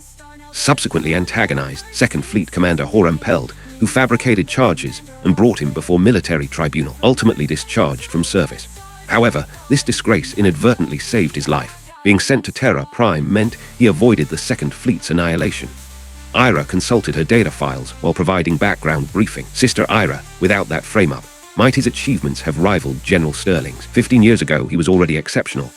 Subsequently antagonized 2nd Fleet Commander Horam Peld, who fabricated charges and brought him before military tribunal, ultimately discharged from service. However, this disgrace inadvertently saved his life. Being sent to Terra Prime meant he avoided the 2nd Fleet's annihilation. Ira consulted her data files while providing background briefing. Sister Ira, without that frame-up, might his achievements have rivaled General Sterling's? 15 years ago, he was already exceptional.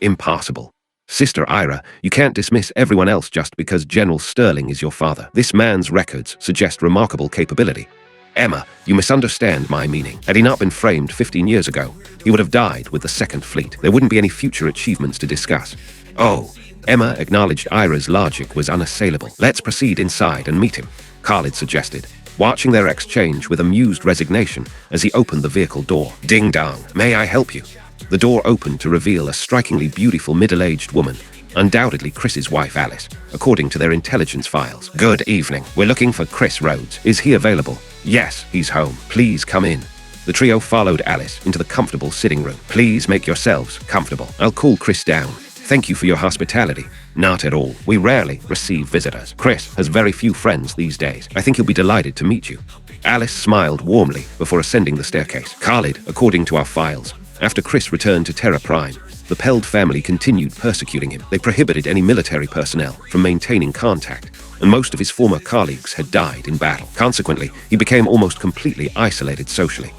Impossible. Sister Ira, you can't dismiss everyone else just because General Sterling is your father. This man's records suggest remarkable capability. Emma, you misunderstand my meaning. Had he not been framed 15 years ago, he would have died with the 2nd Fleet. There wouldn't be any future achievements to discuss. Oh, Emma acknowledged Ira's logic was unassailable. Let's proceed inside and meet him, Khalid suggested, watching their exchange with amused resignation as he opened the vehicle door. Ding dong, may I help you? The door opened to reveal a strikingly beautiful middle-aged woman, undoubtedly Chris's wife Alice, according to their intelligence files. Good evening. We're looking for Chris Rhodes. Is he available? Yes, he's home. Please come in. The trio followed Alice into the comfortable sitting room. Please make yourselves comfortable. I'll cool Chris down. Thank you for your hospitality. Not at all. We rarely receive visitors. Chris has very few friends these days. I think he'll be delighted to meet you. Alice smiled warmly before ascending the staircase. Khalid, according to our files, after Chris returned to Terra Prime, the Peld family continued persecuting him. They prohibited any military personnel from maintaining contact, and most of his former colleagues had died in battle. Consequently, he became almost completely isolated socially.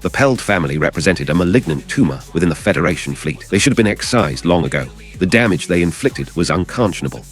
The Peld family represented a malignant tumor within the Federation fleet. They should have been excised long ago. The damage they inflicted was unconscionable.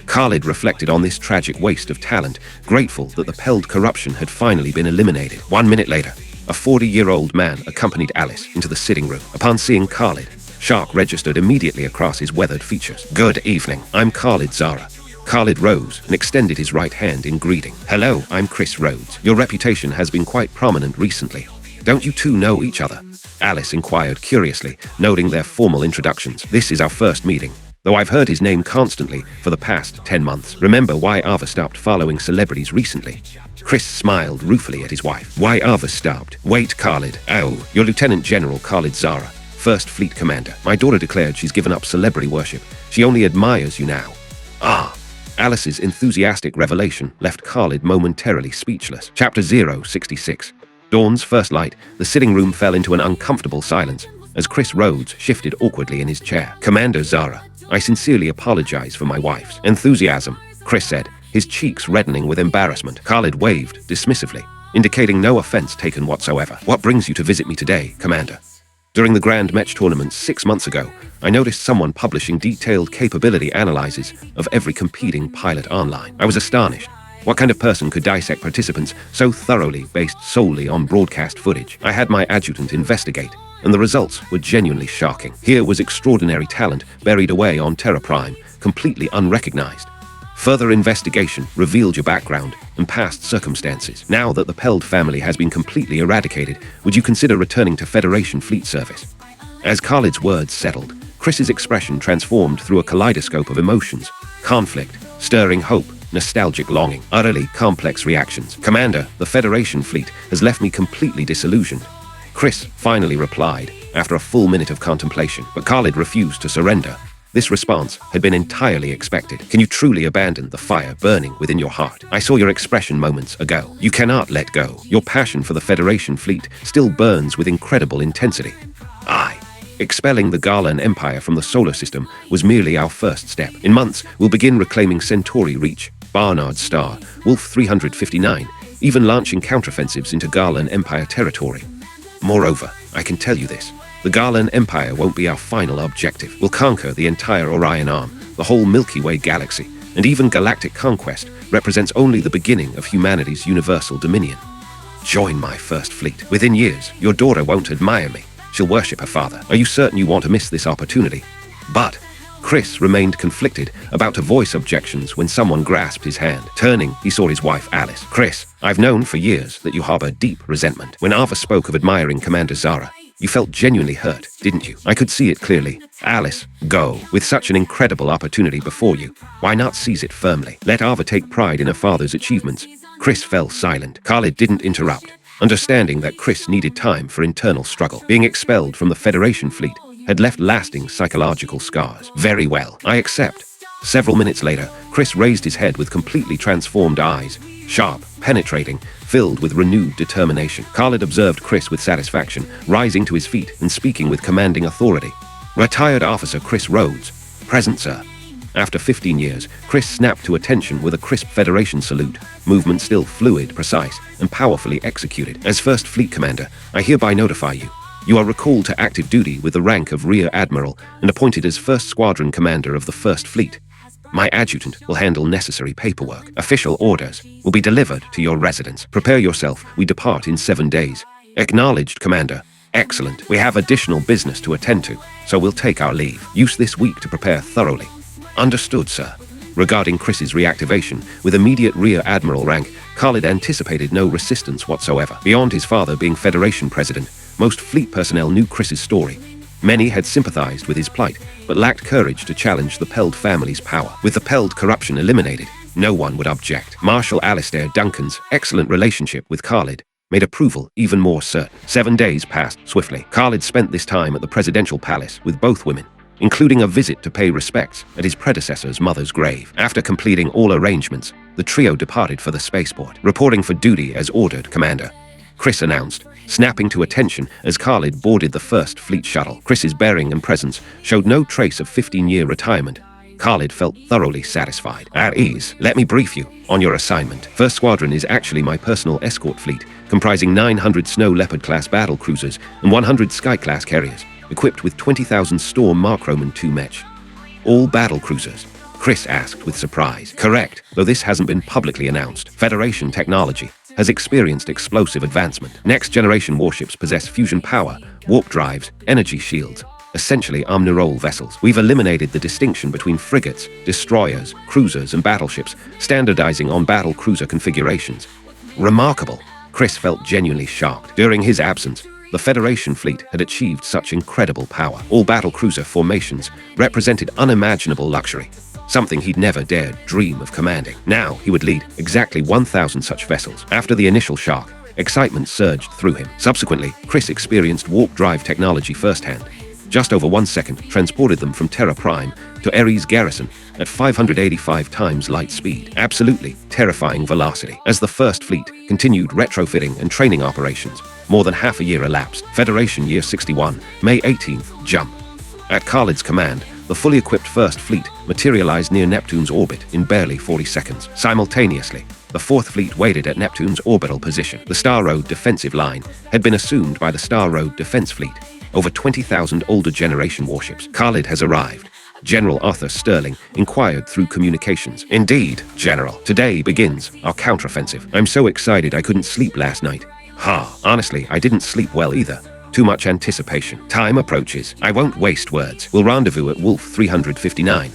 Khalid reflected on this tragic waste of talent, grateful that the Peld corruption had finally been eliminated. 1 minute later, a 40-year-old man accompanied Alice into the sitting room. Upon seeing Khalid, shock registered immediately across his weathered features. Good evening. I'm Khalid Zara. Khalid rose and extended his right hand in greeting. Hello, I'm Chris Rhodes. Your reputation has been quite prominent recently. Don't you two know each other? Alice inquired curiously, noting their formal introductions. This is our first meeting. though I've heard his name constantly for the past 10 months. Remember why Ava stopped following celebrities recently? Chris smiled ruefully at his wife. Why Ava stopped? Wait, Khalid. Oh, you're Lieutenant General Khalid Zara, First Fleet Commander. My daughter declared she's given up celebrity worship. She only admires you now. Ah. Alice's enthusiastic revelation left Khalid momentarily speechless. Chapter 066. Dawn's first light, the sitting room fell into an uncomfortable silence as Chris Rhodes shifted awkwardly in his chair. Commander Zara, I sincerely apologize for my wife's enthusiasm, Chris said, his cheeks reddening with embarrassment. Khalid waved dismissively, indicating no offense taken whatsoever. What brings you to visit me today, Commander? During the Grand Match tournament 6 months ago, I noticed someone publishing detailed capability analyses of every competing pilot online. I was astonished. What kind of person could dissect participants so thoroughly based solely on broadcast footage? I had my adjutant investigate, and the results were genuinely shocking. Here was extraordinary talent buried away on Terra Prime, completely unrecognized. Further investigation revealed your background and past circumstances. Now that the Peld family has been completely eradicated, would you consider returning to Federation Fleet Service? As Khalid's words settled, Chris's expression transformed through a kaleidoscope of emotions: conflict, stirring hope, nostalgic longing, utterly complex reactions. Commander, the Federation Fleet has left me completely disillusioned, Chris finally replied after a full minute of contemplation, but Khalid refused to surrender. This response had been entirely expected. Can you truly abandon the fire burning within your heart? I saw your expression moments ago. You cannot let go. Your passion for the Federation fleet still burns with incredible intensity. Expelling the Garlan Empire from the solar system was merely our first step. In months, we'll begin reclaiming Centauri Reach, Barnard's Star, Wolf 359, even launching counteroffensives into Garlan Empire territory. Moreover, I can tell you this. The Garlan Empire won't be our final objective. We'll conquer the entire Orion Arm, the whole Milky Way galaxy, and even galactic conquest represents only the beginning of humanity's universal dominion. Join my first fleet. Within years, your daughter won't admire me. She'll worship her father. Are you certain you want to miss this opportunity? But Chris remained conflicted, about to voice objections when someone grasped his hand. Turning, he saw his wife, Alice. Chris, I've known for years that you harbor deep resentment. When Ava spoke of admiring Commander Zara, you felt genuinely hurt, didn't you? I could see it clearly. Alice, go. With such an incredible opportunity before you, why not seize it firmly? Let Ava take pride in her father's achievements. Chris fell silent. Khalid didn't interrupt, understanding that Chris needed time for internal struggle. Being expelled from the Federation fleet had left lasting psychological scars. Very well, I accept. Several minutes later, Chris raised his head with completely transformed eyes, sharp, penetrating, filled with renewed determination. Khalid observed Chris with satisfaction, rising to his feet and speaking with commanding authority. Retired Officer Chris Rhodes. Present, sir. After 15 years, Chris snapped to attention with a crisp Federation salute, movement still fluid, precise, and powerfully executed. As First Fleet Commander, I hereby notify you. You are recalled to active duty with the rank of Rear Admiral and appointed as First Squadron Commander of the First Fleet. My adjutant will handle necessary paperwork. Official orders will be delivered to your residence. Prepare yourself. We depart in 7 days. Acknowledged, Commander. Excellent. We have additional business to attend to, so we'll take our leave. Use this week to prepare thoroughly. Understood, sir. Regarding Chris's reactivation, with immediate Rear Admiral rank, Khalid anticipated no resistance whatsoever. Beyond his father being Federation President, most fleet personnel knew Chris's story. Many had sympathized with his plight, but lacked courage to challenge the Peld family's power. With the Peld corruption eliminated, no one would object. Marshal Alistair Duncan's excellent relationship with Khalid made approval even more certain. 7 days passed swiftly. Khalid spent this time at the presidential palace with both women, including a visit to pay respects at his predecessor's mother's grave. After completing all arrangements, the trio departed for the spaceport. Reporting for duty as ordered, Commander, Chris announced, snapping to attention as Khalid boarded the First Fleet shuttle. Chris's bearing and presence showed no trace of 15-year retirement. Khalid felt thoroughly satisfied. At ease, let me brief you on your assignment. First Squadron is actually my personal escort fleet, comprising 900 Snow Leopard-class battle cruisers and 100 Sky-class carriers, equipped with 20,000 Storm Markroman II Mech. All battle cruisers? Chris asked with surprise. Correct, though this hasn't been publicly announced. Federation technology has experienced explosive advancement. Next-generation warships possess fusion power, warp drives, energy shields, essentially omnirole vessels. We've eliminated the distinction between frigates, destroyers, cruisers, and battleships, standardizing on battle cruiser configurations. Remarkable. Chris felt genuinely shocked. During his absence, the Federation fleet had achieved such incredible power. All battlecruiser formations represented unimaginable luxury, something he'd never dared dream of commanding. Now he would lead exactly 1,000 such vessels. After the initial shock, excitement surged through him. Subsequently, Chris experienced warp drive technology firsthand. Just over 1 second transported them from Terra Prime to Ares Garrison at 585 times light speed. Absolutely terrifying velocity. As the First Fleet continued retrofitting and training operations, more than half a year elapsed. Federation Year 61, May 18th, jump. At Khalid's command, the fully equipped First Fleet materialized near Neptune's orbit in barely 40 seconds. Simultaneously, the Fourth Fleet waited at Neptune's orbital position. The Star Road defensive line had been assumed by the Star Road Defense Fleet. Over 20,000 older generation warships. Khalid has arrived. General Arthur Sterling inquired through communications. Indeed, General. Today begins our counteroffensive. I'm so excited I couldn't sleep last night. Honestly, I didn't sleep well either. Too much anticipation. Time approaches. I won't waste words. We'll rendezvous at Wolf 359.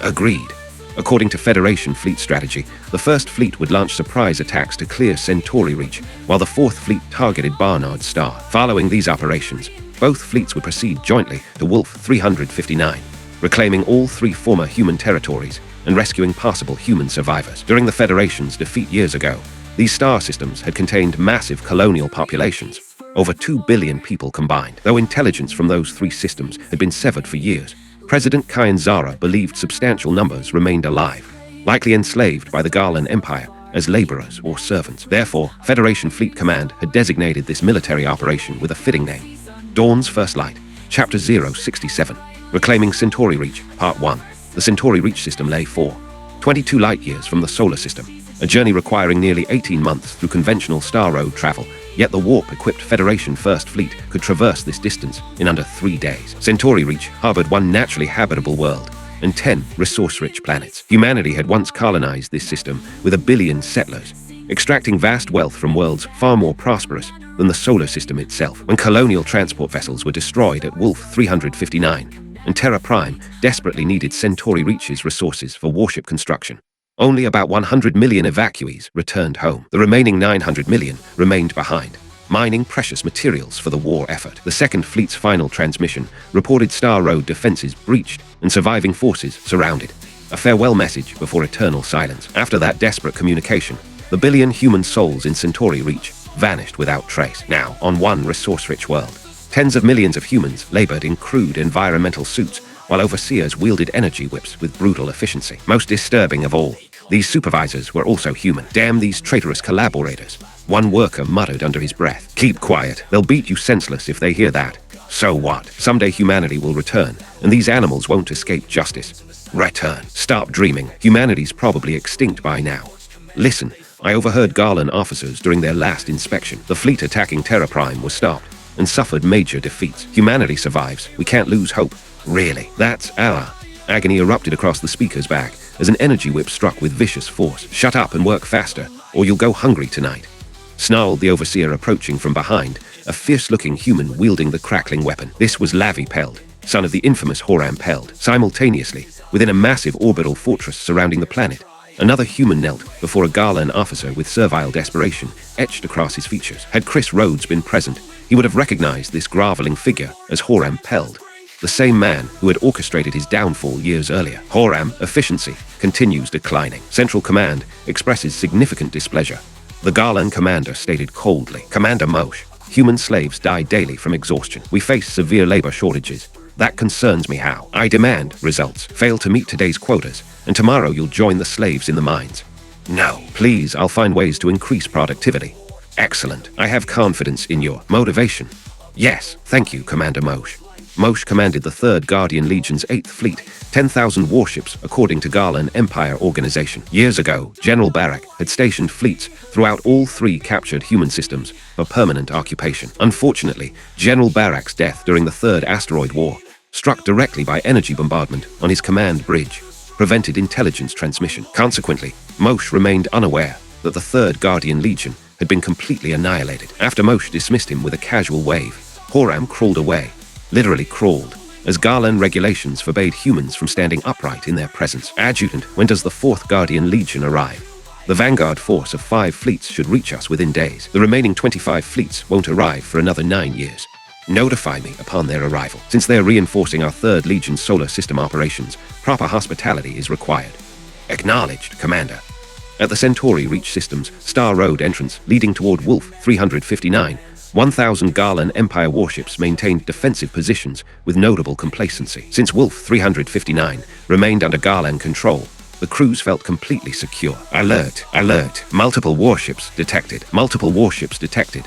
Agreed. According to Federation fleet strategy, the First Fleet would launch surprise attacks to clear Centauri Reach, while the Fourth Fleet targeted Barnard Star. Following these operations, both fleets would proceed jointly to Wolf 359, reclaiming all 3 former human territories and rescuing possible human survivors. During the Federation's defeat years ago, these star systems had contained massive colonial populations, over 2 billion people combined. Though intelligence from those 3 systems had been severed for years, President Kyanzara believed substantial numbers remained alive, likely enslaved by the Garlan Empire as laborers or servants. Therefore, Federation Fleet Command had designated this military operation with a fitting name: Dawn's First Light, Chapter 067, Reclaiming Centauri Reach, Part 1. The Centauri Reach system lay 22 light-years from the solar system, a journey requiring nearly 18 months through conventional Star Road travel, yet the warp-equipped Federation First Fleet could traverse this distance in under 3 days. Centauri Reach harbored 1 naturally habitable world and 10 resource-rich planets. Humanity had once colonized this system with 1 billion settlers, extracting vast wealth from worlds far more prosperous than the solar system itself. When colonial transport vessels were destroyed at Wolf 359, and Terra Prime desperately needed Centauri Reach's resources for warship construction, only about 100 million evacuees returned home. The remaining 900 million remained behind, mining precious materials for the war effort. The Second Fleet's final transmission reported Star Road defenses breached and surviving forces surrounded, a farewell message before eternal silence. After that desperate communication, the billion human souls in Centauri Reach vanished without trace. Now, on 1 resource-rich world, tens of millions of humans labored in crude environmental suits, while overseers wielded energy whips with brutal efficiency. Most disturbing of all, these supervisors were also human. Damn these traitorous collaborators. One worker muttered under his breath. Keep quiet. They'll beat you senseless if they hear that. So what? Someday humanity will return, and these animals won't escape justice. Return. Stop dreaming. Humanity's probably extinct by now. Listen, I overheard Garlan officers during their last inspection. The fleet attacking Terra Prime was stopped and suffered major defeats. Humanity survives. We can't lose hope. Really? That's our... Agony erupted across the speaker's back as an energy whip struck with vicious force. Shut up and work faster, or you'll go hungry tonight, snarled the overseer approaching from behind, a fierce-looking human wielding the crackling weapon. This was Lavi Peld, son of the infamous Horam Peld. Simultaneously, within a massive orbital fortress surrounding the planet, another human knelt before a Garlan officer with servile desperation etched across his features. Had Chris Rhodes been present, he would have recognized this groveling figure as Horam Peld, the same man who had orchestrated his downfall years earlier. Horam efficiency continues declining. Central Command expresses significant displeasure. The Garlan commander stated coldly, Commander Moshe, human slaves die daily from exhaustion. We face severe labor shortages. That concerns me. How? I demand results. Fail to meet today's quotas, and tomorrow you'll join the slaves in the mines. No. Please, I'll find ways to increase productivity. Excellent. I have confidence in your motivation. Yes, thank you, Commander Moshe. Moshe commanded the 3rd Guardian Legion's 8th Fleet, 10,000 warships according to Garlan Empire Organization. Years ago, General Barak had stationed fleets throughout all 3 captured human systems for permanent occupation. Unfortunately, General Barak's death during the 3rd Asteroid War, struck directly by energy bombardment on his command bridge, prevented intelligence transmission. Consequently, Moshe remained unaware that the 3rd Guardian Legion had been completely annihilated. After Moshe dismissed him with a casual wave, Horam crawled away, literally crawled, as Garlan regulations forbade humans from standing upright in their presence. Adjutant, when does the 4th Guardian Legion arrive? The vanguard force of 5 fleets should reach us within days. The remaining 25 fleets won't arrive for another 9 years. Notify me upon their arrival. Since they are reinforcing our 3rd Legion solar system operations, proper hospitality is required. Acknowledged, Commander. At the Centauri Reach Systems Star Road entrance leading toward Wolf 359, 1,000 Garland Empire warships maintained defensive positions with notable complacency. Since Wolf 359 remained under Garland control, the crews felt completely secure. Alert, alert, multiple warships detected, multiple warships detected.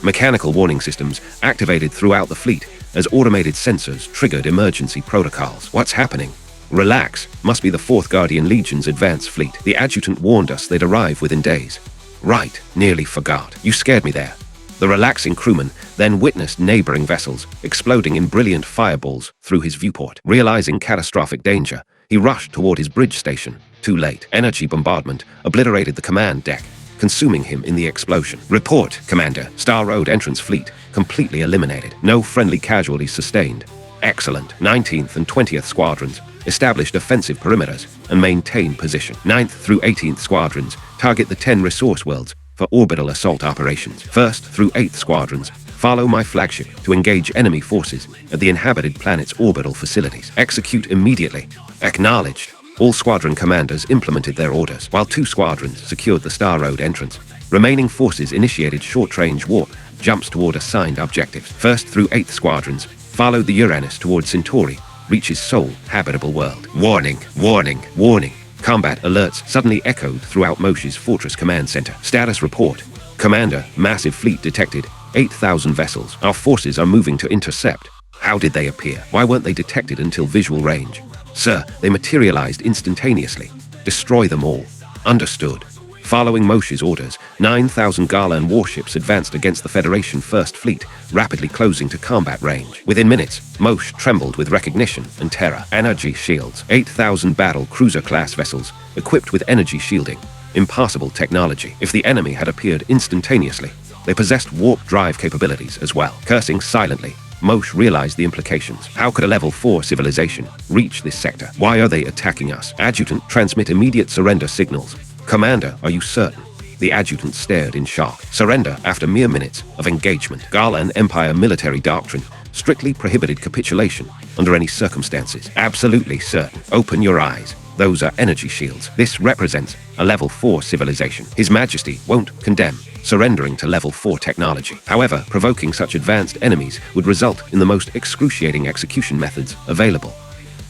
Mechanical warning systems activated throughout the fleet as automated sensors triggered emergency protocols. What's happening? Relax, must be the 4th Guardian Legion's advance fleet. The adjutant warned us they'd arrive within days. Right, nearly forgot. You scared me there. The relaxing crewman then witnessed neighboring vessels exploding in brilliant fireballs through his viewport. Realizing catastrophic danger, he rushed toward his bridge station. Too late. Energy bombardment obliterated the command deck, consuming him in the explosion. Report, Commander. Star Road entrance fleet completely eliminated. No friendly casualties sustained. Excellent. 19th and 20th Squadrons established offensive perimeters and maintain position. 9th through 18th Squadrons target the 10 resource worlds for orbital assault operations. 1st through 8th Squadrons follow my flagship to engage enemy forces at the inhabited planet's orbital facilities. Execute immediately. Acknowledged. All squadron commanders implemented their orders, while 2 squadrons secured the Star Road entrance. Remaining forces initiated short-range warp jumps toward assigned objectives. 1st through 8th Squadrons followed the Uranus toward Centauri, reaches sole habitable world. Warning, warning, warning. Combat alerts suddenly echoed throughout Moshi's Fortress Command Center. Status report. Commander, massive fleet detected. 8,000 vessels. Our forces are moving to intercept. How did they appear? Why weren't they detected until visual range? Sir, they materialized instantaneously. Destroy them all. Understood. Following Moshi's orders, 9,000 Garland warships advanced against the Federation First Fleet, rapidly closing to combat range. Within minutes, Mosh trembled with recognition and terror. Energy shields. 8,000 battle cruiser-class vessels, equipped with energy shielding. Impossible technology. If the enemy had appeared instantaneously, they possessed warp drive capabilities as well. Cursing silently, Mosh realized the implications. How could a level 4 civilization reach this sector? Why are they attacking us? Adjutant, transmit immediate surrender signals. Commander, are you certain? The adjutant stared in shock. Surrender after mere minutes of engagement. Garland Empire military doctrine strictly prohibited capitulation under any circumstances. Absolutely certain. Open your eyes. Those are energy shields. This represents a level 4 civilization. His Majesty won't condemn surrendering to level 4 technology. However, provoking such advanced enemies would result in the most excruciating execution methods available.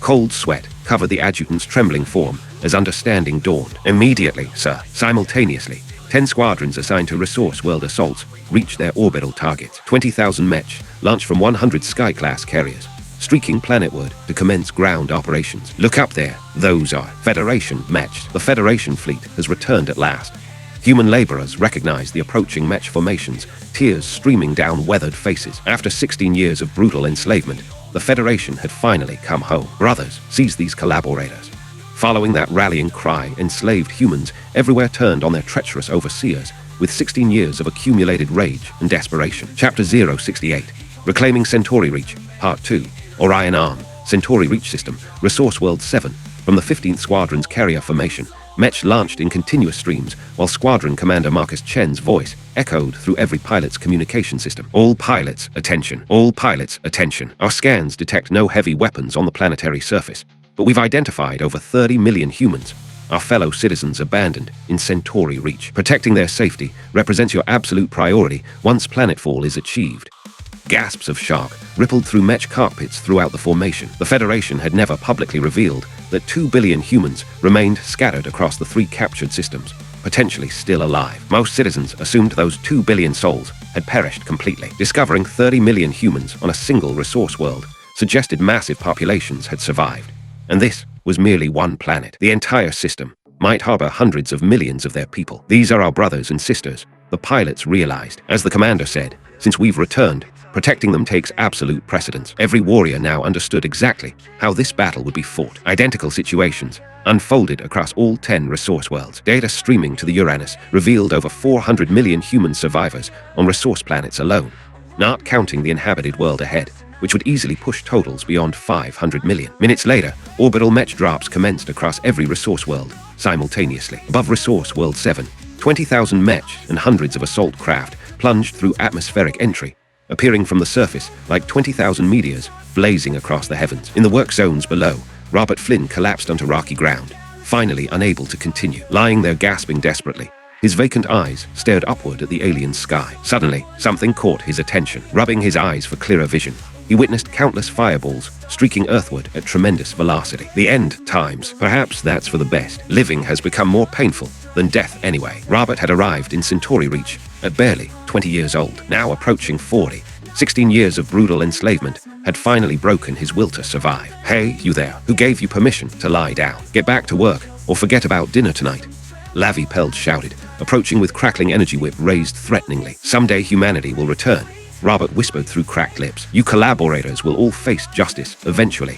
Cold sweat covered the adjutant's trembling form as understanding dawned. Immediately, sir. Simultaneously, 10 squadrons assigned to resource world assaults reached their orbital targets. 20,000 mech launched from 100 Sky-class carriers, streaking planetward to commence ground operations. Look up there. Those are Federation mech. The Federation fleet has returned at last. Human laborers recognized the approaching mech formations, tears streaming down weathered faces. After 16 years of brutal enslavement, the Federation had finally come home. Brothers, seize these collaborators. Following that rallying cry, enslaved humans everywhere turned on their treacherous overseers, with 16 years of accumulated rage and desperation. Chapter 068, Reclaiming Centauri Reach, Part 2, Orion Arm, Centauri Reach System, Resource World 7, from the 15th Squadron's carrier formation. Mech launched in continuous streams, while Squadron Commander Marcus Chen's voice echoed through every pilot's communication system. All pilots, attention. All pilots, attention. Our scans detect no heavy weapons on the planetary surface, but we've identified over 30 million humans, our fellow citizens abandoned in Centauri Reach. Protecting their safety represents your absolute priority once planetfall is achieved. Gasps of shock rippled through mech cockpits throughout the formation. The Federation had never publicly revealed that 2 billion humans remained scattered across the 3 captured systems, potentially still alive. Most citizens assumed those 2 billion souls had perished completely. Discovering 30 million humans on a single resource world suggested massive populations had survived. And this was merely one planet. The entire system might harbor hundreds of millions of their people. These are our brothers and sisters, the pilots realized. As the commander said, since we've returned, protecting them takes absolute precedence. Every warrior now understood exactly how this battle would be fought. Identical situations unfolded across all 10 resource worlds. Data streaming to the Uranus revealed over 400 million human survivors on resource planets alone, not counting the inhabited world ahead. which would easily push totals beyond 500 million. Minutes later, orbital mech drops commenced across every resource world, simultaneously. Above Resource World 7, 20,000 mech and hundreds of assault craft plunged through atmospheric entry, appearing from the surface like 20,000 meteors blazing across the heavens. In the work zones below, Robert Flynn collapsed onto rocky ground, finally unable to continue. Lying there gasping desperately, his vacant eyes stared upward at the alien sky. Suddenly, something caught his attention. Rubbing his eyes for clearer vision, he witnessed countless fireballs streaking earthward at tremendous velocity. The end times. Perhaps that's for the best. Living has become more painful than death anyway. Robert had arrived in Centauri Reach at barely 20 years old, now approaching 40. 16 years of brutal enslavement had finally broken his will to survive. Hey, you there, who gave you permission to lie down? Get back to work, or forget about dinner tonight. Lavi Peld shouted, approaching with crackling energy whip raised threateningly. Someday humanity will return, Robert whispered through cracked lips. You collaborators will all face justice, eventually.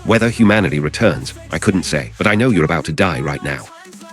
Whether humanity returns, I couldn't say, but I know you're about to die right now.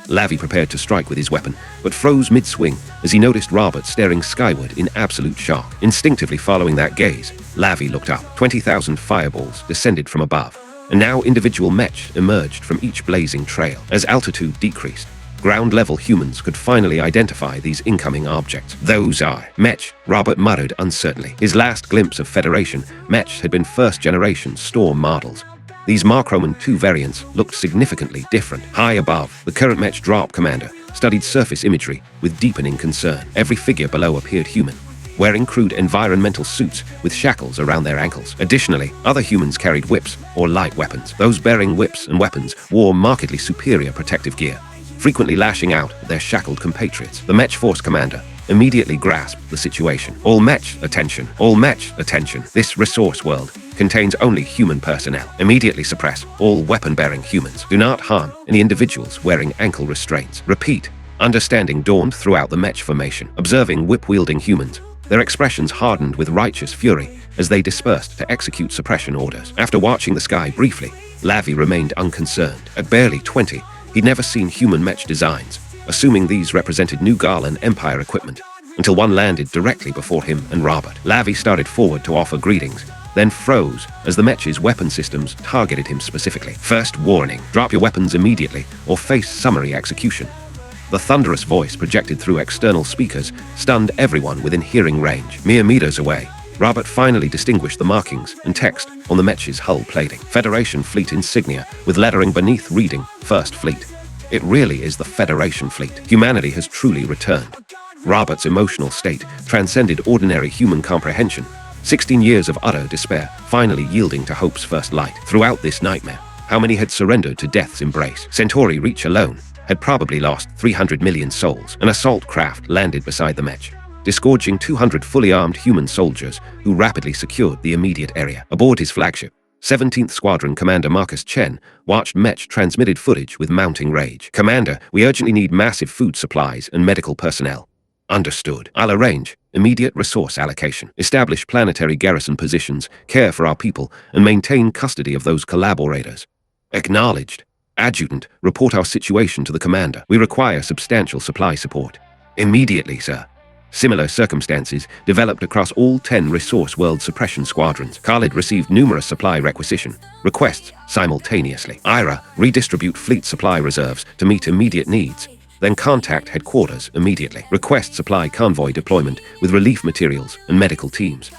Lavi prepared to strike with his weapon, but froze mid-swing as he noticed Robert staring skyward in absolute shock. Instinctively following that gaze, Lavi looked up. 20,000 fireballs descended from above, and now individual mech emerged from each blazing trail. As altitude decreased, ground-level humans could finally identify these incoming objects. Those are mech, Robert muttered uncertainly. His last glimpse of Federation mech had been first-generation Storm models. These Markroman 2 variants looked significantly different. High above, the current mech drop commander studied surface imagery with deepening concern. Every figure below appeared human, wearing crude environmental suits with shackles around their ankles. Additionally, other humans carried whips or light weapons. Those bearing whips and weapons wore markedly superior protective gear, frequently lashing out at their shackled compatriots. The mech force commander immediately grasped the situation. All mech, attention. All mech, attention. This resource world contains only human personnel. Immediately suppress all weapon-bearing humans. Do not harm any individuals wearing ankle restraints. Repeat. Understanding dawned throughout the mech formation. Observing whip-wielding humans, their expressions hardened with righteous fury as they dispersed to execute suppression orders. After watching the sky briefly, Lavi remained unconcerned. At barely 20, he'd never seen human mech designs, assuming these represented New Garland Empire equipment, until one landed directly before him and Robert. Lavi started forward to offer greetings, then froze as the mech's weapon systems targeted him specifically. First warning, drop your weapons immediately or face summary execution. The thunderous voice projected through external speakers stunned everyone within hearing range. Mere meters away, Robert finally distinguished the markings and text on the mech's hull plating. Federation Fleet insignia with lettering beneath reading, First Fleet. It really is the Federation Fleet. Humanity has truly returned. Robert's emotional state transcended ordinary human comprehension. 16 years of utter despair finally yielding to hope's first light. Throughout this nightmare, how many had surrendered to death's embrace? Centauri Reach alone had probably lost 300 million souls. An assault craft landed beside the mech, disgorging 200 fully armed human soldiers who rapidly secured the immediate area. Aboard his flagship, 17th Squadron Commander Marcus Chen watched mech transmitted footage with mounting rage. Commander, we urgently need massive food supplies and medical personnel. Understood. I'll arrange immediate resource allocation, establish planetary garrison positions, care for our people, and maintain custody of those collaborators. Acknowledged. Adjutant, report our situation to the commander. We require substantial supply support. Immediately, sir. Similar circumstances developed across all 10 resource world suppression squadrons. Khalid received numerous supply requisition requests simultaneously. Ira, redistribute fleet supply reserves to meet immediate needs. Then contact headquarters immediately. Request supply convoy deployment with relief materials and medical teams.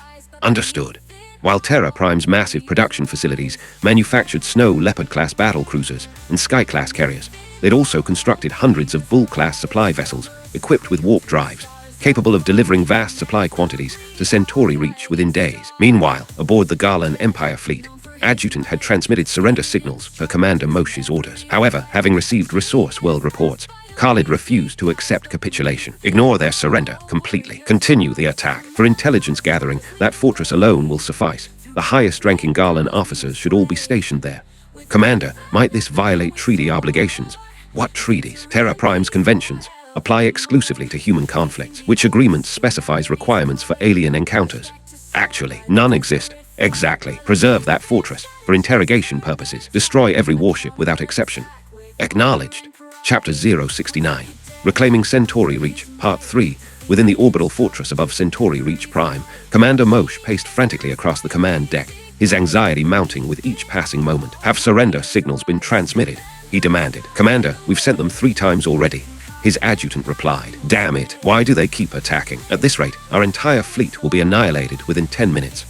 Understood. While Terra Prime's massive production facilities manufactured Snow Leopard-class battle cruisers and Sky-class carriers, they'd also constructed hundreds of Bull-class supply vessels equipped with warp drives, capable of delivering vast supply quantities to Centauri Reach within days. Meanwhile, aboard the Garland Empire fleet, Adjutant had transmitted surrender signals per Commander Moshe's orders. However, having received Resource World reports, Khalid refused to accept capitulation. Ignore their surrender completely. Continue the attack. For intelligence gathering, that fortress alone will suffice. The highest-ranking Garland officers should all be stationed there. Commander, might this violate treaty obligations? What treaties? Terra Prime's conventions apply exclusively to human conflicts. Which agreement specifies requirements for alien encounters? Actually, none exist. Exactly. Preserve that fortress for interrogation purposes. Destroy every warship without exception. Acknowledged. Chapter 069. Reclaiming Centauri Reach, Part 3, within the orbital fortress above Centauri Reach Prime, Commander Moshe paced frantically across the command deck, his anxiety mounting with each passing moment. Have surrender signals been transmitted? He demanded. Commander, we've sent them 3 times already. His adjutant replied. Damn it, why do they keep attacking? At this rate, our entire fleet will be annihilated within 10 minutes.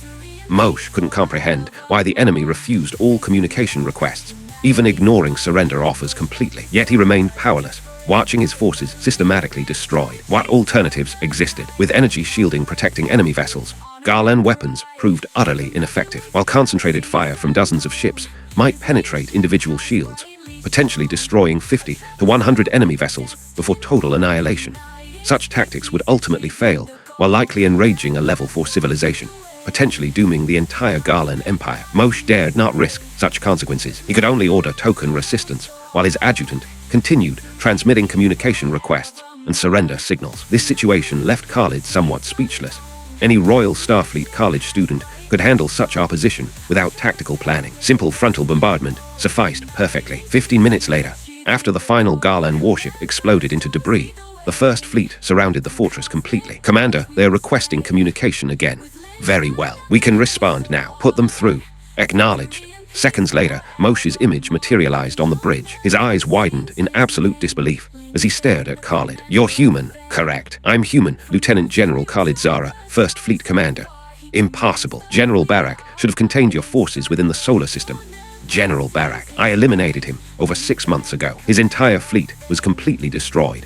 Moshe couldn't comprehend why the enemy refused all communication requests, even ignoring surrender offers completely. Yet he remained powerless, watching his forces systematically destroyed. What alternatives existed? With energy shielding protecting enemy vessels, Garland weapons proved utterly ineffective, while concentrated fire from dozens of ships might penetrate individual shields, potentially destroying 50 to 100 enemy vessels before total annihilation. Such tactics would ultimately fail, while likely enraging a level 4 civilization, potentially dooming the entire Garland Empire. Moshe dared not risk such consequences. He could only order token resistance, while his adjutant continued transmitting communication requests and surrender signals. This situation left Khalid somewhat speechless. Any Royal Starfleet college student could handle such opposition without tactical planning. Simple frontal bombardment sufficed perfectly. 15 minutes later, after the final Garland warship exploded into debris, the First Fleet surrounded the fortress completely. Commander, they're requesting communication again. Very well. We can respond now. Put them through. Acknowledged. Seconds later, Moshe's image materialized on the bridge. His eyes widened in absolute disbelief as he stared at Khalid. You're human. Correct. I'm human, Lieutenant General Khalid Zara, First Fleet Commander. Impossible. General Barak should have contained your forces within the solar system. General Barak. I eliminated him over 6 months ago. His entire fleet was completely destroyed.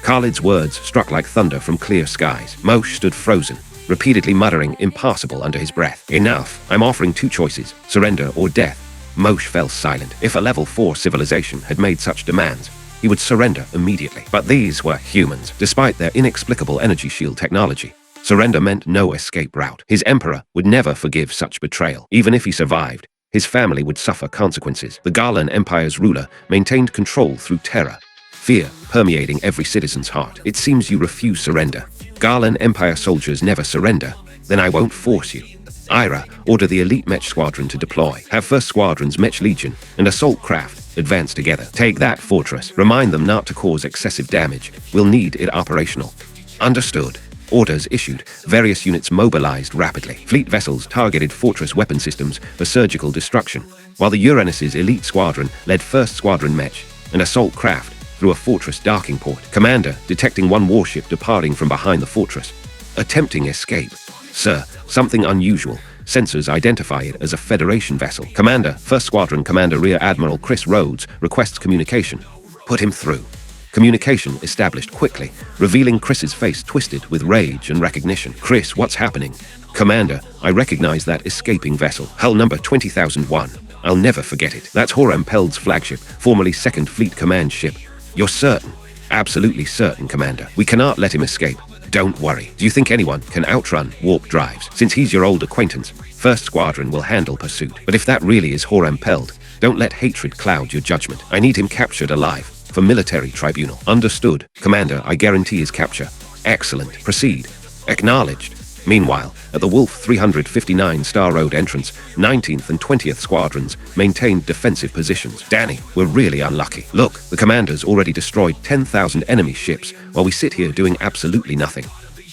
Khalid's words struck like thunder from clear skies. Moshe stood frozen, repeatedly muttering impossible under his breath. Enough. I'm offering 2 choices, surrender or death. Moshe fell silent. If a level 4 civilization had made such demands, he would surrender immediately. But these were humans. Despite their inexplicable energy shield technology, surrender meant no escape route. His emperor would never forgive such betrayal. Even if he survived, his family would suffer consequences. The Garland Empire's ruler maintained control through terror, fear permeating every citizen's heart. It seems you refuse surrender. Garland Empire soldiers never surrender. Then I won't force you. Ira, order the elite Mech Squadron to deploy. Have First Squadron's Mech Legion and Assault Craft advance together. Take that fortress. Remind them not to cause excessive damage. We'll need it operational. Understood. Orders issued. Various units mobilized rapidly. Fleet vessels targeted fortress weapon systems for surgical destruction, while the Uranus's elite squadron led First Squadron Mech and Assault Craft through a fortress docking port. Commander, detecting one warship departing from behind the fortress. Attempting escape. Sir, something unusual. Sensors identify it as a Federation vessel. Commander, First Squadron Commander Rear Admiral Chris Rhodes requests communication. Put him through. Communication established quickly, revealing Chris's face twisted with rage and recognition. Chris, what's happening? Commander, I recognize that escaping vessel. Hull number 20001. I'll never forget it. That's Horem Peld's flagship, formerly 2nd Fleet Command ship. You're certain? Absolutely certain, Commander. We cannot let him escape. Don't worry. Do you think anyone can outrun warp drives? Since he's your old acquaintance, First Squadron will handle pursuit. But if that really is Horem Peld, don't let hatred cloud your judgment. I need him captured alive for military tribunal. Understood. Commander, I guarantee his capture. Excellent. Proceed. Acknowledged. Meanwhile, at the Wolf 359 Star Road entrance, 19th and 20th Squadrons maintained defensive positions. Danny, we're really unlucky. Look, the commander's already destroyed 10,000 enemy ships while we sit here doing absolutely nothing,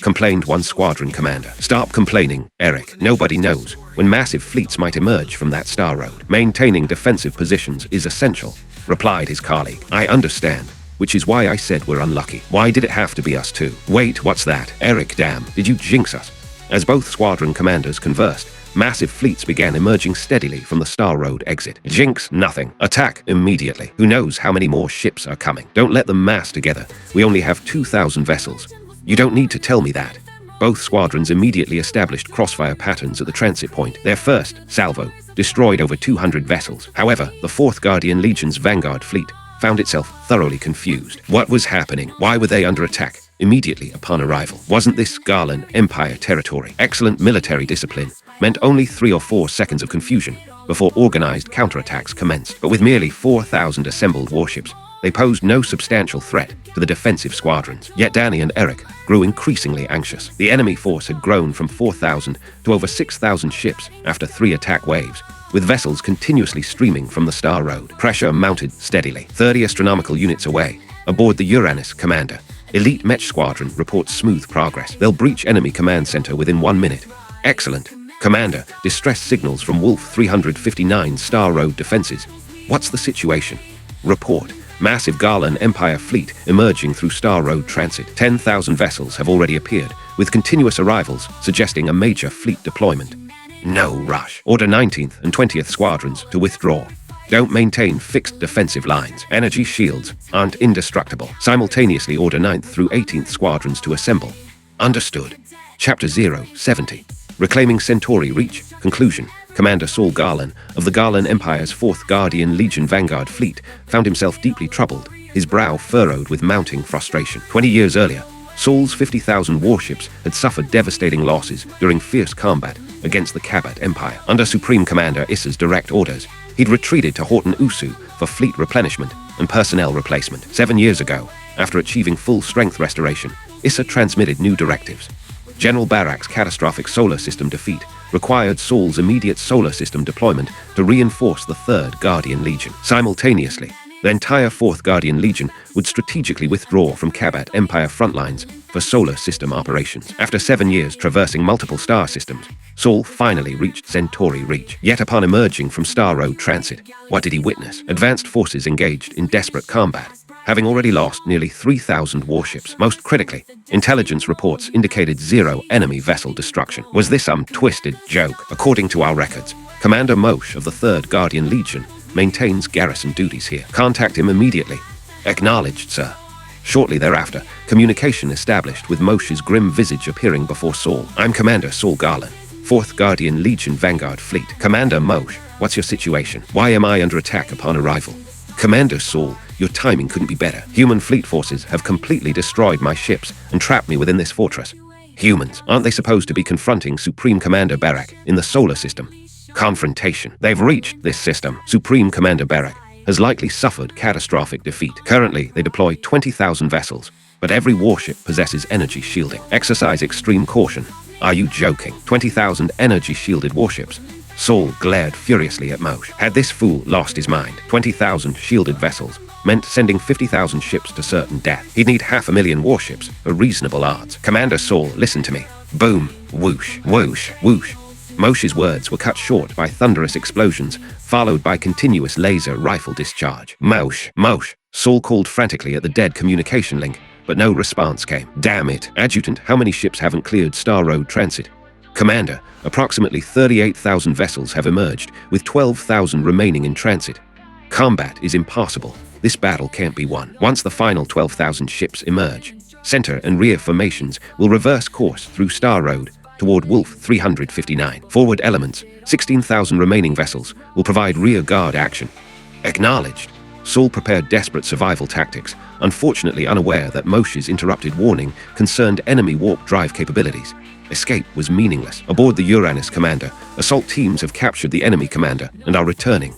complained one squadron commander. Stop complaining, Eric. Nobody knows when massive fleets might emerge from that Star Road. Maintaining defensive positions is essential, replied his colleague. I understand, which is why I said we're unlucky. Why did it have to be us too? Wait, what's that? Eric, damn, did you jinx us? As both squadron commanders conversed, massive fleets began emerging steadily from the Star Road exit. Jinx, nothing. Attack immediately. Who knows how many more ships are coming? Don't let them mass together. We only have 2,000 vessels. You don't need to tell me that. Both squadrons immediately established crossfire patterns at the transit point. Their first salvo destroyed over 200 vessels. However, the 4th Guardian Legion's Vanguard fleet found itself thoroughly confused. What was happening? Why were they under attack immediately upon arrival? Wasn't this Garland Empire territory? Excellent military discipline meant only 3 or 4 seconds of confusion before organized counterattacks commenced. But with merely 4,000 assembled warships, they posed no substantial threat to the defensive squadrons. Yet Danny and Eric grew increasingly anxious. The enemy force had grown from 4,000 to over 6,000 ships after 3 attack waves, with vessels continuously streaming from the Star Road. Pressure mounted steadily. 30 astronomical units away, aboard the Uranus commander, Elite Mech Squadron reports smooth progress. They'll breach enemy command center within 1 minute. Excellent. Commander, distress signals from Wolf 359 Star Road defenses. What's the situation? Report. Massive Garland Empire fleet emerging through Star Road transit. 10,000 vessels have already appeared, with continuous arrivals suggesting a major fleet deployment. No rush. Order 19th and 20th Squadrons to withdraw. Don't maintain fixed defensive lines. Energy shields aren't indestructible. Simultaneously order 9th through 18th Squadrons to assemble. Understood. Chapter 070. Reclaiming Centauri Reach. Conclusion. Commander Saul Garland of the Garland Empire's 4th Guardian Legion Vanguard fleet found himself deeply troubled, his brow furrowed with mounting frustration. 20 years earlier, Saul's 50,000 warships had suffered devastating losses during fierce combat against the Kabat Empire. Under Supreme Commander Issa's direct orders, he'd retreated to Horton Usu for fleet replenishment and personnel replacement. 7 years ago, after achieving full strength restoration, Issa transmitted new directives. General Barak's catastrophic solar system defeat required Saul's immediate solar system deployment to reinforce the 3rd Guardian Legion. Simultaneously, the entire 4th Guardian Legion would strategically withdraw from Kabat Empire frontlines for solar system operations. After 7 years traversing multiple star systems, Saul finally reached Centauri Reach. Yet upon emerging from Star Road transit, what did he witness? Advanced forces engaged in desperate combat, having already lost nearly 3,000 warships. Most critically, intelligence reports indicated 0 enemy vessel destruction. Was this some twisted joke? According to our records, Commander Moshe of the 3rd Guardian Legion maintains garrison duties here. Contact him immediately. Acknowledged, sir. Shortly thereafter, communication established with Moshe's grim visage appearing before Saul. I'm Commander Saul Garland, 4th Guardian Legion Vanguard Fleet. Commander Moshe, what's your situation? Why am I under attack upon arrival? Commander Saul, your timing couldn't be better. Human fleet forces have completely destroyed my ships and trapped me within this fortress. Humans, aren't they supposed to be confronting Supreme Commander Barak in the solar system? Confrontation. They've reached this system. Supreme Commander Barak has likely suffered catastrophic defeat. Currently, they deploy 20,000 vessels, but every warship possesses energy shielding. Exercise extreme caution. Are you joking? 20,000 energy-shielded warships? Saul glared furiously at Moshe. Had this fool lost his mind? 20,000 shielded vessels meant sending 50,000 ships to certain death. He'd need 500,000 warships for reasonable odds. Commander Saul, listen to me. Boom, whoosh, whoosh, whoosh. Moshe's words were cut short by thunderous explosions, followed by continuous laser rifle discharge. Moshe. Saul called frantically at the dead communication link, but no response came. Damn it. Adjutant, how many ships haven't cleared Star Road transit? Commander, approximately 38,000 vessels have emerged, with 12,000 remaining in transit. Combat is impossible. This battle can't be won. Once the final 12,000 ships emerge, center and rear formations will reverse course through Star Road toward Wolf 359. Forward elements, 16,000 remaining vessels, will provide rear guard action. Acknowledged. Saul prepared desperate survival tactics, unfortunately unaware that Moshe's interrupted warning concerned enemy warp drive capabilities. Escape was meaningless. Aboard the Uranus commander, assault teams have captured the enemy commander and are returning.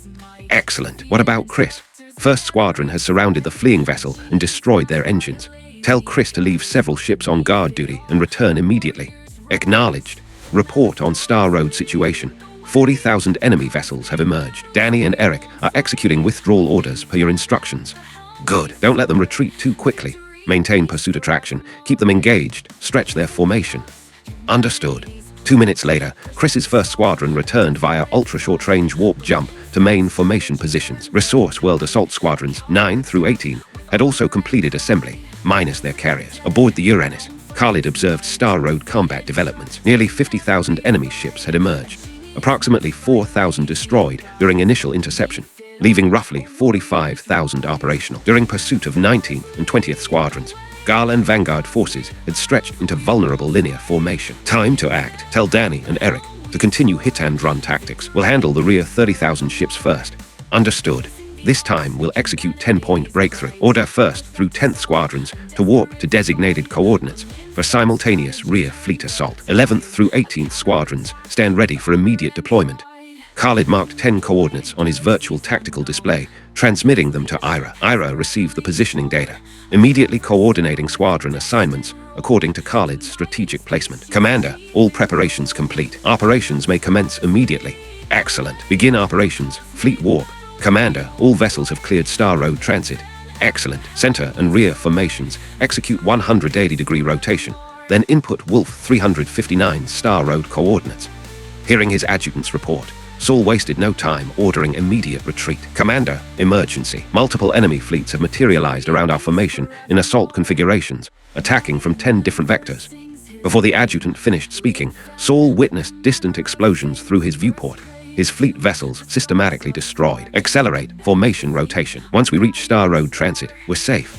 Excellent. What about Chris? 1st Squadron has surrounded the fleeing vessel and destroyed their engines. Tell Chris to leave several ships on guard duty and return immediately. Acknowledged. Report on Star Road situation. 40,000 enemy vessels have emerged. Danny and Eric are executing withdrawal orders per your instructions. Good. Don't let them retreat too quickly. Maintain pursuit attraction. Keep them engaged. Stretch their formation. Understood. 2 minutes later, Chris's 1st Squadron returned via ultra-short-range warp jump to main formation positions. Resource World Assault Squadrons 9 through 18 had also completed assembly, minus their carriers. Aboard the Uranus, Khalid observed Star Road combat developments. Nearly 50,000 enemy ships had emerged, approximately 4,000 destroyed during initial interception, leaving roughly 45,000 operational. During pursuit of 19th and 20th Squadrons, Garland Vanguard forces had stretched into vulnerable linear formation. Time to act. Tell Danny and Eric to continue hit-and-run tactics. We'll handle the rear 30,000 ships first. Understood. This time, we'll execute 10-point breakthrough. Order 1st through 10th Squadrons to warp to designated coordinates for simultaneous rear fleet assault. 11th through 18th Squadrons stand ready for immediate deployment. Khalid marked 10 coordinates on his virtual tactical display, transmitting them to Ira. Ira received the positioning data, immediately coordinating squadron assignments according to Khalid's strategic placement. Commander, all preparations complete. Operations may commence immediately. Excellent. Begin operations. Fleet warp. Commander, all vessels have cleared Star Road transit. Excellent. Center and rear formations execute 180-degree rotation, then input Wolf 359 Star Road coordinates. Hearing his adjutant's report, Saul wasted no time ordering immediate retreat. Commander, emergency. Multiple enemy fleets have materialized around our formation in assault configurations, attacking from 10 different vectors. Before the adjutant finished speaking, Saul witnessed distant explosions through his viewport. His fleet vessels systematically destroyed. Accelerate formation rotation. Once we reach Star Road transit, we're safe.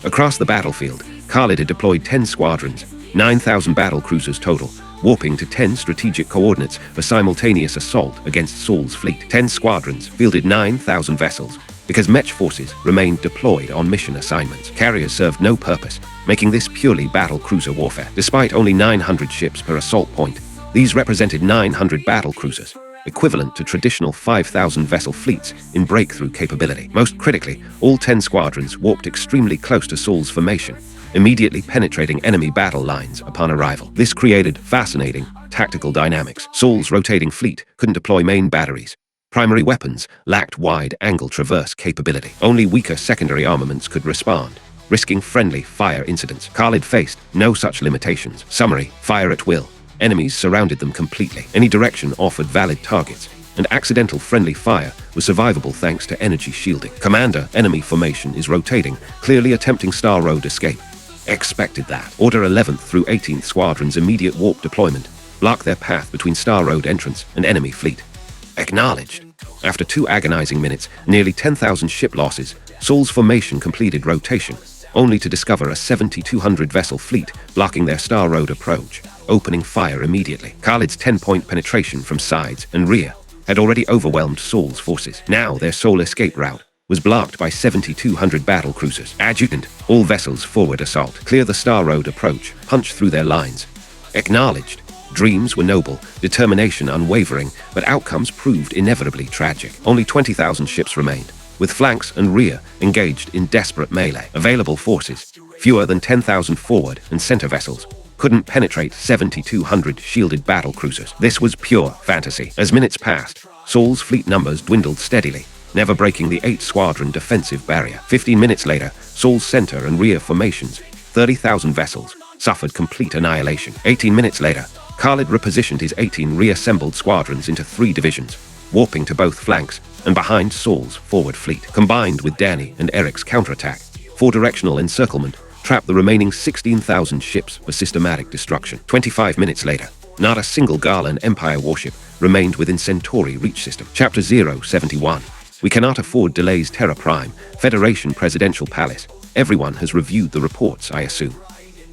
Across the battlefield, Khalid had deployed 10 squadrons, 9,000 battle cruisers total, warping to 10 strategic coordinates for simultaneous assault against Saul's fleet. 10 squadrons fielded 9,000 vessels, because Mech forces remained deployed on mission assignments. Carriers served no purpose, making this purely battle cruiser warfare. Despite only 900 ships per assault point, these represented 900 battle cruisers, equivalent to traditional 5,000 vessel fleets in breakthrough capability. Most critically, all 10 squadrons warped extremely close to Saul's formation, immediately penetrating enemy battle lines upon arrival. This created fascinating tactical dynamics. Saul's rotating fleet couldn't deploy main batteries. Primary weapons lacked wide-angle traverse capability. Only weaker secondary armaments could respond, risking friendly fire incidents. Khalid faced no such limitations. Summary: fire at will. Enemies surrounded them completely. Any direction offered valid targets, and accidental friendly fire was survivable thanks to energy shielding. Commander, enemy formation is rotating, clearly attempting Star Road escape. Expected that. Order 11th through 18th Squadron's immediate warp deployment. Block their path between Star Road entrance and enemy fleet. Acknowledged. After 2 agonizing minutes, nearly 10,000 ship losses, Saul's formation completed rotation, only to discover a 7,200 vessel fleet blocking their Star Road approach, opening fire immediately. Khalid's 10-point penetration from sides and rear had already overwhelmed Saul's forces. Now their sole escape route was blocked by 7,200 battle cruisers. Adjutant, all vessels forward assault. Clear the Star Road approach, punch through their lines. Acknowledged. Dreams were noble, determination unwavering, but outcomes proved inevitably tragic. Only 20,000 ships remained, with flanks and rear engaged in desperate melee. Available forces, fewer than 10,000 forward and center vessels, couldn't penetrate 7,200 shielded battle cruisers. This was pure fantasy. As minutes passed, Saul's fleet numbers dwindled steadily, never breaking the 8-squadron defensive barrier. 15 minutes later, Saul's center and rear formations, 30,000 vessels, suffered complete annihilation. 18 minutes later, Khalid repositioned his 18 reassembled squadrons into 3 divisions, warping to both flanks and behind Saul's forward fleet. Combined with Danny and Eric's counterattack, 4-directional encirclement trapped the remaining 16,000 ships for systematic destruction. 25 minutes later, not a single Garland Empire warship remained within Centauri reach system. Chapter 071. We cannot afford delays. Terra Prime, Federation Presidential Palace. Everyone has reviewed the reports, I assume.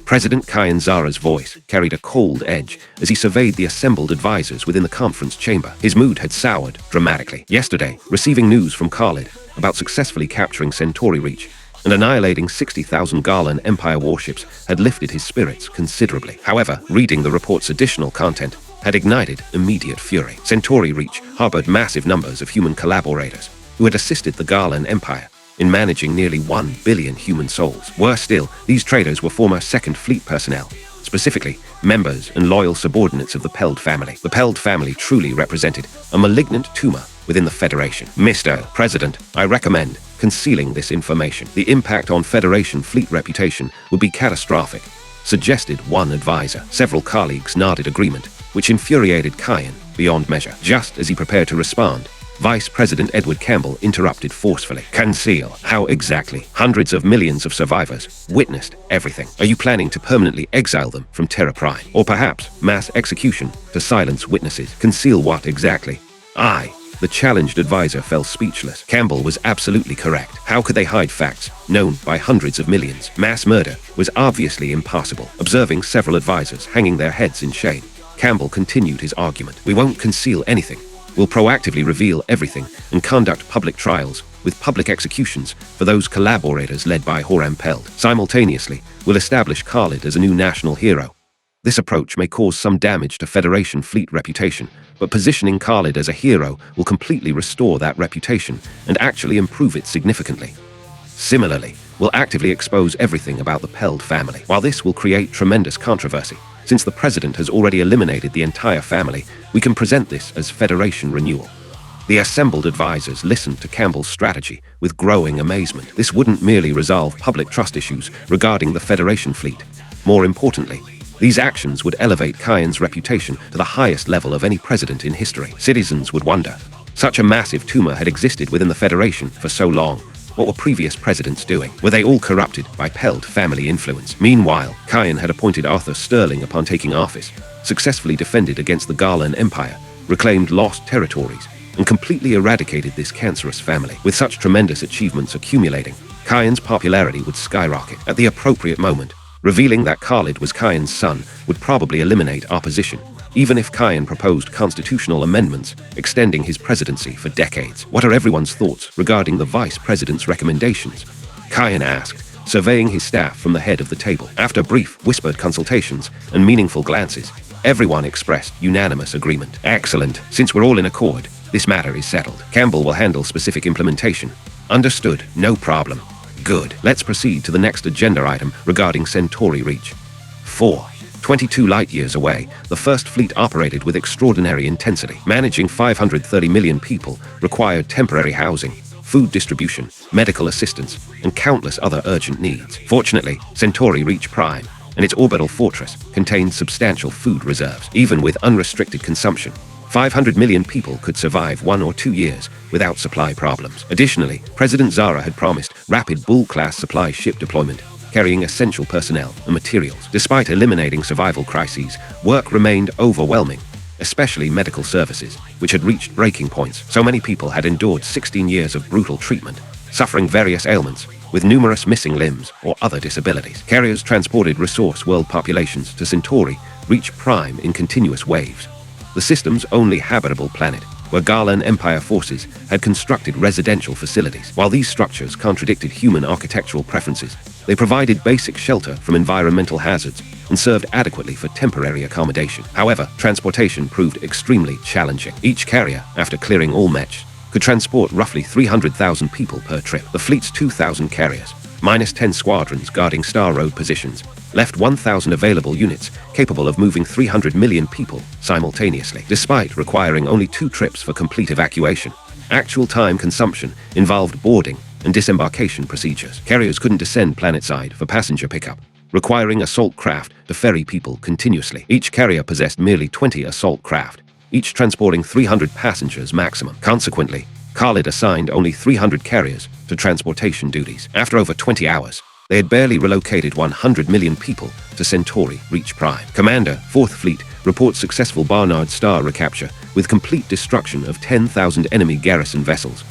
President Kyan Zara's voice carried a cold edge as he surveyed the assembled advisors within the conference chamber. His mood had soured dramatically. Yesterday, receiving news from Khalid about successfully capturing Centauri Reach and annihilating 60,000 Garland Empire warships had lifted his spirits considerably. However, reading the report's additional content had ignited immediate fury. Centauri Reach harbored massive numbers of human collaborators who had assisted the Garland Empire in managing nearly 1 billion human souls. Worse still, these traders were former Second Fleet personnel, specifically members and loyal subordinates of the Peld family. The Peld family truly represented a malignant tumor within the Federation. Mr. President, I recommend concealing this information. The impact on Federation fleet reputation would be catastrophic, suggested one advisor. Several colleagues nodded agreement, which infuriated Kyan beyond measure. Just as he prepared to respond, Vice President Edward Campbell interrupted forcefully. Conceal? How exactly? Hundreds of millions of survivors witnessed everything. Are you planning to permanently exile them from Terra Prime? Or perhaps mass execution to silence witnesses? Conceal what exactly? The challenged advisor fell speechless. Campbell was absolutely correct. How could they hide facts known by hundreds of millions? Mass murder was obviously impossible. Observing several advisors hanging their heads in shame, Campbell continued his argument. We won't conceal anything. We'll proactively reveal everything and conduct public trials with public executions for those collaborators led by Horam Peld. Simultaneously, we'll establish Khalid as a new national hero. This approach may cause some damage to Federation fleet reputation, but positioning Khalid as a hero will completely restore that reputation and actually improve it significantly. Similarly, we'll actively expose everything about the Peld family. While this will create tremendous controversy, since the president has already eliminated the entire family, we can present this as Federation renewal. The assembled advisors listened to Campbell's strategy with growing amazement. This wouldn't merely resolve public trust issues regarding the Federation fleet. More importantly, these actions would elevate Kyan's reputation to the highest level of any president in history. Citizens would wonder, such a massive tumor had existed within the Federation for so long. What were previous presidents doing? Were they all corrupted by Peld family influence? Meanwhile, Kyan had appointed Arthur Sterling upon taking office, successfully defended against the Garland Empire, reclaimed lost territories, and completely eradicated this cancerous family. With such tremendous achievements accumulating, Kyan's popularity would skyrocket. At the appropriate moment, revealing that Khalid was Kyan's son would probably eliminate opposition, even if Kyan proposed constitutional amendments extending his presidency for decades. What are everyone's thoughts regarding the vice president's recommendations? Kyan asked, surveying his staff from the head of the table. After brief, whispered consultations and meaningful glances, everyone expressed unanimous agreement. Excellent. Since we're all in accord, this matter is settled. Campbell will handle specific implementation. Understood. No problem. Good. Let's proceed to the next agenda item regarding Centauri Reach. 4. 22 light-years away, the first fleet operated with extraordinary intensity. Managing 530 million people required temporary housing, food distribution, medical assistance, and countless other urgent needs. Fortunately, Centauri Reach Prime and its orbital fortress contained substantial food reserves. Even with unrestricted consumption, 500 million people could survive 1 or 2 years without supply problems. Additionally, President Zara had promised rapid Bull-class supply ship deployment, carrying essential personnel and materials. Despite eliminating survival crises, work remained overwhelming, especially medical services, which had reached breaking points. So many people had endured 16 years of brutal treatment, suffering various ailments, with numerous missing limbs or other disabilities. Carriers transported resource world populations to Centauri Reach Prime in continuous waves, the system's only habitable planet, where Garland Empire forces had constructed residential facilities. While these structures contradicted human architectural preferences, they provided basic shelter from environmental hazards and served adequately for temporary accommodation. However, transportation proved extremely challenging. Each carrier, after clearing all match, could transport roughly 300,000 people per trip. The fleet's 2,000 carriers, minus 10 squadrons guarding Star Road positions, left 1,000 available units capable of moving 300 million people simultaneously. Despite requiring only 2 trips for complete evacuation, actual time consumption involved boarding and disembarkation procedures. Carriers couldn't descend planetside for passenger pickup, requiring assault craft to ferry people continuously. Each carrier possessed merely 20 assault craft, each transporting 300 passengers maximum. Consequently, Khalid assigned only 300 carriers to transportation duties. After over 20 hours, they had barely relocated 100 million people to Centauri Reach Prime. Commander, 4th Fleet, reports successful Barnard Star recapture with complete destruction of 10,000 enemy garrison vessels.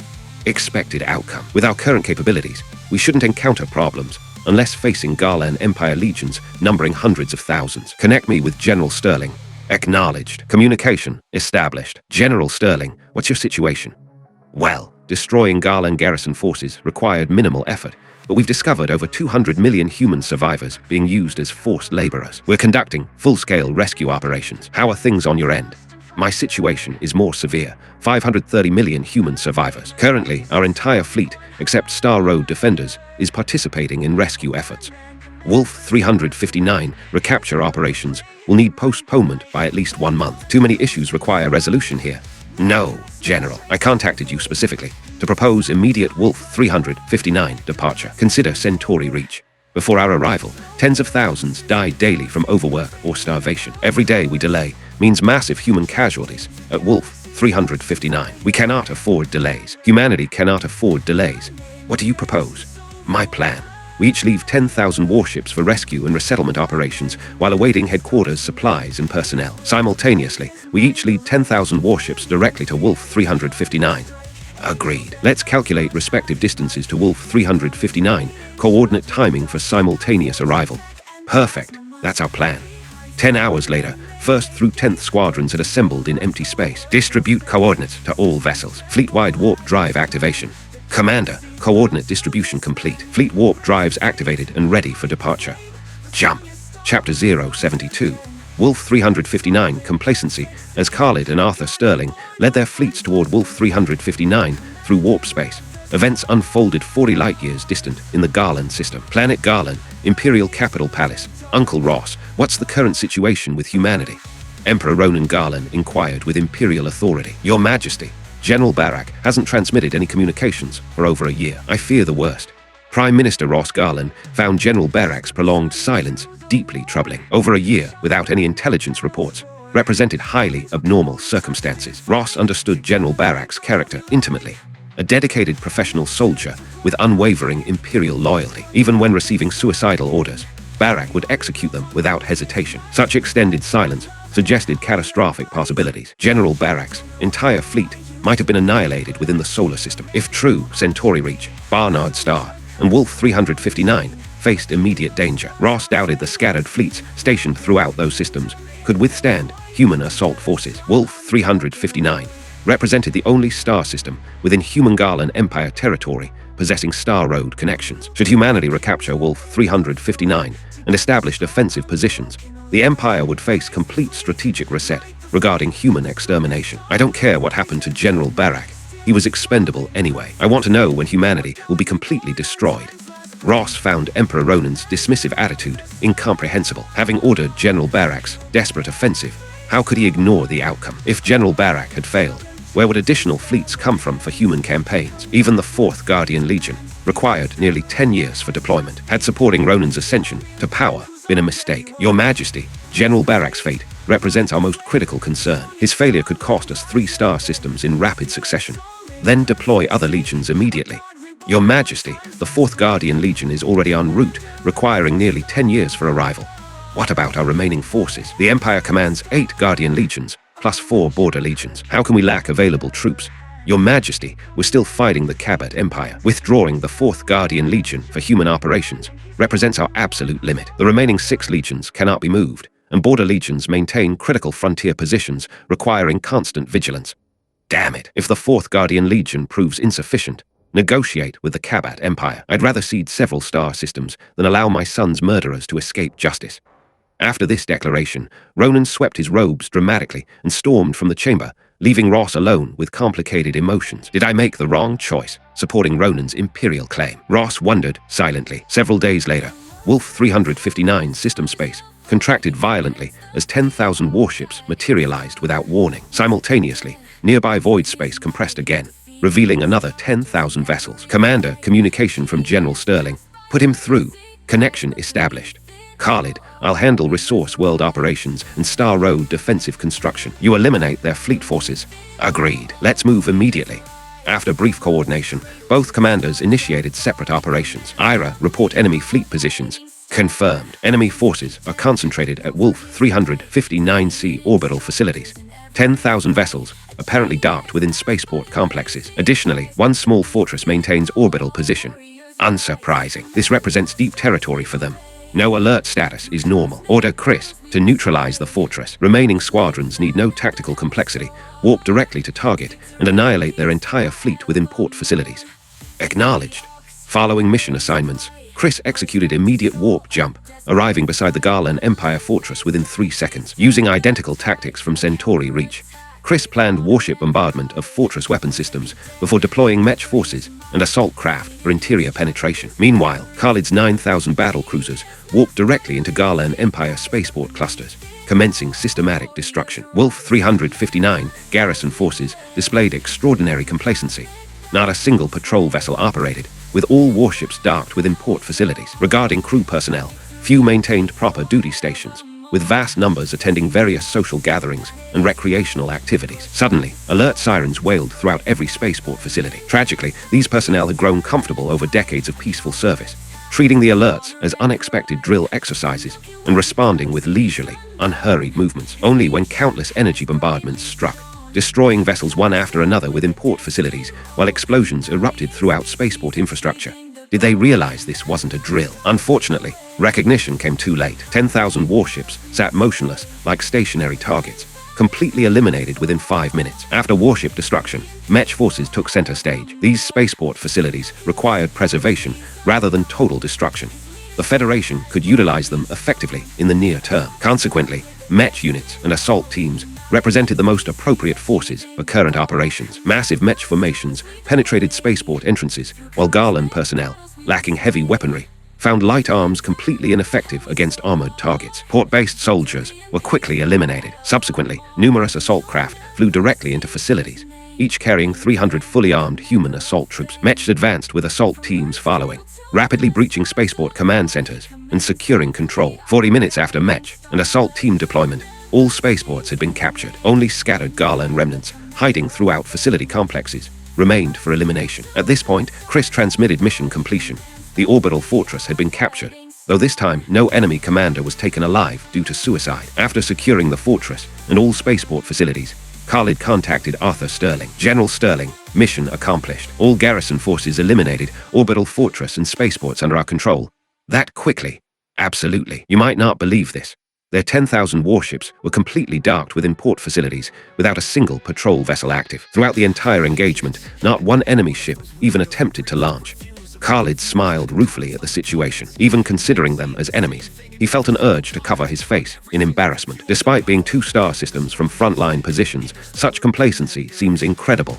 Expected outcome. With our current capabilities, we shouldn't encounter problems unless facing Garland Empire legions numbering hundreds of thousands. Connect me with General Sterling. Acknowledged. Communication established. General Sterling, what's your situation? Well, destroying Garland garrison forces required minimal effort, but we've discovered over 200 million human survivors being used as forced laborers. We're conducting full-scale rescue operations. How are things on your end? My situation is more severe. 530 million human survivors. Currently, our entire fleet, except Star Road defenders, is participating in rescue efforts. Wolf 359 recapture operations will need postponement by at least 1 month. Too many issues require resolution here. No, General. I contacted you specifically to propose immediate Wolf 359 departure. Consider Centauri Reach. Before our arrival, tens of thousands died daily from overwork or starvation. Every day we delay means massive human casualties at Wolf 359. We cannot afford delays. Humanity cannot afford delays. What do you propose? My plan. We each leave 10,000 warships for rescue and resettlement operations while awaiting headquarters supplies and personnel. Simultaneously, we each lead 10,000 warships directly to Wolf 359. Agreed. Let's calculate respective distances to Wolf 359, coordinate timing for simultaneous arrival. Perfect. That's our plan. 10 hours later, 1st through 10th squadrons had assembled in empty space. Distribute coordinates to all vessels. Fleet-wide warp drive activation. Commander, coordinate distribution complete. Fleet warp drives activated and ready for departure. Jump. Chapter 072. Wolf 359 Complacency, as Khalid and Arthur Sterling led their fleets toward Wolf 359 through warp space. Events unfolded 40 light-years distant in the Garland system. Planet Garland, Imperial Capital Palace. Uncle Ross, what's the current situation with humanity? Emperor Ronan Garland inquired with imperial authority. Your Majesty, General Barak hasn't transmitted any communications for over a year. I fear the worst. Prime Minister Ross Garland found General Barak's prolonged silence deeply troubling. Over a year without any intelligence reports represented highly abnormal circumstances. Ross understood General Barak's character intimately. A dedicated professional soldier with unwavering imperial loyalty. Even when receiving suicidal orders, Barak would execute them without hesitation. Such extended silence suggested catastrophic possibilities. General Barak's entire fleet might have been annihilated within the solar system. If true, Centauri Reach, Barnard Star, and Wolf 359 faced immediate danger. Ross doubted the scattered fleets stationed throughout those systems could withstand human assault forces. Wolf 359 represented the only star system within human Garland Empire territory possessing star road connections. Should humanity recapture Wolf 359 and establish defensive positions, the Empire would face complete strategic reset regarding human extermination. I don't care what happened to General Barak. He was expendable anyway. I want to know when humanity will be completely destroyed. Ross found Emperor Ronan's dismissive attitude incomprehensible. Having ordered General Barak's desperate offensive, how could he ignore the outcome? If General Barak had failed, where would additional fleets come from for human campaigns? Even the 4th Guardian Legion required nearly 10 years for deployment. Had supporting Ronan's ascension to power been a mistake? Your Majesty, General Barak's fate represents our most critical concern. His failure could cost us 3 star systems in rapid succession. Then deploy other legions immediately. Your Majesty, the 4th Guardian Legion is already en route, requiring nearly 10 years for arrival. What about our remaining forces? The Empire commands 8 Guardian Legions, plus 4 Border Legions. How can we lack available troops? Your Majesty, we're still fighting the Kabat Empire. Withdrawing the 4th Guardian Legion for human operations represents our absolute limit. The remaining 6 legions cannot be moved, and Border Legions maintain critical frontier positions requiring constant vigilance. Damn it. If the 4th Guardian Legion proves insufficient, negotiate with the Kabat Empire. I'd rather cede several star systems than allow my son's murderers to escape justice. After this declaration, Ronan swept his robes dramatically and stormed from the chamber, leaving Ross alone with complicated emotions. Did I make the wrong choice, supporting Ronan's imperial claim? Ross wondered silently. Several days later, Wolf 359 system space contracted violently as 10,000 warships materialized without warning. Simultaneously, nearby void space compressed again, revealing another 10,000 vessels. Commander, communication from General Sterling. Put him through. Connection established. Khalid, I'll handle Resource World operations and Star Road defensive construction. You eliminate their fleet forces. Agreed. Let's move immediately. After brief coordination, both commanders initiated separate operations. Ira, report enemy fleet positions. Confirmed. Enemy forces are concentrated at Wolf 359C orbital facilities. 10,000 vessels, apparently docked within spaceport complexes. Additionally, one small fortress maintains orbital position. Unsurprising. This represents deep territory for them. No alert status is normal. Order Chris to neutralize the fortress. Remaining squadrons need no tactical complexity, warp directly to target, and annihilate their entire fleet within port facilities. Acknowledged. Following mission assignments, Chris executed immediate warp jump, arriving beside the Garland Empire fortress within 3 seconds. Using identical tactics from Centauri Reach, Chris planned warship bombardment of fortress weapon systems before deploying mech forces and assault craft for interior penetration. Meanwhile, Khalid's 9,000 battle cruisers warped directly into Garland Empire spaceport clusters, commencing systematic destruction. Wolf 359 garrison forces displayed extraordinary complacency. Not a single patrol vessel operated, with all warships docked within port facilities. Regarding crew personnel, few maintained proper duty stations, with vast numbers attending various social gatherings and recreational activities. Suddenly, alert sirens wailed throughout every spaceport facility. Tragically, these personnel had grown comfortable over decades of peaceful service, treating the alerts as unexpected drill exercises and responding with leisurely, unhurried movements. Only when countless energy bombardments struck, destroying vessels one after another within port facilities, while explosions erupted throughout spaceport infrastructure, did they realize this wasn't a drill. Unfortunately, recognition came too late. 10,000 warships sat motionless like stationary targets, completely eliminated within 5 minutes. After warship destruction, mech forces took center stage. These spaceport facilities required preservation rather than total destruction. The Federation could utilize them effectively in the near term. Consequently, mech units and assault teams represented the most appropriate forces for current operations. Massive mech formations penetrated spaceport entrances, while Garland personnel, lacking heavy weaponry, found light arms completely ineffective against armored targets. Port-based soldiers were quickly eliminated. Subsequently, numerous assault craft flew directly into facilities, each carrying 300 fully armed human assault troops. Mechs advanced with assault teams following, rapidly breaching spaceport command centers and securing control. 40 minutes after Mech and assault team deployment, all spaceports had been captured. Only scattered Garland remnants, hiding throughout facility complexes, remained for elimination. At this point, Chris transmitted mission completion. The orbital fortress had been captured, though this time no enemy commander was taken alive due to suicide. After securing the fortress and all spaceport facilities, Khalid contacted Arthur Sterling. General Sterling, mission accomplished. All garrison forces eliminated, orbital fortress and spaceports under our control. That quickly. Absolutely. You might not believe this. Their 10,000 warships were completely docked within port facilities, without a single patrol vessel active. Throughout the entire engagement, not one enemy ship even attempted to launch. Khalid smiled ruefully at the situation. Even considering them as enemies, he felt an urge to cover his face in embarrassment. Despite being 2 star systems from frontline positions, such complacency seems incredible.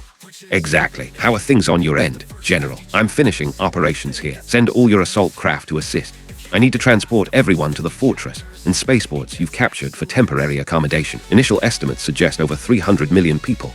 Exactly. How are things on your end, General? I'm finishing operations here. Send all your assault craft to assist. I need to transport everyone to the fortress and spaceports you've captured for temporary accommodation. Initial estimates suggest over 300 million people.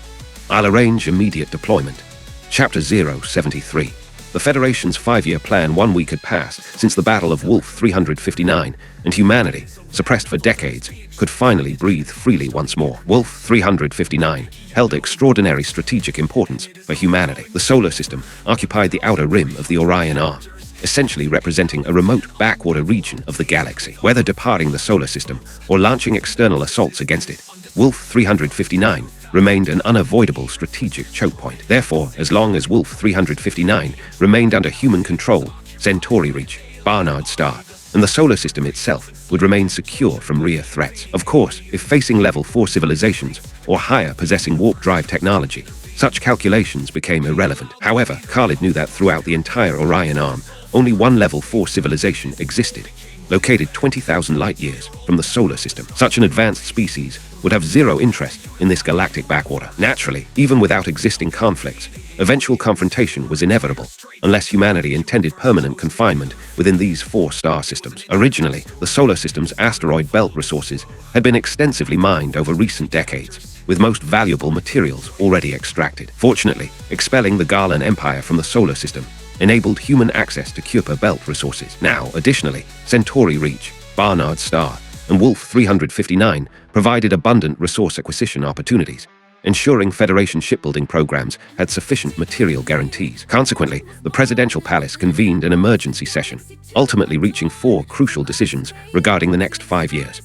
I'll arrange immediate deployment. Chapter 073. The Federation's 5-year plan. 1 week had passed since the Battle of Wolf 359, and humanity, suppressed for decades, could finally breathe freely once more. Wolf 359 held extraordinary strategic importance for humanity. The solar system occupied the outer rim of the Orion Arm, essentially representing a remote backwater region of the galaxy. Whether departing the solar system or launching external assaults against it, Wolf 359 remained an unavoidable strategic choke point. Therefore, as long as Wolf 359 remained under human control, Centauri Reach, Barnard Star, and the solar system itself would remain secure from rear threats. Of course, if facing level 4 civilizations or higher possessing warp drive technology, such calculations became irrelevant. However, Khalid knew that throughout the entire Orion Arm, only one level 4 civilization existed, located 20,000 light-years from the solar system. Such an advanced species would have zero interest in this galactic backwater. Naturally, even without existing conflicts, eventual confrontation was inevitable, unless humanity intended permanent confinement within these 4 star systems. Originally, the solar system's asteroid belt resources had been extensively mined over recent decades, with most valuable materials already extracted. Fortunately, expelling the Garland Empire from the solar system enabled human access to Kuiper belt resources. Now, additionally, Centauri Reach, Barnard Star, and Wolf 359 provided abundant resource acquisition opportunities, ensuring Federation shipbuilding programs had sufficient material guarantees. Consequently, the Presidential Palace convened an emergency session, ultimately reaching 4 crucial decisions regarding the next 5 years.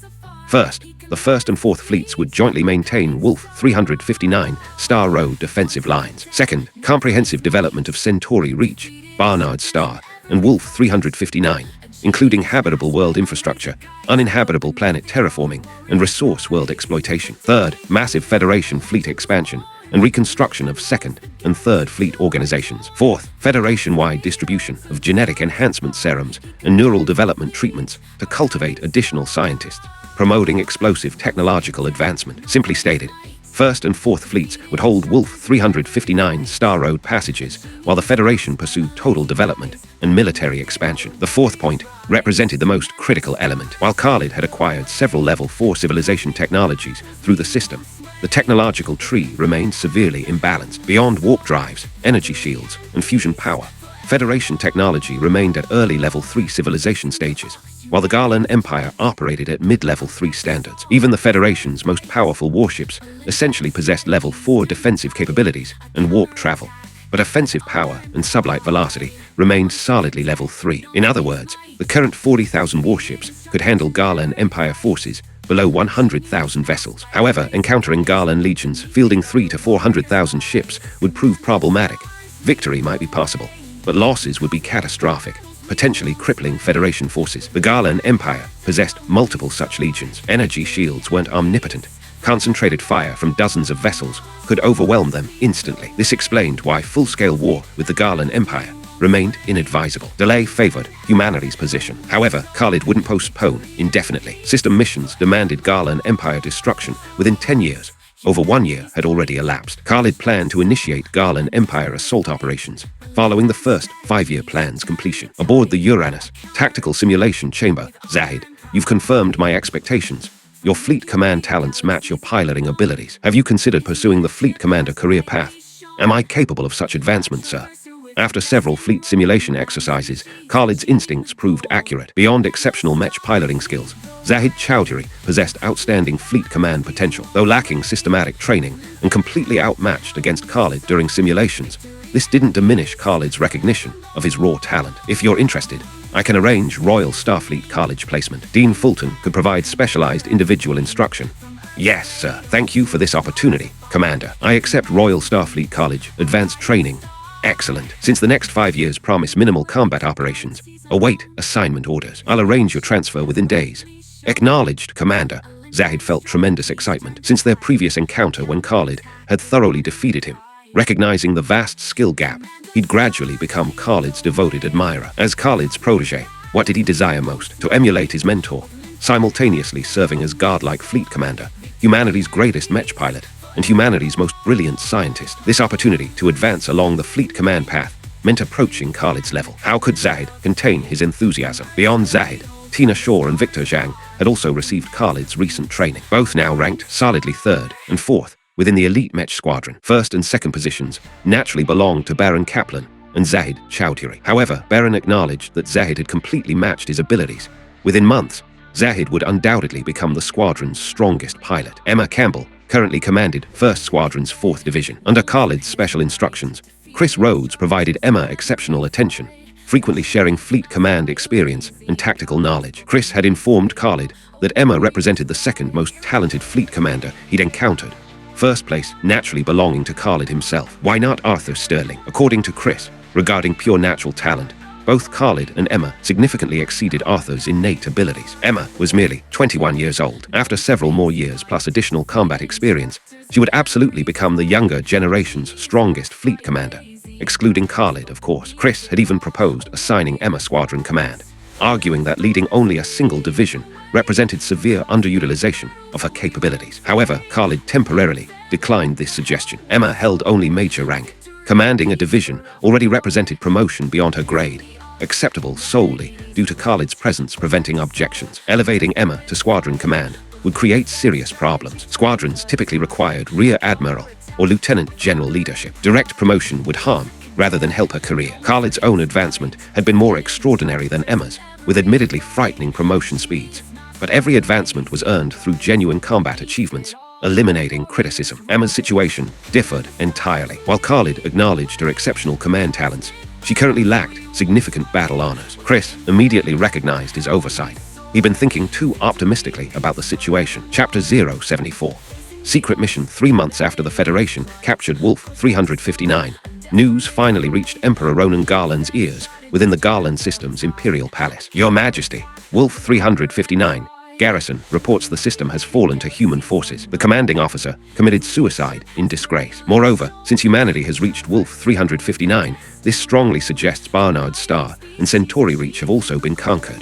First, the 1st and 4th Fleets would jointly maintain Wolf 359 Star Road defensive lines. Second, comprehensive development of Centauri Reach, Barnard Star, and Wolf 359, including habitable world infrastructure, uninhabitable planet terraforming, and resource world exploitation. Third, massive Federation fleet expansion and reconstruction of 2nd and 3rd Fleet organizations. Fourth, Federation-wide distribution of genetic enhancement serums and neural development treatments to cultivate additional scientists, promoting explosive technological advancement. Simply stated, 1st and 4th Fleets would hold Wolf 359 Star Road passages, while the Federation pursued total development and military expansion. The 4th point represented the most critical element. While Khalid had acquired several level 4 civilization technologies through the system, the technological tree remained severely imbalanced. Beyond warp drives, energy shields, and fusion power, Federation technology remained at early level 3 civilization stages, while the Garland Empire operated at mid-level 3 standards. Even the Federation's most powerful warships essentially possessed level 4 defensive capabilities and warp travel, but offensive power and sublight velocity remained solidly level 3. In other words, the current 40,000 warships could handle Garland Empire forces below 100,000 vessels. However, encountering Garland legions fielding 300,000 to 400,000 ships would prove problematic. Victory might be possible, but losses would be catastrophic, potentially crippling Federation forces. The Garland Empire possessed multiple such legions. Energy shields weren't omnipotent. Concentrated fire from dozens of vessels could overwhelm them instantly. This explained why full-scale war with the Garland Empire remained inadvisable. Delay favored humanity's position. However, Khalid wouldn't postpone indefinitely. System missions demanded Garland Empire destruction within 10 years. Over 1 year had already elapsed. Khalid planned to initiate Garland Empire assault operations following the first 5-year plan's completion. Aboard the Uranus Tactical Simulation Chamber, Zahid, you've confirmed my expectations. Your fleet command talents match your piloting abilities. Have you considered pursuing the fleet commander career path? Am I capable of such advancement, sir? After several fleet simulation exercises, Khalid's instincts proved accurate. Beyond exceptional mech piloting skills, Zahid Chowdhury possessed outstanding fleet command potential. Though lacking systematic training and completely outmatched against Khalid during simulations, this didn't diminish Khalid's recognition of his raw talent. If you're interested, I can arrange Royal Starfleet College placement. Dean Fulton could provide specialized individual instruction. Yes, sir. Thank you for this opportunity, Commander. I accept Royal Starfleet College advanced training. Excellent. Since the next 5 years promise minimal combat operations, await assignment orders. I'll arrange your transfer within days. Acknowledged, Commander. Zahid felt tremendous excitement since their previous encounter when Khalid had thoroughly defeated him. Recognizing the vast skill gap, he'd gradually become Khalid's devoted admirer. As Khalid's protege, what did he desire most? To emulate his mentor, simultaneously serving as godlike fleet commander, humanity's greatest mech pilot, and humanity's most brilliant scientist. This opportunity to advance along the fleet command path meant approaching Khalid's level. How could Zahid contain his enthusiasm? Beyond Zahid, Tina Shaw and Victor Zhang had also received Khalid's recent training, both now ranked solidly 3rd and 4th within the elite mech squadron. 1st and 2nd positions naturally belonged to Baron Kaplan and Zahid Chowdhury. However, Baron acknowledged that Zahid had completely matched his abilities. Within months, Zahid would undoubtedly become the squadron's strongest pilot. Emma Campbell currently commanded 1st Squadron's 4th Division. Under Khalid's special instructions, Chris Rhodes provided Emma exceptional attention, frequently sharing fleet command experience and tactical knowledge. Chris had informed Khalid that Emma represented the 2nd most talented fleet commander he'd encountered, 1st place naturally belonging to Khalid himself. Why not Arthur Sterling? According to Chris, regarding pure natural talent, both Khalid and Emma significantly exceeded Arthur's innate abilities. Emma was merely 21 years old. After several more years plus additional combat experience, she would absolutely become the younger generation's strongest fleet commander, excluding Khalid, of course. Chris had even proposed assigning Emma squadron command, arguing that leading only a single division represented severe underutilization of her capabilities. However, Khalid temporarily declined this suggestion. Emma held only major rank. Commanding a division already represented promotion beyond her grade, acceptable solely due to Khalid's presence preventing objections. Elevating Emma to squadron command would create serious problems. Squadrons typically required rear admiral or lieutenant general leadership. Direct promotion would harm rather than help her career. Khalid's own advancement had been more extraordinary than Emma's, with admittedly frightening promotion speeds. But every advancement was earned through genuine combat achievements, eliminating criticism. Emma's situation differed entirely. While Khalid acknowledged her exceptional command talents, she currently lacked significant battle honors. Chris immediately recognized his oversight. He'd been thinking too optimistically about the situation. Chapter 074. Secret mission 3 months after the Federation captured Wolf 359. News finally reached Emperor Ronan Garland's ears within the Garland System's Imperial Palace. Your Majesty, Wolf 359 Garrison reports the system has fallen to human forces. The commanding officer committed suicide in disgrace. Moreover, since humanity has reached Wolf 359, this strongly suggests Barnard's Star and Centauri Reach have also been conquered.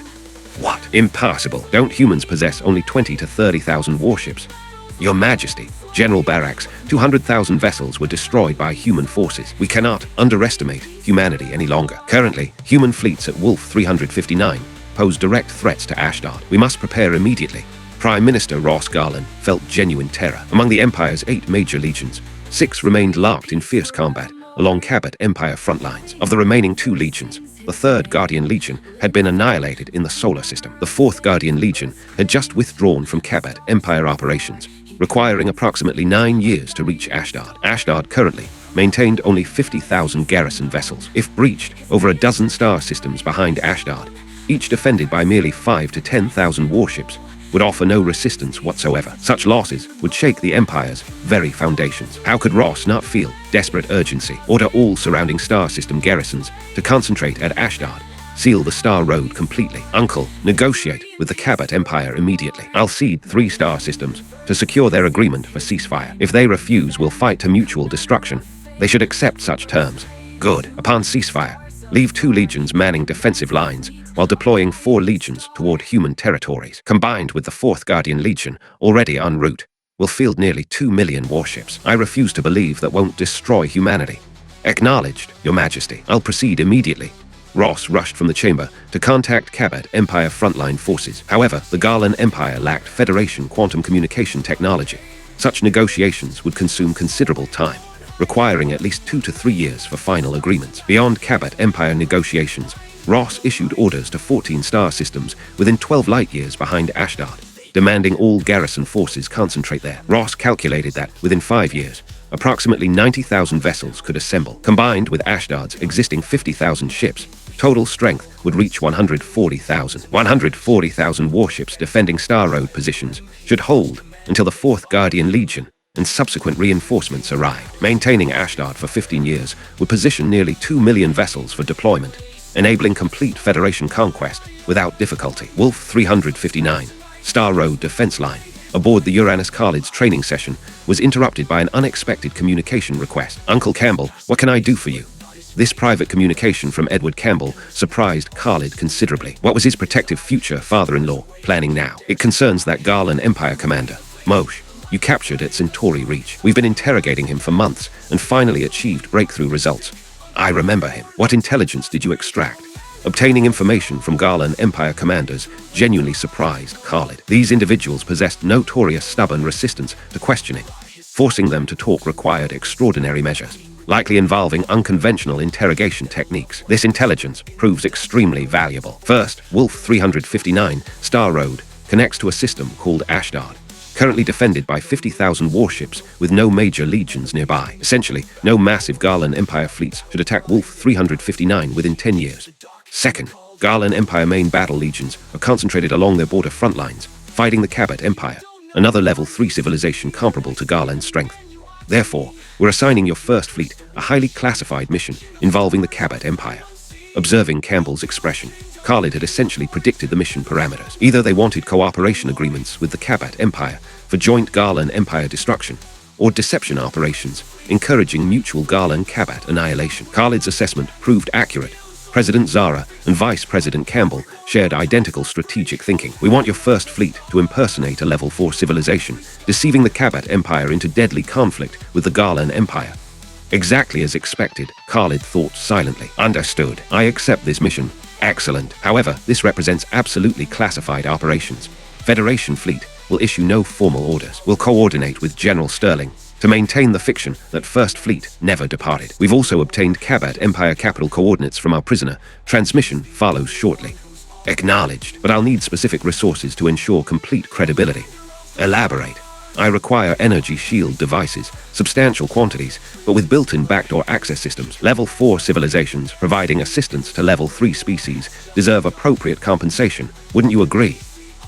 What? Impossible. Don't humans possess only 20 to 30,000 warships? Your Majesty, General Barracks, 200,000 vessels were destroyed by human forces. We cannot underestimate humanity any longer. Currently, human fleets at Wolf 359 pose direct threats to Ashdod. We must prepare immediately. Prime Minister Ross Garland felt genuine terror. Among the Empire's 8 major legions, 6 remained locked in fierce combat along Cabot Empire front lines. Of the remaining 2 legions, the 3rd Guardian Legion had been annihilated in the solar system. The 4th Guardian Legion had just withdrawn from Cabot Empire operations, requiring approximately 9 years to reach Ashdod. Ashdod currently maintained only 50,000 garrison vessels. If breached, over a dozen star systems behind Ashdod, each defended by merely 5 to 10,000 warships, would offer no resistance whatsoever. Such losses would shake the Empire's very foundations. How could Ross not feel desperate urgency, order all surrounding star system garrisons to concentrate at Ashdod, seal the Star Road completely? Uncle, negotiate with the Cabot Empire immediately. I'll cede 3 star systems to secure their agreement for ceasefire. If they refuse, we'll fight to mutual destruction. They should accept such terms. Good. Upon ceasefire, leave 2 legions manning defensive lines, while deploying 4 legions toward human territories. Combined with the 4th Guardian Legion, already en route, will field nearly 2 million warships. I refuse to believe that won't destroy humanity. Acknowledged, Your Majesty. I'll proceed immediately. Ross rushed from the chamber to contact Cabot Empire frontline forces. However, the Garland Empire lacked Federation quantum communication technology. Such negotiations would consume considerable time. requiring at least 2 to 3 years for final agreements. Beyond Cabot Empire negotiations, Ross issued orders to 14 star systems within 12 light-years behind Ashdod, demanding all garrison forces concentrate there. Ross calculated that, within 5 years, approximately 90,000 vessels could assemble. Combined with Ashdod's existing 50,000 ships, total strength would reach 140,000. 140,000 warships defending Star Road positions should hold until the 4th Guardian Legion and subsequent reinforcements arrived. Maintaining Ashdod for 15 years would position nearly 2 million vessels for deployment, enabling complete Federation conquest without difficulty. Wolf 359, Star Road defense line, aboard the Uranus Khalid's training session, was interrupted by an unexpected communication request. "Uncle Campbell, what can I do for you?" This private communication from Edward Campbell surprised Khalid considerably. What was his protective future father-in-law planning now? "It concerns that Garland Empire commander, Moshe, you captured at Centauri Reach. We've been interrogating him for months and finally achieved breakthrough results." "I remember him. What intelligence did you extract?" Obtaining information from Garland Empire commanders genuinely surprised Khalid. These individuals possessed notorious stubborn resistance to questioning. Forcing them to talk required extraordinary measures, likely involving unconventional interrogation techniques. This intelligence proves extremely valuable. First, Wolf 359, Star Road, connects to a system called Ashdod, currently defended by 50,000 warships with no major legions nearby. Essentially, no massive Garland Empire fleets should attack Wolf 359 within 10 years. Second, Garland Empire main battle legions are concentrated along their border front lines, fighting the Cabot Empire, another level 3 civilization comparable to Garland's strength. Therefore, we're assigning your first fleet a highly classified mission involving the Cabot Empire. Observing Campbell's expression, Khalid had essentially predicted the mission parameters. Either they wanted cooperation agreements with the Cabot Empire for joint Garland Empire destruction, or deception operations, encouraging mutual Garland-Cabot annihilation. Khalid's assessment proved accurate. President Zara and Vice President Campbell shared identical strategic thinking. "We want your first fleet to impersonate a level 4 civilization, deceiving the Cabot Empire into deadly conflict with the Garland Empire." Exactly as expected, Khalid thought silently. "Understood. I accept this mission. Excellent. However, this represents absolutely classified operations. Federation fleet will issue no formal orders. We'll coordinate with General Sterling to maintain the fiction that First Fleet never departed. We've also obtained Cabot Empire capital coordinates from our prisoner. Transmission follows shortly." "Acknowledged, but I'll need specific resources to ensure complete credibility." "Elaborate." "I require energy shield devices, substantial quantities, but with built-in backdoor access systems. Level 4 civilizations providing assistance to level 3 species deserve appropriate compensation. Wouldn't you agree?"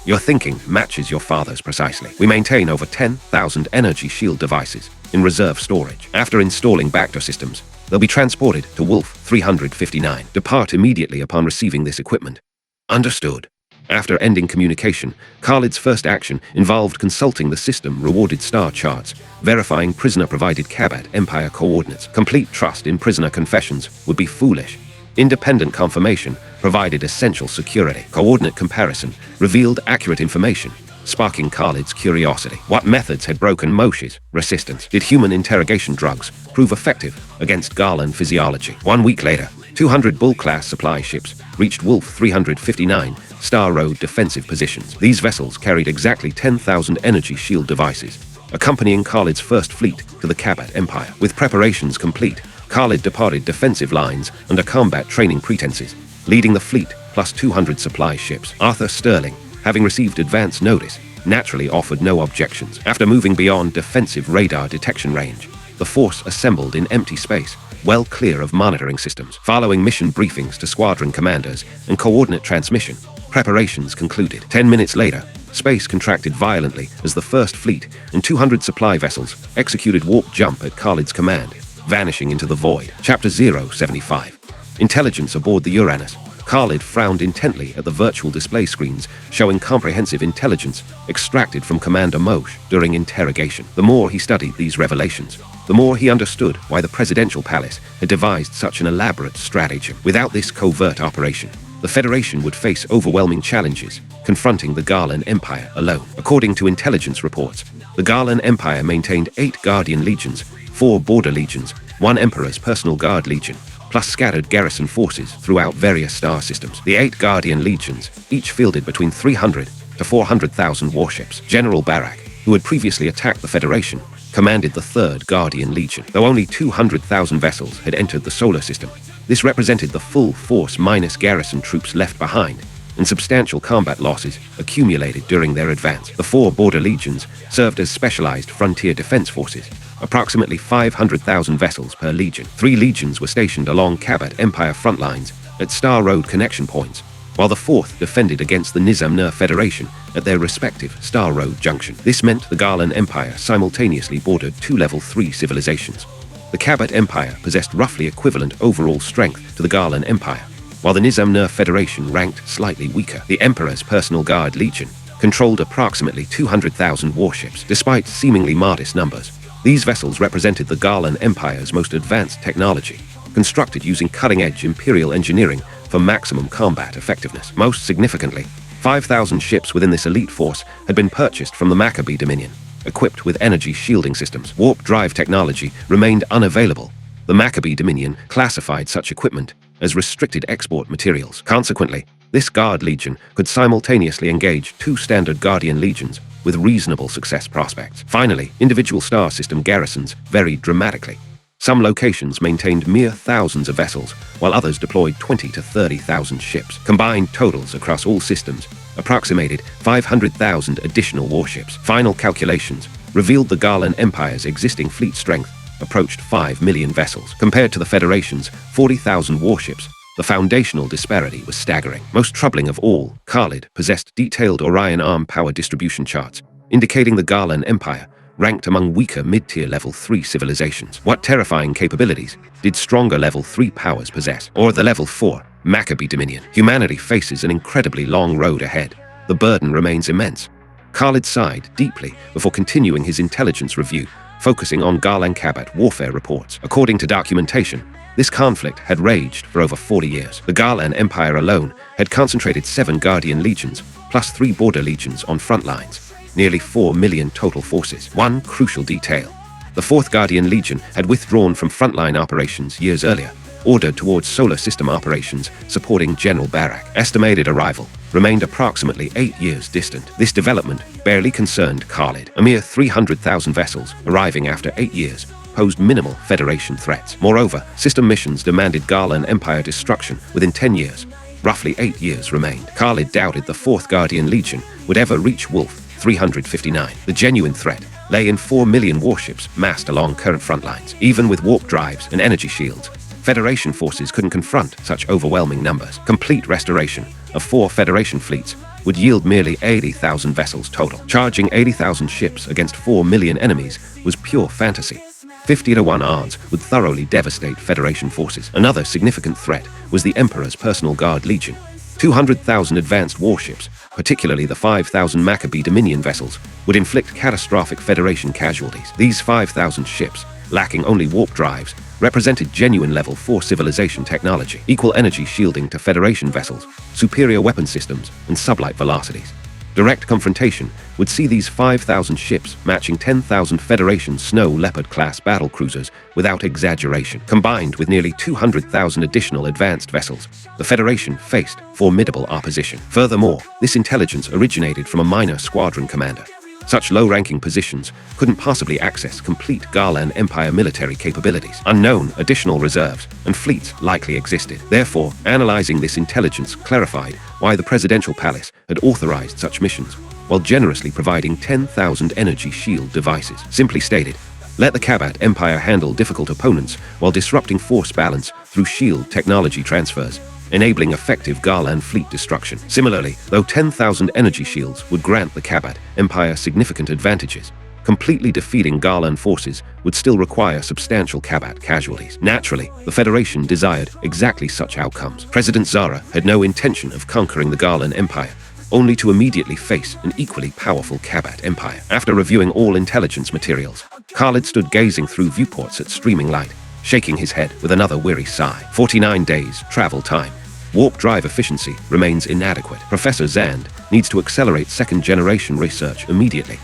"Your thinking matches your father's precisely. We maintain over 10,000 energy shield devices in reserve storage. After installing backdoor systems, they'll be transported to Wolf 359. Depart immediately upon receiving this equipment." "Understood." After ending communication, Khalid's first action involved consulting the system-rewarded star charts, verifying prisoner-provided Cabot Empire coordinates. Complete trust in prisoner confessions would be foolish. Independent confirmation provided essential security. Coordinate comparison revealed accurate information, sparking Khalid's curiosity. What methods had broken Moshe's resistance? Did human interrogation drugs prove effective against Garland physiology? 1 week later, 200 Bull-class supply ships reached Wolf 359 Star Road defensive positions. These vessels carried exactly 10,000 energy shield devices, accompanying Khalid's first fleet to the Cabot Empire. With preparations complete, Khalid departed defensive lines under combat training pretenses, leading the fleet plus 200 supply ships. Arthur Sterling, having received advance notice, naturally offered no objections. After moving beyond defensive radar detection range, the force assembled in empty space, well clear of monitoring systems. Following mission briefings to squadron commanders and coordinate transmission, preparations concluded. 10 minutes later, space contracted violently as the First Fleet and 200 supply vessels executed warp jump at Khalid's command, vanishing into the void. Chapter 075. Intelligence aboard the Uranus. Khalid frowned intently at the virtual display screens showing comprehensive intelligence extracted from Commander Moshe during interrogation. The more he studied these revelations, the more he understood why the presidential palace had devised such an elaborate stratagem. Without this covert operation, the Federation would face overwhelming challenges, confronting the Garland Empire alone. According to intelligence reports, the Garland Empire maintained 8 Guardian Legions, 4 Border Legions, 1 Emperor's Personal Guard Legion, plus scattered garrison forces throughout various star systems. The 8 Guardian Legions each fielded between 300 to 400,000 warships. General Barak, who had previously attacked the Federation, commanded the 3rd Guardian Legion. Though only 200,000 vessels had entered the solar system, this represented the full force minus garrison troops left behind, and substantial combat losses accumulated during their advance. The 4 border legions served as specialized frontier defense forces, approximately 500,000 vessels per legion. 3 legions were stationed along Kabat Empire front lines at Star Road connection points, while the 4th defended against the Nizam-Nur Federation at their respective Star Road junction. This meant the Garland Empire simultaneously bordered 2 Level 3 civilizations. The Kabat Empire possessed roughly equivalent overall strength to the Garland Empire, while the Nizam-Nur Federation ranked slightly weaker. The Emperor's Personal Guard Legion controlled approximately 200,000 warships, despite seemingly modest numbers. These vessels represented the Garland Empire's most advanced technology, constructed using cutting-edge Imperial engineering for maximum combat effectiveness. Most significantly, 5,000 ships within this elite force had been purchased from the Maccabee Dominion, equipped with energy shielding systems. Warp drive technology remained unavailable. The Maccabee Dominion classified such equipment as restricted export materials. Consequently, this Guard Legion could simultaneously engage 2 standard Guardian Legions with reasonable success prospects. Finally, individual star system garrisons varied dramatically. Some locations maintained mere thousands of vessels, while others deployed 20 to 30,000 ships. Combined totals across all systems approximated 500,000 additional warships. Final calculations revealed the Garland Empire's existing fleet strength approached 5 million vessels. Compared to the Federation's 40,000 warships, the foundational disparity was staggering. Most troubling of all, Khalid possessed detailed Orion arm power distribution charts, indicating the Garland Empire ranked among weaker mid-tier Level 3 civilizations. What terrifying capabilities did stronger Level 3 powers possess? Or the Level 4 Maccabee Dominion? Humanity faces an incredibly long road ahead. The burden remains immense. Khalid sighed deeply before continuing his intelligence review, focusing on Garland Kabat warfare reports. According to documentation, this conflict had raged for over 40 years. The Garland Empire alone had concentrated 7 Guardian Legions, plus 3 border legions on front lines. Nearly 4 million total forces. One crucial detail: the 4th Guardian Legion had withdrawn from frontline operations years earlier, ordered towards solar system operations supporting General Barak. Estimated arrival remained approximately 8 years distant. This development barely concerned Khalid. A mere 300,000 vessels arriving after 8 years posed minimal Federation threats. Moreover, system missions demanded Garland Empire destruction within 10 years. Roughly 8 years remained. Khalid doubted the 4th Guardian Legion would ever reach Wolf 359. The genuine threat lay in 4 million warships massed along current front lines. Even with warp drives and energy shields, Federation forces couldn't confront such overwhelming numbers. Complete restoration of 4 Federation fleets would yield merely 80,000 vessels total. Charging 80,000 ships against 4 million enemies was pure fantasy. 50-to-1 odds would thoroughly devastate Federation forces. Another significant threat was the Emperor's Personal Guard Legion. 200,000 advanced warships, particularly the 5,000 Maccabee Dominion vessels, would inflict catastrophic Federation casualties. These 5,000 ships, lacking only warp drives, represented genuine Level 4 civilization technology, equal energy shielding to Federation vessels, superior weapon systems, and sublight velocities. Direct confrontation would see these 5,000 ships matching 10,000 Federation Snow Leopard-class battlecruisers without exaggeration. Combined with nearly 200,000 additional advanced vessels, the Federation faced formidable opposition. Furthermore, this intelligence originated from a minor squadron commander. Such low-ranking positions couldn't possibly access complete Garland Empire military capabilities. Unknown additional reserves and fleets likely existed. Therefore, analyzing this intelligence clarified why the Presidential Palace had authorized such missions, while generously providing 10,000 energy shield devices. Simply stated, let the Kabat Empire handle difficult opponents while disrupting force balance through shield technology transfers, enabling effective Garland fleet destruction. Similarly, though 10,000 energy shields would grant the Kabat Empire significant advantages, completely defeating Garland forces would still require substantial Kabat casualties. Naturally, the Federation desired exactly such outcomes. President Zara had no intention of conquering the Garland Empire, only to immediately face an equally powerful Kabat Empire. After reviewing all intelligence materials, Khalid stood gazing through viewports at streaming light, shaking his head with another weary sigh. 49 days travel time. Warp drive efficiency remains inadequate. Professor Zand needs to accelerate second-generation research immediately.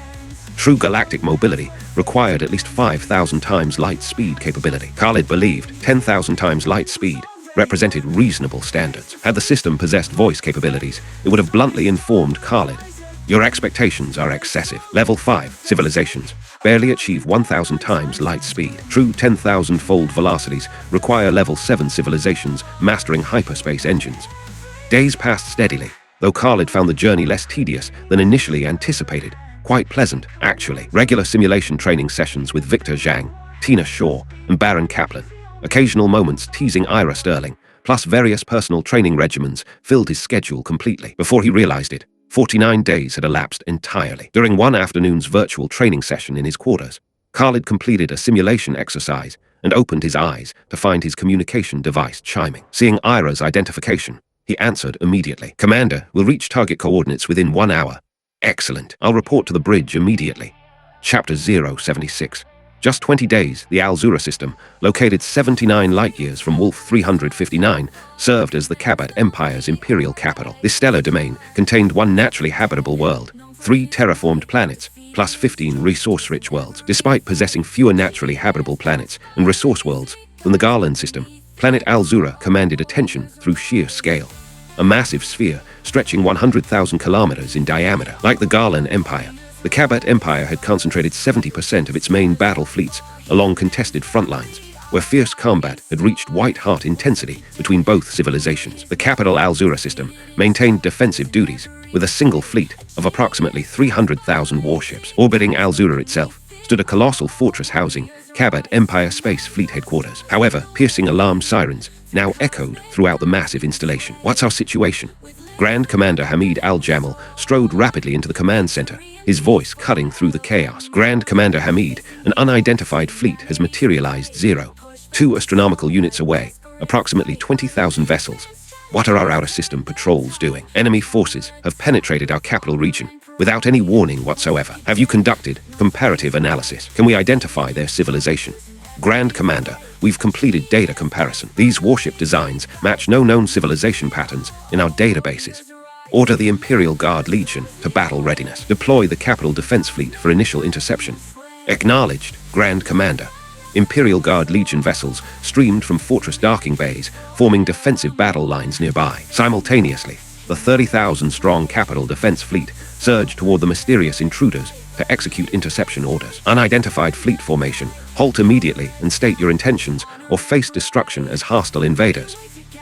True galactic mobility required at least 5,000 times light speed capability. Khalid believed 10,000 times light speed represented reasonable standards. Had the system possessed voice capabilities, it would have bluntly informed Khalid Your expectations are excessive. Level 5, civilizations. Barely achieve 1,000 times light speed. True 10,000-fold velocities require level 7 civilizations mastering hyperspace engines. Days passed steadily, though Khalid found the journey less tedious than initially anticipated. Quite pleasant, actually. Regular simulation training sessions with Victor Zhang, Tina Shaw, and Baron Kaplan. Occasional moments teasing Ira Sterling, plus various personal training regimens filled his schedule completely. Before he realized it, 49 days had elapsed entirely. During one afternoon's virtual training session in his quarters, Khalid completed a simulation exercise and opened his eyes to find his communication device chiming. Seeing Ira's identification, he answered immediately. "Commander, we'll reach target coordinates within 1 hour. Excellent. I'll report to the bridge immediately." Chapter 076. Just 20 days, the Al-Zura system, located 79 light-years from Wolf 359, served as the Kabat Empire's imperial capital. This stellar domain contained one naturally habitable world, 3 terraformed planets, plus 15 resource-rich worlds. Despite possessing fewer naturally habitable planets and resource worlds than the Garland system, planet Al-Zura commanded attention through sheer scale. A massive sphere stretching 100,000 kilometers in diameter. Like the Garland Empire, the Kabat Empire had concentrated 70% of its main battle fleets along contested front lines, where fierce combat had reached white-hot intensity between both civilizations. The capital Al-Zura system maintained defensive duties, with a single fleet of approximately 300,000 warships. Orbiting Al-Zura itself stood a colossal fortress housing Kabat Empire Space Fleet headquarters. However, piercing alarm sirens now echoed throughout the massive installation. "What's our situation?" Grand Commander Hamid Al-Jamal strode rapidly into the command center, his voice cutting through the chaos. "Grand Commander Hamid, an unidentified fleet has materialized 0.2 astronomical units away, approximately 20,000 vessels. What are our outer system patrols doing? Enemy forces have penetrated our capital region without any warning whatsoever. Have you conducted comparative analysis? Can we identify their civilization?" "Grand Commander, we've completed data comparison. These warship designs match no known civilization patterns in our databases. Order the Imperial Guard Legion to battle readiness. Deploy the Capital Defense Fleet for initial interception." "Acknowledged, Grand Commander." Imperial Guard Legion vessels streamed from fortress docking bays, forming defensive battle lines nearby. Simultaneously, the 30,000-strong Capital Defense Fleet surged toward the mysterious intruders to execute interception orders. "Unidentified fleet formation. Halt immediately and state your intentions or face destruction as hostile invaders."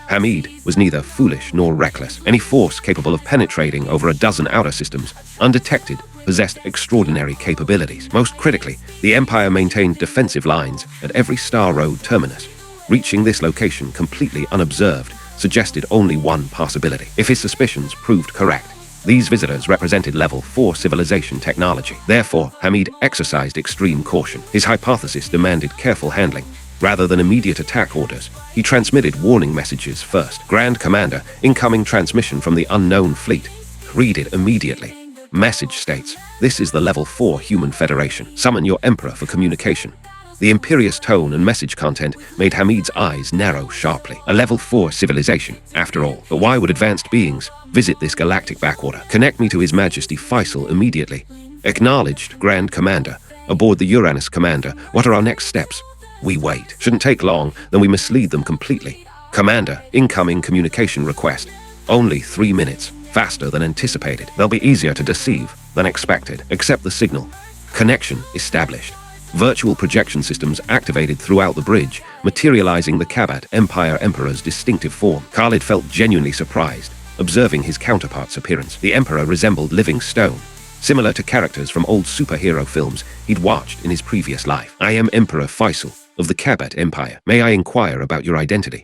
Hamid was neither foolish nor reckless. Any force capable of penetrating over a dozen outer systems, undetected, possessed extraordinary capabilities. Most critically, the Empire maintained defensive lines at every Star Road terminus. Reaching this location completely unobserved suggested only one possibility. If his suspicions proved correct, these visitors represented level 4 civilization technology. Therefore, Hamid exercised extreme caution. His hypothesis demanded careful handling. Rather than immediate attack orders, he transmitted warning messages first. "Grand Commander, incoming transmission from the unknown fleet. Read it immediately." Message states, "This is the level 4 Human Federation. Summon your Emperor for communication." The imperious tone and message content made Hamid's eyes narrow sharply. A level 4 civilization, after all. But why would advanced beings visit this galactic backwater? "Connect me to His Majesty Faisal immediately." "Acknowledged, Grand Commander." Aboard the Uranus Commander, what are our next steps? We wait. Shouldn't take long, then we mislead them completely. "Commander, incoming communication request." Only 3 minutes. Faster than anticipated. They'll be easier to deceive than expected. Accept the signal. Connection established. Virtual projection systems activated throughout the bridge, materializing the Kabat Empire Emperor's distinctive form. Khalid felt genuinely surprised, observing his counterpart's appearance. The Emperor resembled living stone, similar to characters from old superhero films he'd watched in his previous life. "I am Emperor Faisal of the Kabat Empire. May I inquire about your identity?"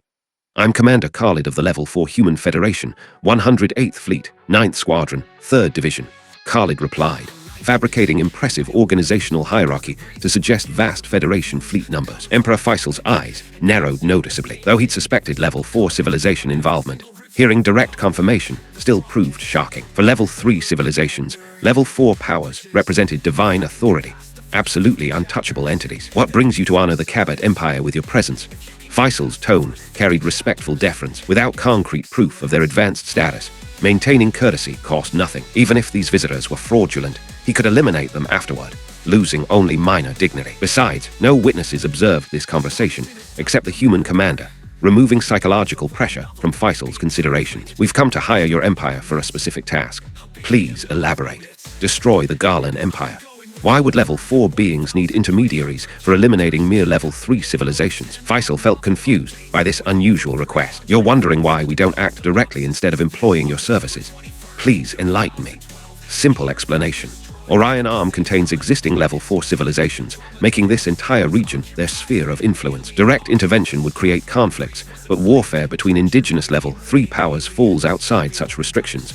"I'm Commander Khalid of the Level 4 Human Federation, 108th Fleet, 9th Squadron, 3rd Division," Khalid replied, fabricating impressive organizational hierarchy to suggest vast Federation fleet numbers. Emperor Faisal's eyes narrowed noticeably. Though he'd suspected Level 4 civilization involvement, hearing direct confirmation still proved shocking. For Level 3 civilizations, Level 4 powers represented divine authority, absolutely untouchable entities. "What brings you to honor the Kabat Empire with your presence?" Faisal's tone carried respectful deference. Without concrete proof of their advanced status, maintaining courtesy cost nothing. Even if these visitors were fraudulent, he could eliminate them afterward, losing only minor dignity. Besides, no witnesses observed this conversation except the human commander, removing psychological pressure from Faisal's considerations. We've come to hire your empire for a specific task. Please elaborate. Destroy the Garland Empire. Why would level 4 beings need intermediaries for eliminating mere level 3 civilizations? Faisal felt confused by this unusual request. You're wondering why we don't act directly instead of employing your services. Please enlighten me. Simple explanation. Orion Arm contains existing level 4 civilizations, making this entire region their sphere of influence. Direct intervention would create conflicts, but warfare between indigenous level 3 powers falls outside such restrictions.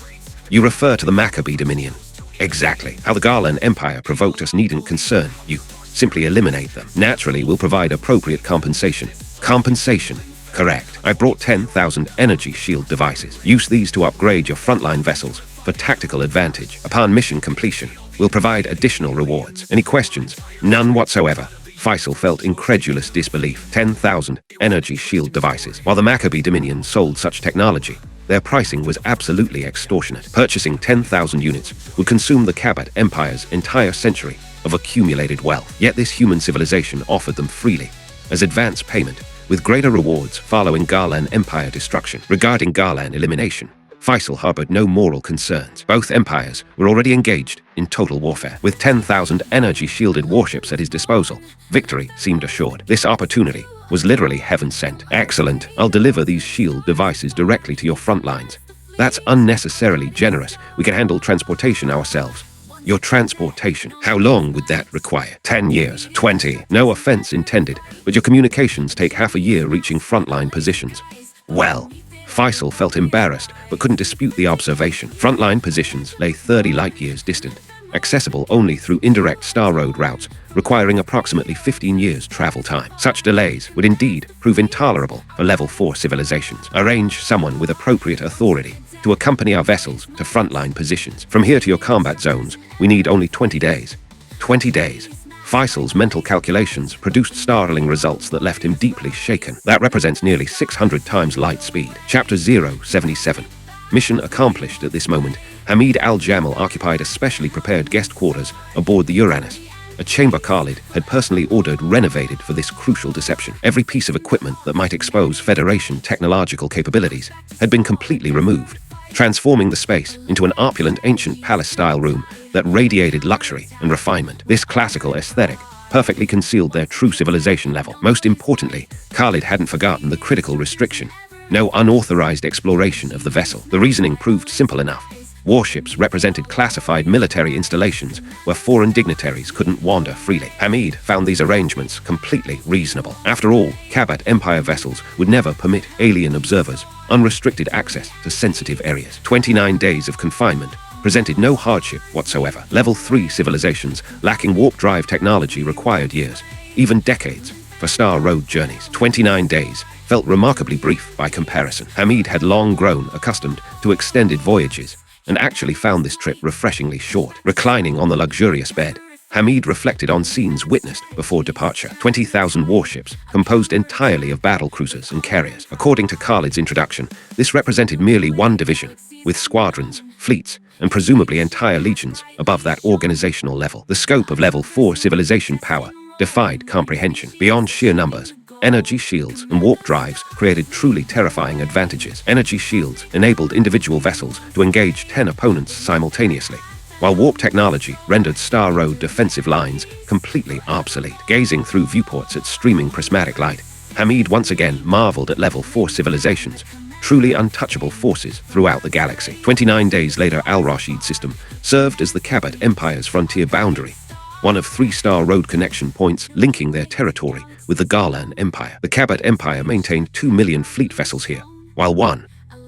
You refer to the Maccabee Dominion. Exactly. How the Garland Empire provoked us needn't concern you. Simply eliminate them. Naturally, we'll provide appropriate compensation. Compensation. Correct. I brought 10,000 energy shield devices. Use these to upgrade your frontline vessels for tactical advantage. Upon mission completion, we'll provide additional rewards. Any questions? None whatsoever. Faisal felt incredulous disbelief. 10,000 energy shield devices. While the Maccabee Dominion sold such technology, their pricing was absolutely extortionate. Purchasing 10,000 units would consume the Kabat Empire's entire century of accumulated wealth. Yet this human civilization offered them freely, as advance payment, with greater rewards following Garland Empire destruction. Regarding Garland elimination, Faisal harbored no moral concerns. Both empires were already engaged in total warfare. With 10,000 energy-shielded warships at his disposal, victory seemed assured. This opportunity was literally heaven sent. Excellent. I'll deliver these shield devices directly to your front lines. That's unnecessarily generous. We can handle transportation ourselves. Your transportation. How long would that require? 10 years. 20. No offense intended, but your communications take half a year reaching frontline positions. Well, Faisal felt embarrassed, but couldn't dispute the observation. Frontline positions lay 30 light-years distant, accessible only through indirect Star Road routes, requiring approximately 15 years travel time. Such delays would indeed prove intolerable for level 4 civilizations. Arrange someone with appropriate authority to accompany our vessels to frontline positions. From here to your combat zones, we need only 20 days. 20 days. Faisal's mental calculations produced startling results that left him deeply shaken. That represents nearly 600 times light speed. Chapter 077. Mission accomplished at this moment. Hamid Al-Jamal occupied a specially prepared guest quarters aboard the Uranus. A chamber Khalid had personally ordered renovated for this crucial deception. Every piece of equipment that might expose Federation technological capabilities had been completely removed, transforming the space into an opulent ancient palace-style room that radiated luxury and refinement. This classical aesthetic perfectly concealed their true civilization level. Most importantly, Khalid hadn't forgotten the critical restriction: no unauthorized exploration of the vessel. The reasoning proved simple enough. Warships represented classified military installations where foreign dignitaries couldn't wander freely. Hamid found these arrangements completely reasonable. After all, Kabat Empire vessels would never permit alien observers unrestricted access to sensitive areas. 29 days of confinement presented no hardship whatsoever. Level 3 civilizations lacking warp drive technology required years, even decades, for Star Road journeys. 29 days felt remarkably brief by comparison. Hamid had long grown accustomed to extended voyages, and actually found this trip refreshingly short. Reclining on the luxurious bed, Hamid reflected on scenes witnessed before departure. 20,000 warships, composed entirely of battle cruisers and carriers. According to Khalid's introduction, this represented merely one division, with squadrons, fleets, and presumably entire legions above that organizational level. The scope of level 4 civilization power defied comprehension. Beyond sheer numbers, energy shields and warp drives created truly terrifying advantages. Energy shields enabled individual vessels to engage 10 opponents simultaneously, while warp technology rendered Star Road defensive lines completely obsolete. Gazing through viewports at streaming prismatic light, Hamid once again marveled at level 4 civilizations, truly untouchable forces throughout the galaxy. 29 days later, Al-Rashid system served as the Kabat Empire's frontier boundary, one of 3 Star Road connection points linking their territory with the Garland Empire. The Kabat Empire maintained 2 million fleet vessels here, while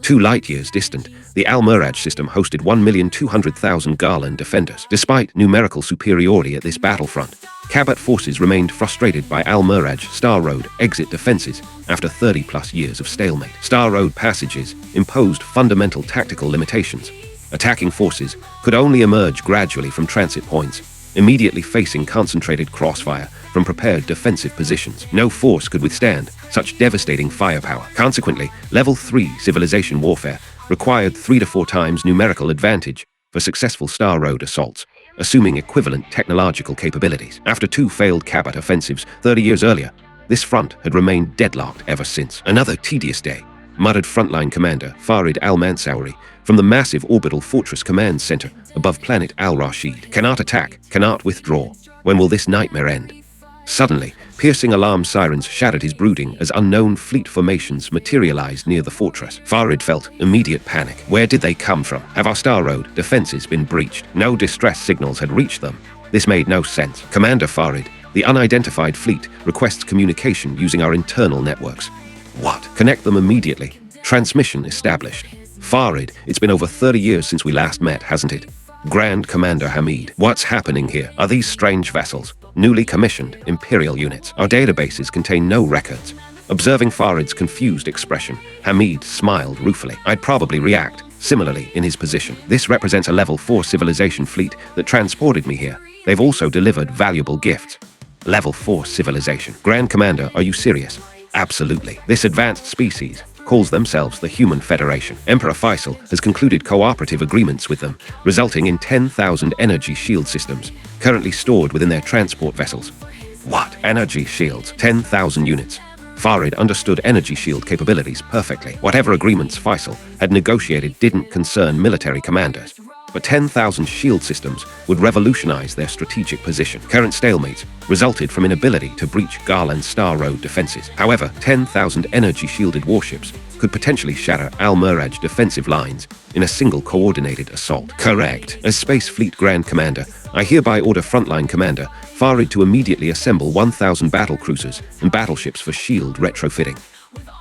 2 light-years distant, the Al-Miraj system hosted 1,200,000 Garland defenders. Despite numerical superiority at this battlefront, Kabat forces remained frustrated by Al-Miraj Star Road exit defenses after 30-plus years of stalemate. Star Road passages imposed fundamental tactical limitations. Attacking forces could only emerge gradually from transit points, immediately facing concentrated crossfire from prepared defensive positions. No force could withstand such devastating firepower. Consequently, level 3 civilization warfare required 3 to 4 times numerical advantage for successful Star Road assaults, assuming equivalent technological capabilities. After 2 failed Kabat offensives 30 years earlier, This front had remained deadlocked ever since. Another tedious day, muttered frontline commander Farid al-Mansouri from the massive orbital fortress command center above planet Al-Rashid. Cannot attack, cannot withdraw. When will this nightmare end? Suddenly, piercing alarm sirens shattered his brooding as unknown fleet formations materialized near the fortress. Farid felt immediate panic. Where did they come from? Have our Star Road defenses been breached? No distress signals had reached them. This made no sense. Commander Farid, the unidentified fleet requests communication using our internal networks. What? Connect them immediately. Transmission established. Farid, it's been over 30 years since we last met, hasn't it? Grand Commander Hamid, what's happening here? Are these strange vessels? Newly commissioned Imperial units. Our databases contain no records. Observing Farid's confused expression, Hamid smiled ruefully. I'd probably react similarly in his position. This represents a level 4 civilization fleet that transported me here. They've also delivered valuable gifts. Level 4 civilization. Grand Commander, are you serious? Absolutely. This advanced species calls themselves the Human Federation. Emperor Faisal has concluded cooperative agreements with them, resulting in 10,000 energy shield systems, currently stored within their transport vessels. What? Energy shields? 10,000 units. Farid understood energy shield capabilities perfectly. Whatever agreements Faisal had negotiated didn't concern military commanders, but 10,000 shield systems would revolutionize their strategic position. Current stalemates resulted from inability to breach Garland's Star Road defenses. However, 10,000 energy-shielded warships could potentially shatter Al-Miraj defensive lines in a single coordinated assault. Correct. As Space Fleet Grand Commander, I hereby order Frontline Commander Farid to immediately assemble 1,000 battle cruisers and battleships for shield retrofitting.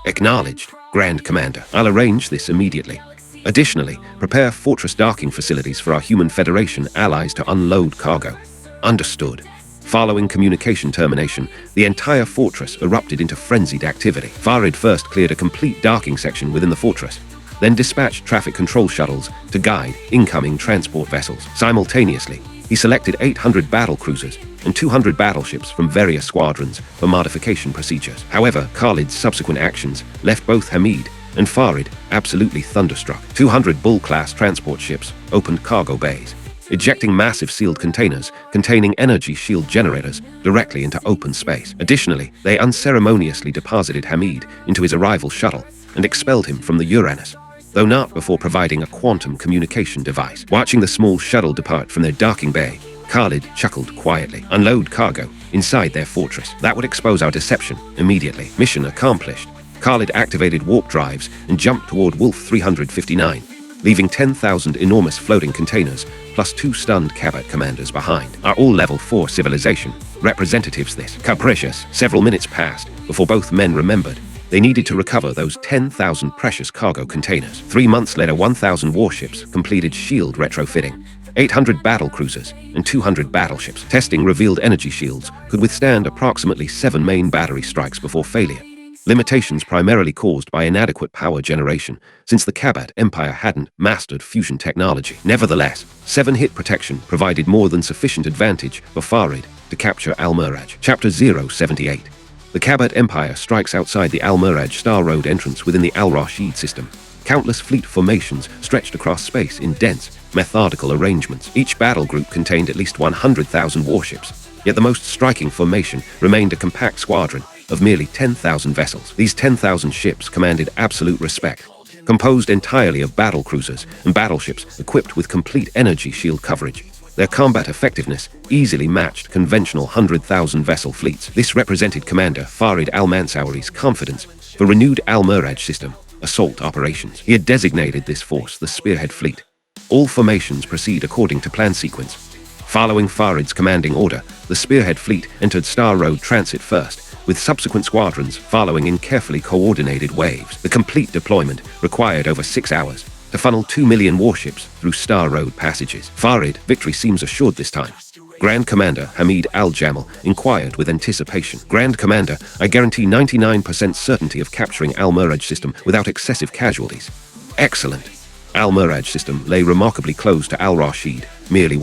Acknowledged, Grand Commander. I'll arrange this immediately. Additionally, prepare fortress docking facilities for our Human Federation allies to unload cargo. Understood. Following communication termination, the entire fortress erupted into frenzied activity. Farid first cleared a complete docking section within the fortress, then dispatched traffic control shuttles to guide incoming transport vessels. Simultaneously, he selected 800 battle cruisers and 200 battleships from various squadrons for modification procedures. However, Khalid's subsequent actions left both Hamid and Farid absolutely thunderstruck. 200 Bull-class transport ships opened cargo bays, ejecting massive sealed containers containing energy shield generators directly into open space. Additionally, they unceremoniously deposited Hamid into his arrival shuttle and expelled him from the Uranus, though not before providing a quantum communication device. Watching the small shuttle depart from their docking bay, Khalid chuckled quietly. Unload cargo inside their fortress. That would expose our deception immediately. Mission accomplished. Khalid activated warp drives and jumped toward Wolf 359, leaving 10,000 enormous floating containers plus 2 stunned Cabot commanders behind. Are all level 4 civilization representatives this? Capricious. Several minutes passed before both men remembered they needed to recover those 10,000 precious cargo containers. 3 months later, 1,000 warships completed shield retrofitting. 800 battle cruisers and 200 battleships. Testing revealed energy shields could withstand approximately 7 main battery strikes before failure. Limitations primarily caused by inadequate power generation, since the Cabot Empire hadn't mastered fusion technology. Nevertheless, 7-hit protection provided more than sufficient advantage for Farid to capture Al-Miraj. Chapter 078. The Cabot Empire strikes outside the Al-Miraj Star Road entrance within the Al-Rashid system. Countless fleet formations stretched across space in dense, methodical arrangements. Each battle group contained at least 100,000 warships, yet the most striking formation remained a compact squadron of merely 10,000 vessels. These 10,000 ships commanded absolute respect, composed entirely of battle cruisers and battleships equipped with complete energy shield coverage. Their combat effectiveness easily matched conventional 100,000 vessel fleets. This represented Commander Farid al-Mansouri's confidence for renewed Al-Miraj system assault operations. He had designated this force the Spearhead Fleet. All formations proceed according to plan sequence. Following Farid's commanding order, the Spearhead Fleet entered Star Road transit first, with subsequent squadrons following in carefully coordinated waves. The complete deployment required over 6 hours to funnel 2 million warships through Star Road passages. Farid, victory seems assured this time. Grand Commander Hamid Al-Jamal inquired with anticipation. Grand Commander, I guarantee 99% certainty of capturing Al-Miraj system without excessive casualties. Excellent. Al-Miraj system lay remarkably close to Al-Rashid, merely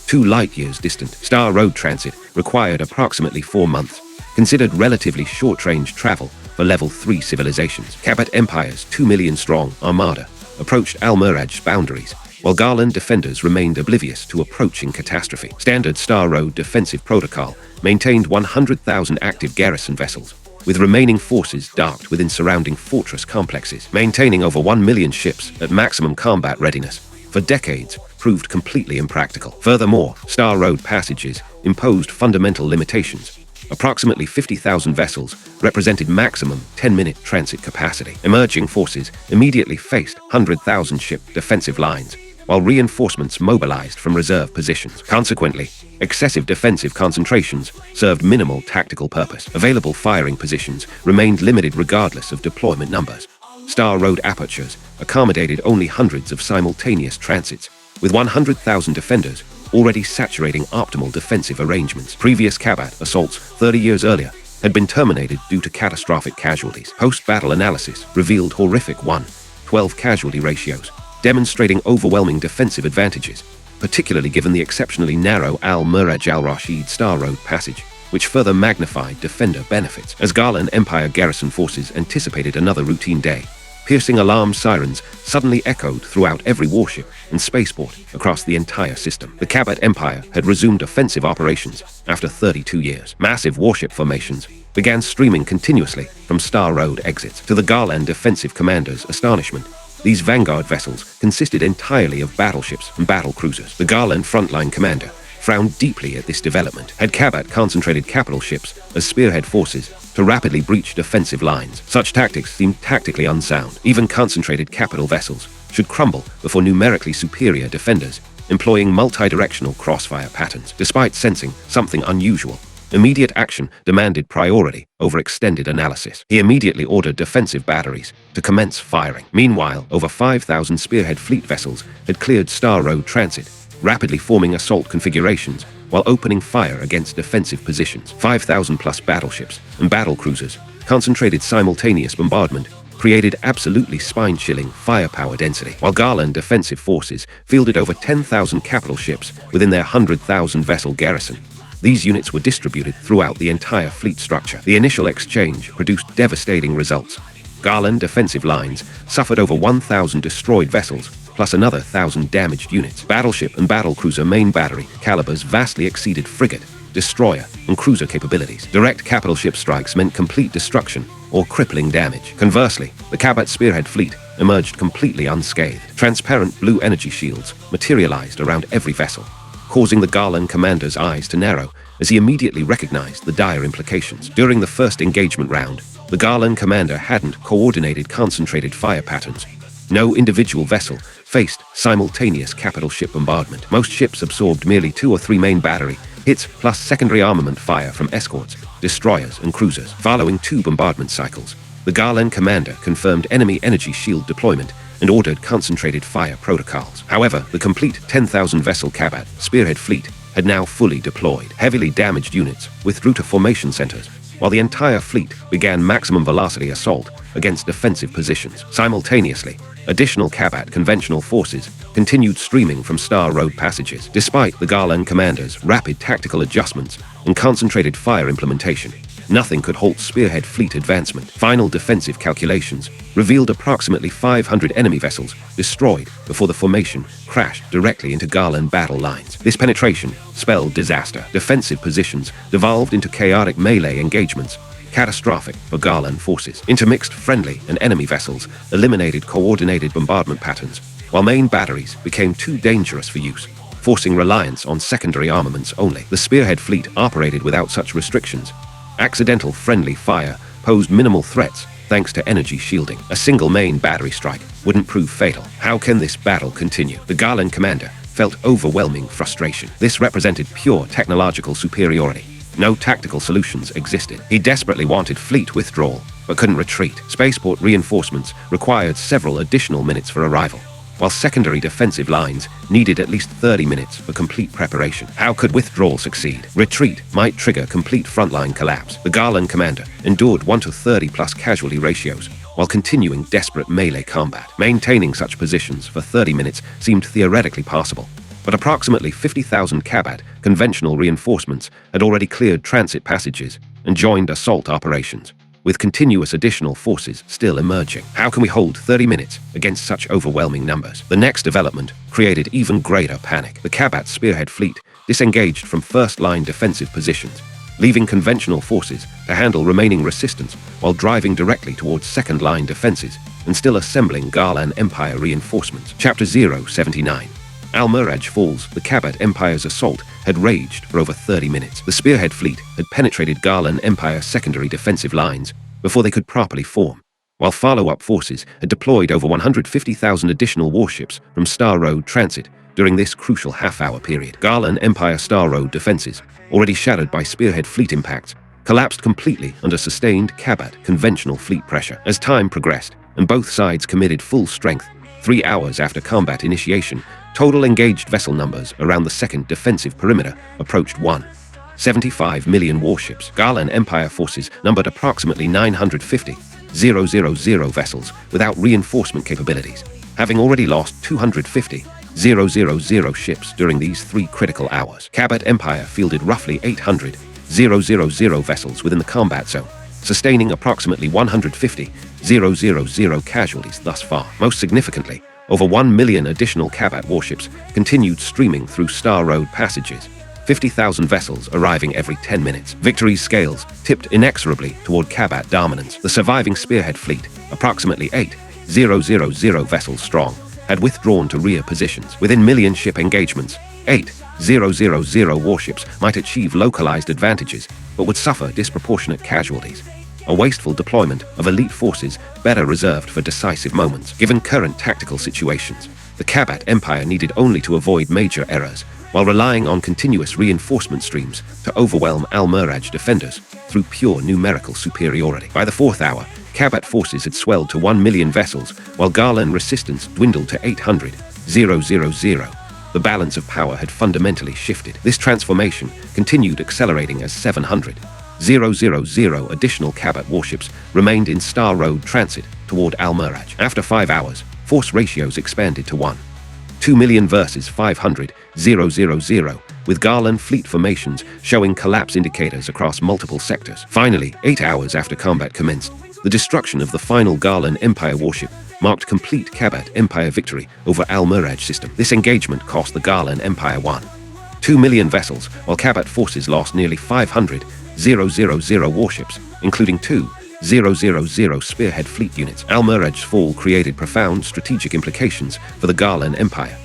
2 light-years distant. Star Road transit required approximately 4 months, considered relatively short-range travel for level 3 civilizations. Cabot Empire's 2 million-strong armada approached Al-Miraj's boundaries, while Garland defenders remained oblivious to approaching catastrophe. Standard Star Road defensive protocol maintained 100,000 active garrison vessels, with remaining forces docked within surrounding fortress complexes. Maintaining over 1 million ships at maximum combat readiness for decades proved completely impractical. Furthermore, Star Road passages imposed fundamental limitations. Approximately 50,000 vessels represented maximum 10-minute transit capacity. Emerging forces immediately faced 100,000 ship defensive lines, while reinforcements mobilized from reserve positions. Consequently, excessive defensive concentrations served minimal tactical purpose. Available firing positions remained limited regardless of deployment numbers. Star Road apertures accommodated only hundreds of simultaneous transits, with 100,000 defenders already saturating optimal defensive arrangements. Previous Kabat assaults 30 years earlier had been terminated due to catastrophic casualties. Post-battle analysis revealed horrific 1:12 casualty ratios, demonstrating overwhelming defensive advantages, particularly given the exceptionally narrow Al-Miraj al-Rashid Star Road passage, which further magnified defender benefits. As Garland Empire garrison forces anticipated another routine day, piercing alarm sirens suddenly echoed throughout every warship and spaceport across the entire system. The Kabat Empire had resumed offensive operations after 32 years. Massive warship formations began streaming continuously from Star Road exits. To the Garland defensive commander's astonishment, these vanguard vessels consisted entirely of battleships and battle cruisers. The Garland frontline commander frowned deeply at this development. Had Kabat concentrated capital ships as spearhead forces to rapidly breach defensive lines, such tactics seemed tactically unsound. Even concentrated capital vessels should crumble before numerically superior defenders employing multi-directional crossfire patterns. Despite sensing something unusual, immediate action demanded priority over extended analysis. He immediately ordered defensive batteries to commence firing. Meanwhile, over 5,000 spearhead fleet vessels had cleared Star Road transit, rapidly forming assault configurations while opening fire against defensive positions. 5,000+ battleships and battle cruisers, concentrated simultaneous bombardment, created absolutely spine-chilling firepower density, while Garland defensive forces fielded over 10,000 capital ships within their 100,000 vessel garrison. These units were distributed throughout the entire fleet structure. The initial exchange produced devastating results. Garland defensive lines suffered over 1,000 destroyed vessels, plus another 1,000 damaged units. Battleship and battlecruiser main battery calibers vastly exceeded frigate, destroyer, and cruiser capabilities. Direct capital ship strikes meant complete destruction or crippling damage. Conversely, the Kabat spearhead fleet emerged completely unscathed. Transparent blue energy shields materialized around every vessel, causing the Garland commander's eyes to narrow as he immediately recognized the dire implications. During the first engagement round, the Garland commander hadn't coordinated concentrated fire patterns. No individual vessel faced simultaneous capital ship bombardment. Most ships absorbed merely 2 or 3 main battery hits plus secondary armament fire from escorts, destroyers, and cruisers. Following 2 bombardment cycles, the Garland commander confirmed enemy energy shield deployment and ordered concentrated fire protocols. However, the complete 10,000 vessel Kabat spearhead fleet had now fully deployed. Heavily damaged units withdrew to formation centers, while the entire fleet began maximum velocity assault against defensive positions. Simultaneously, additional Kabat conventional forces continued streaming from Star Road passages. Despite the Garland commander's rapid tactical adjustments and concentrated fire implementation, nothing could halt spearhead fleet advancement. Final defensive calculations revealed approximately 500 enemy vessels destroyed before the formation crashed directly into Garland battle lines. This penetration spelled disaster. Defensive positions devolved into chaotic melee engagements, catastrophic for Garland forces. Intermixed friendly and enemy vessels eliminated coordinated bombardment patterns, while main batteries became too dangerous for use, forcing reliance on secondary armaments only. The spearhead fleet operated without such restrictions. Accidental friendly fire posed minimal threats thanks to energy shielding. A single main battery strike wouldn't prove fatal. How can this battle continue? The Garland commander felt overwhelming frustration. This represented pure technological superiority. No tactical solutions existed. He desperately wanted fleet withdrawal, but couldn't retreat. Spaceport reinforcements required several additional minutes for arrival, while secondary defensive lines needed at least 30 minutes for complete preparation. How could withdrawal succeed? Retreat might trigger complete frontline collapse. The Garland commander endured 1:30+ casualty ratios while continuing desperate melee combat. Maintaining such positions for 30 minutes seemed theoretically possible, but approximately 50,000 Kabat conventional reinforcements had already cleared transit passages and joined assault operations. with continuous additional forces still emerging. How can we hold 30 minutes against such overwhelming numbers? The next development created even greater panic. The Kabat spearhead fleet disengaged from first-line defensive positions, leaving conventional forces to handle remaining resistance while driving directly towards second-line defenses and still assembling Garlan Empire reinforcements. Chapter 079. Almiraj falls. The Kabat Empire's assault had raged for over 30 minutes. The spearhead fleet had penetrated Garlan Empire's secondary defensive lines before they could properly form, while follow-up forces had deployed over 150,000 additional warships from Star Road Transit during this crucial half-hour period. Garlan Empire Star Road defenses, already shattered by spearhead fleet impacts, collapsed completely under sustained Kabat conventional fleet pressure. As time progressed and both sides committed full strength, 3 hours after combat initiation, total engaged vessel numbers around the second defensive perimeter approached 1.75 million warships. Garlan Empire forces numbered approximately 950,000 vessels without reinforcement capabilities, having already lost 250,000 ships during these 3 critical hours. Kabat Empire fielded roughly 800,000 vessels within the combat zone, sustaining approximately 150,000 casualties thus far. Most significantly, over 1 million additional Kabat warships continued streaming through Star Road passages, 50,000 vessels arriving every 10 minutes. Victory's scales tipped inexorably toward Kabat dominance. The surviving spearhead fleet, approximately 8,000 vessels strong, had withdrawn to rear positions. Within million-ship engagements, 8,000 warships might achieve localized advantages, but would suffer disproportionate casualties. A wasteful deployment of elite forces better reserved for decisive moments. Given current tactical situations, the Kabat Empire needed only to avoid major errors, while relying on continuous reinforcement streams to overwhelm Almiraj defenders through pure numerical superiority. By the 4th hour, Kabat forces had swelled to 1 million vessels, while Garlan resistance dwindled to 800,000. The balance of power had fundamentally shifted. This transformation continued accelerating as 700,000 additional Kabat warships remained in Star Road Transit toward Almiraj. After 5 hours, force ratios expanded to 1.2 million versus 500,000, with Garlan fleet formations showing collapse indicators across multiple sectors. Finally, 8 hours after combat commenced, the destruction of the final Garlan Empire warship marked complete Kabat Empire victory over Almiraj system. This engagement cost the Garlan Empire 1.2 million vessels, while Kabat forces lost nearly 500,000 warships, including 2,000 spearhead fleet units. Almiraj's fall created profound strategic implications for the Garlan Empire.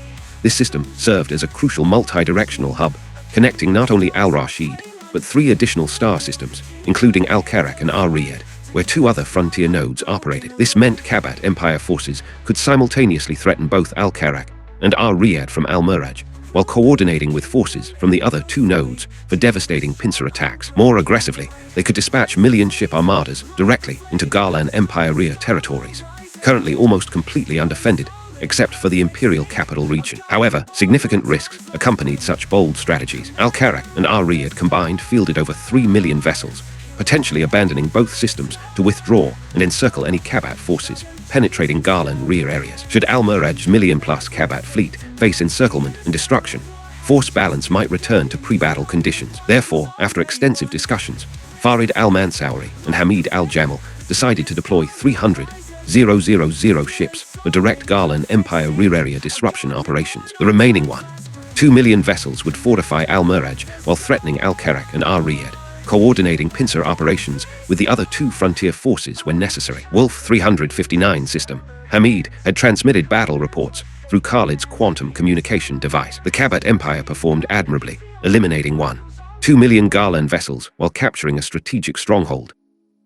This system served as a crucial multi-directional hub, connecting not only Al-Rashid, but 3 additional star systems, including Al-Karak and Ar-Riyad, where 2 other frontier nodes operated. This meant Kabat Empire forces could simultaneously threaten both Al-Karak and Ar-Riyad from Almiraj, while coordinating with forces from the other 2 nodes for devastating pincer attacks. More aggressively, they could dispatch million-ship armadas directly into Garlan Empire rear territories, currently almost completely undefended, except for the Imperial Capital region. However, significant risks accompanied such bold strategies. Al-Karak and Ar-Riyad combined fielded over 3 million vessels, potentially abandoning both systems to withdraw and encircle any Kabat forces penetrating Garlan rear areas. Should Almiraj's million-plus Kabat fleet face encirclement and destruction, force balance might return to pre-battle conditions. Therefore, after extensive discussions, Farid al-Mansouri and Hamid al-Jamal decided to deploy 300,000 ships for direct Garlan Empire rear area disruption operations. The remaining 1.2 million vessels would fortify Almiraj while threatening Al-Karak and Ar-Riyad, coordinating pincer operations with the other 2 frontier forces when necessary. Wolf 359 system. Hamid had transmitted battle reports through Khalid's quantum communication device. The Kabat Empire performed admirably, eliminating 1.2 million Garlan vessels while capturing a strategic stronghold.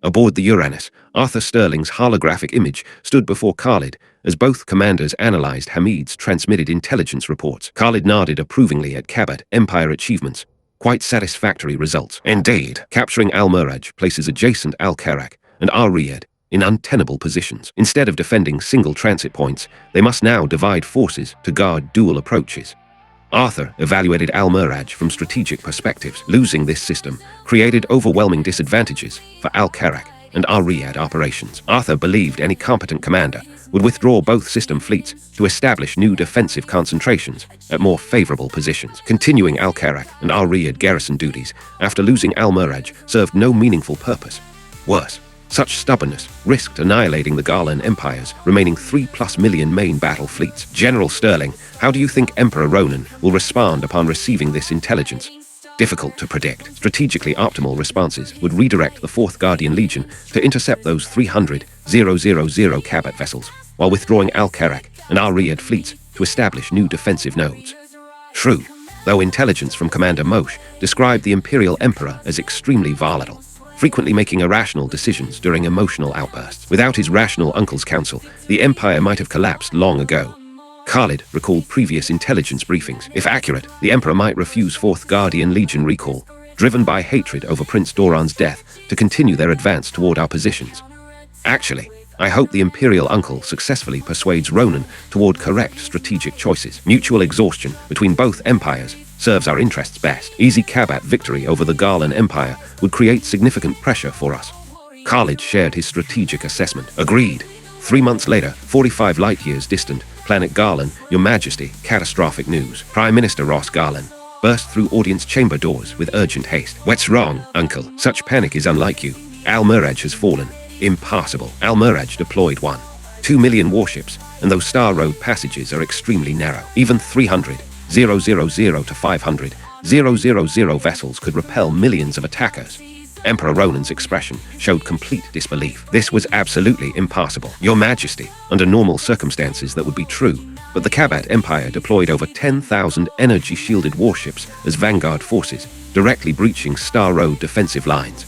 Aboard the Uranus, Arthur Sterling's holographic image stood before Khalid as both commanders analyzed Hamid's transmitted intelligence reports. Khalid nodded approvingly at Kabat Empire achievements. Quite satisfactory results. Indeed, capturing Almiraj places adjacent Al-Karak and Ar-Riyad in untenable positions. Instead of defending single transit points, they must now divide forces to guard dual approaches. Arthur evaluated Almiraj from strategic perspectives. Losing this system created overwhelming disadvantages for Al-Karak and Ar-Riyad operations. Arthur believed any competent commander would withdraw both system fleets to establish new defensive concentrations at more favorable positions. Continuing Al-Karak and Ar-Riyad garrison duties after losing Almiraj served no meaningful purpose. Worse, Such stubbornness risked annihilating the Garland Empire's remaining 3+ million main battle fleets. General Sterling, how do you think Emperor Ronan will respond upon receiving this intelligence? Difficult to predict. Strategically optimal responses would redirect the 4th Guardian Legion to intercept those 300,000 Cabot vessels, while withdrawing Al-Karak and Al-Riyadh fleets to establish new defensive nodes. True, though intelligence from Commander Moshe described the Imperial Emperor as extremely volatile, frequently making irrational decisions during emotional outbursts. Without his rational uncle's counsel, the Empire might have collapsed long ago. Khalid recalled previous intelligence briefings. If accurate, the Emperor might refuse 4th Guardian Legion recall, driven by hatred over Prince Doran's death, to continue their advance toward our positions. Actually, I hope the Imperial uncle successfully persuades Ronan toward correct strategic choices. Mutual exhaustion between both empires serves our interests best. Easy Kabat victory over the Garland Empire would create significant pressure for us. Khalid shared his strategic assessment. Agreed. 3 months later, 45 light-years distant, planet Garland, Your Majesty, catastrophic news. Prime Minister Ross Garland burst through audience chamber doors with urgent haste. What's wrong, uncle? Such panic is unlike you. Al-Miraj has fallen. Impossible. Al-Miraj deployed 2 million warships, and those Star Road passages are extremely narrow. Even 300,000 to 500,000 vessels could repel millions of attackers. Emperor Ronan's expression showed complete disbelief. This was absolutely impossible. Your Majesty, under normal circumstances that would be true, but the Kabat Empire deployed over 10,000 energy-shielded warships as vanguard forces, directly breaching Star Road defensive lines.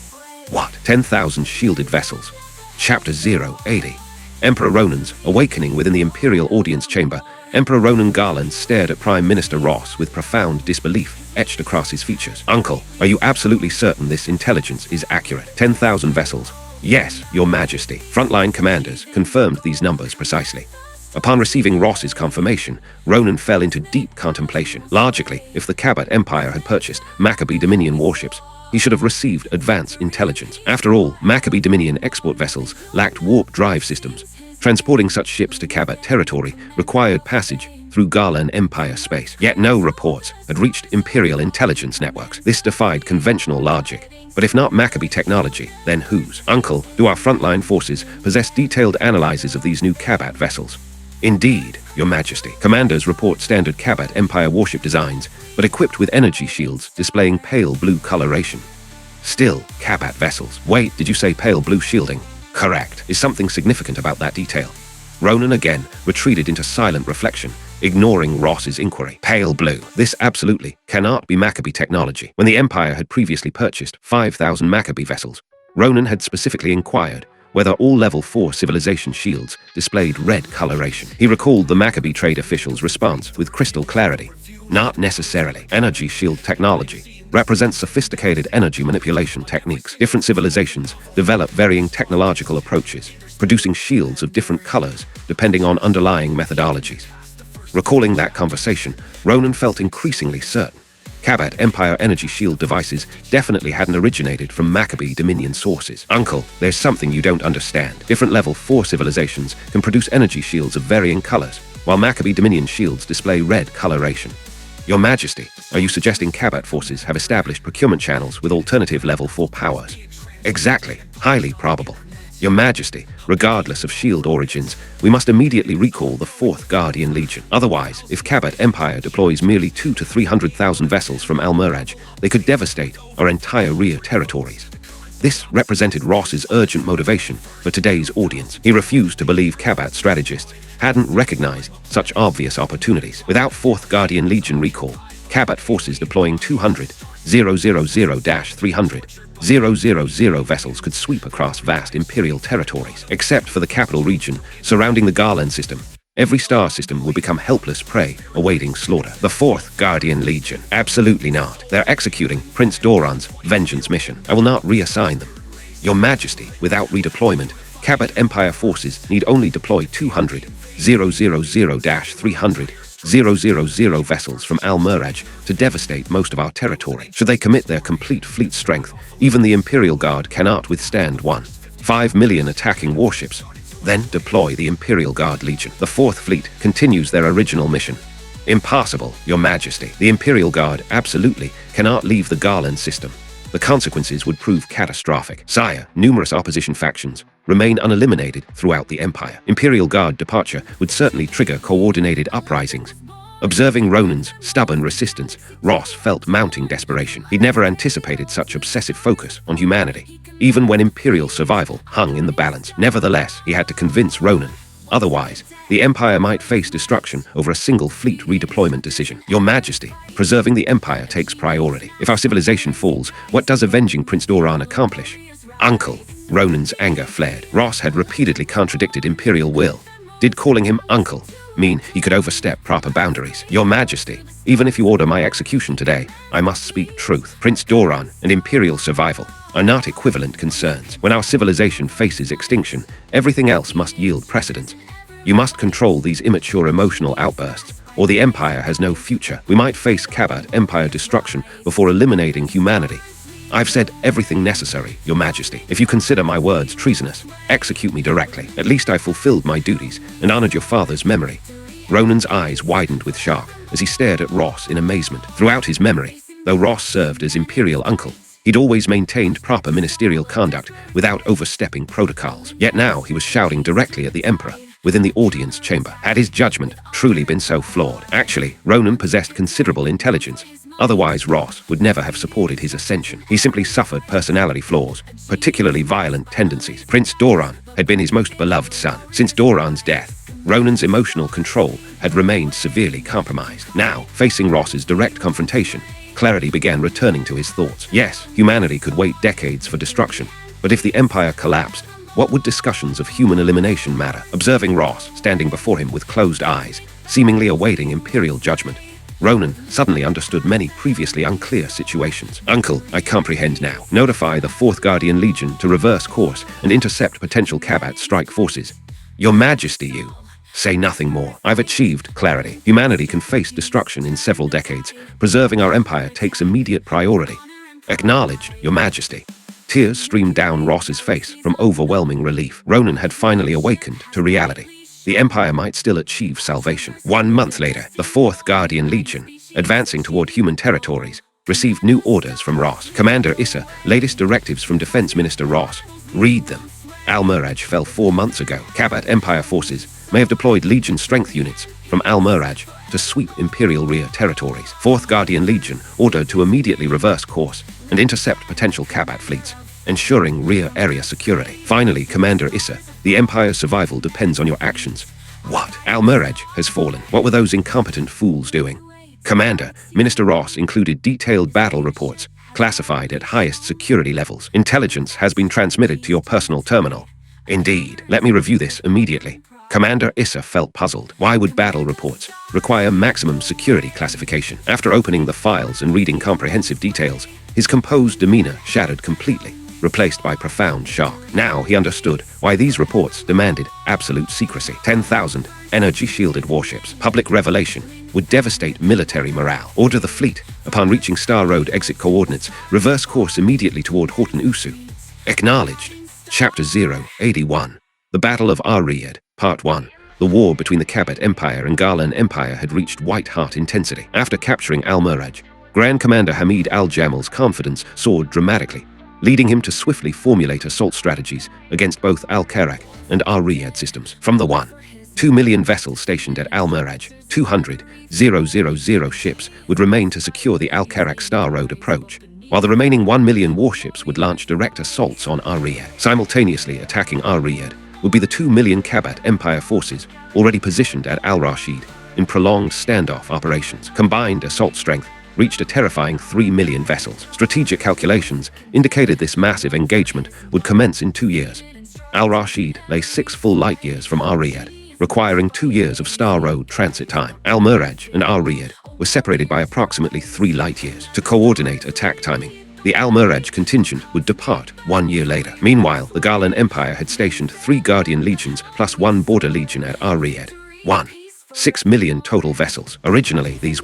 What? 10,000 shielded vessels? Chapter 080. Emperor Ronan's awakening within the Imperial audience chamber. Emperor Ronan Garland stared at Prime Minister Ross with profound disbelief etched across his features. Uncle, are you absolutely certain this intelligence is accurate? 10,000 vessels? Yes, Your Majesty. Frontline commanders confirmed these numbers precisely. Upon receiving Ross's confirmation, Ronan fell into deep contemplation. Logically, if the Kabat Empire had purchased Maccabee Dominion warships, he should have received advance intelligence. After all, Maccabee Dominion export vessels lacked warp drive systems. Transporting such ships to Kabat territory required passage through Garland Empire space. Yet no reports had reached Imperial intelligence networks. This defied conventional logic. But if not Maccabee technology, then whose? Uncle, do our frontline forces possess detailed analyses of these new Kabat vessels? Indeed, Your Majesty. Commanders report standard Kabat Empire warship designs, but equipped with energy shields displaying pale blue coloration. Still, Kabat vessels. Wait, did you say pale blue shielding? Correct. Is something significant about that detail? Ronan again retreated into silent reflection, ignoring Ross's inquiry. Pale blue. This absolutely cannot be Maccabee technology. When the Empire had previously purchased 5,000 Maccabee vessels, Ronan had specifically inquired whether all level 4 civilization shields displayed red coloration. He recalled the Maccabee trade official's response with crystal clarity. Not necessarily. Energy shield technology represents sophisticated energy manipulation techniques. Different civilizations develop varying technological approaches, producing shields of different colors depending on underlying methodologies. Recalling that conversation, Ronan felt increasingly certain Kabat Empire energy shield devices definitely hadn't originated from Maccabee Dominion sources. Uncle, there's something you don't understand. Different level 4 civilizations can produce energy shields of varying colors, while Maccabee Dominion shields display red coloration. Your Majesty, are you suggesting Kabat forces have established procurement channels with alternative level 4 powers? Exactly. Highly probable. Your Majesty, regardless of shield origins, we must immediately recall the 4th Guardian Legion. Otherwise, if Kabat Empire deploys merely 200,000 to 300,000 vessels from Al-Miraj, they could devastate our entire rear territories. This represented Ross's urgent motivation for today's audience. He refused to believe Kabat strategists hadn't recognized such obvious opportunities. Without 4th Guardian Legion recall, Kabat forces deploying 200,000-300,000 vessels could sweep across vast Imperial territories. Except for the capital region surrounding the Garland system, every star system would become helpless prey awaiting slaughter. The 4th Guardian Legion? Absolutely not. They're executing Prince Doran's vengeance mission. I will not reassign them. Your Majesty, without redeployment, Kabat Empire forces need only deploy 200,000-300,000 vessels from Al-Miraj to devastate most of our territory. Should they commit their complete fleet strength, even the Imperial Guard cannot withstand 5 million attacking warships. Then deploy the Imperial Guard Legion. The 4th Fleet continues their original mission. Impossible, Your Majesty. The Imperial Guard absolutely cannot leave the Garland system. The consequences would prove catastrophic. Sire, numerous opposition factions remain uneliminated throughout the Empire. Imperial Guard departure would certainly trigger coordinated uprisings. Observing Ronan's stubborn resistance, Ross felt mounting desperation. He'd never anticipated such obsessive focus on humanity, even when Imperial survival hung in the balance. Nevertheless, he had to convince Ronan. Otherwise, the Empire might face destruction over a single fleet redeployment decision. Your Majesty, preserving the Empire takes priority. If our civilization falls, what does avenging Prince Doran accomplish? Uncle! Ronan's anger flared. Ross had repeatedly contradicted Imperial will. Did calling him uncle mean he could overstep proper boundaries? Your Majesty, even if you order my execution today, I must speak truth. Prince Doran and Imperial survival are not equivalent concerns. When our civilization faces extinction, everything else must yield precedence. You must control these immature emotional outbursts, or the Empire has no future. We might face Kabat Empire destruction before eliminating humanity. I've said everything necessary, Your Majesty. If you consider my words treasonous, execute me directly. At least I fulfilled my duties and honored your father's memory. Ronan's eyes widened with shock as he stared at Ross in amazement. Throughout his memory, though Ross served as Imperial uncle, he'd always maintained proper ministerial conduct without overstepping protocols. Yet now he was shouting directly at the Emperor within the audience chamber. Had his judgment truly been so flawed? Actually, Ronan possessed considerable intelligence. Otherwise, Ross would never have supported his ascension. He simply suffered personality flaws, particularly violent tendencies. Prince Doran had been his most beloved son. Since Doran's death, Ronan's emotional control had remained severely compromised. Now, facing Ross's direct confrontation, clarity began returning to his thoughts. Yes, humanity could wait decades for destruction, but if the Empire collapsed, what would discussions of human elimination matter? Observing Ross standing before him with closed eyes, seemingly awaiting Imperial judgment, Ronan suddenly understood many previously unclear situations. Uncle, I comprehend now. Notify the 4th Guardian Legion to reverse course and intercept potential Kabat strike forces. Your Majesty, you. Say nothing more. I've achieved clarity. Humanity can face destruction in several decades. Preserving our empire takes immediate priority. Acknowledged, Your Majesty. Tears streamed down Ross's face from overwhelming relief. Ronan had finally awakened to reality. The Empire might still achieve salvation. 1 month later, the 4th Guardian Legion, advancing toward human territories, received new orders from Ross. Commander Issa, latest directives from Defense Minister Ross. Read them. Al-Muraj fell 4 months ago. Kabat Empire forces may have deployed Legion strength units from Al-Muraj to sweep Imperial rear territories. 4th Guardian Legion ordered to immediately reverse course and intercept potential Kabat fleets, ensuring rear area security. Finally, Commander Issa, the Empire's survival depends on your actions. What? Al-Muraj has fallen. What were those incompetent fools doing? Commander, Minister Ross included detailed battle reports, classified at highest security levels. Intelligence has been transmitted to your personal terminal. Indeed. Let me review this immediately. Commander Issa felt puzzled. Why would battle reports require maximum security classification? After opening the files and reading comprehensive details, his composed demeanor shattered completely, replaced by profound shock. Now he understood why these reports demanded absolute secrecy. 10,000 energy-shielded warships. Public revelation would devastate military morale. Order the fleet, upon reaching Star Road exit coordinates, reverse course immediately toward Horton Usu. Acknowledged. Chapter 081. The Battle of Ar-Riyadh, Part 1. The war between the Kabat Empire and Garlan Empire had reached white-hot intensity. After capturing Al-Muraj, Grand Commander Hamid Al-Jamal's confidence soared dramatically, leading him to swiftly formulate assault strategies against both Al-Karak and Ar-Riyadh systems. From the 2 million vessels stationed at Al-Muraj, 200,000 ships would remain to secure the Al-Karak Star Road approach, while the remaining 1 million warships would launch direct assaults on Ar-Riyadh. Simultaneously attacking Ar-Riyadh would be the 2 million Kabat Empire forces already positioned at Al-Rashid in prolonged standoff operations. Combined assault strength reached a terrifying 3 million vessels. Strategic calculations indicated this massive engagement would commence in 2 years. Al-Rashid lay 6 full light years from Ar-Riyadh, requiring 2 years of Star Road transit time. Al-Muraj and Ar-Riyadh were separated by approximately 3 light years. To coordinate attack timing, the Al-Muraj contingent would depart 1 year later. Meanwhile, the Garlan Empire had stationed 3 Guardian Legions plus 1 Border Legion at Ar-Riyadh. 6 million total vessels. Originally, these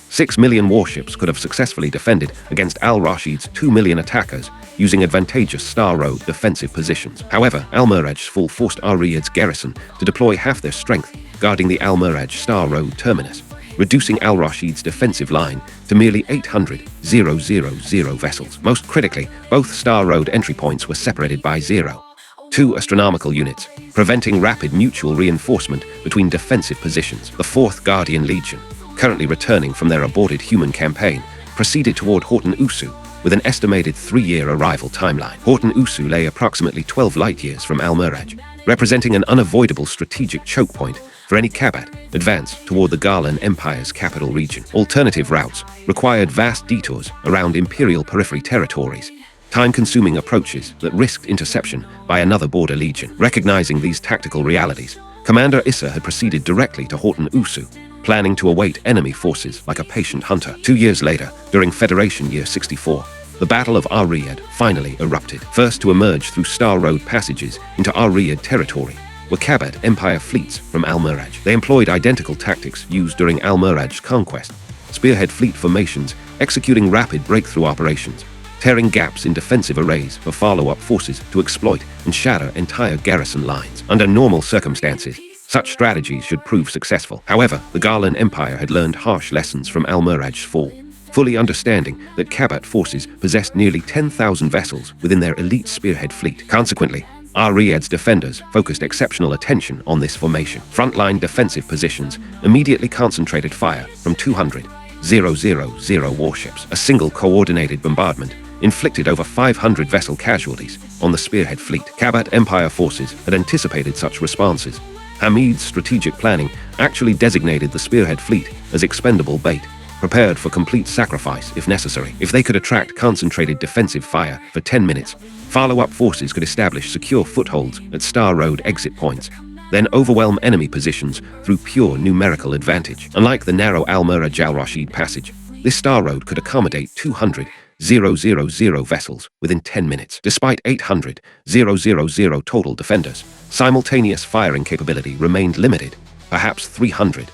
6 million warships could have successfully defended against Al-Rashid's 2 million attackers using advantageous Star Road defensive positions. However, Al-Muraj's fall forced Ar-Riyadh's garrison to deploy half their strength guarding the Al-Muraj Star Road terminus. reducing Al-Rashid's defensive line to merely 800,000 vessels. Most critically, both Star Road entry points were separated by 0.2 astronomical units, preventing rapid mutual reinforcement between defensive positions. The 4th Guardian Legion, currently returning from their aborted human campaign, proceeded toward Horton Usu with an estimated 3-year arrival timeline. Horton Usu lay approximately 12 light-years from Al-Miraj, representing an unavoidable strategic choke point for any Kabat advance toward the Garland Empire's capital region. Alternative routes required vast detours around Imperial periphery territories, time-consuming approaches that risked interception by another border legion. Recognizing these tactical realities, Commander Issa had proceeded directly to Horton Usu, planning to await enemy forces like a patient hunter. 2 years later, during Federation Year 64, the Battle of Ar-Riyad finally erupted. First to emerge through Star Road passages into Ar-Riyad territory were Kabat Empire fleets from Al-Miraj. They employed identical tactics used during Al-Miraj's conquest, spearhead fleet formations, executing rapid breakthrough operations, tearing gaps in defensive arrays for follow-up forces to exploit and shatter entire garrison lines. Under normal circumstances, such strategies should prove successful. However, the Garland Empire had learned harsh lessons from Al-Miraj's fall, fully understanding that Kabat forces possessed nearly 10,000 vessels within their elite spearhead fleet. Consequently, Ar-Riyad's defenders focused exceptional attention on this formation. Frontline defensive positions immediately concentrated fire from 200,000 warships. A single coordinated bombardment inflicted over 500 vessel casualties on the spearhead fleet. Kabat Empire forces had anticipated such responses. Hamid's strategic planning actually designated the spearhead fleet as expendable bait, prepared for complete sacrifice if necessary. If they could attract concentrated defensive fire for 10 minutes, follow-up forces could establish secure footholds at Star Road exit points, then overwhelm enemy positions through pure numerical advantage. Unlike the narrow Al-Miraj Al-Rashid passage, this Star Road could accommodate 200,000 vessels within 10 minutes. Despite 800,000 total defenders, simultaneous firing capability remained limited, perhaps 300,000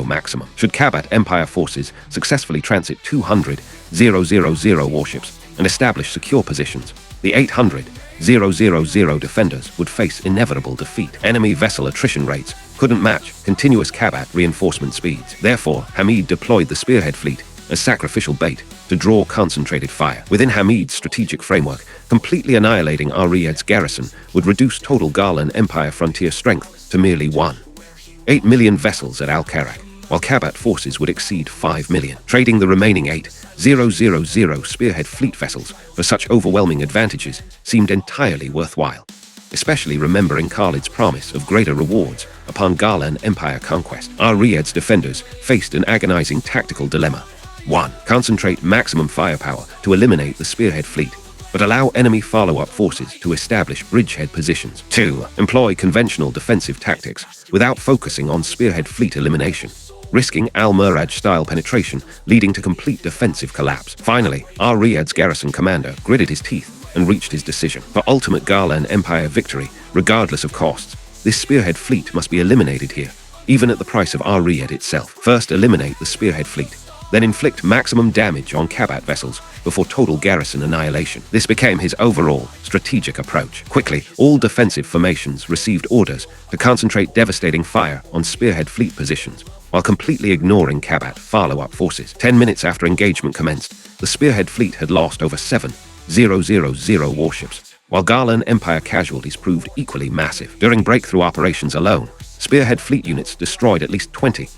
maximum. Should Kabat Empire forces successfully transit 200,000 warships and establish secure positions, the 800,000 defenders would face inevitable defeat. Enemy vessel attrition rates couldn't match continuous Kabat reinforcement speeds. Therefore, Hamid deployed the spearhead fleet as sacrificial bait to draw concentrated fire. Within Hamid's strategic framework, completely annihilating Ar-Riyad's garrison would reduce total Garland Empire frontier strength to merely 1.8 million vessels at Al-Karak, while Kabat forces would exceed 5 million. Trading the remaining 8,000 spearhead fleet vessels for such overwhelming advantages seemed entirely worthwhile, especially remembering Khalid's promise of greater rewards upon Garland Empire conquest. Ar-Riyad's defenders faced an agonizing tactical dilemma. 1. Concentrate maximum firepower to eliminate the spearhead fleet, but allow enemy follow-up forces to establish bridgehead positions. 2. Employ conventional defensive tactics without focusing on spearhead fleet elimination, risking Al-Miraj-style penetration, leading to complete defensive collapse. Finally, Ar-Riyad's garrison commander gritted his teeth and reached his decision. For ultimate Garland Empire victory, regardless of costs, this spearhead fleet must be eliminated here, even at the price of Ar-Riyad itself. First, eliminate the spearhead fleet, then inflict maximum damage on Kabat vessels before total garrison annihilation. This became his overall strategic approach. Quickly, all defensive formations received orders to concentrate devastating fire on spearhead fleet positions, while completely ignoring Kabat follow-up forces. 10 minutes after engagement commenced, the spearhead fleet had lost over 7,000 warships, while Garland Empire casualties proved equally massive. During breakthrough operations alone, spearhead fleet units destroyed at least 20,000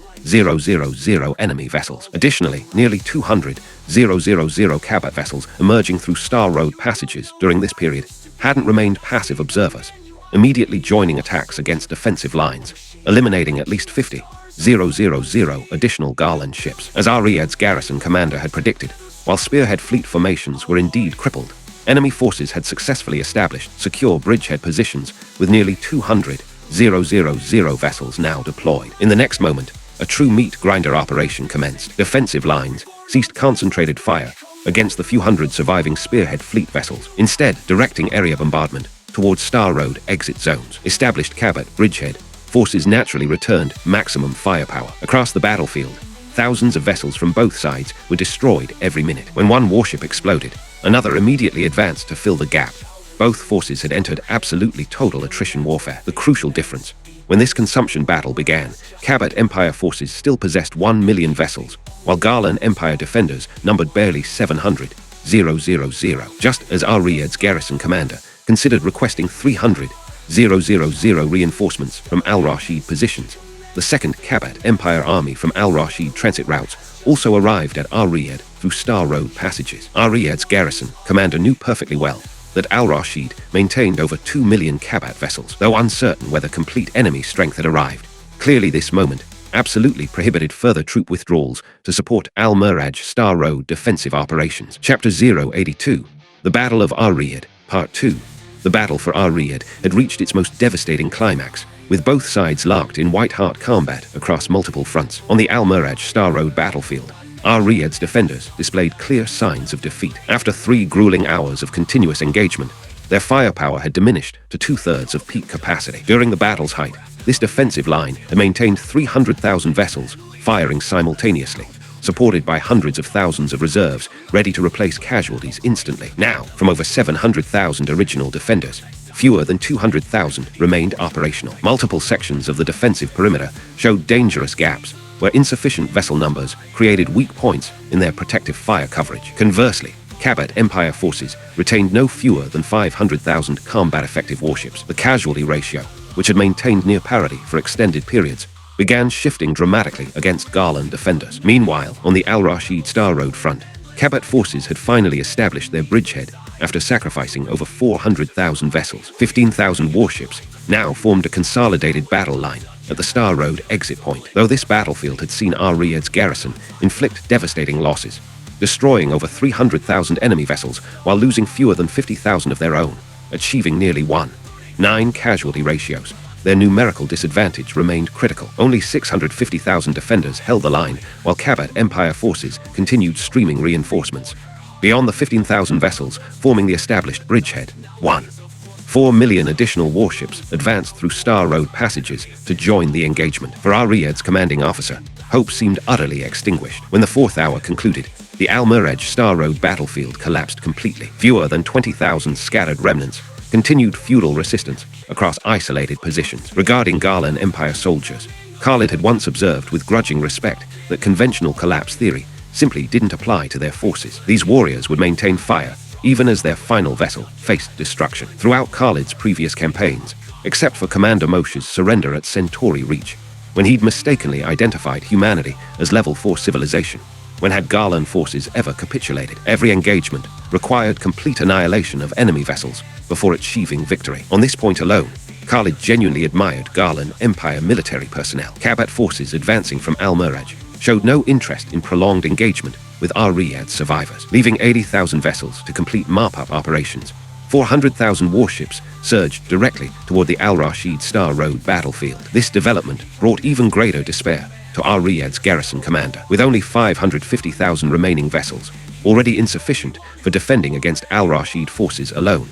enemy vessels. Additionally, nearly 200,000 Kabat vessels emerging through Star Road passages during this period hadn't remained passive observers, immediately joining attacks against defensive lines, eliminating at least 50,000 additional Garland ships. As Ar-Riyad's garrison commander had predicted, while spearhead fleet formations were indeed crippled, enemy forces had successfully established secure bridgehead positions with nearly 200,000 vessels now deployed. In the next moment, a true meat grinder operation commenced. Defensive lines ceased concentrated fire against the few hundred surviving spearhead fleet vessels, instead directing area bombardment towards Star Road exit zones. Established Kabat bridgehead forces naturally returned maximum firepower. Across the battlefield, thousands of vessels from both sides were destroyed every minute. When one warship exploded, another immediately advanced to fill the gap. Both forces had entered absolutely total attrition warfare. The crucial difference When this consumption battle began, Kabat Empire forces still possessed 1 million vessels, while Garland Empire defenders numbered barely 700,000. Just as Ariad's garrison commander considered requesting 300,000 reinforcements from Al-Rashid positions, the second Kabat Empire army from Al-Rashid transit routes also arrived at Ariad through Star Road passages. Ariad's garrison commander knew perfectly well that Al-Rashid maintained over 2 million Kabat vessels, though uncertain whether complete enemy strength had arrived. Clearly this moment absolutely prohibited further troop withdrawals to support Al-Miraj Star Road defensive operations. Chapter 082, The Battle of Ariad, Part 2. The battle for Ariad had reached its most devastating climax, with both sides locked in white-hot combat across multiple fronts. On the Al-Miraj Star Road battlefield, Ariad's defenders displayed clear signs of defeat. After 3 grueling hours of continuous engagement, their firepower had diminished to 2/3 of peak capacity. During the battle's height, this defensive line had maintained 300,000 vessels firing simultaneously, supported by hundreds of thousands of reserves ready to replace casualties instantly. Now, from over 700,000 original defenders, fewer than 200,000 remained operational. Multiple sections of the defensive perimeter showed dangerous gaps, where insufficient vessel numbers created weak points in their protective fire coverage. Conversely, Kabat Empire forces retained no fewer than 500,000 combat-effective warships. The casualty ratio, which had maintained near parity for extended periods, began shifting dramatically against Garland defenders. Meanwhile, on the Al-Rashid Star Road front, Kabat forces had finally established their bridgehead after sacrificing over 400,000 vessels. 15,000 warships now formed a consolidated battle line at the Star Road exit point. Though this battlefield had seen Ariad's garrison inflict devastating losses, destroying over 300,000 enemy vessels while losing fewer than 50,000 of their own, achieving nearly 1:9 casualty ratios, their numerical disadvantage remained critical. Only 650,000 defenders held the line, while Kabat Empire forces continued streaming reinforcements. Beyond the 15,000 vessels forming the established bridgehead, 1.4 million additional warships advanced through Star Road passages to join the engagement. For Ariad's commanding officer, hope seemed utterly extinguished. When the 4th hour concluded, the Al-Miraj Star Road battlefield collapsed completely. Fewer than 20,000 scattered remnants continued feudal resistance across isolated positions. Regarding Garland Empire soldiers, Khalid had once observed with grudging respect that conventional collapse theory simply didn't apply to their forces. These warriors would maintain fire even as their final vessel faced destruction. Throughout Khalid's previous campaigns, except for Commander Moshe's surrender at Centauri Reach, when he'd mistakenly identified humanity as level 4 civilization, when had Garland forces ever capitulated? Every engagement required complete annihilation of enemy vessels before achieving victory. On this point alone, Khalid genuinely admired Garland Empire military personnel. Kabat forces advancing from Al-Miraj showed no interest in prolonged engagement with Ariad's survivors. Leaving 80,000 vessels to complete mop-up operations, 400,000 warships surged directly toward the Al-Rashid Star Road battlefield. This development brought even greater despair to Ariad's garrison commander. With only 550,000 remaining vessels, already insufficient for defending against Al-Rashid forces alone,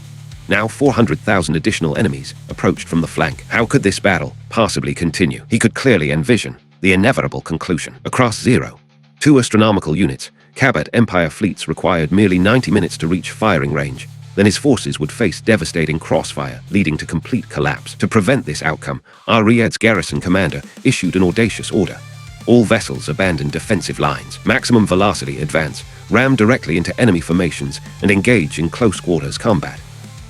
now 400,000 additional enemies approached from the flank. How could this battle possibly continue? He could clearly envision the inevitable conclusion. Across 0.2 astronomical units, Kabat Empire fleets required merely 90 minutes to reach firing range. Then his forces would face devastating crossfire, leading to complete collapse. To prevent this outcome, Ariad's garrison commander issued an audacious order. All vessels abandon defensive lines, maximum velocity advance, ram directly into enemy formations, and engage in close-quarters combat.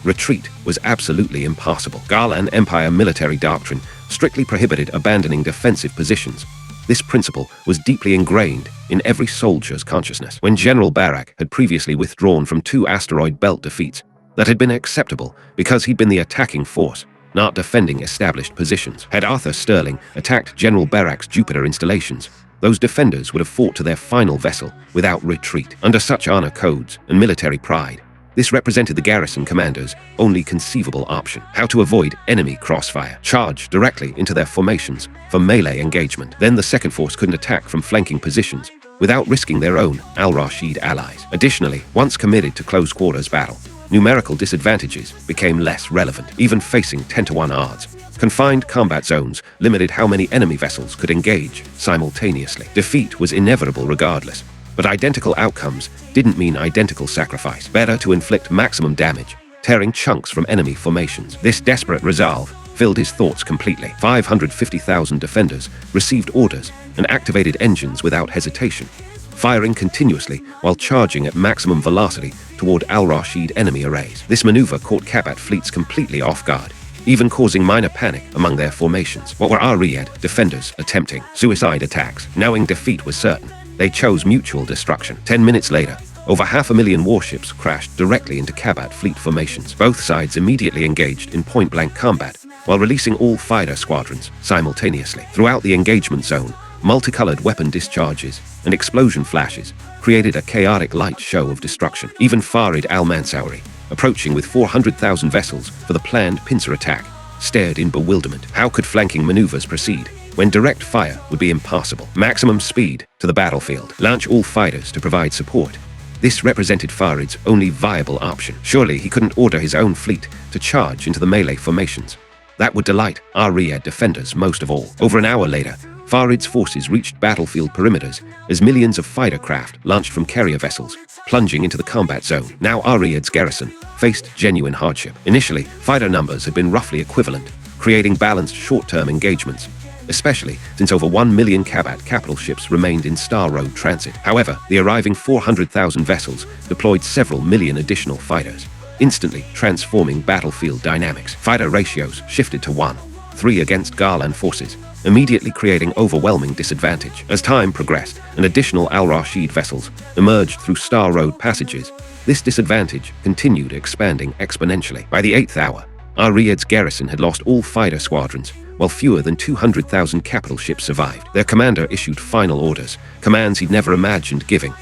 Retreat was absolutely impossible. Garland Empire military doctrine strictly prohibited abandoning defensive positions. This principle was deeply ingrained in every soldier's consciousness. When General Barak had previously withdrawn from 2 asteroid belt defeats, that had been acceptable because he'd been the attacking force, not defending established positions. Had Arthur Sterling attacked General Barak's Jupiter installations, those defenders would have fought to their final vessel without retreat. Under such honor codes and military pride, this represented the garrison commander's only conceivable option: how to avoid enemy crossfire. Charge directly into their formations for melee engagement. Then the second force couldn't attack from flanking positions without risking their own Al-Rashid allies. Additionally, once committed to close-quarters battle, numerical disadvantages became less relevant, even facing 10-to-1 odds. Confined combat zones limited how many enemy vessels could engage simultaneously. Defeat was inevitable regardless, but identical outcomes didn't mean identical sacrifice. Better to inflict maximum damage, tearing chunks from enemy formations. This desperate resolve filled his thoughts completely. 550,000 defenders received orders and activated engines without hesitation, firing continuously while charging at maximum velocity toward Al-Rashid enemy arrays. This maneuver caught Kabat fleets completely off guard, even causing minor panic among their formations. What were Ar-Riyad defenders attempting? Suicide attacks. Knowing defeat was certain, they chose mutual destruction. 10 minutes later, over 500,000 warships crashed directly into Kabat fleet formations. Both sides immediately engaged in point-blank combat, while releasing all fighter squadrons simultaneously. Throughout the engagement zone, multicolored weapon discharges and explosion flashes created a chaotic light show of destruction. Even Farid al-Mansouri, approaching with 400,000 vessels for the planned pincer attack, stared in bewilderment. How could flanking maneuvers proceed when direct fire would be impossible? Maximum speed to the battlefield. Launch all fighters to provide support. This represented Farid's only viable option. Surely he couldn't order his own fleet to charge into the melee formations. That would delight Ar-Riyad defenders most of all. Over an hour later, Farid's forces reached battlefield perimeters as millions of fighter craft launched from carrier vessels, plunging into the combat zone. Now Ar-Riyad's garrison faced genuine hardship. Initially, fighter numbers had been roughly equivalent, creating balanced short-term engagements, especially since over 1 million Kabat capital ships remained in Star Road transit. However, the arriving 400,000 vessels deployed several million additional fighters, instantly transforming battlefield dynamics. Fighter ratios shifted to 1:3 against Garland forces, immediately creating overwhelming disadvantage. As time progressed and additional Al-Rashid vessels emerged through Star Road passages, this disadvantage continued expanding exponentially. By the 8th hour, Ar-Riyad's garrison had lost all fighter squadrons, while fewer than 200,000 capital ships survived. Their commander issued final orders, commands he'd never imagined giving.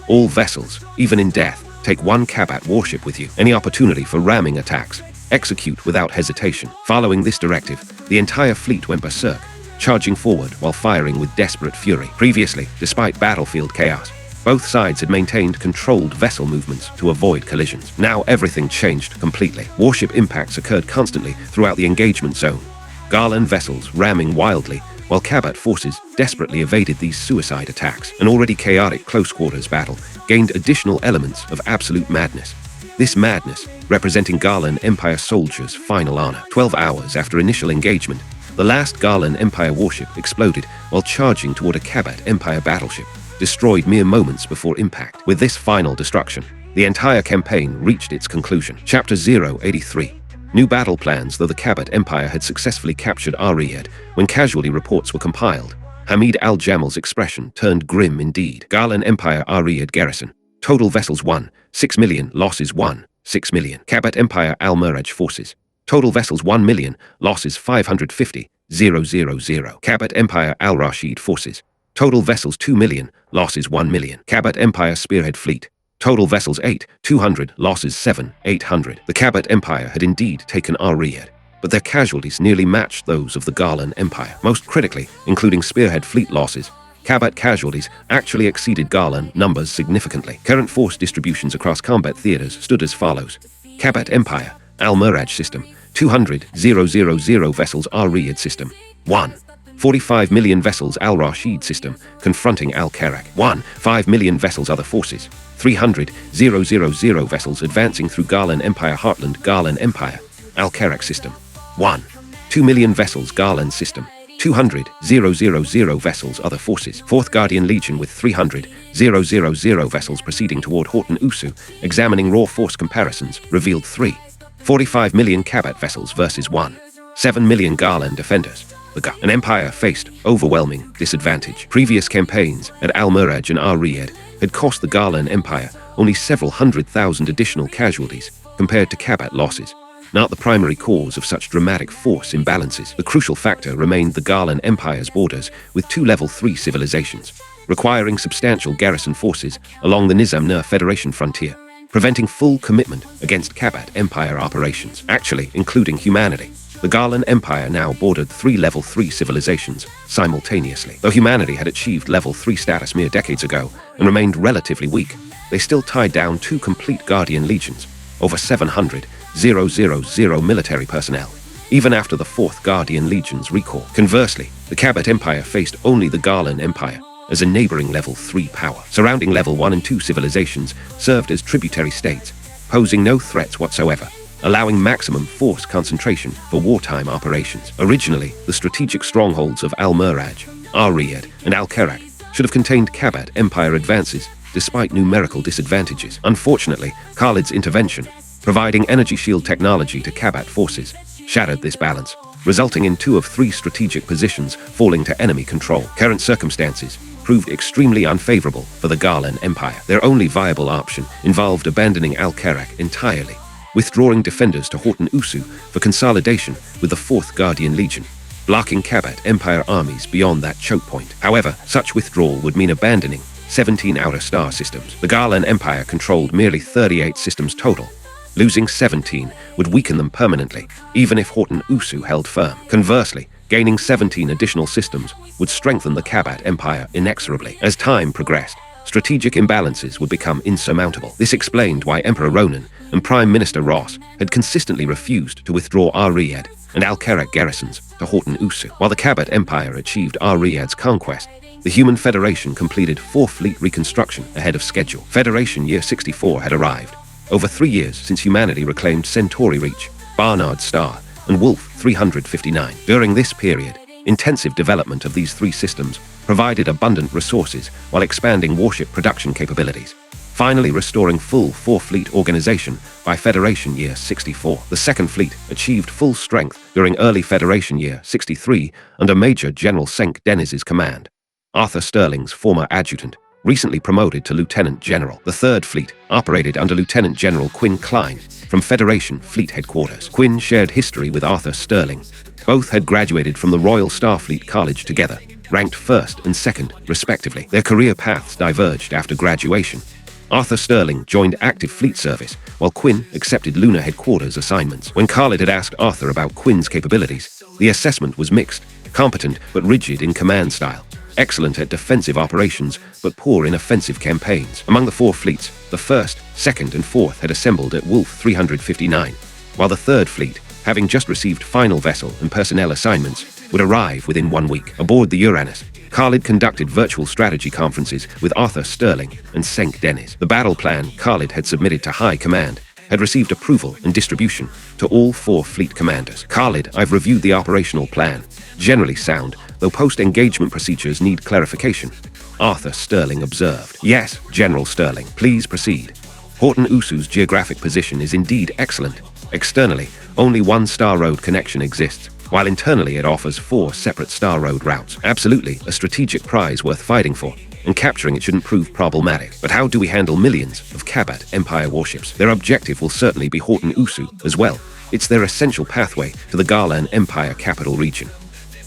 All vessels, even in death, take 1 Kabat warship with you. Any opportunity for ramming attacks, execute without hesitation. Following this directive, the entire fleet went berserk, charging forward while firing with desperate fury. Previously, despite battlefield chaos, both sides had maintained controlled vessel movements to avoid collisions. Now everything changed completely. Warship impacts occurred constantly throughout the engagement zone, Garland vessels ramming wildly, while Kabat forces desperately evaded these suicide attacks. An already chaotic close-quarters battle gained additional elements of absolute madness. This madness representing Garland Empire soldiers' final honor. 12 hours after initial engagement, the last Garland Empire warship exploded while charging toward a Kabat Empire battleship, destroyed mere moments before impact. With this final destruction, the entire campaign reached its conclusion. Chapter 083. New battle plans. Though the Kabat Empire had successfully captured Ar-Riyad, when casualty reports were compiled, Hamid al-Jamal's expression turned grim indeed. Garland Empire Ar-Riyad garrison. Total vessels 1, 6 million, losses 1, 6 million. Kabat Empire al-Muraj forces. Total vessels 1 million, losses 550, 000. Kabat Empire al-Rashid forces. Total vessels 2 million, losses 1 million. Kabat Empire Spearhead Fleet. Total vessels 8, 200, losses 7, 800. The Kabat Empire had indeed taken Ar-Riyad, but their casualties nearly matched those of the Garland Empire. Most critically, including Spearhead Fleet losses, Kabat casualties actually exceeded Garland numbers significantly. Current force distributions across combat theaters stood as follows. Kabat Empire, Al-Muraj system, 200,000 vessels Ar-Riyad system, 1. 45 million vessels Al-Rashid system, confronting Al-Karak. 1. 5 million vessels other forces. 300,000 vessels advancing through Garland Empire Heartland Garland Empire, Al-Karak system. 1. 2 million vessels Garland system. 200,000 vessels other forces. 4th Guardian Legion with 300,000 vessels proceeding toward Horton Usu, examining raw force comparisons, revealed 3. 45 million Kabat vessels versus 1. 7 million Garland defenders. An empire faced overwhelming disadvantage. Previous campaigns at Al-Muraj and Ar-Riyad had cost the Garland Empire only several 100,000 additional casualties compared to Kabat losses. Not the primary cause of such dramatic force imbalances. The crucial factor remained the Garland Empire's borders with 2 Level 3 civilizations, requiring substantial garrison forces along the Nizam-Nur Federation frontier, preventing full commitment against Kabat Empire operations, actually including humanity. The Garland Empire now bordered 3 Level 3 civilizations simultaneously. Though humanity had achieved Level 3 status mere decades ago and remained relatively weak, they still tied down 2 complete Guardian Legions, over 700,000 military personnel, even after the 4th Guardian Legion's recall. Conversely, the Kabat Empire faced only the Garland Empire as a neighboring Level 3 power. Surrounding Level 1 and 2 civilizations served as tributary states, posing no threats whatsoever. allowing maximum force concentration for wartime operations. Originally, the strategic strongholds of Al-Miraj, Al-Riyad, and Al-Karak should have contained Kabat Empire advances, despite numerical disadvantages. Unfortunately, Khalid's intervention, providing energy shield technology to Kabat forces, shattered this balance, resulting in 2 of 3 strategic positions falling to enemy control. Current circumstances proved extremely unfavorable for the Garlan Empire. Their only viable option involved abandoning Al-Karak entirely, withdrawing defenders to Horton Usu for consolidation with the 4th Guardian Legion, blocking Kabat Empire armies beyond that choke point. However, such withdrawal would mean abandoning 17 outer star systems. The Garlan Empire controlled merely 38 systems total. Losing 17 would weaken them permanently, even if Horton Usu held firm. Conversely, gaining 17 additional systems would strengthen the Kabat Empire inexorably. As time progressed, strategic imbalances would become insurmountable. This explained why Emperor Ronan and Prime Minister Ross had consistently refused to withdraw Al-Riyad and Al-Karak garrisons to Horton Usu. While the Kabat Empire achieved Al-Riyad's conquest, the Human Federation completed 4th Fleet reconstruction ahead of schedule. Federation Year 64 had arrived, over 3 years since humanity reclaimed Centauri Reach, Barnard Star, and Wolf 359. During this period, intensive development of these 3 systems provided abundant resources while expanding warship production capabilities, finally restoring full 4th Fleet organization by Federation Year 64. The 2nd Fleet achieved full strength during early Federation Year 63 under Major General Senk Dennis's command, Arthur Sterling's former adjutant, recently promoted to Lieutenant General. The 3rd Fleet operated under Lieutenant General Quinn Klein from Federation Fleet Headquarters. Quinn shared history with Arthur Sterling. Both had graduated from the Royal Starfleet College together, ranked 1st and 2nd, respectively. Their career paths diverged after graduation. Arthur Sterling joined active fleet service, while Quinn accepted Lunar Headquarters assignments. When Khalid had asked Arthur about Quinn's capabilities, the assessment was mixed, competent but rigid in command style, excellent at defensive operations, but poor in offensive campaigns. Among the 4 fleets, the 1st, 2nd, and 4th had assembled at Wolf 359, while the 3rd Fleet, having just received final vessel and personnel assignments, would arrive within 1 week. Aboard the Uranus, Khalid conducted virtual strategy conferences with Arthur Sterling and Senk Dennis. The battle plan Khalid had submitted to High Command had received approval and distribution to all 4 fleet commanders. Khalid, I've reviewed the operational plan. Generally sound, though post-engagement procedures need clarification, Arthur Sterling observed. Yes, General Sterling, please proceed. Horton Usu's geographic position is indeed excellent. Externally, only 1 Star Road connection exists, while internally it offers 4 separate Star Road routes. Absolutely, a strategic prize worth fighting for, and capturing it shouldn't prove problematic. But how do we handle millions of Kabat Empire warships? Their objective will certainly be Horton Usu as well. It's their essential pathway to the Garlan Empire capital region.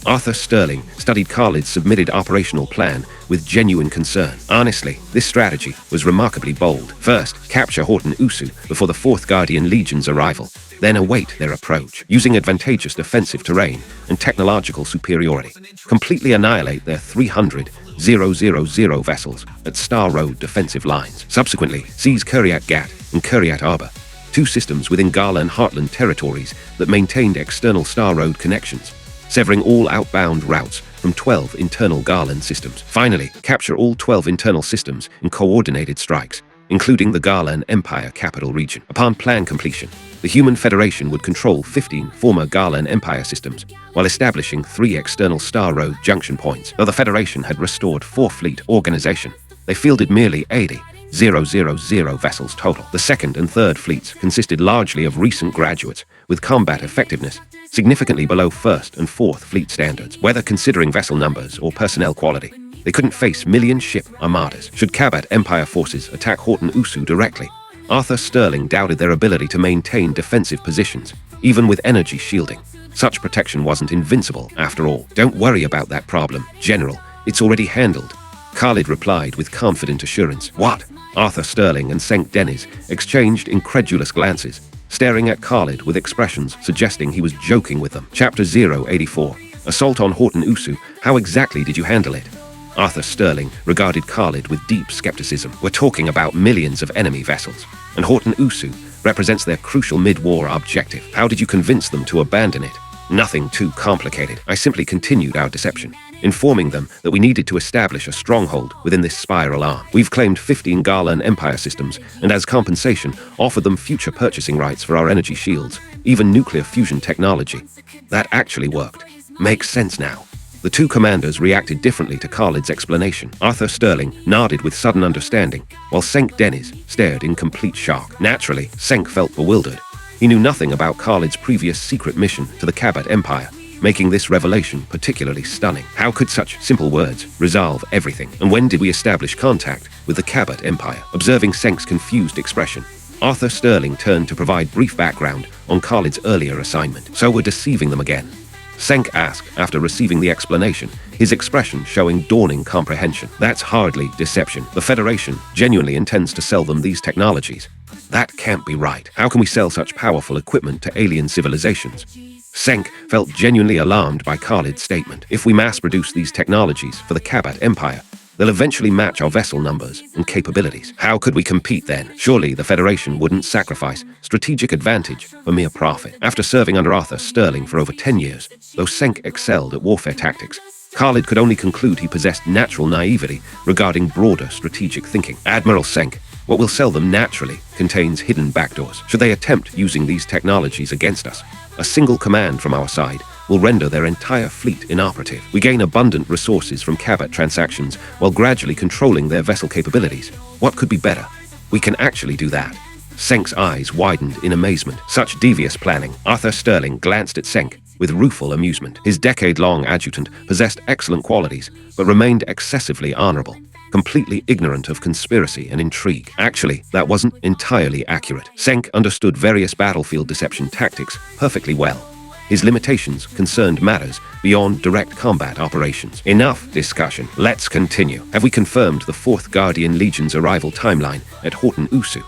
Arthur Sterling studied Khalid's submitted operational plan with genuine concern. Honestly, this strategy was remarkably bold. First, capture Horton Usu before the 4th Guardian Legion's arrival, then await their approach, using advantageous defensive terrain and technological superiority. Completely annihilate their 300,000 vessels at Star Road defensive lines. Subsequently, seize Kiryat Gat and Kiryat Arba, 2 systems within Garlan Heartland territories that maintained external Star Road connections, severing all outbound routes from 12 internal Garlan systems. Finally, capture all 12 internal systems in coordinated strikes, including the Garlan Empire capital region. Upon plan completion, the Human Federation would control 15 former Garlan Empire systems, while establishing 3 external Star Road junction points. Though the Federation had restored 4th Fleet organization, they fielded merely 80,000 vessels total. The 2nd and 3rd Fleets consisted largely of recent graduates, with combat effectiveness significantly below 1st and 4th Fleet standards. Whether considering vessel numbers or personnel quality, they couldn't face million-ship armadas. Should Kabat Empire forces attack Horton Usu directly, Arthur Sterling doubted their ability to maintain defensive positions, even with energy shielding. Such protection wasn't invincible, after all. Don't worry about that problem, General. It's already handled, Khalid replied with confident assurance. What? Arthur Sterling and Senk Dennis exchanged incredulous glances, staring at Khalid with expressions suggesting he was joking with them. Chapter 084. Assault on Horton Usu. How exactly did you handle it? Arthur Sterling regarded Khalid with deep skepticism. We're talking about millions of enemy vessels, and Horton Usu represents their crucial mid-war objective. How did you convince them to abandon it? Nothing too complicated. I simply continued our deception. informing them that we needed to establish a stronghold within this spiral arm. We've claimed 15 Garland Empire systems, and as compensation, offered them future purchasing rights for our energy shields, even nuclear fusion technology. That actually worked. Makes sense now. The two commanders reacted differently to Khalid's explanation. Arthur Sterling nodded with sudden understanding, while Senk Dennis stared in complete shock. Naturally, Senk felt bewildered. He knew nothing about Khalid's previous secret mission to the Kabat Empire, making this revelation particularly stunning. How could such simple words resolve everything? And when did we establish contact with the Kabat Empire? Observing Senk's confused expression, Arthur Sterling turned to provide brief background on Khalid's earlier assignment. So we're deceiving them again? Senk asked after receiving the explanation, his expression showing dawning comprehension. That's hardly deception. The Federation genuinely intends to sell them these technologies. That can't be right. How can we sell such powerful equipment to alien civilizations? Senk felt genuinely alarmed by Khalid's statement. If we mass-produce these technologies for the Kabat Empire, they'll eventually match our vessel numbers and capabilities. How could we compete then? Surely the Federation wouldn't sacrifice strategic advantage for mere profit. After serving under Arthur Sterling for over 10 years, though Senk excelled at warfare tactics, Khalid could only conclude he possessed natural naivety regarding broader strategic thinking. Admiral Senk, what will sell them naturally contains hidden backdoors. Should they attempt using these technologies against us, a single command from our side will render their entire fleet inoperative. We gain abundant resources from Kabat transactions while gradually controlling their vessel capabilities. What could be better? We can actually do that. Senk's eyes widened in amazement. Such devious planning. Arthur Sterling glanced at Senk with rueful amusement. His decade-long adjutant possessed excellent qualities, but remained excessively honorable, completely ignorant of conspiracy and intrigue. Actually, that wasn't entirely accurate. Senk understood various battlefield deception tactics perfectly well. His limitations concerned matters beyond direct combat operations. Enough discussion. Let's continue. Have we confirmed the 4th Guardian Legion's arrival timeline at Horton Usu?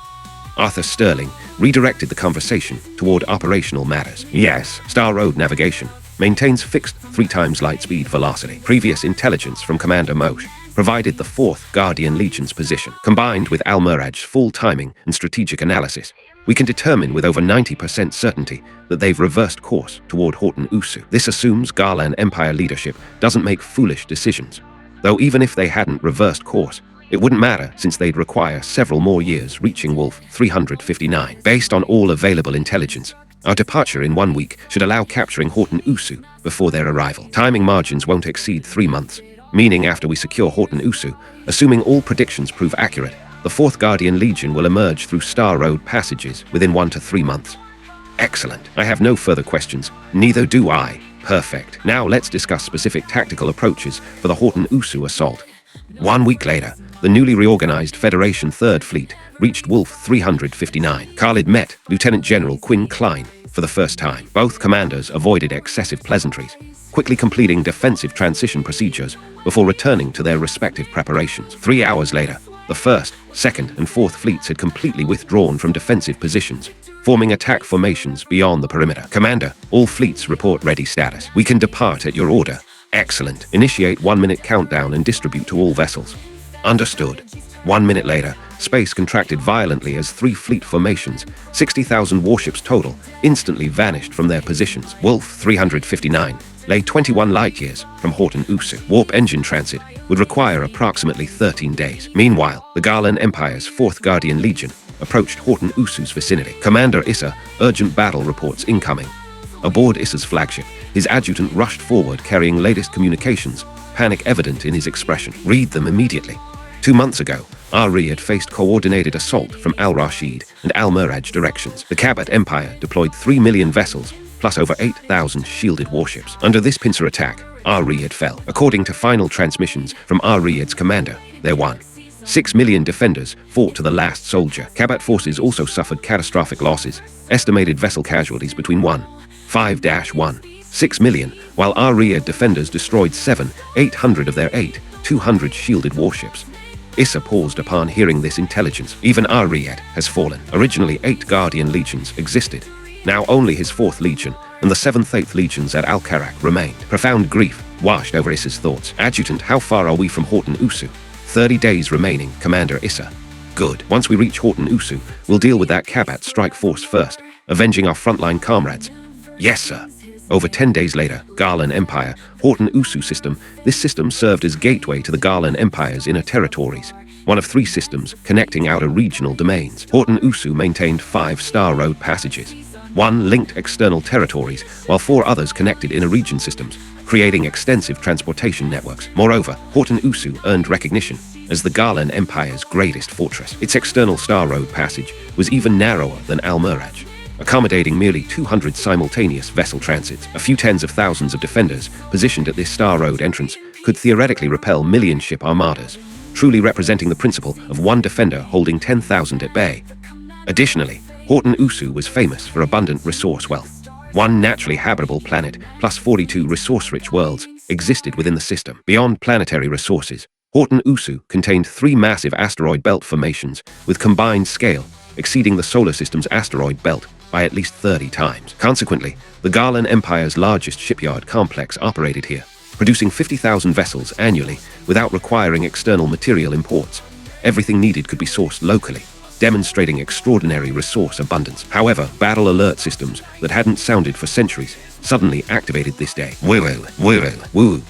Arthur Sterling redirected the conversation toward operational matters. Yes, Star Road navigation maintains fixed 3 times light speed velocity. Previous intelligence from Commander Moshe provided the 4th Guardian Legion's position. Combined with Al-Miraj's full timing and strategic analysis, we can determine with over 90% certainty that they've reversed course toward Horton Usu. This assumes Garland Empire leadership doesn't make foolish decisions. Though even if they hadn't reversed course, it wouldn't matter since they'd require several more years reaching Wolf 359. Based on all available intelligence, our departure in 1 week should allow capturing Horton Usu before their arrival. Timing margins won't exceed 3 months, meaning after we secure Horton Usu, assuming all predictions prove accurate, the 4th Guardian Legion will emerge through Star Road passages within 1 to 3 months. Excellent. I have no further questions. Neither do I. Perfect. Now let's discuss specific tactical approaches for the Horton Usu assault. 1 week later, the newly reorganized Federation 3rd Fleet reached Wolf 359. Khalid met Lieutenant General Quinn Klein for the first time. Both commanders avoided excessive pleasantries, quickly completing defensive transition procedures before returning to their respective preparations. 3 hours later, the 1st, 2nd, and 4th Fleets had completely withdrawn from defensive positions, forming attack formations beyond the perimeter. Commander, all fleets report ready status. We can depart at your order. Excellent. Initiate 1-minute countdown and distribute to all vessels. Understood. 1 minute later, space contracted violently as 3 fleet formations, 60,000 warships total, instantly vanished from their positions. Wolf 359 lay 21 light-years from Horton Usu. Warp engine transit would require approximately 13 days. Meanwhile, the Garland Empire's 4th Guardian Legion approached Horton Usu's vicinity. Commander Issa, urgent battle reports incoming. Aboard Issa's flagship, his adjutant rushed forward carrying latest communications, panic evident in his expression. Read them immediately. 2 months ago, Ari had faced coordinated assault from Al-Rashid and Al-Miraj directions. The Kabat Empire deployed 3 million vessels, plus over 8,000 shielded warships. Under this pincer attack, Ar-Riyadh fell. According to final transmissions from Ar-Riyadh's commander, there won. 6 million defenders fought to the last soldier. Kabat forces also suffered catastrophic losses, estimated vessel casualties between 5-6 million, while Ar-Riyadh defenders destroyed 800 of their 200 shielded warships. Issa paused upon hearing this intelligence. Even Ar-Riyadh has fallen. Originally 8 Guardian Legions existed. Now only his 4th Legion and the 7th 8th Legions at Al-Karak remained. Profound grief washed over Issa's thoughts. Adjutant, how far are we from Horton Usu? 30 days remaining, Commander Issa. Good. Once we reach Horton Usu, we'll deal with that Kabat strike force first, avenging our frontline comrades. Yes, sir. Over 10 days later, Garland Empire, Horton Usu system. This system served as gateway to the Garland Empire's inner territories, one of 3 systems connecting outer regional domains. Horton Usu maintained 5 star road passages. 1 linked external territories, while 4 others connected inner region systems, creating extensive transportation networks. Moreover, Horton Usu earned recognition as the Garland Empire's greatest fortress. Its external star road passage was even narrower than Almiraj, accommodating merely 200 simultaneous vessel transits. A few tens of thousands of defenders positioned at this star road entrance could theoretically repel million-ship armadas, truly representing the principle of one defender holding 10,000 at bay. Additionally, Horton Usu was famous for abundant resource wealth. 1 naturally habitable planet plus 42 resource-rich worlds existed within the system. Beyond planetary resources, Horton Usu contained 3 massive asteroid belt formations with combined scale exceeding the solar system's asteroid belt by at least 30 times. Consequently, the Garland Empire's largest shipyard complex operated here, producing 50,000 vessels annually without requiring external material imports. Everything needed could be sourced locally, demonstrating extraordinary resource abundance. However, battle alert systems that hadn't sounded for centuries suddenly activated this day. Woo.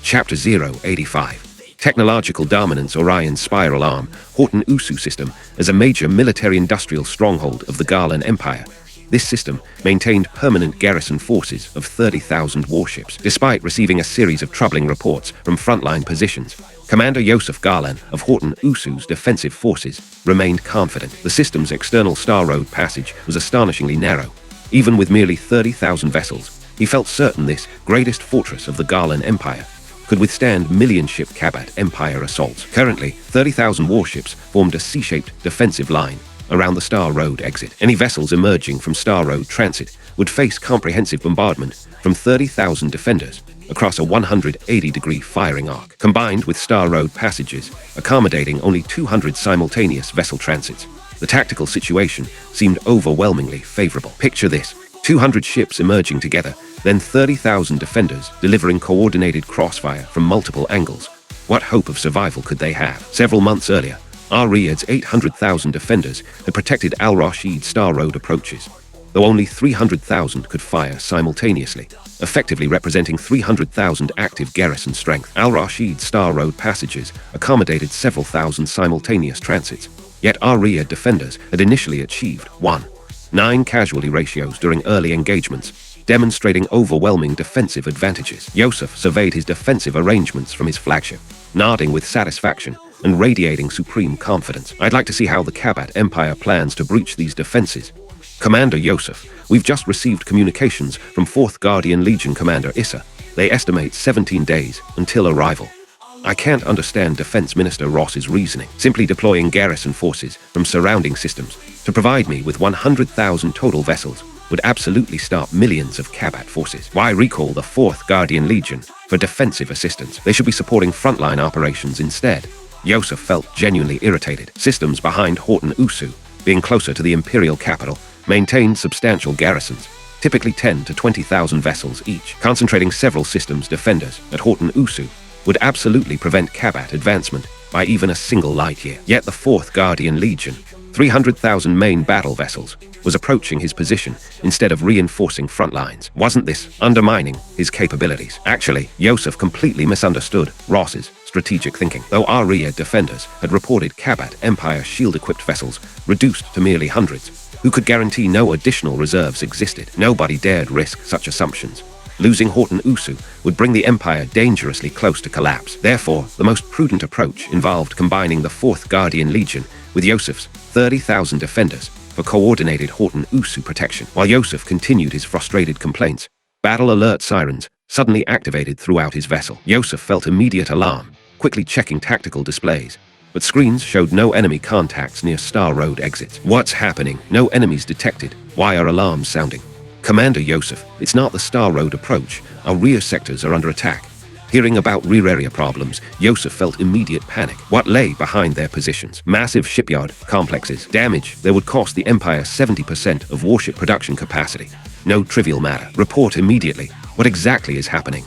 Chapter 085. Technological Dominance Orion Spiral Arm, Horton Usu system, as a major military-industrial stronghold of the Garland Empire. This system maintained permanent garrison forces of 30,000 warships. Despite receiving a series of troubling reports from frontline positions, Commander Yosef Garland of Horton Usu's defensive forces remained confident. The system's external star road passage was astonishingly narrow. Even with merely 30,000 vessels, he felt certain this greatest fortress of the Garland Empire could withstand million-ship Kabat Empire assaults. Currently, 30,000 warships formed a C-shaped defensive line around the Star Road exit. Any vessels emerging from Star Road transit would face comprehensive bombardment from 30,000 defenders across a 180-degree firing arc, combined with Star Road passages accommodating only 200 simultaneous vessel transits. The tactical situation seemed overwhelmingly favorable. Picture this: 200 ships emerging together, then 30,000 defenders delivering coordinated crossfire from multiple angles. What hope of survival could they have? Several months earlier, Riyadh's 800,000 defenders had protected Al Rashid's Star Road approaches, though only 300,000 could fire simultaneously, effectively representing 300,000 active garrison strength. Al Rashid's Star Road passages accommodated several thousand simultaneous transits, yet Riyadh defenders had initially achieved 1:9 casualty ratios during early engagements, demonstrating overwhelming defensive advantages. Yosef surveyed his defensive arrangements from his flagship, nodding with satisfaction and radiating supreme confidence. I'd like to see how the Kabat Empire plans to breach these defenses. Commander Yosef, we've just received communications from 4th Guardian Legion Commander Issa. They estimate 17 days until arrival. I can't understand Defense Minister Ross's reasoning. Simply deploying garrison forces from surrounding systems to provide me with 100,000 total vessels would absolutely stop millions of Kabat forces. Why recall the 4th Guardian Legion for defensive assistance? They should be supporting frontline operations instead. Yosef felt genuinely irritated. Systems behind Horton Usu, being closer to the imperial capital, maintained substantial garrisons, typically 10 to 20,000 vessels each. Concentrating several systems defenders at Horton Usu would absolutely prevent Kabat advancement by even a single light year. Yet the 4th Guardian Legion, 300,000 main battle vessels, was approaching his position instead of reinforcing front lines. Wasn't this undermining his capabilities? Actually, Yosef completely misunderstood Ross's strategic thinking. Though Riyadh defenders had reported Kabat Empire shield-equipped vessels reduced to merely hundreds, who could guarantee no additional reserves existed. Nobody dared risk such assumptions. Losing Horton Usu would bring the Empire dangerously close to collapse. Therefore, the most prudent approach involved combining the 4th Guardian Legion with Yosef's 30,000 defenders for coordinated Horton Usu protection. While Yosef continued his frustrated complaints, battle alert sirens suddenly activated throughout his vessel. Yosef felt immediate alarm, quickly checking tactical displays, but screens showed no enemy contacts near Star Road exits. What's happening? No enemies detected. Why are alarms sounding? Commander Yosef, it's not the Star Road approach. Our rear sectors are under attack. Hearing about rear area problems, Yosef felt immediate panic. What lay behind their positions? Massive shipyard complexes. Damage that would cost the Empire 70% of warship production capacity. No trivial matter. Report immediately. What exactly is happening?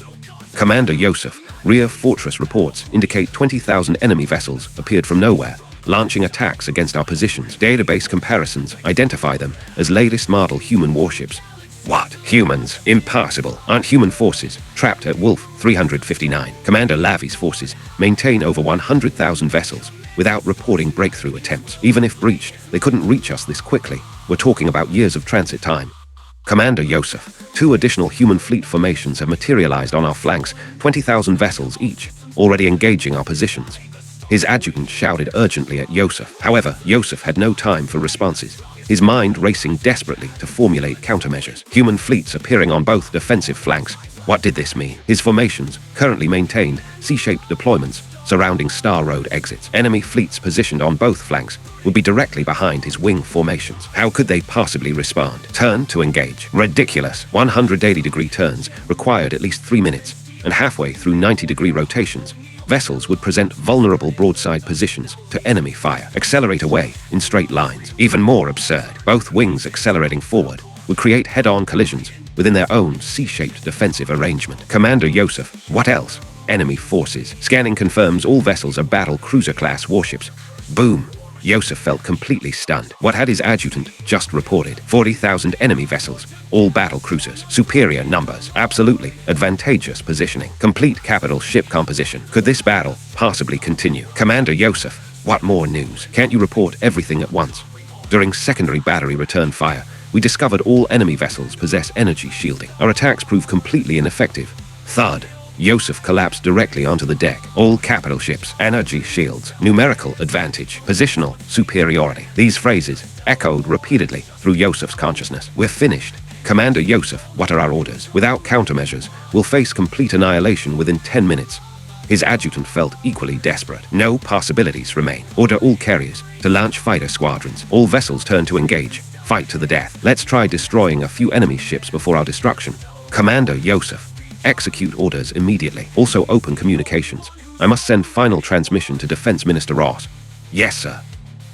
Commander Yosef, rear fortress reports indicate 20,000 enemy vessels appeared from nowhere, launching attacks against our positions. Database comparisons identify them as latest model human warships. What? Humans? Impossible. Aren't human forces trapped at Wolf 359? Commander Lavi's forces maintain over 100,000 vessels without reporting breakthrough attempts. Even if breached, they couldn't reach us this quickly. We're talking about years of transit time. Commander Yosef, 2 additional human fleet formations have materialized on our flanks, 20,000 vessels each, already engaging our positions. His adjutant shouted urgently at Yosef. However, Yosef had no time for responses, his mind racing desperately to formulate countermeasures. Human fleets appearing on both defensive flanks. What did this mean? His formations, currently maintained, C-shaped deployments, surrounding Star Road exits. Enemy fleets positioned on both flanks would be directly behind his wing formations. How could they possibly respond? Turn to engage. Ridiculous. 180-degree turns required at least 3 minutes, and halfway through 90-degree rotations, vessels would present vulnerable broadside positions to enemy fire. Accelerate away in straight lines. Even more absurd, both wings accelerating forward would create head-on collisions within their own C-shaped defensive arrangement. Commander Yosef, what else? Enemy forces. Scanning confirms all vessels are battle cruiser-class warships. Boom. Yosef felt completely stunned. What had his adjutant just reported? 40,000 enemy vessels, all battle cruisers. Superior numbers. Absolutely advantageous positioning. Complete capital ship composition. Could this battle possibly continue? Commander Yosef, what more news? Can't you report everything at once? During secondary battery return fire, we discovered all enemy vessels possess energy shielding. Our attacks proved completely ineffective. Thud. Yosef collapsed directly onto the deck. All capital ships, energy shields, numerical advantage, positional superiority. These phrases echoed repeatedly through Yosef's consciousness. We're finished. Commander Yosef, what are our orders? Without countermeasures, we'll face complete annihilation within 10 minutes. His adjutant felt equally desperate. No possibilities remain. Order all carriers to launch fighter squadrons. All vessels turn to engage. Fight to the death. Let's try destroying a few enemy ships before our destruction. Commander Yosef, execute orders immediately. Also open communications. I must send final transmission to Defense Minister Ross. Yes, sir.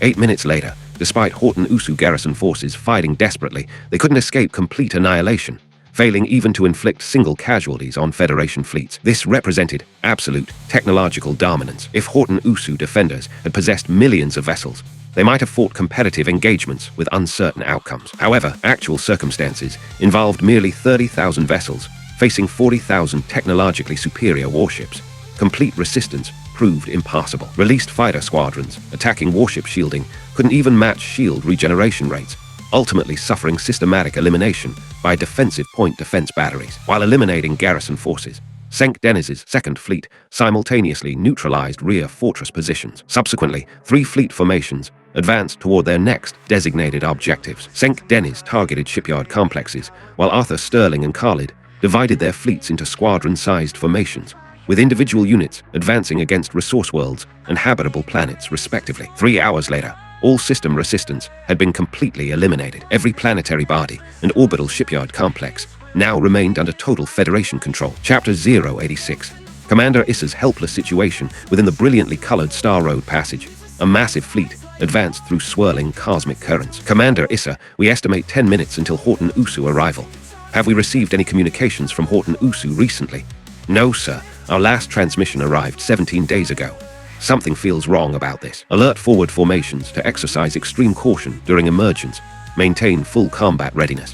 8 minutes later, despite Horton Usu garrison forces fighting desperately, they couldn't escape complete annihilation, failing even to inflict single casualties on Federation fleets. This represented absolute technological dominance. If Horton Usu defenders had possessed millions of vessels, they might have fought competitive engagements with uncertain outcomes. However, actual circumstances involved merely 30,000 vessels, facing 40,000 technologically superior warships. Complete resistance proved impossible. Released fighter squadrons, attacking warship shielding, couldn't even match shield regeneration rates, ultimately suffering systematic elimination by defensive point defense batteries. While eliminating garrison forces, Senk Deniz's Second Fleet simultaneously neutralized rear fortress positions. Subsequently, 3 fleet formations advanced toward their next designated objectives. Senk Deniz targeted shipyard complexes, while Arthur Sterling and Khalid divided their fleets into squadron-sized formations, with individual units advancing against resource worlds and habitable planets respectively. 3 hours later, all system resistance had been completely eliminated. Every planetary body and orbital shipyard complex now remained under total Federation control. Chapter 086. Commander Issa's helpless situation within the brilliantly colored Star Road passage. A massive fleet advanced through swirling cosmic currents. Commander Issa, we estimate 10 minutes until Horton Usu arrival. Have we received any communications from Horton Usu recently? No, sir. Our last transmission arrived 17 days ago. Something feels wrong about this. Alert forward formations to exercise extreme caution during emergence. Maintain full combat readiness.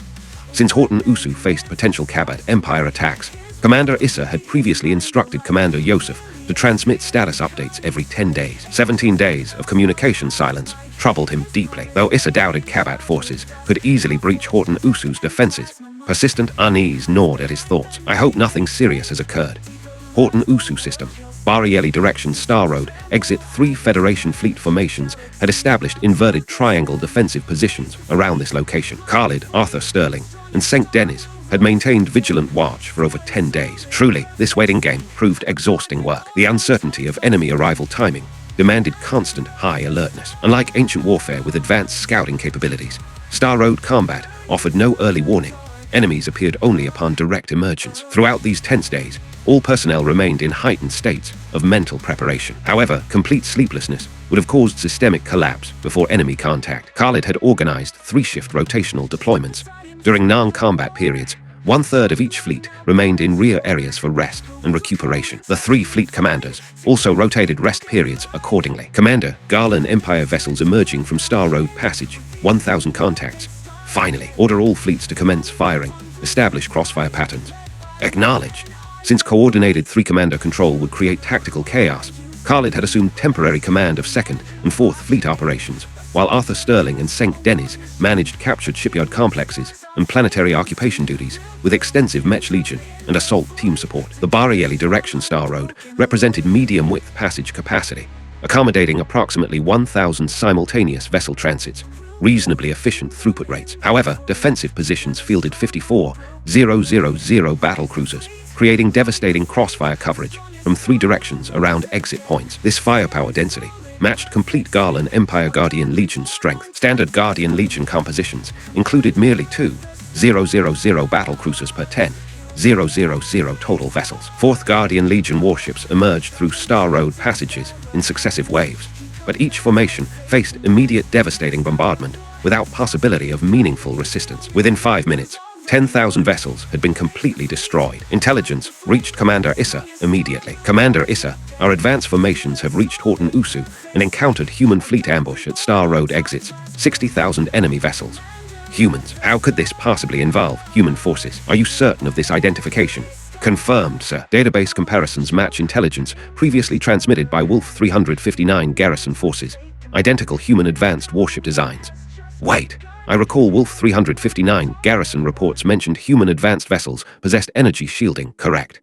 Since Horton Usu faced potential Kabat Empire attacks, Commander Issa had previously instructed Commander Yosef to transmit status updates every 10 days. 17 days of communication silence troubled him deeply. Though Issa doubted Kabat forces could easily breach Horton Usu's defenses, persistent unease gnawed at his thoughts. I hope nothing serious has occurred. Horton Usu system. Barieli direction Star Road, exit 3 Federation fleet formations had established inverted triangle defensive positions around this location. Khalid, Arthur Sterling, and Senk Deniz had maintained vigilant watch for over 10 days. Truly, this waiting game proved exhausting work. The uncertainty of enemy arrival timing demanded constant high alertness. Unlike ancient warfare with advanced scouting capabilities, Star Road combat offered no early warning. Enemies appeared only upon direct emergence. Throughout these tense days, all personnel remained in heightened states of mental preparation. However, complete sleeplessness would have caused systemic collapse before enemy contact. Khalid had organized 3-shift rotational deployments. During non-combat periods, 1/3 of each fleet remained in rear areas for rest and recuperation. The 3 fleet commanders also rotated rest periods accordingly. Commander, Garland Empire vessels emerging from Star Road Passage, 1,000 contacts. Finally, order all fleets to commence firing establish crossfire patterns. Acknowledged. Since coordinated 3-commander control would create tactical chaos, Khalid had assumed temporary command of 2nd and 4th Fleet operations, while Arthur Sterling and Senk Dennis managed captured shipyard complexes and planetary occupation duties with extensive Mech Legion and assault team support. The Barieli Direction Star Road represented medium-width passage capacity, accommodating approximately 1,000 simultaneous vessel transits, reasonably efficient throughput rates. However, defensive positions fielded 54,000 battle cruisers, creating devastating crossfire coverage from 3 directions around exit points. This firepower density matched complete Garland Empire Guardian Legion strength. Standard Guardian Legion compositions included merely 2,000 battle cruisers per 10,000 total vessels. 4th Guardian Legion warships emerged through Star Road passages in successive waves, but each formation faced immediate devastating bombardment without possibility of meaningful resistance. Within 5 minutes, 10,000 vessels had been completely destroyed. Intelligence reached Commander Issa immediately. Commander Issa, our advanced formations have reached Horton Usu and encountered human fleet ambush at Star Road exits. 60,000 enemy vessels. Humans. How could this possibly involve human forces? Are you certain of this identification? Confirmed, sir. Database comparisons match intelligence previously transmitted by Wolf 359 garrison forces. Identical human advanced warship designs. Wait. I recall Wolf 359 garrison reports mentioned human advanced vessels possessed energy shielding, correct?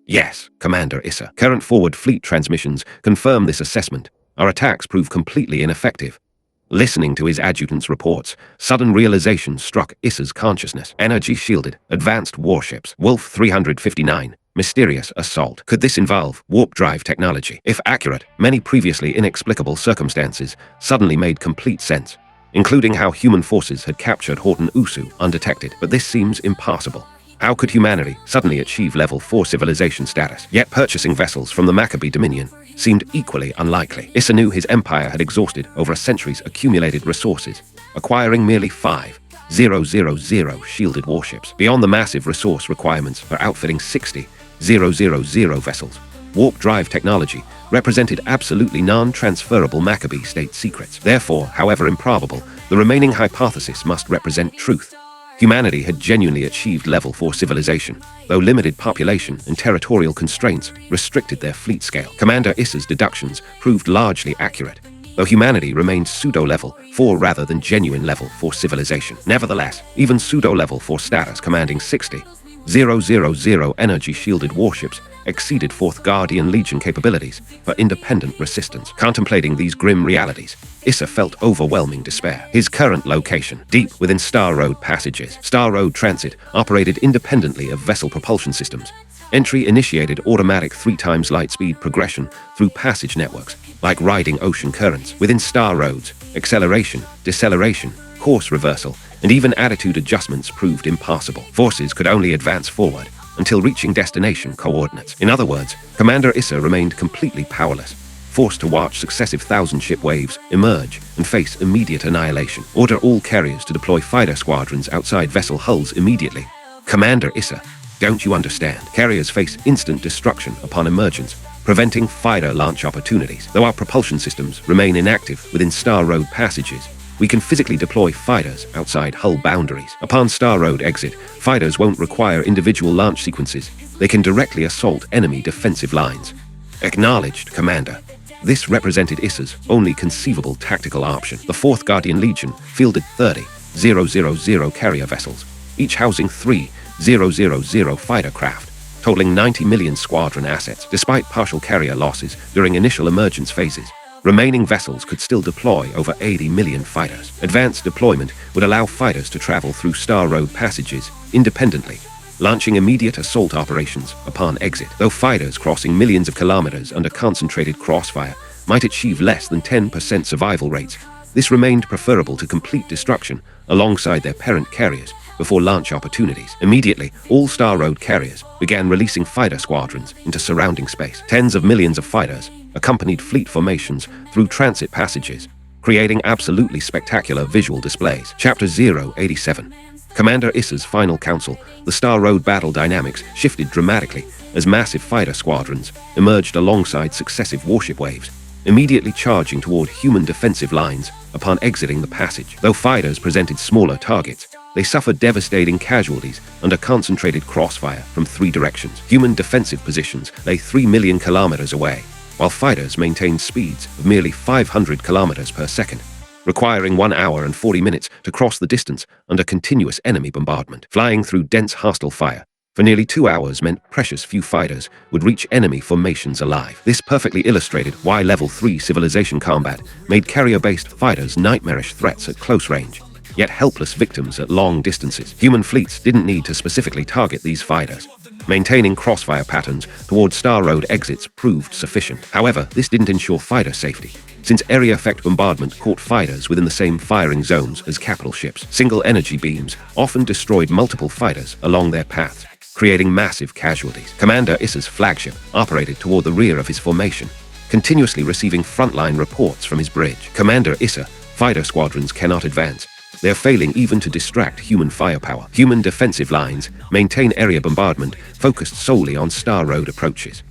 Yes, Commander Issa. Current forward fleet transmissions confirm this assessment. Our attacks prove completely ineffective. Listening to his adjutant's reports, sudden realization struck Issa's consciousness. Energy shielded, advanced warships. Wolf 359. Mysterious assault. Could this involve warp drive technology? If accurate, many previously inexplicable circumstances suddenly made complete sense, including how human forces had captured Horton Usu undetected. But this seems impossible. How could humanity suddenly achieve level 4 civilization status? Yet purchasing vessels from the Maccabee Dominion seemed equally unlikely. Issa knew his empire had exhausted over a century's accumulated resources, acquiring merely 5,000 shielded warships. Beyond the massive resource requirements for outfitting 60,000 vessels, warp drive technology represented absolutely non-transferable Maccabee state secrets. Therefore, however improbable, the remaining hypothesis must represent truth. Humanity had genuinely achieved level 4 civilization, though limited population and territorial constraints restricted their fleet scale. Commander Issa's deductions proved largely accurate, though humanity remained pseudo-level 4 rather than genuine level 4 civilization. Nevertheless, even pseudo-level 4 status commanding 60,000 energy-shielded warships exceeded 4th Guardian Legion capabilities for independent resistance. Contemplating these grim realities, Issa felt overwhelming despair. His current location, deep within Star Road passages. Star Road Transit operated independently of vessel propulsion systems. Entry initiated automatic 3 times light speed progression through passage networks, like riding ocean currents. Within Star Roads, acceleration, deceleration, course reversal, and even attitude adjustments proved impossible. Forces could only advance forward until reaching destination coordinates. In other words, Commander Issa remained completely powerless, forced to watch successive 1,000-ship waves emerge and face immediate annihilation. Order all carriers to deploy fighter squadrons outside vessel hulls immediately. Commander Issa, don't you understand? Carriers face instant destruction upon emergence, preventing fighter launch opportunities. Though our propulsion systems remain inactive within Star Road passages, we can physically deploy fighters outside hull boundaries. Upon Star Road exit, fighters won't require individual launch sequences. They can directly assault enemy defensive lines. Acknowledged, Commander. This represented Issa's only conceivable tactical option. The 4th Guardian Legion fielded 30,000 carrier vessels, each housing 3,000 fighter craft, totaling 90 million squadron assets. Despite partial carrier losses during initial emergence phases, remaining vessels could still deploy over 80 million fighters. Advanced deployment would allow fighters to travel through Star Road passages independently, launching immediate assault operations upon exit. Though fighters crossing millions of kilometers under concentrated crossfire might achieve less than 10% survival rates, this remained preferable to complete destruction alongside their parent carriers before launch opportunities. Immediately, all Star Road carriers began releasing fighter squadrons into surrounding space. Tens of millions of fighters accompanied fleet formations through transit passages, creating absolutely spectacular visual displays. Chapter 087. Commander Issa's final council. The Star Road battle dynamics shifted dramatically as massive fighter squadrons emerged alongside successive warship waves, immediately charging toward human defensive lines upon exiting the passage. Though fighters presented smaller targets, They suffered devastating casualties under concentrated crossfire from 3 directions. Human defensive positions lay 3 million kilometers away, while fighters maintained speeds of merely 500 kilometers per second, requiring 1 hour and 40 minutes to cross the distance under continuous enemy bombardment. Flying through dense hostile fire for nearly 2 hours meant precious few fighters would reach enemy formations alive. This perfectly illustrated why Level 3 civilization combat made carrier-based fighters nightmarish threats at close range, yet helpless victims at long distances. Human fleets didn't need to specifically target these fighters. Maintaining crossfire patterns towards Star Road exits proved sufficient. However, this didn't ensure fighter safety, since area effect bombardment caught fighters within the same firing zones as capital ships. Single energy beams often destroyed multiple fighters along their paths, creating massive casualties. Commander Issa's flagship operated toward the rear of his formation, continuously receiving frontline reports from his bridge. Commander Issa, fighter squadrons cannot advance. They're failing even to distract human firepower. Human defensive lines maintain area bombardment focused solely on Star Road approaches.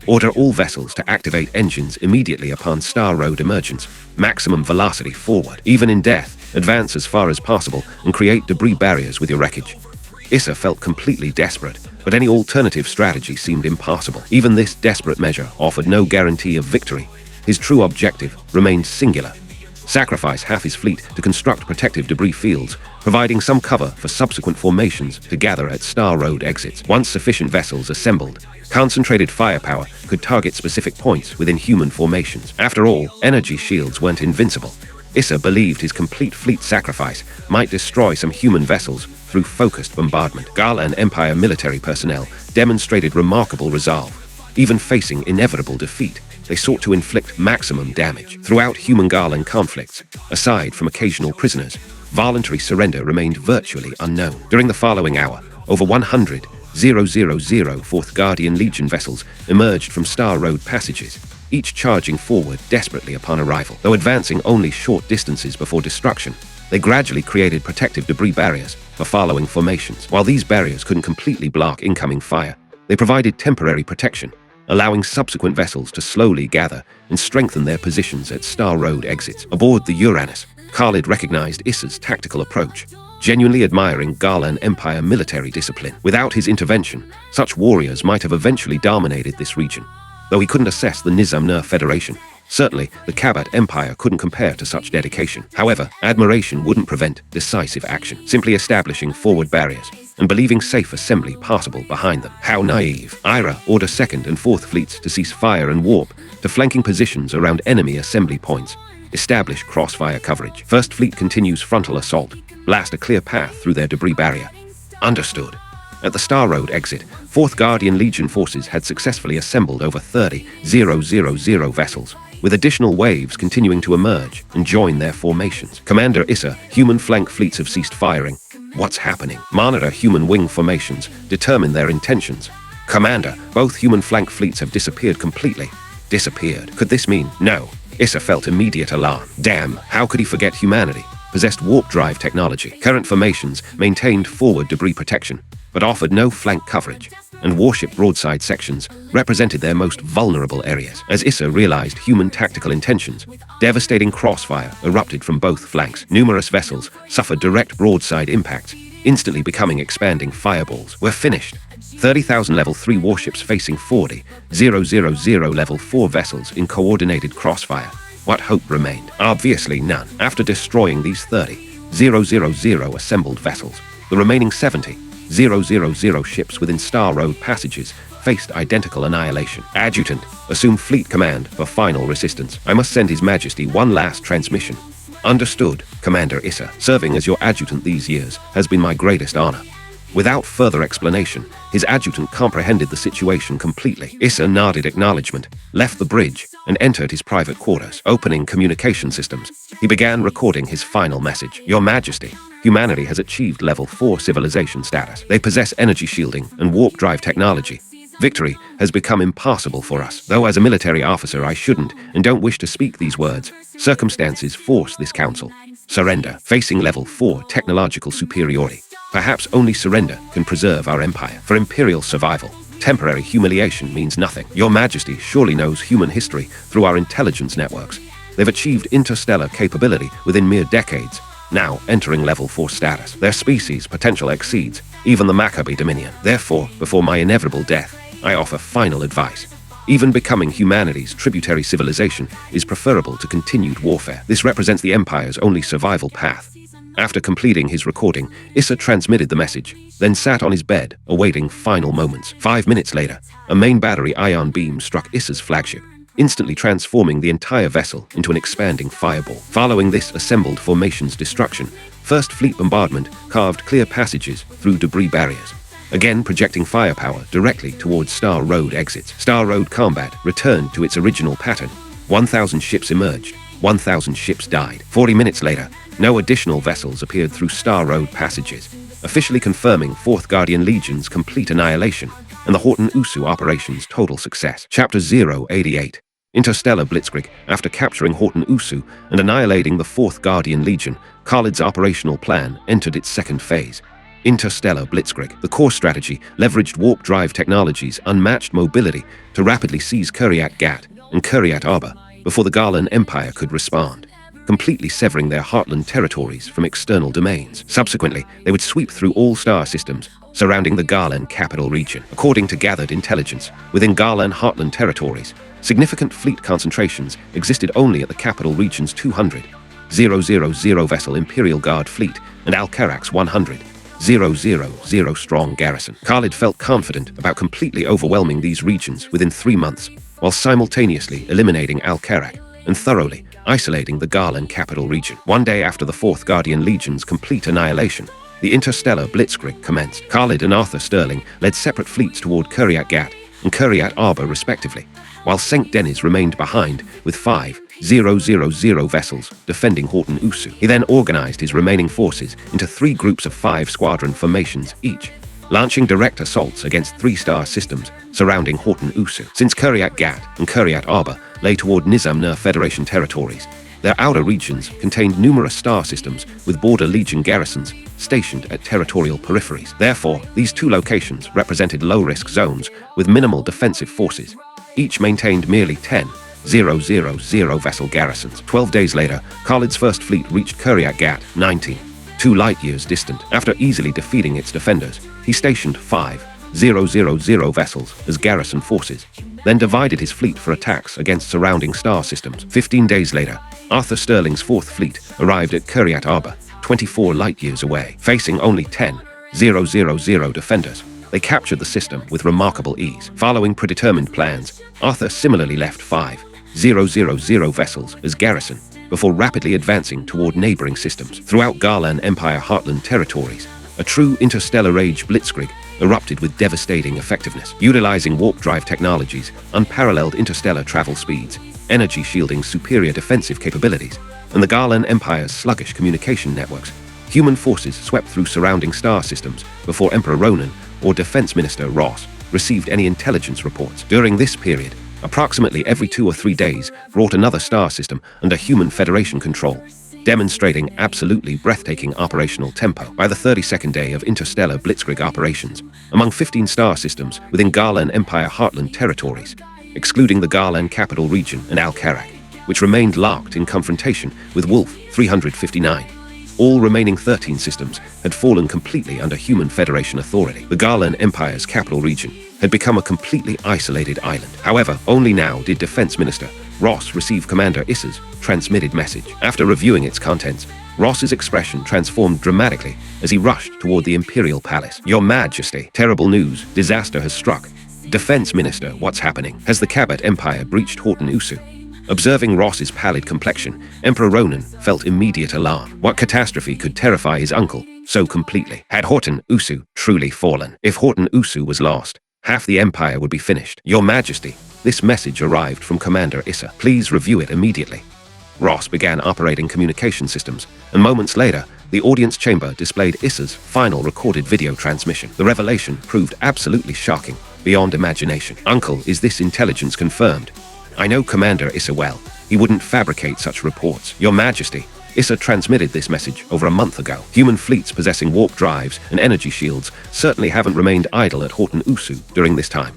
Order all vessels to activate engines immediately upon Star Road emergence. Maximum velocity forward. Even in death, advance as far as possible and create debris barriers with your wreckage. Issa felt completely desperate, but any alternative strategy seemed impossible. Even this desperate measure offered no guarantee of victory. His true objective remained singular: sacrifice half his fleet to construct protective debris fields, providing some cover for subsequent formations to gather at Star Road exits. Once sufficient vessels assembled, concentrated firepower could target specific points within human formations. After all, energy shields weren't invincible. Issa believed his complete fleet sacrifice might destroy some human vessels through focused bombardment. Galan Empire military personnel demonstrated remarkable resolve. Even facing inevitable defeat, they sought to inflict maximum damage. Throughout human Galan conflicts, aside from occasional prisoners, voluntary surrender remained virtually unknown. During the following hour, over 100 4th Guardian Legion vessels emerged from Star Road passages, each charging forward desperately upon arrival. Though advancing only short distances before destruction, they gradually created protective debris barriers for following formations. While these barriers couldn't completely block incoming fire, they provided temporary protection, allowing subsequent vessels to slowly gather and strengthen their positions at Star Road exits. Aboard the Uranus, Khalid recognized Issa's tactical approach, genuinely admiring Galan Empire military discipline. Without his intervention, such warriors might have eventually dominated this region. Though he couldn't assess the Nizam-Nur Federation, certainly the Kabat Empire couldn't compare to such dedication. However, admiration wouldn't prevent decisive action. Simply establishing forward barriers and believing safe assembly possible behind them. How naive. Ira ordered 2nd and 4th fleets to cease fire and warp to flanking positions around enemy assembly points. Establish crossfire coverage. 1st Fleet continues frontal assault. Blast a clear path through their debris barrier. Understood. At the Star Road exit, 4th Guardian Legion forces had successfully assembled over 30,000 vessels, with additional waves continuing to emerge and join their formations. Commander Issa, human flank fleets have ceased firing. What's happening? Monitor human wing formations. Determine their intentions. Commander, both human flank fleets have disappeared completely. Disappeared. Could this mean? No. Issa felt immediate alarm. Damn, how could he forget humanity? Possessed warp drive technology. Current formations maintained forward debris protection, but offered no flank coverage, and warship broadside sections represented their most vulnerable areas. As Issa realized human tactical intentions, devastating crossfire erupted from both flanks. Numerous vessels suffered direct broadside impacts, instantly becoming expanding fireballs. We're finished. 30,000 level 3 warships facing 40,000 level 4 vessels in coordinated crossfire. What hope remained? Obviously none. After destroying these 30,000 assembled vessels, the remaining 70,000 ships within Star Road passages faced identical annihilation. Adjutant, assume fleet command for final resistance. I must send His Majesty one last transmission. Understood, Commander Issa. Serving as your adjutant these years has been my greatest honor. Without further explanation, his adjutant comprehended the situation completely. Issa nodded acknowledgement, left the bridge, and entered his private quarters. Opening communication systems, he began recording his final message. Your Majesty, humanity has achieved level 4 civilization status. They possess energy shielding and warp drive technology. Victory has become impossible for us. Though as a military officer I shouldn't and don't wish to speak these words, circumstances force this counsel. Surrender. Facing level 4 technological superiority, perhaps only surrender can preserve our empire. For imperial survival, temporary humiliation means nothing. Your Majesty surely knows human history through our intelligence networks. They've achieved interstellar capability within mere decades, now entering level 4 status. Their species potential exceeds even the Maccabee Dominion. Therefore, before my inevitable death, I offer final advice. Even becoming humanity's tributary civilization is preferable to continued warfare. This represents the Empire's only survival path. After completing his recording, Issa transmitted the message, then sat on his bed, awaiting final moments. 5 minutes later, a main battery ion beam struck Issa's flagship, instantly transforming the entire vessel into an expanding fireball. Following this assembled formation's destruction, First Fleet bombardment carved clear passages through debris barriers, again projecting firepower directly towards Star Road exits. Star Road combat returned to its original pattern. 1,000 ships emerged, 1,000 ships died. 40 minutes later, no additional vessels appeared through Star Road passages, officially confirming 4th Guardian Legion's complete annihilation and the Horton Usu operation's total success. Chapter 088. Interstellar Blitzkrieg. After capturing Horton Usu and annihilating the 4th Guardian Legion, Khalid's operational plan entered its second phase. Interstellar Blitzkrieg. The core strategy leveraged warp drive technology's unmatched mobility to rapidly seize Kiryat Gat and Kiryat Arba before the Garlan Empire could respond, completely severing their heartland territories from external domains. Subsequently, they would sweep through all star systems surrounding the Garlan capital region. According to gathered intelligence, within Garlan heartland territories, significant fleet concentrations existed only at the capital region's 200,000 vessel Imperial Guard fleet and Al-Karak's 100,000 strong garrison. Khalid felt confident about completely overwhelming these regions within 3 months, while simultaneously eliminating Al-Karak and thoroughly isolating the Garlan capital region. One day after the 4th Guardian Legion's complete annihilation, the Interstellar Blitzkrieg commenced. Khalid and Arthur Sterling led separate fleets toward Kiryat Gat and Kiryat Arba respectively, while St. Denis remained behind with 5,000 vessels defending Horton Usu. He then organized his remaining forces into 3 groups of 5 squadron formations each, launching direct assaults against 3-star systems surrounding Horton Usu. Since Kiryat Gat and Kiryat Arba lay toward Nizam-Nur Federation territories, their outer regions contained numerous star systems with border legion garrisons stationed at territorial peripheries. Therefore, these 2 locations represented low-risk zones with minimal defensive forces. Each maintained merely 10,000 vessel garrisons. 12 days later, Khalid's first fleet reached Kiryat Gat, 2 light-years distant. After easily defeating its defenders, he stationed 5,000 vessels as garrison forces, then divided his fleet for attacks against surrounding star systems. 15 days later, Arthur Sterling's 4th fleet arrived at Kiryat Arba, 24 light-years away. Facing only 10,000 defenders, they captured the system with remarkable ease. Following predetermined plans, Arthur similarly left 5,000 vessels as garrison before rapidly advancing toward neighboring systems. Throughout Garlan Empire heartland territories, a true interstellar age blitzkrieg erupted with devastating effectiveness. Utilizing warp drive technologies, unparalleled interstellar travel speeds, energy shielding superior defensive capabilities, and the Garlan Empire's sluggish communication networks, human forces swept through surrounding star systems before Emperor Ronan or Defense Minister Ross received any intelligence reports. During this period, approximately every 2 or 3 days brought another star system under human Federation control, demonstrating absolutely breathtaking operational tempo. By the 32nd day of interstellar blitzkrieg operations, among 15 star systems within Garlan Empire heartland territories, excluding the Garlan capital region and Al-Karak, which remained locked in confrontation with Wolf 359. All remaining 13 systems had fallen completely under human Federation authority. The Garlan Empire's capital region had become a completely isolated island. However, only now did Defense Minister Ross receive Commander Issa's transmitted message. After reviewing its contents, Ross's expression transformed dramatically as he rushed toward the Imperial Palace. "Your Majesty, terrible news. Disaster has struck. Defense Minister, what's happening? Has the Kabat Empire breached Horton Usu?" Observing Ross's pallid complexion, Emperor Ronan felt immediate alarm. What catastrophe could terrify his uncle so completely? Had Horton Usu truly fallen? If Horton Usu was lost, half the empire would be finished. "Your Majesty, this message arrived from Commander Issa. Please review it immediately." Ross began operating communication systems, and moments later, the audience chamber displayed Issa's final recorded video transmission. The revelation proved absolutely shocking, beyond imagination. "Uncle, is this intelligence confirmed? I know Commander Issa well. He wouldn't fabricate such reports. Your Majesty, Issa transmitted this message over a month ago. Human fleets possessing warp drives and energy shields certainly haven't remained idle at Horton Usu during this time.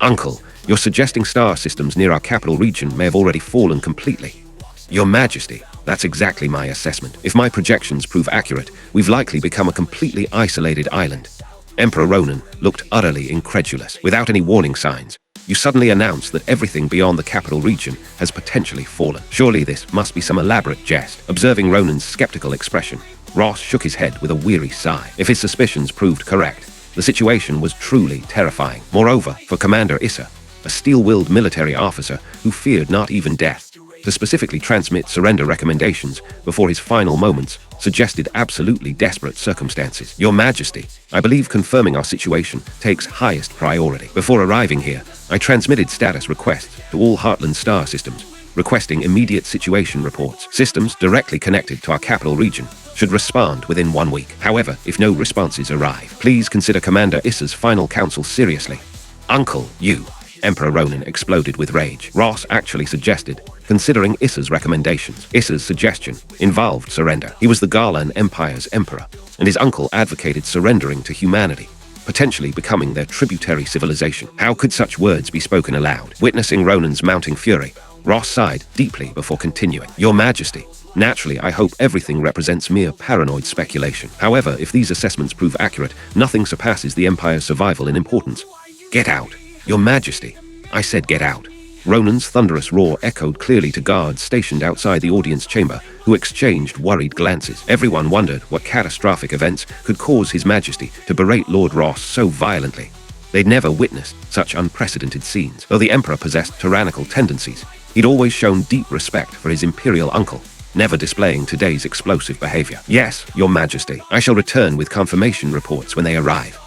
Uncle, you're suggesting star systems near our capital region may have already fallen completely. Your Majesty, That's exactly my assessment. If my projections prove accurate, we've likely become a completely isolated island. Emperor Ronan looked utterly incredulous. Without any warning signs, you suddenly announce that everything beyond the capital region has potentially fallen. Surely this must be some elaborate jest. Observing Ronan's skeptical expression, Ross shook his head with a weary sigh. If his suspicions proved correct, the situation was truly terrifying. Moreover, for Commander Issa, a steel-willed military officer who feared not even death, to specifically transmit surrender recommendations before his final moments suggested absolutely desperate circumstances. Your Majesty, I believe confirming our situation takes highest priority. Before arriving here, I transmitted status requests to all Heartland star systems, requesting immediate situation reports. Systems directly connected to our capital region should respond within 1 week. However, if no responses arrive, please consider Commander Issa's final counsel seriously. Uncle, you. Emperor Ronan exploded with rage. Ross actually suggested considering Issa's recommendations. Issa's suggestion involved surrender. He was the Garlan Empire's emperor, and his uncle advocated surrendering to humanity, potentially becoming their tributary civilization. How could such words be spoken aloud? Witnessing Ronan's mounting fury, Ross sighed deeply before continuing. Your Majesty, naturally, I hope everything represents mere paranoid speculation. However, if these assessments prove accurate, nothing surpasses the Empire's survival in importance. Get out. Your Majesty, I said get out. Ronan's thunderous roar echoed clearly to guards stationed outside the audience chamber, who exchanged worried glances. Everyone wondered what catastrophic events could cause His Majesty to berate Lord Ross so violently. They'd never witnessed such unprecedented scenes. Though the Emperor possessed tyrannical tendencies, he'd always shown deep respect for his imperial uncle, never displaying today's explosive behavior. Yes, Your Majesty, I shall return with confirmation reports when they arrive.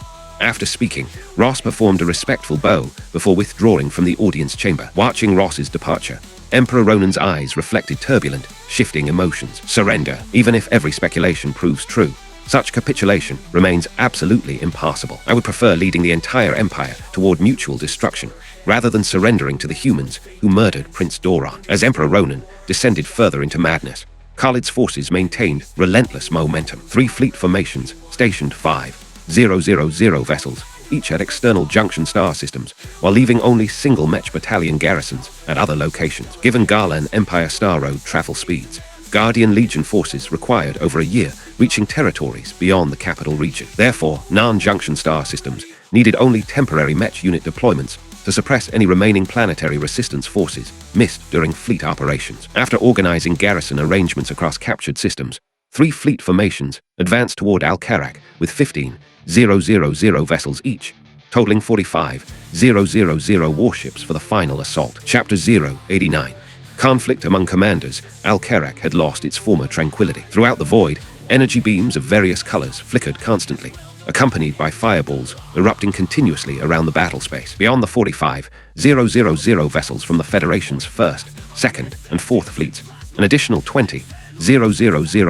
After speaking, Ross performed a respectful bow before withdrawing from the audience chamber. Watching Ross's departure, Emperor Ronan's eyes reflected turbulent, shifting emotions. Surrender, even if every speculation proves true. Such capitulation remains absolutely impossible. I would prefer leading the entire empire toward mutual destruction, rather than surrendering to the humans who murdered Prince Doran. As Emperor Ronan descended further into madness, Khalid's forces maintained relentless momentum. 3 fleet formations stationed 5,000 vessels, each at external junction star systems, while leaving only single Mech battalion garrisons at other locations. Given Garlan Empire Star Road travel speeds, Guardian Legion forces required over a year reaching territories beyond the capital region. Therefore, non-junction star systems needed only temporary Mech unit deployments to suppress any remaining planetary resistance forces missed during fleet operations. After organizing garrison arrangements across captured systems, 3 fleet formations advanced toward Al-Karak with 15,000 vessels each, totaling 45,000 warships for the final assault. Chapter 089. Conflict among commanders. Al-Karak had lost its former tranquility. Throughout the void, energy beams of various colors flickered constantly, accompanied by fireballs erupting continuously around the battle space. Beyond the 45,000 vessels from the Federation's 1st, 2nd, and 4th fleets, an additional 20,000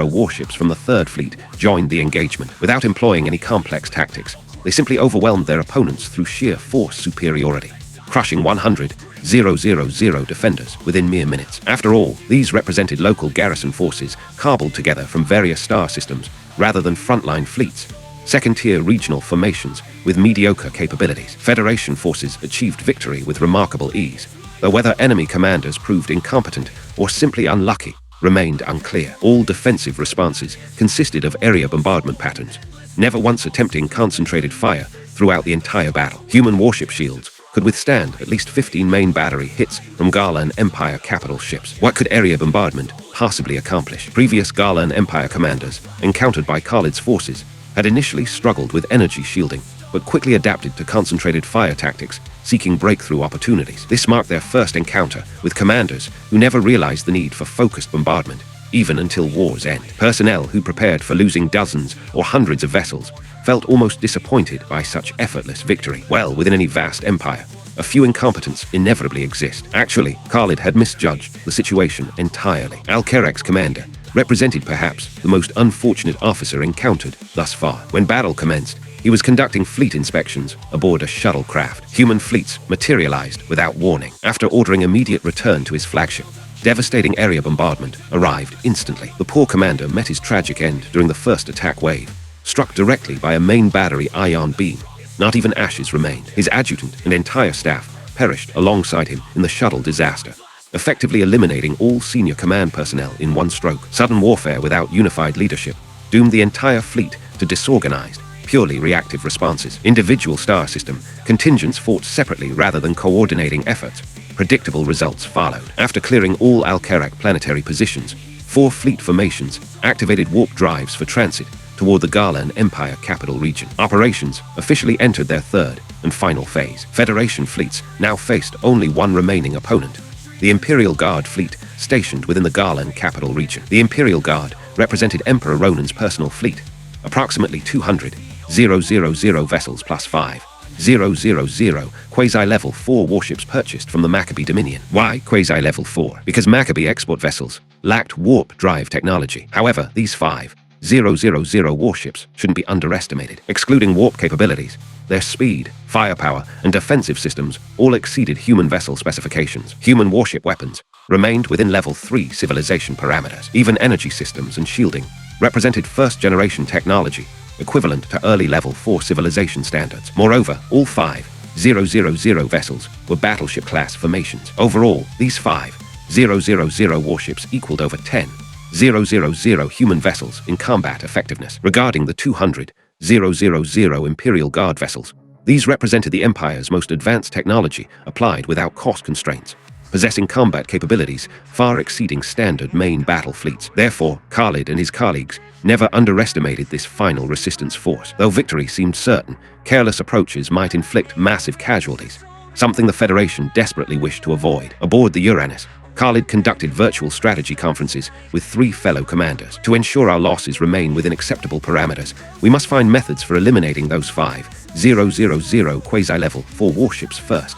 warships from the 3rd Fleet joined the engagement. Without employing any complex tactics, they simply overwhelmed their opponents through sheer force superiority, crushing 100,000 defenders within mere minutes. After all, these represented local garrison forces cobbled together from various star systems rather than frontline fleets, second-tier regional formations with mediocre capabilities. Federation forces achieved victory with remarkable ease, though whether enemy commanders proved incompetent or simply unlucky remained unclear. All defensive responses consisted of area bombardment patterns, never once attempting concentrated fire throughout the entire battle. Human warship shields could withstand at least 15 main battery hits from Garlan Empire capital ships. What could area bombardment possibly accomplish? Previous Garlan Empire commanders, encountered by Khalid's forces, had initially struggled with energy shielding, but quickly adapted to concentrated fire tactics, seeking breakthrough opportunities. This marked their first encounter with commanders who never realized the need for focused bombardment, even until war's end. Personnel who prepared for losing dozens or hundreds of vessels felt almost disappointed by such effortless victory. Well, within any vast empire, a few incompetents inevitably exist. Actually, Khalid had misjudged the situation entirely. Al-Karak's commander represented perhaps the most unfortunate officer encountered thus far. When battle commenced, he was conducting fleet inspections aboard a shuttlecraft. Human fleets materialized without warning. After ordering immediate return to his flagship, devastating area bombardment arrived instantly. The poor commander met his tragic end during the first attack wave, struck directly by a main battery ion beam. Not even ashes remained. His adjutant and entire staff perished alongside him in the shuttle disaster. effectively eliminating all senior command personnel in one stroke. Sudden warfare without unified leadership doomed the entire fleet to disorganized, purely reactive responses. Individual star system contingents fought separately rather than coordinating efforts. Predictable results followed. After clearing all Alkerac planetary positions, 4 fleet formations activated warp drives for transit toward the Garland Empire capital region. Operations officially entered their third and final phase. Federation fleets now faced only one remaining opponent: the Imperial Guard fleet stationed within the Garland capital region. The Imperial Guard represented Emperor Ronan's personal fleet, approximately 200,000 vessels plus 5,000 quasi-level 4 warships purchased from the Maccabee Dominion. Why quasi-level 4? Because Maccabee export vessels lacked warp drive technology. However, these 5,000 warships shouldn't be underestimated. Excluding warp capabilities, their speed, firepower, and defensive systems all exceeded human vessel specifications. Human warship weapons remained within level 3 civilization parameters. Even energy systems and shielding represented first-generation technology, equivalent to early level 4 civilization standards. Moreover, all 5,000 vessels were battleship-class formations. Overall, these 5,000 warships equaled over 10,000 human vessels in combat effectiveness. Regarding the 200,000 Imperial Guard vessels, these represented the Empire's most advanced technology applied without cost constraints, possessing combat capabilities far exceeding standard main battle fleets. Therefore, Khalid and his colleagues never underestimated this final resistance force. Though victory seemed certain, careless approaches might inflict massive casualties, something the Federation desperately wished to avoid. Aboard the Uranus, Khalid conducted virtual strategy conferences with 3 fellow commanders. To ensure our losses remain within acceptable parameters, we must find methods for eliminating those 5,000 quasi-level 4 warships first.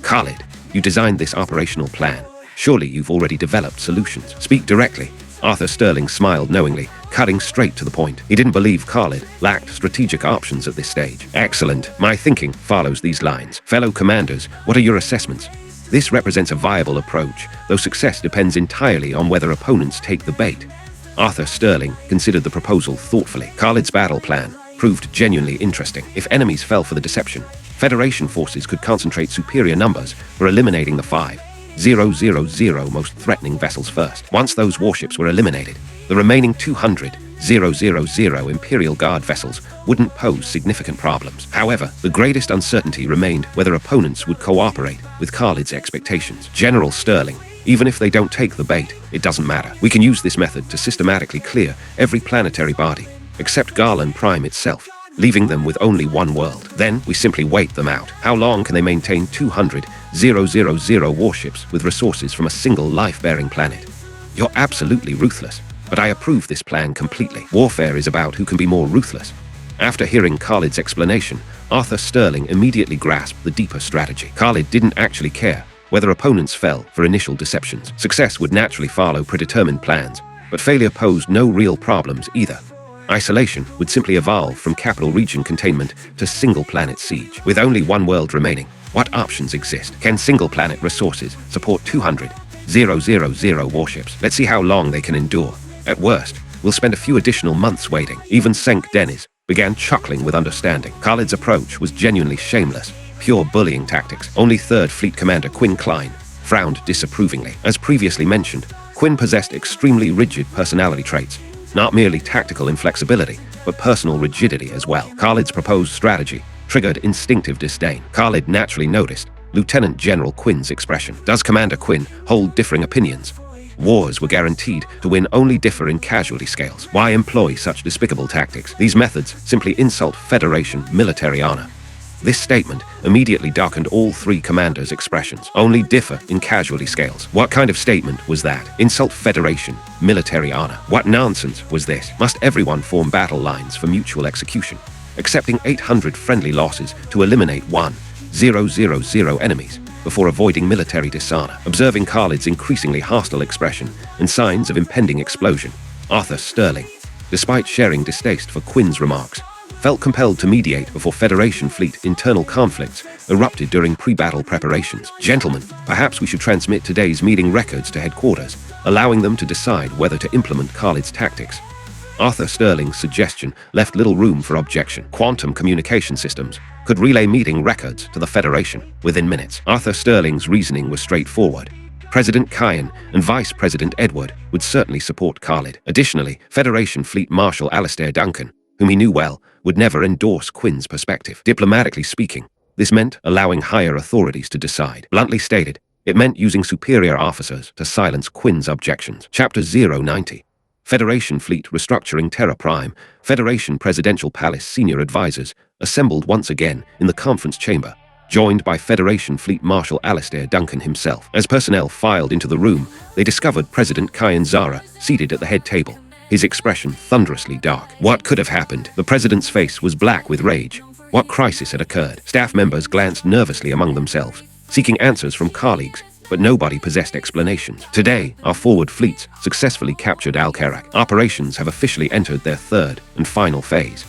Khalid, you designed this operational plan. Surely you've already developed solutions. Speak directly. Arthur Sterling smiled knowingly, cutting straight to the point. He didn't believe Khalid lacked strategic options at this stage. Excellent. My thinking follows these lines. Fellow commanders, what are your assessments? This represents a viable approach, though success depends entirely on whether opponents take the bait. Arthur Sterling considered the proposal thoughtfully. Khalid's battle plan proved genuinely interesting. If enemies fell for the deception, Federation forces could concentrate superior numbers for eliminating the 5,000 most threatening vessels first. Once those warships were eliminated, the remaining 200,000 Imperial Guard vessels wouldn't pose significant problems. However, the greatest uncertainty remained whether opponents would cooperate with Khalid's expectations. General Sterling, even if they don't take the bait, it doesn't matter. We can use this method to systematically clear every planetary body, except Garland Prime itself, leaving them with only one world. Then we simply wait them out. How long can they maintain 200,000 warships with resources from a single life-bearing planet? You're absolutely ruthless, but I approve this plan completely. Warfare is about who can be more ruthless. After hearing Khalid's explanation, Arthur Sterling immediately grasped the deeper strategy. Khalid didn't actually care whether opponents fell for initial deceptions. Success would naturally follow predetermined plans, but failure posed no real problems either. Isolation would simply evolve from capital region containment to single-planet siege. With only one world remaining, what options exist? Can single-planet resources support 200,000 warships? Let's see how long they can endure. At worst, we'll spend a few additional months waiting. Even Senk Dennis began chuckling with understanding. Khalid's approach was genuinely shameless, pure bullying tactics. Only 3rd Fleet Commander Quinn Klein frowned disapprovingly. As previously mentioned, Quinn possessed extremely rigid personality traits, not merely tactical inflexibility, but personal rigidity as well. Khalid's proposed strategy triggered instinctive disdain. Khalid naturally noticed Lieutenant General Quinn's expression. Does Commander Quinn hold differing opinions? Wars were guaranteed to win only differ in casualty scales. Why employ such despicable tactics? These methods simply insult Federation military honor. This statement immediately darkened all 3 commanders' expressions. Only differ in casualty scales. What kind of statement was that? Insult Federation military honor. What nonsense was this? Must everyone form battle lines for mutual execution, accepting 800 friendly losses to eliminate 1,000 enemies before avoiding military dishonor? Observing Khalid's increasingly hostile expression and signs of impending explosion, Arthur Sterling, despite sharing distaste for Quinn's remarks, felt compelled to mediate before Federation fleet internal conflicts erupted during pre-battle preparations. Gentlemen, perhaps we should transmit today's meeting records to headquarters, allowing them to decide whether to implement Khalid's tactics. Arthur Sterling's suggestion left little room for objection. Quantum communication systems could relay meeting records to the Federation within minutes. Arthur Sterling's reasoning was straightforward. President Kyan and Vice President Edward would certainly support Khalid. Additionally, Federation Fleet Marshal Alastair Duncan, whom he knew well, would never endorse Quinn's perspective. Diplomatically speaking, this meant allowing higher authorities to decide. Bluntly stated, it meant using superior officers to silence Quinn's objections. Chapter 090. Federation Fleet Restructuring Terra Prime. Federation Presidential Palace Senior Advisors assembled once again in the conference chamber, joined by Federation Fleet Marshal Alastair Duncan himself. As personnel filed into the room, they discovered President Kyan Zara seated at the head table, his expression thunderously dark. What could have happened? The president's face was black with rage. What crisis had occurred? Staff members glanced nervously among themselves, seeking answers from colleagues, but nobody possessed explanations. Today, our forward fleets successfully captured Al-Karak. Operations have officially entered their third and final phase.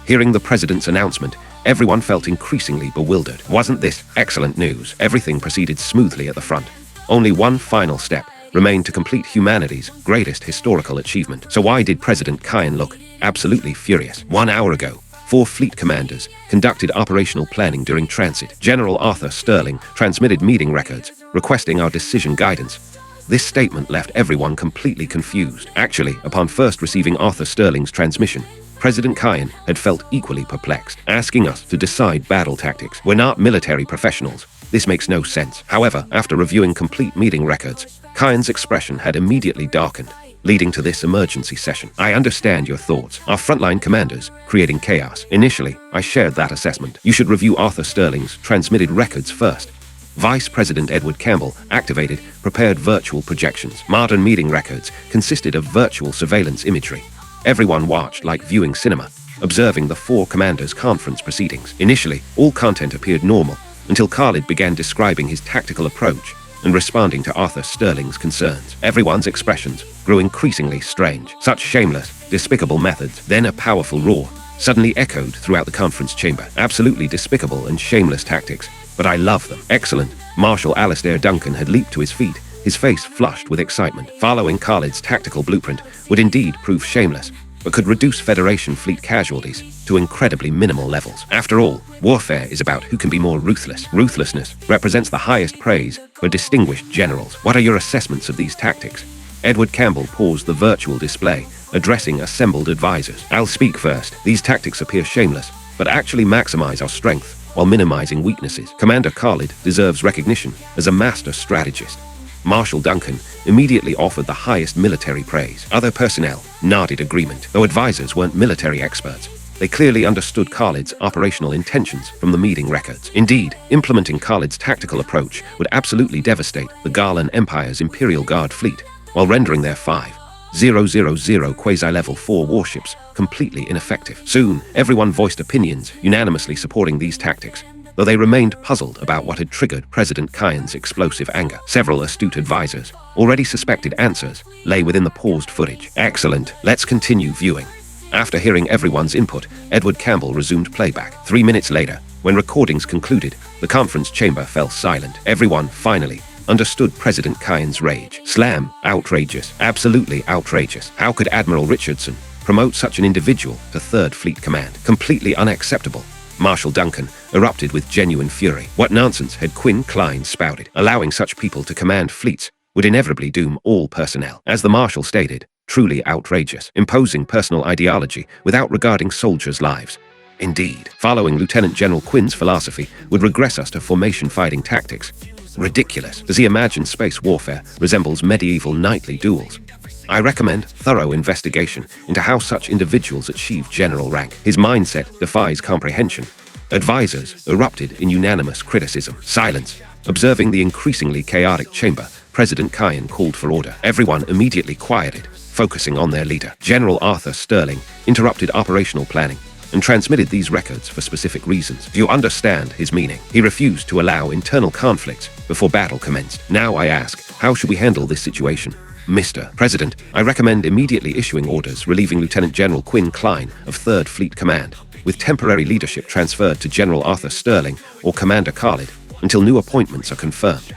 Hearing the president's announcement, everyone felt increasingly bewildered. Wasn't this excellent news? Everything proceeded smoothly at the front. Only one final step remained to complete humanity's greatest historical achievement. So why did President Kyan look absolutely furious? 1 hour ago, 4 fleet commanders conducted operational planning during transit. General Arthur Sterling transmitted meeting records, requesting our decision guidance. This statement left everyone completely confused. Actually, upon first receiving Arthur Sterling's transmission, President Kyan had felt equally perplexed, asking us to decide battle tactics. We're not military professionals. This makes no sense. However, after reviewing complete meeting records, Kyan's expression had immediately darkened, leading to this emergency session. I understand your thoughts. Our frontline commanders creating chaos. Initially, I shared that assessment. You should review Arthur Sterling's transmitted records first. Vice President Edward Campbell activated prepared virtual projections. Modern meeting records consisted of virtual surveillance imagery. Everyone watched like viewing cinema, observing the 4 commanders' conference proceedings. Initially, all content appeared normal, until Khalid began describing his tactical approach and responding to Arthur Sterling's concerns. Everyone's expressions grew increasingly strange. Such shameless, despicable methods. Then a powerful roar suddenly echoed throughout the conference chamber. Absolutely despicable and shameless tactics, but I love them. Excellent. Marshal Alastair Duncan had leaped to his feet, his face flushed with excitement. Following Khalid's tactical blueprint would indeed prove shameless, but could reduce Federation fleet casualties to incredibly minimal levels. After all, warfare is about who can be more ruthless. Ruthlessness represents the highest praise for distinguished generals. What are your assessments of these tactics? Edward Campbell paused the virtual display, addressing assembled advisors. I'll speak first. These tactics appear shameless, but actually maximize our strength while minimizing weaknesses. Commander Khalid deserves recognition as a master strategist. Marshal Duncan immediately offered the highest military praise. Other personnel nodded agreement. Though advisors weren't military experts, they clearly understood Khalid's operational intentions from the meeting records. Indeed, implementing Khalid's tactical approach would absolutely devastate the Garland Empire's Imperial Guard fleet, while rendering their 5,000 quasi-level 4 warships completely ineffective. Soon, everyone voiced opinions unanimously supporting these tactics, though they remained puzzled about what had triggered President Kyan's explosive anger. Several astute advisors already suspected answers lay within the paused footage. Excellent. Let's continue viewing. After hearing everyone's input, Edward Campbell resumed playback. 3 minutes later, when recordings concluded, the conference chamber fell silent. Everyone, finally, understood President Kyan's rage. Slam. Outrageous. Absolutely outrageous. How could Admiral Richardson promote such an individual to 3rd Fleet Command? Completely unacceptable. Marshal Duncan erupted with genuine fury. What nonsense had Quinn Klein spouted? Allowing such people to command fleets would inevitably doom all personnel. As the Marshal stated, truly outrageous, imposing personal ideology without regarding soldiers' lives. Indeed, following Lieutenant General Quinn's philosophy would regress us to formation fighting tactics. Ridiculous. Does he imagine space warfare resembles medieval knightly duels? I recommend thorough investigation into how such individuals achieve general rank. His mindset defies comprehension. Advisors erupted in unanimous criticism. Silence. Observing the increasingly chaotic chamber, President Kyan called for order. Everyone immediately quieted, focusing on their leader. General Arthur Sterling interrupted operational planning and transmitted these records for specific reasons. Do you understand his meaning? He refused to allow internal conflicts before battle commenced. Now I ask, how should we handle this situation? Mr. President, I recommend immediately issuing orders relieving Lieutenant General Quinn Klein of 3rd Fleet Command, with temporary leadership transferred to General Arthur Sterling or Commander Khalid until new appointments are confirmed.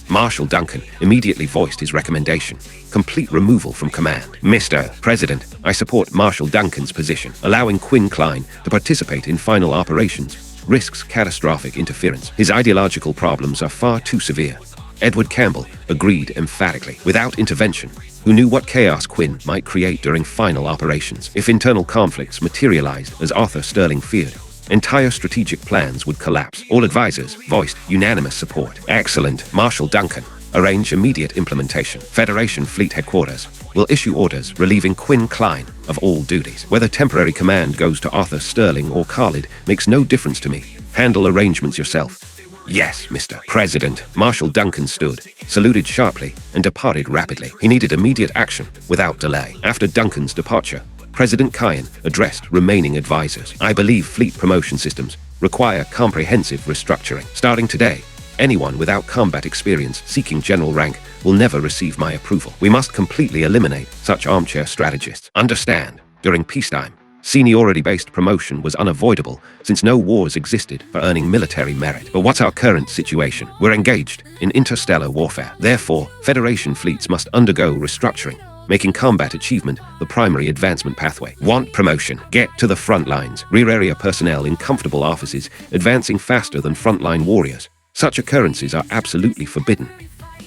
Marshal Duncan immediately voiced his recommendation: complete removal from command. Mr. President, I support Marshal Duncan's position. Allowing Quinn Klein to participate in final operations risks catastrophic interference. His ideological problems are far too severe. Edward Campbell agreed emphatically. Without intervention, who knew what chaos Quinn might create during final operations? If internal conflicts materialized as Arthur Sterling feared, entire strategic plans would collapse. All advisors voiced unanimous support. Excellent. Marshal Duncan, arrange immediate implementation. Federation Fleet Headquarters will issue orders relieving Quinn Klein of all duties. Whether temporary command goes to Arthur Sterling or Khalid makes no difference to me. Handle arrangements yourself. Yes, Mr. President. Marshal Duncan stood, saluted sharply, and departed rapidly. He needed immediate action without delay. After Duncan's departure, President Kyan addressed remaining advisors. I believe fleet promotion systems require comprehensive restructuring. Starting today, anyone without combat experience seeking general rank will never receive my approval. We must completely eliminate such armchair strategists. Understand, during peacetime, seniority-based promotion was unavoidable since no wars existed for earning military merit. But what's our current situation? We're engaged in interstellar warfare. Therefore, Federation fleets must undergo restructuring, making combat achievement the primary advancement pathway. Want promotion? Get to the front lines. Rear area personnel in comfortable offices advancing faster than frontline warriors. Such occurrences are absolutely forbidden.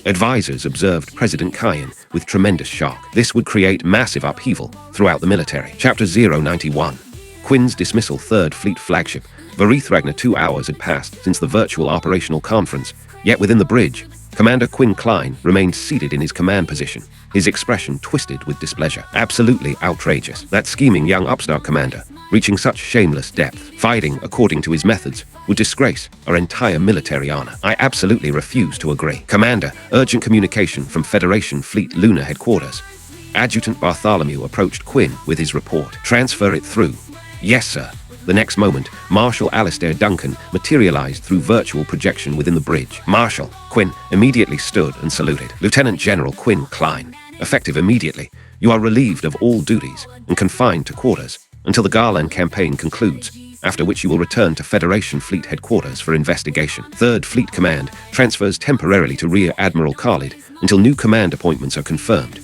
Advisors observed President Kyan with tremendous shock. This would create massive upheaval throughout the military. Chapter 091. Quinn's dismissal. 3rd Fleet Flagship. Varith 2 hours had passed since the virtual operational conference, yet within the bridge, Commander Quinn Klein remained seated in his command position, his expression twisted with displeasure. Absolutely outrageous. That scheming young upstart commander, reaching such shameless depth, fighting according to his methods, would disgrace our entire military honor. I absolutely refuse to agree. Commander, urgent communication from Federation Fleet Lunar Headquarters. Adjutant Bartholomew approached Quinn with his report. Transfer it through. Yes, sir. The next moment, Marshal Alistair Duncan materialized through virtual projection within the bridge. Marshal, Quinn immediately stood and saluted. Lieutenant General Quinn Klein, effective immediately. You are relieved of all duties and confined to quarters until the Garland campaign concludes, after which you will return to Federation Fleet Headquarters for investigation. 3rd Fleet Command transfers temporarily to Rear Admiral Khalid until new command appointments are confirmed.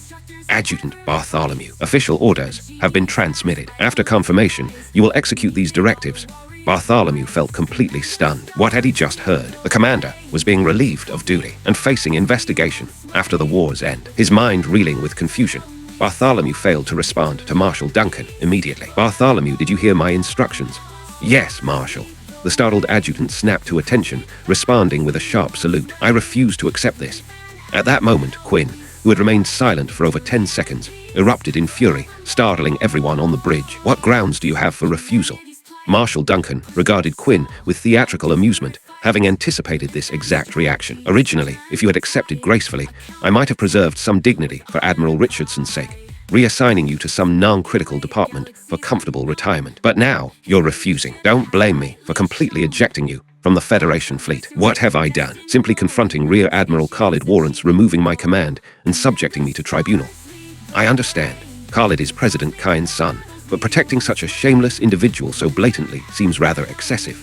Adjutant Bartholomew. Official orders have been transmitted. After confirmation, you will execute these directives. Bartholomew felt completely stunned. What had he just heard? The commander was being relieved of duty and facing investigation after the war's end. His mind reeling with confusion, Bartholomew failed to respond to Marshal Duncan immediately. Bartholomew, did you hear my instructions? Yes, Marshal. The startled adjutant snapped to attention, responding with a sharp salute. I refuse to accept this. At that moment, Quinn, who had remained silent for over 10 seconds, erupted in fury, startling everyone on the bridge. What grounds do you have for refusal? Marshal Duncan regarded Quinn with theatrical amusement, having anticipated this exact reaction. Originally, if you had accepted gracefully, I might have preserved some dignity for Admiral Richardson's sake, reassigning you to some non-critical department for comfortable retirement. But now, you're refusing. Don't blame me for completely ejecting you from the Federation fleet. What have I done? Simply confronting Rear Admiral Khalid warrants removing my command and subjecting me to tribunal. I understand. Khalid is President Kyan's son, but protecting such a shameless individual so blatantly seems rather excessive.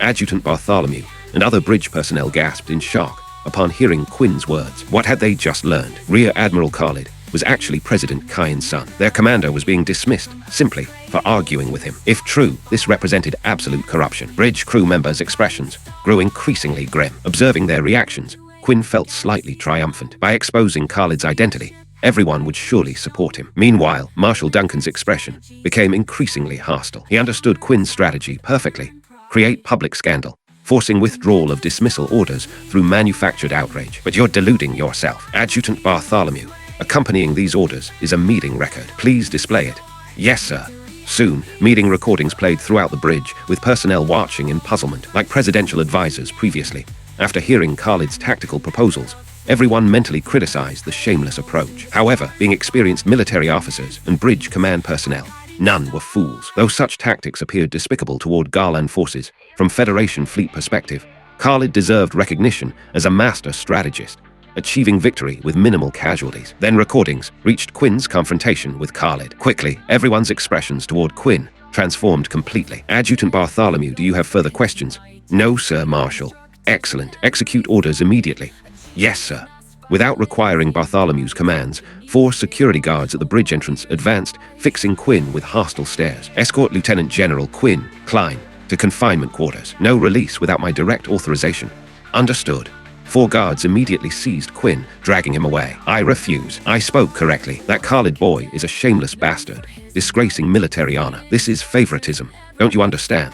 Adjutant Bartholomew and other bridge personnel gasped in shock upon hearing Quinn's words. What had they just learned? Rear Admiral Khalid was actually President Kyan's son. Their commander was being dismissed simply for arguing with him. If true, this represented absolute corruption. Bridge crew members' expressions grew increasingly grim. Observing their reactions, Quinn felt slightly triumphant. By exposing Khalid's identity, everyone would surely support him. Meanwhile, Marshal Duncan's expression became increasingly hostile. He understood Quinn's strategy perfectly. Create public scandal, forcing withdrawal of dismissal orders through manufactured outrage. But you're deluding yourself. Adjutant Bartholomew, accompanying these orders is a meeting record. Please display it. Yes, sir. Soon, meeting recordings played throughout the bridge, with personnel watching in puzzlement. Like presidential advisors previously, after hearing Khalid's tactical proposals, everyone mentally criticized the shameless approach. However, being experienced military officers and bridge command personnel, none were fools. Though such tactics appeared despicable toward Garland forces, from Federation fleet perspective, Khalid deserved recognition as a master strategist, achieving victory with minimal casualties. Then recordings reached Quinn's confrontation with Khalid. Quickly, everyone's expressions toward Quinn transformed completely. Adjutant Bartholomew, do you have further questions? No, Sir Marshal. Excellent. Execute orders immediately. Yes, sir. Without requiring Bartholomew's commands, 4 security guards at the bridge entrance advanced, fixing Quinn with hostile stares. Escort Lieutenant General Quinn Klein to confinement quarters. No release without my direct authorization. Understood. 4 guards immediately seized Quinn, dragging him away. I refuse. I spoke correctly. That Khalid boy is a shameless bastard, disgracing military honor. This is favoritism. Don't you understand?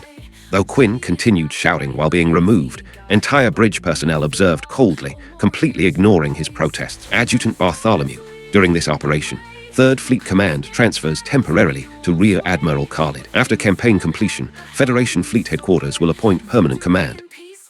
Though Quinn continued shouting while being removed, entire bridge personnel observed coldly, completely ignoring his protests. Adjutant Bartholomew, during this operation, 3rd Fleet Command transfers temporarily to Rear Admiral Khalid. After campaign completion, Federation Fleet Headquarters will appoint permanent command.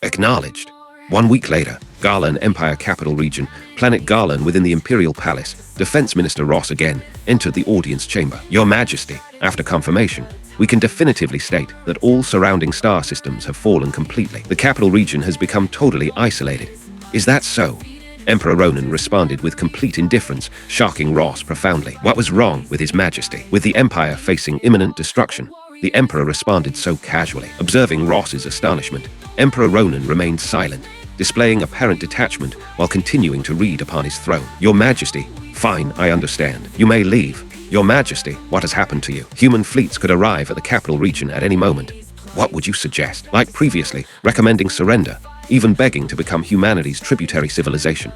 Acknowledged. 1 week later, Garlan Empire Capital Region, Planet Garlan within the Imperial Palace, Defense Minister Ross again entered the audience chamber. Your Majesty, after confirmation, we can definitively state that all surrounding star systems have fallen completely. The capital region has become totally isolated. Is that so? Emperor Ronan responded with complete indifference, shocking Ross profoundly. What was wrong with His Majesty? With the Empire facing imminent destruction, the Emperor responded so casually. Observing Ross's astonishment, Emperor Ronan remained silent, displaying apparent detachment while continuing to read upon his throne. Your Majesty, fine, I understand. You may leave. Your Majesty, what has happened to you? Human fleets could arrive at the capital region at any moment. What would you suggest? Like previously, recommending surrender, even begging to become humanity's tributary civilization.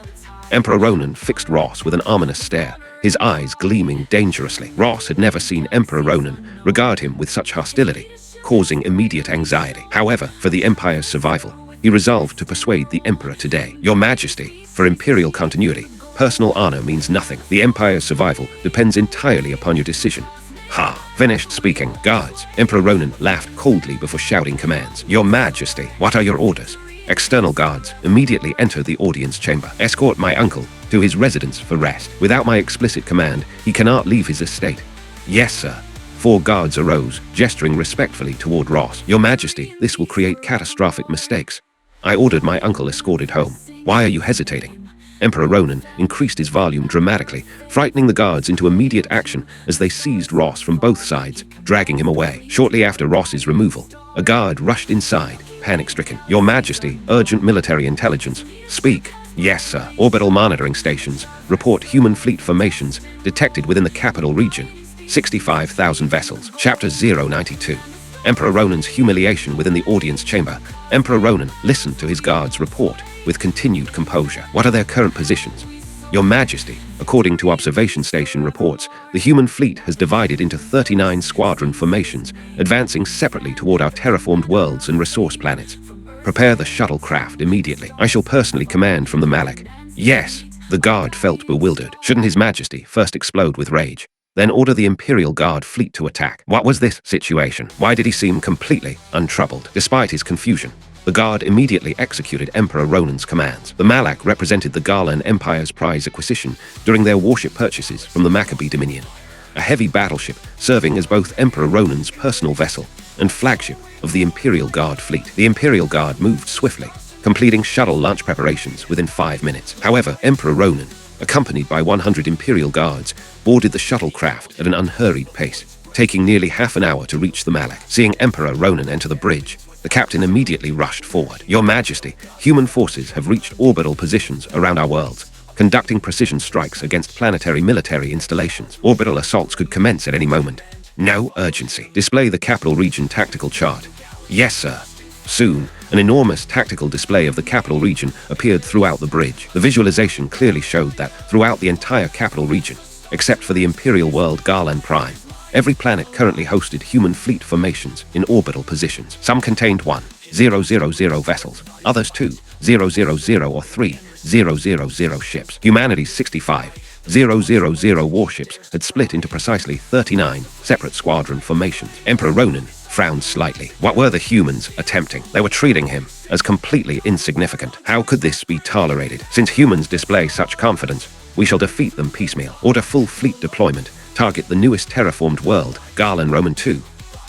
Emperor Ronan fixed Ross with an ominous stare, his eyes gleaming dangerously. Ross had never seen Emperor Ronan regard him with such hostility, causing immediate anxiety. However, for the Empire's survival, he resolved to persuade the Emperor today. Your Majesty, for Imperial continuity, personal honor means nothing. The Empire's survival depends entirely upon your decision. Ha! Finished speaking. Guards. Emperor Ronan laughed coldly before shouting commands. Your Majesty, what are your orders? External guards immediately enter the audience chamber. Escort my uncle to his residence for rest. Without my explicit command, he cannot leave his estate. Yes, sir. 4 guards arose, gesturing respectfully toward Ross. Your Majesty, this will create catastrophic mistakes. I ordered my uncle escorted home. Why are you hesitating? Emperor Ronan increased his volume dramatically, frightening the guards into immediate action as they seized Ross from both sides, dragging him away. Shortly after Ross's removal, a guard rushed inside, panic-stricken. Your Majesty, urgent military intelligence. Speak. Yes, sir. Orbital monitoring stations report human fleet formations detected within the capital region. 65,000 vessels. Chapter 092. Emperor Ronan's humiliation within the audience chamber. Emperor Ronan listened to his guards' report with continued composure. What are their current positions? Your Majesty, according to observation station reports, the human fleet has divided into 39 squadron formations, advancing separately toward our terraformed worlds and resource planets. Prepare the shuttlecraft immediately. I shall personally command from the Malak. Yes, the guard felt bewildered. Shouldn't His Majesty first explode with rage, then order the Imperial Guard fleet to attack? What was this situation? Why did he seem completely untroubled? Despite his confusion, the Guard immediately executed Emperor Ronan's commands. The Malak represented the Garlan Empire's prize acquisition during their warship purchases from the Maccabee Dominion, a heavy battleship serving as both Emperor Ronan's personal vessel and flagship of the Imperial Guard fleet. The Imperial Guard moved swiftly, completing shuttle launch preparations within 5 minutes. However, Emperor Ronan, accompanied by 100 Imperial Guards, boarded the shuttlecraft at an unhurried pace, taking nearly half an hour to reach the Malak. Seeing Emperor Ronan enter the bridge, the captain immediately rushed forward. Your Majesty, human forces have reached orbital positions around our worlds, conducting precision strikes against planetary military installations. Orbital assaults could commence at any moment. No urgency. Display the capital region tactical chart. Yes, sir. Soon, an enormous tactical display of the capital region appeared throughout the bridge. The visualization clearly showed that throughout the entire capital region, except for the Imperial world Garlan Prime, every planet currently hosted human fleet formations in orbital positions. Some contained 1,000 vessels, others 2,000 or 3,000 ships. Humanity's 65,000 warships had split into precisely 39 separate squadron formations. Emperor Ronan frowned slightly. What were the humans attempting? They were treating him as completely insignificant. How could this be tolerated? Since humans display such confidence, we shall defeat them piecemeal. Order full fleet deployment. Target the newest terraformed world, Garlan Roman 2.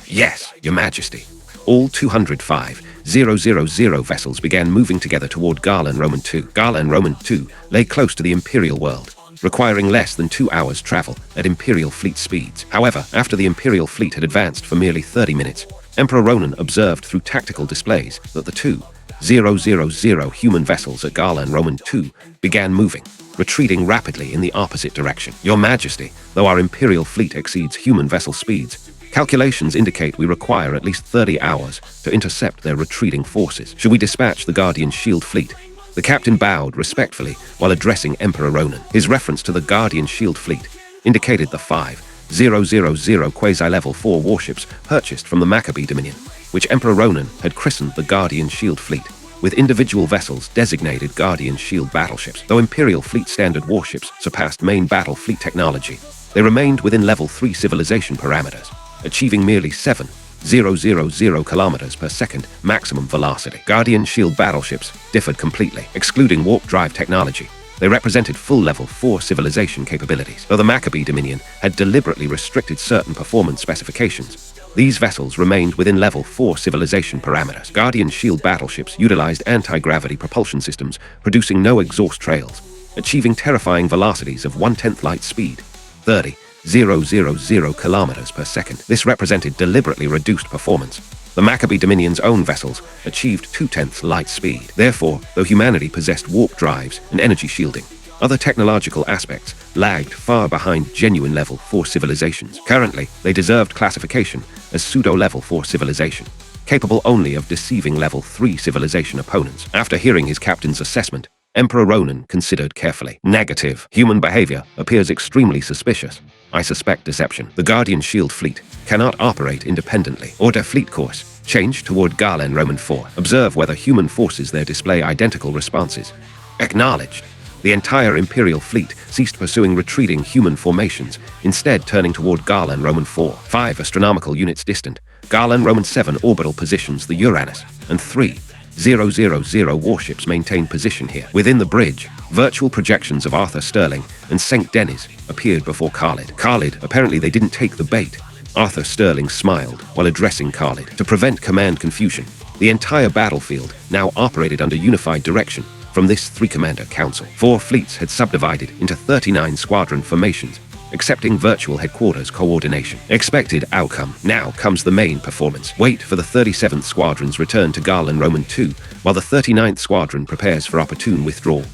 Yes, Your Majesty. All 205,000 vessels began moving together toward Garlan Roman 2. Garlan Roman 2 lay close to the Imperial world, requiring less than 2 hours travel at Imperial fleet speeds. However, after the Imperial fleet had advanced for merely 30 minutes, Emperor Ronan observed through tactical displays that the 2,000 human vessels at Garlan Roman 2 began moving, retreating rapidly in the opposite direction. Your Majesty, though our Imperial fleet exceeds human vessel speeds, calculations indicate we require at least 30 hours to intercept their retreating forces. Should we dispatch the Guardian Shield fleet? The captain bowed respectfully while addressing Emperor Ronan. His reference to the Guardian Shield fleet indicated the 5,000 quasi-level 4 warships purchased from the Maccabee Dominion, which Emperor Ronan had christened the Guardian Shield fleet, with individual vessels designated Guardian Shield battleships. Though Imperial Fleet standard warships surpassed main battle fleet technology, they remained within level 3 civilization parameters, achieving merely 7,000 kilometers per second maximum velocity. Guardian Shield battleships differed completely, excluding warp drive technology. They represented full level 4 civilization capabilities. Though the Maccabee Dominion had deliberately restricted certain performance specifications, these vessels remained within level 4 civilization parameters. Guardian Shield battleships utilized anti-gravity propulsion systems, producing no exhaust trails, achieving terrifying velocities of 1/10 light speed, 30,000 kilometers per second. This represented deliberately reduced performance. The Maccabee Dominion's own vessels achieved 2/10 light speed. Therefore, though humanity possessed warp drives and energy shielding, other technological aspects lagged far behind genuine level 4 civilizations. Currently, they deserved classification as pseudo-level 4 civilization, capable only of deceiving level 3 civilization opponents. After hearing his captain's assessment, Emperor Ronan considered carefully. Negative. Human behavior appears extremely suspicious. I suspect deception. The Guardian Shield fleet cannot operate independently. Order fleet course. Change toward Garland Roman 4. Observe whether human forces there display identical responses. Acknowledged. The entire Imperial fleet ceased pursuing retreating human formations, instead turning toward Garland Roman 4. 5 astronomical units distant, Garland Roman 7 orbital positions the Uranus, and 3,000 warships maintained position here. Within the bridge, virtual projections of Arthur Sterling and St. Denis appeared before Khalid. Khalid, apparently they didn't take the bait. Arthur Sterling smiled while addressing Khalid. To prevent command confusion, the entire battlefield now operated under unified direction from this 3-commander council. 4 fleets had subdivided into 39 squadron formations, accepting virtual headquarters coordination. Expected outcome. Now comes the main performance. Wait for the 37th Squadron's return to Garland Roman 2, while the 39th Squadron prepares for opportune withdrawal.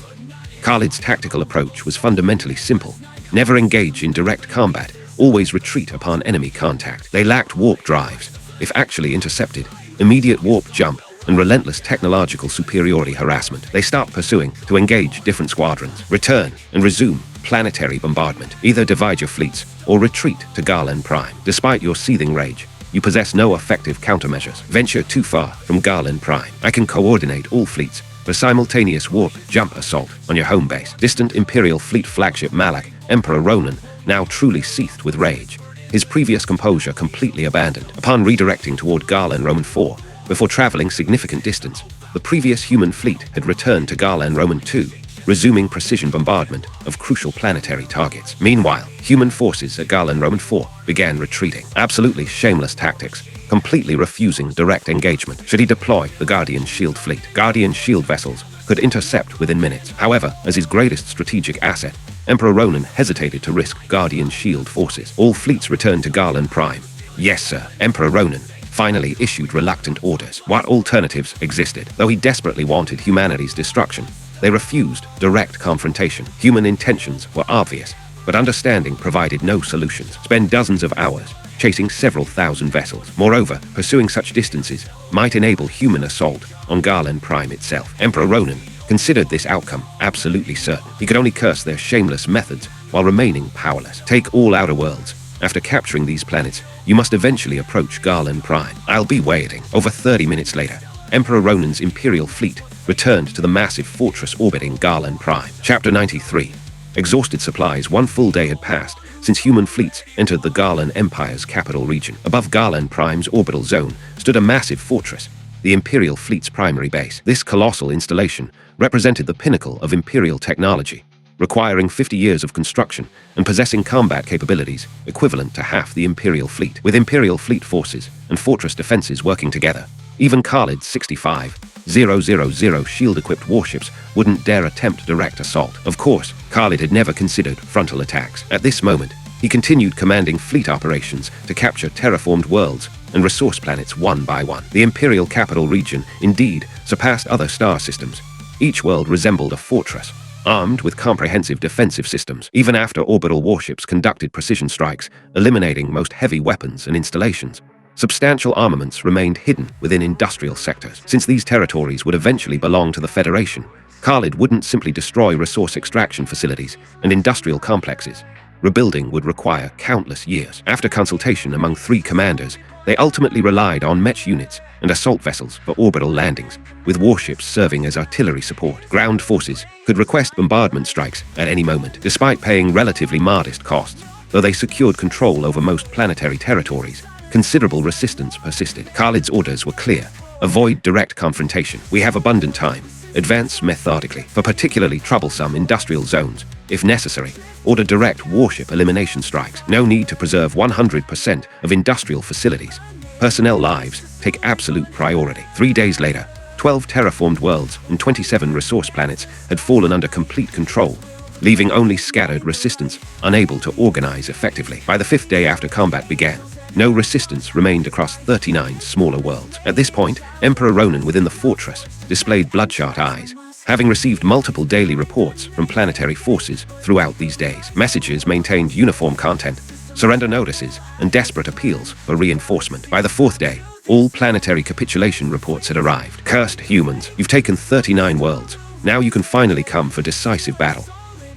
Khalid's tactical approach was fundamentally simple. Never engage in direct combat, always retreat upon enemy contact. They lacked warp drives. If actually intercepted, immediate warp jump and relentless technological superiority harassment. They stopped pursuing to engage different squadrons. Return and resume planetary bombardment. Either divide your fleets or retreat to Garland Prime. Despite your seething rage, you possess no effective countermeasures. Venture too far from Garland Prime. I can coordinate all fleets for simultaneous warp jump assault on your home base. Distant Imperial Fleet flagship Malak, Emperor Ronan, now truly seethed with rage, his previous composure completely abandoned. Upon redirecting toward Garland Roman 4, before traveling significant distance, the previous human fleet had returned to Garland Roman 2, resuming precision bombardment of crucial planetary targets. Meanwhile, human forces at Garland Roman 4 began retreating. Absolutely shameless tactics, completely refusing direct engagement. Should he deploy the Guardian Shield fleet? Guardian Shield vessels could intercept within minutes. However, as his greatest strategic asset, Emperor Ronan hesitated to risk Guardian Shield forces. All fleets returned to Garland Prime. Yes, sir. Emperor Ronan finally issued reluctant orders. What alternatives existed? Though he desperately wanted humanity's destruction, they refused direct confrontation. Human intentions were obvious, but understanding provided no solutions. Spend dozens of hours chasing several thousand vessels. Moreover, pursuing such distances might enable human assault on Garland Prime itself. Emperor Ronan considered this outcome absolutely certain. He could only curse their shameless methods while remaining powerless. Take all outer worlds. After capturing these planets, you must eventually approach Garland Prime. I'll be waiting. Over 30 minutes later, Emperor Ronan's Imperial fleet returned to the massive fortress orbiting Garland Prime. Chapter 93. Exhausted supplies. 1 full day had passed since human fleets entered the Garland Empire's capital region. Above Garland Prime's orbital zone stood a massive fortress, the Imperial fleet's primary base. This colossal installation represented the pinnacle of Imperial technology, requiring 50 years of construction and possessing combat capabilities equivalent to half the Imperial fleet. With Imperial fleet forces and fortress defenses working together, even Khalid's 65,000 shield-equipped warships wouldn't dare attempt direct assault. Of course, Khalid had never considered frontal attacks. At this moment, he continued commanding fleet operations to capture terraformed worlds and resource planets one by one. The Imperial capital region indeed surpassed other star systems. Each world resembled a fortress, armed with comprehensive defensive systems. Even after orbital warships conducted precision strikes, eliminating most heavy weapons and installations, substantial armaments remained hidden within industrial sectors. Since these territories would eventually belong to the Federation, Khalid wouldn't simply destroy resource extraction facilities and industrial complexes. Rebuilding would require countless years. After consultation among 3 commanders, they ultimately relied on mech units and assault vessels for orbital landings, with warships serving as artillery support. Ground forces could request bombardment strikes at any moment, despite paying relatively modest costs. Though they secured control over most planetary territories, considerable resistance persisted. Khalid's orders were clear: avoid direct confrontation. We have abundant time. Advance methodically. For particularly troublesome industrial zones, if necessary, order direct warship elimination strikes. No need to preserve 100% of industrial facilities. Personnel lives take absolute priority. 3 days later, 12 terraformed worlds and 27 resource planets had fallen under complete control, leaving only scattered resistance unable to organize effectively. By the 5th day after combat began, no resistance remained across 39 smaller worlds. At this point, Emperor Ronan within the fortress displayed bloodshot eyes, having received multiple daily reports from planetary forces throughout these days. Messages maintained uniform content, surrender notices, and desperate appeals for reinforcement. By the 4th day, all planetary capitulation reports had arrived. Cursed humans, you've taken 39 worlds. Now you can finally come for decisive battle.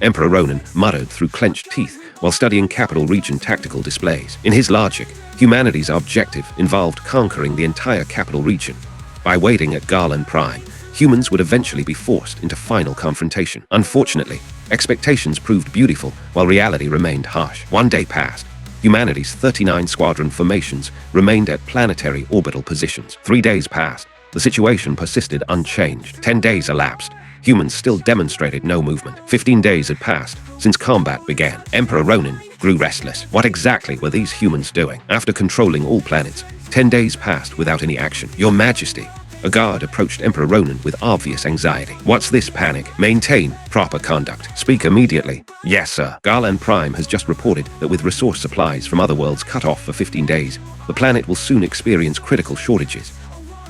Emperor Ronan muttered through clenched teeth while studying Capital Region tactical displays. In his logic, humanity's objective involved conquering the entire Capital Region. By waiting at Garland Prime, humans would eventually be forced into final confrontation. Unfortunately, expectations proved beautiful while reality remained harsh. 1 day passed. Humanity's 39 squadron formations remained at planetary orbital positions. 3 days passed. The situation persisted unchanged. 10 days elapsed. Humans still demonstrated no movement. 15 days had passed since combat began. Emperor Ronan grew restless. What exactly were these humans doing? After controlling all planets, 10 days passed without any action. Your Majesty, a guard approached Emperor Ronan with obvious anxiety. What's this panic? Maintain proper conduct. Speak immediately. Yes, sir. Garland Prime has just reported that with resource supplies from other worlds cut off for 15 days, the planet will soon experience critical shortages.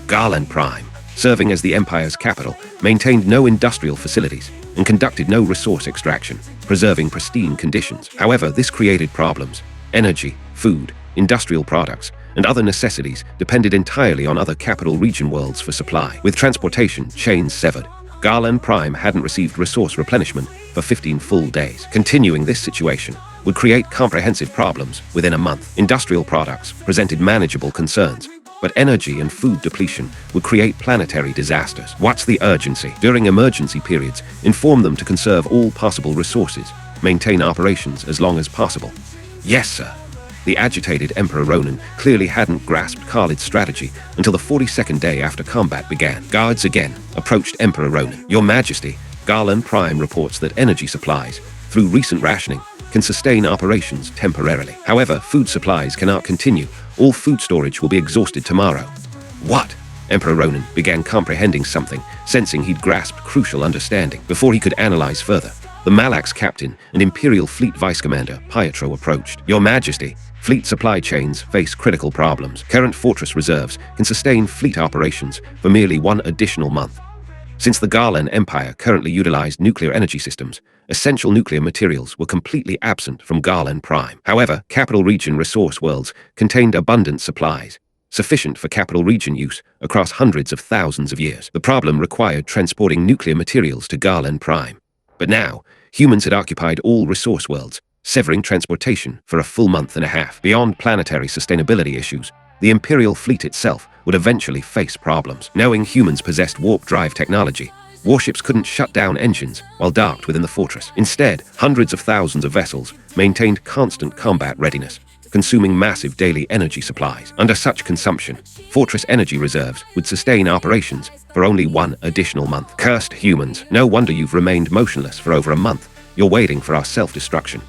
Garland Prime, serving as the Empire's capital, maintained no industrial facilities and conducted no resource extraction, preserving pristine conditions. However, this created problems. Energy, food, industrial products, and other necessities depended entirely on other Capital Region worlds for supply. With transportation chains severed, Garland Prime hadn't received resource replenishment for 15 full days. Continuing this situation would create comprehensive problems within a month. Industrial products presented manageable concerns, but energy and food depletion would create planetary disasters. What's the urgency? During emergency periods, inform them to conserve all possible resources, maintain operations as long as possible. Yes, sir. The agitated Emperor Ronan clearly hadn't grasped Khalid's strategy until the 42nd day after combat began. Guards again approached Emperor Ronan. Your Majesty, Garland Prime reports that energy supplies, through recent rationing, can sustain operations temporarily. However, food supplies cannot continue. All food storage will be exhausted tomorrow. What? Emperor Ronan began comprehending something, sensing he'd grasped crucial understanding. Before he could analyze further, the Malak's captain and Imperial Fleet Vice Commander Pietro approached. Your Majesty, fleet supply chains face critical problems. Current fortress reserves can sustain fleet operations for merely 1 additional month. Since the Garland Empire currently utilized nuclear energy systems, essential nuclear materials were completely absent from Garland Prime. However, Capital Region resource worlds contained abundant supplies, sufficient for Capital Region use across hundreds of thousands of years. The problem required transporting nuclear materials to Garland Prime. But now, humans had occupied all resource worlds, severing transportation for a full month and a half. Beyond planetary sustainability issues, the Imperial fleet itself would eventually face problems. Knowing humans possessed warp drive technology, warships couldn't shut down engines while docked within the fortress. Instead, hundreds of thousands of vessels maintained constant combat readiness, consuming massive daily energy supplies. Under such consumption, fortress energy reserves would sustain operations for only 1 additional month. Cursed humans, no wonder you've remained motionless for over a month. You're waiting for our self-destruction.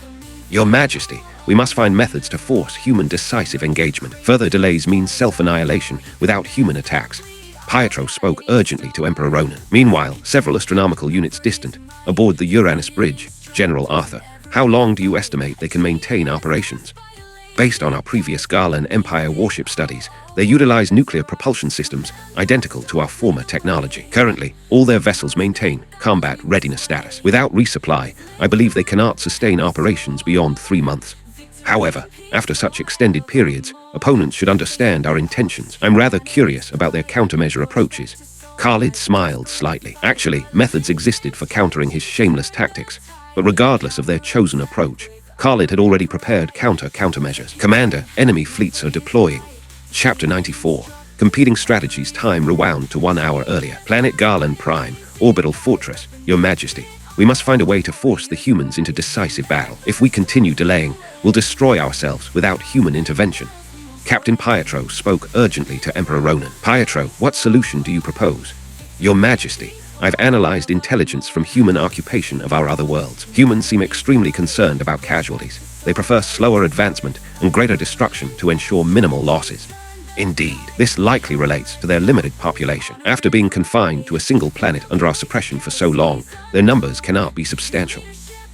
Your Majesty, we must find methods to force human decisive engagement. Further delays mean self-annihilation without human attacks. Pietro spoke urgently to Emperor Ronan. Meanwhile, several astronomical units distant, aboard the Uranus Bridge, General Arthur, how long do you estimate they can maintain operations? Based on our previous Garland Empire warship studies, they utilize nuclear propulsion systems identical to our former technology. Currently, all their vessels maintain combat readiness status. Without resupply, I believe they cannot sustain operations beyond 3 months. However, after such extended periods, opponents should understand our intentions. I'm rather curious about their countermeasure approaches. Khalid smiled slightly. Actually, methods existed for countering his shameless tactics, but regardless of their chosen approach, Khalid had already prepared countermeasures. Commander, enemy fleets are deploying. Chapter 94. Competing strategies. Time rewound to 1 hour earlier. Planet Garland Prime, orbital fortress. Your Majesty, we must find a way to force the humans into decisive battle. If we continue delaying, we'll destroy ourselves without human intervention. Captain Pietro spoke urgently to Emperor Ronan. Pietro, what solution do you propose? Your Majesty, I've analyzed intelligence from human occupation of our other worlds. Humans seem extremely concerned about casualties. They prefer slower advancement and greater destruction to ensure minimal losses. Indeed, this likely relates to their limited population. After being confined to a single planet under our suppression for so long, their numbers cannot be substantial.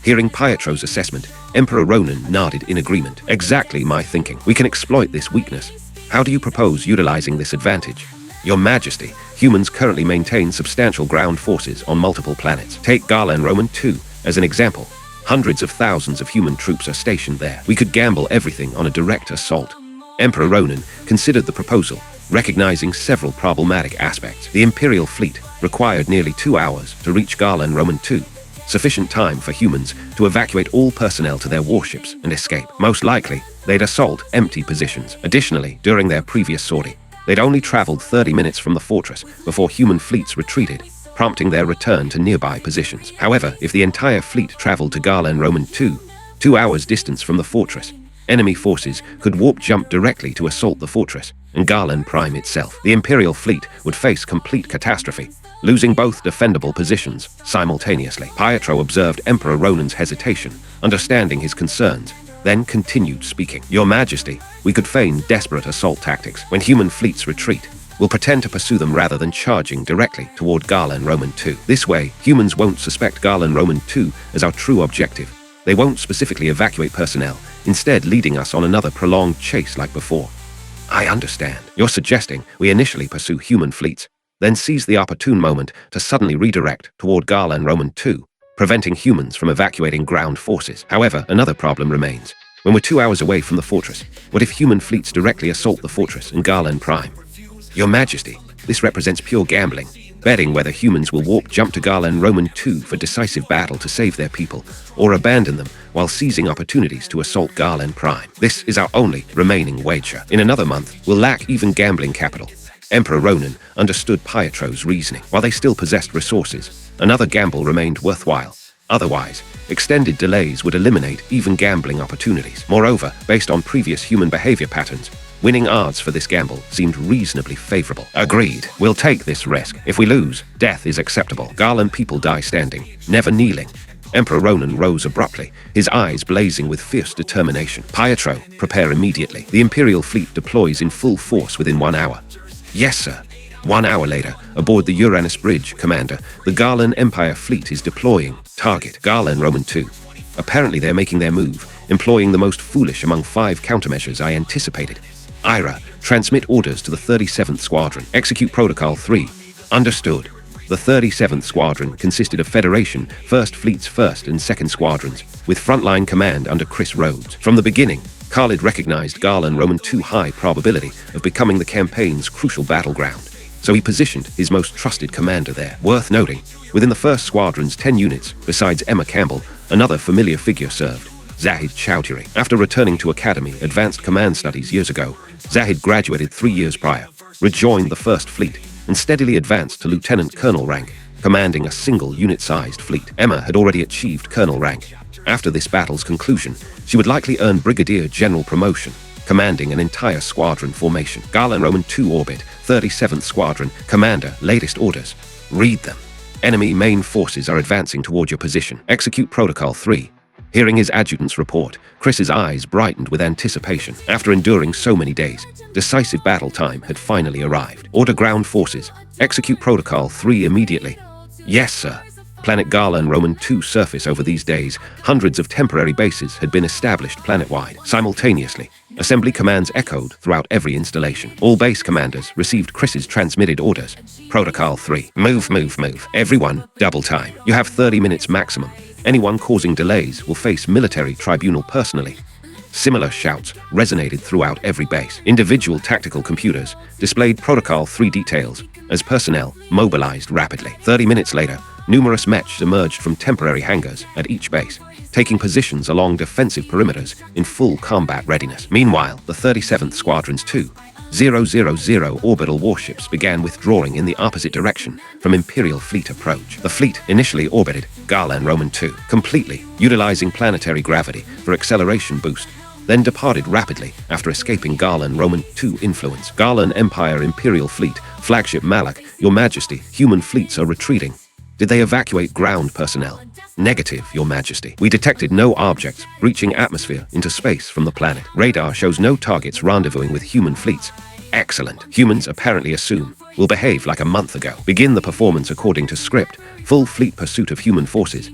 Hearing Pietro's assessment, Emperor Ronan nodded in agreement. Exactly my thinking. We can exploit this weakness. How do you propose utilizing this advantage? Your Majesty, humans currently maintain substantial ground forces on multiple planets. Take Garland Roman 2 as an example. Hundreds of thousands of human troops are stationed there. We could gamble everything on a direct assault. Emperor Ronan considered the proposal, recognizing several problematic aspects. The Imperial fleet required nearly 2 hours to reach Garland Roman 2. Sufficient time for humans to evacuate all personnel to their warships and escape. Most likely, they'd assault empty positions. Additionally, during their previous sortie, they'd only traveled 30 minutes from the fortress before human fleets retreated, prompting their return to nearby positions. However, if the entire fleet traveled to Garland Roman 2 hours distance from the fortress, enemy forces could warp-jump directly to assault the fortress and Garland Prime itself. The Imperial fleet would face complete catastrophe, losing both defendable positions simultaneously. Pietro observed Emperor Ronan's hesitation, understanding his concerns, then continued speaking. Your Majesty, we could feign desperate assault tactics. When human fleets retreat, we'll pretend to pursue them rather than charging directly toward Garland Roman 2. This way, humans won't suspect Garland Roman 2 as our true objective. They won't specifically evacuate personnel, instead leading us on another prolonged chase like before. I understand. You're suggesting we initially pursue human fleets, then seize the opportune moment to suddenly redirect toward Garland Roman 2, preventing humans from evacuating ground forces. However, another problem remains. When we're 2 hours away from the fortress, what if human fleets directly assault the fortress in Garland Prime? Your Majesty, this represents pure gambling, betting whether humans will warp-jump to Garland Roman 2 for decisive battle to save their people, or abandon them while seizing opportunities to assault Garland Prime. This is our only remaining wager. In another month, we'll lack even gambling capital. Emperor Ronan understood Pietro's reasoning. While they still possessed resources, another gamble remained worthwhile. Otherwise, extended delays would eliminate even gambling opportunities. Moreover, based on previous human behavior patterns, winning odds for this gamble seemed reasonably favorable. Agreed. We'll take this risk. If we lose, death is acceptable. Garland people die standing, never kneeling. Emperor Ronan rose abruptly, his eyes blazing with fierce determination. Pietro, prepare immediately. The Imperial fleet deploys in full force within 1 hour. Yes, sir. 1 hour later, aboard the Uranus Bridge, Commander, the Garland Empire fleet is deploying. Target, Garland Roman 2. Apparently they're making their move, employing the most foolish among 5 countermeasures I anticipated. Ira, transmit orders to the 37th Squadron. Execute Protocol 3. Understood. The 37th Squadron consisted of Federation, 1st Fleet's 1st and 2nd Squadrons, with frontline command under Chris Rhodes. From the beginning, Khalid recognized Garland Roman 2 high probability of becoming the campaign's crucial battleground, so he positioned his most trusted commander there. Worth noting, within the 1st Squadron's 10 units, besides Emma Campbell, another familiar figure served, Zahid Chowdhury. After returning to Academy Advanced Command Studies years ago, Zahid graduated 3 years prior, rejoined the 1st Fleet, and steadily advanced to Lieutenant Colonel rank, commanding a single unit-sized fleet. Emma had already achieved Colonel rank. After this battle's conclusion, she would likely earn Brigadier General promotion, commanding an entire squadron formation. Garland Roman 2 orbit, 37th Squadron, Commander, latest orders. Read them. Enemy main forces are advancing toward your position. Execute Protocol 3. Hearing his adjutant's report, Chris's eyes brightened with anticipation. After enduring so many days, decisive battle time had finally arrived. Order ground forces. Execute Protocol 3 immediately. Yes, sir. Planet Garland Roman 2 surface. Over these days, hundreds of temporary bases had been established planet-wide. Simultaneously, assembly commands echoed throughout every installation. All base commanders received Chris's transmitted orders. Protocol 3. Move, move, move. Everyone, double time. You have 30 minutes maximum. Anyone causing delays will face military tribunal personally. Similar shouts resonated throughout every base. Individual tactical computers displayed Protocol 3 details as personnel mobilized rapidly. 30 minutes later, numerous mechs emerged from temporary hangars at each base, taking positions along defensive perimeters in full combat readiness. Meanwhile, the 37th Squadron's 2,000 orbital warships began withdrawing in the opposite direction from Imperial Fleet approach. The fleet initially orbited Garland Roman II, completely utilizing planetary gravity for acceleration boost, then departed rapidly after escaping Garland Roman II influence. Garland Empire Imperial Fleet, Flagship Malak, Your Majesty, human fleets are retreating. Did they evacuate ground personnel? Negative, Your Majesty. We detected no objects breaching atmosphere into space from the planet. Radar shows no targets rendezvousing with human fleets. Excellent. Humans apparently assume will behave like a month ago. Begin the performance according to script. Full fleet pursuit of human forces.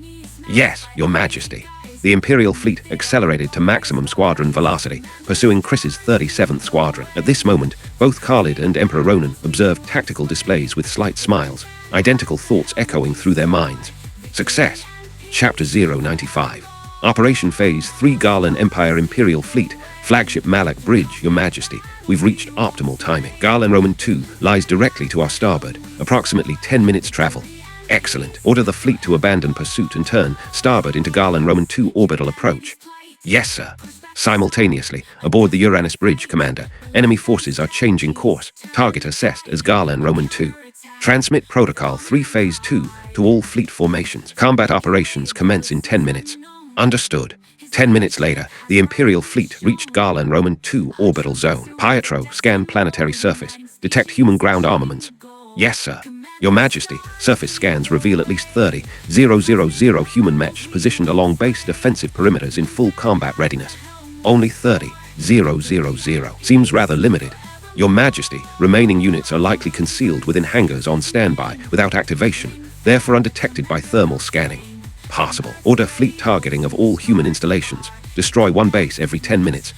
Yes, Your Majesty. The Imperial Fleet accelerated to maximum squadron velocity, pursuing Chris's 37th Squadron. At this moment, both Khalid and Emperor Ronan observed tactical displays with slight smiles, identical thoughts echoing through their minds. Success. Chapter 095. Operation Phase 3 Garland Empire Imperial Fleet, Flagship Malak Bridge, Your Majesty. We've reached optimal timing. Garland Roman II lies directly to our starboard, approximately 10 minutes travel. Excellent. Order the fleet to abandon pursuit and turn starboard into Garland Roman II orbital approach. Yes, sir. Simultaneously, aboard the Uranus Bridge, Commander, enemy forces are changing course. Target assessed as Garland Roman II. Transmit Protocol 3 Phase 2 to all fleet formations. Combat operations commence in 10 minutes. Understood. 10 minutes later, the Imperial Fleet reached Garland Roman II orbital zone. Pietro, scan planetary surface. Detect human ground armaments. Yes, sir. Your Majesty, surface scans reveal at least 30,000 human mechs positioned along base defensive perimeters in full combat readiness. Only 30,000. Seems rather limited. Your Majesty, remaining units are likely concealed within hangars on standby without activation, therefore undetected by thermal scanning. Possible. Order fleet targeting of all human installations. Destroy one base every 10 minutes.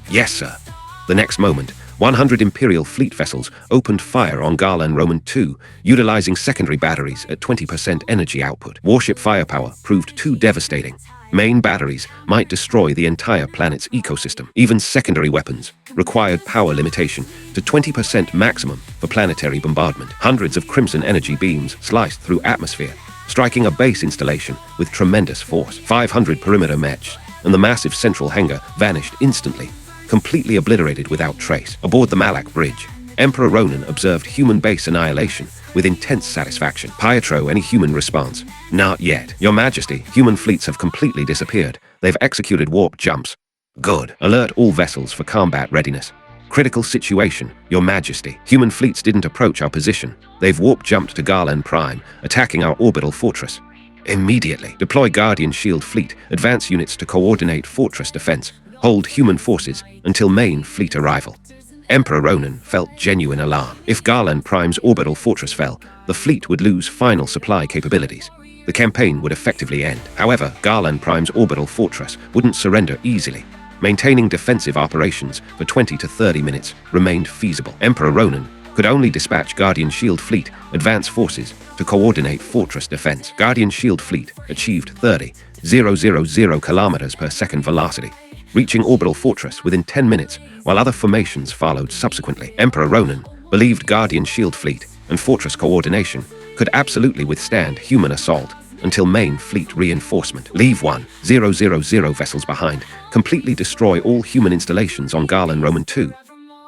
Yes, sir. The next moment, 100 Imperial Fleet vessels opened fire on Garland Roman II, utilizing secondary batteries at 20% energy output. Warship firepower proved too devastating. Main batteries might destroy the entire planet's ecosystem. Even secondary weapons required power limitation to 20% maximum for planetary bombardment. Hundreds of crimson energy beams sliced through atmosphere, striking a base installation with tremendous force. 500 perimeter mechs and the massive central hangar vanished instantly, completely obliterated without trace. Aboard the Malak Bridge, Emperor Ronan observed human base annihilation with intense satisfaction. Pietro, any human response? Not yet. Your Majesty, human fleets have completely disappeared. They've executed warp jumps. Good. Alert all vessels for combat readiness. Critical situation, Your Majesty. Human fleets didn't approach our position. They've warp jumped to Garland Prime, attacking our orbital fortress. Immediately. Deploy Guardian Shield Fleet, advance units to coordinate fortress defense. Hold human forces until main fleet arrival. Emperor Ronan felt genuine alarm. If Garland Prime's orbital fortress fell, the fleet would lose final supply capabilities. The campaign would effectively end. However, Garland Prime's orbital fortress wouldn't surrender easily. Maintaining defensive operations for 20 to 30 minutes remained feasible. Emperor Ronan could only dispatch Guardian Shield Fleet advance forces to coordinate fortress defense. Guardian Shield Fleet achieved 30,000 kilometers per second velocity, reaching orbital fortress within 10 minutes, while other formations followed subsequently. Emperor Ronan believed Guardian Shield Fleet and fortress coordination could absolutely withstand human assault until main fleet reinforcement. Leave 1,000 vessels behind. Completely destroy all human installations on Garland Roman II.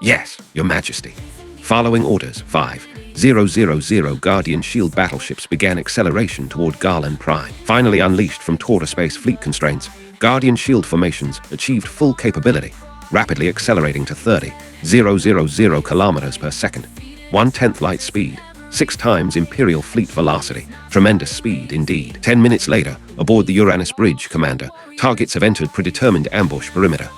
Yes, Your Majesty. Following orders, 5,000 Guardian Shield battleships began acceleration toward Garland Prime. Finally unleashed from Torta space fleet constraints, Guardian Shield formations achieved full capability, rapidly accelerating to 30,000 kilometers per second, 1/10 light speed, 6 times Imperial Fleet velocity. Tremendous speed indeed. 10 minutes later, aboard the Uranus Bridge, Commander, targets have entered predetermined ambush perimeter.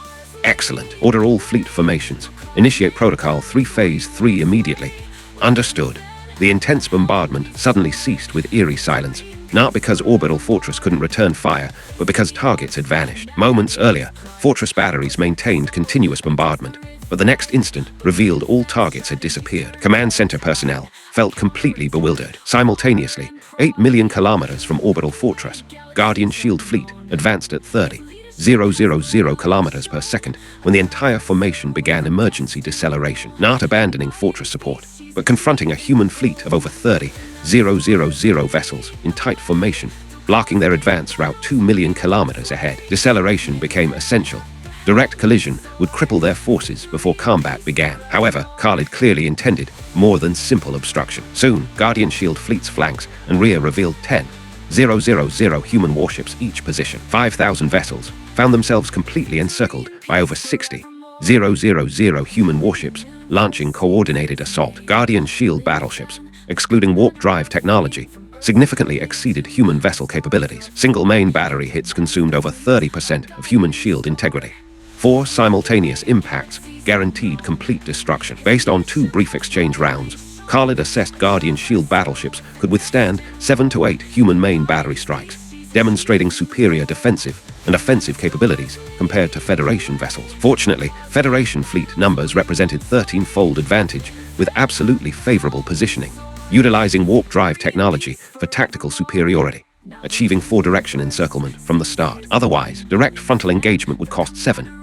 Excellent. Order all fleet formations. Initiate Protocol 3 Phase 3 immediately. Understood. The intense bombardment suddenly ceased with eerie silence, not because orbital fortress couldn't return fire, but because targets had vanished. Moments earlier, fortress batteries maintained continuous bombardment, but the next instant revealed all targets had disappeared. Command center personnel felt completely bewildered. Simultaneously, 8 million kilometers from orbital fortress, Guardian Shield Fleet advanced at 30,000 0.000 kilometers per second when the entire formation began emergency deceleration, not abandoning fortress support, but confronting a human fleet of over 30,000 vessels in tight formation, blocking their advance route 2 million kilometers ahead. Deceleration became essential. Direct collision would cripple their forces before combat began. However, Khalid clearly intended more than simple obstruction. Soon, Guardian Shield fleet's flanks and rear revealed 10,000 human warships each position. 5,000 vessels found themselves completely encircled by over 60,000 human warships launching coordinated assault. Guardian Shield battleships, excluding warp drive technology, significantly exceeded human vessel capabilities. Single main battery hits consumed over 30% of human shield integrity. 4 simultaneous impacts guaranteed complete destruction. Based on 2 brief exchange rounds, Khalid assessed Guardian Shield battleships could withstand 7 to 8 human main battery strikes, demonstrating superior defensive and offensive capabilities compared to Federation vessels. Fortunately, Federation fleet numbers represented 13-fold advantage with absolutely favorable positioning, utilizing warp drive technology for tactical superiority, achieving 4-direction encirclement from the start. Otherwise, direct frontal engagement would cost 7,000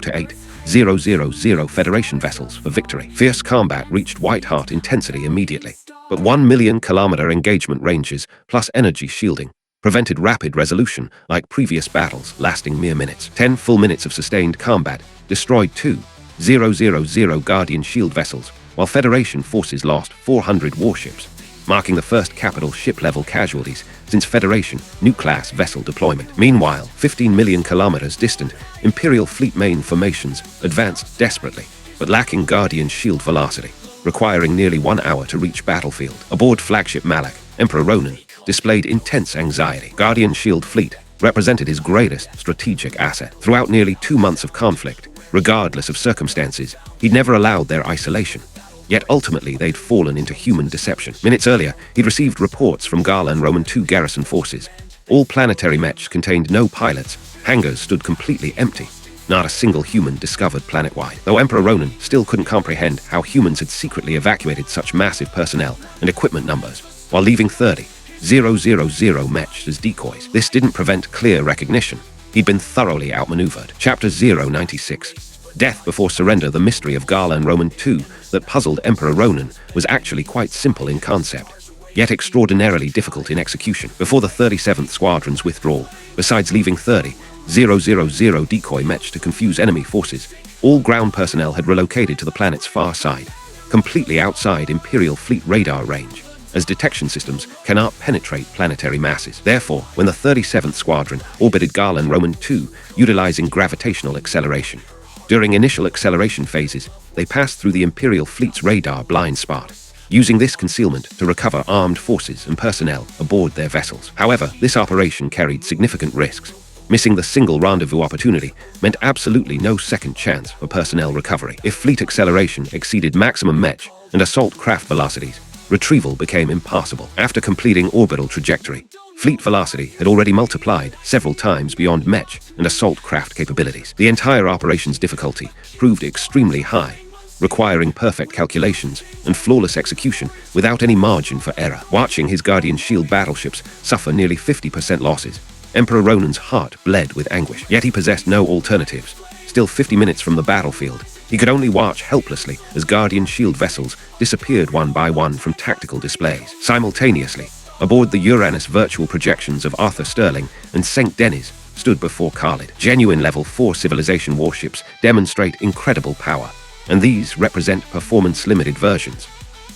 to 8,000 Federation vessels for victory. Fierce combat reached white-hot intensity immediately, but 1 million kilometer engagement ranges plus energy shielding prevented rapid resolution like previous battles lasting mere minutes. 10 full minutes of sustained combat destroyed 2,000 Guardian Shield vessels, while Federation forces lost 400 warships, marking the first capital ship-level casualties since Federation new-class vessel deployment. Meanwhile, 15 million kilometers distant, Imperial fleet main formations advanced desperately, but lacking Guardian Shield velocity, requiring nearly 1 hour to reach battlefield. Aboard flagship Malak, Emperor Ronan displayed intense anxiety. Guardian Shield fleet represented his greatest strategic asset. Throughout nearly 2 months of conflict, regardless of circumstances, he'd never allowed their isolation. Yet ultimately they'd fallen into human deception. Minutes earlier, he'd received reports from Gala and Roman II garrison forces. All planetary mechs contained no pilots. Hangars stood completely empty. Not a single human discovered planet-wide. Though Emperor Ronan still couldn't comprehend how humans had secretly evacuated such massive personnel and equipment numbers, while leaving 30,000 mechs as decoys. This didn't prevent clear recognition. He'd been thoroughly outmaneuvered. Chapter 096. Death Before Surrender. The mystery of Gala and Roman II that puzzled Emperor Ronan was actually quite simple in concept, yet extraordinarily difficult in execution. Before the 37th Squadron's withdrawal, besides leaving 30,000 decoy mechs to confuse enemy forces, all ground personnel had relocated to the planet's far side, completely outside Imperial fleet radar range, as detection systems cannot penetrate planetary masses. Therefore, when the 37th Squadron orbited Gala and Roman II, utilizing gravitational acceleration, during initial acceleration phases, they passed through the Imperial fleet's radar blind spot, using this concealment to recover armed forces and personnel aboard their vessels. However, this operation carried significant risks. Missing the single rendezvous opportunity meant absolutely no second chance for personnel recovery. If fleet acceleration exceeded maximum mech and assault craft velocities, retrieval became impossible. After completing orbital trajectory, fleet velocity had already multiplied several times beyond mech and assault craft capabilities. The entire operation's difficulty proved extremely high, requiring perfect calculations and flawless execution without any margin for error. Watching his Guardian Shield battleships suffer nearly 50% losses, Emperor Ronan's heart bled with anguish. Yet he possessed no alternatives. Still 50 minutes from the battlefield, he could only watch helplessly as Guardian Shield vessels disappeared one by one from tactical displays. Simultaneously, aboard the Uranus virtual projections of Arthur Sterling and St. Denis stood before Khalid. Genuine Level 4 civilization warships demonstrate incredible power, and these represent performance-limited versions.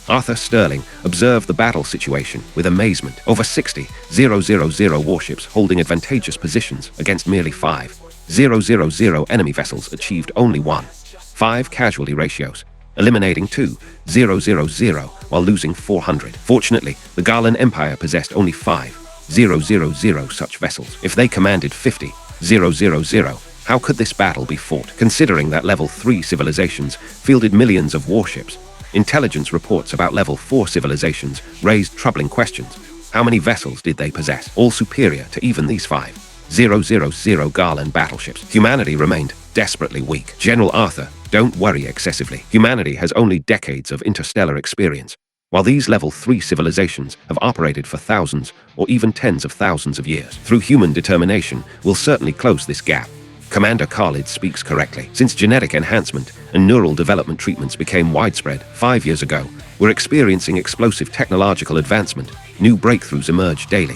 Arthur Sterling observed the battle situation with amazement. Over 60,000 warships holding advantageous positions against merely 5,000 enemy vessels achieved only 1.5 casualty ratios, eliminating 2,000 while losing 400. Fortunately, the Galan Empire possessed only 5,000 such vessels. If they commanded 50,000, how could this battle be fought? Considering that Level 3 civilizations fielded millions of warships, intelligence reports about Level 4 civilizations raised troubling questions. How many vessels did they possess, all superior to even these 5,000 Galan battleships? Humanity remained desperately weak. General Arthur, don't worry excessively. Humanity has only decades of interstellar experience. while these level 3 civilizations have operated for thousands or even tens of thousands of years. Through human determination, we'll certainly close this gap. Commander Khalid speaks correctly. Since genetic enhancement and neural development treatments became widespread 5 years ago, we're experiencing explosive technological advancement. New breakthroughs emerge daily.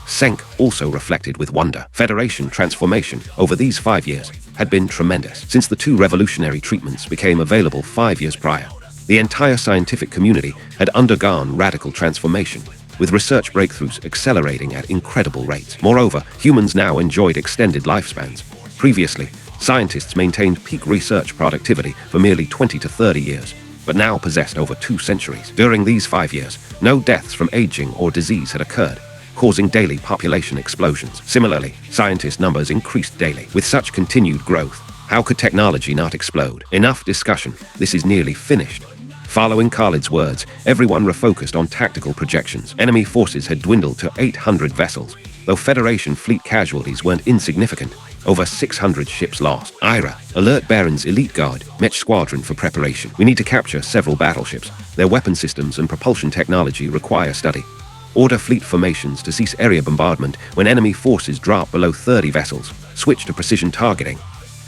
Senk also reflected with wonder. Federation transformation over these 5 years had been tremendous. Since the 2 revolutionary treatments became available 5 years prior, the entire scientific community had undergone radical transformation, with research breakthroughs accelerating at incredible rates. Moreover, humans now enjoyed extended lifespans. Previously, scientists maintained peak research productivity for merely 20 to 30 years, but now possessed over 2 centuries. During these 5 years, no deaths from aging or disease had occurred, causing daily population explosions. Similarly, scientist numbers increased daily. With such continued growth, how could technology not explode? Enough discussion. This is nearly finished. Following Khalid's words, everyone refocused on tactical projections. Enemy forces had dwindled to 800 vessels, though Federation fleet casualties weren't insignificant. Over 600 ships lost. Ira, alert Baron's elite guard, Mech squadron for preparation. We need to capture several battleships. Their weapon systems and propulsion technology require study. Order fleet formations to cease area bombardment when enemy forces drop below 30 vessels. Switch to precision targeting.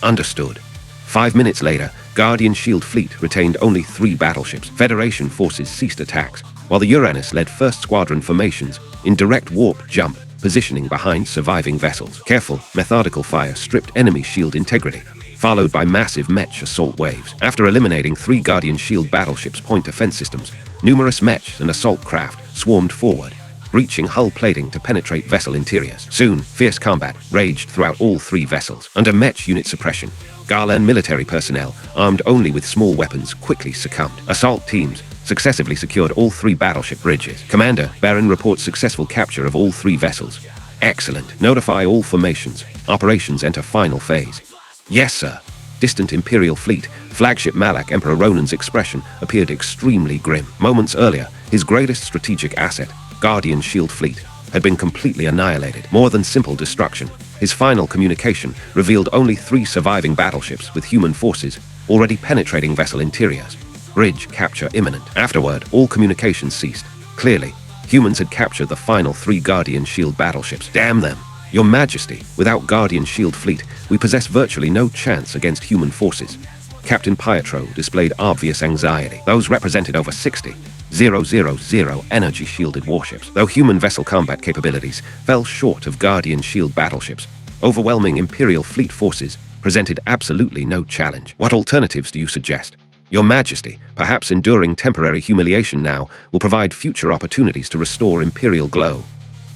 Understood. 5 minutes later, Guardian Shield Fleet retained only 3 battleships. Federation forces ceased attacks, while the Uranus led first squadron formations in direct warp jump, positioning behind surviving vessels. Careful, methodical fire stripped enemy shield integrity, followed by massive Mech assault waves. After eliminating 3 Guardian Shield battleships' point defense systems, numerous Mech and assault craft swarmed forward, breaching hull plating to penetrate vessel interiors. Soon, fierce combat raged throughout all 3 vessels. Under Mech unit suppression, Garland military personnel, armed only with small weapons, quickly succumbed. Assault teams successively secured all 3 battleship bridges. Commander, Baron reports successful capture of all 3 vessels. Excellent. Notify all formations. Operations enter final phase. Yes, sir. Distant Imperial fleet, flagship Malak Emperor Ronan's expression appeared extremely grim. Moments earlier, his greatest strategic asset, Guardian Shield Fleet, had been completely annihilated. More than simple destruction, his final communication revealed only 3 surviving battleships with human forces already penetrating vessel interiors. Bridge capture imminent. Afterward, all communications ceased. Clearly, humans had captured the final 3 Guardian Shield battleships. Damn them! Your Majesty, without Guardian Shield Fleet, we possess virtually no chance against human forces. Captain Pietro displayed obvious anxiety. Those represented over 60 000 energy-shielded warships. Though human vessel combat capabilities fell short of Guardian Shield battleships, overwhelming Imperial fleet forces presented absolutely no challenge. What alternatives do you suggest? Your Majesty, perhaps enduring temporary humiliation now, will provide future opportunities to restore Imperial glow.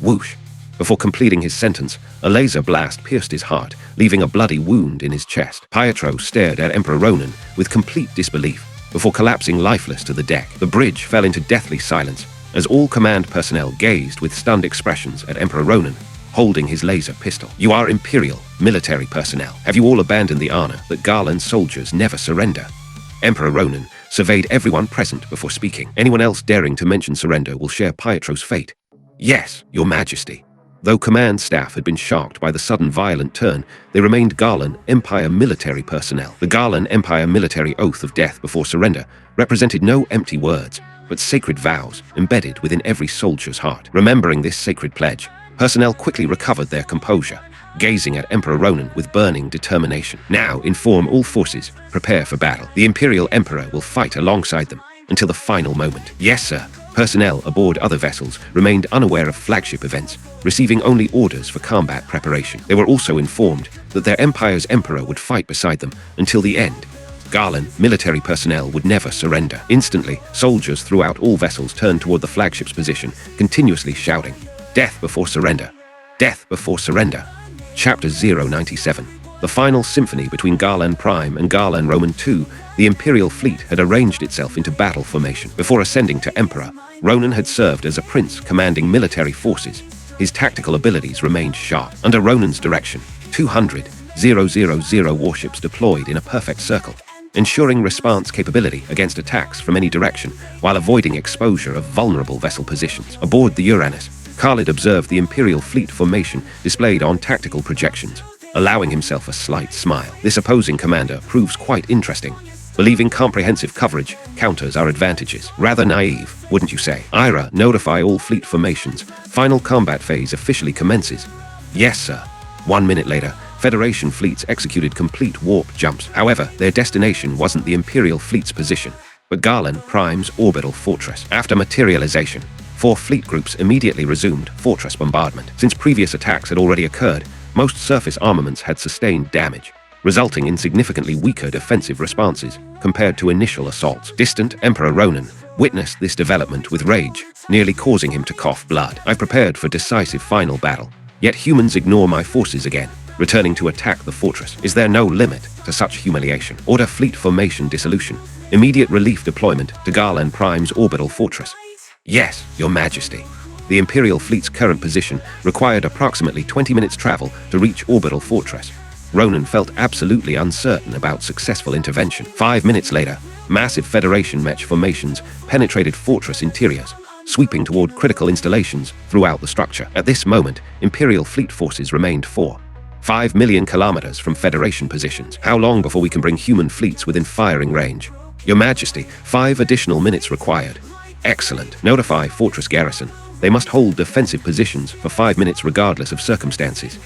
Whoosh! Before completing his sentence, a laser blast pierced his heart, leaving a bloody wound in his chest. Pietro stared at Emperor Ronan with complete disbelief, before collapsing lifeless to the deck. The bridge fell into deathly silence, as all command personnel gazed with stunned expressions at Emperor Ronan, holding his laser pistol. You are Imperial military personnel. Have you all abandoned the honor that Garland's soldiers never surrender? Emperor Ronan surveyed everyone present before speaking. Anyone else daring to mention surrender will share Pietro's fate. Yes, Your Majesty. Though command staff had been shocked by the sudden violent turn, they remained Garland Empire military personnel. The Garland Empire military oath of death before surrender represented no empty words, but sacred vows embedded within every soldier's heart. Remembering this sacred pledge, personnel quickly recovered their composure, gazing at Emperor Ronan with burning determination. Now inform all forces, prepare for battle. The Imperial Emperor will fight alongside them until the final moment. Yes, sir. Personnel aboard other vessels remained unaware of flagship events, receiving only orders for combat preparation. They were also informed that their empire's emperor would fight beside them until the end. Garland military personnel would never surrender. Instantly, soldiers throughout all vessels turned toward the flagship's position, continuously shouting, "Death before surrender! Death before surrender!" Chapter 097. The final symphony between Garland Prime and Garland Roman II, the Imperial fleet had arranged itself into battle formation. Before ascending to Emperor, Ronan had served as a prince commanding military forces. His tactical abilities remained sharp. Under Ronan's direction, 200,000 warships deployed in a perfect circle, ensuring response capability against attacks from any direction while avoiding exposure of vulnerable vessel positions. Aboard the Uranus, Khalid observed the Imperial fleet formation displayed on tactical projections, allowing himself a slight smile. This opposing commander proves quite interesting. believing comprehensive coverage counters our advantages. Rather naive, wouldn't you say? Ira, notify all fleet formations. Final combat phase officially commences. Yes, sir. 1 minute later, Federation fleets executed complete warp jumps. However, their destination wasn't the Imperial fleet's position, but Garland Prime's orbital fortress. After materialization, 4 fleet groups immediately resumed fortress bombardment. Since previous attacks had already occurred, most surface armaments had sustained damage, resulting in significantly weaker defensive responses compared to initial assaults. Distant Emperor Ronan witnessed this development with rage, nearly causing him to cough blood. I've prepared for decisive final battle, yet humans ignore my forces again, returning to attack the fortress. Is there no limit to such humiliation? Order fleet formation dissolution. Immediate relief deployment to Garland Prime's orbital fortress. Yes, Your Majesty. The Imperial fleet's current position required approximately 20 minutes travel to reach orbital fortress. Ronan felt absolutely uncertain about successful intervention. 5 minutes later, massive Federation mech formations penetrated fortress interiors, sweeping toward critical installations throughout the structure. At this moment, Imperial fleet forces remained 5 million kilometers from Federation positions. How long before we can bring human fleets within firing range? Your Majesty, 5 additional minutes required. Excellent. Notify Fortress Garrison. They must hold defensive positions for 5 minutes regardless of circumstances.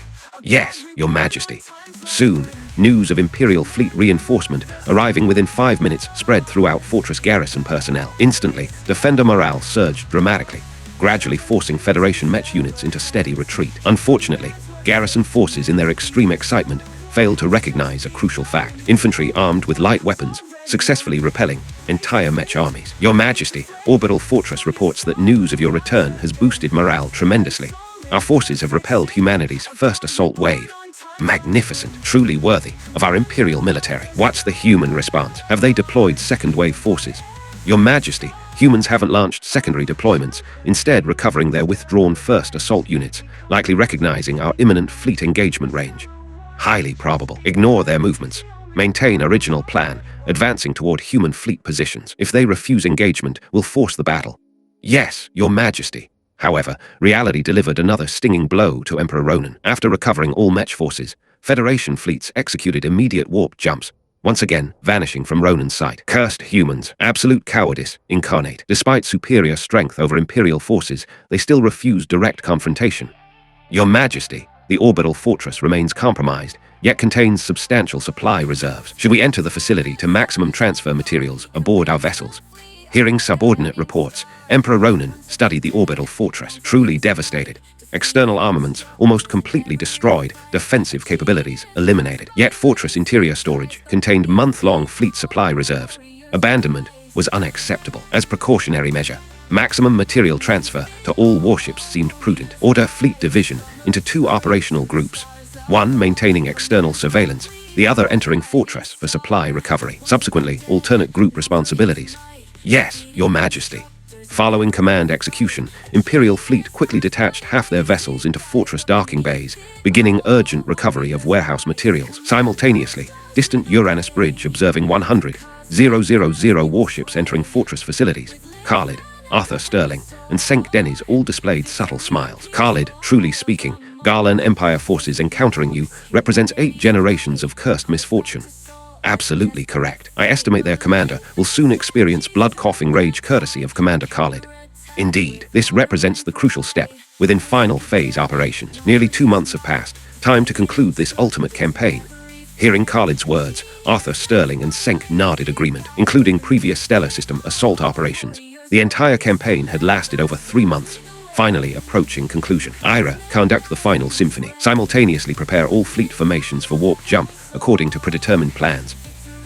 Yes, Your Majesty. Soon, news of Imperial fleet reinforcement arriving within 5 minutes spread throughout Fortress Garrison personnel. Instantly, defender morale surged dramatically, gradually forcing Federation mech units into steady retreat. Unfortunately, Garrison forces in their extreme excitement failed to recognize a crucial fact. Infantry armed with light weapons successfully repelling entire mech armies. Your Majesty, Orbital Fortress reports that news of your return has boosted morale tremendously. Our forces have repelled humanity's first assault wave. Magnificent, truly worthy of our Imperial military. What's the human response? Have they deployed second wave forces? Your Majesty, humans haven't launched secondary deployments, instead recovering their withdrawn first assault units, likely recognizing our imminent fleet engagement range. Highly probable. Ignore their movements. Maintain original plan, advancing toward human fleet positions. If they refuse engagement, we'll force the battle. Yes, Your Majesty. However, reality delivered another stinging blow to Emperor Ronan. After recovering all mech forces, Federation fleets executed immediate warp jumps, once again vanishing from Ronan's sight. Cursed humans, absolute cowardice incarnate. Despite superior strength over Imperial forces, they still refused direct confrontation. Your Majesty, the orbital fortress remains compromised, yet contains substantial supply reserves. Should we enter the facility to maximum transfer materials aboard our vessels? Hearing subordinate reports, Emperor Ronan studied the orbital fortress, truly devastated. External armaments almost completely destroyed, defensive capabilities eliminated. Yet fortress interior storage contained month-long fleet supply reserves. Abandonment was unacceptable. As precautionary measure, maximum material transfer to all warships seemed prudent. Order fleet division into 2 operational groups, one maintaining external surveillance, the other entering fortress for supply recovery. Subsequently, alternate group responsibilities. Yes, Your Majesty. Following command execution, Imperial fleet quickly detached half their vessels into fortress docking bays, beginning urgent recovery of warehouse materials. Simultaneously, distant Uranus Bridge observing 100,000 warships entering fortress facilities. Khalid, Arthur Sterling, and Senk Dennis all displayed subtle smiles. Khalid, truly speaking, Garland Empire forces encountering you represents 8 generations of cursed misfortune. Absolutely correct. I estimate their commander will soon experience blood-coughing rage courtesy of Commander Khalid. Indeed, this represents the crucial step within final phase operations. Nearly 2 months have passed, time to conclude this ultimate campaign. Hearing Khalid's words, Arthur Sterling and Senk nodded agreement, including previous stellar system assault operations. The entire campaign had lasted over 3 months, finally approaching conclusion. Ira, conduct the final symphony. Simultaneously prepare all fleet formations for warp jump according to predetermined plans.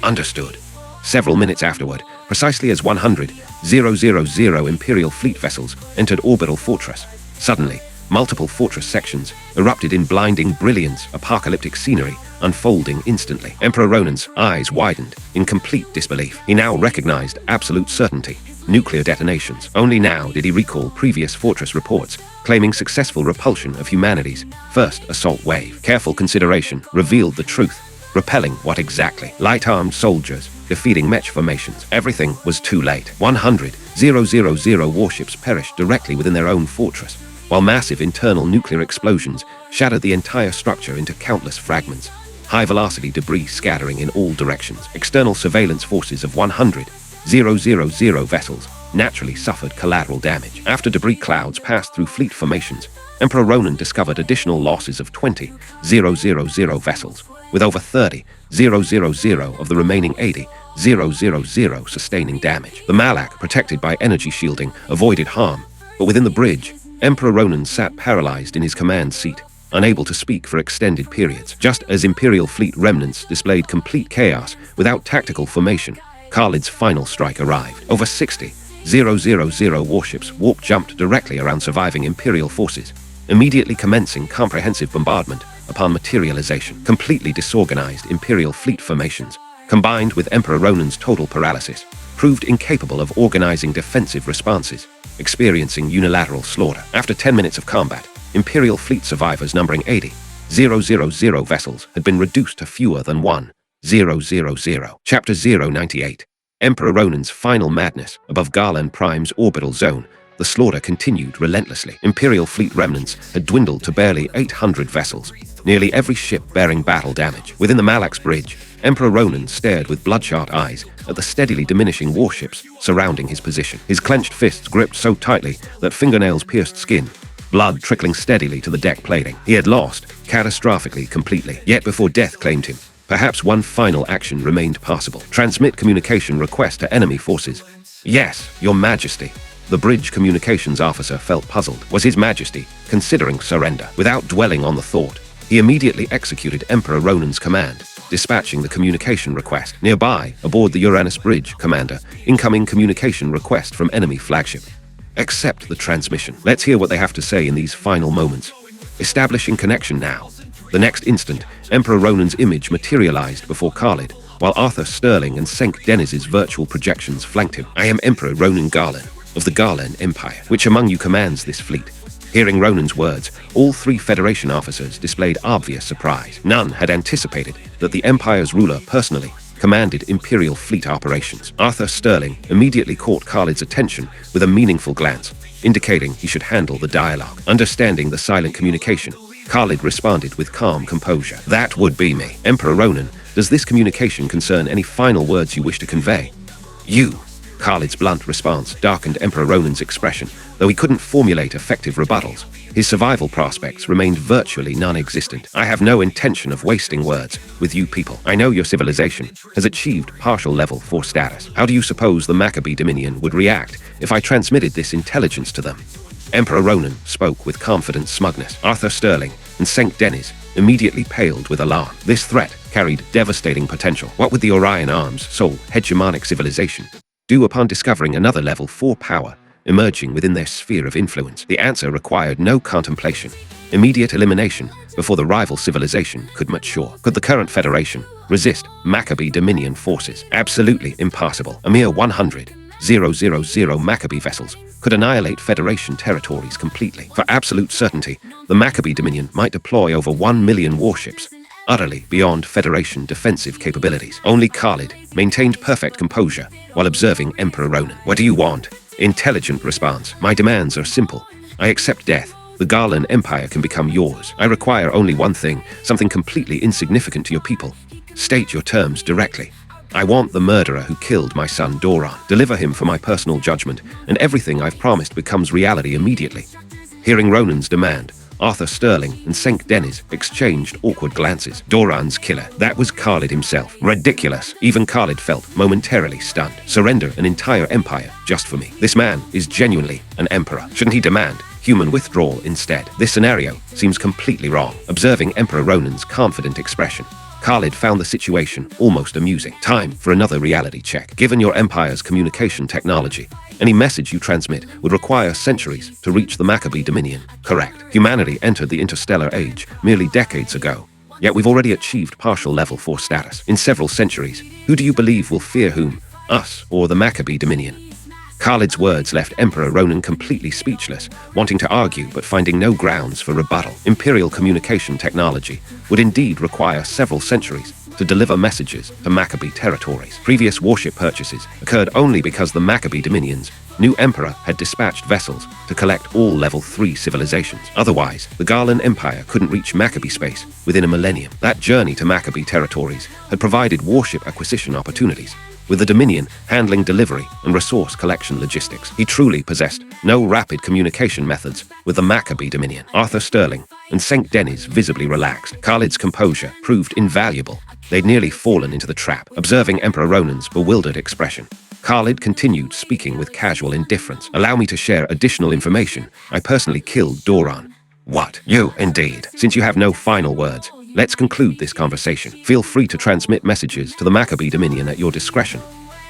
Understood. Several minutes afterward, precisely as 100,000 Imperial fleet vessels entered orbital fortress, suddenly, multiple fortress sections erupted in blinding brilliance, apocalyptic scenery unfolding instantly. Emperor Ronan's eyes widened in complete disbelief. He now recognized absolute certainty. Nuclear detonations. Only now did he recall previous fortress reports claiming successful repulsion of humanity's first assault wave. Careful consideration revealed the truth. Repelling what exactly? Light-armed soldiers, defeating mech formations. Everything was too late. 100,000 warships perished directly within their own fortress, while massive internal nuclear explosions shattered the entire structure into countless fragments. high-velocity debris scattering in all directions. External surveillance forces of 100,000 vessels naturally suffered collateral damage. After debris clouds passed through fleet formations, Emperor Ronan discovered additional losses of 20,000 vessels, with over 30,000 of the remaining 80,000 sustaining damage. The Malak, protected by energy shielding, avoided harm, but within the bridge, Emperor Ronan sat paralyzed in his command seat, unable to speak for extended periods. Just as Imperial fleet remnants displayed complete chaos without tactical formation, Khalid's final strike arrived. Over 60,000 warships warp-jumped directly around surviving Imperial forces, immediately commencing comprehensive bombardment upon materialization. Completely disorganized Imperial fleet formations, combined with Emperor Ronan's total paralysis, proved incapable of organizing defensive responses, experiencing unilateral slaughter. After 10 minutes of combat, Imperial fleet survivors numbering 80,000 vessels had been reduced to fewer than 1,000. Chapter 098. Emperor Ronan's final madness. Above Garland Prime's orbital zone, the slaughter continued relentlessly. Imperial fleet remnants had dwindled to barely 800 vessels, nearly every ship bearing battle damage. Within the Malak's bridge, Emperor Ronan stared with bloodshot eyes at the steadily diminishing warships surrounding his position. His clenched fists gripped so tightly that fingernails pierced skin, blood trickling steadily to the deck plating. He had lost, catastrophically, completely. Yet before death claimed him, perhaps one final action remained possible. Transmit communication request to enemy forces. Yes, Your Majesty. The bridge communications officer felt puzzled. Was His Majesty considering surrender? Without dwelling on the thought, he immediately executed Emperor Ronan's command, dispatching the communication request. Nearby, aboard the Uranus Bridge, Commander, incoming communication request from enemy flagship. Accept the transmission. Let's hear what they have to say in these final moments. Establishing connection now. The next instant, Emperor Ronan's image materialized before Khalid, while Arthur Sterling and Senk Dennis's virtual projections flanked him. I am Emperor Ronan Garland, of the Garland Empire. Which among you commands this fleet? Hearing Ronan's words, all three Federation officers displayed obvious surprise. None had anticipated that the Empire's ruler personally commanded Imperial fleet operations. Arthur Sterling immediately caught Khalid's attention with a meaningful glance, indicating he should handle the dialogue. Understanding the silent communication, Khalid responded with calm composure. That would be me. Emperor Ronan, does this communication concern any final words you wish to convey? You. Khalid's blunt response darkened Emperor Ronan's expression, though he couldn't formulate effective rebuttals. His survival prospects remained virtually non-existent. I have no intention of wasting words with you people. I know your civilization has achieved partial level 4 status. How do you suppose the Maccabee Dominion would react if I transmitted this intelligence to them? Emperor Ronan spoke with confident smugness. Arthur Sterling and Senk Dennis immediately paled with alarm. This threat carried devastating potential. What would the Orion Arms' sole hegemonic civilization do upon discovering another level 4 power emerging within their sphere of influence? The answer required no contemplation. Immediate elimination before the rival civilization could mature. Could the current Federation resist Maccabee Dominion forces? Absolutely impossible. A mere 100,000 Maccabee vessels could annihilate Federation territories completely. For absolute certainty, the Maccabee Dominion might deploy over 1 million warships, utterly beyond Federation defensive capabilities. Only Khalid maintained perfect composure while observing Emperor Ronan. What do you want? Intelligent response. My demands are simple. I accept death. The Garland Empire can become yours. I require only one thing, something completely insignificant to your people. State your terms directly. I want the murderer who killed my son Doran. Deliver him for my personal judgment, and everything I've promised becomes reality immediately. Hearing Ronan's demand, Arthur Sterling and Senk Dennis exchanged awkward glances. Doran's killer. That was Khalid himself. Ridiculous. Even Khalid felt momentarily stunned. Surrender an entire empire just for me. This man is genuinely an emperor. Shouldn't he demand human withdrawal instead? This scenario seems completely wrong. Observing Emperor Ronan's confident expression, Khalid found the situation almost amusing. Time for another reality check. Given your empire's communication technology, any message you transmit would require centuries to reach the Maccabee Dominion. Correct. Humanity entered the interstellar age merely decades ago, yet we've already achieved partial level 4 status. In several centuries, who do you believe will fear whom? Us or the Maccabee Dominion? Khalid's words left Emperor Ronan completely speechless, wanting to argue but finding no grounds for rebuttal. Imperial communication technology would indeed require several centuries to deliver messages to Maccabee territories. Previous warship purchases occurred only because the Maccabee Dominions New Emperor had dispatched vessels to collect all level 3 civilizations. Otherwise, the Garland Empire couldn't reach Maccabee space within a millennium. That journey to Maccabee territories had provided warship acquisition opportunities, with the Dominion handling delivery and resource collection logistics. He truly possessed no rapid communication methods with the Maccabee Dominion. Arthur Sterling and St. Denis visibly relaxed. Khalid's composure proved invaluable. They'd nearly fallen into the trap, observing Emperor Ronan's bewildered expression. Khalid continued speaking with casual indifference. Allow me to share additional information. I personally killed Doran. What? You, indeed. Since you have no final words, let's conclude this conversation. Feel free to transmit messages to the Maccabee Dominion at your discretion.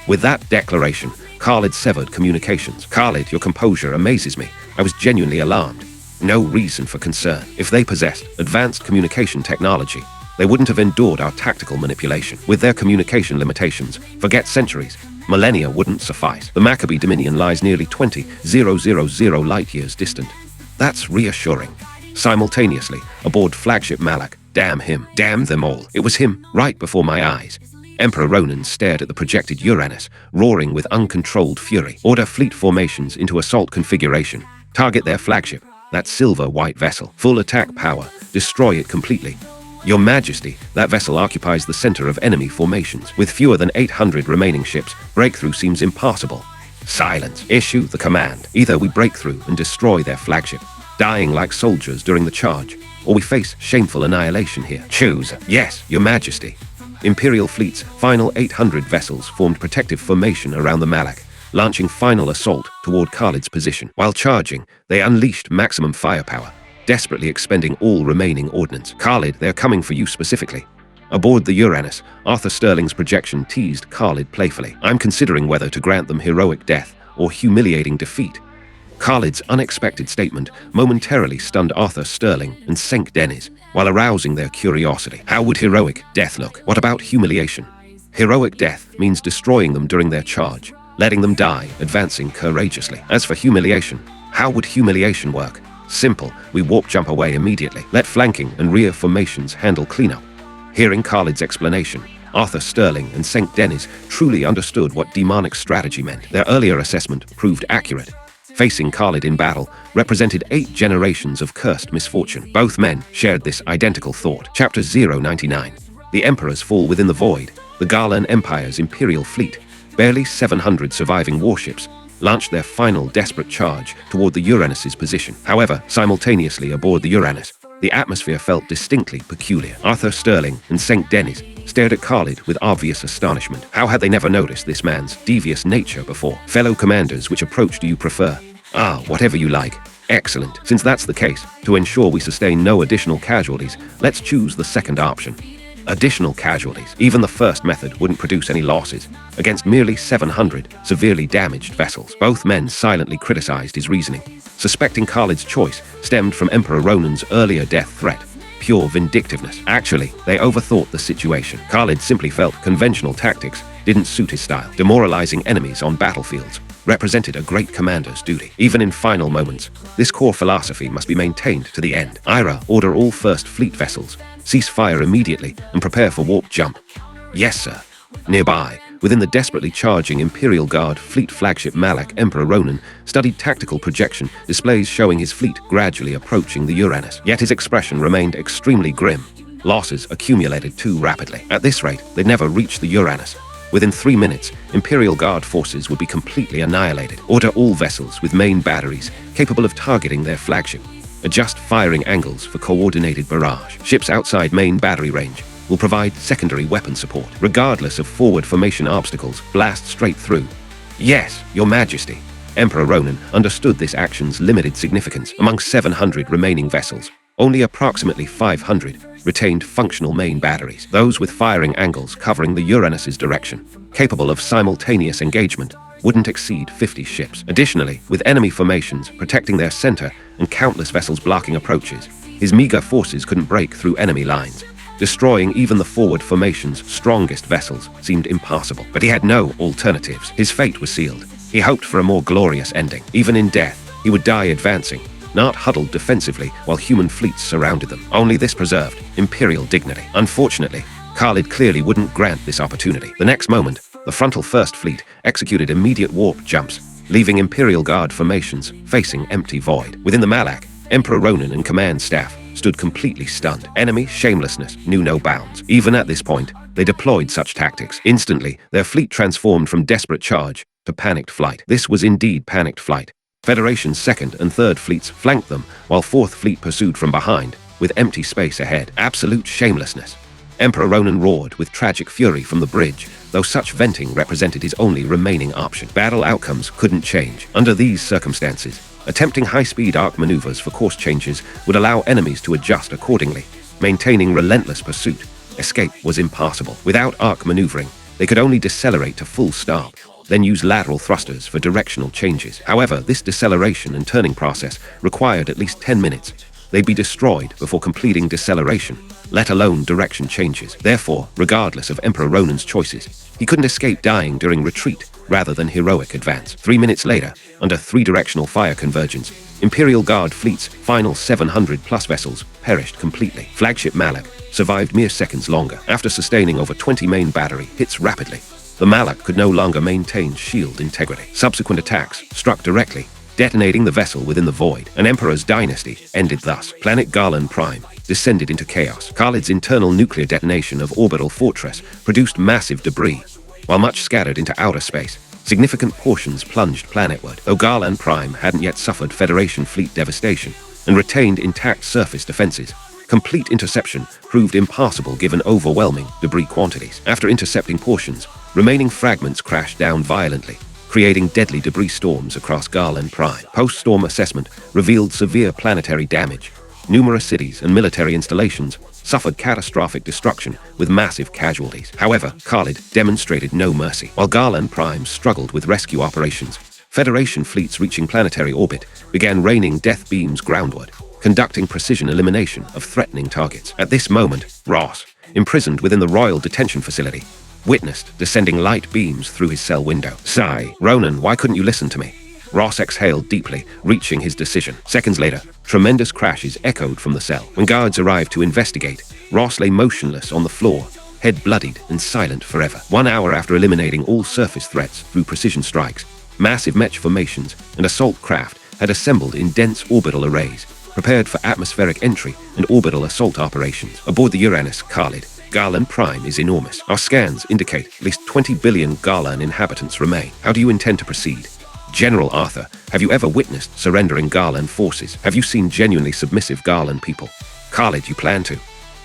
With that declaration, Khalid severed communications. Khalid, your composure amazes me. I was genuinely alarmed. No reason for concern. If they possessed advanced communication technology, they wouldn't have endured our tactical manipulation. With their communication limitations, forget centuries. Millennia wouldn't suffice. The Maccabee Dominion lies nearly 20,000 light-years distant. That's reassuring. Simultaneously, aboard flagship Malak, damn him, damn them all. It was him, right before my eyes. Emperor Ronan stared at the projected Uranus, roaring with uncontrolled fury. Order fleet formations into assault configuration. Target their flagship, that silver-white vessel. Full attack power. Destroy it completely. Your Majesty, that vessel occupies the center of enemy formations. With fewer than 800 remaining ships, breakthrough seems impossible. Silence. Issue the command. Either we break through and destroy their flagship, dying like soldiers during the charge, or we face shameful annihilation here. Choose. Yes, Your Majesty. Imperial fleet's final 800 vessels formed protective formation around the Malak, launching final assault toward Khalid's position. While charging, they unleashed maximum firepower, desperately expending all remaining ordnance. Khalid, they're coming for you specifically. Aboard the Uranus, Arthur Sterling's projection teased Khalid playfully. I'm considering whether to grant them heroic death or humiliating defeat. Khalid's unexpected statement momentarily stunned Arthur Sterling and St. Denis, while arousing their curiosity. How would heroic death look? What about humiliation? Heroic death means destroying them during their charge, letting them die, advancing courageously. As for humiliation, how would humiliation work? Simple, we warp jump away immediately. Let flanking and rear formations handle cleanup. Hearing Khalid's explanation, Arthur Sterling and St. Denis truly understood what demonic strategy meant. Their earlier assessment proved accurate. Facing Khalid in battle represented 8 generations of cursed misfortune. Both men shared this identical thought. Chapter 099. The Emperors fall within the void. The Garland Empire's Imperial fleet, barely 700 surviving warships, launched their final desperate charge toward the Uranus's position. However, simultaneously aboard the Uranus, the atmosphere felt distinctly peculiar. Arthur Sterling and St. Denis stared at Khalid with obvious astonishment. How had they never noticed this man's devious nature before? Fellow commanders, which approach do you prefer? Whatever you like. Excellent. Since that's the case, to ensure we sustain no additional casualties, let's choose the second option. Additional casualties. Even the first method wouldn't produce any losses against merely 700 severely damaged vessels. Both men silently criticized his reasoning, suspecting Khalid's choice stemmed from Emperor Ronan's earlier death threat. Pure vindictiveness. Actually, they overthought the situation. Khalid simply felt conventional tactics didn't suit his style. Demoralizing enemies on battlefields represented a great commander's duty. Even in final moments, this core philosophy must be maintained to the end. Ira, order all First Fleet vessels. Cease fire immediately and prepare for warp jump. Yes, sir. Nearby, within the desperately charging Imperial Guard fleet flagship Malak, Emperor Ronan studied tactical projection displays showing his fleet gradually approaching the Uranus. Yet his expression remained extremely grim. Losses accumulated too rapidly. At this rate, they'd never reach the Uranus. Within 3 minutes, Imperial Guard forces would be completely annihilated. Order all vessels with main batteries capable of targeting their flagship. Adjust firing angles for coordinated barrage. Ships outside main battery range will provide secondary weapon support. Regardless of forward formation obstacles, blast straight through. Yes, Your Majesty. Emperor Ronan understood this action's limited significance. Among 700 remaining vessels, only approximately 500 retained functional main batteries, those with firing angles covering the Uranus's direction, capable of simultaneous engagement, wouldn't exceed 50 ships. Additionally, with enemy formations protecting their center and countless vessels blocking approaches, his meager forces couldn't break through enemy lines. Destroying even the forward formation's strongest vessels seemed impossible. But he had no alternatives. His fate was sealed. He hoped for a more glorious ending. Even in death, he would die advancing, not huddled defensively while human fleets surrounded them. Only this preserved Imperial dignity. Unfortunately, Khalid clearly wouldn't grant this opportunity. The next moment, the frontal First Fleet executed immediate warp jumps, leaving Imperial Guard formations facing empty void. Within the Malak, Emperor Ronan and command staff stood completely stunned. Enemy shamelessness knew no bounds. Even at this point, they deployed such tactics. Instantly, their fleet transformed from desperate charge to panicked flight. This was indeed panicked flight. Federation's 2nd and 3rd fleets flanked them, while 4th Fleet pursued from behind, with empty space ahead. Absolute shamelessness. Emperor Ronan roared with tragic fury from the bridge, though such venting represented his only remaining option. Battle outcomes couldn't change. Under these circumstances, attempting high-speed arc maneuvers for course changes would allow enemies to adjust accordingly. Maintaining relentless pursuit, escape was impossible. Without arc maneuvering, they could only decelerate to full stop, then use lateral thrusters for directional changes. However, this deceleration and turning process required at least 10 minutes. They'd be destroyed before completing deceleration, let alone direction changes. Therefore, regardless of Emperor Ronan's choices, he couldn't escape dying during retreat rather than heroic advance. 3 minutes later, under 3-directional fire convergence, Imperial Guard fleet's final 700-plus vessels perished completely. Flagship Malak survived mere seconds longer. After sustaining over 20 main battery hits rapidly, the Malak could no longer maintain shield integrity. Subsequent attacks struck directly, detonating the vessel within the void. An emperor's dynasty ended thus. Planet Garland Prime descended into chaos. Khalid's internal nuclear detonation of orbital fortress produced massive debris, while much scattered into outer space. Significant portions plunged planetward. Though Garland Prime hadn't yet suffered Federation fleet devastation and retained intact surface defenses, complete interception proved impossible given overwhelming debris quantities. After intercepting portions, remaining fragments crashed down violently, creating deadly debris storms across Garland Prime. Post-storm assessment revealed severe planetary damage. Numerous cities and military installations suffered catastrophic destruction with massive casualties. However, Khalid demonstrated no mercy. While Garland Prime struggled with rescue operations, Federation fleets reaching planetary orbit began raining death beams groundward, conducting precision elimination of threatening targets. At this moment, Ross, imprisoned within the Royal Detention Facility, witnessed descending light beams through his cell window. Sigh. Ronan, why couldn't you listen to me? Ross exhaled deeply, reaching his decision. Seconds later, tremendous crashes echoed from the cell. When guards arrived to investigate, Ross lay motionless on the floor, head bloodied and silent forever. 1 hour after eliminating all surface threats through precision strikes, massive mech formations and assault craft had assembled in dense orbital arrays, prepared for atmospheric entry and orbital assault operations. Aboard the Uranus Khalid, Garland Prime is enormous. Our scans indicate at least 20 billion Garland inhabitants remain. How do you intend to proceed? General Arthur, have you ever witnessed surrendering Garland forces? Have you seen genuinely submissive Garland people? Khalid, you plan to?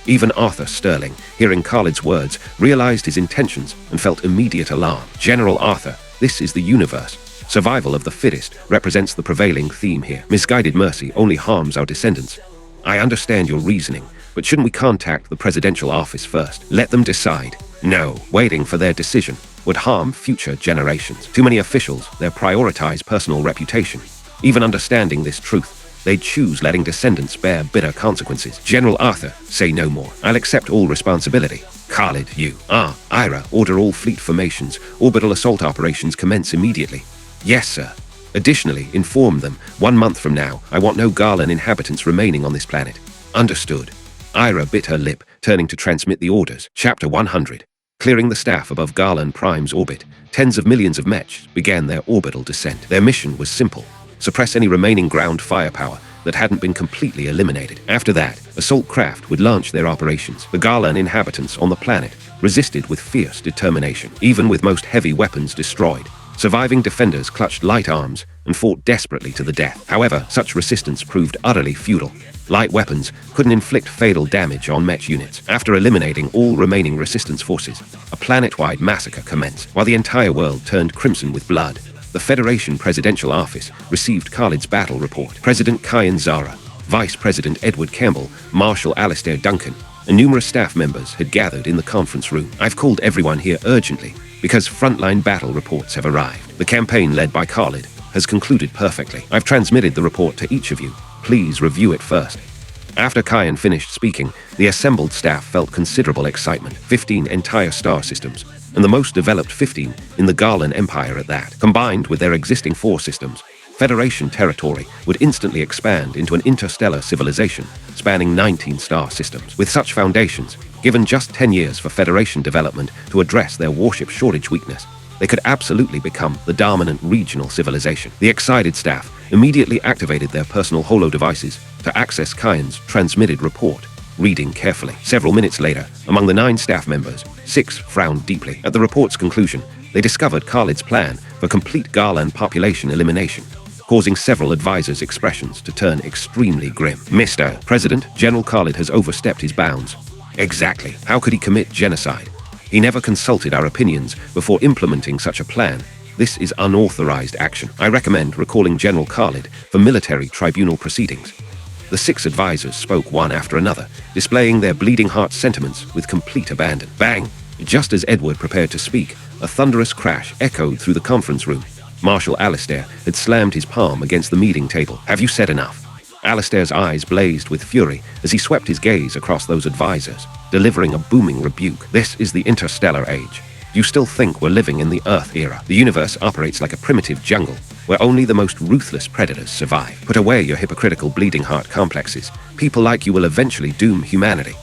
Even Arthur Sterling, hearing Khalid's words, realized his intentions and felt immediate alarm. General Arthur, this is the universe. Survival of the fittest represents the prevailing theme here. Misguided mercy only harms our descendants. I understand your reasoning, but shouldn't we contact the presidential office first? Let them decide. No, waiting for their decision would harm future generations. Too many officials, they prioritize personal reputation. Even understanding this truth, they'd choose letting descendants bear bitter consequences. General Arthur, say no more. I'll accept all responsibility. Khalid, you. Ira, order all fleet formations. Orbital assault operations commence immediately. Yes, sir. Additionally, inform them, 1 month from now, I want no Garland inhabitants remaining on this planet. Understood. Ira bit her lip, turning to transmit the orders. Chapter 100. Clearing the staff above Garland Prime's orbit, tens of millions of mechs began their orbital descent. Their mission was simple: suppress any remaining ground firepower that hadn't been completely eliminated. After that, assault craft would launch their operations. The Garland inhabitants on the planet resisted with fierce determination. Even with most heavy weapons destroyed, surviving defenders clutched light arms and fought desperately to the death. However, such resistance proved utterly futile. Light weapons couldn't inflict fatal damage on mech units. After eliminating all remaining resistance forces, a planet-wide massacre commenced. While the entire world turned crimson with blood, the Federation Presidential Office received Khalid's battle report. President Kyan Zara, Vice President Edward Campbell, Marshal Alistair Duncan, and numerous staff members had gathered in the conference room. I've called everyone here urgently because frontline battle reports have arrived. The campaign led by Khalid has concluded perfectly. I've transmitted the report to each of you. Please review it first. After Kyan finished speaking, the assembled staff felt considerable excitement. 15 entire star systems, and the most developed 15 in the Garland Empire at that. Combined with their existing 4 systems, Federation territory would instantly expand into an interstellar civilization spanning 19 star systems. With such foundations, given just 10 years for Federation development to address their warship shortage weakness, They could absolutely become the dominant regional civilization. The excited staff immediately activated their personal holo devices to access Kyan's transmitted report, reading carefully. Several minutes later, among the 9 staff members, 6 frowned deeply. At the report's conclusion, they discovered Khalid's plan for complete Garland population elimination, causing several advisors' expressions to turn extremely grim. Mr. President, General Khalid has overstepped his bounds. Exactly. How could he commit genocide? He never consulted our opinions before implementing such a plan. This is unauthorized action. I recommend recalling General Khalid for military tribunal proceedings. The 6 advisors spoke one after another, displaying their bleeding heart sentiments with complete abandon. Bang! Just as Edward prepared to speak, a thunderous crash echoed through the conference room. Marshal Alistair had slammed his palm against the meeting table. Have you said enough? Alistair's eyes blazed with fury as he swept his gaze across those advisors, delivering a booming rebuke. This is the interstellar age. You still think we're living in the Earth era? The universe operates like a primitive jungle, where only the most ruthless predators survive. Put away your hypocritical bleeding heart complexes. People like you will eventually doom humanity.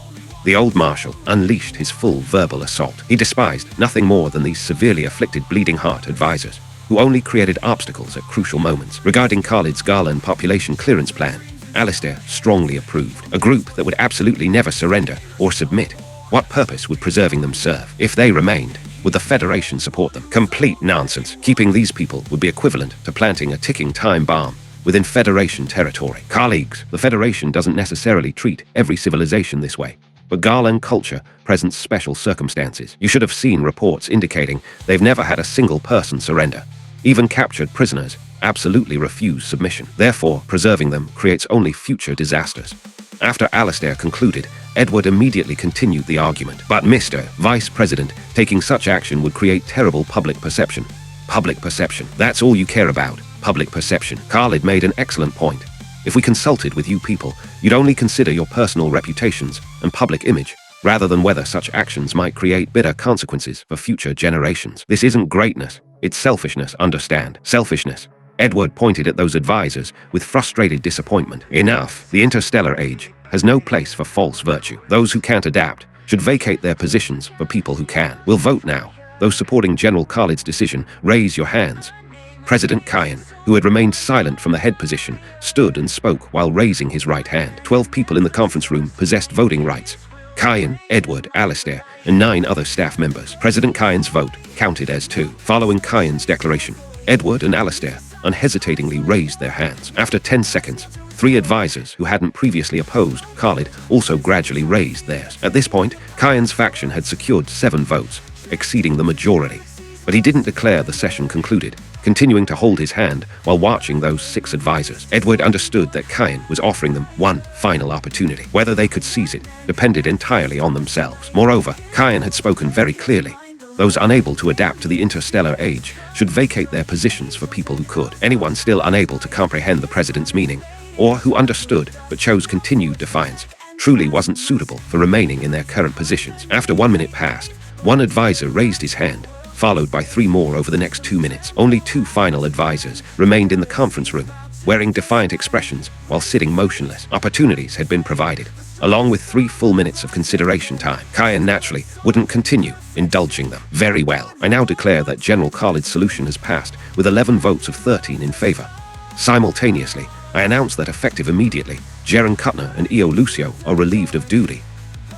The old marshal unleashed his full verbal assault. He despised nothing more than these severely afflicted bleeding heart advisors, who only created obstacles at crucial moments. Regarding Khalid's Garland population clearance plan, Alistair strongly approved. A group that would absolutely never surrender or submit. What purpose would preserving them serve? If they remained, would the Federation support them? Complete nonsense. Keeping these people would be equivalent to planting a ticking time bomb within Federation territory. Colleagues, the Federation doesn't necessarily treat every civilization this way, but Garland culture presents special circumstances. You should have seen reports indicating they've never had a single person surrender. Even captured prisoners absolutely refuse submission. Therefore, preserving them creates only future disasters. After Alistair concluded, Edward immediately continued the argument. But Mr. Vice President, taking such action would create terrible public perception. Public perception. That's all you care about. Public perception. Khalid made an excellent point. If we consulted with you people, you'd only consider your personal reputations and public image, rather than whether such actions might create bitter consequences for future generations. This isn't greatness. It's selfishness, understand? Selfishness. Edward pointed at those advisors with frustrated disappointment. Enough. The interstellar age has no place for false virtue. Those who can't adapt should vacate their positions for people who can. We'll vote now. Those supporting General Khalid's decision, raise your hands. President Kyan, who had remained silent from the head position, stood and spoke while raising his right hand. 12 people in the conference room possessed voting rights. Kyan, Edward, Alistair, and 9 other staff members. President Kyan's vote counted as 2. Following Kyan's declaration, Edward and Alistair unhesitatingly raised their hands. After 10 seconds, 3 advisors who hadn't previously opposed Khalid also gradually raised theirs. At this point, Kyan's faction had secured 7 votes, exceeding the majority. But he didn't declare the session concluded, continuing to hold his hand while watching those 6 advisors. Edward understood that Kyan was offering them one final opportunity. Whether they could seize it depended entirely on themselves. Moreover, Kyan had spoken very clearly. Those unable to adapt to the interstellar age should vacate their positions for people who could. Anyone still unable to comprehend the president's meaning, or who understood but chose continued defiance, truly wasn't suitable for remaining in their current positions. After 1 minute passed, 1 advisor raised his hand, followed by 3 more over the next 2 minutes. Only 2 final advisors remained in the conference room, wearing defiant expressions while sitting motionless. Opportunities had been provided, along with 3 full minutes of consideration time. Kyan naturally wouldn't continue indulging them. Very well. I now declare that General Khalid's solution has passed with 11 votes of 13 in favor. Simultaneously, I announce that effective immediately, Jaren Kuttner and Io Lucio are relieved of duty.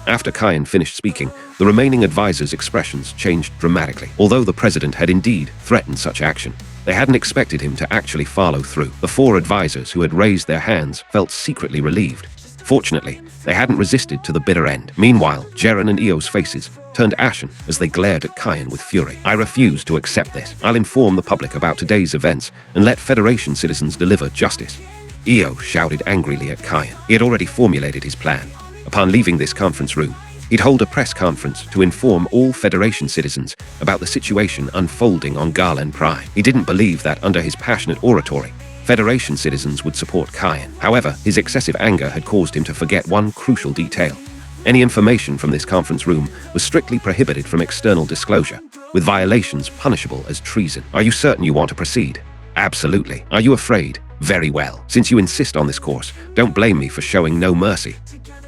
After Kyan finished speaking, the remaining advisors' expressions changed dramatically. Although the president had indeed threatened such action, they hadn't expected him to actually follow through. The 4 advisors who had raised their hands felt secretly relieved. Fortunately, they hadn't resisted to the bitter end. Meanwhile, Jaren and Io's faces turned ashen as they glared at Kyan with fury. I refuse to accept this. I'll inform the public about today's events and let Federation citizens deliver justice. Io shouted angrily at Kyan. He had already formulated his plan. Upon leaving this conference room, he'd hold a press conference to inform all Federation citizens about the situation unfolding on Garland Prime. He didn't believe that under his passionate oratory, Federation citizens would support Kyan. However, his excessive anger had caused him to forget one crucial detail. Any information from this conference room was strictly prohibited from external disclosure, with violations punishable as treason. Are you certain you want to proceed? Absolutely. Are you afraid? Very well. Since you insist on this course, don't blame me for showing no mercy.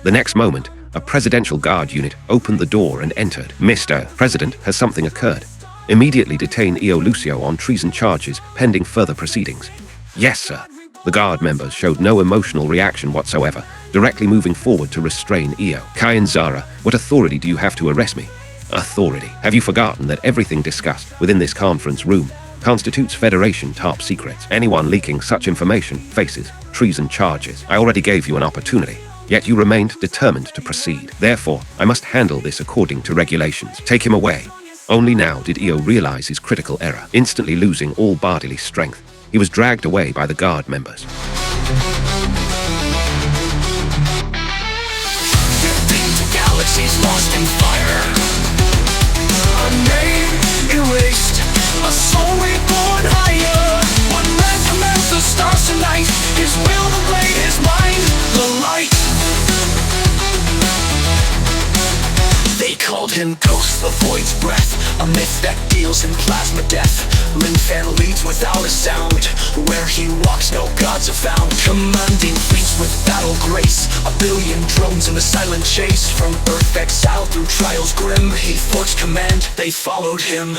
The next moment, a presidential guard unit opened the door and entered. Mr. President, has something occurred? Immediately detain Io Lucio on treason charges, pending further proceedings. Yes, sir. The guard members showed no emotional reaction whatsoever, directly moving forward to restrain Io. Kai and Zara, what authority do you have to arrest me? Authority? Have you forgotten that everything discussed within this conference room constitutes Federation top secrets? Anyone leaking such information faces treason charges. I already gave you an opportunity, yet you remained determined to proceed. Therefore, I must handle this according to regulations. Take him away. Only now did Io realize his critical error. Instantly losing all bodily strength, he was dragged away by the guard members. 15 galaxies lost in fire, a name erased, a soul reborn higher. One man commands the stars tonight, his will to blade, his mind, the light. They called him Ghost, the Void's breath, a myth that deals in plasma death. Linfan leads without a sound, where he walks no gods are found. Commanding fleets with battle grace, a billion drones in the silent chase. From Earth exiled through trials grim, he forged command, they followed him.